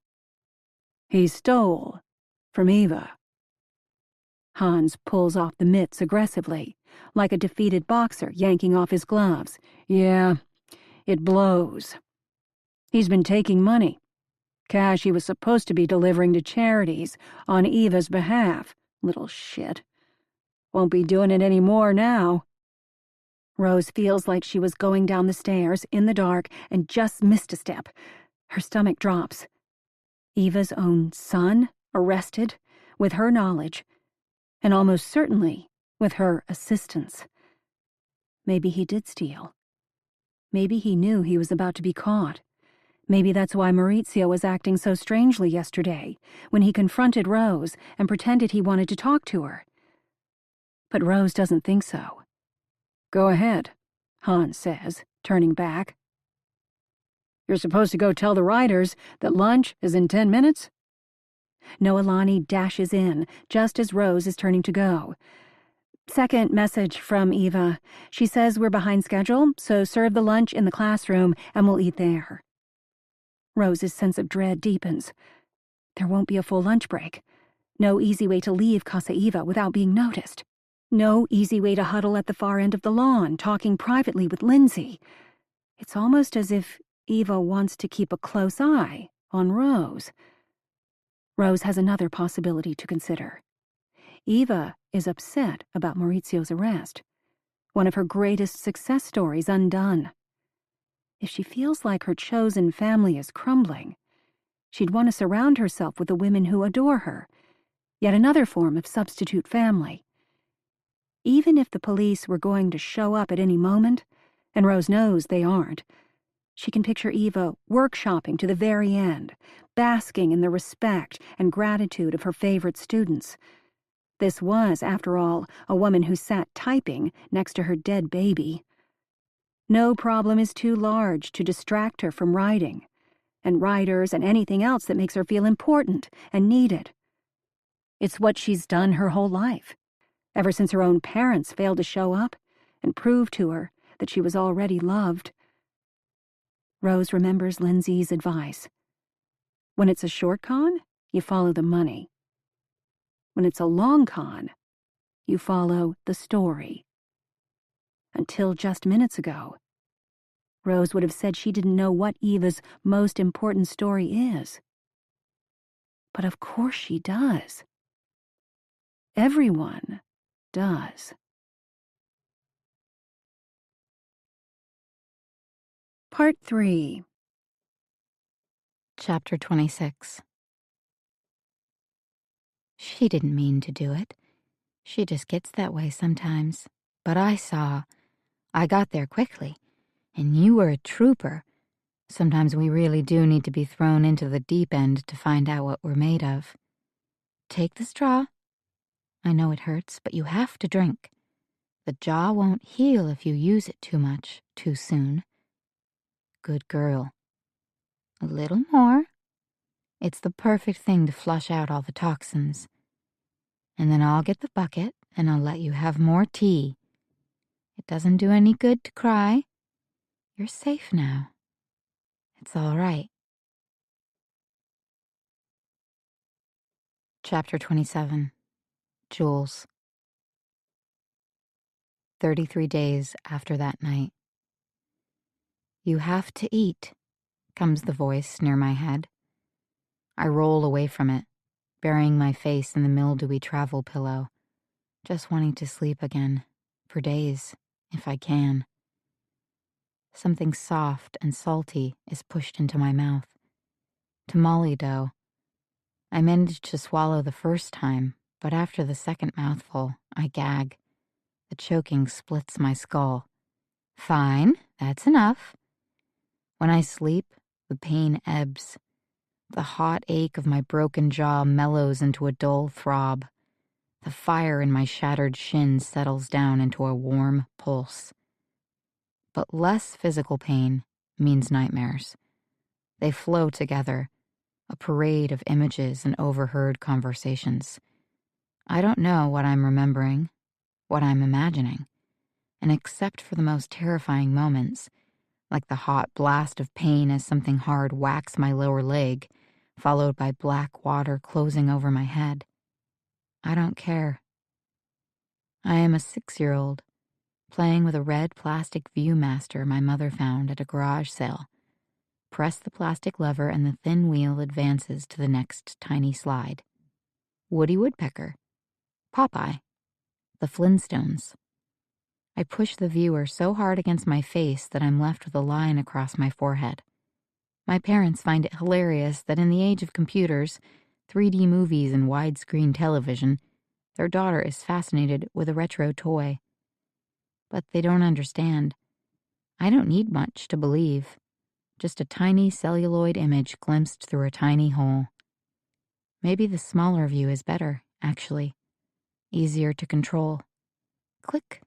"He stole from Eva." Hans pulls off the mitts aggressively, like a defeated boxer yanking off his gloves. "Yeah, it blows. He's been taking money. Cash he was supposed to be delivering to charities on Eva's behalf. Little shit. Won't be doing it any more now." Rose feels like she was going down the stairs in the dark and just missed a step. Her stomach drops. Eva's own son arrested, with her knowledge, and almost certainly with her assistance. Maybe he did steal. Maybe he knew he was about to be caught. Maybe that's why Maurizio was acting so strangely yesterday, when he confronted Rose and pretended he wanted to talk to her. But Rose doesn't think so. "Go ahead," Hans says, turning back. "You're supposed to go tell the riders that lunch is in 10 minutes? Noelani dashes in, just as Rose is turning to go. "Second message from Eva. She says we're behind schedule, so serve the lunch in the classroom and we'll eat there." Rose's sense of dread deepens. There won't be a full lunch break. No easy way to leave Casa Eva without being noticed. No easy way to huddle at the far end of the lawn, talking privately with Lindsay. It's almost as if Eva wants to keep a close eye on Rose. Rose has another possibility to consider. Eva is upset about Maurizio's arrest, one of her greatest success stories undone. If she feels like her chosen family is crumbling, she'd want to surround herself with the women who adore her, yet another form of substitute family. Even if the police were going to show up at any moment, and Rose knows they aren't, she can picture Eva workshopping to the very end, basking in the respect and gratitude of her favorite students. This was, after all, a woman who sat typing next to her dead baby. No problem is too large to distract her from writing, and writers and anything else that makes her feel important and needed. It's what she's done her whole life, ever since her own parents failed to show up and prove to her that she was already loved. Rose remembers Lindsay's advice. When it's a short con, you follow the money. When it's a long con, you follow the story. Until just minutes ago, Rose would have said she didn't know what Eva's most important story is. But of course she does. Everyone does. Part 3. Chapter 26. She didn't mean to do it. She just gets that way sometimes. But I saw. I got there quickly. And you were a trooper. Sometimes we really do need to be thrown into the deep end to find out what we're made of. Take the straw. I know it hurts, but you have to drink. The jaw won't heal if you use it too much, too soon. Good girl. A little more. It's the perfect thing to flush out all the toxins. And then I'll get the bucket and I'll let you have more tea. It doesn't do any good to cry. You're safe now. It's all right. Chapter 27. Jules. 33 days after that night. You have to eat, comes the voice near my head. I roll away from it, burying my face in the mildewy travel pillow, just wanting to sleep again, for days, if I can. Something soft and salty is pushed into my mouth. Tamale dough. I managed to swallow the first time, but after the second mouthful, I gag. The choking splits my skull. Fine, that's enough. When I sleep, the pain ebbs. The hot ache of my broken jaw mellows into a dull throb. The fire in my shattered shin settles down into a warm pulse. But less physical pain means nightmares. They flow together, a parade of images and overheard conversations. I don't know what I'm remembering, what I'm imagining, and except for the most terrifying moments, like the hot blast of pain as something hard whacks my lower leg, followed by black water closing over my head, I don't care. I am a 6-year-old, playing with a red plastic Viewmaster my mother found at a garage sale. Press the plastic lever and the thin wheel advances to the next tiny slide. Woody Woodpecker. Popeye. The Flintstones. I push the viewer so hard against my face that I'm left with a line across my forehead. My parents find it hilarious that in the age of computers, 3D movies and widescreen television, their daughter is fascinated with a retro toy. But they don't understand. I don't need much to believe. Just a tiny celluloid image glimpsed through a tiny hole. Maybe the smaller view is better, actually. Easier to control. Click.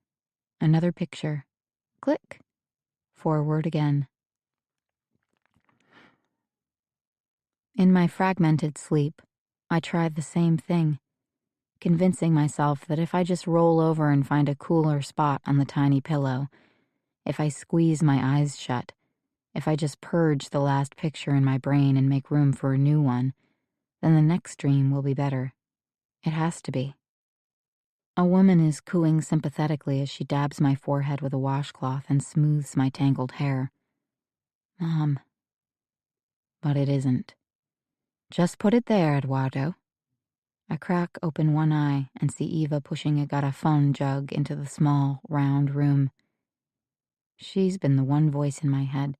Another picture. Click. Forward again. In my fragmented sleep, I tried the same thing, convincing myself that if I just roll over and find a cooler spot on the tiny pillow, if I squeeze my eyes shut, If I just purge the last picture in my brain and make room for a new one, then the next dream will be better. It has to be. A woman is cooing sympathetically as she dabs my forehead with a washcloth and smooths my tangled hair. Mom. But it isn't. Just put it there, Eduardo. I crack open one eye and see Eva pushing a garrafon jug into the small, round room. She's been the one voice in my head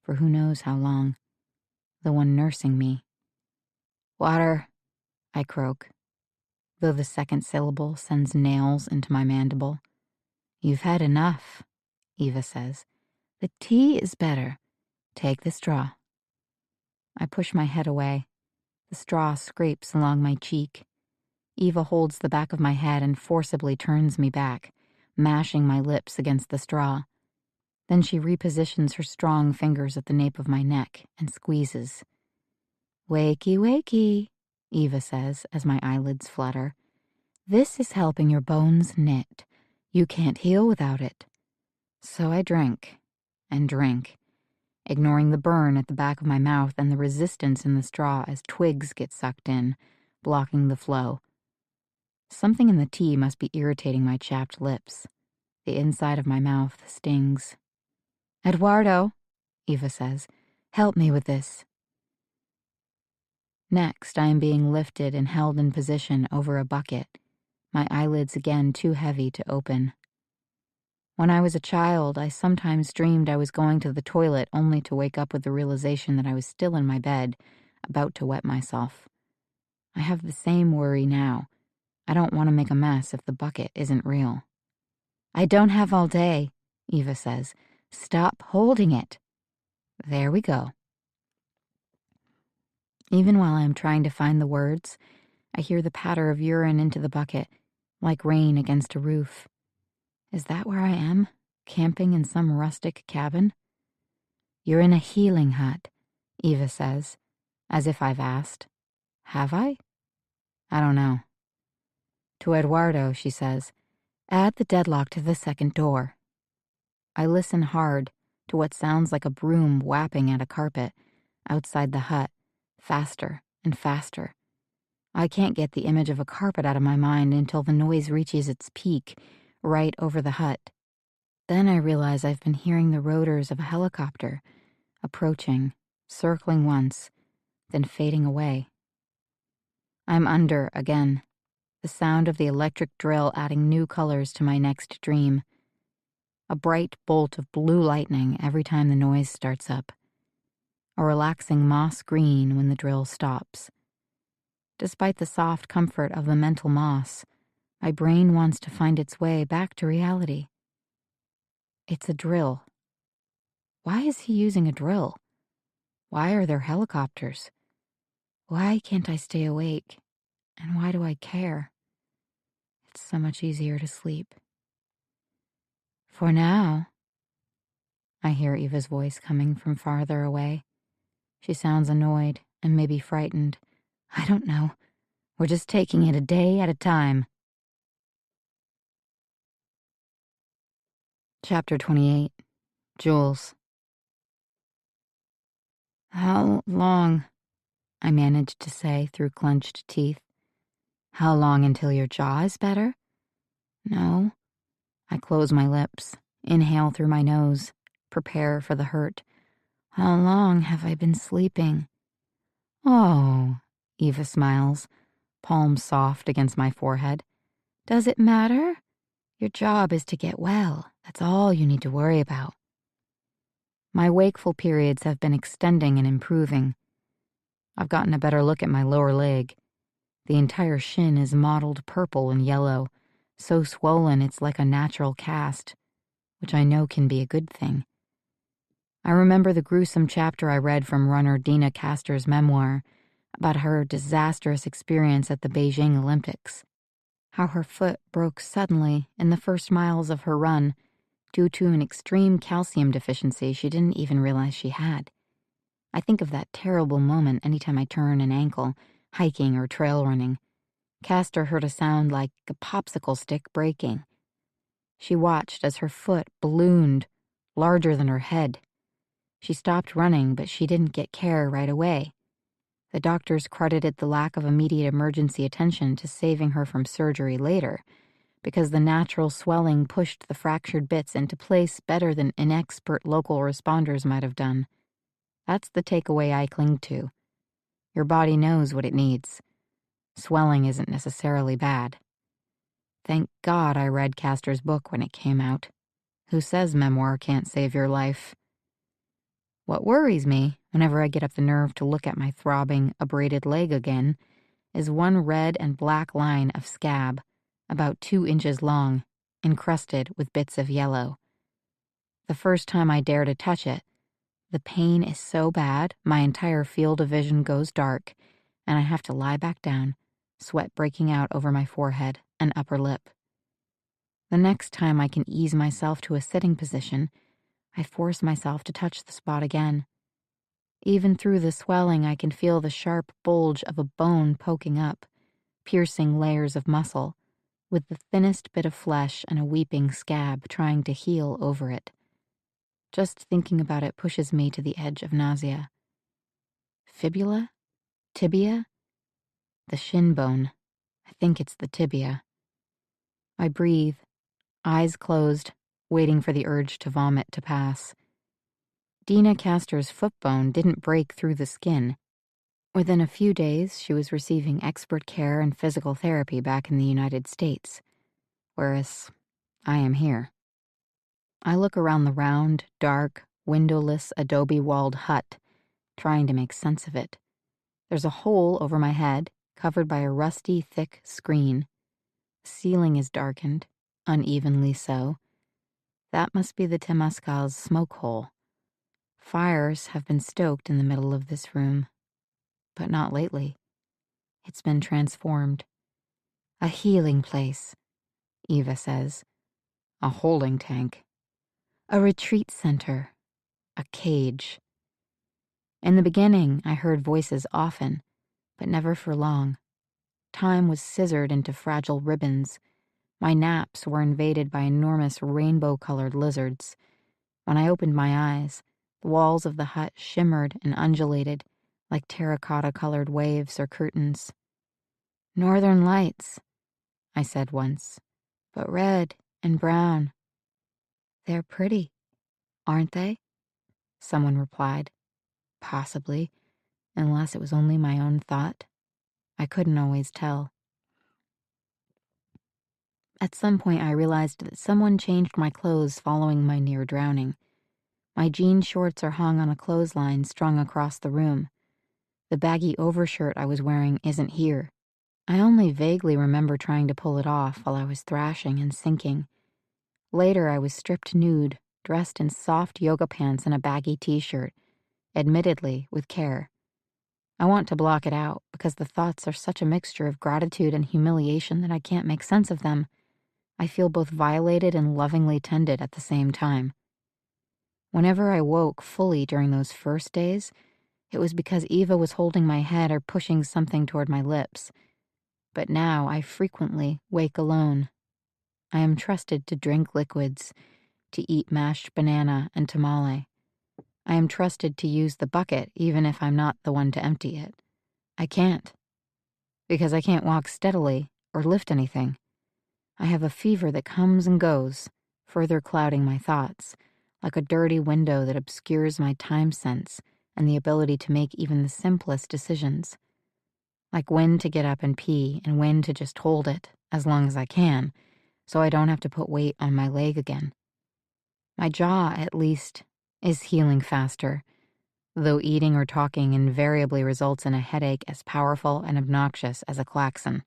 for who knows how long, the one nursing me. Water, I croak, though the second syllable sends nails into my mandible. You've had enough, Eva says. The tea is better. Take the straw. I push my head away. The straw scrapes along my cheek. Eva holds the back of my head and forcibly turns me back, mashing my lips against the straw. Then she repositions her strong fingers at the nape of my neck and squeezes. Wakey, wakey, Eva says as my eyelids flutter. This is helping your bones knit. You can't heal without it. So I drink and drink, ignoring the burn at the back of my mouth and the resistance in the straw as twigs get sucked in, blocking the flow. Something in the tea must be irritating my chapped lips. The inside of my mouth stings. Eduardo, Eva says, help me with this. Next, I am being lifted and held in position over a bucket, my eyelids again too heavy to open. When I was a child, I sometimes dreamed I was going to the toilet only to wake up with the realization that I was still in my bed, about to wet myself. I have the same worry now. I don't want to make a mess if the bucket isn't real. I don't have all day, Eva says. Stop holding it. There we go. Even while I am trying to find the words, I hear the patter of urine into the bucket, like rain against a roof. Is that where I am? Camping in some rustic cabin? You're in a healing hut, Eva says, as if I've asked. Have I? I don't know. To Eduardo, she says, add the deadlock to the second door. I listen hard to what sounds like a broom whapping at a carpet outside the hut, faster and faster. I can't get the image of a carpet out of my mind until the noise reaches its peak, right over the hut. Then I realize I've been hearing the rotors of a helicopter, approaching, circling once, then fading away. I'm under again, the sound of the electric drill adding new colors to my next dream. A bright bolt of blue lightning every time the noise starts up. A relaxing moss green when the drill stops. Despite the soft comfort of the mental moss, my brain wants to find its way back to reality. It's a drill. Why is he using a drill? Why are there helicopters? Why can't I stay awake? And why do I care? It's so much easier to sleep. For now, I hear Eva's voice coming from farther away. She sounds annoyed and maybe frightened. I don't know. We're just taking it a day at a time. Chapter 28. Jules. How long? I managed to say through clenched teeth. How long until your jaw is better? No. I close my lips, inhale through my nose, prepare for the hurt. How long have I been sleeping? Oh, Eva smiles, palm soft against my forehead. Does it matter? Your job is to get well. That's all you need to worry about. My wakeful periods have been extending and improving. I've gotten a better look at my lower leg. The entire shin is mottled purple and yellow, so swollen it's like a natural cast, which I know can be a good thing. I remember the gruesome chapter I read from runner Dina Castor's memoir about her disastrous experience at the Beijing Olympics, how her foot broke suddenly in the first miles of her run due to an extreme calcium deficiency she didn't even realize she had. I think of that terrible moment anytime I turn an ankle, hiking or trail running. Castor heard a sound like a popsicle stick breaking. She watched as her foot ballooned, larger than her head. She stopped running, but she didn't get care right away. The doctors credited the lack of immediate emergency attention to saving her from surgery later, because the natural swelling pushed the fractured bits into place better than inexpert local responders might have done. That's the takeaway I cling to. Your body knows what it needs. Swelling isn't necessarily bad. Thank God I read Castor's book when it came out. Who says memoir can't save your life? What worries me, whenever I get up the nerve to look at my throbbing, abraded leg again, is one red and black line of scab, about 2 inches long, encrusted with bits of yellow. The first time I dare to touch it, the pain is so bad my entire field of vision goes dark, and I have to lie back down, sweat breaking out over my forehead and upper lip. The next time I can ease myself to a sitting position, I force myself to touch the spot again. Even through the swelling, I can feel the sharp bulge of a bone poking up, piercing layers of muscle, with the thinnest bit of flesh and a weeping scab trying to heal over it. Just thinking about it pushes me to the edge of nausea. Fibula? Tibia? The shin bone. I think it's the tibia. I breathe, eyes closed, waiting for the urge to vomit to pass. Dina Castor's foot bone didn't break through the skin. Within a few days, she was receiving expert care and physical therapy back in the United States, whereas I am here. I look around the round, dark, windowless, adobe-walled hut, trying to make sense of it. There's a hole over my head, covered by a rusty, thick screen. The ceiling is darkened, unevenly so. That must be the Temescal's smoke hole. Fires have been stoked in the middle of this room, but not lately. It's been transformed. A healing place, Eva says. A holding tank. A retreat center. A cage. In the beginning, I heard voices often, but never for long. Time was scissored into fragile ribbons. My naps were invaded by enormous rainbow-colored lizards. When I opened my eyes, the walls of the hut shimmered and undulated like terracotta-colored waves or curtains. "Northern lights," I said once, "but red and brown." "They're pretty, aren't they?" someone replied. Possibly, unless it was only my own thought. I couldn't always tell. At some point, I realized that someone changed my clothes following my near drowning. My jean shorts are hung on a clothesline strung across the room. The baggy overshirt I was wearing isn't here. I only vaguely remember trying to pull it off while I was thrashing and sinking. Later, I was stripped nude, dressed in soft yoga pants and a baggy t-shirt, admittedly with care. I want to block it out because the thoughts are such a mixture of gratitude and humiliation that I can't make sense of them. I feel both violated and lovingly tended at the same time. Whenever I woke fully during those first days, it was because Eva was holding my head or pushing something toward my lips. But now I frequently wake alone. I am trusted to drink liquids, to eat mashed banana and tamale. I am trusted to use the bucket even if I'm not the one to empty it. I can't. Because I can't walk steadily or lift anything. I have a fever that comes and goes, further clouding my thoughts, like a dirty window that obscures my time sense and the ability to make even the simplest decisions. Like when to get up and pee and when to just hold it, as long as I can, so I don't have to put weight on my leg again. My jaw, at least, is healing faster, though eating or talking invariably results in a headache as powerful and obnoxious as a klaxon.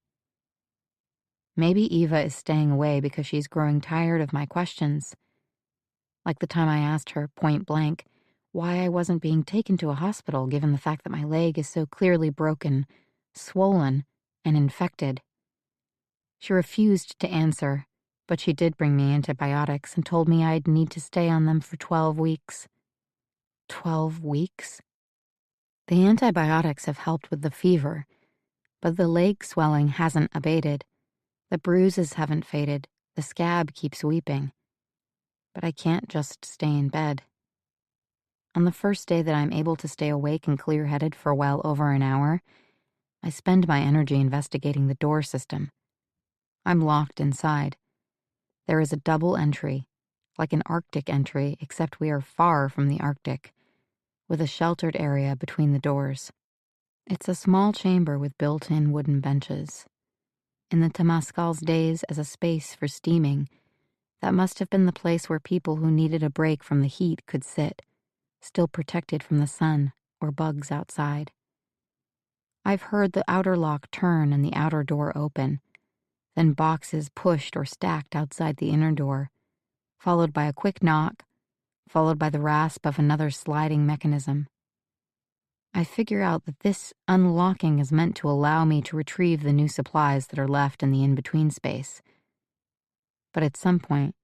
Maybe Eva is staying away because she's growing tired of my questions. Like the time I asked her, point blank, why I wasn't being taken to a hospital given the fact that my leg is so clearly broken, swollen, and infected. She refused to answer, but she did bring me antibiotics and told me I'd need to stay on them for 12 weeks. 12 weeks? The antibiotics have helped with the fever, but the leg swelling hasn't abated. The bruises haven't faded. The scab keeps weeping. But I can't just stay in bed. On the first day that I'm able to stay awake and clear-headed for well over an hour, I spend my energy investigating the door system. I'm locked inside. There is a double entry, like an Arctic entry, except we are far from the Arctic, with a sheltered area between the doors. It's a small chamber with built-in wooden benches. In the Temascal's days as a space for steaming, that must have been the place where people who needed a break from the heat could sit, still protected from the sun or bugs outside. I've heard the outer lock turn and the outer door open, then boxes pushed or stacked outside the inner door, followed by a quick knock, followed by the rasp of another sliding mechanism. I figure out that this unlocking is meant to allow me to retrieve the new supplies that are left in the in-between space. But at some point,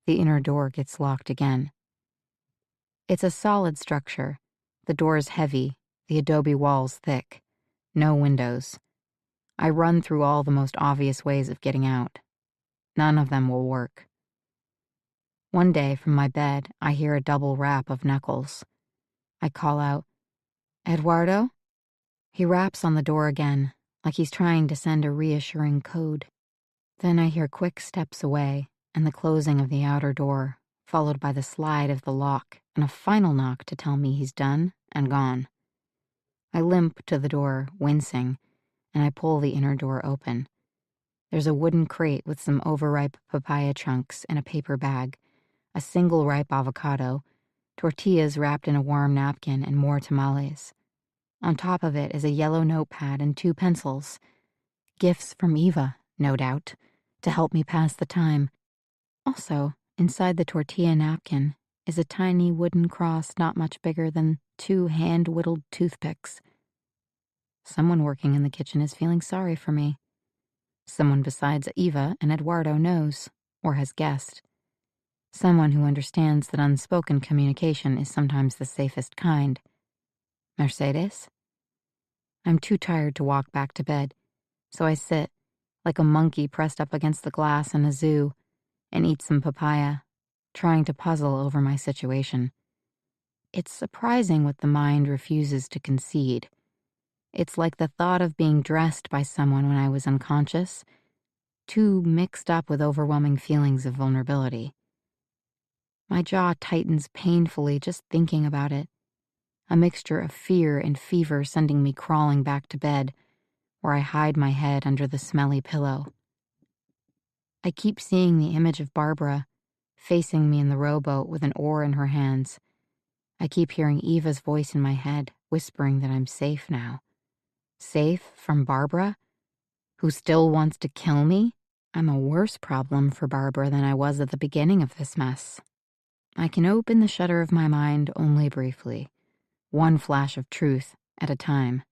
the inner door gets locked again. It's a solid structure. The door is heavy, the adobe walls thick, no windows. I run through all the most obvious ways of getting out. None of them will work. One day from my bed, I hear a double rap of knuckles. I call out, "Eduardo?" He raps on the door again, like he's trying to send a reassuring code. Then I hear quick steps away and the closing of the outer door, followed by the slide of the lock and a final knock to tell me he's done and gone. I limp to the door, wincing, and I pull the inner door open. There's a wooden crate with some overripe papaya chunks in a paper bag, a single ripe avocado, tortillas wrapped in a warm napkin, and more tamales. On top of it is a yellow notepad and 2 pencils. Gifts from Eva, no doubt, to help me pass the time. Also, inside the tortilla napkin is a tiny wooden cross not much bigger than 2 hand-whittled toothpicks. Someone working in the kitchen is feeling sorry for me. Someone besides Eva and Eduardo knows, or has guessed. Someone who understands that unspoken communication is sometimes the safest kind. Mercedes? I'm too tired to walk back to bed, so I sit, like a monkey pressed up against the glass in a zoo, and eat some papaya, trying to puzzle over my situation. It's surprising what the mind refuses to concede. It's like the thought of being dressed by someone when I was unconscious, too mixed up with overwhelming feelings of vulnerability. My jaw tightens painfully just thinking about it, a mixture of fear and fever sending me crawling back to bed, where I hide my head under the smelly pillow. I keep seeing the image of Barbara, facing me in the rowboat with an oar in her hands. I keep hearing Eva's voice in my head, whispering that I'm safe now. Safe from Barbara, who still wants to kill me? I'm a worse problem for Barbara than I was at the beginning of this mess. I can open the shutter of my mind only briefly, one flash of truth at a time.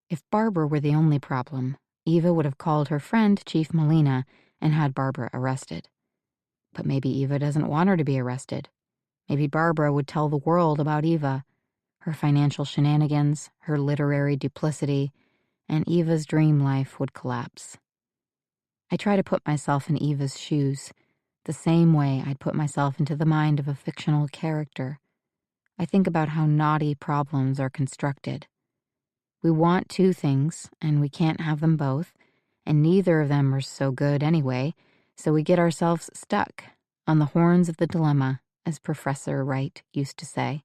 If Barbara were the only problem, Eva would have called her friend Chief Molina and had Barbara arrested. But maybe Eva doesn't want her to be arrested. Maybe Barbara would tell the world about Eva, her financial shenanigans, her literary duplicity, and Eva's dream life would collapse. I try to put myself in Eva's shoes, the same way I'd put myself into the mind of a fictional character. I think about how naughty problems are constructed. We want 2 things, and we can't have them both, and neither of them are so good anyway, so we get ourselves stuck on the horns of the dilemma, as Professor Wright used to say.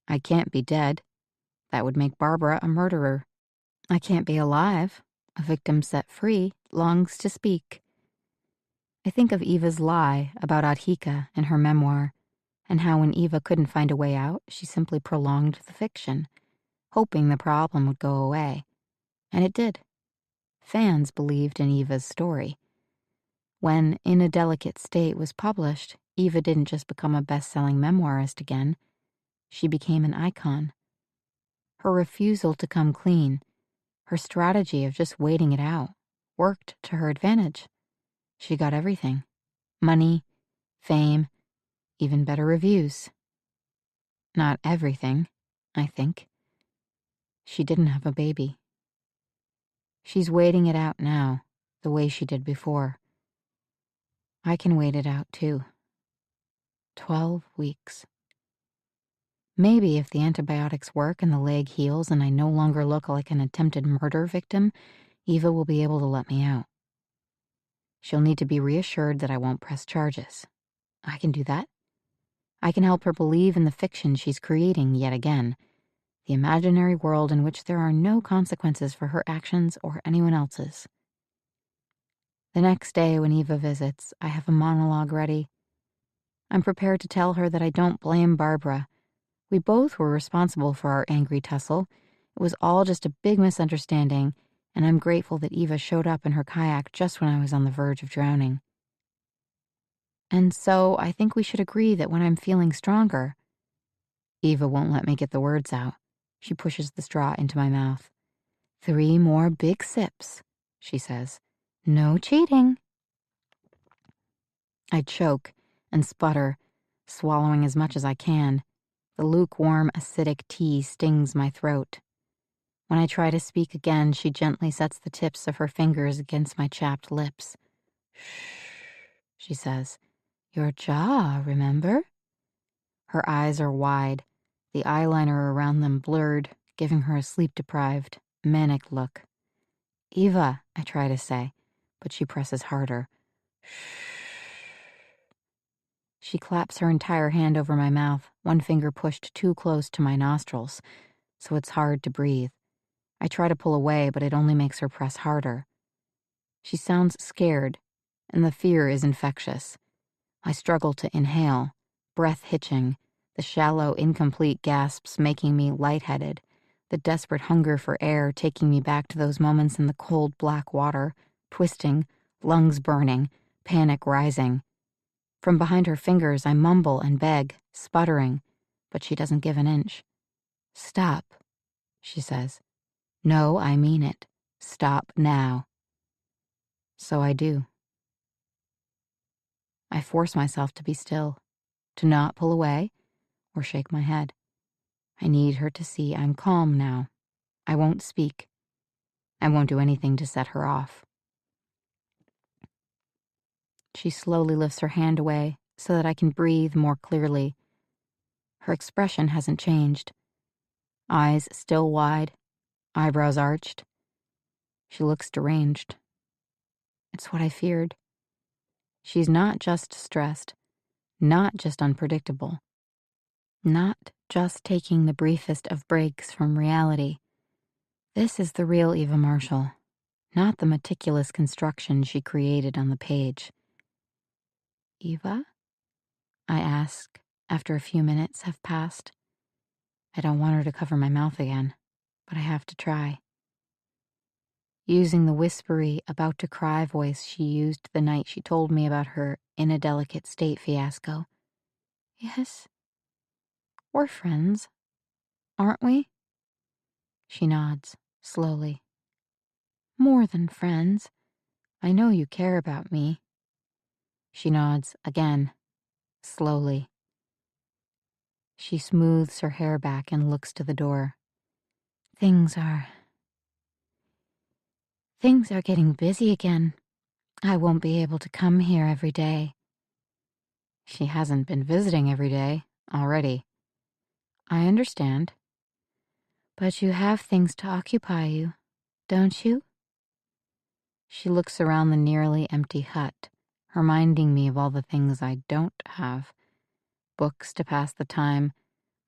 I can't be dead. That would make Barbara a murderer. I can't be alive. A victim set free longs to speak. I think of Eva's lie about Adhika in her memoir, and how when Eva couldn't find a way out, she simply prolonged the fiction, hoping the problem would go away. And it did. Fans believed in Eva's story. When In a Delicate State was published, Eva didn't just become a best-selling memoirist again. She became an icon. Her refusal to come clean, her strategy of just waiting it out, worked to her advantage. She got everything. Money, fame, even better reviews. Not everything, I think. She didn't have a baby. She's waiting it out now, the way she did before. I can wait it out too. 12 weeks. Maybe if the antibiotics work and the leg heals and I no longer look like an attempted murder victim, Eva will be able to let me out. She'll need to be reassured that I won't press charges. I can do that. I can help her believe in the fiction she's creating yet again, the imaginary world in which there are no consequences for her actions or anyone else's. The next day when Eva visits, I have a monologue ready. I'm prepared to tell her that I don't blame Barbara. We both were responsible for our angry tussle. It was all just a big misunderstanding, and I'm grateful that Eva showed up in her kayak just when I was on the verge of drowning. And so I think we should agree that when I'm feeling stronger... Eva won't let me get the words out. She pushes the straw into my mouth. 3 more big sips, she says. No cheating. I choke and sputter, swallowing as much as I can. The lukewarm, acidic tea stings my throat. When I try to speak again, she gently sets the tips of her fingers against my chapped lips. Shh, she says. Your jaw, remember? Her eyes are wide, the eyeliner around them blurred, giving her a sleep-deprived, manic look. Eva, I try to say, but she presses harder. Shh. She claps her entire hand over my mouth, one finger pushed too close to my nostrils, so it's hard to breathe. I try to pull away, but it only makes her press harder. She sounds scared, and the fear is infectious. I struggle to inhale, breath hitching, the shallow, incomplete gasps making me lightheaded, the desperate hunger for air taking me back to those moments in the cold black water, twisting, lungs burning, panic rising. From behind her fingers, I mumble and beg, sputtering, but she doesn't give an inch. Stop, she says. No, I mean it. Stop now. So I do. I force myself to be still, to not pull away or shake my head. I need her to see I'm calm now. I won't speak. I won't do anything to set her off. She slowly lifts her hand away so that I can breathe more clearly. Her expression hasn't changed. Eyes still wide, eyebrows arched. She looks deranged. It's what I feared. She's not just stressed, not just unpredictable, not just taking the briefest of breaks from reality. This is the real Eva Marshall, not the meticulous construction she created on the page. Eva? I ask after a few minutes have passed. I don't want her to cover my mouth again, but I have to try. Using the whispery, about-to-cry voice she used the night she told me about her in a delicate state fiasco. Yes, we're friends, aren't we? She nods, slowly. More than friends. I know you care about me. She nods again, slowly. She smooths her hair back and looks to the door. Things are getting busy again. I won't be able to come here every day. She hasn't been visiting every day already. I understand. But you have things to occupy you, don't you? She looks around the nearly empty hut, reminding me of all the things I don't have. Books to pass the time,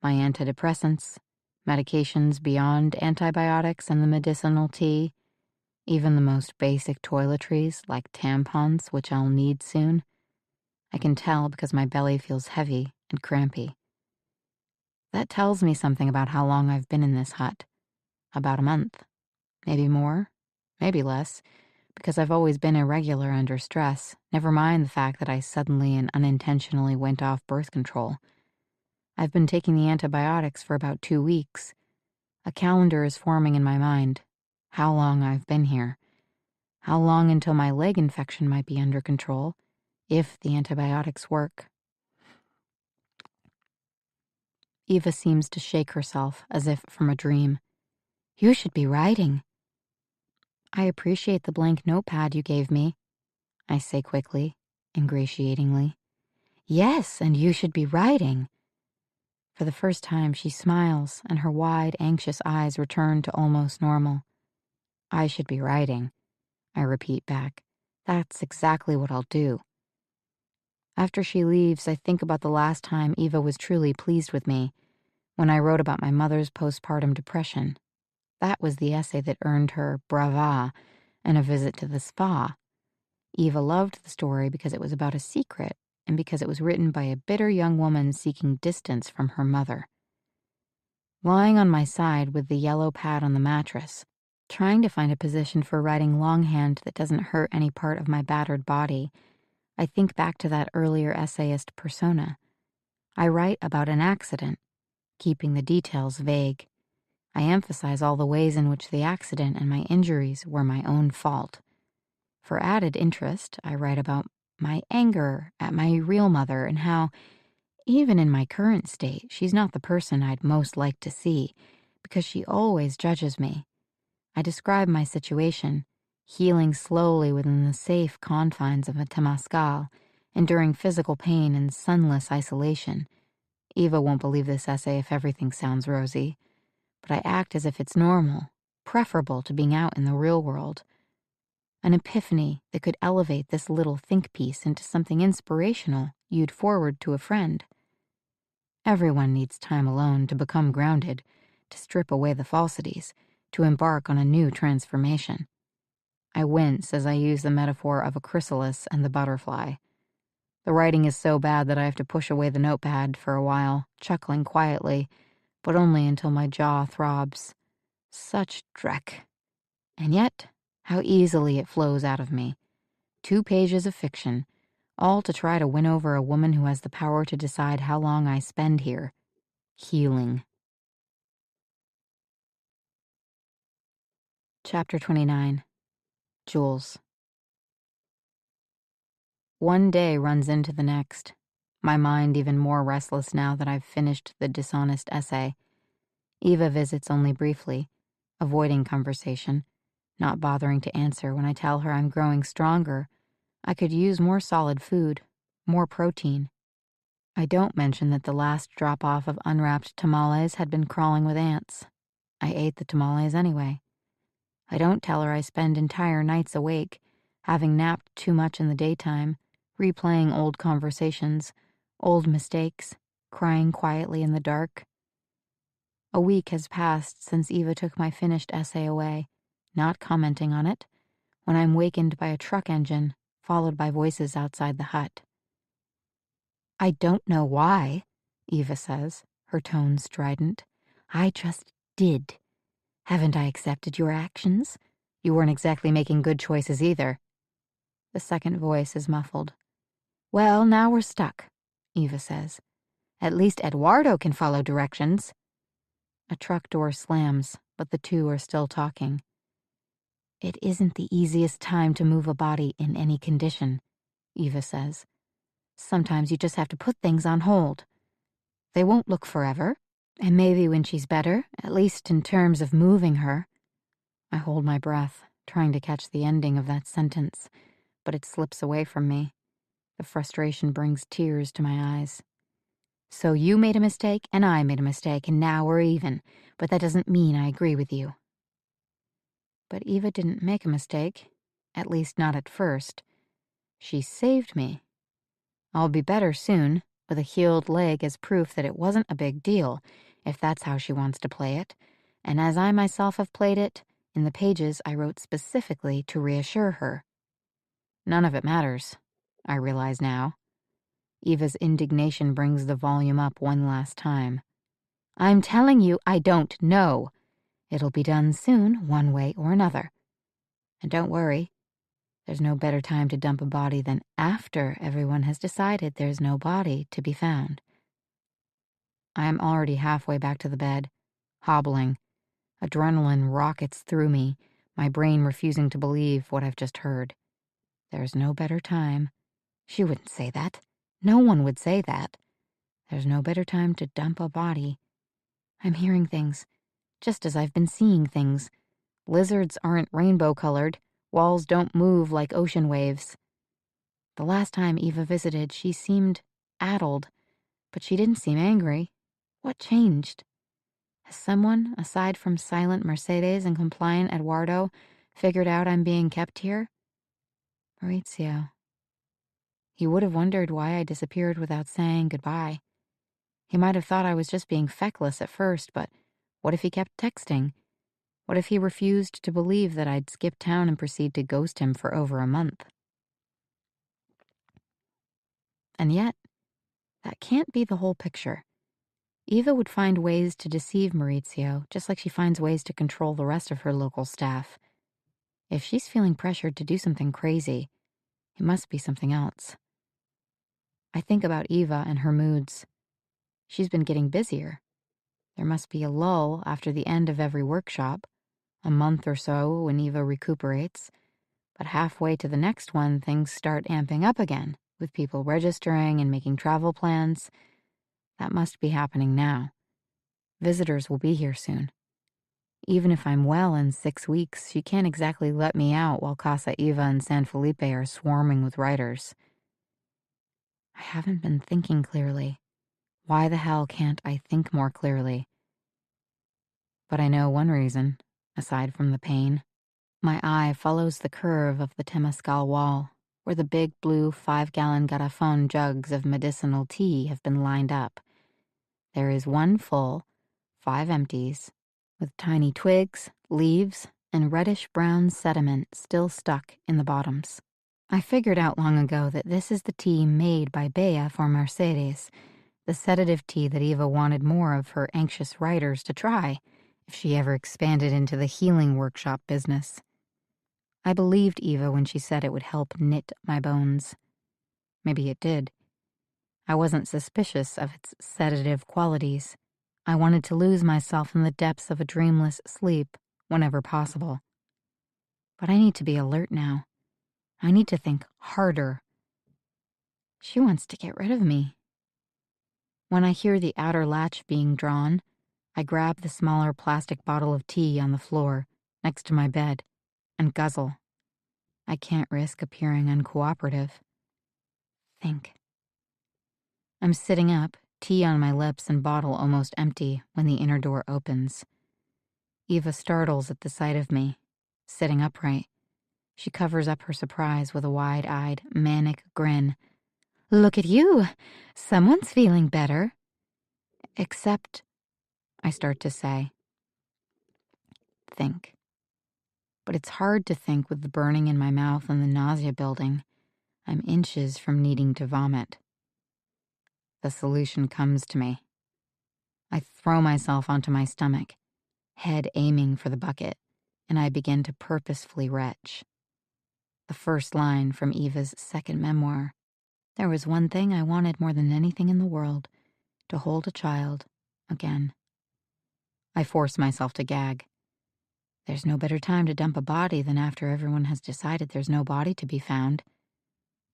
my antidepressants, medications beyond antibiotics and the medicinal tea, even the most basic toiletries like tampons, which I'll need soon. I can tell because my belly feels heavy and crampy. That tells me something about how long I've been in this hut. About a month. Maybe more, maybe less, because I've always been irregular under stress, never mind the fact that I suddenly and unintentionally went off birth control. I've been taking the antibiotics for about 2 weeks. A calendar is forming in my mind. How long I've been here. How long until my leg infection might be under control, if the antibiotics work. Eva seems to shake herself as if from a dream. You should be writing. I appreciate the blank notepad you gave me, I say quickly, ingratiatingly. Yes, and you should be writing. For the first time, she smiles, and her wide, anxious eyes return to almost normal. I should be writing, I repeat back. That's exactly what I'll do. After she leaves, I think about the last time Eva was truly pleased with me, when I wrote about my mother's postpartum depression. That was the essay that earned her brava and a visit to the spa. Eva loved the story because it was about a secret and because it was written by a bitter young woman seeking distance from her mother. Lying on my side with the yellow pad on the mattress, trying to find a position for writing longhand that doesn't hurt any part of my battered body, I think back to that earlier essayist persona. I write about an accident, keeping the details vague. I emphasize all the ways in which the accident and my injuries were my own fault. For added interest, I write about my anger at my real mother and how, even in my current state, she's not the person I'd most like to see, because she always judges me. I describe my situation, healing slowly within the safe confines of a temazcal, enduring physical pain and sunless isolation. Eva won't believe this essay if everything sounds rosy, but I act as if it's normal, preferable to being out in the real world. An epiphany that could elevate this little think piece into something inspirational you'd forward to a friend. Everyone needs time alone to become grounded, to strip away the falsities, to embark on a new transformation. I wince as I use the metaphor of a chrysalis and the butterfly. The writing is so bad that I have to push away the notepad for a while, chuckling quietly, but only until my jaw throbs. Such dreck. And yet, how easily it flows out of me. 2 pages of fiction, all to try to win over a woman who has the power to decide how long I spend here. Healing. Chapter 29. Jules. One day runs into the next, my mind even more restless now that I've finished the dishonest essay. Eva visits only briefly, avoiding conversation, not bothering to answer when I tell her I'm growing stronger. I could use more solid food, more protein. I don't mention that the last drop-off of unwrapped tamales had been crawling with ants. I ate the tamales anyway. I don't tell her I spend entire nights awake, having napped too much in the daytime, replaying old conversations, old mistakes, crying quietly in the dark. A week has passed since Eva took my finished essay away, not commenting on it, when I'm wakened by a truck engine, followed by voices outside the hut. I don't know why, Eva says, her tone strident. I just did. Haven't I accepted your actions? You weren't exactly making good choices either. The second voice is muffled. Well, now we're stuck, Eva says. At least Eduardo can follow directions. A truck door slams, but the two are still talking. It isn't the easiest time to move a body in any condition, Eva says. Sometimes you just have to put things on hold. They won't look forever, and maybe when she's better, at least in terms of moving her. I hold my breath, trying to catch the ending of that sentence, but it slips away from me. The frustration brings tears to my eyes. So you made a mistake, and I made a mistake, and now we're even, but that doesn't mean I agree with you. But Eva didn't make a mistake, at least not at first. She saved me. I'll be better soon, with a healed leg as proof that it wasn't a big deal, if that's how she wants to play it, and as I myself have played it, in the pages I wrote specifically to reassure her. None of it matters, I realize now. Eva's indignation brings the volume up one last time. I'm telling you, I don't know. It'll be done soon, one way or another. And don't worry, there's no better time to dump a body than after everyone has decided there's no body to be found. I am already halfway back to the bed, hobbling. Adrenaline rockets through me, my brain refusing to believe what I've just heard. There's no better time. She wouldn't say that. No one would say that. There's no better time to dump a body. I'm hearing things, just as I've been seeing things. Lizards aren't rainbow-colored. Walls don't move like ocean waves. The last time Eva visited, she seemed addled, but she didn't seem angry. What changed? Has someone, aside from silent Mercedes and compliant Eduardo, figured out I'm being kept here? Maurizio. He would have wondered why I disappeared without saying goodbye. He might have thought I was just being feckless at first, but what if he kept texting? What if he refused to believe that I'd skip town and proceed to ghost him for over a month? And yet, that can't be the whole picture. Eva would find ways to deceive Maurizio, just like she finds ways to control the rest of her local staff. If she's feeling pressured to do something crazy, it must be something else. I think about Eva and her moods. She's been getting busier. There must be a lull after the end of every workshop, a month or so when Eva recuperates, but halfway to the next one, things start amping up again, with people registering and making travel plans. That must be happening now. Visitors will be here soon. Even if I'm well in 6 weeks, she can't exactly let me out while Casa Eva and San Felipe are swarming with writers. I haven't been thinking clearly. Why the hell can't I think more clearly? But I know one reason, aside from the pain. My eye follows the curve of the Temescal wall, where the big blue 5-gallon garrafon jugs of medicinal tea have been lined up. There is one full, 5 empties, with tiny twigs, leaves, and reddish-brown sediment still stuck in the bottoms. I figured out long ago that this is the tea made by Bea for Mercedes, the sedative tea that Eva wanted more of her anxious writers to try if she ever expanded into the healing workshop business. I believed Eva when she said it would help knit my bones. Maybe it did. I wasn't suspicious of its sedative qualities. I wanted to lose myself in the depths of a dreamless sleep whenever possible. But I need to be alert now. I need to think harder. She wants to get rid of me. When I hear the outer latch being drawn, I grab the smaller plastic bottle of tea on the floor next to my bed and guzzle. I can't risk appearing uncooperative. Think. I'm sitting up, tea on my lips and bottle almost empty, when the inner door opens. Eva startles at the sight of me, sitting upright. She covers up her surprise with a wide-eyed, manic grin. "Look at you! Someone's feeling better." Except, I start to say. Think. But it's hard to think with the burning in my mouth and the nausea building. I'm inches from needing to vomit. The solution comes to me. I throw myself onto my stomach, head aiming for the bucket, and I begin to purposefully retch. The first line from Eva's second memoir. There was one thing I wanted more than anything in the world, to hold a child again. I force myself to gag. There's no better time to dump a body than after everyone has decided there's no body to be found.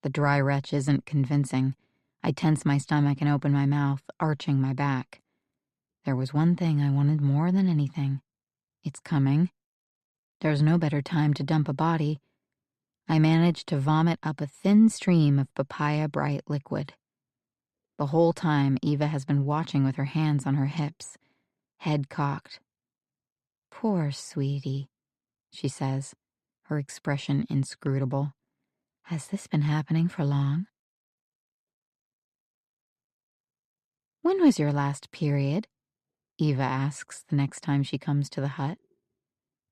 The dry retch isn't convincing. I tense my stomach and open my mouth, arching my back. There was one thing I wanted more than anything. It's coming. There's no better time to dump a body. I managed to vomit up a thin stream of papaya bright liquid. The whole time, Eva has been watching with her hands on her hips, head cocked. "Poor sweetie," she says, her expression inscrutable. "Has this been happening for long?" "When was your last period?" Eva asks the next time she comes to the hut.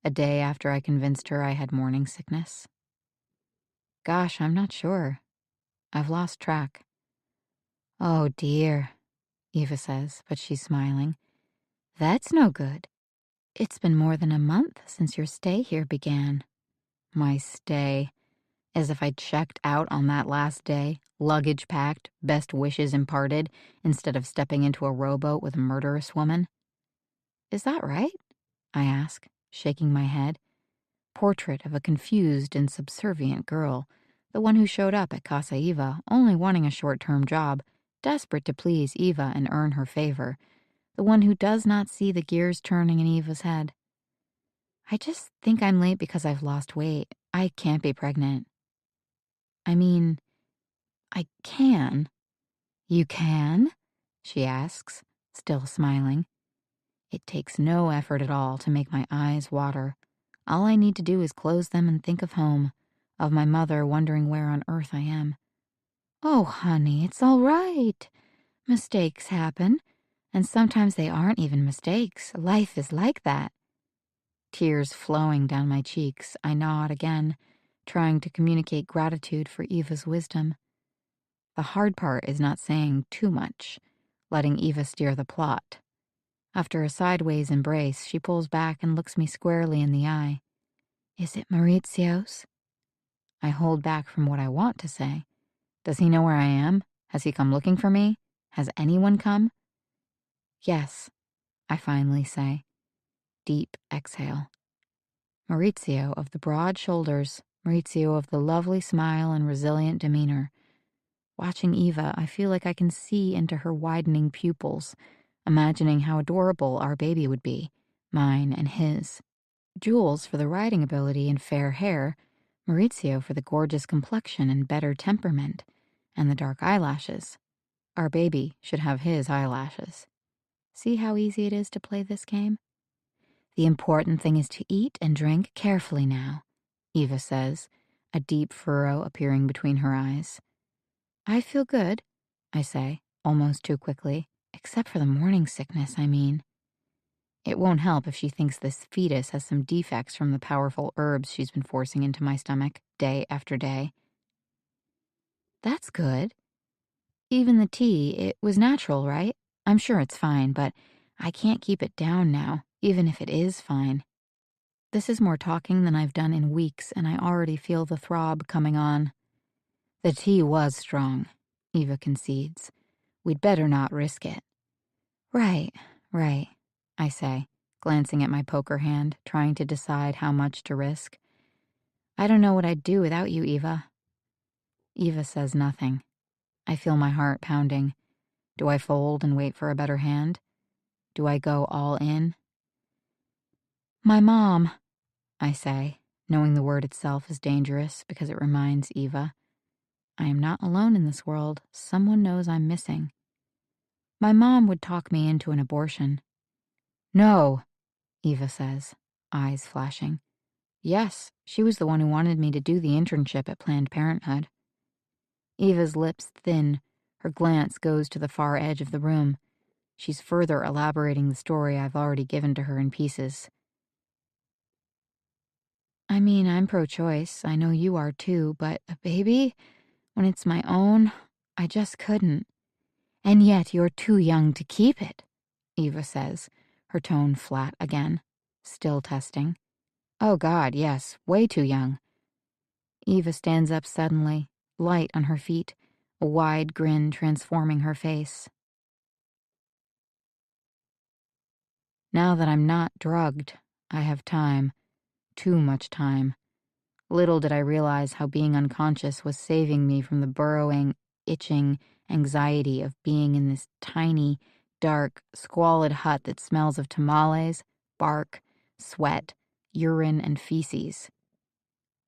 A day after I convinced her I had morning sickness. "Gosh, I'm not sure. I've lost track." "Oh dear," Eva says, but she's smiling. "That's no good. It's been more than a month since your stay here began." My stay. As if I'd checked out on that last day, luggage packed, best wishes imparted, instead of stepping into a rowboat with a murderous woman. "Is that right?" I ask, shaking my head. Portrait of a confused and subservient girl, the one who showed up at Casa Eva only wanting a short-term job, desperate to please Eva and earn her favor, the one who does not see the gears turning in Eva's head. "I just think I'm late because I've lost weight. I can't be pregnant." "I mean, I can." "You can?" she asks, still smiling. It takes no effort at all to make my eyes water. All I need to do is close them and think of home, of my mother wondering where on earth I am. Oh, honey, it's all right. Mistakes happen, and sometimes they aren't even mistakes. Life is like that. Tears flowing down my cheeks, I nod again, trying to communicate gratitude for Eva's wisdom. The hard part is not saying too much, letting Eva steer the plot. After a sideways embrace, she pulls back and looks me squarely in the eye. Is it Maurizio's? I hold back from what I want to say. Does he know where I am? Has he come looking for me? Has anyone come? Yes, I finally say. Deep exhale. Maurizio of the broad shoulders, Maurizio of the lovely smile and resilient demeanor. Watching Eva, I feel like I can see into her widening pupils, imagining how adorable our baby would be, mine and his. Jules for the riding ability and fair hair, Maurizio for the gorgeous complexion and better temperament, and the dark eyelashes. Our baby should have his eyelashes. See how easy it is to play this game? The important thing is to eat and drink carefully now, Eva says, a deep furrow appearing between her eyes. I feel good, I say, almost too quickly, except for the morning sickness, I mean. It won't help if she thinks this fetus has some defects from the powerful herbs she's been forcing into my stomach day after day. That's good. Even the tea, it was natural, right? I'm sure it's fine, but I can't keep it down now, even if it is fine. This is more talking than I've done in weeks, and I already feel the throb coming on. The tea was strong, Eva concedes. We'd better not risk it. Right, I say, glancing at my poker hand, trying to decide how much to risk. I don't know what I'd do without you, Eva. Eva says nothing. I feel my heart pounding. Do I fold and wait for a better hand? Do I go all in? My mom, I say, knowing the word itself is dangerous because it reminds Eva. I am not alone in this world. Someone knows I'm missing. My mom would talk me into an abortion. No, Eva says, eyes flashing. Yes, she was the one who wanted me to do the internship at Planned Parenthood. Eva's lips thin. Her glance goes to the far edge of the room. She's further elaborating the story I've already given to her in pieces. I mean, I'm pro-choice. I know you are too, but a baby? When it's my own, I just couldn't. And yet you're too young to keep it, Eva says, her tone flat again, still testing. Oh God, yes, way too young. Eva stands up suddenly, light on her feet, a wide grin transforming her face. Now that I'm not drugged, I have time. Too much time. Little did I realize how being unconscious was saving me from the burrowing, itching anxiety of being in this tiny, dark, squalid hut that smells of tamales, bark, sweat, urine, and feces.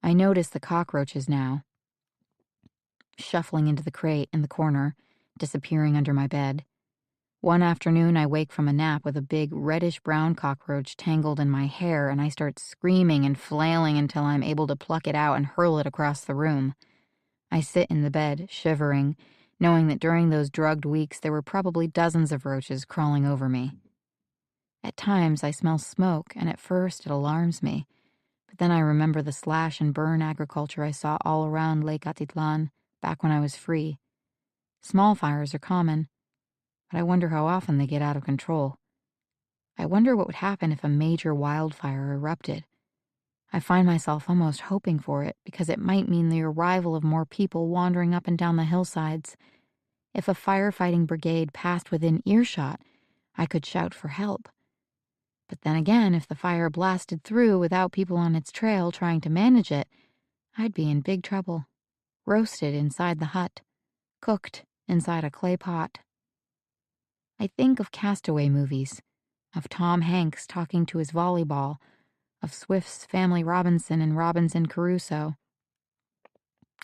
I notice the cockroaches now, shuffling into the crate in the corner, disappearing under my bed. One afternoon, I wake from a nap with a big reddish-brown cockroach tangled in my hair, and I start screaming and flailing until I'm able to pluck it out and hurl it across the room. I sit in the bed, shivering, knowing that during those drugged weeks there were probably dozens of roaches crawling over me. At times, I smell smoke, and at first it alarms me. But then I remember the slash and burn agriculture I saw all around Lake Atitlan back when I was free. Small fires are common, but I wonder how often they get out of control. I wonder what would happen if a major wildfire erupted. I find myself almost hoping for it because it might mean the arrival of more people wandering up and down the hillsides. If a firefighting brigade passed within earshot, I could shout for help. But then again, if the fire blasted through without people on its trail trying to manage it, I'd be in big trouble. Roasted inside the hut, cooked inside a clay pot. I think of castaway movies, of Tom Hanks talking to his volleyball, of Swift's Family Robinson and Robinson Crusoe.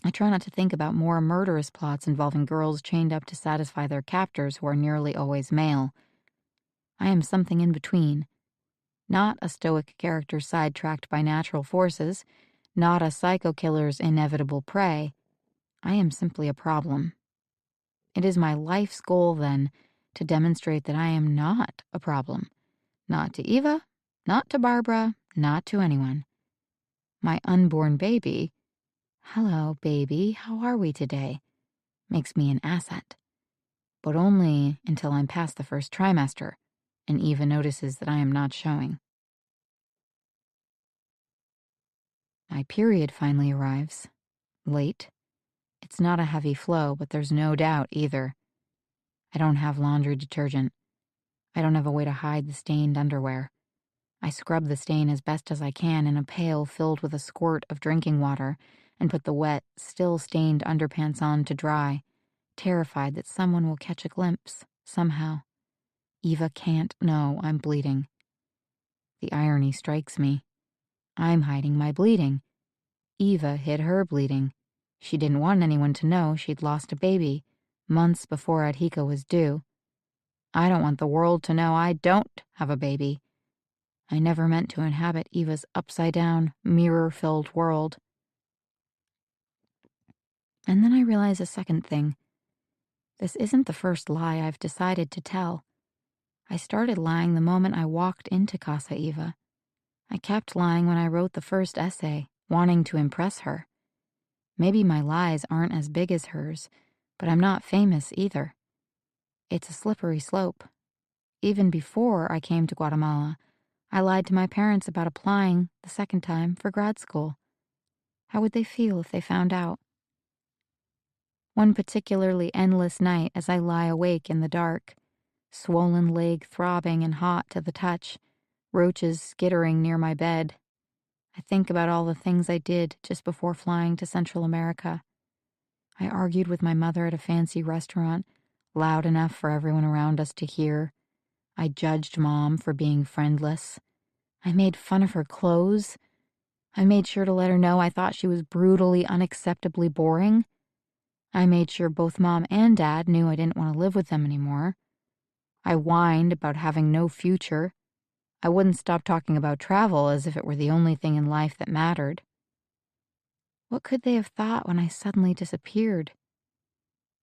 I try not to think about more murderous plots involving girls chained up to satisfy their captors who are nearly always male. I am something in between. Not a stoic character sidetracked by natural forces, not a psycho killer's inevitable prey. I am simply a problem. It is my life's goal, then, to demonstrate that I am not a problem. Not to Eva, not to Barbara, not to anyone. My unborn baby, hello, baby, how are we today, makes me an asset. But only until I'm past the first trimester, and Eva notices that I am not showing. My period finally arrives. Late. It's not a heavy flow, but there's no doubt either. I don't have laundry detergent. I don't have a way to hide the stained underwear. I scrub the stain as best as I can in a pail filled with a squirt of drinking water and put the wet, still stained underpants on to dry, terrified that someone will catch a glimpse, somehow. Eva can't know I'm bleeding. The irony strikes me. I'm hiding my bleeding. Eva hid her bleeding. She didn't want anyone to know she'd lost a baby, months before Adhika was due. I don't want the world to know I don't have a baby. I never meant to inhabit Eva's upside-down, mirror-filled world. And then I realize a second thing. This isn't the first lie I've decided to tell. I started lying the moment I walked into Casa Eva. I kept lying when I wrote the first essay, wanting to impress her. Maybe my lies aren't as big as hers, but I'm not famous either. It's a slippery slope. Even before I came to Guatemala, I lied to my parents about applying, the second time, for grad school. How would they feel if they found out? One particularly endless night as I lie awake in the dark, swollen leg throbbing and hot to the touch, roaches skittering near my bed. I think about all the things I did just before flying to Central America. I argued with my mother at a fancy restaurant, loud enough for everyone around us to hear. I judged Mom for being friendless. I made fun of her clothes. I made sure to let her know I thought she was brutally, unacceptably boring. I made sure both Mom and Dad knew I didn't want to live with them anymore. I whined about having no future. I wouldn't stop talking about travel as if it were the only thing in life that mattered. What could they have thought when I suddenly disappeared?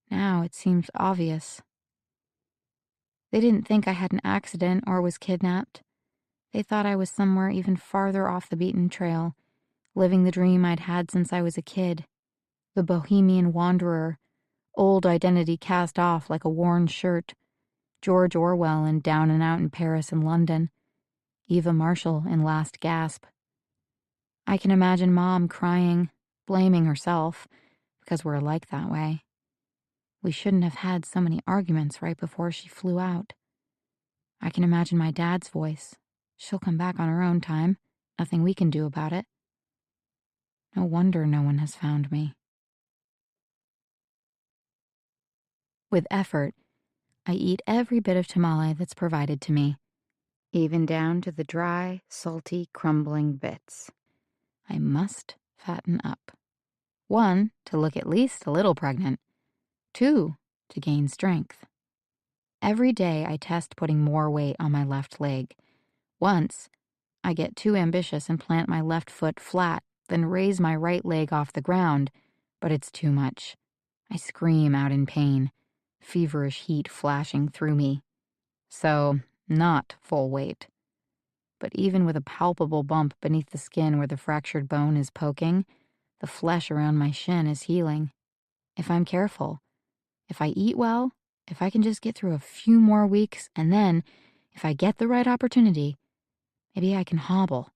Now it seems obvious. They didn't think I had an accident or was kidnapped. They thought I was somewhere even farther off the beaten trail, living the dream I'd had since I was a kid. The bohemian wanderer, old identity cast off like a worn shirt. George Orwell in Down and Out in Paris and London. Eva Marshall in Last Gasp. I can imagine Mom crying, blaming herself, because we're alike that way. We shouldn't have had so many arguments right before she flew out. I can imagine my dad's voice. She'll come back on her own time. Nothing we can do about it. No wonder no one has found me. With effort, I eat every bit of tamale that's provided to me, even down to the dry, salty, crumbling bits. I must fatten up. 1, to look at least a little pregnant. 2, to gain strength. Every day I test putting more weight on my left leg. Once, I get too ambitious and plant my left foot flat, then raise my right leg off the ground, but it's too much. I scream out in pain, feverish heat flashing through me. So, not full weight. But even with a palpable bump beneath the skin where the fractured bone is poking, the flesh around my shin is healing. If I'm careful, if I eat well, if I can just get through a few more weeks, and then, if I get the right opportunity, maybe I can hobble.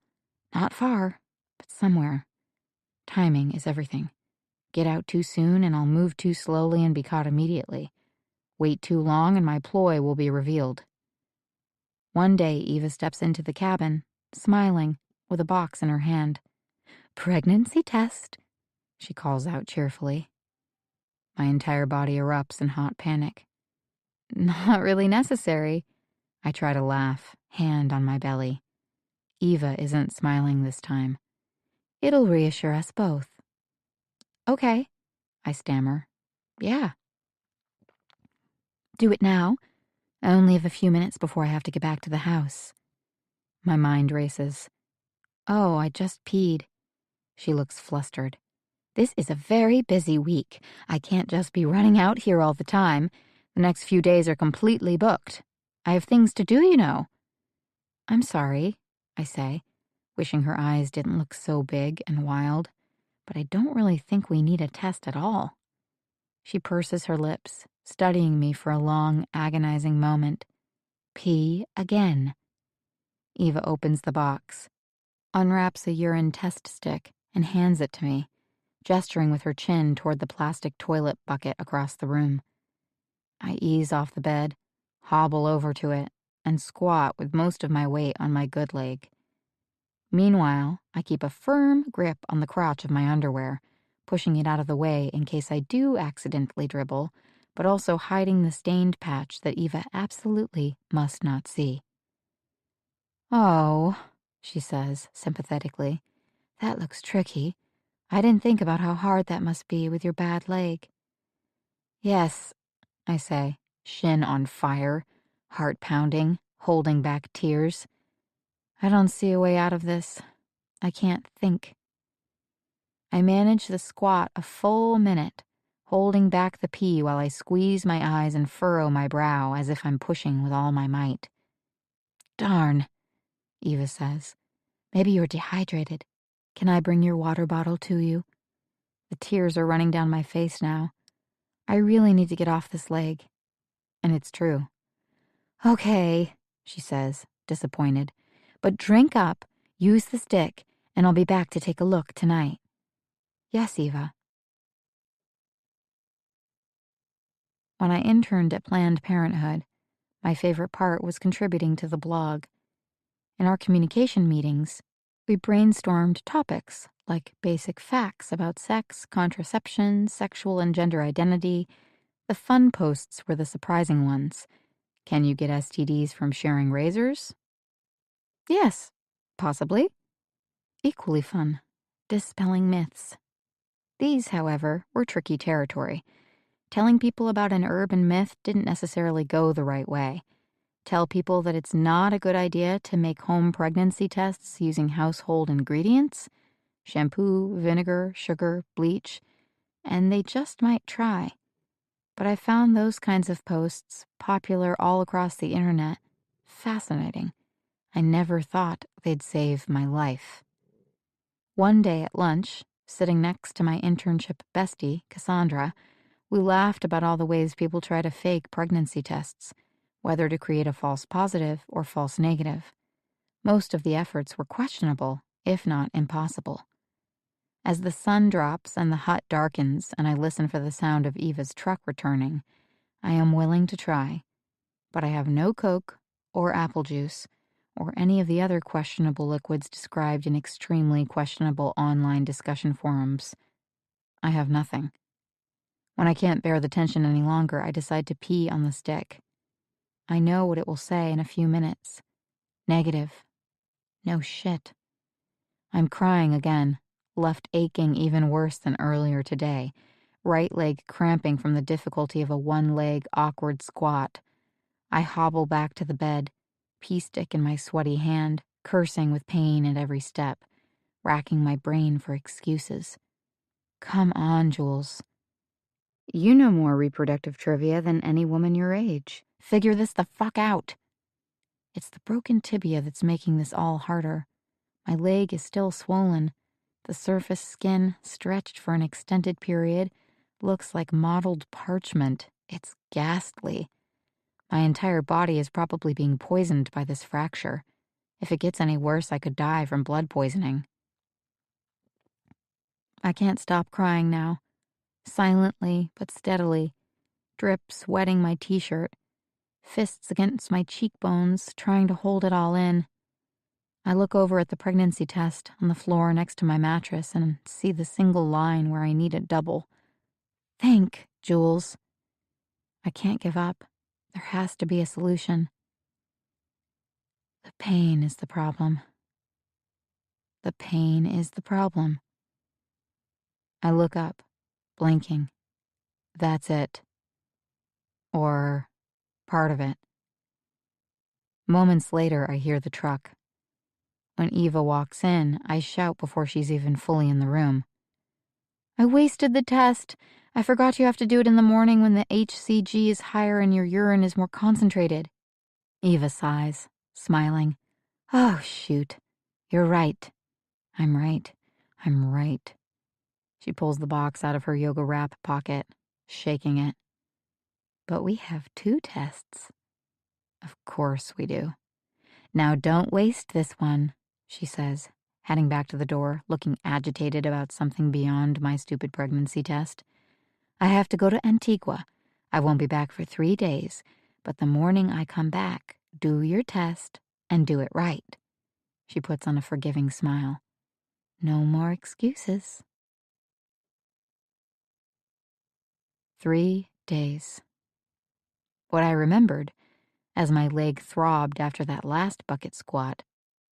Not far, but somewhere. Timing is everything. Get out too soon and I'll move too slowly and be caught immediately. Wait too long and my ploy will be revealed. One day Eva steps into the cabin, smiling, with a box in her hand. "Pregnancy test," she calls out cheerfully. My entire body erupts in hot panic. "Not really necessary." I try to laugh, hand on my belly. Eva isn't smiling this time. "It'll reassure us both." "Okay," I stammer. "Yeah." "Do it now," I only have a few minutes before I have to get back to the house. My mind races. Oh, I just peed. She looks flustered. This is a very busy week. I can't just be running out here all the time. The next few days are completely booked. I have things to do, you know. I'm sorry, I say, wishing her eyes didn't look so big and wild, but I don't really think we need a test at all. She purses her lips, studying me for a long, agonizing moment. Pee again. Eva opens the box, unwraps a urine test stick, and hands it to me, gesturing with her chin toward the plastic toilet bucket across the room. I ease off the bed, hobble over to it, and squat with most of my weight on my good leg. Meanwhile, I keep a firm grip on the crotch of my underwear, pushing it out of the way in case I do accidentally dribble, but also hiding the stained patch that Eva absolutely must not see. Oh, she says sympathetically, that looks tricky. I didn't think about how hard that must be with your bad leg. Yes, I say, shin on fire, heart pounding, holding back tears. I don't see a way out of this. I can't think. I manage the squat a full minute, holding back the pee while I squeeze my eyes and furrow my brow as if I'm pushing with all my might. Darn, Eva says. Maybe you're dehydrated. Can I bring your water bottle to you? The tears are running down my face now. I really need to get off this leg. And it's true. Okay, she says, disappointed. But drink up, use the stick, and I'll be back to take a look tonight. Yes, Eva. When I interned at Planned Parenthood, my favorite part was contributing to the blog. In our communication meetings, we brainstormed topics like basic facts about sex, contraception, sexual and gender identity. The fun posts were the surprising ones. Can you get STDs from sharing razors? Yes, possibly. Equally fun. Dispelling myths. These, however, were tricky territory. Telling people about an urban myth didn't necessarily go the right way. Tell people that it's not a good idea to make home pregnancy tests using household ingredients, shampoo, vinegar, sugar, bleach, and they just might try. But I found those kinds of posts, popular all across the internet, fascinating. I never thought they'd save my life. One day at lunch, sitting next to my internship bestie, Cassandra, we laughed about all the ways people try to fake pregnancy tests, whether to create a false positive or false negative. Most of the efforts were questionable, if not impossible. As the sun drops and the hut darkens and I listen for the sound of Eva's truck returning, I am willing to try. But I have no Coke or apple juice or any of the other questionable liquids described in extremely questionable online discussion forums. I have nothing. When I can't bear the tension any longer, I decide to pee on the stick. I know what it will say in a few minutes. Negative. No shit. I'm crying again, left aching even worse than earlier today, right leg cramping from the difficulty of a one-leg awkward squat. I hobble back to the bed, pee stick in my sweaty hand, cursing with pain at every step, racking my brain for excuses. Come on, Jules. You know more reproductive trivia than any woman your age. Figure this the fuck out. It's the broken tibia that's making this all harder. My leg is still swollen. The surface skin, stretched for an extended period, looks like mottled parchment. It's ghastly. My entire body is probably being poisoned by this fracture. If it gets any worse, I could die from blood poisoning. I can't stop crying now. Silently but steadily, drips wetting my t-shirt, fists against my cheekbones, trying to hold it all in. I look over at the pregnancy test on the floor next to my mattress and see the single line where I need it double. Think, Jules. I can't give up. There has to be a solution. The pain is the problem. The pain is the problem. I look up, blinking. That's it. Or part of it. Moments later, I hear the truck. When Eva walks in, I shout before she's even fully in the room. I wasted the test. I forgot you have to do it in the morning when the HCG is higher and your urine is more concentrated. Eva sighs, smiling. Oh, shoot. You're right. I'm right. I'm right. She pulls the box out of her yoga wrap pocket, shaking it. But we have 2 tests. Of course we do. Now don't waste this one, she says, heading back to the door, looking agitated about something beyond my stupid pregnancy test. I have to go to Antigua. I won't be back for 3 days, but the morning I come back, do your test and do it right. She puts on a forgiving smile. No more excuses. 3 days. What I remembered, as my leg throbbed after that last bucket squat,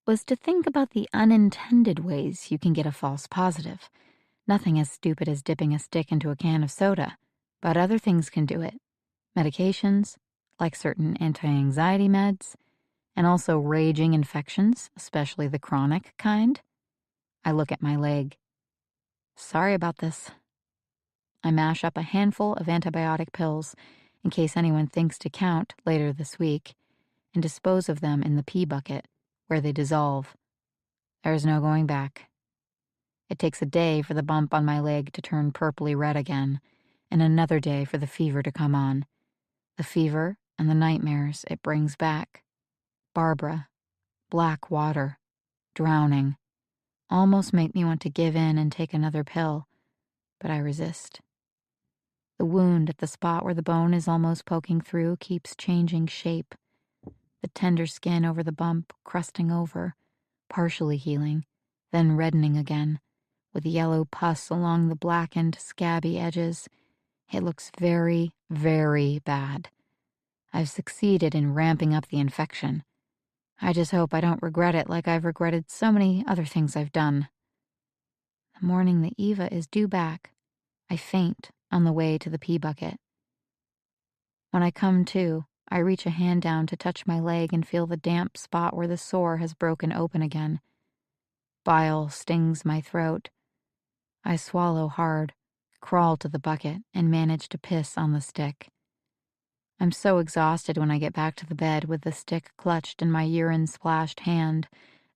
was to think about the unintended ways you can get a false positive. Nothing as stupid as dipping a stick into a can of soda, but other things can do it. Medications, like certain anti-anxiety meds, and also raging infections, especially the chronic kind. I look at my leg. Sorry about this. I mash up a handful of antibiotic pills in case anyone thinks to count later this week and dispose of them in the pee bucket where they dissolve. There's no going back. It takes a day for the bump on my leg to turn purpley red again, and another day for the fever to come on. The fever and the nightmares it brings back. Barbara, black water, drowning, almost make me want to give in and take another pill, but I resist. The wound at the spot where the bone is almost poking through keeps changing shape. The tender skin over the bump crusting over, partially healing, then reddening again, with yellow pus along the blackened, scabby edges. It looks very, very bad. I've succeeded in ramping up the infection. I just hope I don't regret it like I've regretted so many other things I've done. The morning that Eva is due back, I faint on the way to the pee bucket. When I come to, I reach a hand down to touch my leg and feel the damp spot where the sore has broken open again. Bile stings my throat. I swallow hard, crawl to the bucket, and manage to piss on the stick. I'm so exhausted when I get back to the bed with the stick clutched in my urine-splashed hand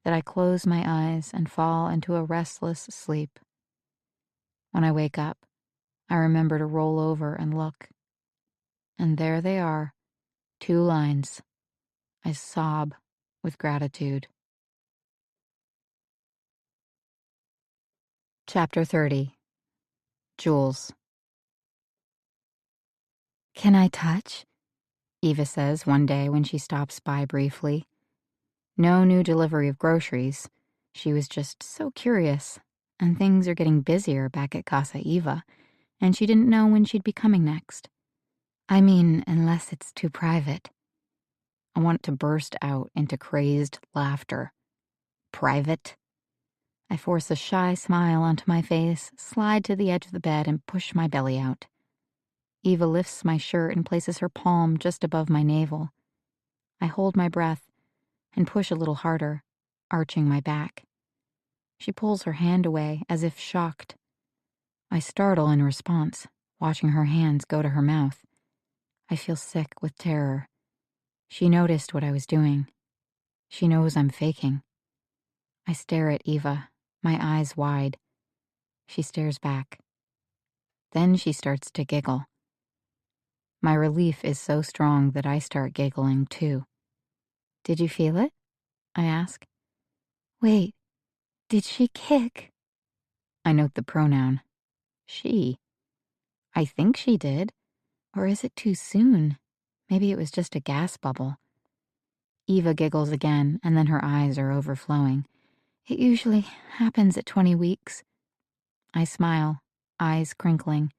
that I close my eyes and fall into a restless sleep. When I wake up, I remember to roll over and look. And there they are, 2 lines. I sob with gratitude. Chapter 30. Jules. Can I touch? Eva says one day when she stops by briefly. No new delivery of groceries. She was just so curious, and things are getting busier back at Casa Eva, and she didn't know when she'd be coming next. I mean, unless it's too private. I want to burst out into crazed laughter. Private? I force a shy smile onto my face, slide to the edge of the bed, and push my belly out. Eva lifts my shirt and places her palm just above my navel. I hold my breath and push a little harder, arching my back. She pulls her hand away as if shocked. I startle in response, watching her hands go to her mouth. I feel sick with terror. She noticed what I was doing. She knows I'm faking. I stare at Eva, my eyes wide. She stares back. Then she starts to giggle. My relief is so strong that I start giggling too. Did you feel it? I ask. Wait, did she kick? I note the pronoun. She. I think she did. Or is it too soon? Maybe it was just a gas bubble. Eva giggles again, and then her eyes are overflowing. It usually happens at 20 weeks. I smile, eyes crinkling.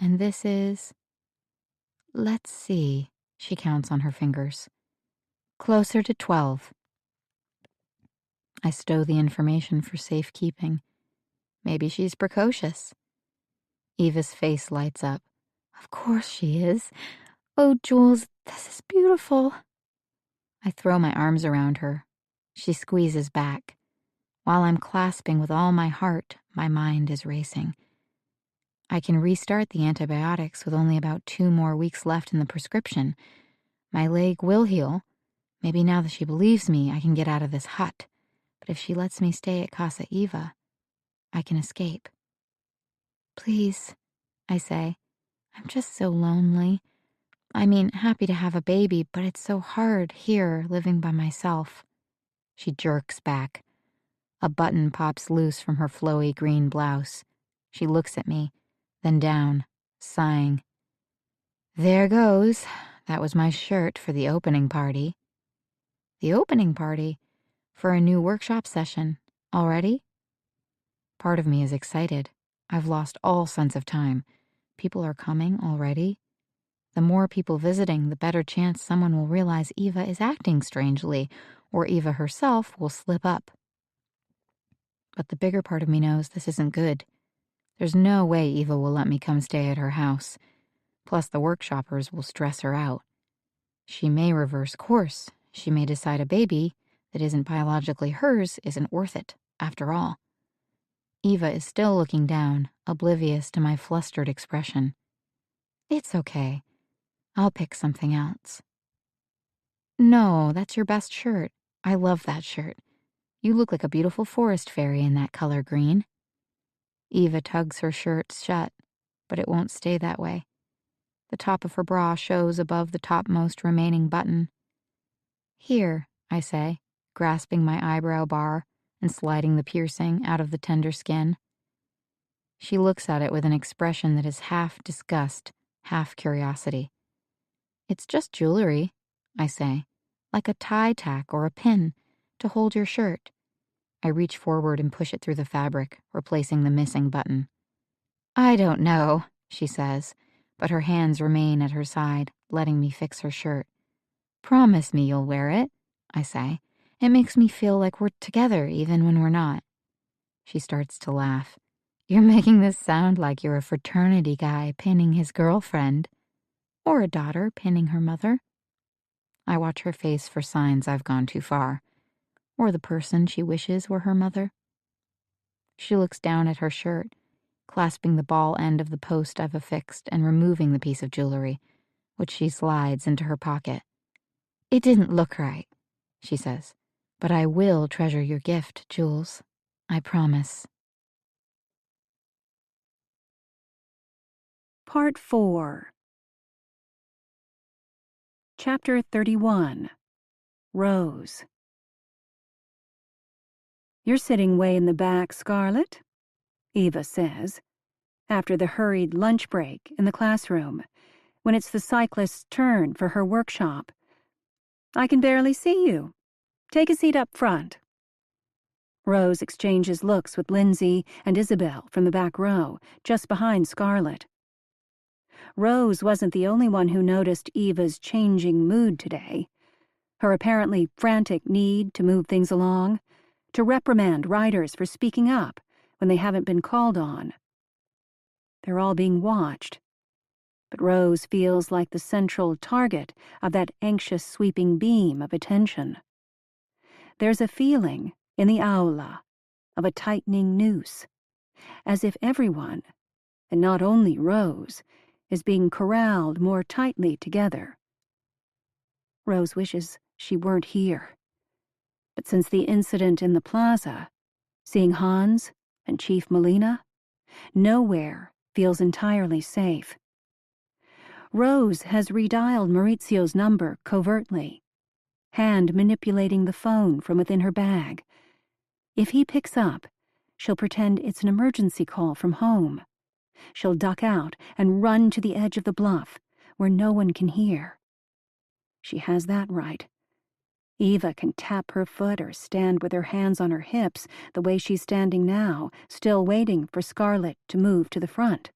And this is... Let's see, she counts on her fingers. Closer to 12. I stow the information for safekeeping. Maybe she's precocious. Eva's face lights up. Of course she is. Oh, Jules, this is beautiful. I throw my arms around her. She squeezes back. While I'm clasping with all my heart, my mind is racing. I can restart the antibiotics with only about 2 more weeks left in the prescription. My leg will heal. Maybe now that she believes me, I can get out of this hut. But if she lets me stay at Casa Eva, I can escape. Please, I say. I'm just so lonely. I mean, happy to have a baby, but it's so hard here, living by myself. She jerks back. A button pops loose from her flowy green blouse. She looks at me, then down, sighing. There goes. That was my shirt for the opening party. The opening party? For a new workshop session. Already? Part of me is excited. I've lost all sense of time. People are coming already. The more people visiting, the better chance someone will realize Eva is acting strangely, or Eva herself will slip up. But the bigger part of me knows this isn't good. There's no way Eva will let me come stay at her house. Plus, the workshoppers will stress her out. She may reverse course. She may decide a baby that isn't biologically hers isn't worth it, after all. Eva is still looking down, oblivious to my flustered expression. It's okay. I'll pick something else. No, that's your best shirt. I love that shirt. You look like a beautiful forest fairy in that color green. Eva tugs her shirt shut, but it won't stay that way. The top of her bra shows above the topmost remaining button. Here, I say, grasping my eyebrow bar and sliding the piercing out of the tender skin. She looks at it with an expression that is half disgust, half curiosity. It's just jewelry, I say, like a tie tack or a pin to hold your shirt. I reach forward and push it through the fabric, replacing the missing button. I don't know, she says, but her hands remain at her side, letting me fix her shirt. Promise me you'll wear it, I say. It makes me feel like we're together even when we're not. She starts to laugh. You're making this sound like you're a fraternity guy pinning his girlfriend. Or a daughter pinning her mother. I watch her face for signs I've gone too far. Or the person she wishes were her mother. She looks down at her shirt, clasping the ball end of the post I've affixed and removing the piece of jewelry, which she slides into her pocket. It didn't look right, she says, but I will treasure your gift, Jules. I promise. Part 4. Chapter 31. Rose. You're sitting way in the back, Scarlett, Eva says, after the hurried lunch break in the classroom, when it's the cyclist's turn for her workshop. I can barely see you. Take a seat up front. Rose exchanges looks with Lindsay and Isabel from the back row, just behind Scarlett. Rose wasn't the only one who noticed Eva's changing mood today. Her apparently frantic need to move things along, to reprimand riders for speaking up when they haven't been called on. They're all being watched, but Rose feels like the central target of that anxious sweeping beam of attention. There's a feeling in the aula of a tightening noose, as if everyone, and not only Rose, is being corralled more tightly together. Rose wishes she weren't here. But since the incident in the plaza, seeing Hans and Chief Molina, nowhere feels entirely safe. Rose has redialed Maurizio's number covertly, hand manipulating the phone from within her bag. If he picks up, she'll pretend it's an emergency call from home. She'll duck out and run to the edge of the bluff, where no one can hear. She has that right. Eva can tap her foot or stand with her hands on her hips the way she's standing now, still waiting for Scarlett to move to the front.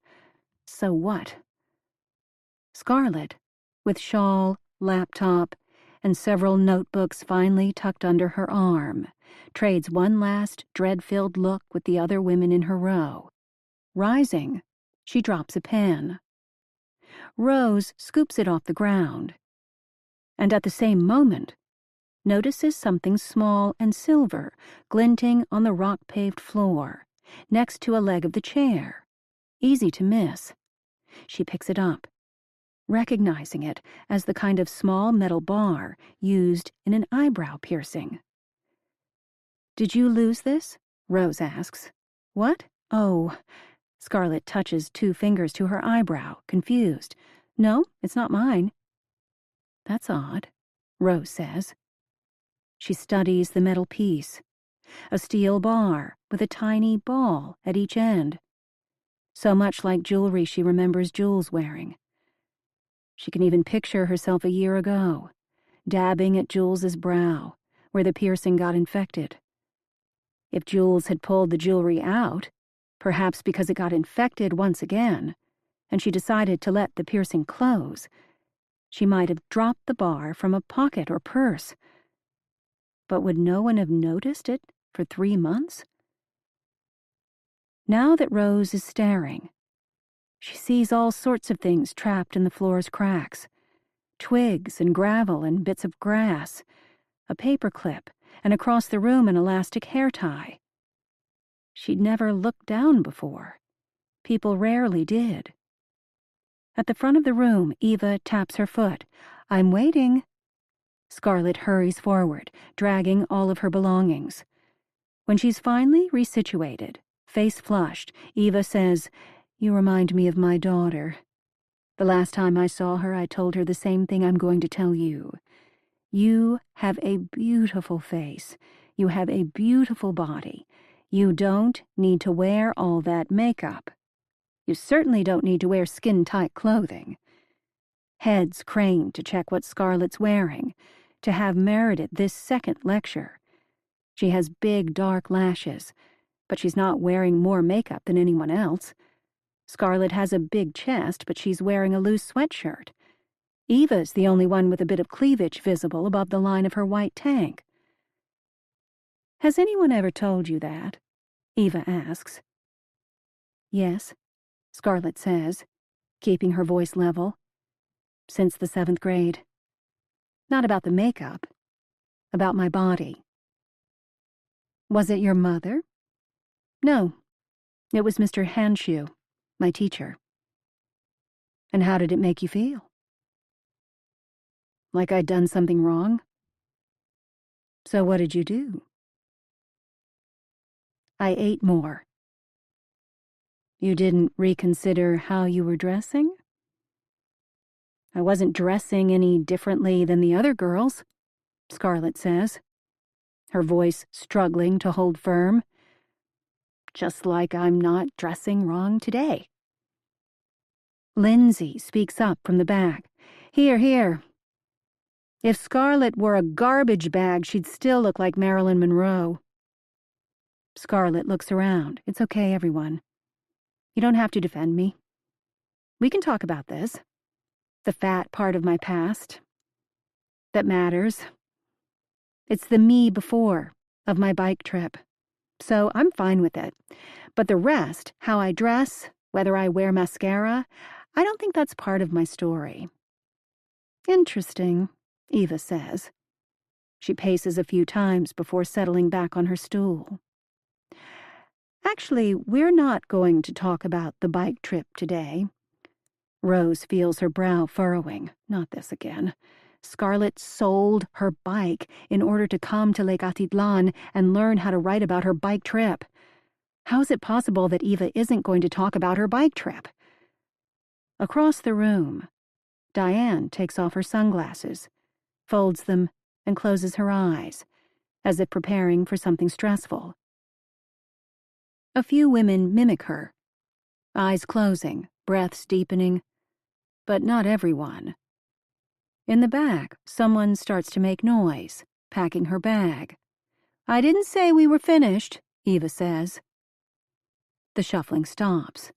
So what? Scarlett, with shawl, laptop, and several notebooks finally tucked under her arm, trades one last dread-filled look with the other women in her row. Rising, she drops a pen. Rose scoops it off the ground. And at the same moment, notices something small and silver glinting on the rock-paved floor, next to a leg of the chair. Easy to miss. She picks it up, recognizing it as the kind of small metal bar used in an eyebrow piercing. "Did you lose this?" Rose asks. "What? Oh." Scarlett touches 2 fingers to her eyebrow, confused. "No, it's not mine." "That's odd," Rose says. She studies the metal piece, a steel bar with a tiny ball at each end, so much like jewelry she remembers Jules wearing. She can even picture herself a year ago, dabbing at Jules's brow, where the piercing got infected. If Jules had pulled the jewelry out, perhaps because it got infected once again, and she decided to let the piercing close, she might have dropped the bar from a pocket or purse. But would no one have noticed it for 3 months? Now that Rose is staring, she sees all sorts of things trapped in the floor's cracks. Twigs and gravel and bits of grass, a paper clip, and across the room an elastic hair tie. She'd never looked down before. People rarely did. At the front of the room, Eva taps her foot. "I'm waiting." Scarlett hurries forward, dragging all of her belongings. When she's finally resituated, face flushed, Eva says, "You remind me of my daughter. The last time I saw her, I told her the same thing I'm going to tell you. You have a beautiful face. You have a beautiful body. You don't need to wear all that makeup. You certainly don't need to wear skin-tight clothing." Heads crane to check what Scarlett's wearing, to have merited this second lecture. She has big dark lashes, but she's not wearing more makeup than anyone else. Scarlett has a big chest, but she's wearing a loose sweatshirt. Eva's the only one with a bit of cleavage visible above the line of her white tank. "Has anyone ever told you that?" Eva asks. "Yes," Scarlett says, keeping her voice level. "Since the 7th grade. Not about the makeup, about my body." "Was it your mother?" "No, it was Mr. Hanshoe, my teacher." "And how did it make you feel?" "Like I'd done something wrong." "So what did you do?" "I ate more." "You didn't reconsider how you were dressing?" "I wasn't dressing any differently than the other girls," Scarlett says, her voice struggling to hold firm. "Just like I'm not dressing wrong today." Lindsay speaks up from the back. "Here, here. If Scarlett wore a garbage bag, she'd still look like Marilyn Monroe." Scarlett looks around. "It's okay, everyone. You don't have to defend me. We can talk about this. The fat part of my past. That matters. It's the me before of my bike trip. So I'm fine with it. But the rest, how I dress, whether I wear mascara, I don't think that's part of my story." "Interesting," Eva says. She paces a few times before settling back on her stool. "Actually, we're not going to talk about the bike trip today." Rose feels her brow furrowing. Not this again. Scarlett sold her bike in order to come to Lake Atitlan and learn how to write about her bike trip. How is it possible that Eva isn't going to talk about her bike trip? Across the room, Diane takes off her sunglasses, folds them, and closes her eyes, as if preparing for something stressful. A few women mimic her, eyes closing, breaths deepening, but not everyone. In the back, someone starts to make noise, packing her bag. "I didn't say we were finished," Eva says. The shuffling stops.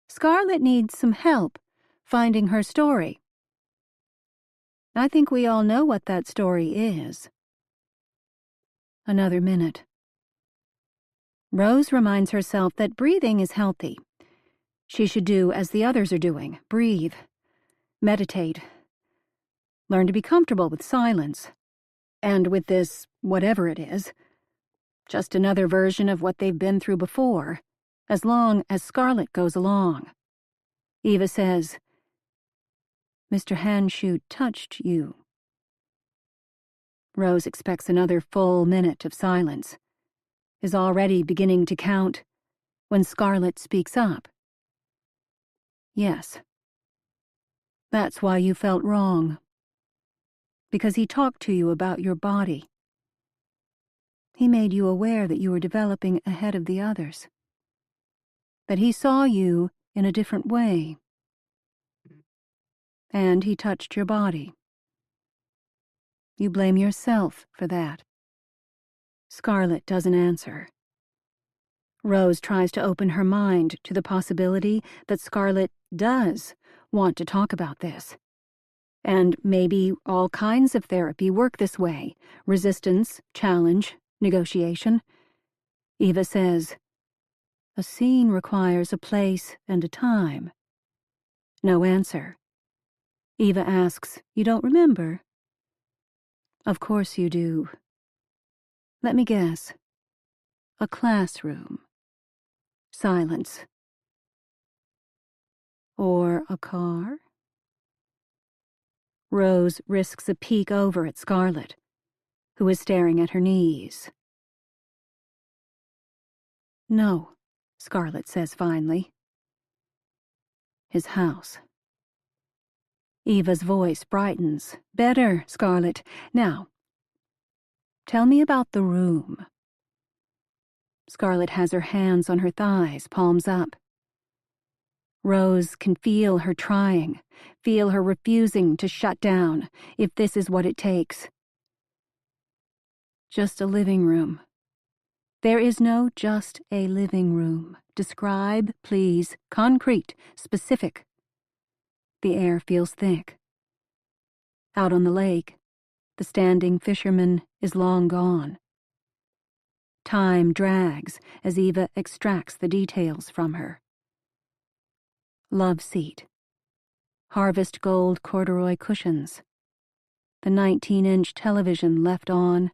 "Scarlett needs some help finding her story." "I think we all know what that story is." Another minute. Rose reminds herself that breathing is healthy. She should do as the others are doing, breathe, meditate, learn to be comfortable with silence. And with this, whatever it is, just another version of what they've been through before, as long as Scarlett goes along. Eva says, "Mr. Hanshoot touched you." Rose expects another full minute of silence, is already beginning to count, when Scarlett speaks up. "Yes. That's why you felt wrong. Because he talked to you about your body. He made you aware that you were developing ahead of the others. That he saw you in a different way. And he touched your body. You blame yourself for that." Scarlett doesn't answer. Rose tries to open her mind to the possibility that Scarlett does want to talk about this. And maybe all kinds of therapy work this way: resistance, challenge, negotiation. Eva says, "A scene requires a place and a time." No answer. Eva asks, "You don't remember?" "Of course you do. Let me guess. A classroom." Silence. "Or a car?" Rose risks a peek over at Scarlett, who is staring at her knees. "No," Scarlett says finally. "His house." Eva's voice brightens. "Better, Scarlett. Now, tell me about the room." Scarlett has her hands on her thighs, palms up. Rose can feel her trying, feel her refusing to shut down, if this is what it takes. "Just a living room." "There is no just a living room. Describe, please. Concrete, specific." The air feels thick. Out on the lake, the standing fisherman is long gone. Time drags as Eva extracts the details from her. Love seat. Harvest gold corduroy cushions. The 19-inch television left on.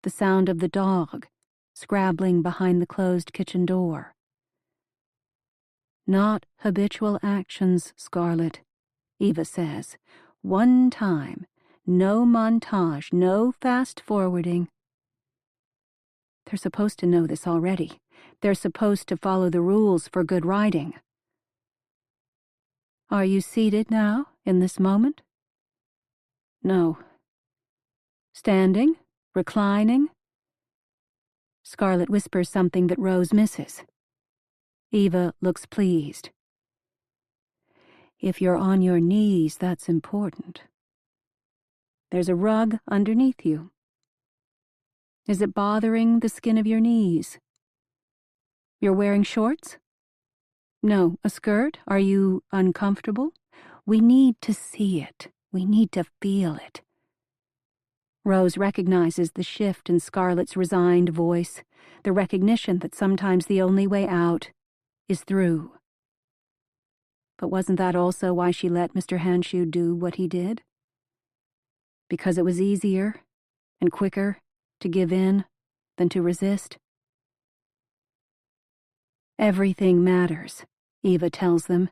The sound of the dog scrabbling behind the closed kitchen door. "Not habitual actions, Scarlett," Eva says. "One time. No montage, no fast-forwarding." They're supposed to know this already. They're supposed to follow the rules for good writing. "Are you seated now, in this moment?" "No." "Standing? Reclining?" Scarlett whispers something that Rose misses. Eva looks pleased. "If you're on your knees, that's important. There's a rug underneath you. Is it bothering the skin of your knees? You're wearing shorts? No, a skirt? Are you uncomfortable? We need to see it. We need to feel it." Rose recognizes the shift in Scarlett's resigned voice, the recognition that sometimes the only way out is through. But wasn't that also why she let Mr. Hanshoot do what he did? Because it was easier and quicker to give in than to resist? "Everything matters," Eva tells them,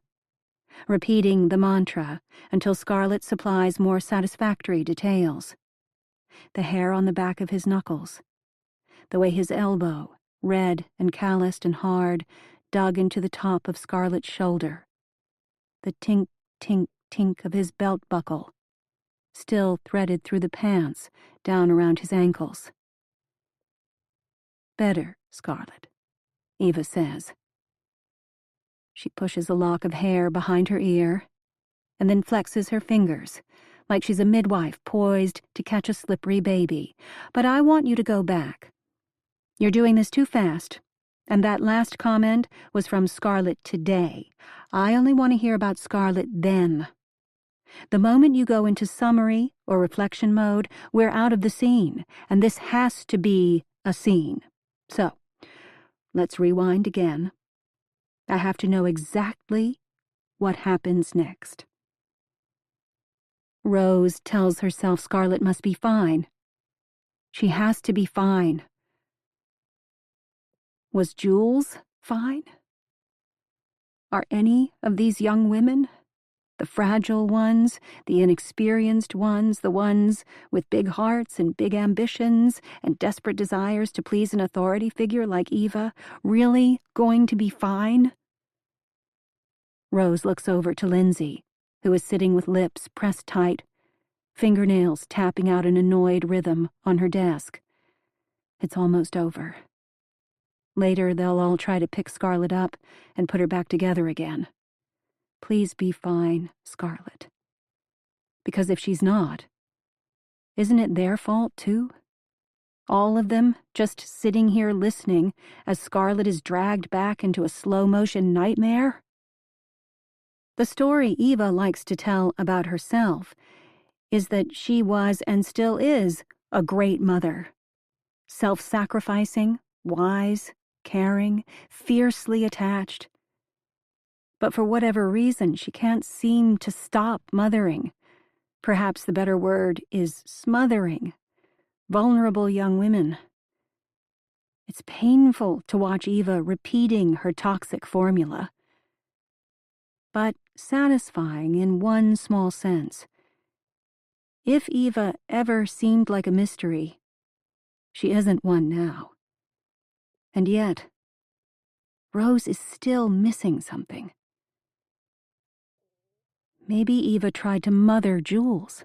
repeating the mantra until Scarlett supplies more satisfactory details. The hair on the back of his knuckles, the way his elbow, red and calloused and hard, dug into the top of Scarlett's shoulder, the tink, tink, tink of his belt buckle, still threaded through the pants down around his ankles. "Better, Scarlett," Eva says. She pushes a lock of hair behind her ear and then flexes her fingers, like she's a midwife poised to catch a slippery baby. "But I want you to go back. You're doing this too fast, and that last comment was from Scarlett today. I only want to hear about Scarlett then. The moment you go into summary or reflection mode, we're out of the scene, and this has to be a scene. So, let's rewind again. I have to know exactly what happens next." Rose tells herself Scarlett must be fine. She has to be fine. Was Jules fine? Are any of these young women, the fragile ones, the inexperienced ones, the ones with big hearts and big ambitions and desperate desires to please an authority figure like Eva, really going to be fine? Rose looks over to Lindsay, who is sitting with lips pressed tight, fingernails tapping out an annoyed rhythm on her desk. It's almost over. Later, they'll all try to pick Scarlet up and put her back together again. Please be fine, Scarlet. Because if she's not, isn't it their fault, too? All of them just sitting here listening as Scarlet is dragged back into a slow-motion nightmare? The story Eva likes to tell about herself is that she was and still is a great mother. Self-sacrificing, wise, caring, fiercely attached. But for whatever reason, she can't seem to stop mothering. Perhaps the better word is smothering vulnerable young women. It's painful to watch Eva repeating her toxic formula, but satisfying in one small sense. If Eva ever seemed like a mystery, she isn't one now. And yet, Rose is still missing something. Maybe Eva tried to mother Jules,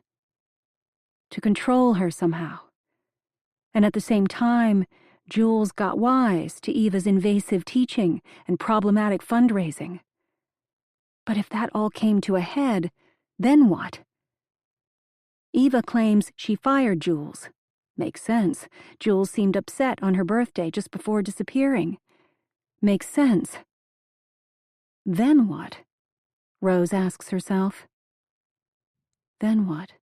to control her somehow. And at the same time, Jules got wise to Eva's invasive teaching and problematic fundraising. But if that all came to a head, then what? Eva claims she fired Jules. Makes sense. Jules seemed upset on her birthday just before disappearing. Makes sense. Then what? Rose asks herself. Then what?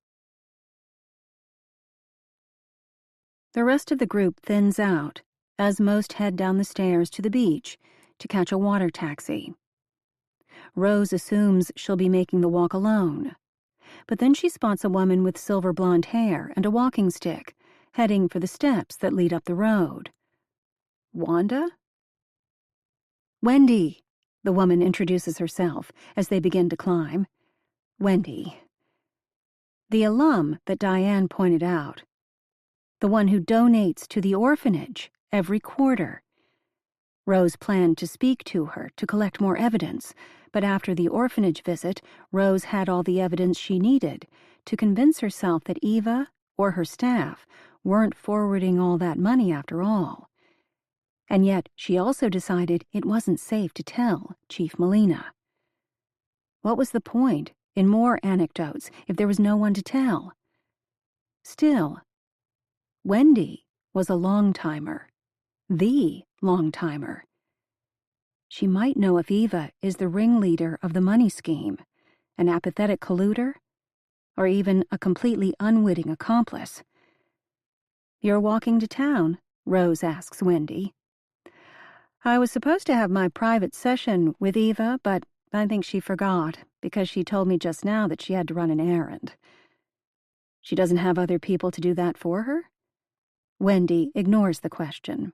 The rest of the group thins out as most head down the stairs to the beach to catch a water taxi. Rose assumes she'll be making the walk alone, but then she spots a woman with silver blonde hair and a walking stick heading for the steps that lead up the road. Wanda? Wendy, the woman introduces herself as they begin to climb. Wendy. The alum that Diane pointed out. The one who donates to the orphanage every quarter. Rose planned to speak to her to collect more evidence, but after the orphanage visit, Rose had all the evidence she needed to convince herself that Eva or her staff weren't forwarding all that money after all. And yet she also decided it wasn't safe to tell Chief Molina. What was the point in more anecdotes if there was no one to tell? Still, Wendy was a long-timer. The long-timer. She might know if Eva is the ringleader of the money scheme, an apathetic colluder, or even a completely unwitting accomplice. You're walking to town? Rose asks Wendy. I was supposed to have my private session with Eva, but I think she forgot because she told me just now that she had to run an errand. She doesn't have other people to do that for her? Wendy ignores the question.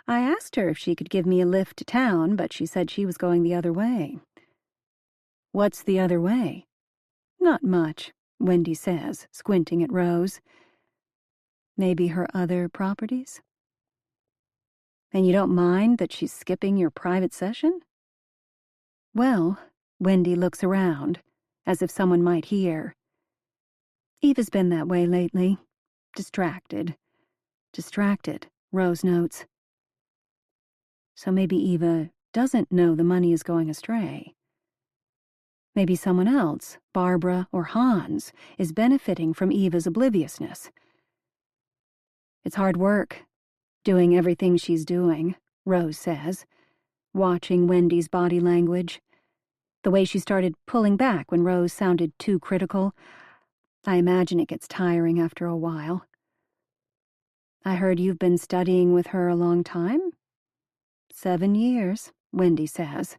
I asked her if she could give me a lift to town, but she said she was going the other way. What's the other way? Not much, Wendy says, squinting at Rose. Maybe her other properties? And you don't mind that she's skipping your private session? Well, Wendy looks around, as if someone might hear. Eva's been that way lately. Distracted. Distracted, Rose notes. So maybe Eva doesn't know the money is going astray. Maybe someone else, Barbara or Hans, is benefiting from Eva's obliviousness. It's hard work, doing everything she's doing, Rose says, watching Wendy's body language. The way she started pulling back when Rose sounded too critical. I imagine it gets tiring after a while. I heard you've been studying with her a long time? 7 years, Wendy says.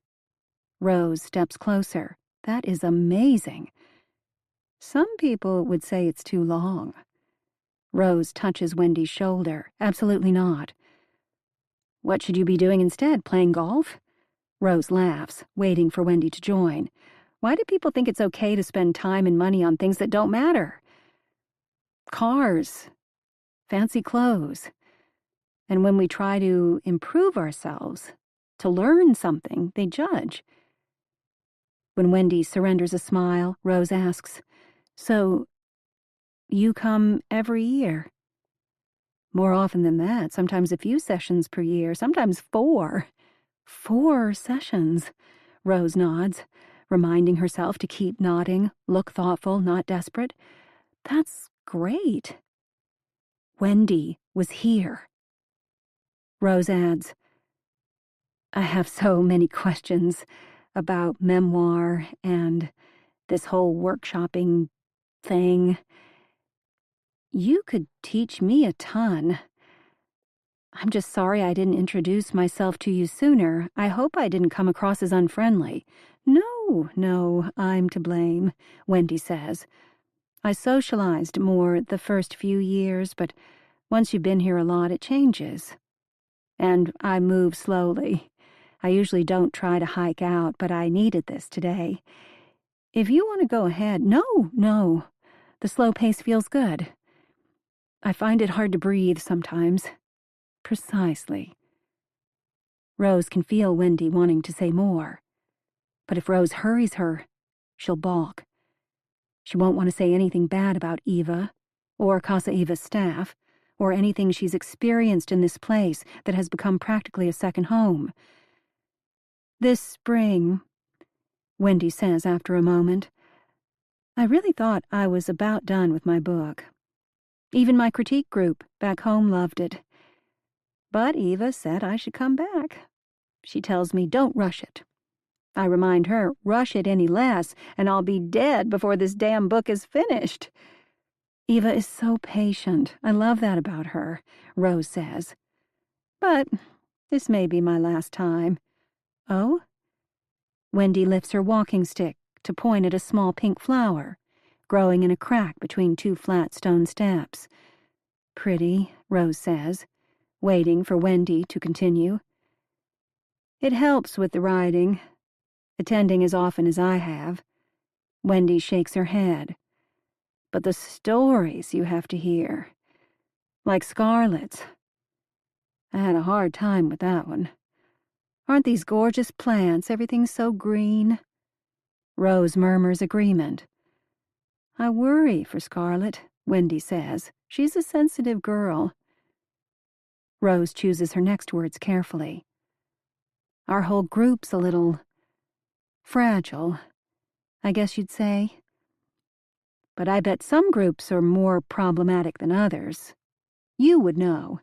Rose steps closer. That is amazing. Some people would say it's too long. Rose touches Wendy's shoulder. Absolutely not. What should you be doing instead, playing golf? Rose laughs, waiting for Wendy to join. Why do people think it's okay to spend time and money on things that don't matter? Cars, fancy clothes. And when we try to improve ourselves, to learn something, they judge. When Wendy surrenders a smile, Rose asks, "So, you come every year?" "More often than that, sometimes a few sessions per year, sometimes 4. 4 sessions," Rose nods, reminding herself to keep nodding, look thoughtful, not desperate. "That's great." Wendy was here. Rose adds, "I have so many questions about memoir and this whole workshopping thing. You could teach me a ton. I'm just sorry I didn't introduce myself to you sooner. I hope I didn't come across as unfriendly." No, I'm to blame," Wendy says. "I socialized more the first few years, but once you've been here a lot, it changes. And I move slowly. I usually don't try to hike out, but I needed this today. If you want to go ahead..." No. The slow pace feels good. I find it hard to breathe sometimes." "Precisely." Rose can feel Wendy wanting to say more. But if Rose hurries her, she'll balk. She won't want to say anything bad about Eva, or Casa Eva's staff, or anything she's experienced in this place that has become practically a second home. "This spring," Wendy says after a moment, "I really thought I was about done with my book. Even my critique group back home loved it. But Eva said I should come back. She tells me don't rush it. I remind her, rush it any less, and I'll be dead before this damn book is finished." "Eva is so patient. I love that about her," Rose says. "But this may be my last time." "Oh?" Wendy lifts her walking stick to point at a small pink flower, growing in a crack between 2 flat stone steps. "Pretty," Rose says, waiting for Wendy to continue. "It helps with the writing. Attending as often as I have." Wendy shakes her head. "But the stories you have to hear. Like Scarlett's. I had a hard time with that one. Aren't these gorgeous plants? Everything's so green." Rose murmurs agreement. "I worry for Scarlett," Wendy says. "She's a sensitive girl." Rose chooses her next words carefully. "Our whole group's a little fragile, I guess you'd say. But I bet some groups are more problematic than others. You would know."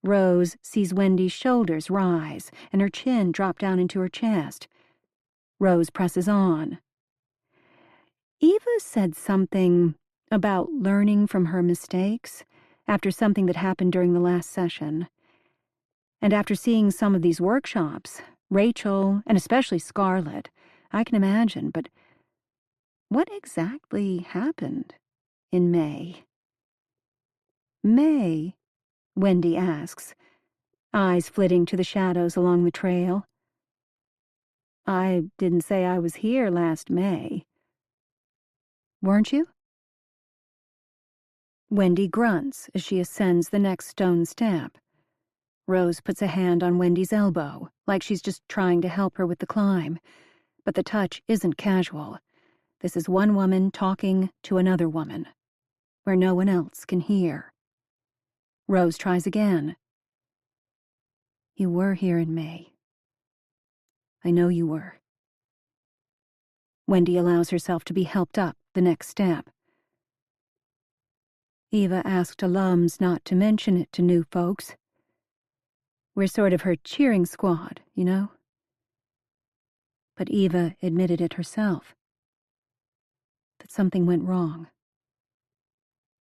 Rose sees Wendy's shoulders rise and her chin drop down into her chest. Rose presses on. "Eva said something about learning from her mistakes after something that happened during the last session. And after seeing some of these workshops, Rachel, and especially Scarlett, I can imagine, but what exactly happened in May?" "May?" Wendy asks, eyes flitting to the shadows along the trail. "I didn't say I was here last May." "Weren't you?" Wendy grunts as she ascends the next stone step. Rose puts a hand on Wendy's elbow, like she's just trying to help her with the climb. But the touch isn't casual. This is one woman talking to another woman, where no one else can hear. Rose tries again. "You were here in May. I know you were." Wendy allows herself to be helped up the next step. "Eva asked alums not to mention it to new folks. We're sort of her cheering squad, you know? But Eva admitted it herself, that something went wrong.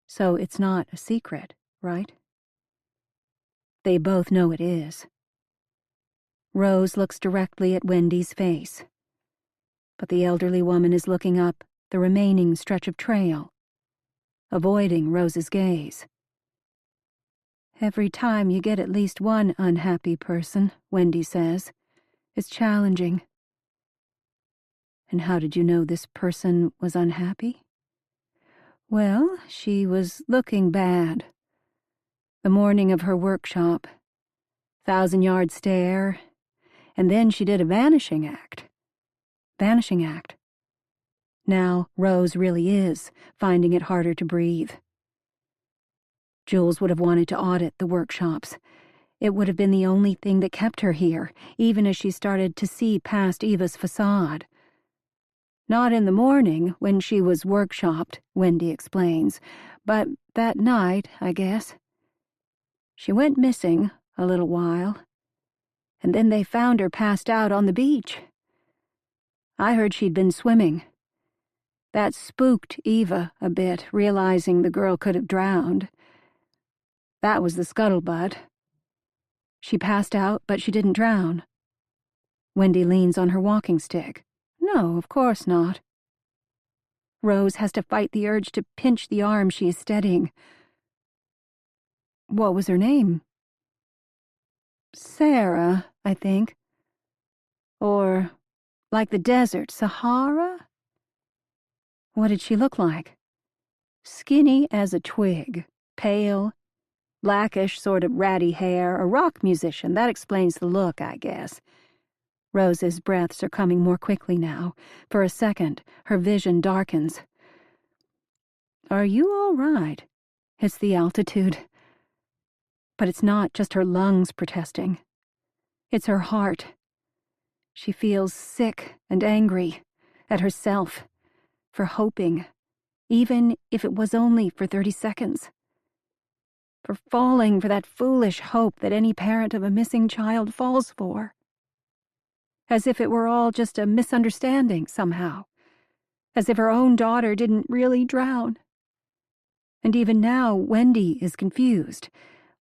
So it's not a secret, right?" They both know it is. Rose looks directly at Wendy's face, but the elderly woman is looking up the remaining stretch of trail, avoiding Rose's gaze. "Every time you get at least one unhappy person," Wendy says, "it's challenging." "And how did you know this person was unhappy?" "Well, she was looking bad. The morning of her workshop. 1,000-yard stare, and then she did a vanishing act. Vanishing act. Now Rose really is finding it harder to breathe. Jules would have wanted to audit the workshops. It would have been the only thing that kept her here, even as she started to see past Eva's facade. Not in the morning, when she was workshopped, Wendy explains, but that night, I guess. She went missing a little while, and then they found her passed out on the beach. I heard she'd been swimming. That spooked Eva a bit, realizing the girl could have drowned. That was the scuttlebutt. She passed out, but she didn't drown." Wendy leans on her walking stick. "No, of course not." Rose has to fight the urge to pinch the arm she is steadying. "What was her name?" "Sarah, I think. Or, like the desert, Sahara?" "What did she look like?" "Skinny as a twig, pale, blackish, sort of ratty hair, a rock musician. That explains the look, I guess." Rose's breaths are coming more quickly now. For a second, her vision darkens. "Are you all right?" It's the altitude. But it's not just her lungs protesting. It's her heart. She feels sick and angry at herself for hoping, even if it was only for 30 seconds. For falling for that foolish hope that any parent of a missing child falls for. As if it were all just a misunderstanding somehow. As if her own daughter didn't really drown. And even now, Wendy is confused.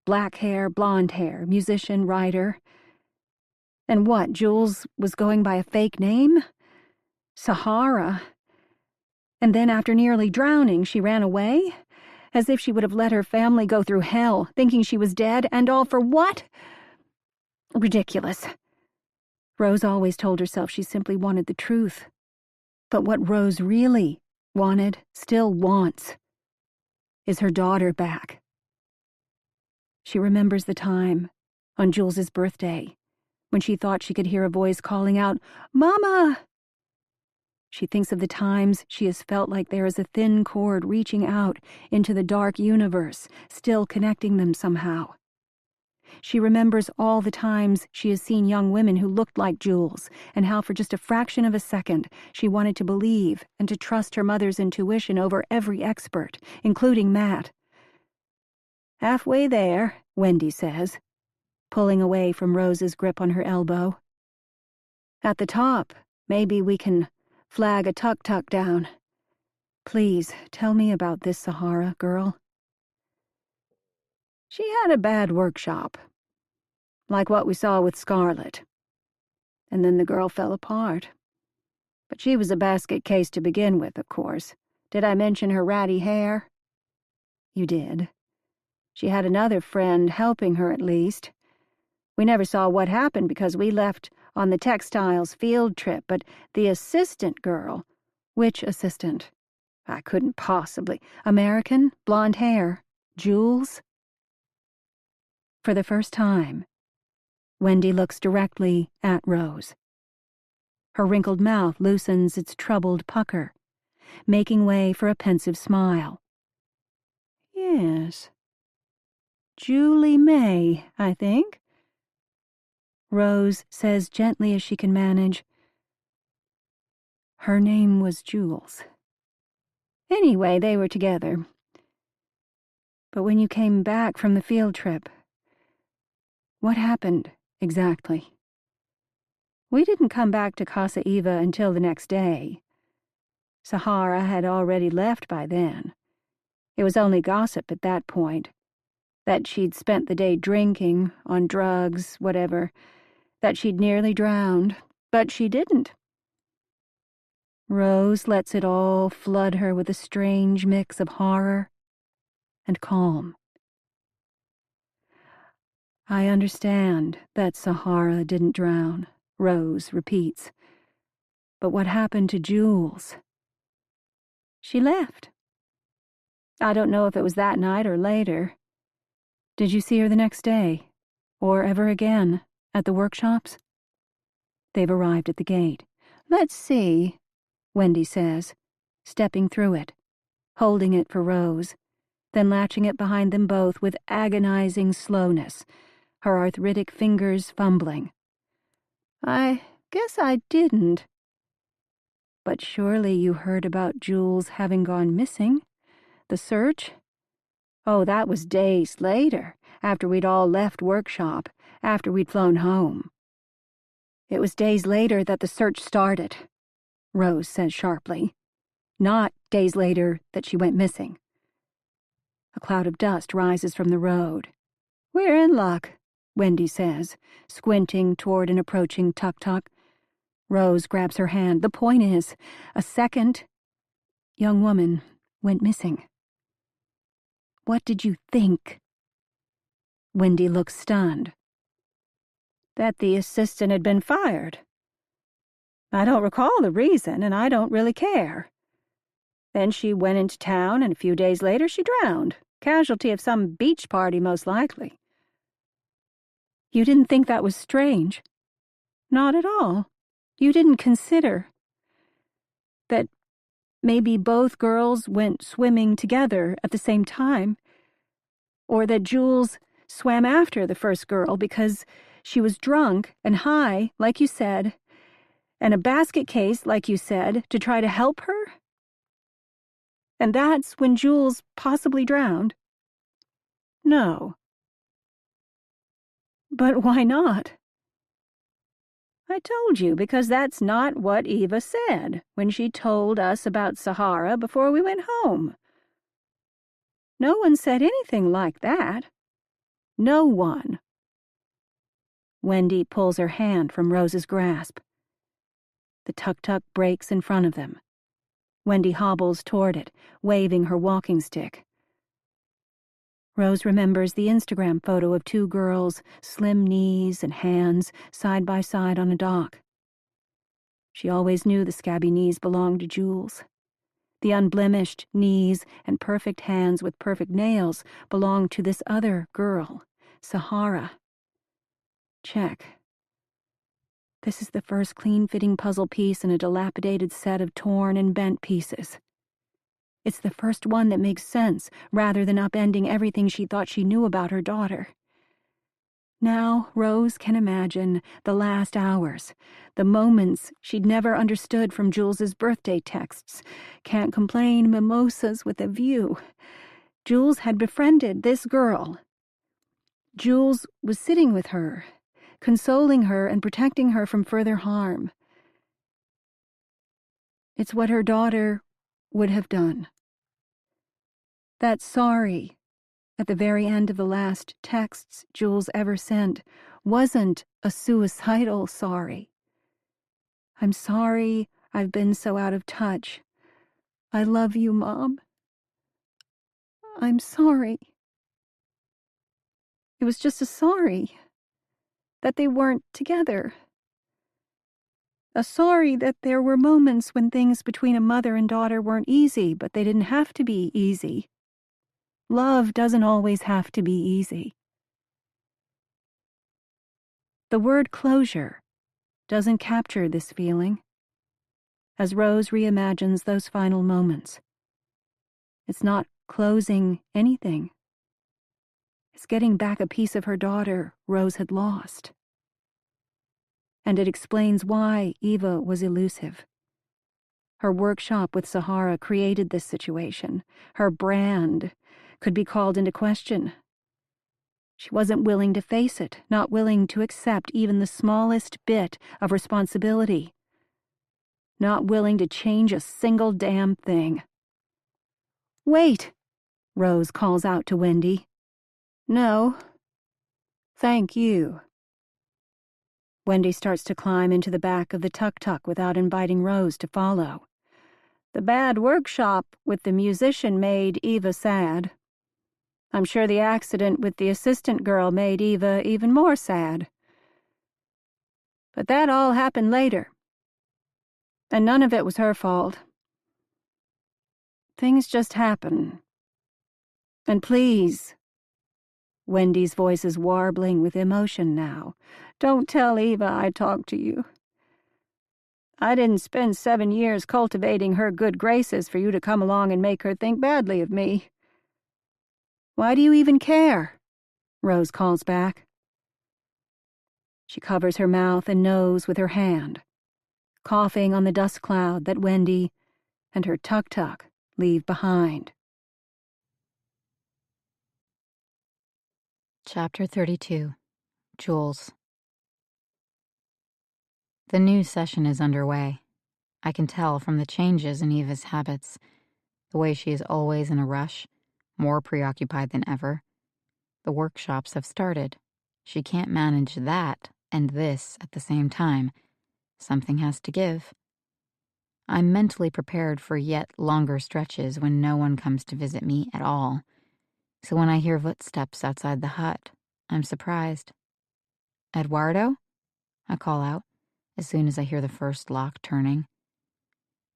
Black hair, blonde hair, musician, writer. And what, Jules was going by a fake name? Sahara. And then after nearly drowning, she ran away? As if she would have let her family go through hell, thinking she was dead, and all for what? Ridiculous. Rose always told herself she simply wanted the truth. But what Rose really wanted, still wants, is her daughter back. She remembers the time, on Jules's birthday, when she thought she could hear a voice calling out, "Mama!" She thinks of the times she has felt like there is a thin cord reaching out into the dark universe, still connecting them somehow. She remembers all the times she has seen young women who looked like Jules, and how for just a fraction of a second she wanted to believe and to trust her mother's intuition over every expert, including Matt. "Halfway there," Wendy says, pulling away from Rose's grip on her elbow. "At the top, maybe we can flag a tuk-tuk down. Please, tell me about this Sahara girl." "She had a bad workshop, like what we saw with Scarlett. And then the girl fell apart. But she was a basket case to begin with, of course. Did I mention her ratty hair?" "You did. She had another friend helping her at least. We never saw what happened because we left on the textiles field trip, but the assistant girl..." "Which assistant?" "I couldn't possibly..." "American, blonde hair, Jules?" For the first time, Wendy looks directly at Rose. Her wrinkled mouth loosens its troubled pucker, making way for a pensive smile. "Yes. Julie May, I think." Rose says gently as she can manage, "Her name was Jules. Anyway, they were together. But when you came back from the field trip, what happened exactly?" "We didn't come back to Casa Eva until the next day. Sahara had already left by then. It was only gossip at that point. That she'd spent the day drinking, on drugs, whatever. That she'd nearly drowned. But she didn't." Rose lets it all flood her with a strange mix of horror and calm. "I understand that Sahara didn't drown," Rose repeats. "But what happened to Jules?" "She left. I don't know if it was that night or later. Did you see her the next day? Or ever again? At the workshops?" They've arrived at the gate. "Let's see," Wendy says, stepping through it, holding it for Rose, then latching it behind them both with agonizing slowness, her arthritic fingers fumbling. "I guess I didn't." "But surely you heard about Jules having gone missing? The search?" "Oh, that was days later, after we'd all left workshop, after we'd flown home." "It was days later that the search started," Rose says sharply. "Not days later that she went missing." A cloud of dust rises from the road. "We're in luck," Wendy says, squinting toward an approaching tuk-tuk. Rose grabs her hand. "The point is, a second young woman went missing." "What did you think?" Wendy looks stunned. "That the assistant had been fired. I don't recall the reason, and I don't really care. Then she went into town, and a few days later she drowned. Casualty of some beach party, most likely." "You didn't think that was strange?" "Not at all. You didn't consider that maybe both girls went swimming together at the same time, or that Jules swam after the first girl because she was drunk and high, like you said, and a basket case, like you said, to try to help her? And that's when Jules possibly drowned?" "No." "But why not?" "I told you, because that's not what Eva said when she told us about Sahara before we went home. No one said anything like that. No one." Wendy pulls her hand from Rose's grasp. The tuk-tuk brakes in front of them. Wendy hobbles toward it, waving her walking stick. Rose remembers the Instagram photo of two girls, slim knees and hands, side by side on a dock. She always knew the scabby knees belonged to Jules. The unblemished knees and perfect hands with perfect nails belonged to this other girl, Sahara. Check. This is the first clean-fitting puzzle piece in a dilapidated set of torn and bent pieces. It's the first one that makes sense, rather than upending everything she thought she knew about her daughter. Now Rose can imagine the last hours, the moments she'd never understood from Jules's birthday texts. Can't complain, mimosas with a view. Jules had befriended this girl. Jules was sitting with her, consoling her and protecting her from further harm. It's what her daughter would have done. That sorry at the very end of the last texts Jules ever sent wasn't a suicidal sorry. "I'm sorry I've been so out of touch. I love you, Mom. I'm sorry." It was just a sorry that they weren't together. A sorry that there were moments when things between a mother and daughter weren't easy, but they didn't have to be easy. Love doesn't always have to be easy. The word closure doesn't capture this feeling. As Rose reimagines those final moments, it's not closing anything. It's getting back a piece of her daughter Rose had lost. And it explains why Eva was elusive. Her workshop with Sahara created this situation. Her brand could be called into question. She wasn't willing to face it, not willing to accept even the smallest bit of responsibility, not willing to change a single damn thing. "Wait," Rose calls out to Wendy. "No, thank you." Wendy starts to climb into the back of the tuk-tuk without inviting Rose to follow. "The bad workshop with the musician made Eva sad." I'm sure the accident with the assistant girl made Eva even more sad. But that all happened later. And none of it was her fault. Things just happen. And please," Wendy's voice is warbling with emotion now, "don't tell Eva I talked to you. I didn't spend 7 years cultivating her good graces for you to come along and make her think badly of me." "Why do you even care?" Rose calls back. She covers her mouth and nose with her hand, coughing on the dust cloud that Wendy and her tuk-tuk leave behind. Chapter 32. Jules. The new session is underway. I can tell from the changes in Eva's habits, the way she is always in a rush, more preoccupied than ever. The workshops have started. She can't manage that and this at the same time. Something has to give. I'm mentally prepared for yet longer stretches when no one comes to visit me at all. So when I hear footsteps outside the hut, I'm surprised. "Eduardo?" I call out as soon as I hear the first lock turning.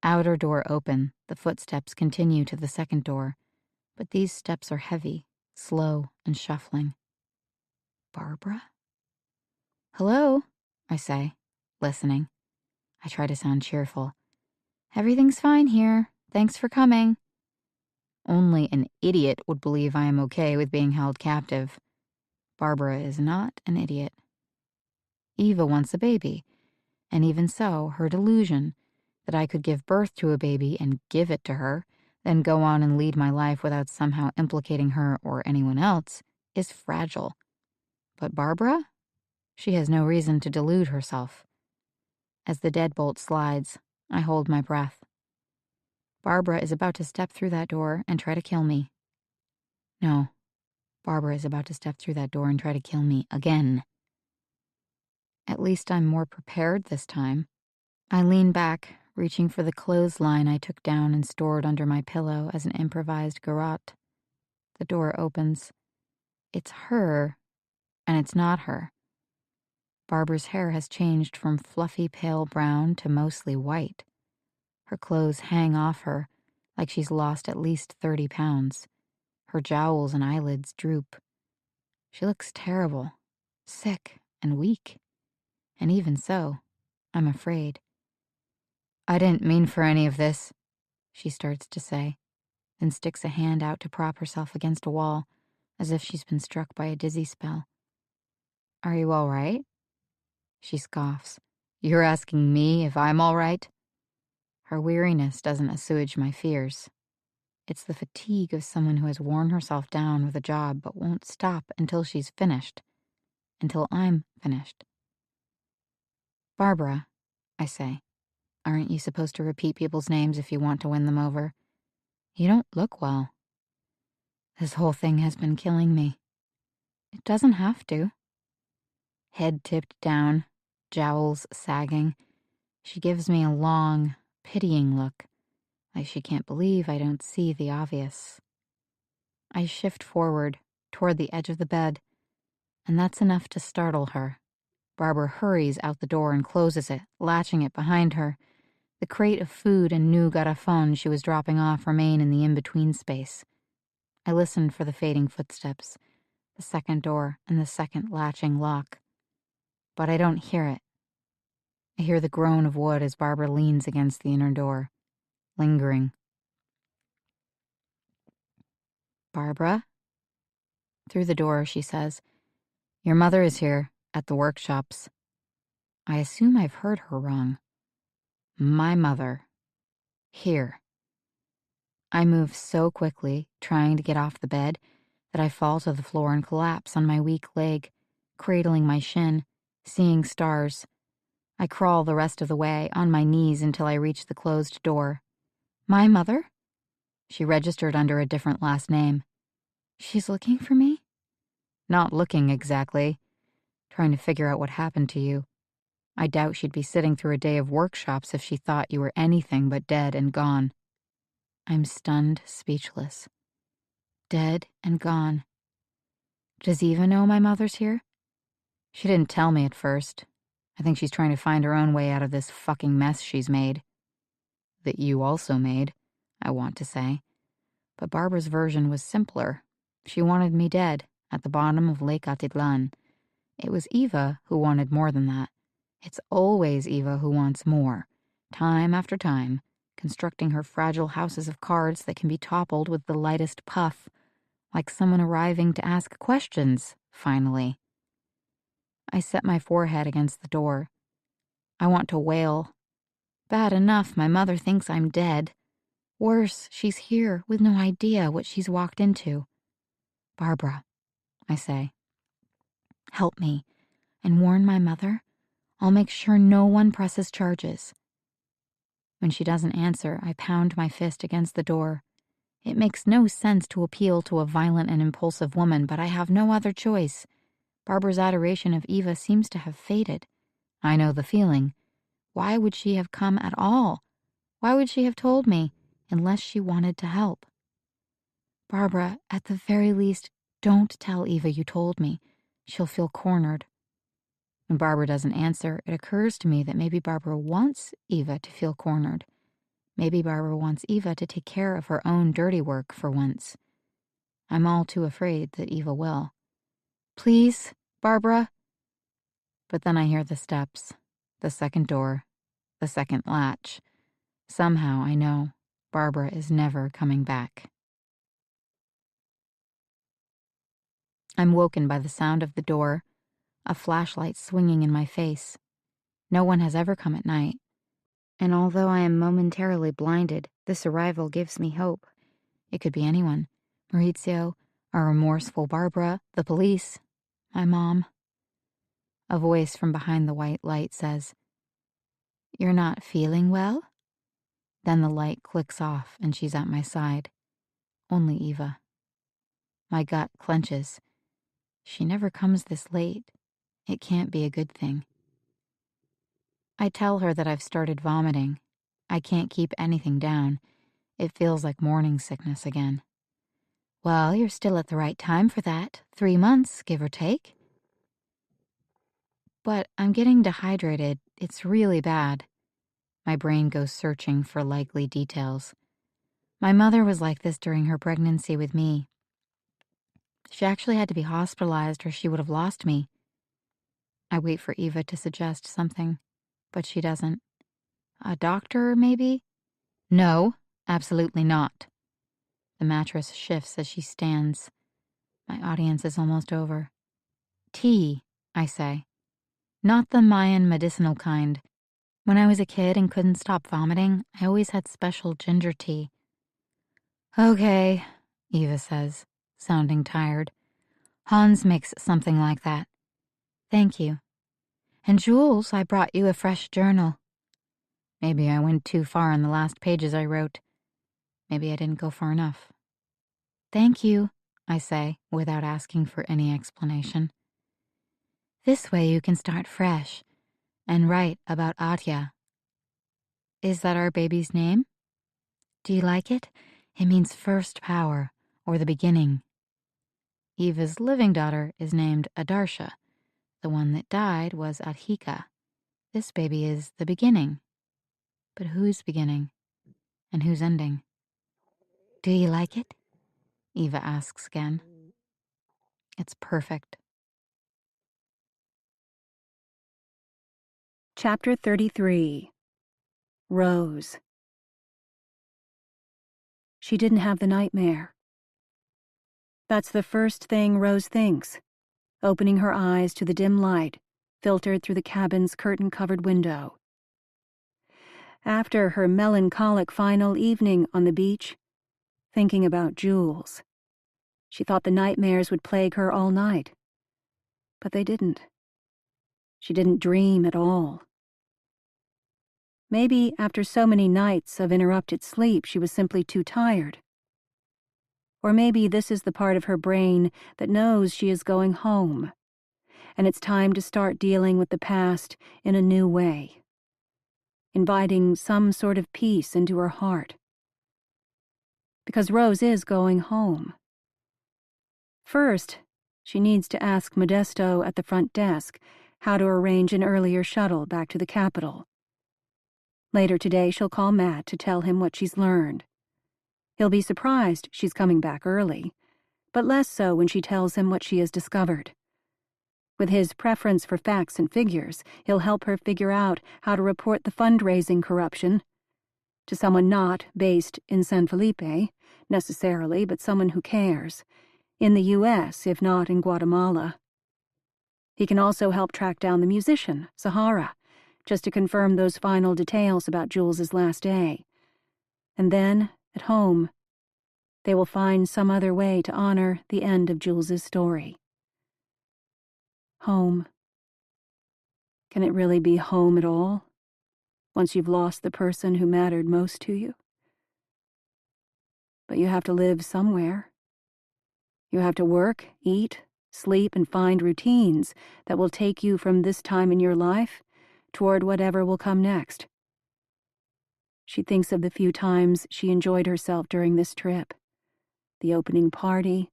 Outer door open, the footsteps continue to the second door, but these steps are heavy, slow, and shuffling. "Barbara?" "Hello," I say, listening. I try to sound cheerful. "Everything's fine here. Thanks for coming." Only an idiot would believe I am okay with being held captive. Barbara is not an idiot. Eva wants a baby, and even so, her delusion that I could give birth to a baby and give it to her, then go on and lead my life without somehow implicating her or anyone else, is fragile. But Barbara? She has no reason to delude herself. As the deadbolt slides, I hold my breath. Barbara is about to step through that door and try to kill me. No, Barbara is about to step through that door and try to kill me again. At least I'm more prepared this time. I lean back, reaching for the clothesline I took down and stored under my pillow as an improvised garrote. The door opens. It's her, and it's not her. Barbara's hair has changed from fluffy pale brown to mostly white. Her clothes hang off her, like she's lost at least 30 pounds. Her jowls and eyelids droop. She looks terrible, sick, and weak. And even so, I'm afraid. "I didn't mean for any of this," she starts to say, then sticks a hand out to prop herself against a wall, as if she's been struck by a dizzy spell. "Are you all right?" She scoffs. "You're asking me if I'm all right?" Her weariness doesn't assuage my fears. It's the fatigue of someone who has worn herself down with a job but won't stop until she's finished. Until I'm finished. "Barbara," I say, "aren't you supposed to repeat people's names if you want to win them over? You don't look well." This whole thing has been killing me. It doesn't have to. Head tipped down, jowls sagging, she gives me a long, pitying look, like she can't believe I don't see the obvious. I shift forward, toward the edge of the bed, and that's enough to startle her. Barbara hurries out the door and closes it, latching it behind her. The crate of food and new garrafon she was dropping off remain in the in-between space. I listened for the fading footsteps, the second door and the second latching lock. But I don't hear it. I hear the groan of wood as Barbara leans against the inner door, lingering. "Barbara?" Through the door, she says, "Your mother is here, at the workshops." I assume I've heard her wrong. My mother. Here. I move so quickly, trying to get off the bed, that I fall to the floor and collapse on my weak leg, cradling my shin, seeing stars. I crawl the rest of the way, on my knees until I reach the closed door. "My mother?" She registered under a different last name. "She's looking for me?" "Not looking exactly. Trying to figure out what happened to you. I doubt she'd be sitting through a day of workshops if she thought you were anything but dead and gone." I'm stunned, speechless. dead and gone. Does Eva know my mother's here? She didn't tell me at first. I think she's trying to find her own way out of this fucking mess she's made. That you also made, I want to say. But Barbara's version was simpler. She wanted me dead, at the bottom of Lake Atitlan. It was Eva who wanted more than that. It's always Eva who wants more, time after time, constructing her fragile houses of cards that can be toppled with the lightest puff, like someone arriving to ask questions, finally. I set my forehead against the door. I want to wail. Bad enough my mother thinks I'm dead. Worse, she's here with no idea what she's walked into. Barbara, I say, help me and warn my mother. I'll make sure no one presses charges. When she doesn't answer, I pound my fist against the door. It makes no sense to appeal to a violent and impulsive woman, but I have no other choice. Barbara's adoration of Eva seems to have faded. I know the feeling. Why would she have come at all? Why would she have told me, unless she wanted to help? Barbara, at the very least, don't tell Eva you told me. She'll feel cornered. When Barbara doesn't answer, it occurs to me that maybe Barbara wants Eva to feel cornered. Maybe Barbara wants Eva to take care of her own dirty work for once. I'm all too afraid that Eva will. Please, Barbara? But then I hear the steps, the second door, the second latch. Somehow I know Barbara is never coming back. I'm woken by the sound of the door, a flashlight swinging in my face. No one has ever come at night. And although I am momentarily blinded, this arrival gives me hope. It could be anyone. Maurizio, a remorseful Barbara, the police, my mom. A voice from behind the white light says, "You're not feeling well?" Then the light clicks off and she's at my side. Only Eva. My gut clenches. She never comes this late. It can't be a good thing. I tell her that I've started vomiting. I can't keep anything down. It feels like morning sickness again. Well, you're still at the right time for that. 3 months, give or take. But I'm getting dehydrated. It's really bad. My brain goes searching for likely details. My mother was like this during her pregnancy with me. She actually had to be hospitalized or she would have lost me. I wait for Eva to suggest something, but she doesn't. A doctor, maybe? No, absolutely not. The mattress shifts as she stands. My audience is almost over. Tea, I say. Not the Mayan medicinal kind. When I was a kid and couldn't stop vomiting, I always had special ginger tea. Okay, Eva says, sounding tired. Hans makes something like that. Thank you. And Jules, I brought you a fresh journal. Maybe I went too far in the last pages I wrote. Maybe I didn't go far enough. Thank you, I say, without asking for any explanation. This way you can start fresh and write about Atya. Is that our baby's name? Do you like it? It means first power, or the beginning. Eva's living daughter is named Adarsha. The one that died was Adhika. This baby is the beginning. But whose beginning? And whose ending? Do you like it? Eva asks again. It's perfect. Chapter 33. Rose. She didn't have the nightmare. That's the first thing Rose thinks, opening her eyes to the dim light filtered through the cabin's curtain-covered window. After her melancholic final evening on the beach, thinking about Jules, she thought the nightmares would plague her all night. But they didn't. She didn't dream at all. Maybe after so many nights of interrupted sleep, she was simply too tired. Or maybe this is the part of her brain that knows she is going home, and it's time to start dealing with the past in a new way, inviting some sort of peace into her heart. Because Rose is going home. First, she needs to ask Modesto at the front desk how to arrange an earlier shuttle back to the capital. Later today, she'll call Matt to tell him what she's learned. He'll be surprised she's coming back early, but less so when she tells him what she has discovered. With his preference for facts and figures, he'll help her figure out how to report the fundraising corruption to someone not based in San Felipe, necessarily, but someone who cares, in the U.S., if not in Guatemala. He can also help track down the musician, Sahara, just to confirm those final details about Jules's last day. And then, at home, they will find some other way to honor the end of Jules's story. Home. Can it really be home at all, once you've lost the person who mattered most to you? But you have to live somewhere. You have to work, eat, sleep, and find routines that will take you from this time in your life toward whatever will come next. She thinks of the few times she enjoyed herself during this trip. The opening party,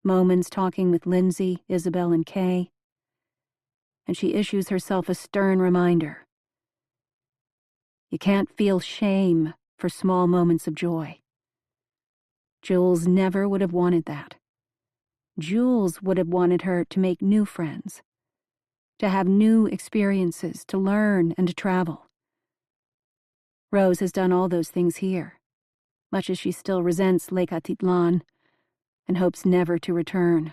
moments talking with Lindsay, Isabel, and Kay. And she issues herself a stern reminder. You can't feel shame for small moments of joy. Jules never would have wanted that. Jules would have wanted her to make new friends, to have new experiences, to learn and to travel. Rose has done all those things here, much as she still resents Lake Atitlan and hopes never to return.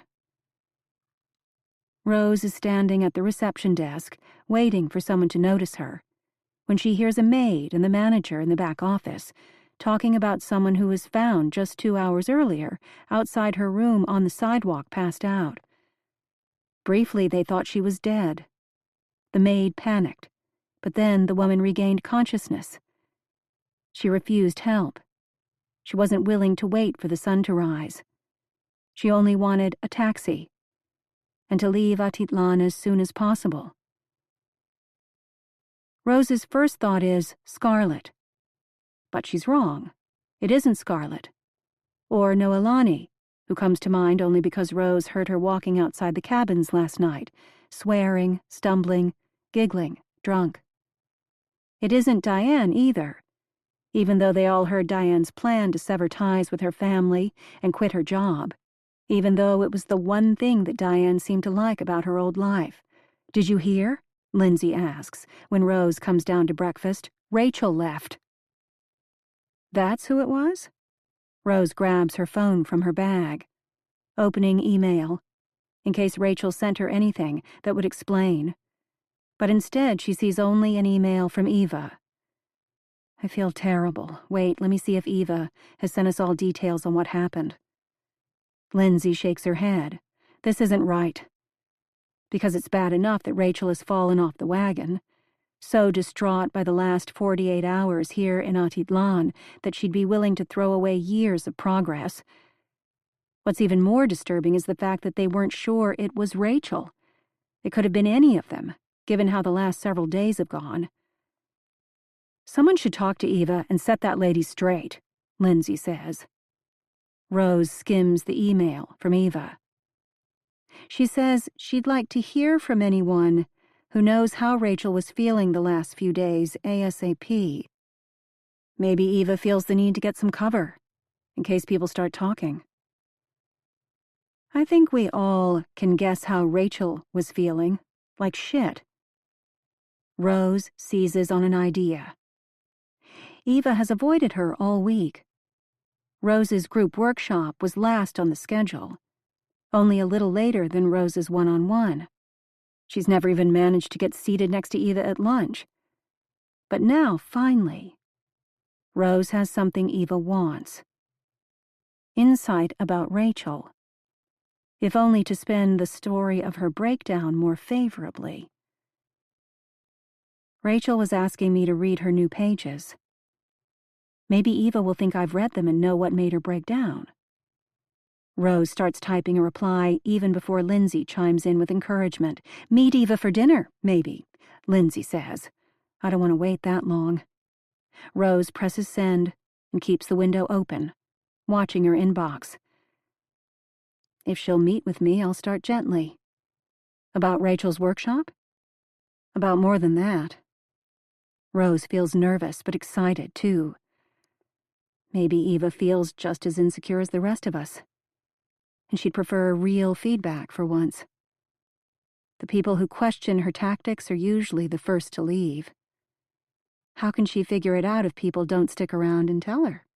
Rose is standing at the reception desk, waiting for someone to notice her, when she hears a maid and the manager in the back office talking about someone who was found just 2 hours earlier outside her room on the sidewalk, passed out. Briefly, they thought she was dead. The maid panicked, but then the woman regained consciousness. She refused help. She wasn't willing to wait for the sun to rise. She only wanted a taxi, and to leave Atitlan as soon as possible. Rose's first thought is Scarlett. But she's wrong. It isn't Scarlett. Or Noelani, who comes to mind only because Rose heard her walking outside the cabins last night, swearing, stumbling, giggling, drunk. It isn't Diane either, even though they all heard Diane's plan to sever ties with her family and quit her job, even though it was the one thing that Diane seemed to like about her old life. "Did you hear?" Lindsay asks when Rose comes down to breakfast. "Rachel left." That's who it was? Rose grabs her phone from her bag, opening email, in case Rachel sent her anything that would explain. But instead, she sees only an email from Eva. I feel terrible. Wait, let me see if Eva has sent us all details on what happened. Lindsay shakes her head. This isn't right. Because it's bad enough that Rachel has fallen off the wagon, so distraught by the last 48 hours here in Atitlan that she'd be willing to throw away years of progress. What's even more disturbing is the fact that they weren't sure it was Rachel. It could have been any of them, given how the last several days have gone. Someone should talk to Eva and set that lady straight, Lindsay says. Rose skims the email from Eva. She says she'd like to hear from anyone who knows how Rachel was feeling the last few days ASAP. Maybe Eva feels the need to get some cover, in case people start talking. I think we all can guess how Rachel was feeling, like shit. Rose seizes on an idea. Eva has avoided her all week. Rose's group workshop was last on the schedule, only a little later than Rose's one-on-one. She's never even managed to get seated next to Eva at lunch. But now, finally, Rose has something Eva wants. Insight about Rachel, if only to spin the story of her breakdown more favorably. Rachel was asking me to read her new pages. Maybe Eva will think I've read them and know what made her break down. Rose starts typing a reply even before Lindsay chimes in with encouragement. Meet Eva for dinner, maybe, Lindsay says. I don't want to wait that long. Rose presses send and keeps the window open, watching her inbox. If she'll meet with me, I'll start gently. About Rachel's workshop? About more than that. Rose feels nervous, but excited, too. Maybe Eva feels just as insecure as the rest of us. And she'd prefer real feedback for once. The people who question her tactics are usually the first to leave. How can she figure it out if people don't stick around and tell her?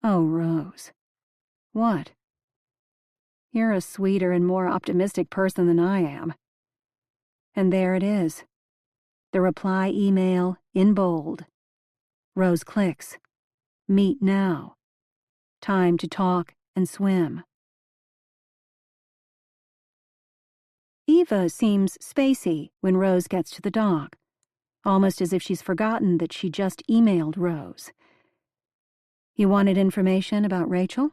Oh, Rose. What? You're a sweeter and more optimistic person than I am. And there it is. The reply email in bold. Rose clicks. Meet now. Time to talk and swim. Eva seems spacey when Rose gets to the dock, almost as if she's forgotten that she just emailed Rose. You wanted information about Rachel?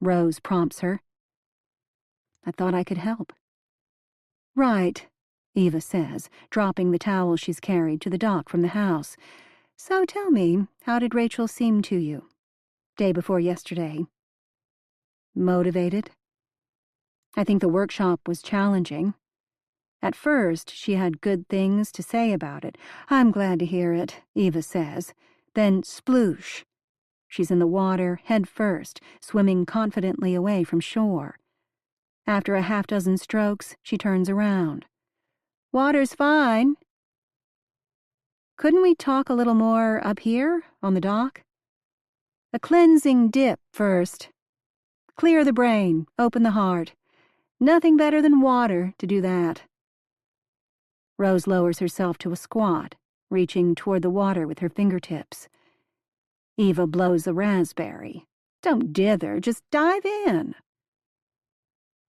Rose prompts her. I thought I could help. Right, Eva says, dropping the towel she's carried to the dock from the house. So tell me, how did Rachel seem to you? Day before yesterday. Motivated? I think the workshop was challenging. At first, she had good things to say about it. I'm glad to hear it, Eva says. Then sploosh. She's in the water, head first, swimming confidently away from shore. After a half-dozen strokes, she turns around. Water's fine. Couldn't we talk a little more up here, on the dock? A cleansing dip first. Clear the brain, open the heart. Nothing better than water to do that. Rose lowers herself to a squat, reaching toward the water with her fingertips. Eva blows a raspberry. Don't dither, just dive in.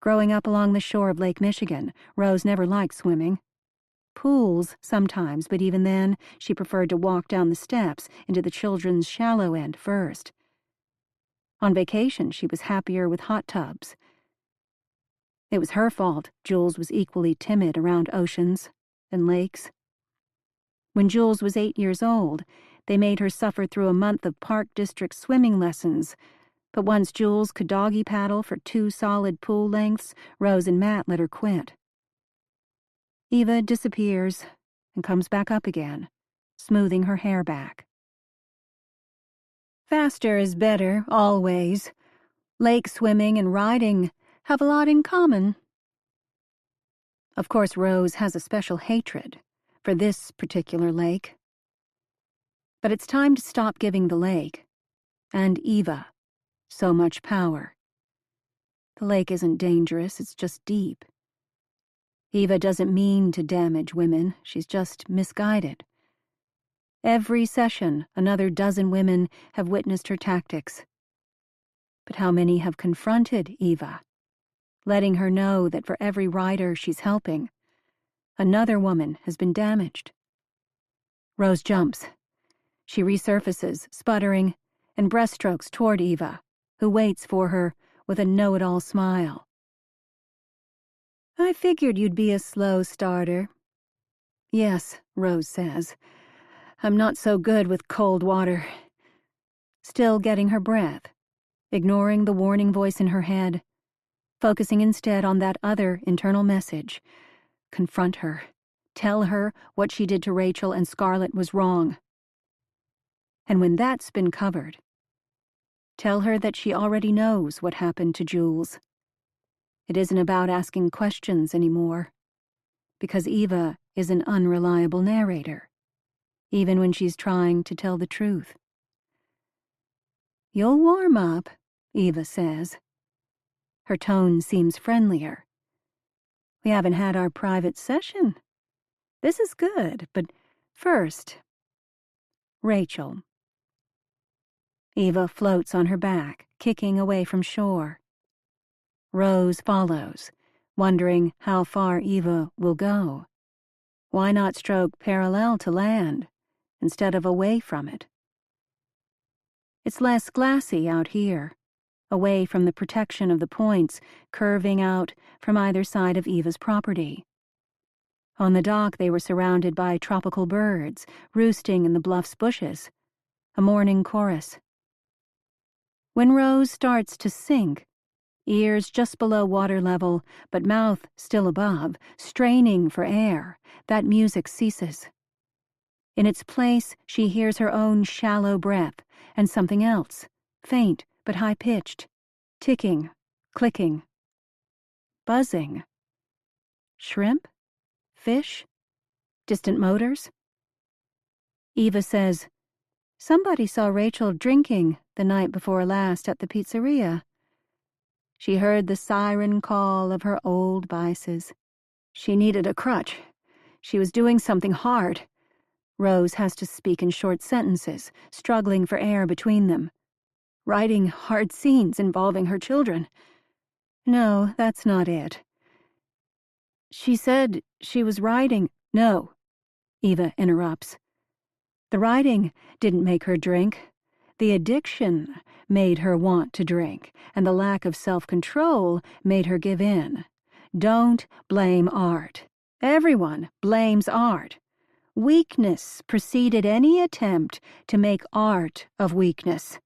Growing up along the shore of Lake Michigan, Rose never liked swimming. Pools sometimes, but even then, she preferred to walk down the steps into the children's shallow end first. On vacation, she was happier with hot tubs. It was her fault Jules was equally timid around oceans and lakes. When Jules was 8 years old, they made her suffer through a month of Park District swimming lessons, but once Jules could doggy paddle for 2 solid pool lengths, Rose and Matt let her quit. Eva disappears and comes back up again, smoothing her hair back. Faster is better, always. Lake swimming and riding have a lot in common. Of course, Rose has a special hatred for this particular lake. But it's time to stop giving the lake, and Eva, so much power. The lake isn't dangerous, it's just deep. Eva doesn't mean to damage women, she's just misguided. Every session, another dozen women have witnessed her tactics. But how many have confronted Eva, letting her know that for every rider she's helping, another woman has been damaged? Rose jumps. She resurfaces, sputtering, and breaststrokes toward Eva, who waits for her with a know-it-all smile. I figured you'd be a slow starter. Yes, Rose says. I'm not so good with cold water. Still getting her breath, ignoring the warning voice in her head, focusing instead on that other internal message. Confront her. Tell her what she did to Rachel and Scarlett was wrong. And when that's been covered, tell her that she already knows what happened to Jules. It isn't about asking questions anymore, because Eva is an unreliable narrator, even when she's trying to tell the truth. You'll warm up, Eva says. Her tone seems friendlier. We haven't had our private session. This is good, but first, Rachel. Eva floats on her back, kicking away from shore. Rose follows, wondering how far Eva will go. Why not stroke parallel to land, instead of away from it? It's less glassy out here, away from the protection of the points curving out from either side of Eva's property. On the dock they were surrounded by tropical birds, roosting in the bluff's bushes, a morning chorus. When Rose starts to sink, ears just below water level, but mouth still above, straining for air. That music ceases. In its place, she hears her own shallow breath and something else, faint but high-pitched, ticking, clicking, buzzing. Shrimp? Fish? Distant motors? Eva says, "Somebody saw Rachel drinking the night before last at the pizzeria. She heard the siren call of her old vices. She needed a crutch. She was doing something hard." Rose has to speak in short sentences, struggling for air between them. Writing hard scenes involving her children. No, that's not it. She said she was writing. No, Eva interrupts. The writing didn't make her drink. The addiction made her want to drink, and the lack of self-control made her give in. Don't blame art. Everyone blames art. Weakness preceded any attempt to make art of weakness.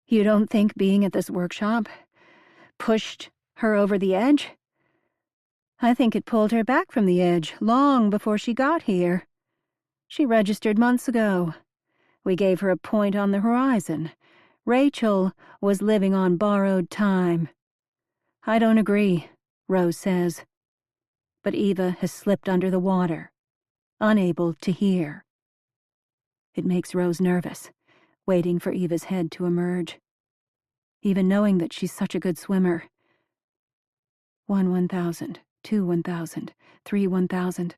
You don't think being at this workshop pushed her over the edge? I think it pulled her back from the edge long before she got here. She registered months ago. We gave her a point on the horizon. Rachel was living on borrowed time. I don't agree, Rose says. But Eva has slipped under the water, unable to hear. It makes Rose nervous, waiting for Eva's head to emerge. Even knowing that she's such a good swimmer. 1 1,000, 2 1,000, 3 1,000.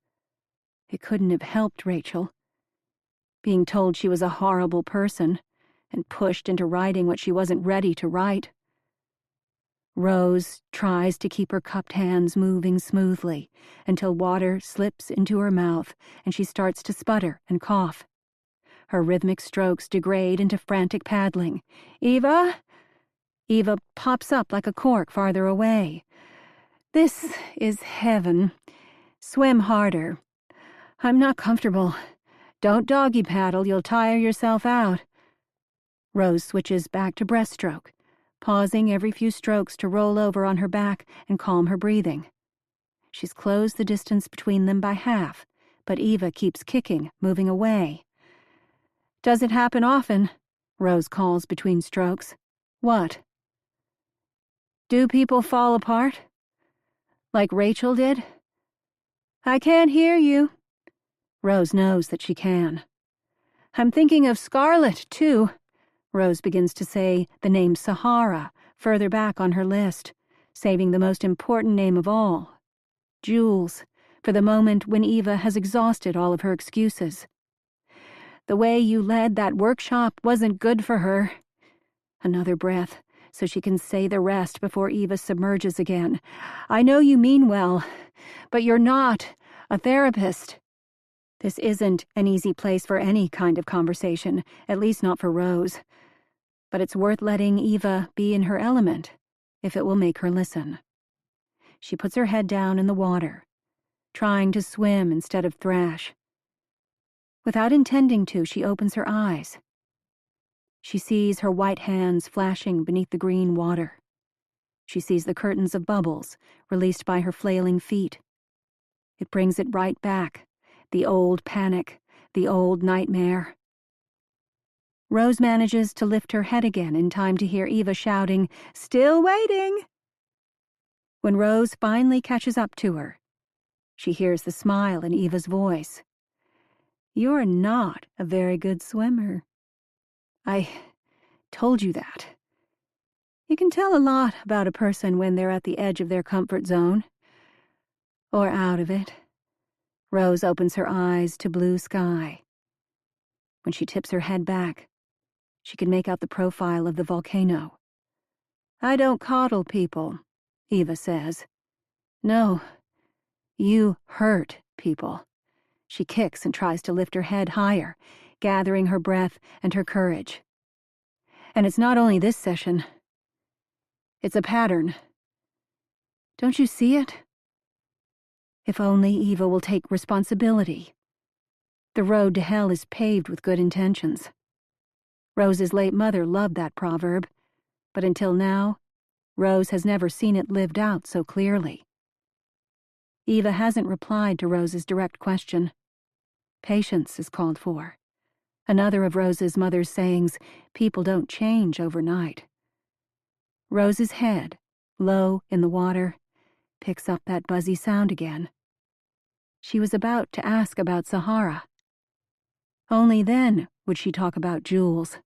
It couldn't have helped Rachel. Being told she was a horrible person and pushed into writing what she wasn't ready to write. Rose tries to keep her cupped hands moving smoothly until water slips into her mouth and she starts to sputter and cough. Her rhythmic strokes degrade into frantic paddling. Eva? Eva pops up like a cork farther away. This is heaven. Swim harder. I'm not comfortable. Don't doggy paddle, you'll tire yourself out. Rose switches back to breaststroke, pausing every few strokes to roll over on her back and calm her breathing. She's closed the distance between them by half, but Eva keeps kicking, moving away. Does it happen often? Rose calls between strokes. What? Do people fall apart? Like Rachel did? I can't hear you. Rose knows that she can. I'm thinking of Scarlet, too. Rose begins to say the name Sahara further back on her list, saving the most important name of all, Jules, for the moment when Eva has exhausted all of her excuses. The way you led that workshop wasn't good for her. Another breath, so she can say the rest before Eva submerges again. I know you mean well, but you're not a therapist. This isn't an easy place for any kind of conversation, at least not for Rose. But it's worth letting Eva be in her element, if it will make her listen. She puts her head down in the water, trying to swim instead of thrash. Without intending to, she opens her eyes. She sees her white hands flashing beneath the green water. She sees the curtains of bubbles released by her flailing feet. It brings it right back, the old panic, the old nightmare. Rose manages to lift her head again in time to hear Eva shouting, "Still waiting!" When Rose finally catches up to her, she hears the smile in Eva's voice. You're not a very good swimmer. I told you that. You can tell a lot about a person when they're at the edge of their comfort zone. Or out of it. Rose opens her eyes to blue sky. When she tips her head back, she can make out the profile of the volcano. I don't coddle people, Eva says. No, you hurt people. She kicks and tries to lift her head higher, gathering her breath and her courage. And it's not only this session. It's a pattern. Don't you see it? If only Eva will take responsibility. The road to hell is paved with good intentions. Rose's late mother loved that proverb, but until now, Rose has never seen it lived out so clearly. Eva hasn't replied to Rose's direct question. Patience is called for. Another of Rose's mother's sayings, people don't change overnight. Rose's head, low in the water, picks up that buzzy sound again. She was about to ask about Sahara. Only then would she talk about Jules.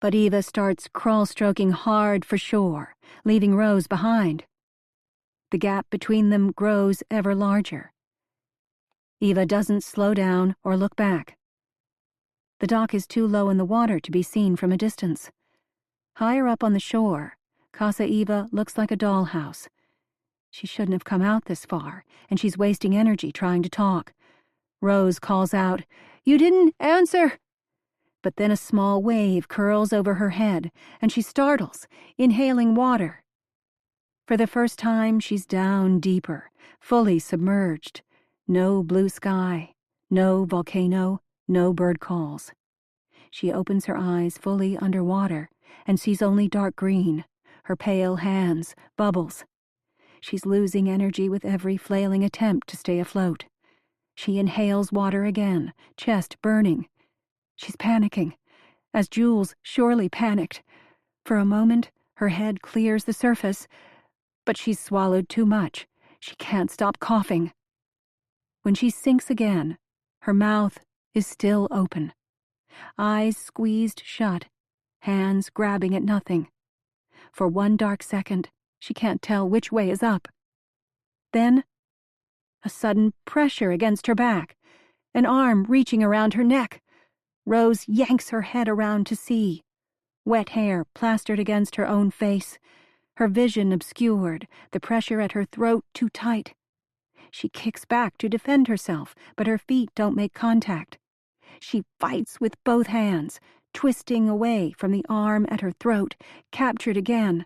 But Eva starts crawl-stroking hard for shore, leaving Rose behind. The gap between them grows ever larger. Eva doesn't slow down or look back. The dock is too low in the water to be seen from a distance. Higher up on the shore, Casa Eva looks like a dollhouse. She shouldn't have come out this far, and she's wasting energy trying to talk. Rose calls out, "You didn't answer!" But then a small wave curls over her head, and she startles, inhaling water. For the first time, she's down deeper, fully submerged. No blue sky, no volcano, no bird calls. She opens her eyes fully underwater and sees only dark green, her pale hands, bubbles. She's losing energy with every flailing attempt to stay afloat. She inhales water again, chest burning. She's panicking, as Jules surely panicked. For a moment, her head clears the surface, but she's swallowed too much. She can't stop coughing. When she sinks again, her mouth is still open. Eyes squeezed shut, hands grabbing at nothing. For one dark second, she can't tell which way is up. Then, a sudden pressure against her back, an arm reaching around her neck. Rose yanks her head around to see. Wet hair plastered against her own face, her vision obscured, the pressure at her throat too tight. She kicks back to defend herself, but her feet don't make contact. She fights with both hands, twisting away from the arm at her throat, captured again.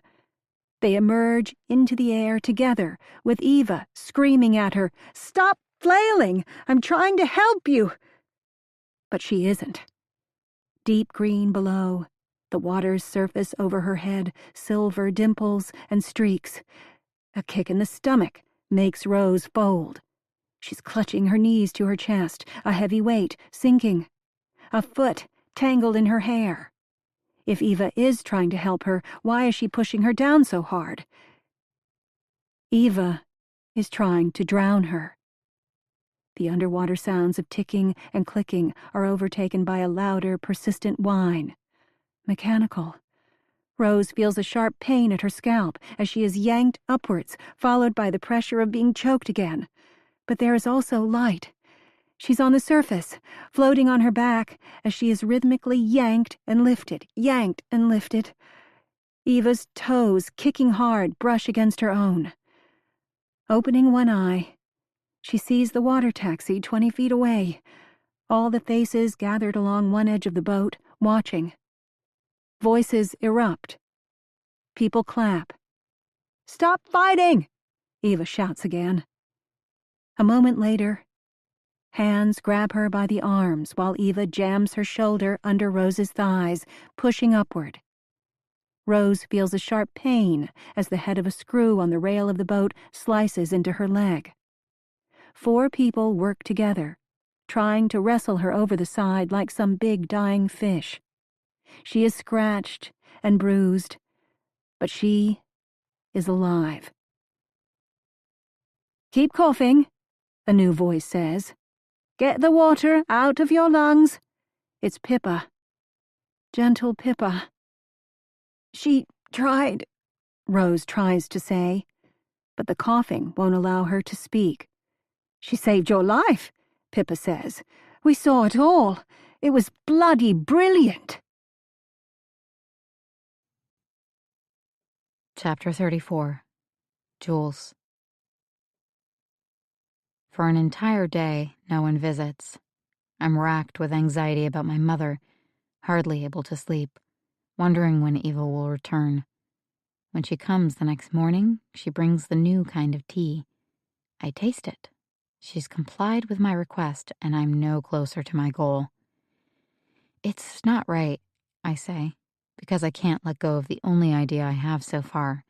They emerge into the air together, with Eva screaming at her, "Stop flailing! I'm trying to help you!" But she isn't. Deep green below, the water's surface over her head, silver dimples and streaks. A kick in the stomach makes Rose fold. She's clutching her knees to her chest, a heavy weight sinking. A foot tangled in her hair. If Eva is trying to help her, why is she pushing her down so hard? Eva is trying to drown her. The underwater sounds of ticking and clicking are overtaken by a louder, persistent whine. Mechanical. Rose feels a sharp pain at her scalp as she is yanked upwards, followed by the pressure of being choked again. But there is also light. She's on the surface, floating on her back as she is rhythmically yanked and lifted, yanked and lifted. Eva's toes, kicking hard, brush against her own. Opening one eye, she sees the water taxi 20 feet away, all the faces gathered along one edge of the boat, watching. Voices erupt. People clap. "Stop fighting!" Eva shouts again. A moment later, hands grab her by the arms while Eva jams her shoulder under Rose's thighs, pushing upward. Rose feels a sharp pain as the head of a screw on the rail of the boat slices into her leg. 4 people work together, trying to wrestle her over the side like some big dying fish. She is scratched and bruised, but she is alive. "Keep coughing," a new voice says. "Get the water out of your lungs." It's Pippa. Gentle Pippa. "She tried," Rose tries to say, but the coughing won't allow her to speak. "She saved your life," Pippa says. "We saw it all. It was bloody brilliant." Chapter 34. Jules. For an entire day, no one visits. I'm racked with anxiety about my mother, hardly able to sleep, wondering when Eva will return. When she comes the next morning, she brings the new kind of tea. I taste it. She's complied with my request, and I'm no closer to my goal. "It's not right," I say, because I can't let go of the only idea I have so far.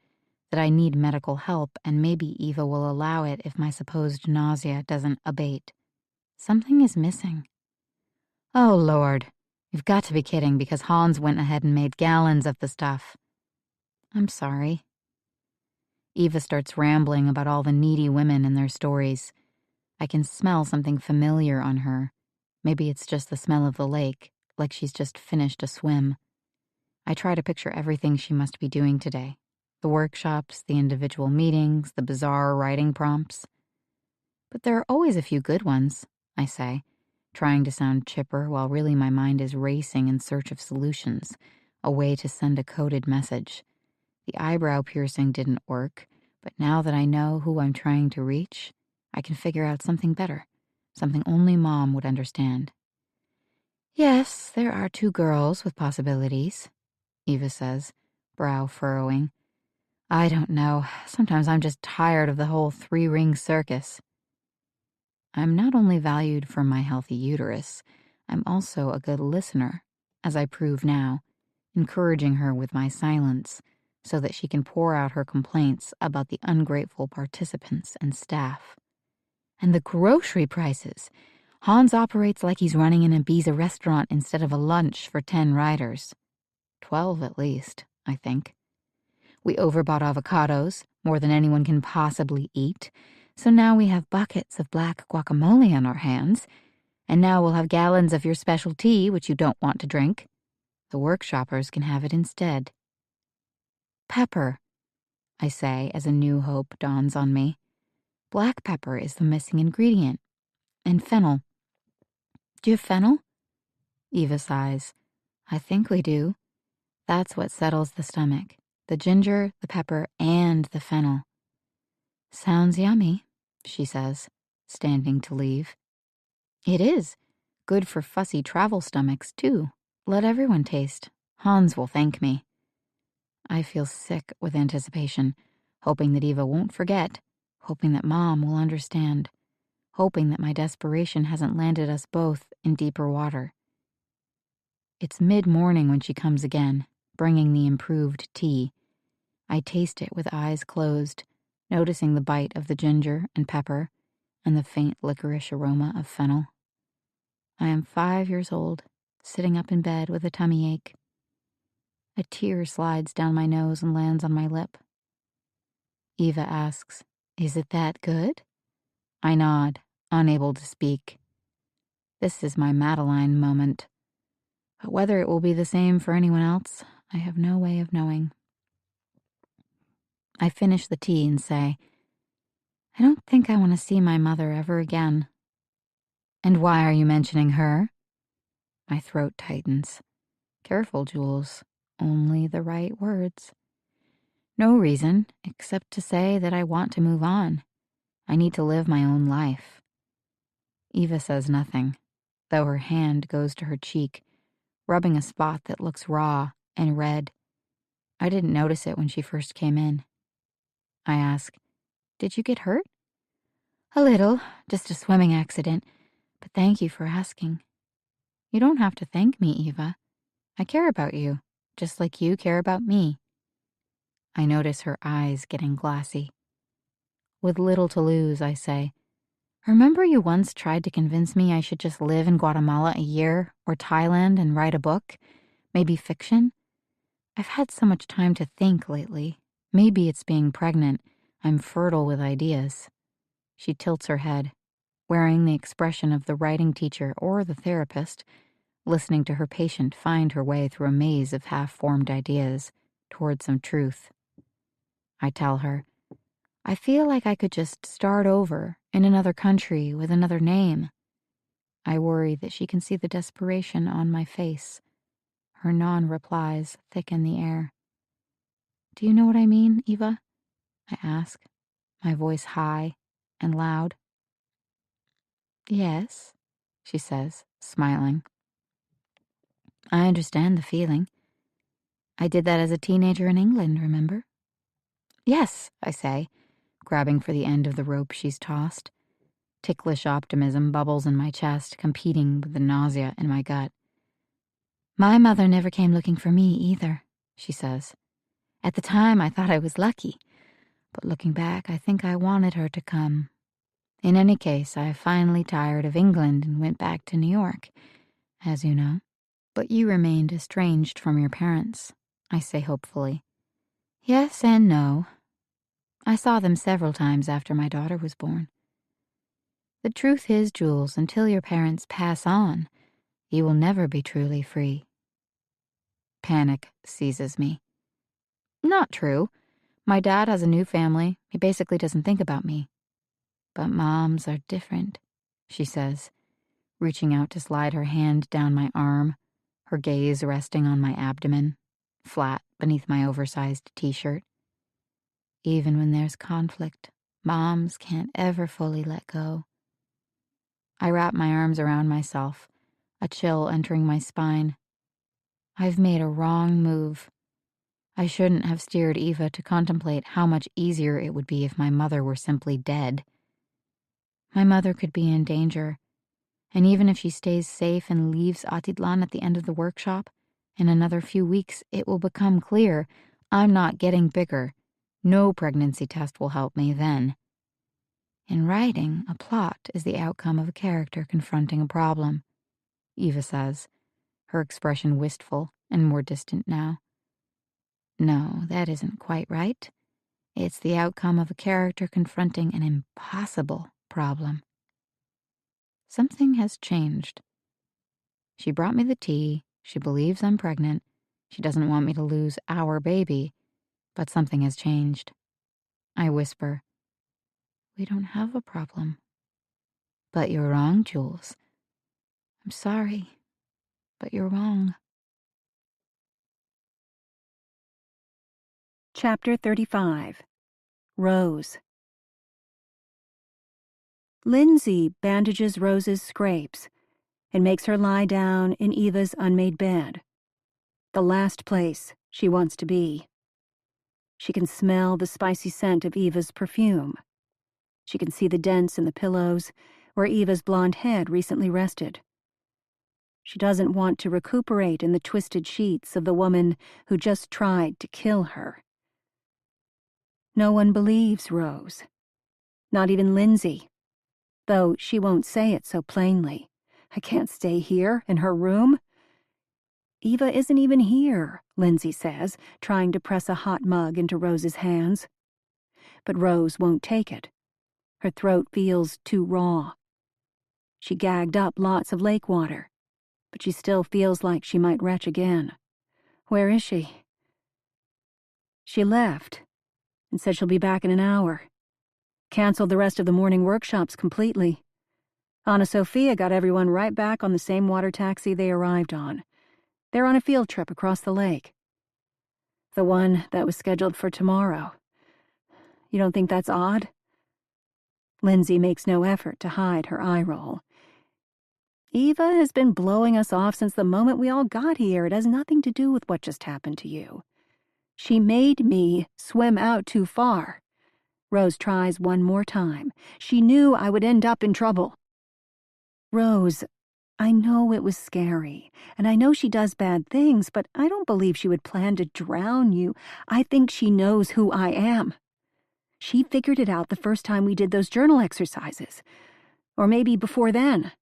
that I need medical help, and maybe Eva will allow it if my supposed nausea doesn't abate. Something is missing. Oh, Lord. You've got to be kidding, because Hans went ahead and made gallons of the stuff. I'm sorry. Eva starts rambling about all the needy women and their stories. I can smell something familiar on her. Maybe it's just the smell of the lake, like she's just finished a swim. I try to picture everything she must be doing today. The workshops, the individual meetings, the bizarre writing prompts. But there are always a few good ones, I say, trying to sound chipper while really my mind is racing in search of solutions, a way to send a coded message. The eyebrow piercing didn't work, but now that I know who I'm trying to reach, I can figure out something better, something only Mom would understand. Yes, there are 2 girls with possibilities, Eva says, brow furrowing. I don't know. Sometimes I'm just tired of the whole 3-ring circus. I'm not only valued for my healthy uterus, I'm also a good listener, as I prove now, encouraging her with my silence so that she can pour out her complaints about the ungrateful participants and staff. And the grocery prices. Hans operates like he's running an Ibiza restaurant instead of a lunch for 10 riders. 12 at least, I think. We overbought avocados, more than anyone can possibly eat, so now we have buckets of black guacamole on our hands, and now we'll have gallons of your special tea, which you don't want to drink. The workshoppers can have it instead. Pepper, I say as a new hope dawns on me. Black pepper is the missing ingredient. And fennel. Do you have fennel? Eva sighs. I think we do. That's what settles the stomach. The ginger, the pepper, and the fennel. Sounds yummy, she says, standing to leave. It is. Good for fussy travel stomachs, too. Let everyone taste. Hans will thank me. I feel sick with anticipation, hoping that Eva won't forget, hoping that Mom will understand, hoping that my desperation hasn't landed us both in deeper water. It's mid-morning when she comes again, bringing the improved tea. I taste it with eyes closed, noticing the bite of the ginger and pepper and the faint licorice aroma of fennel. I am 5 years old, sitting up in bed with a tummy ache. A tear slides down my nose and lands on my lip. Eva asks, "Is it that good?" I nod, unable to speak. This is my Madeline moment. But whether it will be the same for anyone else, I have no way of knowing. I finish the tea and say, I don't think I want to see my mother ever again. And why are you mentioning her? My throat tightens. Careful, Jules. Only the right words. No reason, except to say that I want to move on. I need to live my own life. Eva says nothing, though her hand goes to her cheek, rubbing a spot that looks raw and red. I didn't notice it when she first came in. I ask, "Did you get hurt?" "A little, just a swimming accident, but thank you for asking." "You don't have to thank me, Eva. I care about you, just like you care about me." I notice her eyes getting glassy. With little to lose, I say, "Remember you once tried to convince me I should just live in Guatemala a year, or Thailand and write a book? Maybe fiction? I've had so much time to think lately. Maybe it's being pregnant. I'm fertile with ideas." She tilts her head, wearing the expression of the writing teacher or the therapist, listening to her patient find her way through a maze of half-formed ideas toward some truth. I tell her, "I feel like I could just start over in another country with another name." I worry that she can see the desperation on my face. Her non-replies thicken the air. "Do you know what I mean, Eva?" I ask, my voice high and loud. "Yes," she says, smiling. "I understand the feeling. I did that as a teenager in England, remember?" "Yes," I say, grabbing for the end of the rope she's tossed. Ticklish optimism bubbles in my chest, competing with the nausea in my gut. "My mother never came looking for me either," she says. "At the time, I thought I was lucky. but looking back, I think I wanted her to come. In any case, I finally tired of England and went back to New York, as you know. But you remained estranged from your parents, I say hopefully. Yes and no. I saw them several times after my daughter was born. The truth is, Jules, until your parents pass on, you will never be truly free. Panic seizes me. Not true. My dad has a new family. He basically doesn't think about me. But moms are different, she says, reaching out to slide her hand down my arm, her gaze resting on my abdomen, flat beneath my oversized t-shirt. Even when there's conflict, moms can't ever fully let go. I wrap my arms around myself, a chill entering my spine. I've made a wrong move. I shouldn't have steered Eva to contemplate how much easier it would be if my mother were simply dead. My mother could be in danger, and even if she stays safe and leaves Atitlan at the end of the workshop, in another few weeks it will become clear I'm not getting bigger. No pregnancy test will help me then. In writing, a plot is the outcome of a character confronting a problem, Eva says, her expression wistful and more distant now. No, that isn't quite right. It's the outcome of a character confronting an impossible problem. Something has changed. She brought me the tea, she believes I'm pregnant, she doesn't want me to lose our baby, but something has changed. I whisper, we don't have a problem. But you're wrong, Jules. I'm sorry, but you're wrong. Chapter 35. Rose. Lindsay bandages Rose's scrapes and makes her lie down in Eva's unmade bed, the last place she wants to be. She can smell the spicy scent of Eva's perfume. She can see the dents in the pillows where Eva's blonde head recently rested. She doesn't want to recuperate in the twisted sheets of the woman who just tried to kill her. No one believes Rose. Not even Lindsay, though she won't say it so plainly. I can't stay here in her room. Eva isn't even here, Lindsay says, trying to press a hot mug into Rose's hands. But Rose won't take it. Her throat feels too raw. She gagged up lots of lake water, but she still feels like she might retch again. Where is she? She left and said she'll be back in an hour. Canceled the rest of the morning workshops completely. Anna Sophia got everyone right back on the same water taxi they arrived on. They're on a field trip across the lake. The one that was scheduled for tomorrow. You don't think that's odd? Lindsay makes no effort to hide her eye roll. Eva has been blowing us off since the moment we all got here. It has nothing to do with what just happened to you. She made me swim out too far. Rose tries one more time. She knew I would end up in trouble. Rose, I know it was scary, and I know she does bad things, but I don't believe she would plan to drown you. I think she knows who I am. She figured it out the first time we did those journal exercises. Or maybe before then.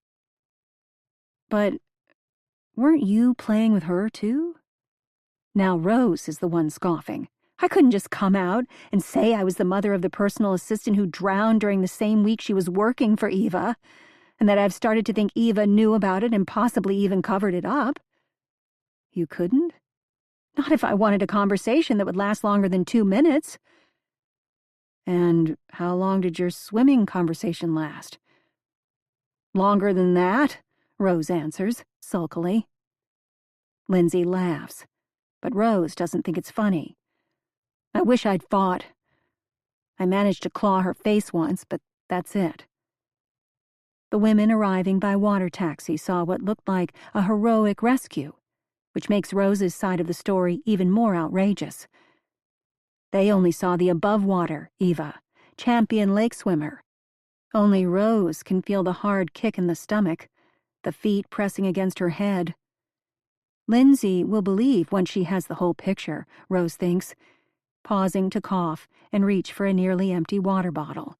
But weren't you playing with her, too? Now Rose is the one scoffing. I couldn't just come out and say I was the mother of the personal assistant who drowned during the same week she was working for Eva, and that I've started to think Eva knew about it and possibly even covered it up. You couldn't? Not if I wanted a conversation that would last longer than 2 minutes. And how long did your swimming conversation last? Longer than that, Rose answers, sulkily. Lindsay laughs, but Rose doesn't think it's funny. I wish I'd fought. I managed to claw her face once, but that's it. The women arriving by water taxi saw what looked like a heroic rescue, which makes Rose's side of the story even more outrageous. They only saw the above-water Eva, champion lake swimmer. Only Rose can feel the hard kick in the stomach, the feet pressing against her head. Lindsay will believe when she has the whole picture, Rose thinks, pausing to cough and reach for a nearly empty water bottle.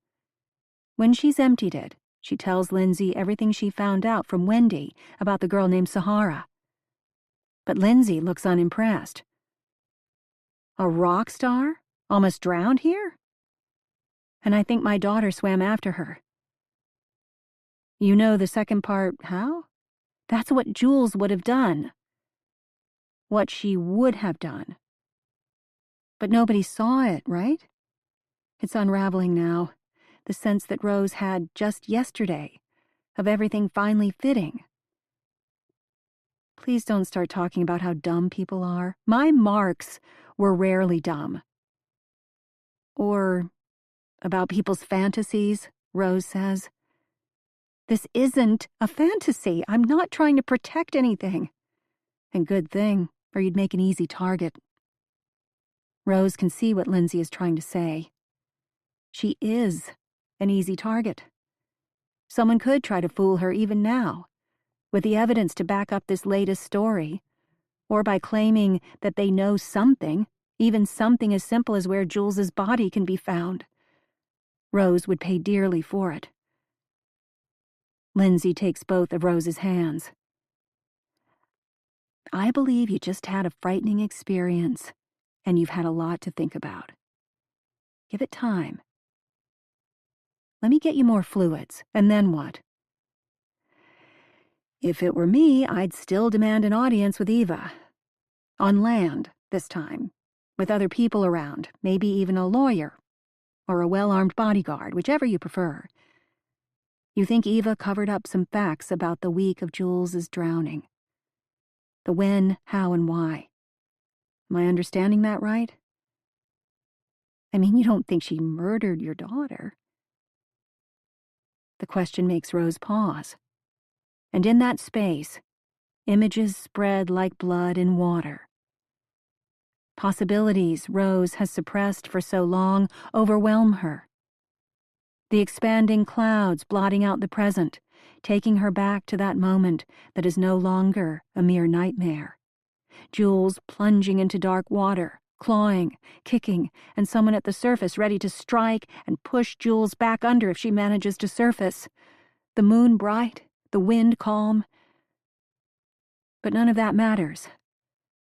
When she's emptied it, she tells Lindsay everything she found out from Wendy about the girl named Sahara. But Lindsay looks unimpressed. A rock star? Almost drowned here? And I think my daughter swam after her. You know the second part, how? That's what Jules would have done. What she would have done. But nobody saw it, right? It's unraveling now, the sense that Rose had just yesterday, of everything finally fitting. Please don't start talking about how dumb people are. My marks were rarely dumb. Or about people's fantasies, Rose says. This isn't a fantasy. I'm not trying to protect anything. And good thing, or you'd make an easy target. Rose can see what Lindsay is trying to say. She is an easy target. Someone could try to fool her even now, with the evidence to back up this latest story, or by claiming that they know something, even something as simple as where Jules's body can be found. Rose would pay dearly for it. Lindsay takes both of Rose's hands. I believe you just had a frightening experience, and you've had a lot to think about. Give it time. Let me get you more fluids, and then what? If it were me, I'd still demand an audience with Eva. On land, this time, with other people around, maybe even a lawyer, or a well-armed bodyguard, whichever you prefer. You think Eva covered up some facts about the week of Jules's drowning. The when, how, and why. Am I understanding that right? I mean, you don't think she murdered your daughter. The question makes Rose pause. And in that space, images spread like blood in water. Possibilities Rose has suppressed for so long overwhelm her. The expanding clouds blotting out the present, taking her back to that moment that is no longer a mere nightmare. Jules plunging into dark water, clawing, kicking, and someone at the surface ready to strike and push Jules back under if she manages to surface. The moon bright, the wind calm. But none of that matters.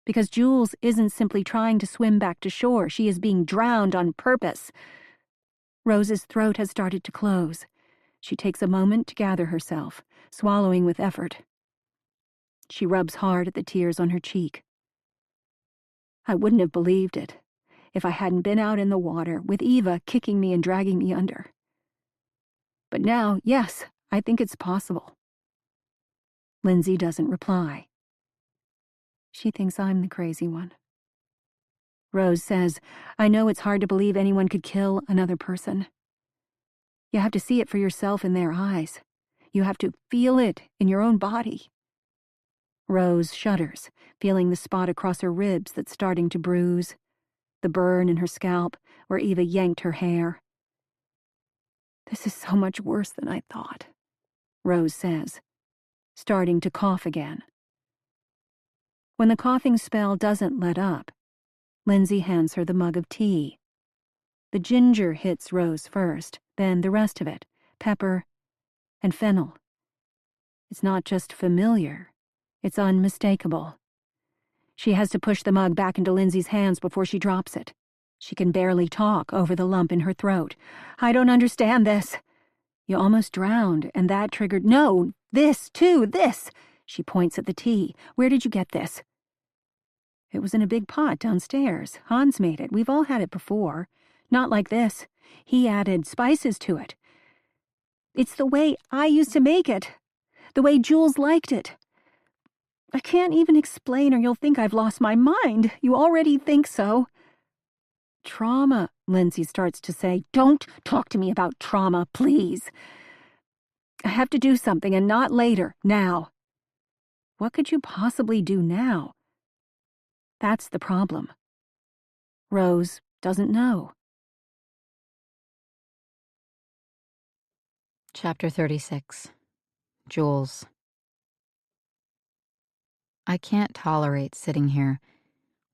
Because Jules isn't simply trying to swim back to shore, she is being drowned on purpose. Rose's throat has started to close. She takes a moment to gather herself, swallowing with effort. She rubs hard at the tears on her cheek. I wouldn't have believed it if I hadn't been out in the water with Eva kicking me and dragging me under. But now, yes, I think it's possible. Lindsay doesn't reply. She thinks I'm the crazy one. Rose says, I know it's hard to believe anyone could kill another person. You have to see it for yourself in their eyes. You have to feel it in your own body. Rose shudders, feeling the spot across her ribs that's starting to bruise, the burn in her scalp where Eva yanked her hair. This is so much worse than I thought, Rose says, starting to cough again. When the coughing spell doesn't let up, Lindsay hands her the mug of tea. The ginger hits Rose first, then the rest of it, pepper and fennel. It's not just familiar, it's unmistakable. She has to push the mug back into Lindsay's hands before she drops it. She can barely talk over the lump in her throat. I don't understand this. You almost drowned, and that triggered— No, this, too, this! She points at the tea. Where did you get this? It was in a big pot downstairs. Hans made it. We've all had it before. Not like this. He added spices to it. It's the way I used to make it. The way Jules liked it. I can't even explain or you'll think I've lost my mind. You already think so. Trauma, Lindsay starts to say. Don't talk to me about trauma, please. I have to do something, and not later, now. What could you possibly do now? That's the problem. Rose doesn't know. Chapter 36. Jules. I can't tolerate sitting here,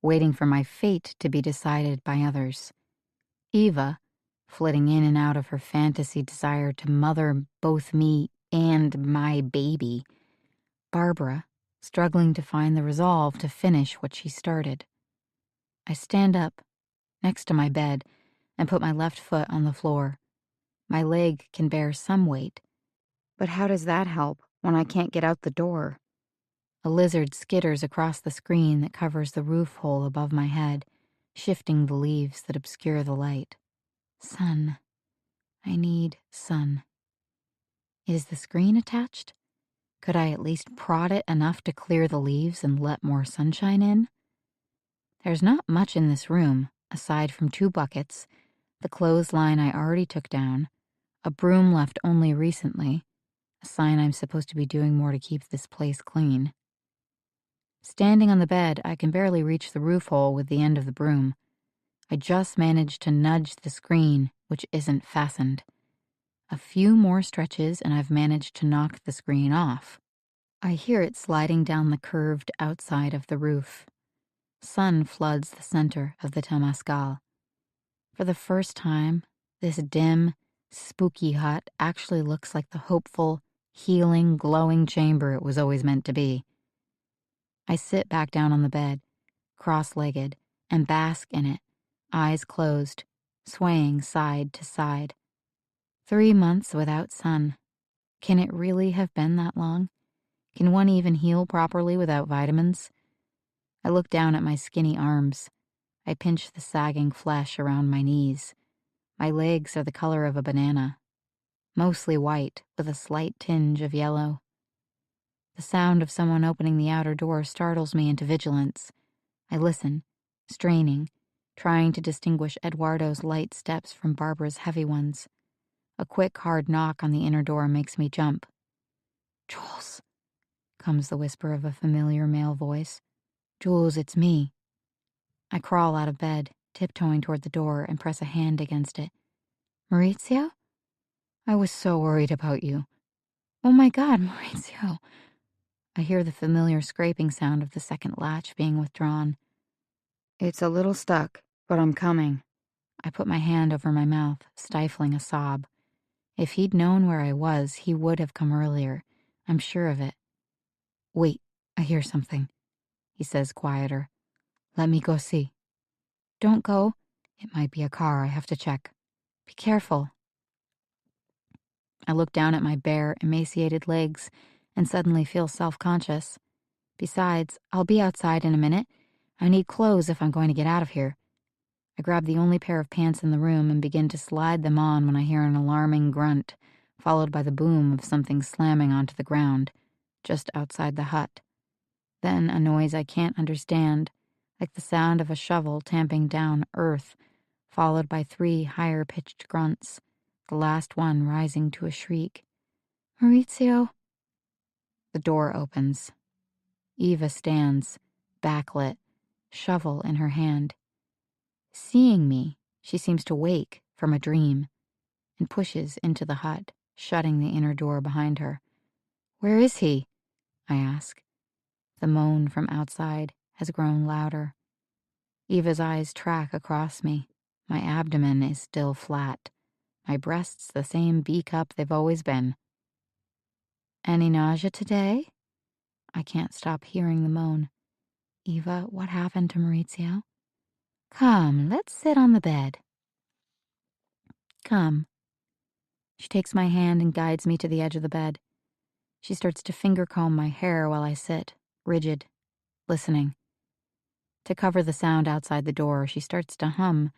waiting for my fate to be decided by others. Eva, flitting in and out of her fantasy desire to mother both me and my baby. Barbara, struggling to find the resolve to finish what she started. I stand up, next to my bed, and put my left foot on the floor. My leg can bear some weight, but how does that help when I can't get out the door? A lizard skitters across the screen that covers the roof hole above my head, shifting the leaves that obscure the light. Sun. I need sun. Is the screen attached? Could I at least prod it enough to clear the leaves and let more sunshine in? There's not much in this room, aside from 2 buckets, the clothesline I already took down, a broom left only recently, a sign I'm supposed to be doing more to keep this place clean. Standing on the bed, I can barely reach the roof hole with the end of the broom. I just managed to nudge the screen, which isn't fastened. A few more stretches and I've managed to knock the screen off. I hear it sliding down the curved outside of the roof. Sun floods the center of the Temescal. For the first time, this dim, spooky hut actually looks like the hopeful, healing, glowing chamber it was always meant to be. I sit back down on the bed, cross-legged, and bask in it, eyes closed, swaying side to side. 3 months without sun. Can it really have been that long? Can one even heal properly without vitamins? I look down at my skinny arms. I pinch the sagging flesh around my knees. My legs are the color of a banana, mostly white with a slight tinge of yellow. The sound of someone opening the outer door startles me into vigilance. I listen, straining, trying to distinguish Eduardo's light steps from Barbara's heavy ones. A quick, hard knock on the inner door makes me jump. "Jules," comes the whisper of a familiar male voice. "Jules, it's me." I crawl out of bed, tiptoeing toward the door, and press a hand against it. "Maurizio? I was so worried about you." "Oh my God, Maurizio." I hear the familiar scraping sound of the second latch being withdrawn. "It's a little stuck, but I'm coming." I put my hand over my mouth, stifling a sob. If he'd known where I was, he would have come earlier. I'm sure of it. "Wait, I hear something," he says quieter. "Let me go see." "Don't go. It might be a car. I have to check. Be careful." I look down at my bare, emaciated legs and suddenly feel self-conscious. Besides, I'll be outside in a minute. I need clothes if I'm going to get out of here. I grab the only pair of pants in the room and begin to slide them on when I hear an alarming grunt, followed by the boom of something slamming onto the ground, just outside the hut. Then a noise I can't understand, like the sound of a shovel tamping down earth, followed by 3 higher-pitched grunts, the last one rising to a shriek. "Maurizio." The door opens. Eva stands, backlit, shovel in her hand. Seeing me, she seems to wake from a dream and pushes into the hut, shutting the inner door behind her. "Where is he?" I ask. The moan from outside has grown louder. Eva's eyes track across me. My abdomen is still flat. My breasts the same B-cup they've always been. "Any nausea today?" I can't stop hearing the moan. "Eva, what happened to Maurizio?" "Come, let's sit on the bed." "Come." She takes my hand and guides me to the edge of the bed. She starts to finger comb my hair while I sit, rigid, listening. To cover the sound outside the door, she starts to hum,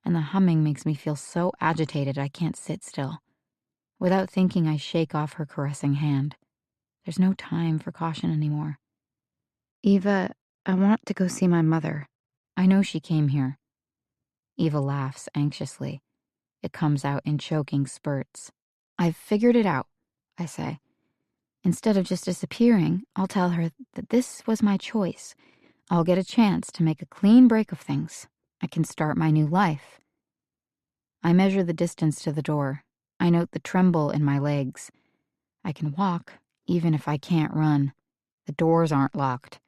and the humming makes me feel so agitated I can't sit still. Without thinking, I shake off her caressing hand. There's no time for caution anymore. "Eva, I want to go see my mother. I know she came here." Eva laughs anxiously. It comes out in choking spurts. "I've figured it out," I say. "Instead of just disappearing, I'll tell her that this was my choice. I'll get a chance to make a clean break of things. I can start my new life." I measure the distance to the door. I note the tremble in my legs. I can walk, even if I can't run. The doors aren't locked.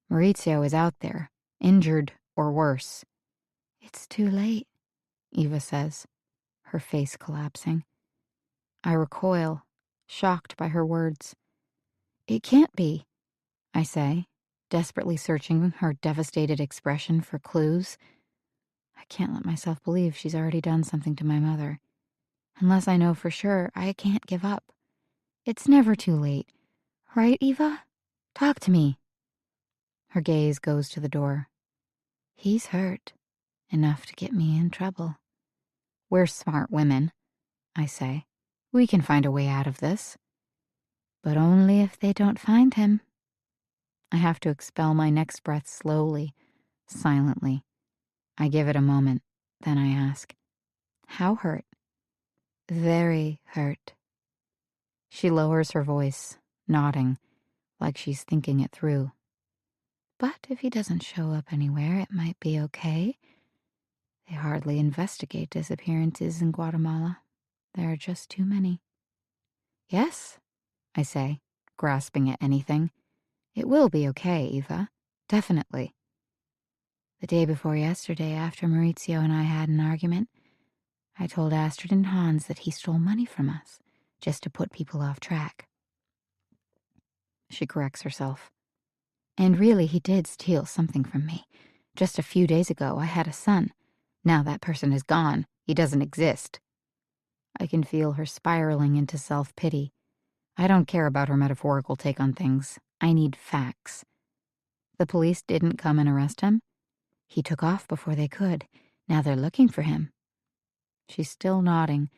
Maurizio is out there, injured or worse. It's too late, Eva says, her face collapsing. I recoil, shocked by her words. It can't be, I say, desperately searching her devastated expression for clues. I can't let myself believe she's already done something to my mother. Unless I know for sure, I can't give up. It's never too late. Right, Eva? Talk to me. Her gaze goes to the door. He's hurt. Enough to get me in trouble. We're smart women, I say. We can find a way out of this. But only if they don't find him. I have to expel my next breath slowly, silently. I give it a moment, then I ask, how hurt? Very hurt. She lowers her voice, nodding, like she's thinking it through. But if he doesn't show up anywhere, it might be okay. They hardly investigate disappearances in Guatemala. There are just too many. Yes, I say, grasping at anything. It will be okay, Eva. Definitely. The day before yesterday, after Maurizio and I had an argument, I told Astrid and Hans that he stole money from us, just to put people off track. She corrects herself. And really, he did steal something from me. Just a few days ago, I had a son. Now that person is gone. He doesn't exist. I can feel her spiraling into self-pity. I don't care about her metaphorical take on things. I need facts. The police didn't come and arrest him. He took off before they could. Now they're looking for him. She's still nodding,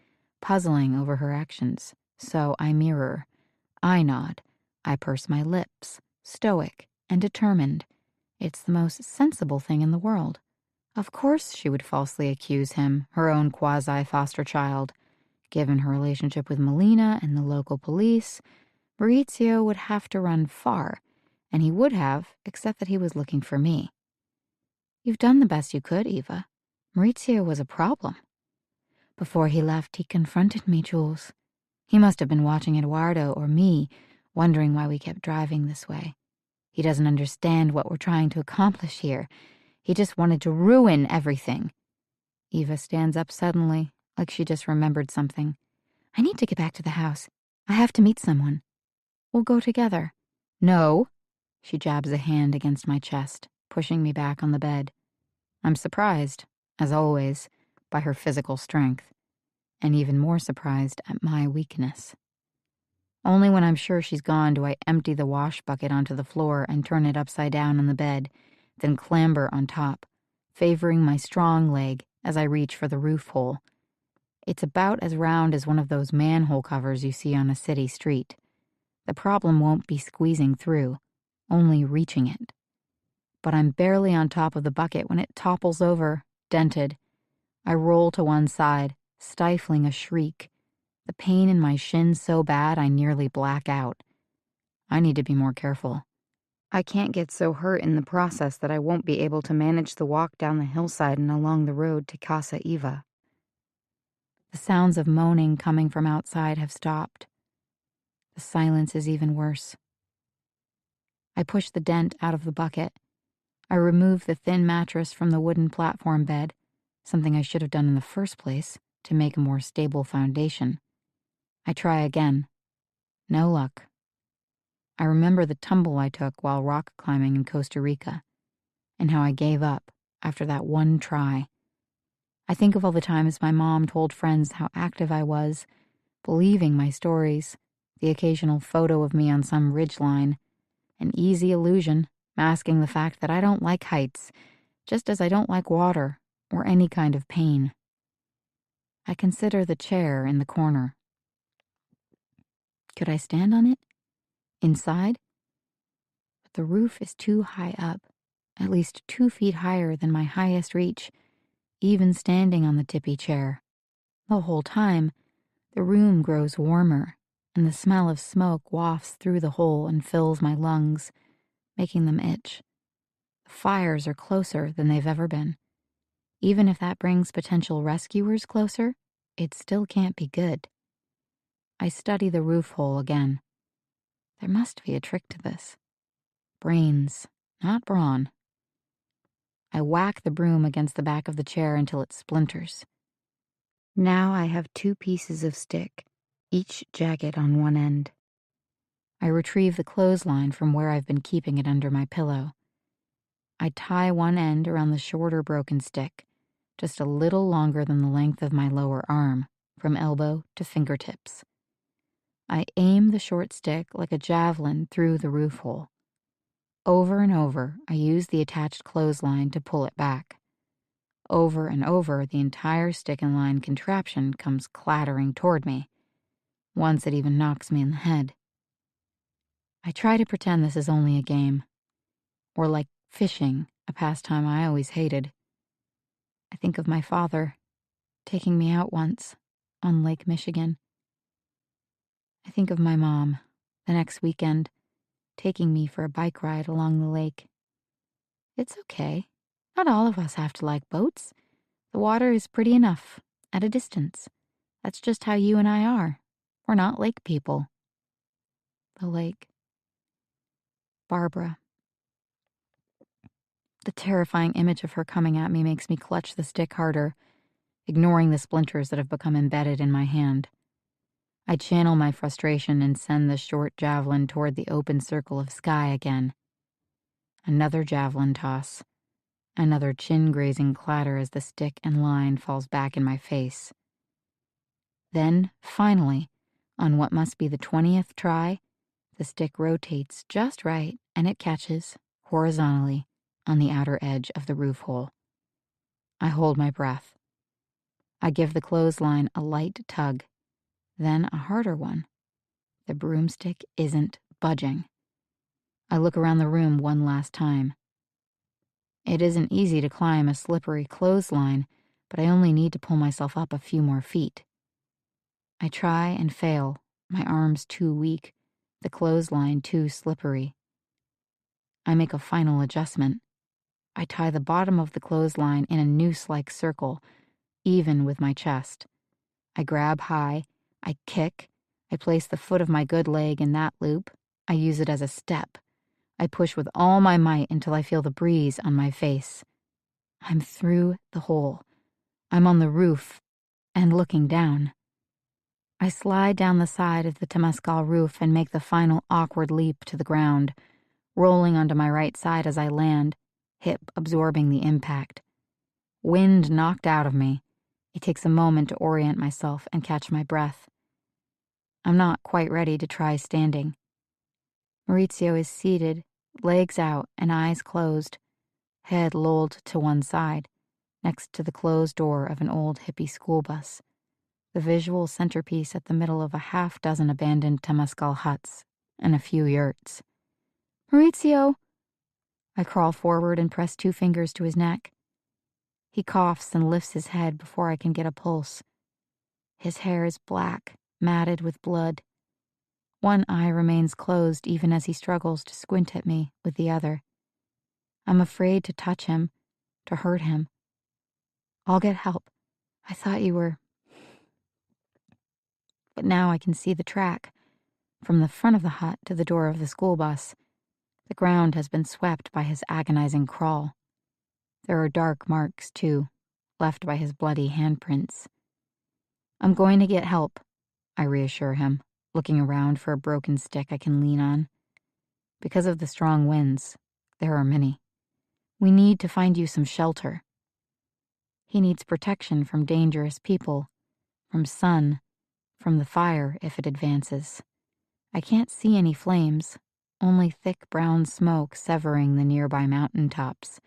puzzling over her actions. So I mirror. I nod. I purse my lips, stoic and determined. It's the most sensible thing in the world. Of course she would falsely accuse him, her own quasi-foster child. Given her relationship with Melina and the local police, Maurizio would have to run far, and he would have, except that he was looking for me. You've done the best you could, Eva. Maurizio was a problem. Before he left, he confronted me, Jules. He must have been watching Eduardo or me, wondering why we kept driving this way. He doesn't understand what we're trying to accomplish here. He just wanted to ruin everything. Eva stands up suddenly, like she just remembered something. I need to get back to the house. I have to meet someone. We'll go together. No. She jabs a hand against my chest, pushing me back on the bed. I'm surprised, as always, by her physical strength, and even more surprised at my weakness. Only when I'm sure she's gone do I empty the wash bucket onto the floor and turn it upside down on the bed, then clamber on top, favoring my strong leg as I reach for the roof hole. It's about as round as one of those manhole covers you see on a city street. The problem won't be squeezing through, only reaching it. But I'm barely on top of the bucket when it topples over, dented. I roll to one side, stifling a shriek. The pain in my shin so bad I nearly black out. I need to be more careful. I can't get so hurt in the process that I won't be able to manage the walk down the hillside and along the road to Casa Eva. The sounds of moaning coming from outside have stopped. The silence is even worse. I push the dent out of the bucket. I remove the thin mattress from the wooden platform bed, something I should have done in the first place to make a more stable foundation. I try again. No luck. I remember the tumble I took while rock climbing in Costa Rica, and how I gave up after that one try. I think of all the times my mom told friends how active I was, believing my stories, the occasional photo of me on some ridgeline, an easy illusion masking the fact that I don't like heights, just as I don't like water or any kind of pain. I consider the chair in the corner. Could I stand on it? Inside? But the roof is too high up, at least 2 feet higher than my highest reach, even standing on the tippy chair. The whole time, the room grows warmer, and the smell of smoke wafts through the hole and fills my lungs, making them itch. The fires are closer than they've ever been. Even if that brings potential rescuers closer, it still can't be good. I study the roof hole again. There must be a trick to this. Brains, not brawn. I whack the broom against the back of the chair until it splinters. Now I have 2 pieces of stick, each jagged on one end. I retrieve the clothesline from where I've been keeping it under my pillow. I tie one end around the shorter broken stick, just a little longer than the length of my lower arm, from elbow to fingertips. I aim the short stick like a javelin through the roof hole. Over and over, I use the attached clothesline to pull it back. Over and over, the entire stick and line contraption comes clattering toward me. Once it even knocks me in the head. I try to pretend this is only a game. Or like fishing, a pastime I always hated. I think of my father taking me out once on Lake Michigan. I think of my mom the next weekend taking me for a bike ride along the lake. It's okay. Not all of us have to like boats. The water is pretty enough, at a distance. That's just how you and I are. We're not lake people. The lake. Barbara. The terrifying image of her coming at me makes me clutch the stick harder, ignoring the splinters that have become embedded in my hand. I channel my frustration and send the short javelin toward the open circle of sky again. Another javelin toss. Another chin-grazing clatter as the stick and line falls back in my face. Then, finally, on what must be the 20th try, the stick rotates just right and it catches, horizontally, on the outer edge of the roof hole. I hold my breath. I give the clothesline a light tug, then a harder one. The broomstick isn't budging. I look around the room one last time. It isn't easy to climb a slippery clothesline, but I only need to pull myself up a few more feet. I try and fail, my arms too weak, the clothesline too slippery. I make a final adjustment. I tie the bottom of the clothesline in a noose-like circle, even with my chest. I grab high, I kick, I place the foot of my good leg in that loop, I use it as a step. I push with all my might until I feel the breeze on my face. I'm through the hole. I'm on the roof and looking down. I slide down the side of the Temescal roof and make the final awkward leap to the ground, rolling onto my right side as I land, hip absorbing the impact. Wind knocked out of me. It takes a moment to orient myself and catch my breath. I'm not quite ready to try standing. Maurizio is seated, legs out and eyes closed, head lolled to one side, next to the closed door of an old hippie school bus, the visual centerpiece at the middle of a half-dozen abandoned Temescal huts and a few yurts. Maurizio! I crawl forward and press 2 fingers to his neck. He coughs and lifts his head before I can get a pulse. His hair is black, matted with blood. One eye remains closed even as he struggles to squint at me with the other. I'm afraid to touch him, to hurt him. I'll get help. I thought you were... But now I can see the track, from the front of the hut to the door of the school bus. The ground has been swept by his agonizing crawl. There are dark marks, too, left by his bloody handprints. I'm going to get help, I reassure him, looking around for a broken stick I can lean on. Because of the strong winds, there are many. We need to find you some shelter. He needs protection from dangerous people, from sun, from the fire if it advances. I can't see any flames, only thick brown smoke severing the nearby mountain tops.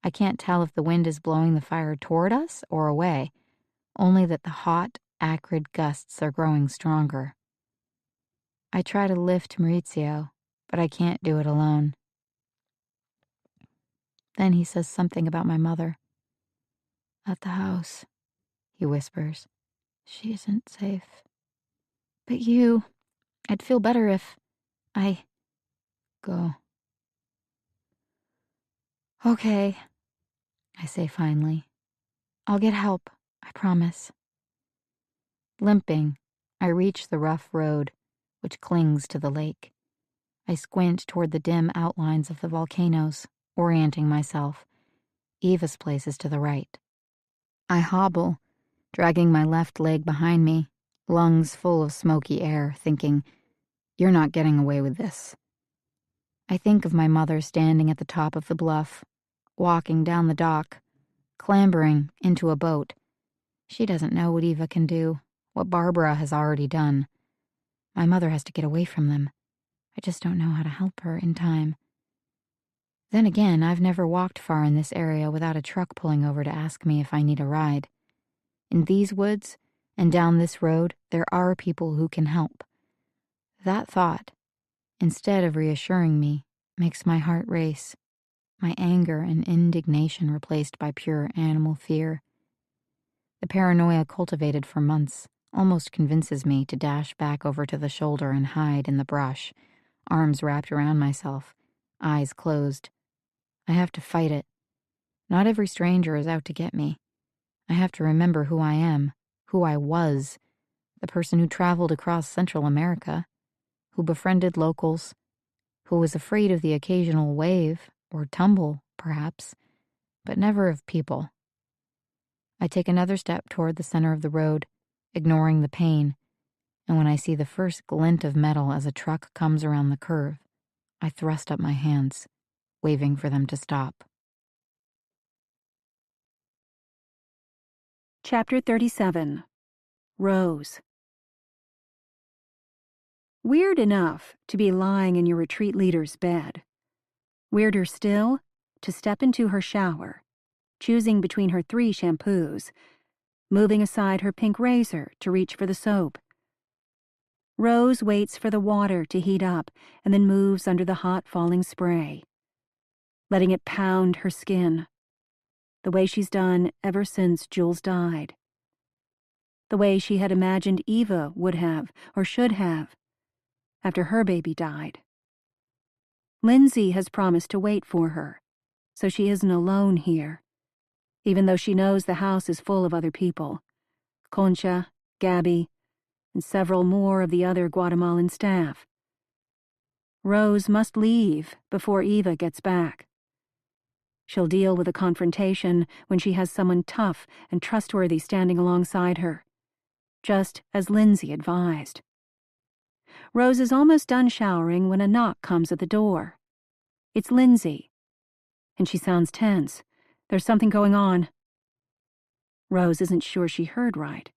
I can't tell if the wind is blowing the fire toward us or away, only that the hot, acrid gusts are growing stronger. I try to lift Maurizio, but I can't do it alone. Then he says something about my mother. At the house, he whispers. She isn't safe. But you, I'd feel better if I go. Okay, I say finally. I'll get help, I promise. Limping, I reach the rough road, which clings to the lake. I squint toward the dim outlines of the volcanoes, orienting myself. Eva's place is to the right. I hobble, dragging my left leg behind me, lungs full of smoky air, thinking, "You're not getting away with this." I think of my mother standing at the top of the bluff, walking down the dock, clambering into a boat. She doesn't know what Eva can do, what Barbara has already done. My mother has to get away from them. I just don't know how to help her in time. Then again, I've never walked far in this area without a truck pulling over to ask me if I need a ride. In these woods and down this road, there are people who can help. That thought, instead of reassuring me, makes my heart race, my anger and indignation replaced by pure animal fear. The paranoia cultivated for months almost convinces me to dash back over to the shoulder and hide in the brush, arms wrapped around myself, eyes closed. I have to fight it. Not every stranger is out to get me. I have to remember who I am, who I was, the person who traveled across Central America, who befriended locals, who was afraid of the occasional wave or tumble, perhaps, but never of people. I take another step toward the center of the road, ignoring the pain, and when I see the first glint of metal as a truck comes around the curve, I thrust up my hands, waving for them to stop. Chapter 37. Rose. Weird enough to be lying in your retreat leader's bed. Weirder still to step into her shower, choosing between her 3 shampoos, moving aside her pink razor to reach for the soap. Rose waits for the water to heat up and then moves under the hot falling spray, letting it pound her skin, the way she's done ever since Jules died. The way she had imagined Eva would have or should have after her baby died. Lindsay has promised to wait for her, so she isn't alone here, even though she knows the house is full of other people. Concha, Gabby, and several more of the other Guatemalan staff. Rose must leave before Eva gets back. She'll deal with a confrontation when she has someone tough and trustworthy standing alongside her, just as Lindsay advised. Rose is almost done showering when a knock comes at the door. It's Lindsay, and she sounds tense. There's something going on. Rose isn't sure she heard right.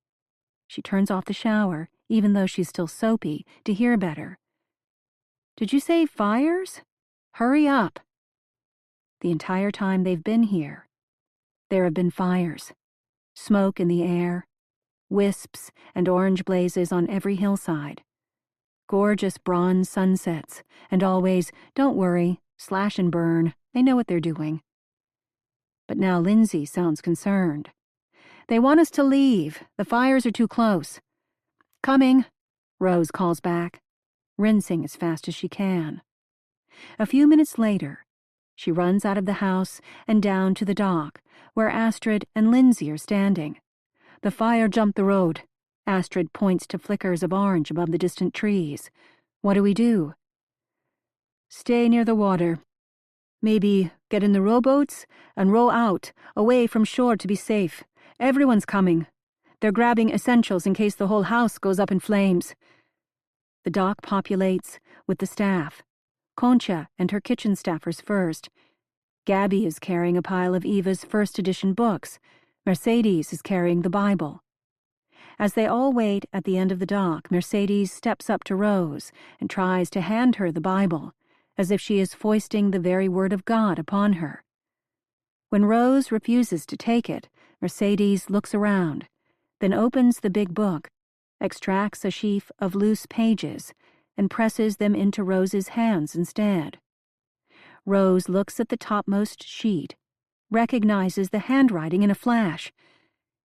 She turns off the shower, even though she's still soapy, to hear better. Did you say fires? Hurry up. The entire time they've been here, there have been fires. Smoke in the air, wisps and orange blazes on every hillside. Gorgeous bronze sunsets, and always, don't worry, slash and burn, they know what they're doing. But now Lindsay sounds concerned. They want us to leave, the fires are too close. Coming, Rose calls back, rinsing as fast as she can. A few minutes later, she runs out of the house and down to the dock, where Astrid and Lindsay are standing. The fire jumped the road. Astrid points to flickers of orange above the distant trees. What do we do? Stay near the water. Maybe get in the rowboats and row out, away from shore to be safe. Everyone's coming. They're grabbing essentials in case the whole house goes up in flames. The dock populates with the staff. Concha and her kitchen staffers first. Gabby is carrying a pile of Eva's first edition books. Mercedes is carrying the Bible. As they all wait at the end of the dock, Mercedes steps up to Rose and tries to hand her the Bible, as if she is foisting the very word of God upon her. When Rose refuses to take it, Mercedes looks around, then opens the big book, extracts a sheaf of loose pages, and presses them into Rose's hands instead. Rose looks at the topmost sheet, recognizes the handwriting in a flash.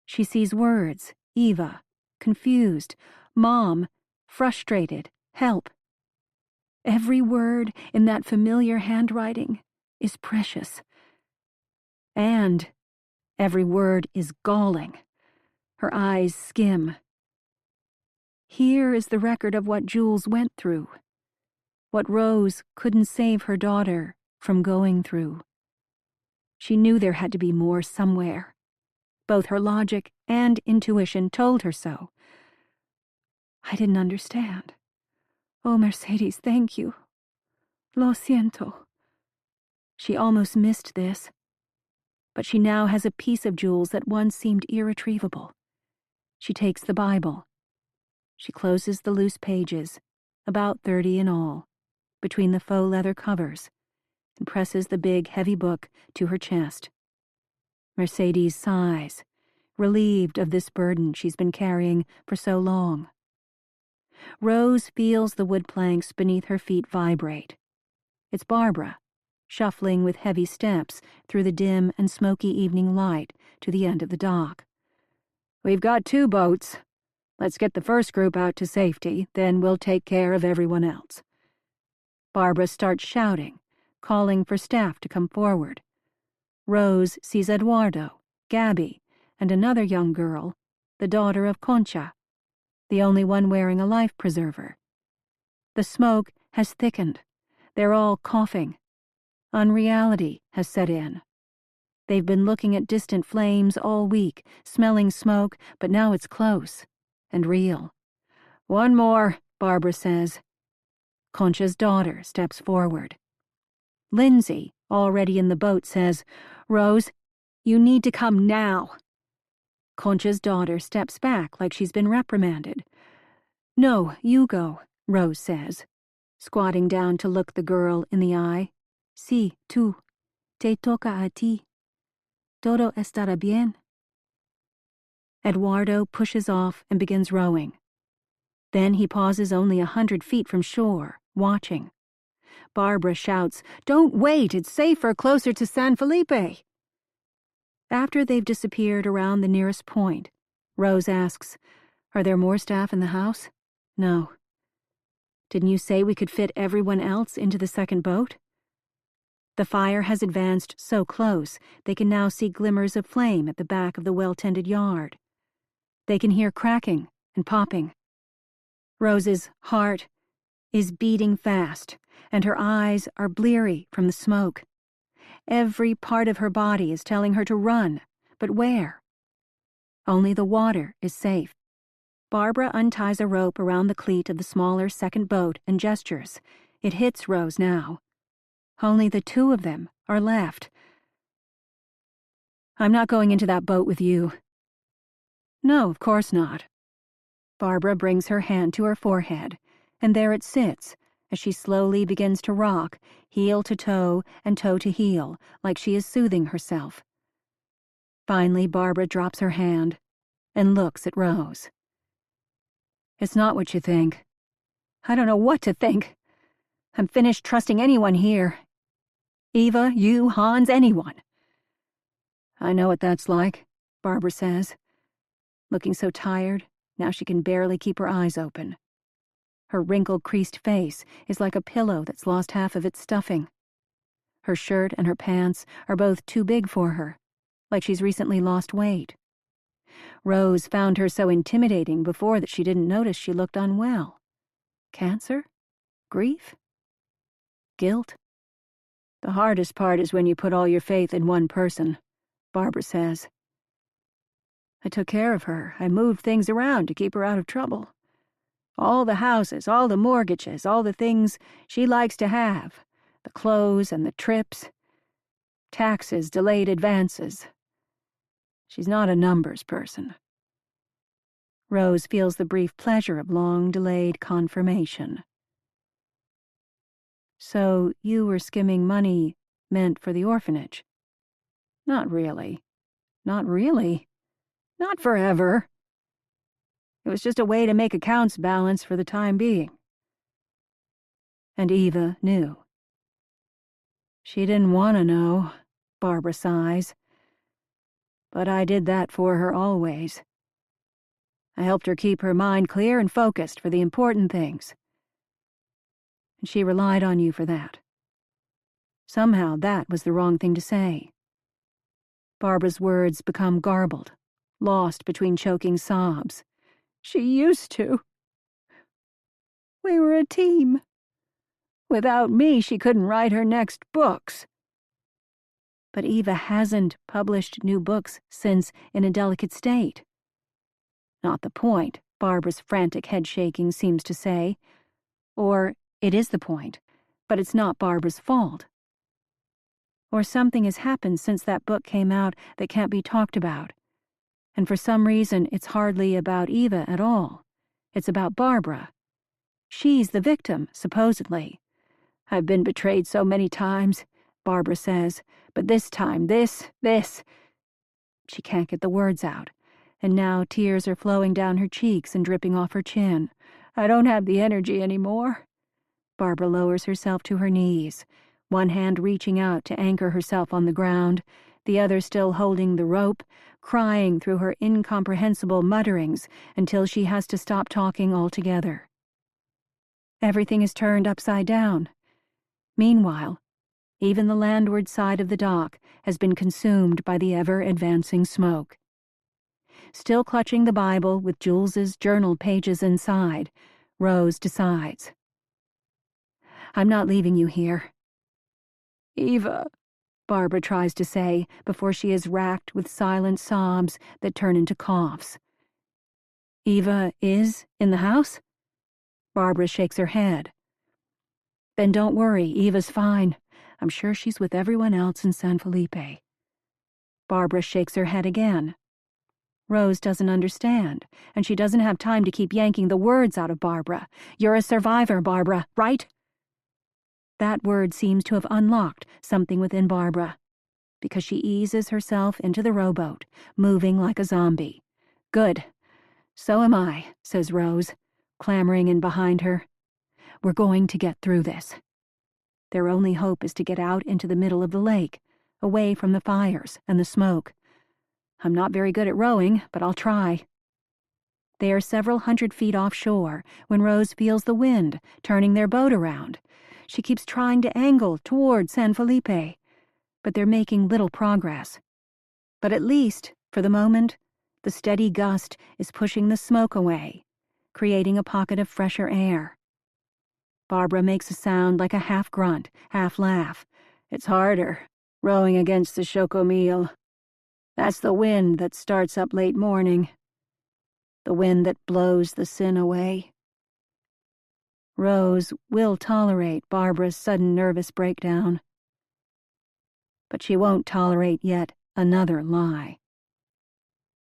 She sees words: Eva, confused, Mom, frustrated, help. Every word in that familiar handwriting is precious. And every word is galling. Her eyes skim. Here is the record of what Jules went through, what Rose couldn't save her daughter from going through. She knew there had to be more somewhere. Both her logic and intuition told her so. I didn't understand. Oh, Mercedes, thank you. Lo siento. She almost missed this. But she now has a piece of jewels that once seemed irretrievable. She takes the Bible. She closes the loose pages, about 30 in all, between the faux leather covers, and presses the big, heavy book to her chest. Mercedes sighs, relieved of this burden she's been carrying for so long. Rose feels the wood planks beneath her feet vibrate. It's Barbara, shuffling with heavy steps through the dim and smoky evening light to the end of the dock. We've got 2 boats. Let's get the first group out to safety, then we'll take care of everyone else. Barbara starts shouting, calling for staff to come forward. Rose sees Eduardo, Gabby, and another young girl, the daughter of Concha, the only one wearing a life preserver. The smoke has thickened. They're all coughing. Unreality has set in. They've been looking at distant flames all week, smelling smoke, but now it's close and real. One more, Barbara says. Concha's daughter steps forward. Lindsay, already in the boat, says, Rose, you need to come now. Concha's daughter steps back like she's been reprimanded. No, you go, Rose says, squatting down to look the girl in the eye. Sí, tú. Te toca a ti. Todo estará bien. Eduardo pushes off and begins rowing. Then he pauses only 100 feet from shore, watching. Barbara shouts, Don't wait, it's safer closer to San Felipe. After they've disappeared around the nearest point, Rose asks, Are there more staff in the house? No. Didn't you say we could fit everyone else into the second boat? The fire has advanced so close they can now see glimmers of flame at the back of the well-tended yard. They can hear cracking and popping. Rose's heart is beating fast, and her eyes are bleary from the smoke. Every part of her body is telling her to run, but where? Only the water is safe. Barbara unties a rope around the cleat of the smaller second boat and gestures. It hits Rose now. Only the 2 of them are left. I'm not going into that boat with you. No, of course not. Barbara brings her hand to her forehead, and there it sits, as she slowly begins to rock, heel to toe and toe to heel, like she is soothing herself. Finally, Barbara drops her hand and looks at Rose. It's not what you think. I don't know what to think. I'm finished trusting anyone here. Eva, you, Hans, anyone. I know what that's like, Barbara says. Looking so tired, now she can barely keep her eyes open. Her wrinkled, creased face is like a pillow that's lost half of its stuffing. Her shirt and her pants are both too big for her, like she's recently lost weight. Rose found her so intimidating before that she didn't notice she looked unwell. Cancer? Grief? Guilt? The hardest part is when you put all your faith in one person, Barbara says. I took care of her. I moved things around to keep her out of trouble. All the houses, all the mortgages, all the things she likes to have. The clothes and the trips. Taxes, delayed advances. She's not a numbers person. Rose feels the brief pleasure of long-delayed confirmation. So you were skimming money meant for the orphanage? Not really. Not really. Not forever. It was just a way to make accounts balance for the time being. And Eva knew. She didn't want to know, Barbara sighs. But I did that for her always. I helped her keep her mind clear and focused for the important things. And she relied on you for that. Somehow that was the wrong thing to say. Barbara's words become garbled, lost between choking sobs. She used to. We were a team. Without me, she couldn't write her next books. But Eva hasn't published new books since In a Delicate State. Not the point, Barbara's frantic head shaking seems to say. Or it is the point, but it's not Barbara's fault. Or something has happened since that book came out that can't be talked about. And for some reason, it's hardly about Eva at all. It's about Barbara. She's the victim, supposedly. I've been betrayed so many times, Barbara says, but this time, this. She can't get the words out, and now tears are flowing down her cheeks and dripping off her chin. I don't have the energy anymore. Barbara lowers herself to her knees, one hand reaching out to anchor herself on the ground, the other still holding the rope, crying through her incomprehensible mutterings until she has to stop talking altogether. Everything is turned upside down. Meanwhile, even the landward side of the dock has been consumed by the ever-advancing smoke. Still clutching the Bible with Jules's journal pages inside, Rose decides. I'm not leaving you here. Eva, Barbara tries to say before she is racked with silent sobs that turn into coughs. Eva is in the house? Barbara shakes her head. Then don't worry, Eva's fine. I'm sure she's with everyone else in San Felipe. Barbara shakes her head again. Rose doesn't understand, and she doesn't have time to keep yanking the words out of Barbara. You're a survivor, Barbara, right? That word seems to have unlocked something within Barbara, because she eases herself into the rowboat, moving like a zombie. Good. So am I, says Rose, clambering in behind her. We're going to get through this. Their only hope is to get out into the middle of the lake, away from the fires and the smoke. I'm not very good at rowing, but I'll try. They are several hundred feet offshore when Rose feels the wind turning their boat around. She keeps trying to angle toward San Felipe, but they're making little progress. But at least, for the moment, the steady gust is pushing the smoke away, creating a pocket of fresher air. Barbara makes a sound like a half-grunt, half-laugh. It's harder, rowing against the chocomil. That's the wind that starts up late morning. The wind that blows the sin away. Rose will tolerate Barbara's sudden nervous breakdown. But she won't tolerate yet another lie.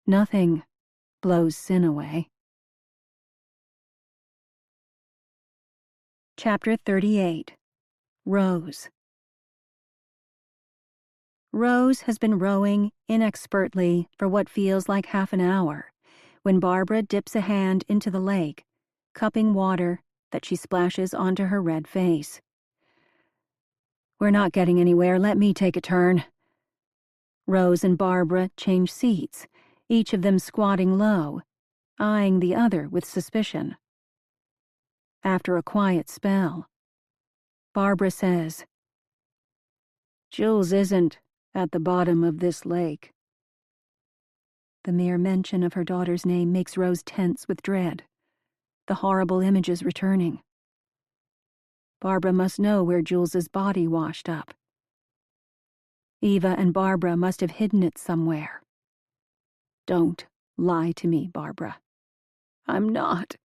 Nothing blows sin away. Chapter 38. Rose. Rose has been rowing inexpertly for what feels like half an hour when Barbara dips a hand into the lake, cupping water that she splashes onto her red face. We're not getting anywhere. Let me take a turn. Rose and Barbara change seats, each of them squatting low, eyeing the other with suspicion. After a quiet spell, Barbara says, Jules isn't at the bottom of this lake. The mere mention of her daughter's name makes Rose tense with dread, the horrible images returning. Barbara must know where Jules's body washed up. Eva and Barbara must have hidden it somewhere. Don't lie to me, Barbara. I'm not,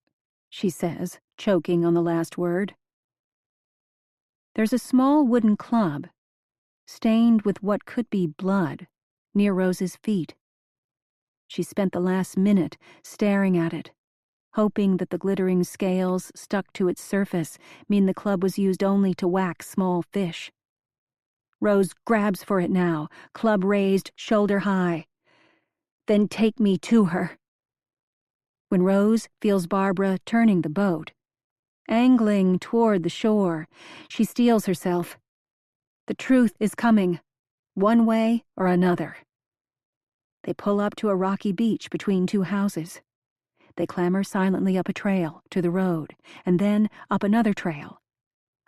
she says, choking on the last word. There's a small wooden club, stained with what could be blood, near Rose's feet. She spent the last minute staring at it, hoping that the glittering scales stuck to its surface mean the club was used only to whack small fish. Rose grabs for it now, club raised, shoulder high. Then take me to her. When Rose feels Barbara turning the boat, angling toward the shore, she steels herself. The truth is coming, one way or another. They pull up to a rocky beach between two houses. They clamber silently up a trail to the road, and then up another trail.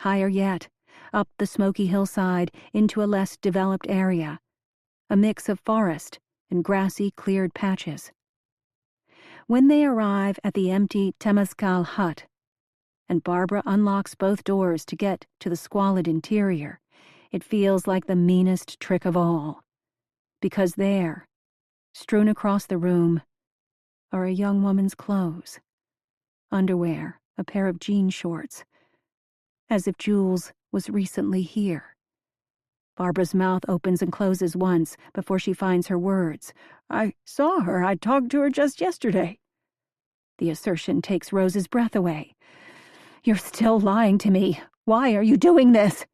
Higher yet, up the smoky hillside into a less developed area, a mix of forest and grassy cleared patches. When they arrive at the empty Temazcal hut, and Barbara unlocks both doors to get to the squalid interior, It feels like the meanest trick of all. Because there, strewn across the room, are a young woman's clothes. Underwear, a pair of jean shorts. As if Jules was recently here. Barbara's mouth opens and closes once before she finds her words. I saw her. I talked to her just yesterday. The assertion takes Rose's breath away. You're still lying to me. Why are you doing this?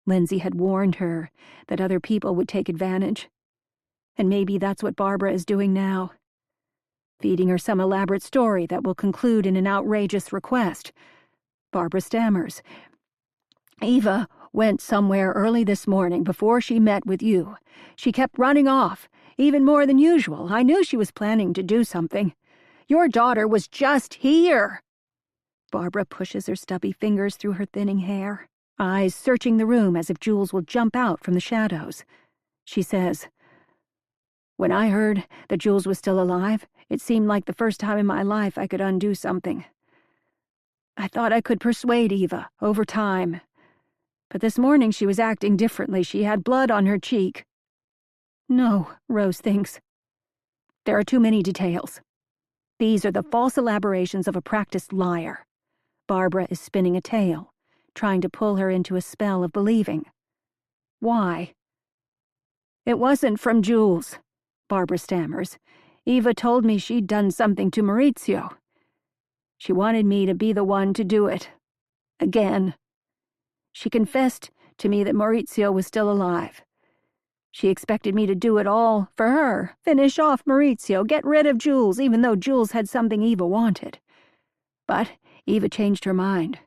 Lindsay had warned her that other people would take advantage. And maybe that's what Barbara is doing now. Feeding her some elaborate story that will conclude in an outrageous request. Barbara stammers. Eva went somewhere early this morning before she met with you. She kept running off, even more than usual. I knew she was planning to do something. Your daughter was just here. Barbara pushes her stubby fingers through her thinning hair, eyes searching the room as if Jules will jump out from the shadows. She says, When I heard that Jules was still alive, it seemed like the first time in my life I could undo something. I thought I could persuade Eva over time. But this morning she was acting differently. She had blood on her cheek. No, Rose thinks. There are too many details. These are the false elaborations of a practiced liar. Barbara is spinning a tale, trying to pull her into a spell of believing. Why? It wasn't from Jules, Barbara stammers. Eva told me she'd done something to Maurizio. She wanted me to be the one to do it. Again. She confessed to me that Maurizio was still alive. She expected me to do it all for her, finish off Maurizio, get rid of Jules, even though Jules had something Eva wanted. But Eva changed her mind.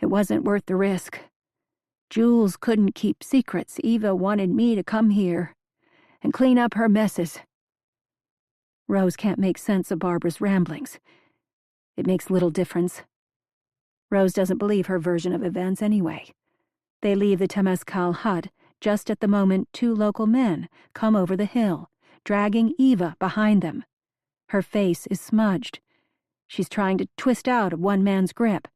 It wasn't worth the risk. Jules couldn't keep secrets. Eva wanted me to come here and clean up her messes. Rose can't make sense of Barbara's ramblings. It makes little difference. Rose doesn't believe her version of events anyway. They leave the Temescal hut just at the moment two local men come over the hill, dragging Eva behind them. Her face is smudged. She's trying to twist out of one man's grip.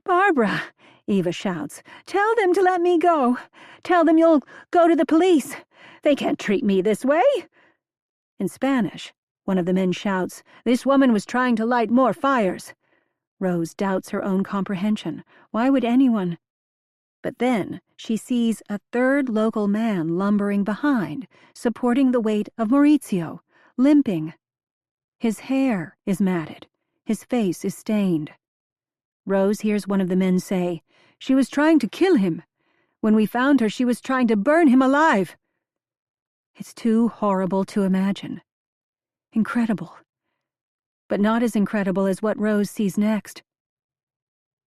Barbara, Eva shouts, tell them to let me go. Tell them you'll go to the police. They can't treat me this way. In Spanish, one of the men shouts, this woman was trying to light more fires. Rose doubts her own comprehension. Why would anyone? But then she sees a third local man lumbering behind, supporting the weight of Maurizio, limping. His hair is matted. His face is stained. Rose hears one of the men say, she was trying to kill him. When we found her, she was trying to burn him alive. It's too horrible to imagine. Incredible. But not as incredible as what Rose sees next.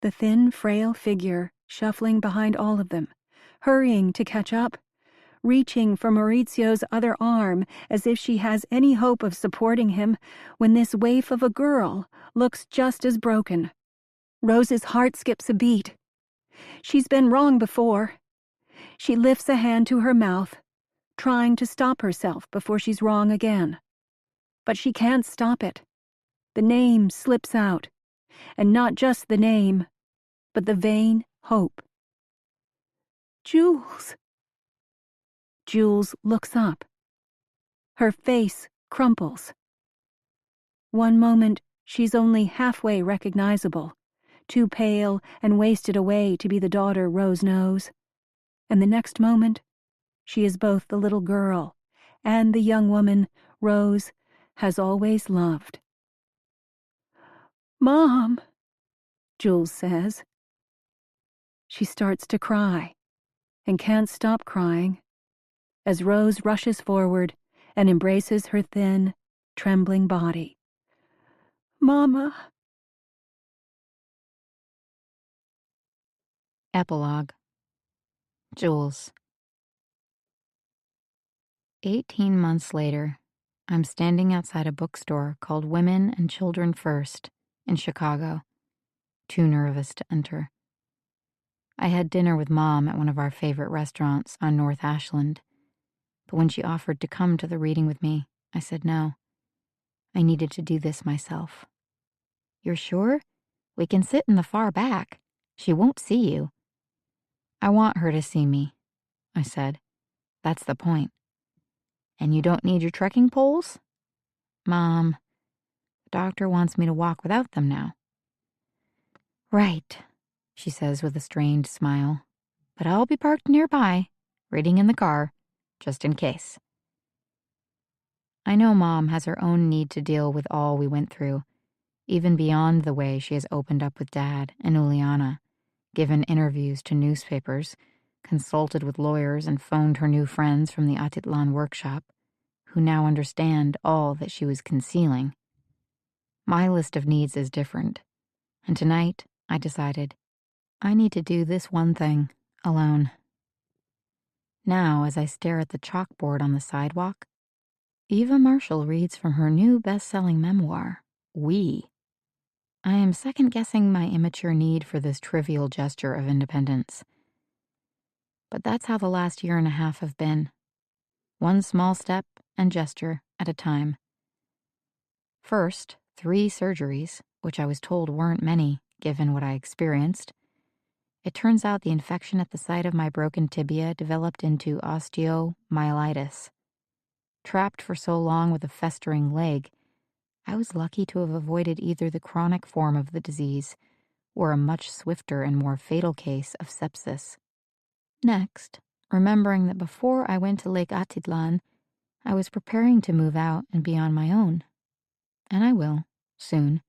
The thin, frail figure shuffling behind all of them, hurrying to catch up, reaching for Maurizio's other arm as if she has any hope of supporting him when this waif of a girl looks just as broken. Rose's heart skips a beat. She's been wrong before. She lifts a hand to her mouth, trying to stop herself before she's wrong again. But she can't stop it. The name slips out, and not just the name, but the vain hope. Jules. Jules looks up. Her face crumples. One moment, she's only halfway recognizable, too pale and wasted away to be the daughter Rose knows. And the next moment, she is both the little girl and the young woman Rose has always loved. Mom, Jules says. She starts to cry and can't stop crying as Rose rushes forward and embraces her thin, trembling body. Mama. Epilogue. Jules. 18 months later, I'm standing outside a bookstore called Women and Children First in Chicago, too nervous to enter. I had dinner with Mom at one of our favorite restaurants on North Ashland, but when she offered to come to the reading with me, I said no. I needed to do this myself. You're sure? We can sit in the far back. She won't see you. I want her to see me, I said. That's the point. And you don't need your trekking poles? Mom, the doctor wants me to walk without them now. Right, she says with a strained smile. But I'll be parked nearby, reading in the car, just in case. I know Mom has her own need to deal with all we went through, even beyond the way she has opened up with Dad and Uliana, given interviews to newspapers, consulted with lawyers, and phoned her new friends from the Atitlan workshop, who now understand all that she was concealing. My list of needs is different, and tonight I decided I need to do this one thing alone. Now, as I stare at the chalkboard on the sidewalk, Eva Marshall reads from her new best-selling memoir, We. I am second-guessing my immature need for this trivial gesture of independence. But that's how the last year and a half have been. One small step and gesture at a time. First, 3 surgeries, which I was told weren't many, given what I experienced. It turns out the infection at the site of my broken tibia developed into osteomyelitis. Trapped for so long with a festering leg, I was lucky to have avoided either the chronic form of the disease or a much swifter and more fatal case of sepsis. Next, remembering that before I went to Lake Atitlan, I was preparing to move out and be on my own. And I will, soon.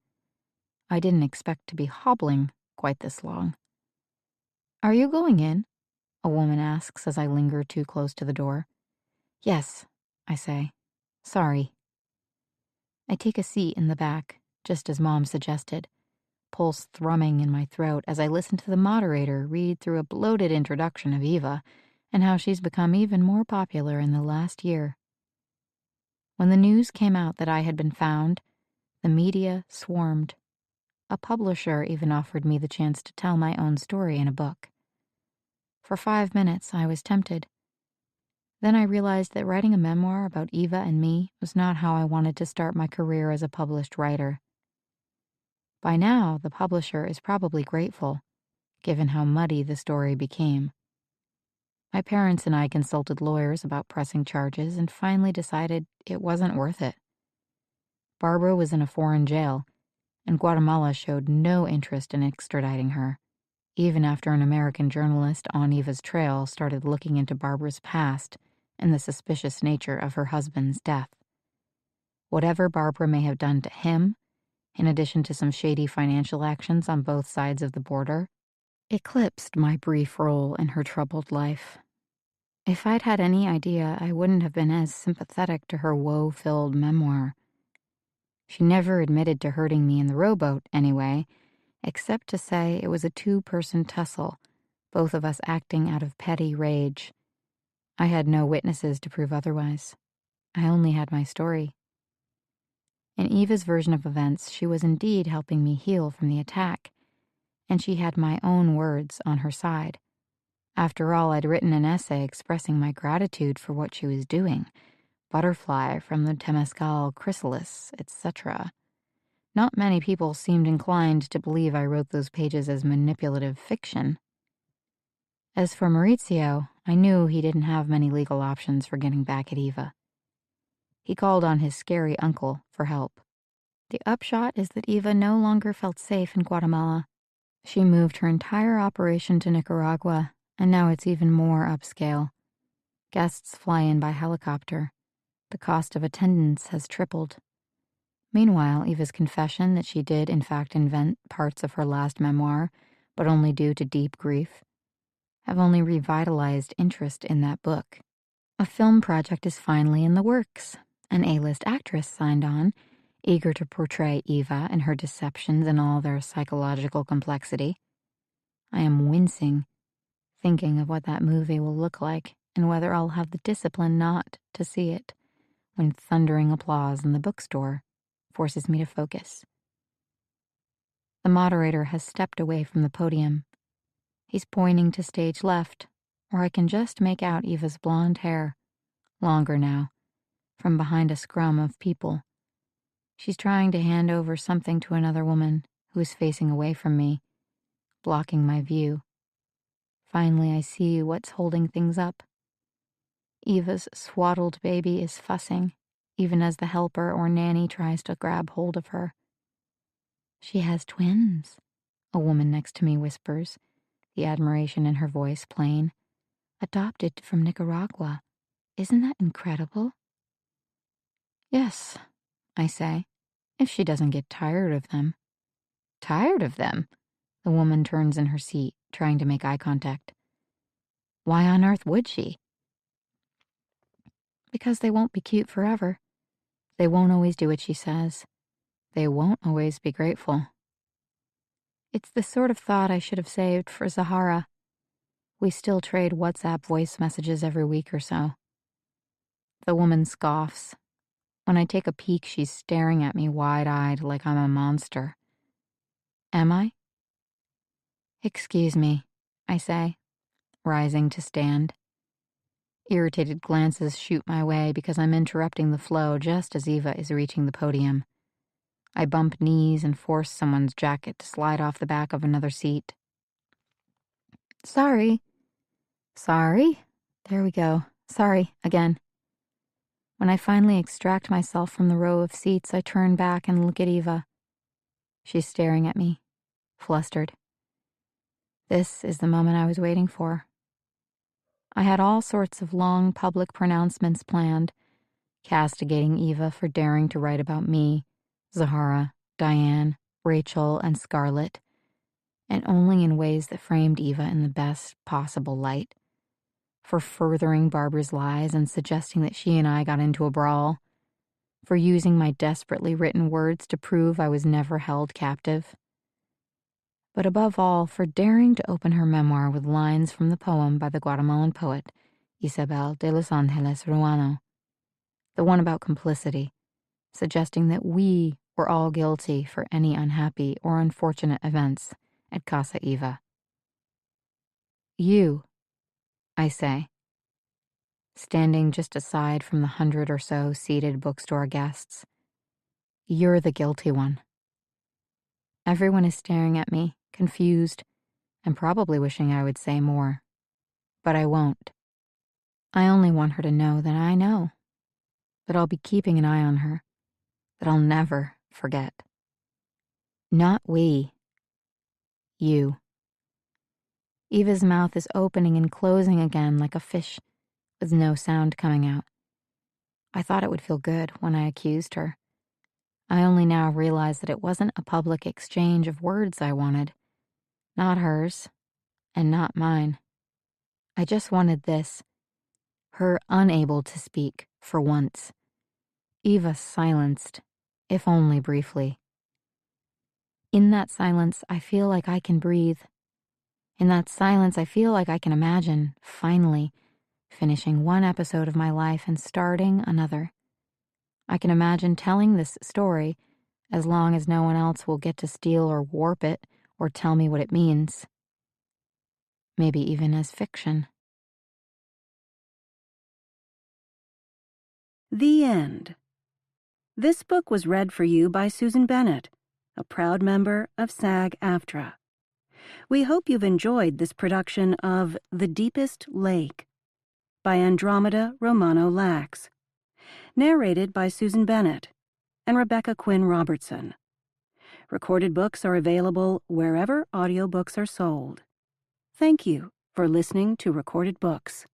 I didn't expect to be hobbling quite this long. Are you going in? A woman asks as I linger too close to the door. Yes, I say. Sorry. I take a seat in the back, just as Mom suggested, pulse thrumming in my throat as I listen to the moderator read through a bloated introduction of Eva and how she's become even more popular in the last year. When the news came out that I had been found, the media swarmed. A publisher even offered me the chance to tell my own story in a book. For 5 minutes, I was tempted. Then I realized that writing a memoir about Eva and me was not how I wanted to start my career as a published writer. By now, the publisher is probably grateful, given how muddy the story became. My parents and I consulted lawyers about pressing charges and finally decided it wasn't worth it. Barbara was in a foreign jail, and Guatemala showed no interest in extraditing her, even after an American journalist on Eva's trail started looking into Barbara's past and the suspicious nature of her husband's death. Whatever Barbara may have done to him, in addition to some shady financial actions on both sides of the border, eclipsed my brief role in her troubled life. If I'd had any idea, I wouldn't have been as sympathetic to her woe-filled memoir. She never admitted to hurting me in the rowboat, anyway, except to say it was a 2-person tussle, both of us acting out of petty rage. I had no witnesses to prove otherwise. I only had my story. In Eva's version of events, she was indeed helping me heal from the attack, and she had my own words on her side. After all, I'd written an essay expressing my gratitude for what she was doing, butterfly from the Temescal chrysalis, etc. Not many people seemed inclined to believe I wrote those pages as manipulative fiction. As for Maurizio, I knew he didn't have many legal options for getting back at Eva. He called on his scary uncle for help. The upshot is that Eva no longer felt safe in Guatemala. She moved her entire operation to Nicaragua, and now it's even more upscale. Guests fly in by helicopter. The cost of attendance has tripled. Meanwhile, Eva's confession that she did in fact invent parts of her last memoir, but only due to deep grief, have only revitalized interest in that book. A film project is finally in the works. An A-list actress signed on, eager to portray Eva and her deceptions in all their psychological complexity. I am wincing, thinking of what that movie will look like and whether I'll have the discipline not to see it when thundering applause in the bookstore forces me to focus. The moderator has stepped away from the podium. He's pointing to stage left, where I can just make out Eva's blonde hair, longer now, from behind a scrum of people. She's trying to hand over something to another woman who is facing away from me, blocking my view. Finally, I see what's holding things up. Eva's swaddled baby is fussing, even as the helper or nanny tries to grab hold of her. She has twins, a woman next to me whispers, the admiration in her voice plain. Adopted from Nicaragua. Isn't that incredible? Yes, I say, if she doesn't get tired of them. Tired of them? The woman turns in her seat, trying to make eye contact. Why on earth would she? Because they won't be cute forever. They won't always do what she says. They won't always be grateful. It's the sort of thought I should have saved for Zahara. We still trade WhatsApp voice messages every week or so. The woman scoffs. When I take a peek, she's staring at me wide-eyed like I'm a monster. Am I? Excuse me, I say, rising to stand. Irritated glances shoot my way because I'm interrupting the flow just as Eva is reaching the podium. I bump knees and force someone's jacket to slide off the back of another seat. Sorry. Sorry? There we go. Sorry, again. When I finally extract myself from the row of seats, I turn back and look at Eva. She's staring at me, flustered. This is the moment I was waiting for. I had all sorts of long public pronouncements planned, castigating Eva for daring to write about me, Zahara, Diane, Rachel, and Scarlett, and only in ways that framed Eva in the best possible light, for furthering Barbara's lies and suggesting that she and I got into a brawl, for using my desperately written words to prove I was never held captive, but above all, for daring to open her memoir with lines from the poem by the Guatemalan poet Isabel de los Angeles Romano, the one about complicity, suggesting that we were all guilty for any unhappy or unfortunate events at Casa Eva. You, I say, standing just aside from the 100 or so seated bookstore guests. You're the guilty one. Everyone is staring at me, confused, and probably wishing I would say more. But I won't. I only want her to know that I know, that I'll be keeping an eye on her, that I'll never forget. Not we. You. Eva's mouth is opening and closing again like a fish, with no sound coming out. I thought it would feel good when I accused her. I only now realize that it wasn't a public exchange of words I wanted. Not hers, and not mine. I just wanted this. Her unable to speak, for once. Eva silenced, if only briefly. In that silence, I feel like I can breathe. In that silence, I feel like I can imagine, finally, finishing one episode of my life and starting another. I can imagine telling this story as long as no one else will get to steal or warp it or tell me what it means. Maybe even as fiction. The end. This book was read for you by Susan Bennett, a proud member of SAG-AFTRA. We hope you've enjoyed this production of The Deepest Lake by Andromeda Romano Lax, narrated by Susan Bennett and Rebecca Quinn Robertson. Recorded books are available wherever audiobooks are sold. Thank you for listening to Recorded Books.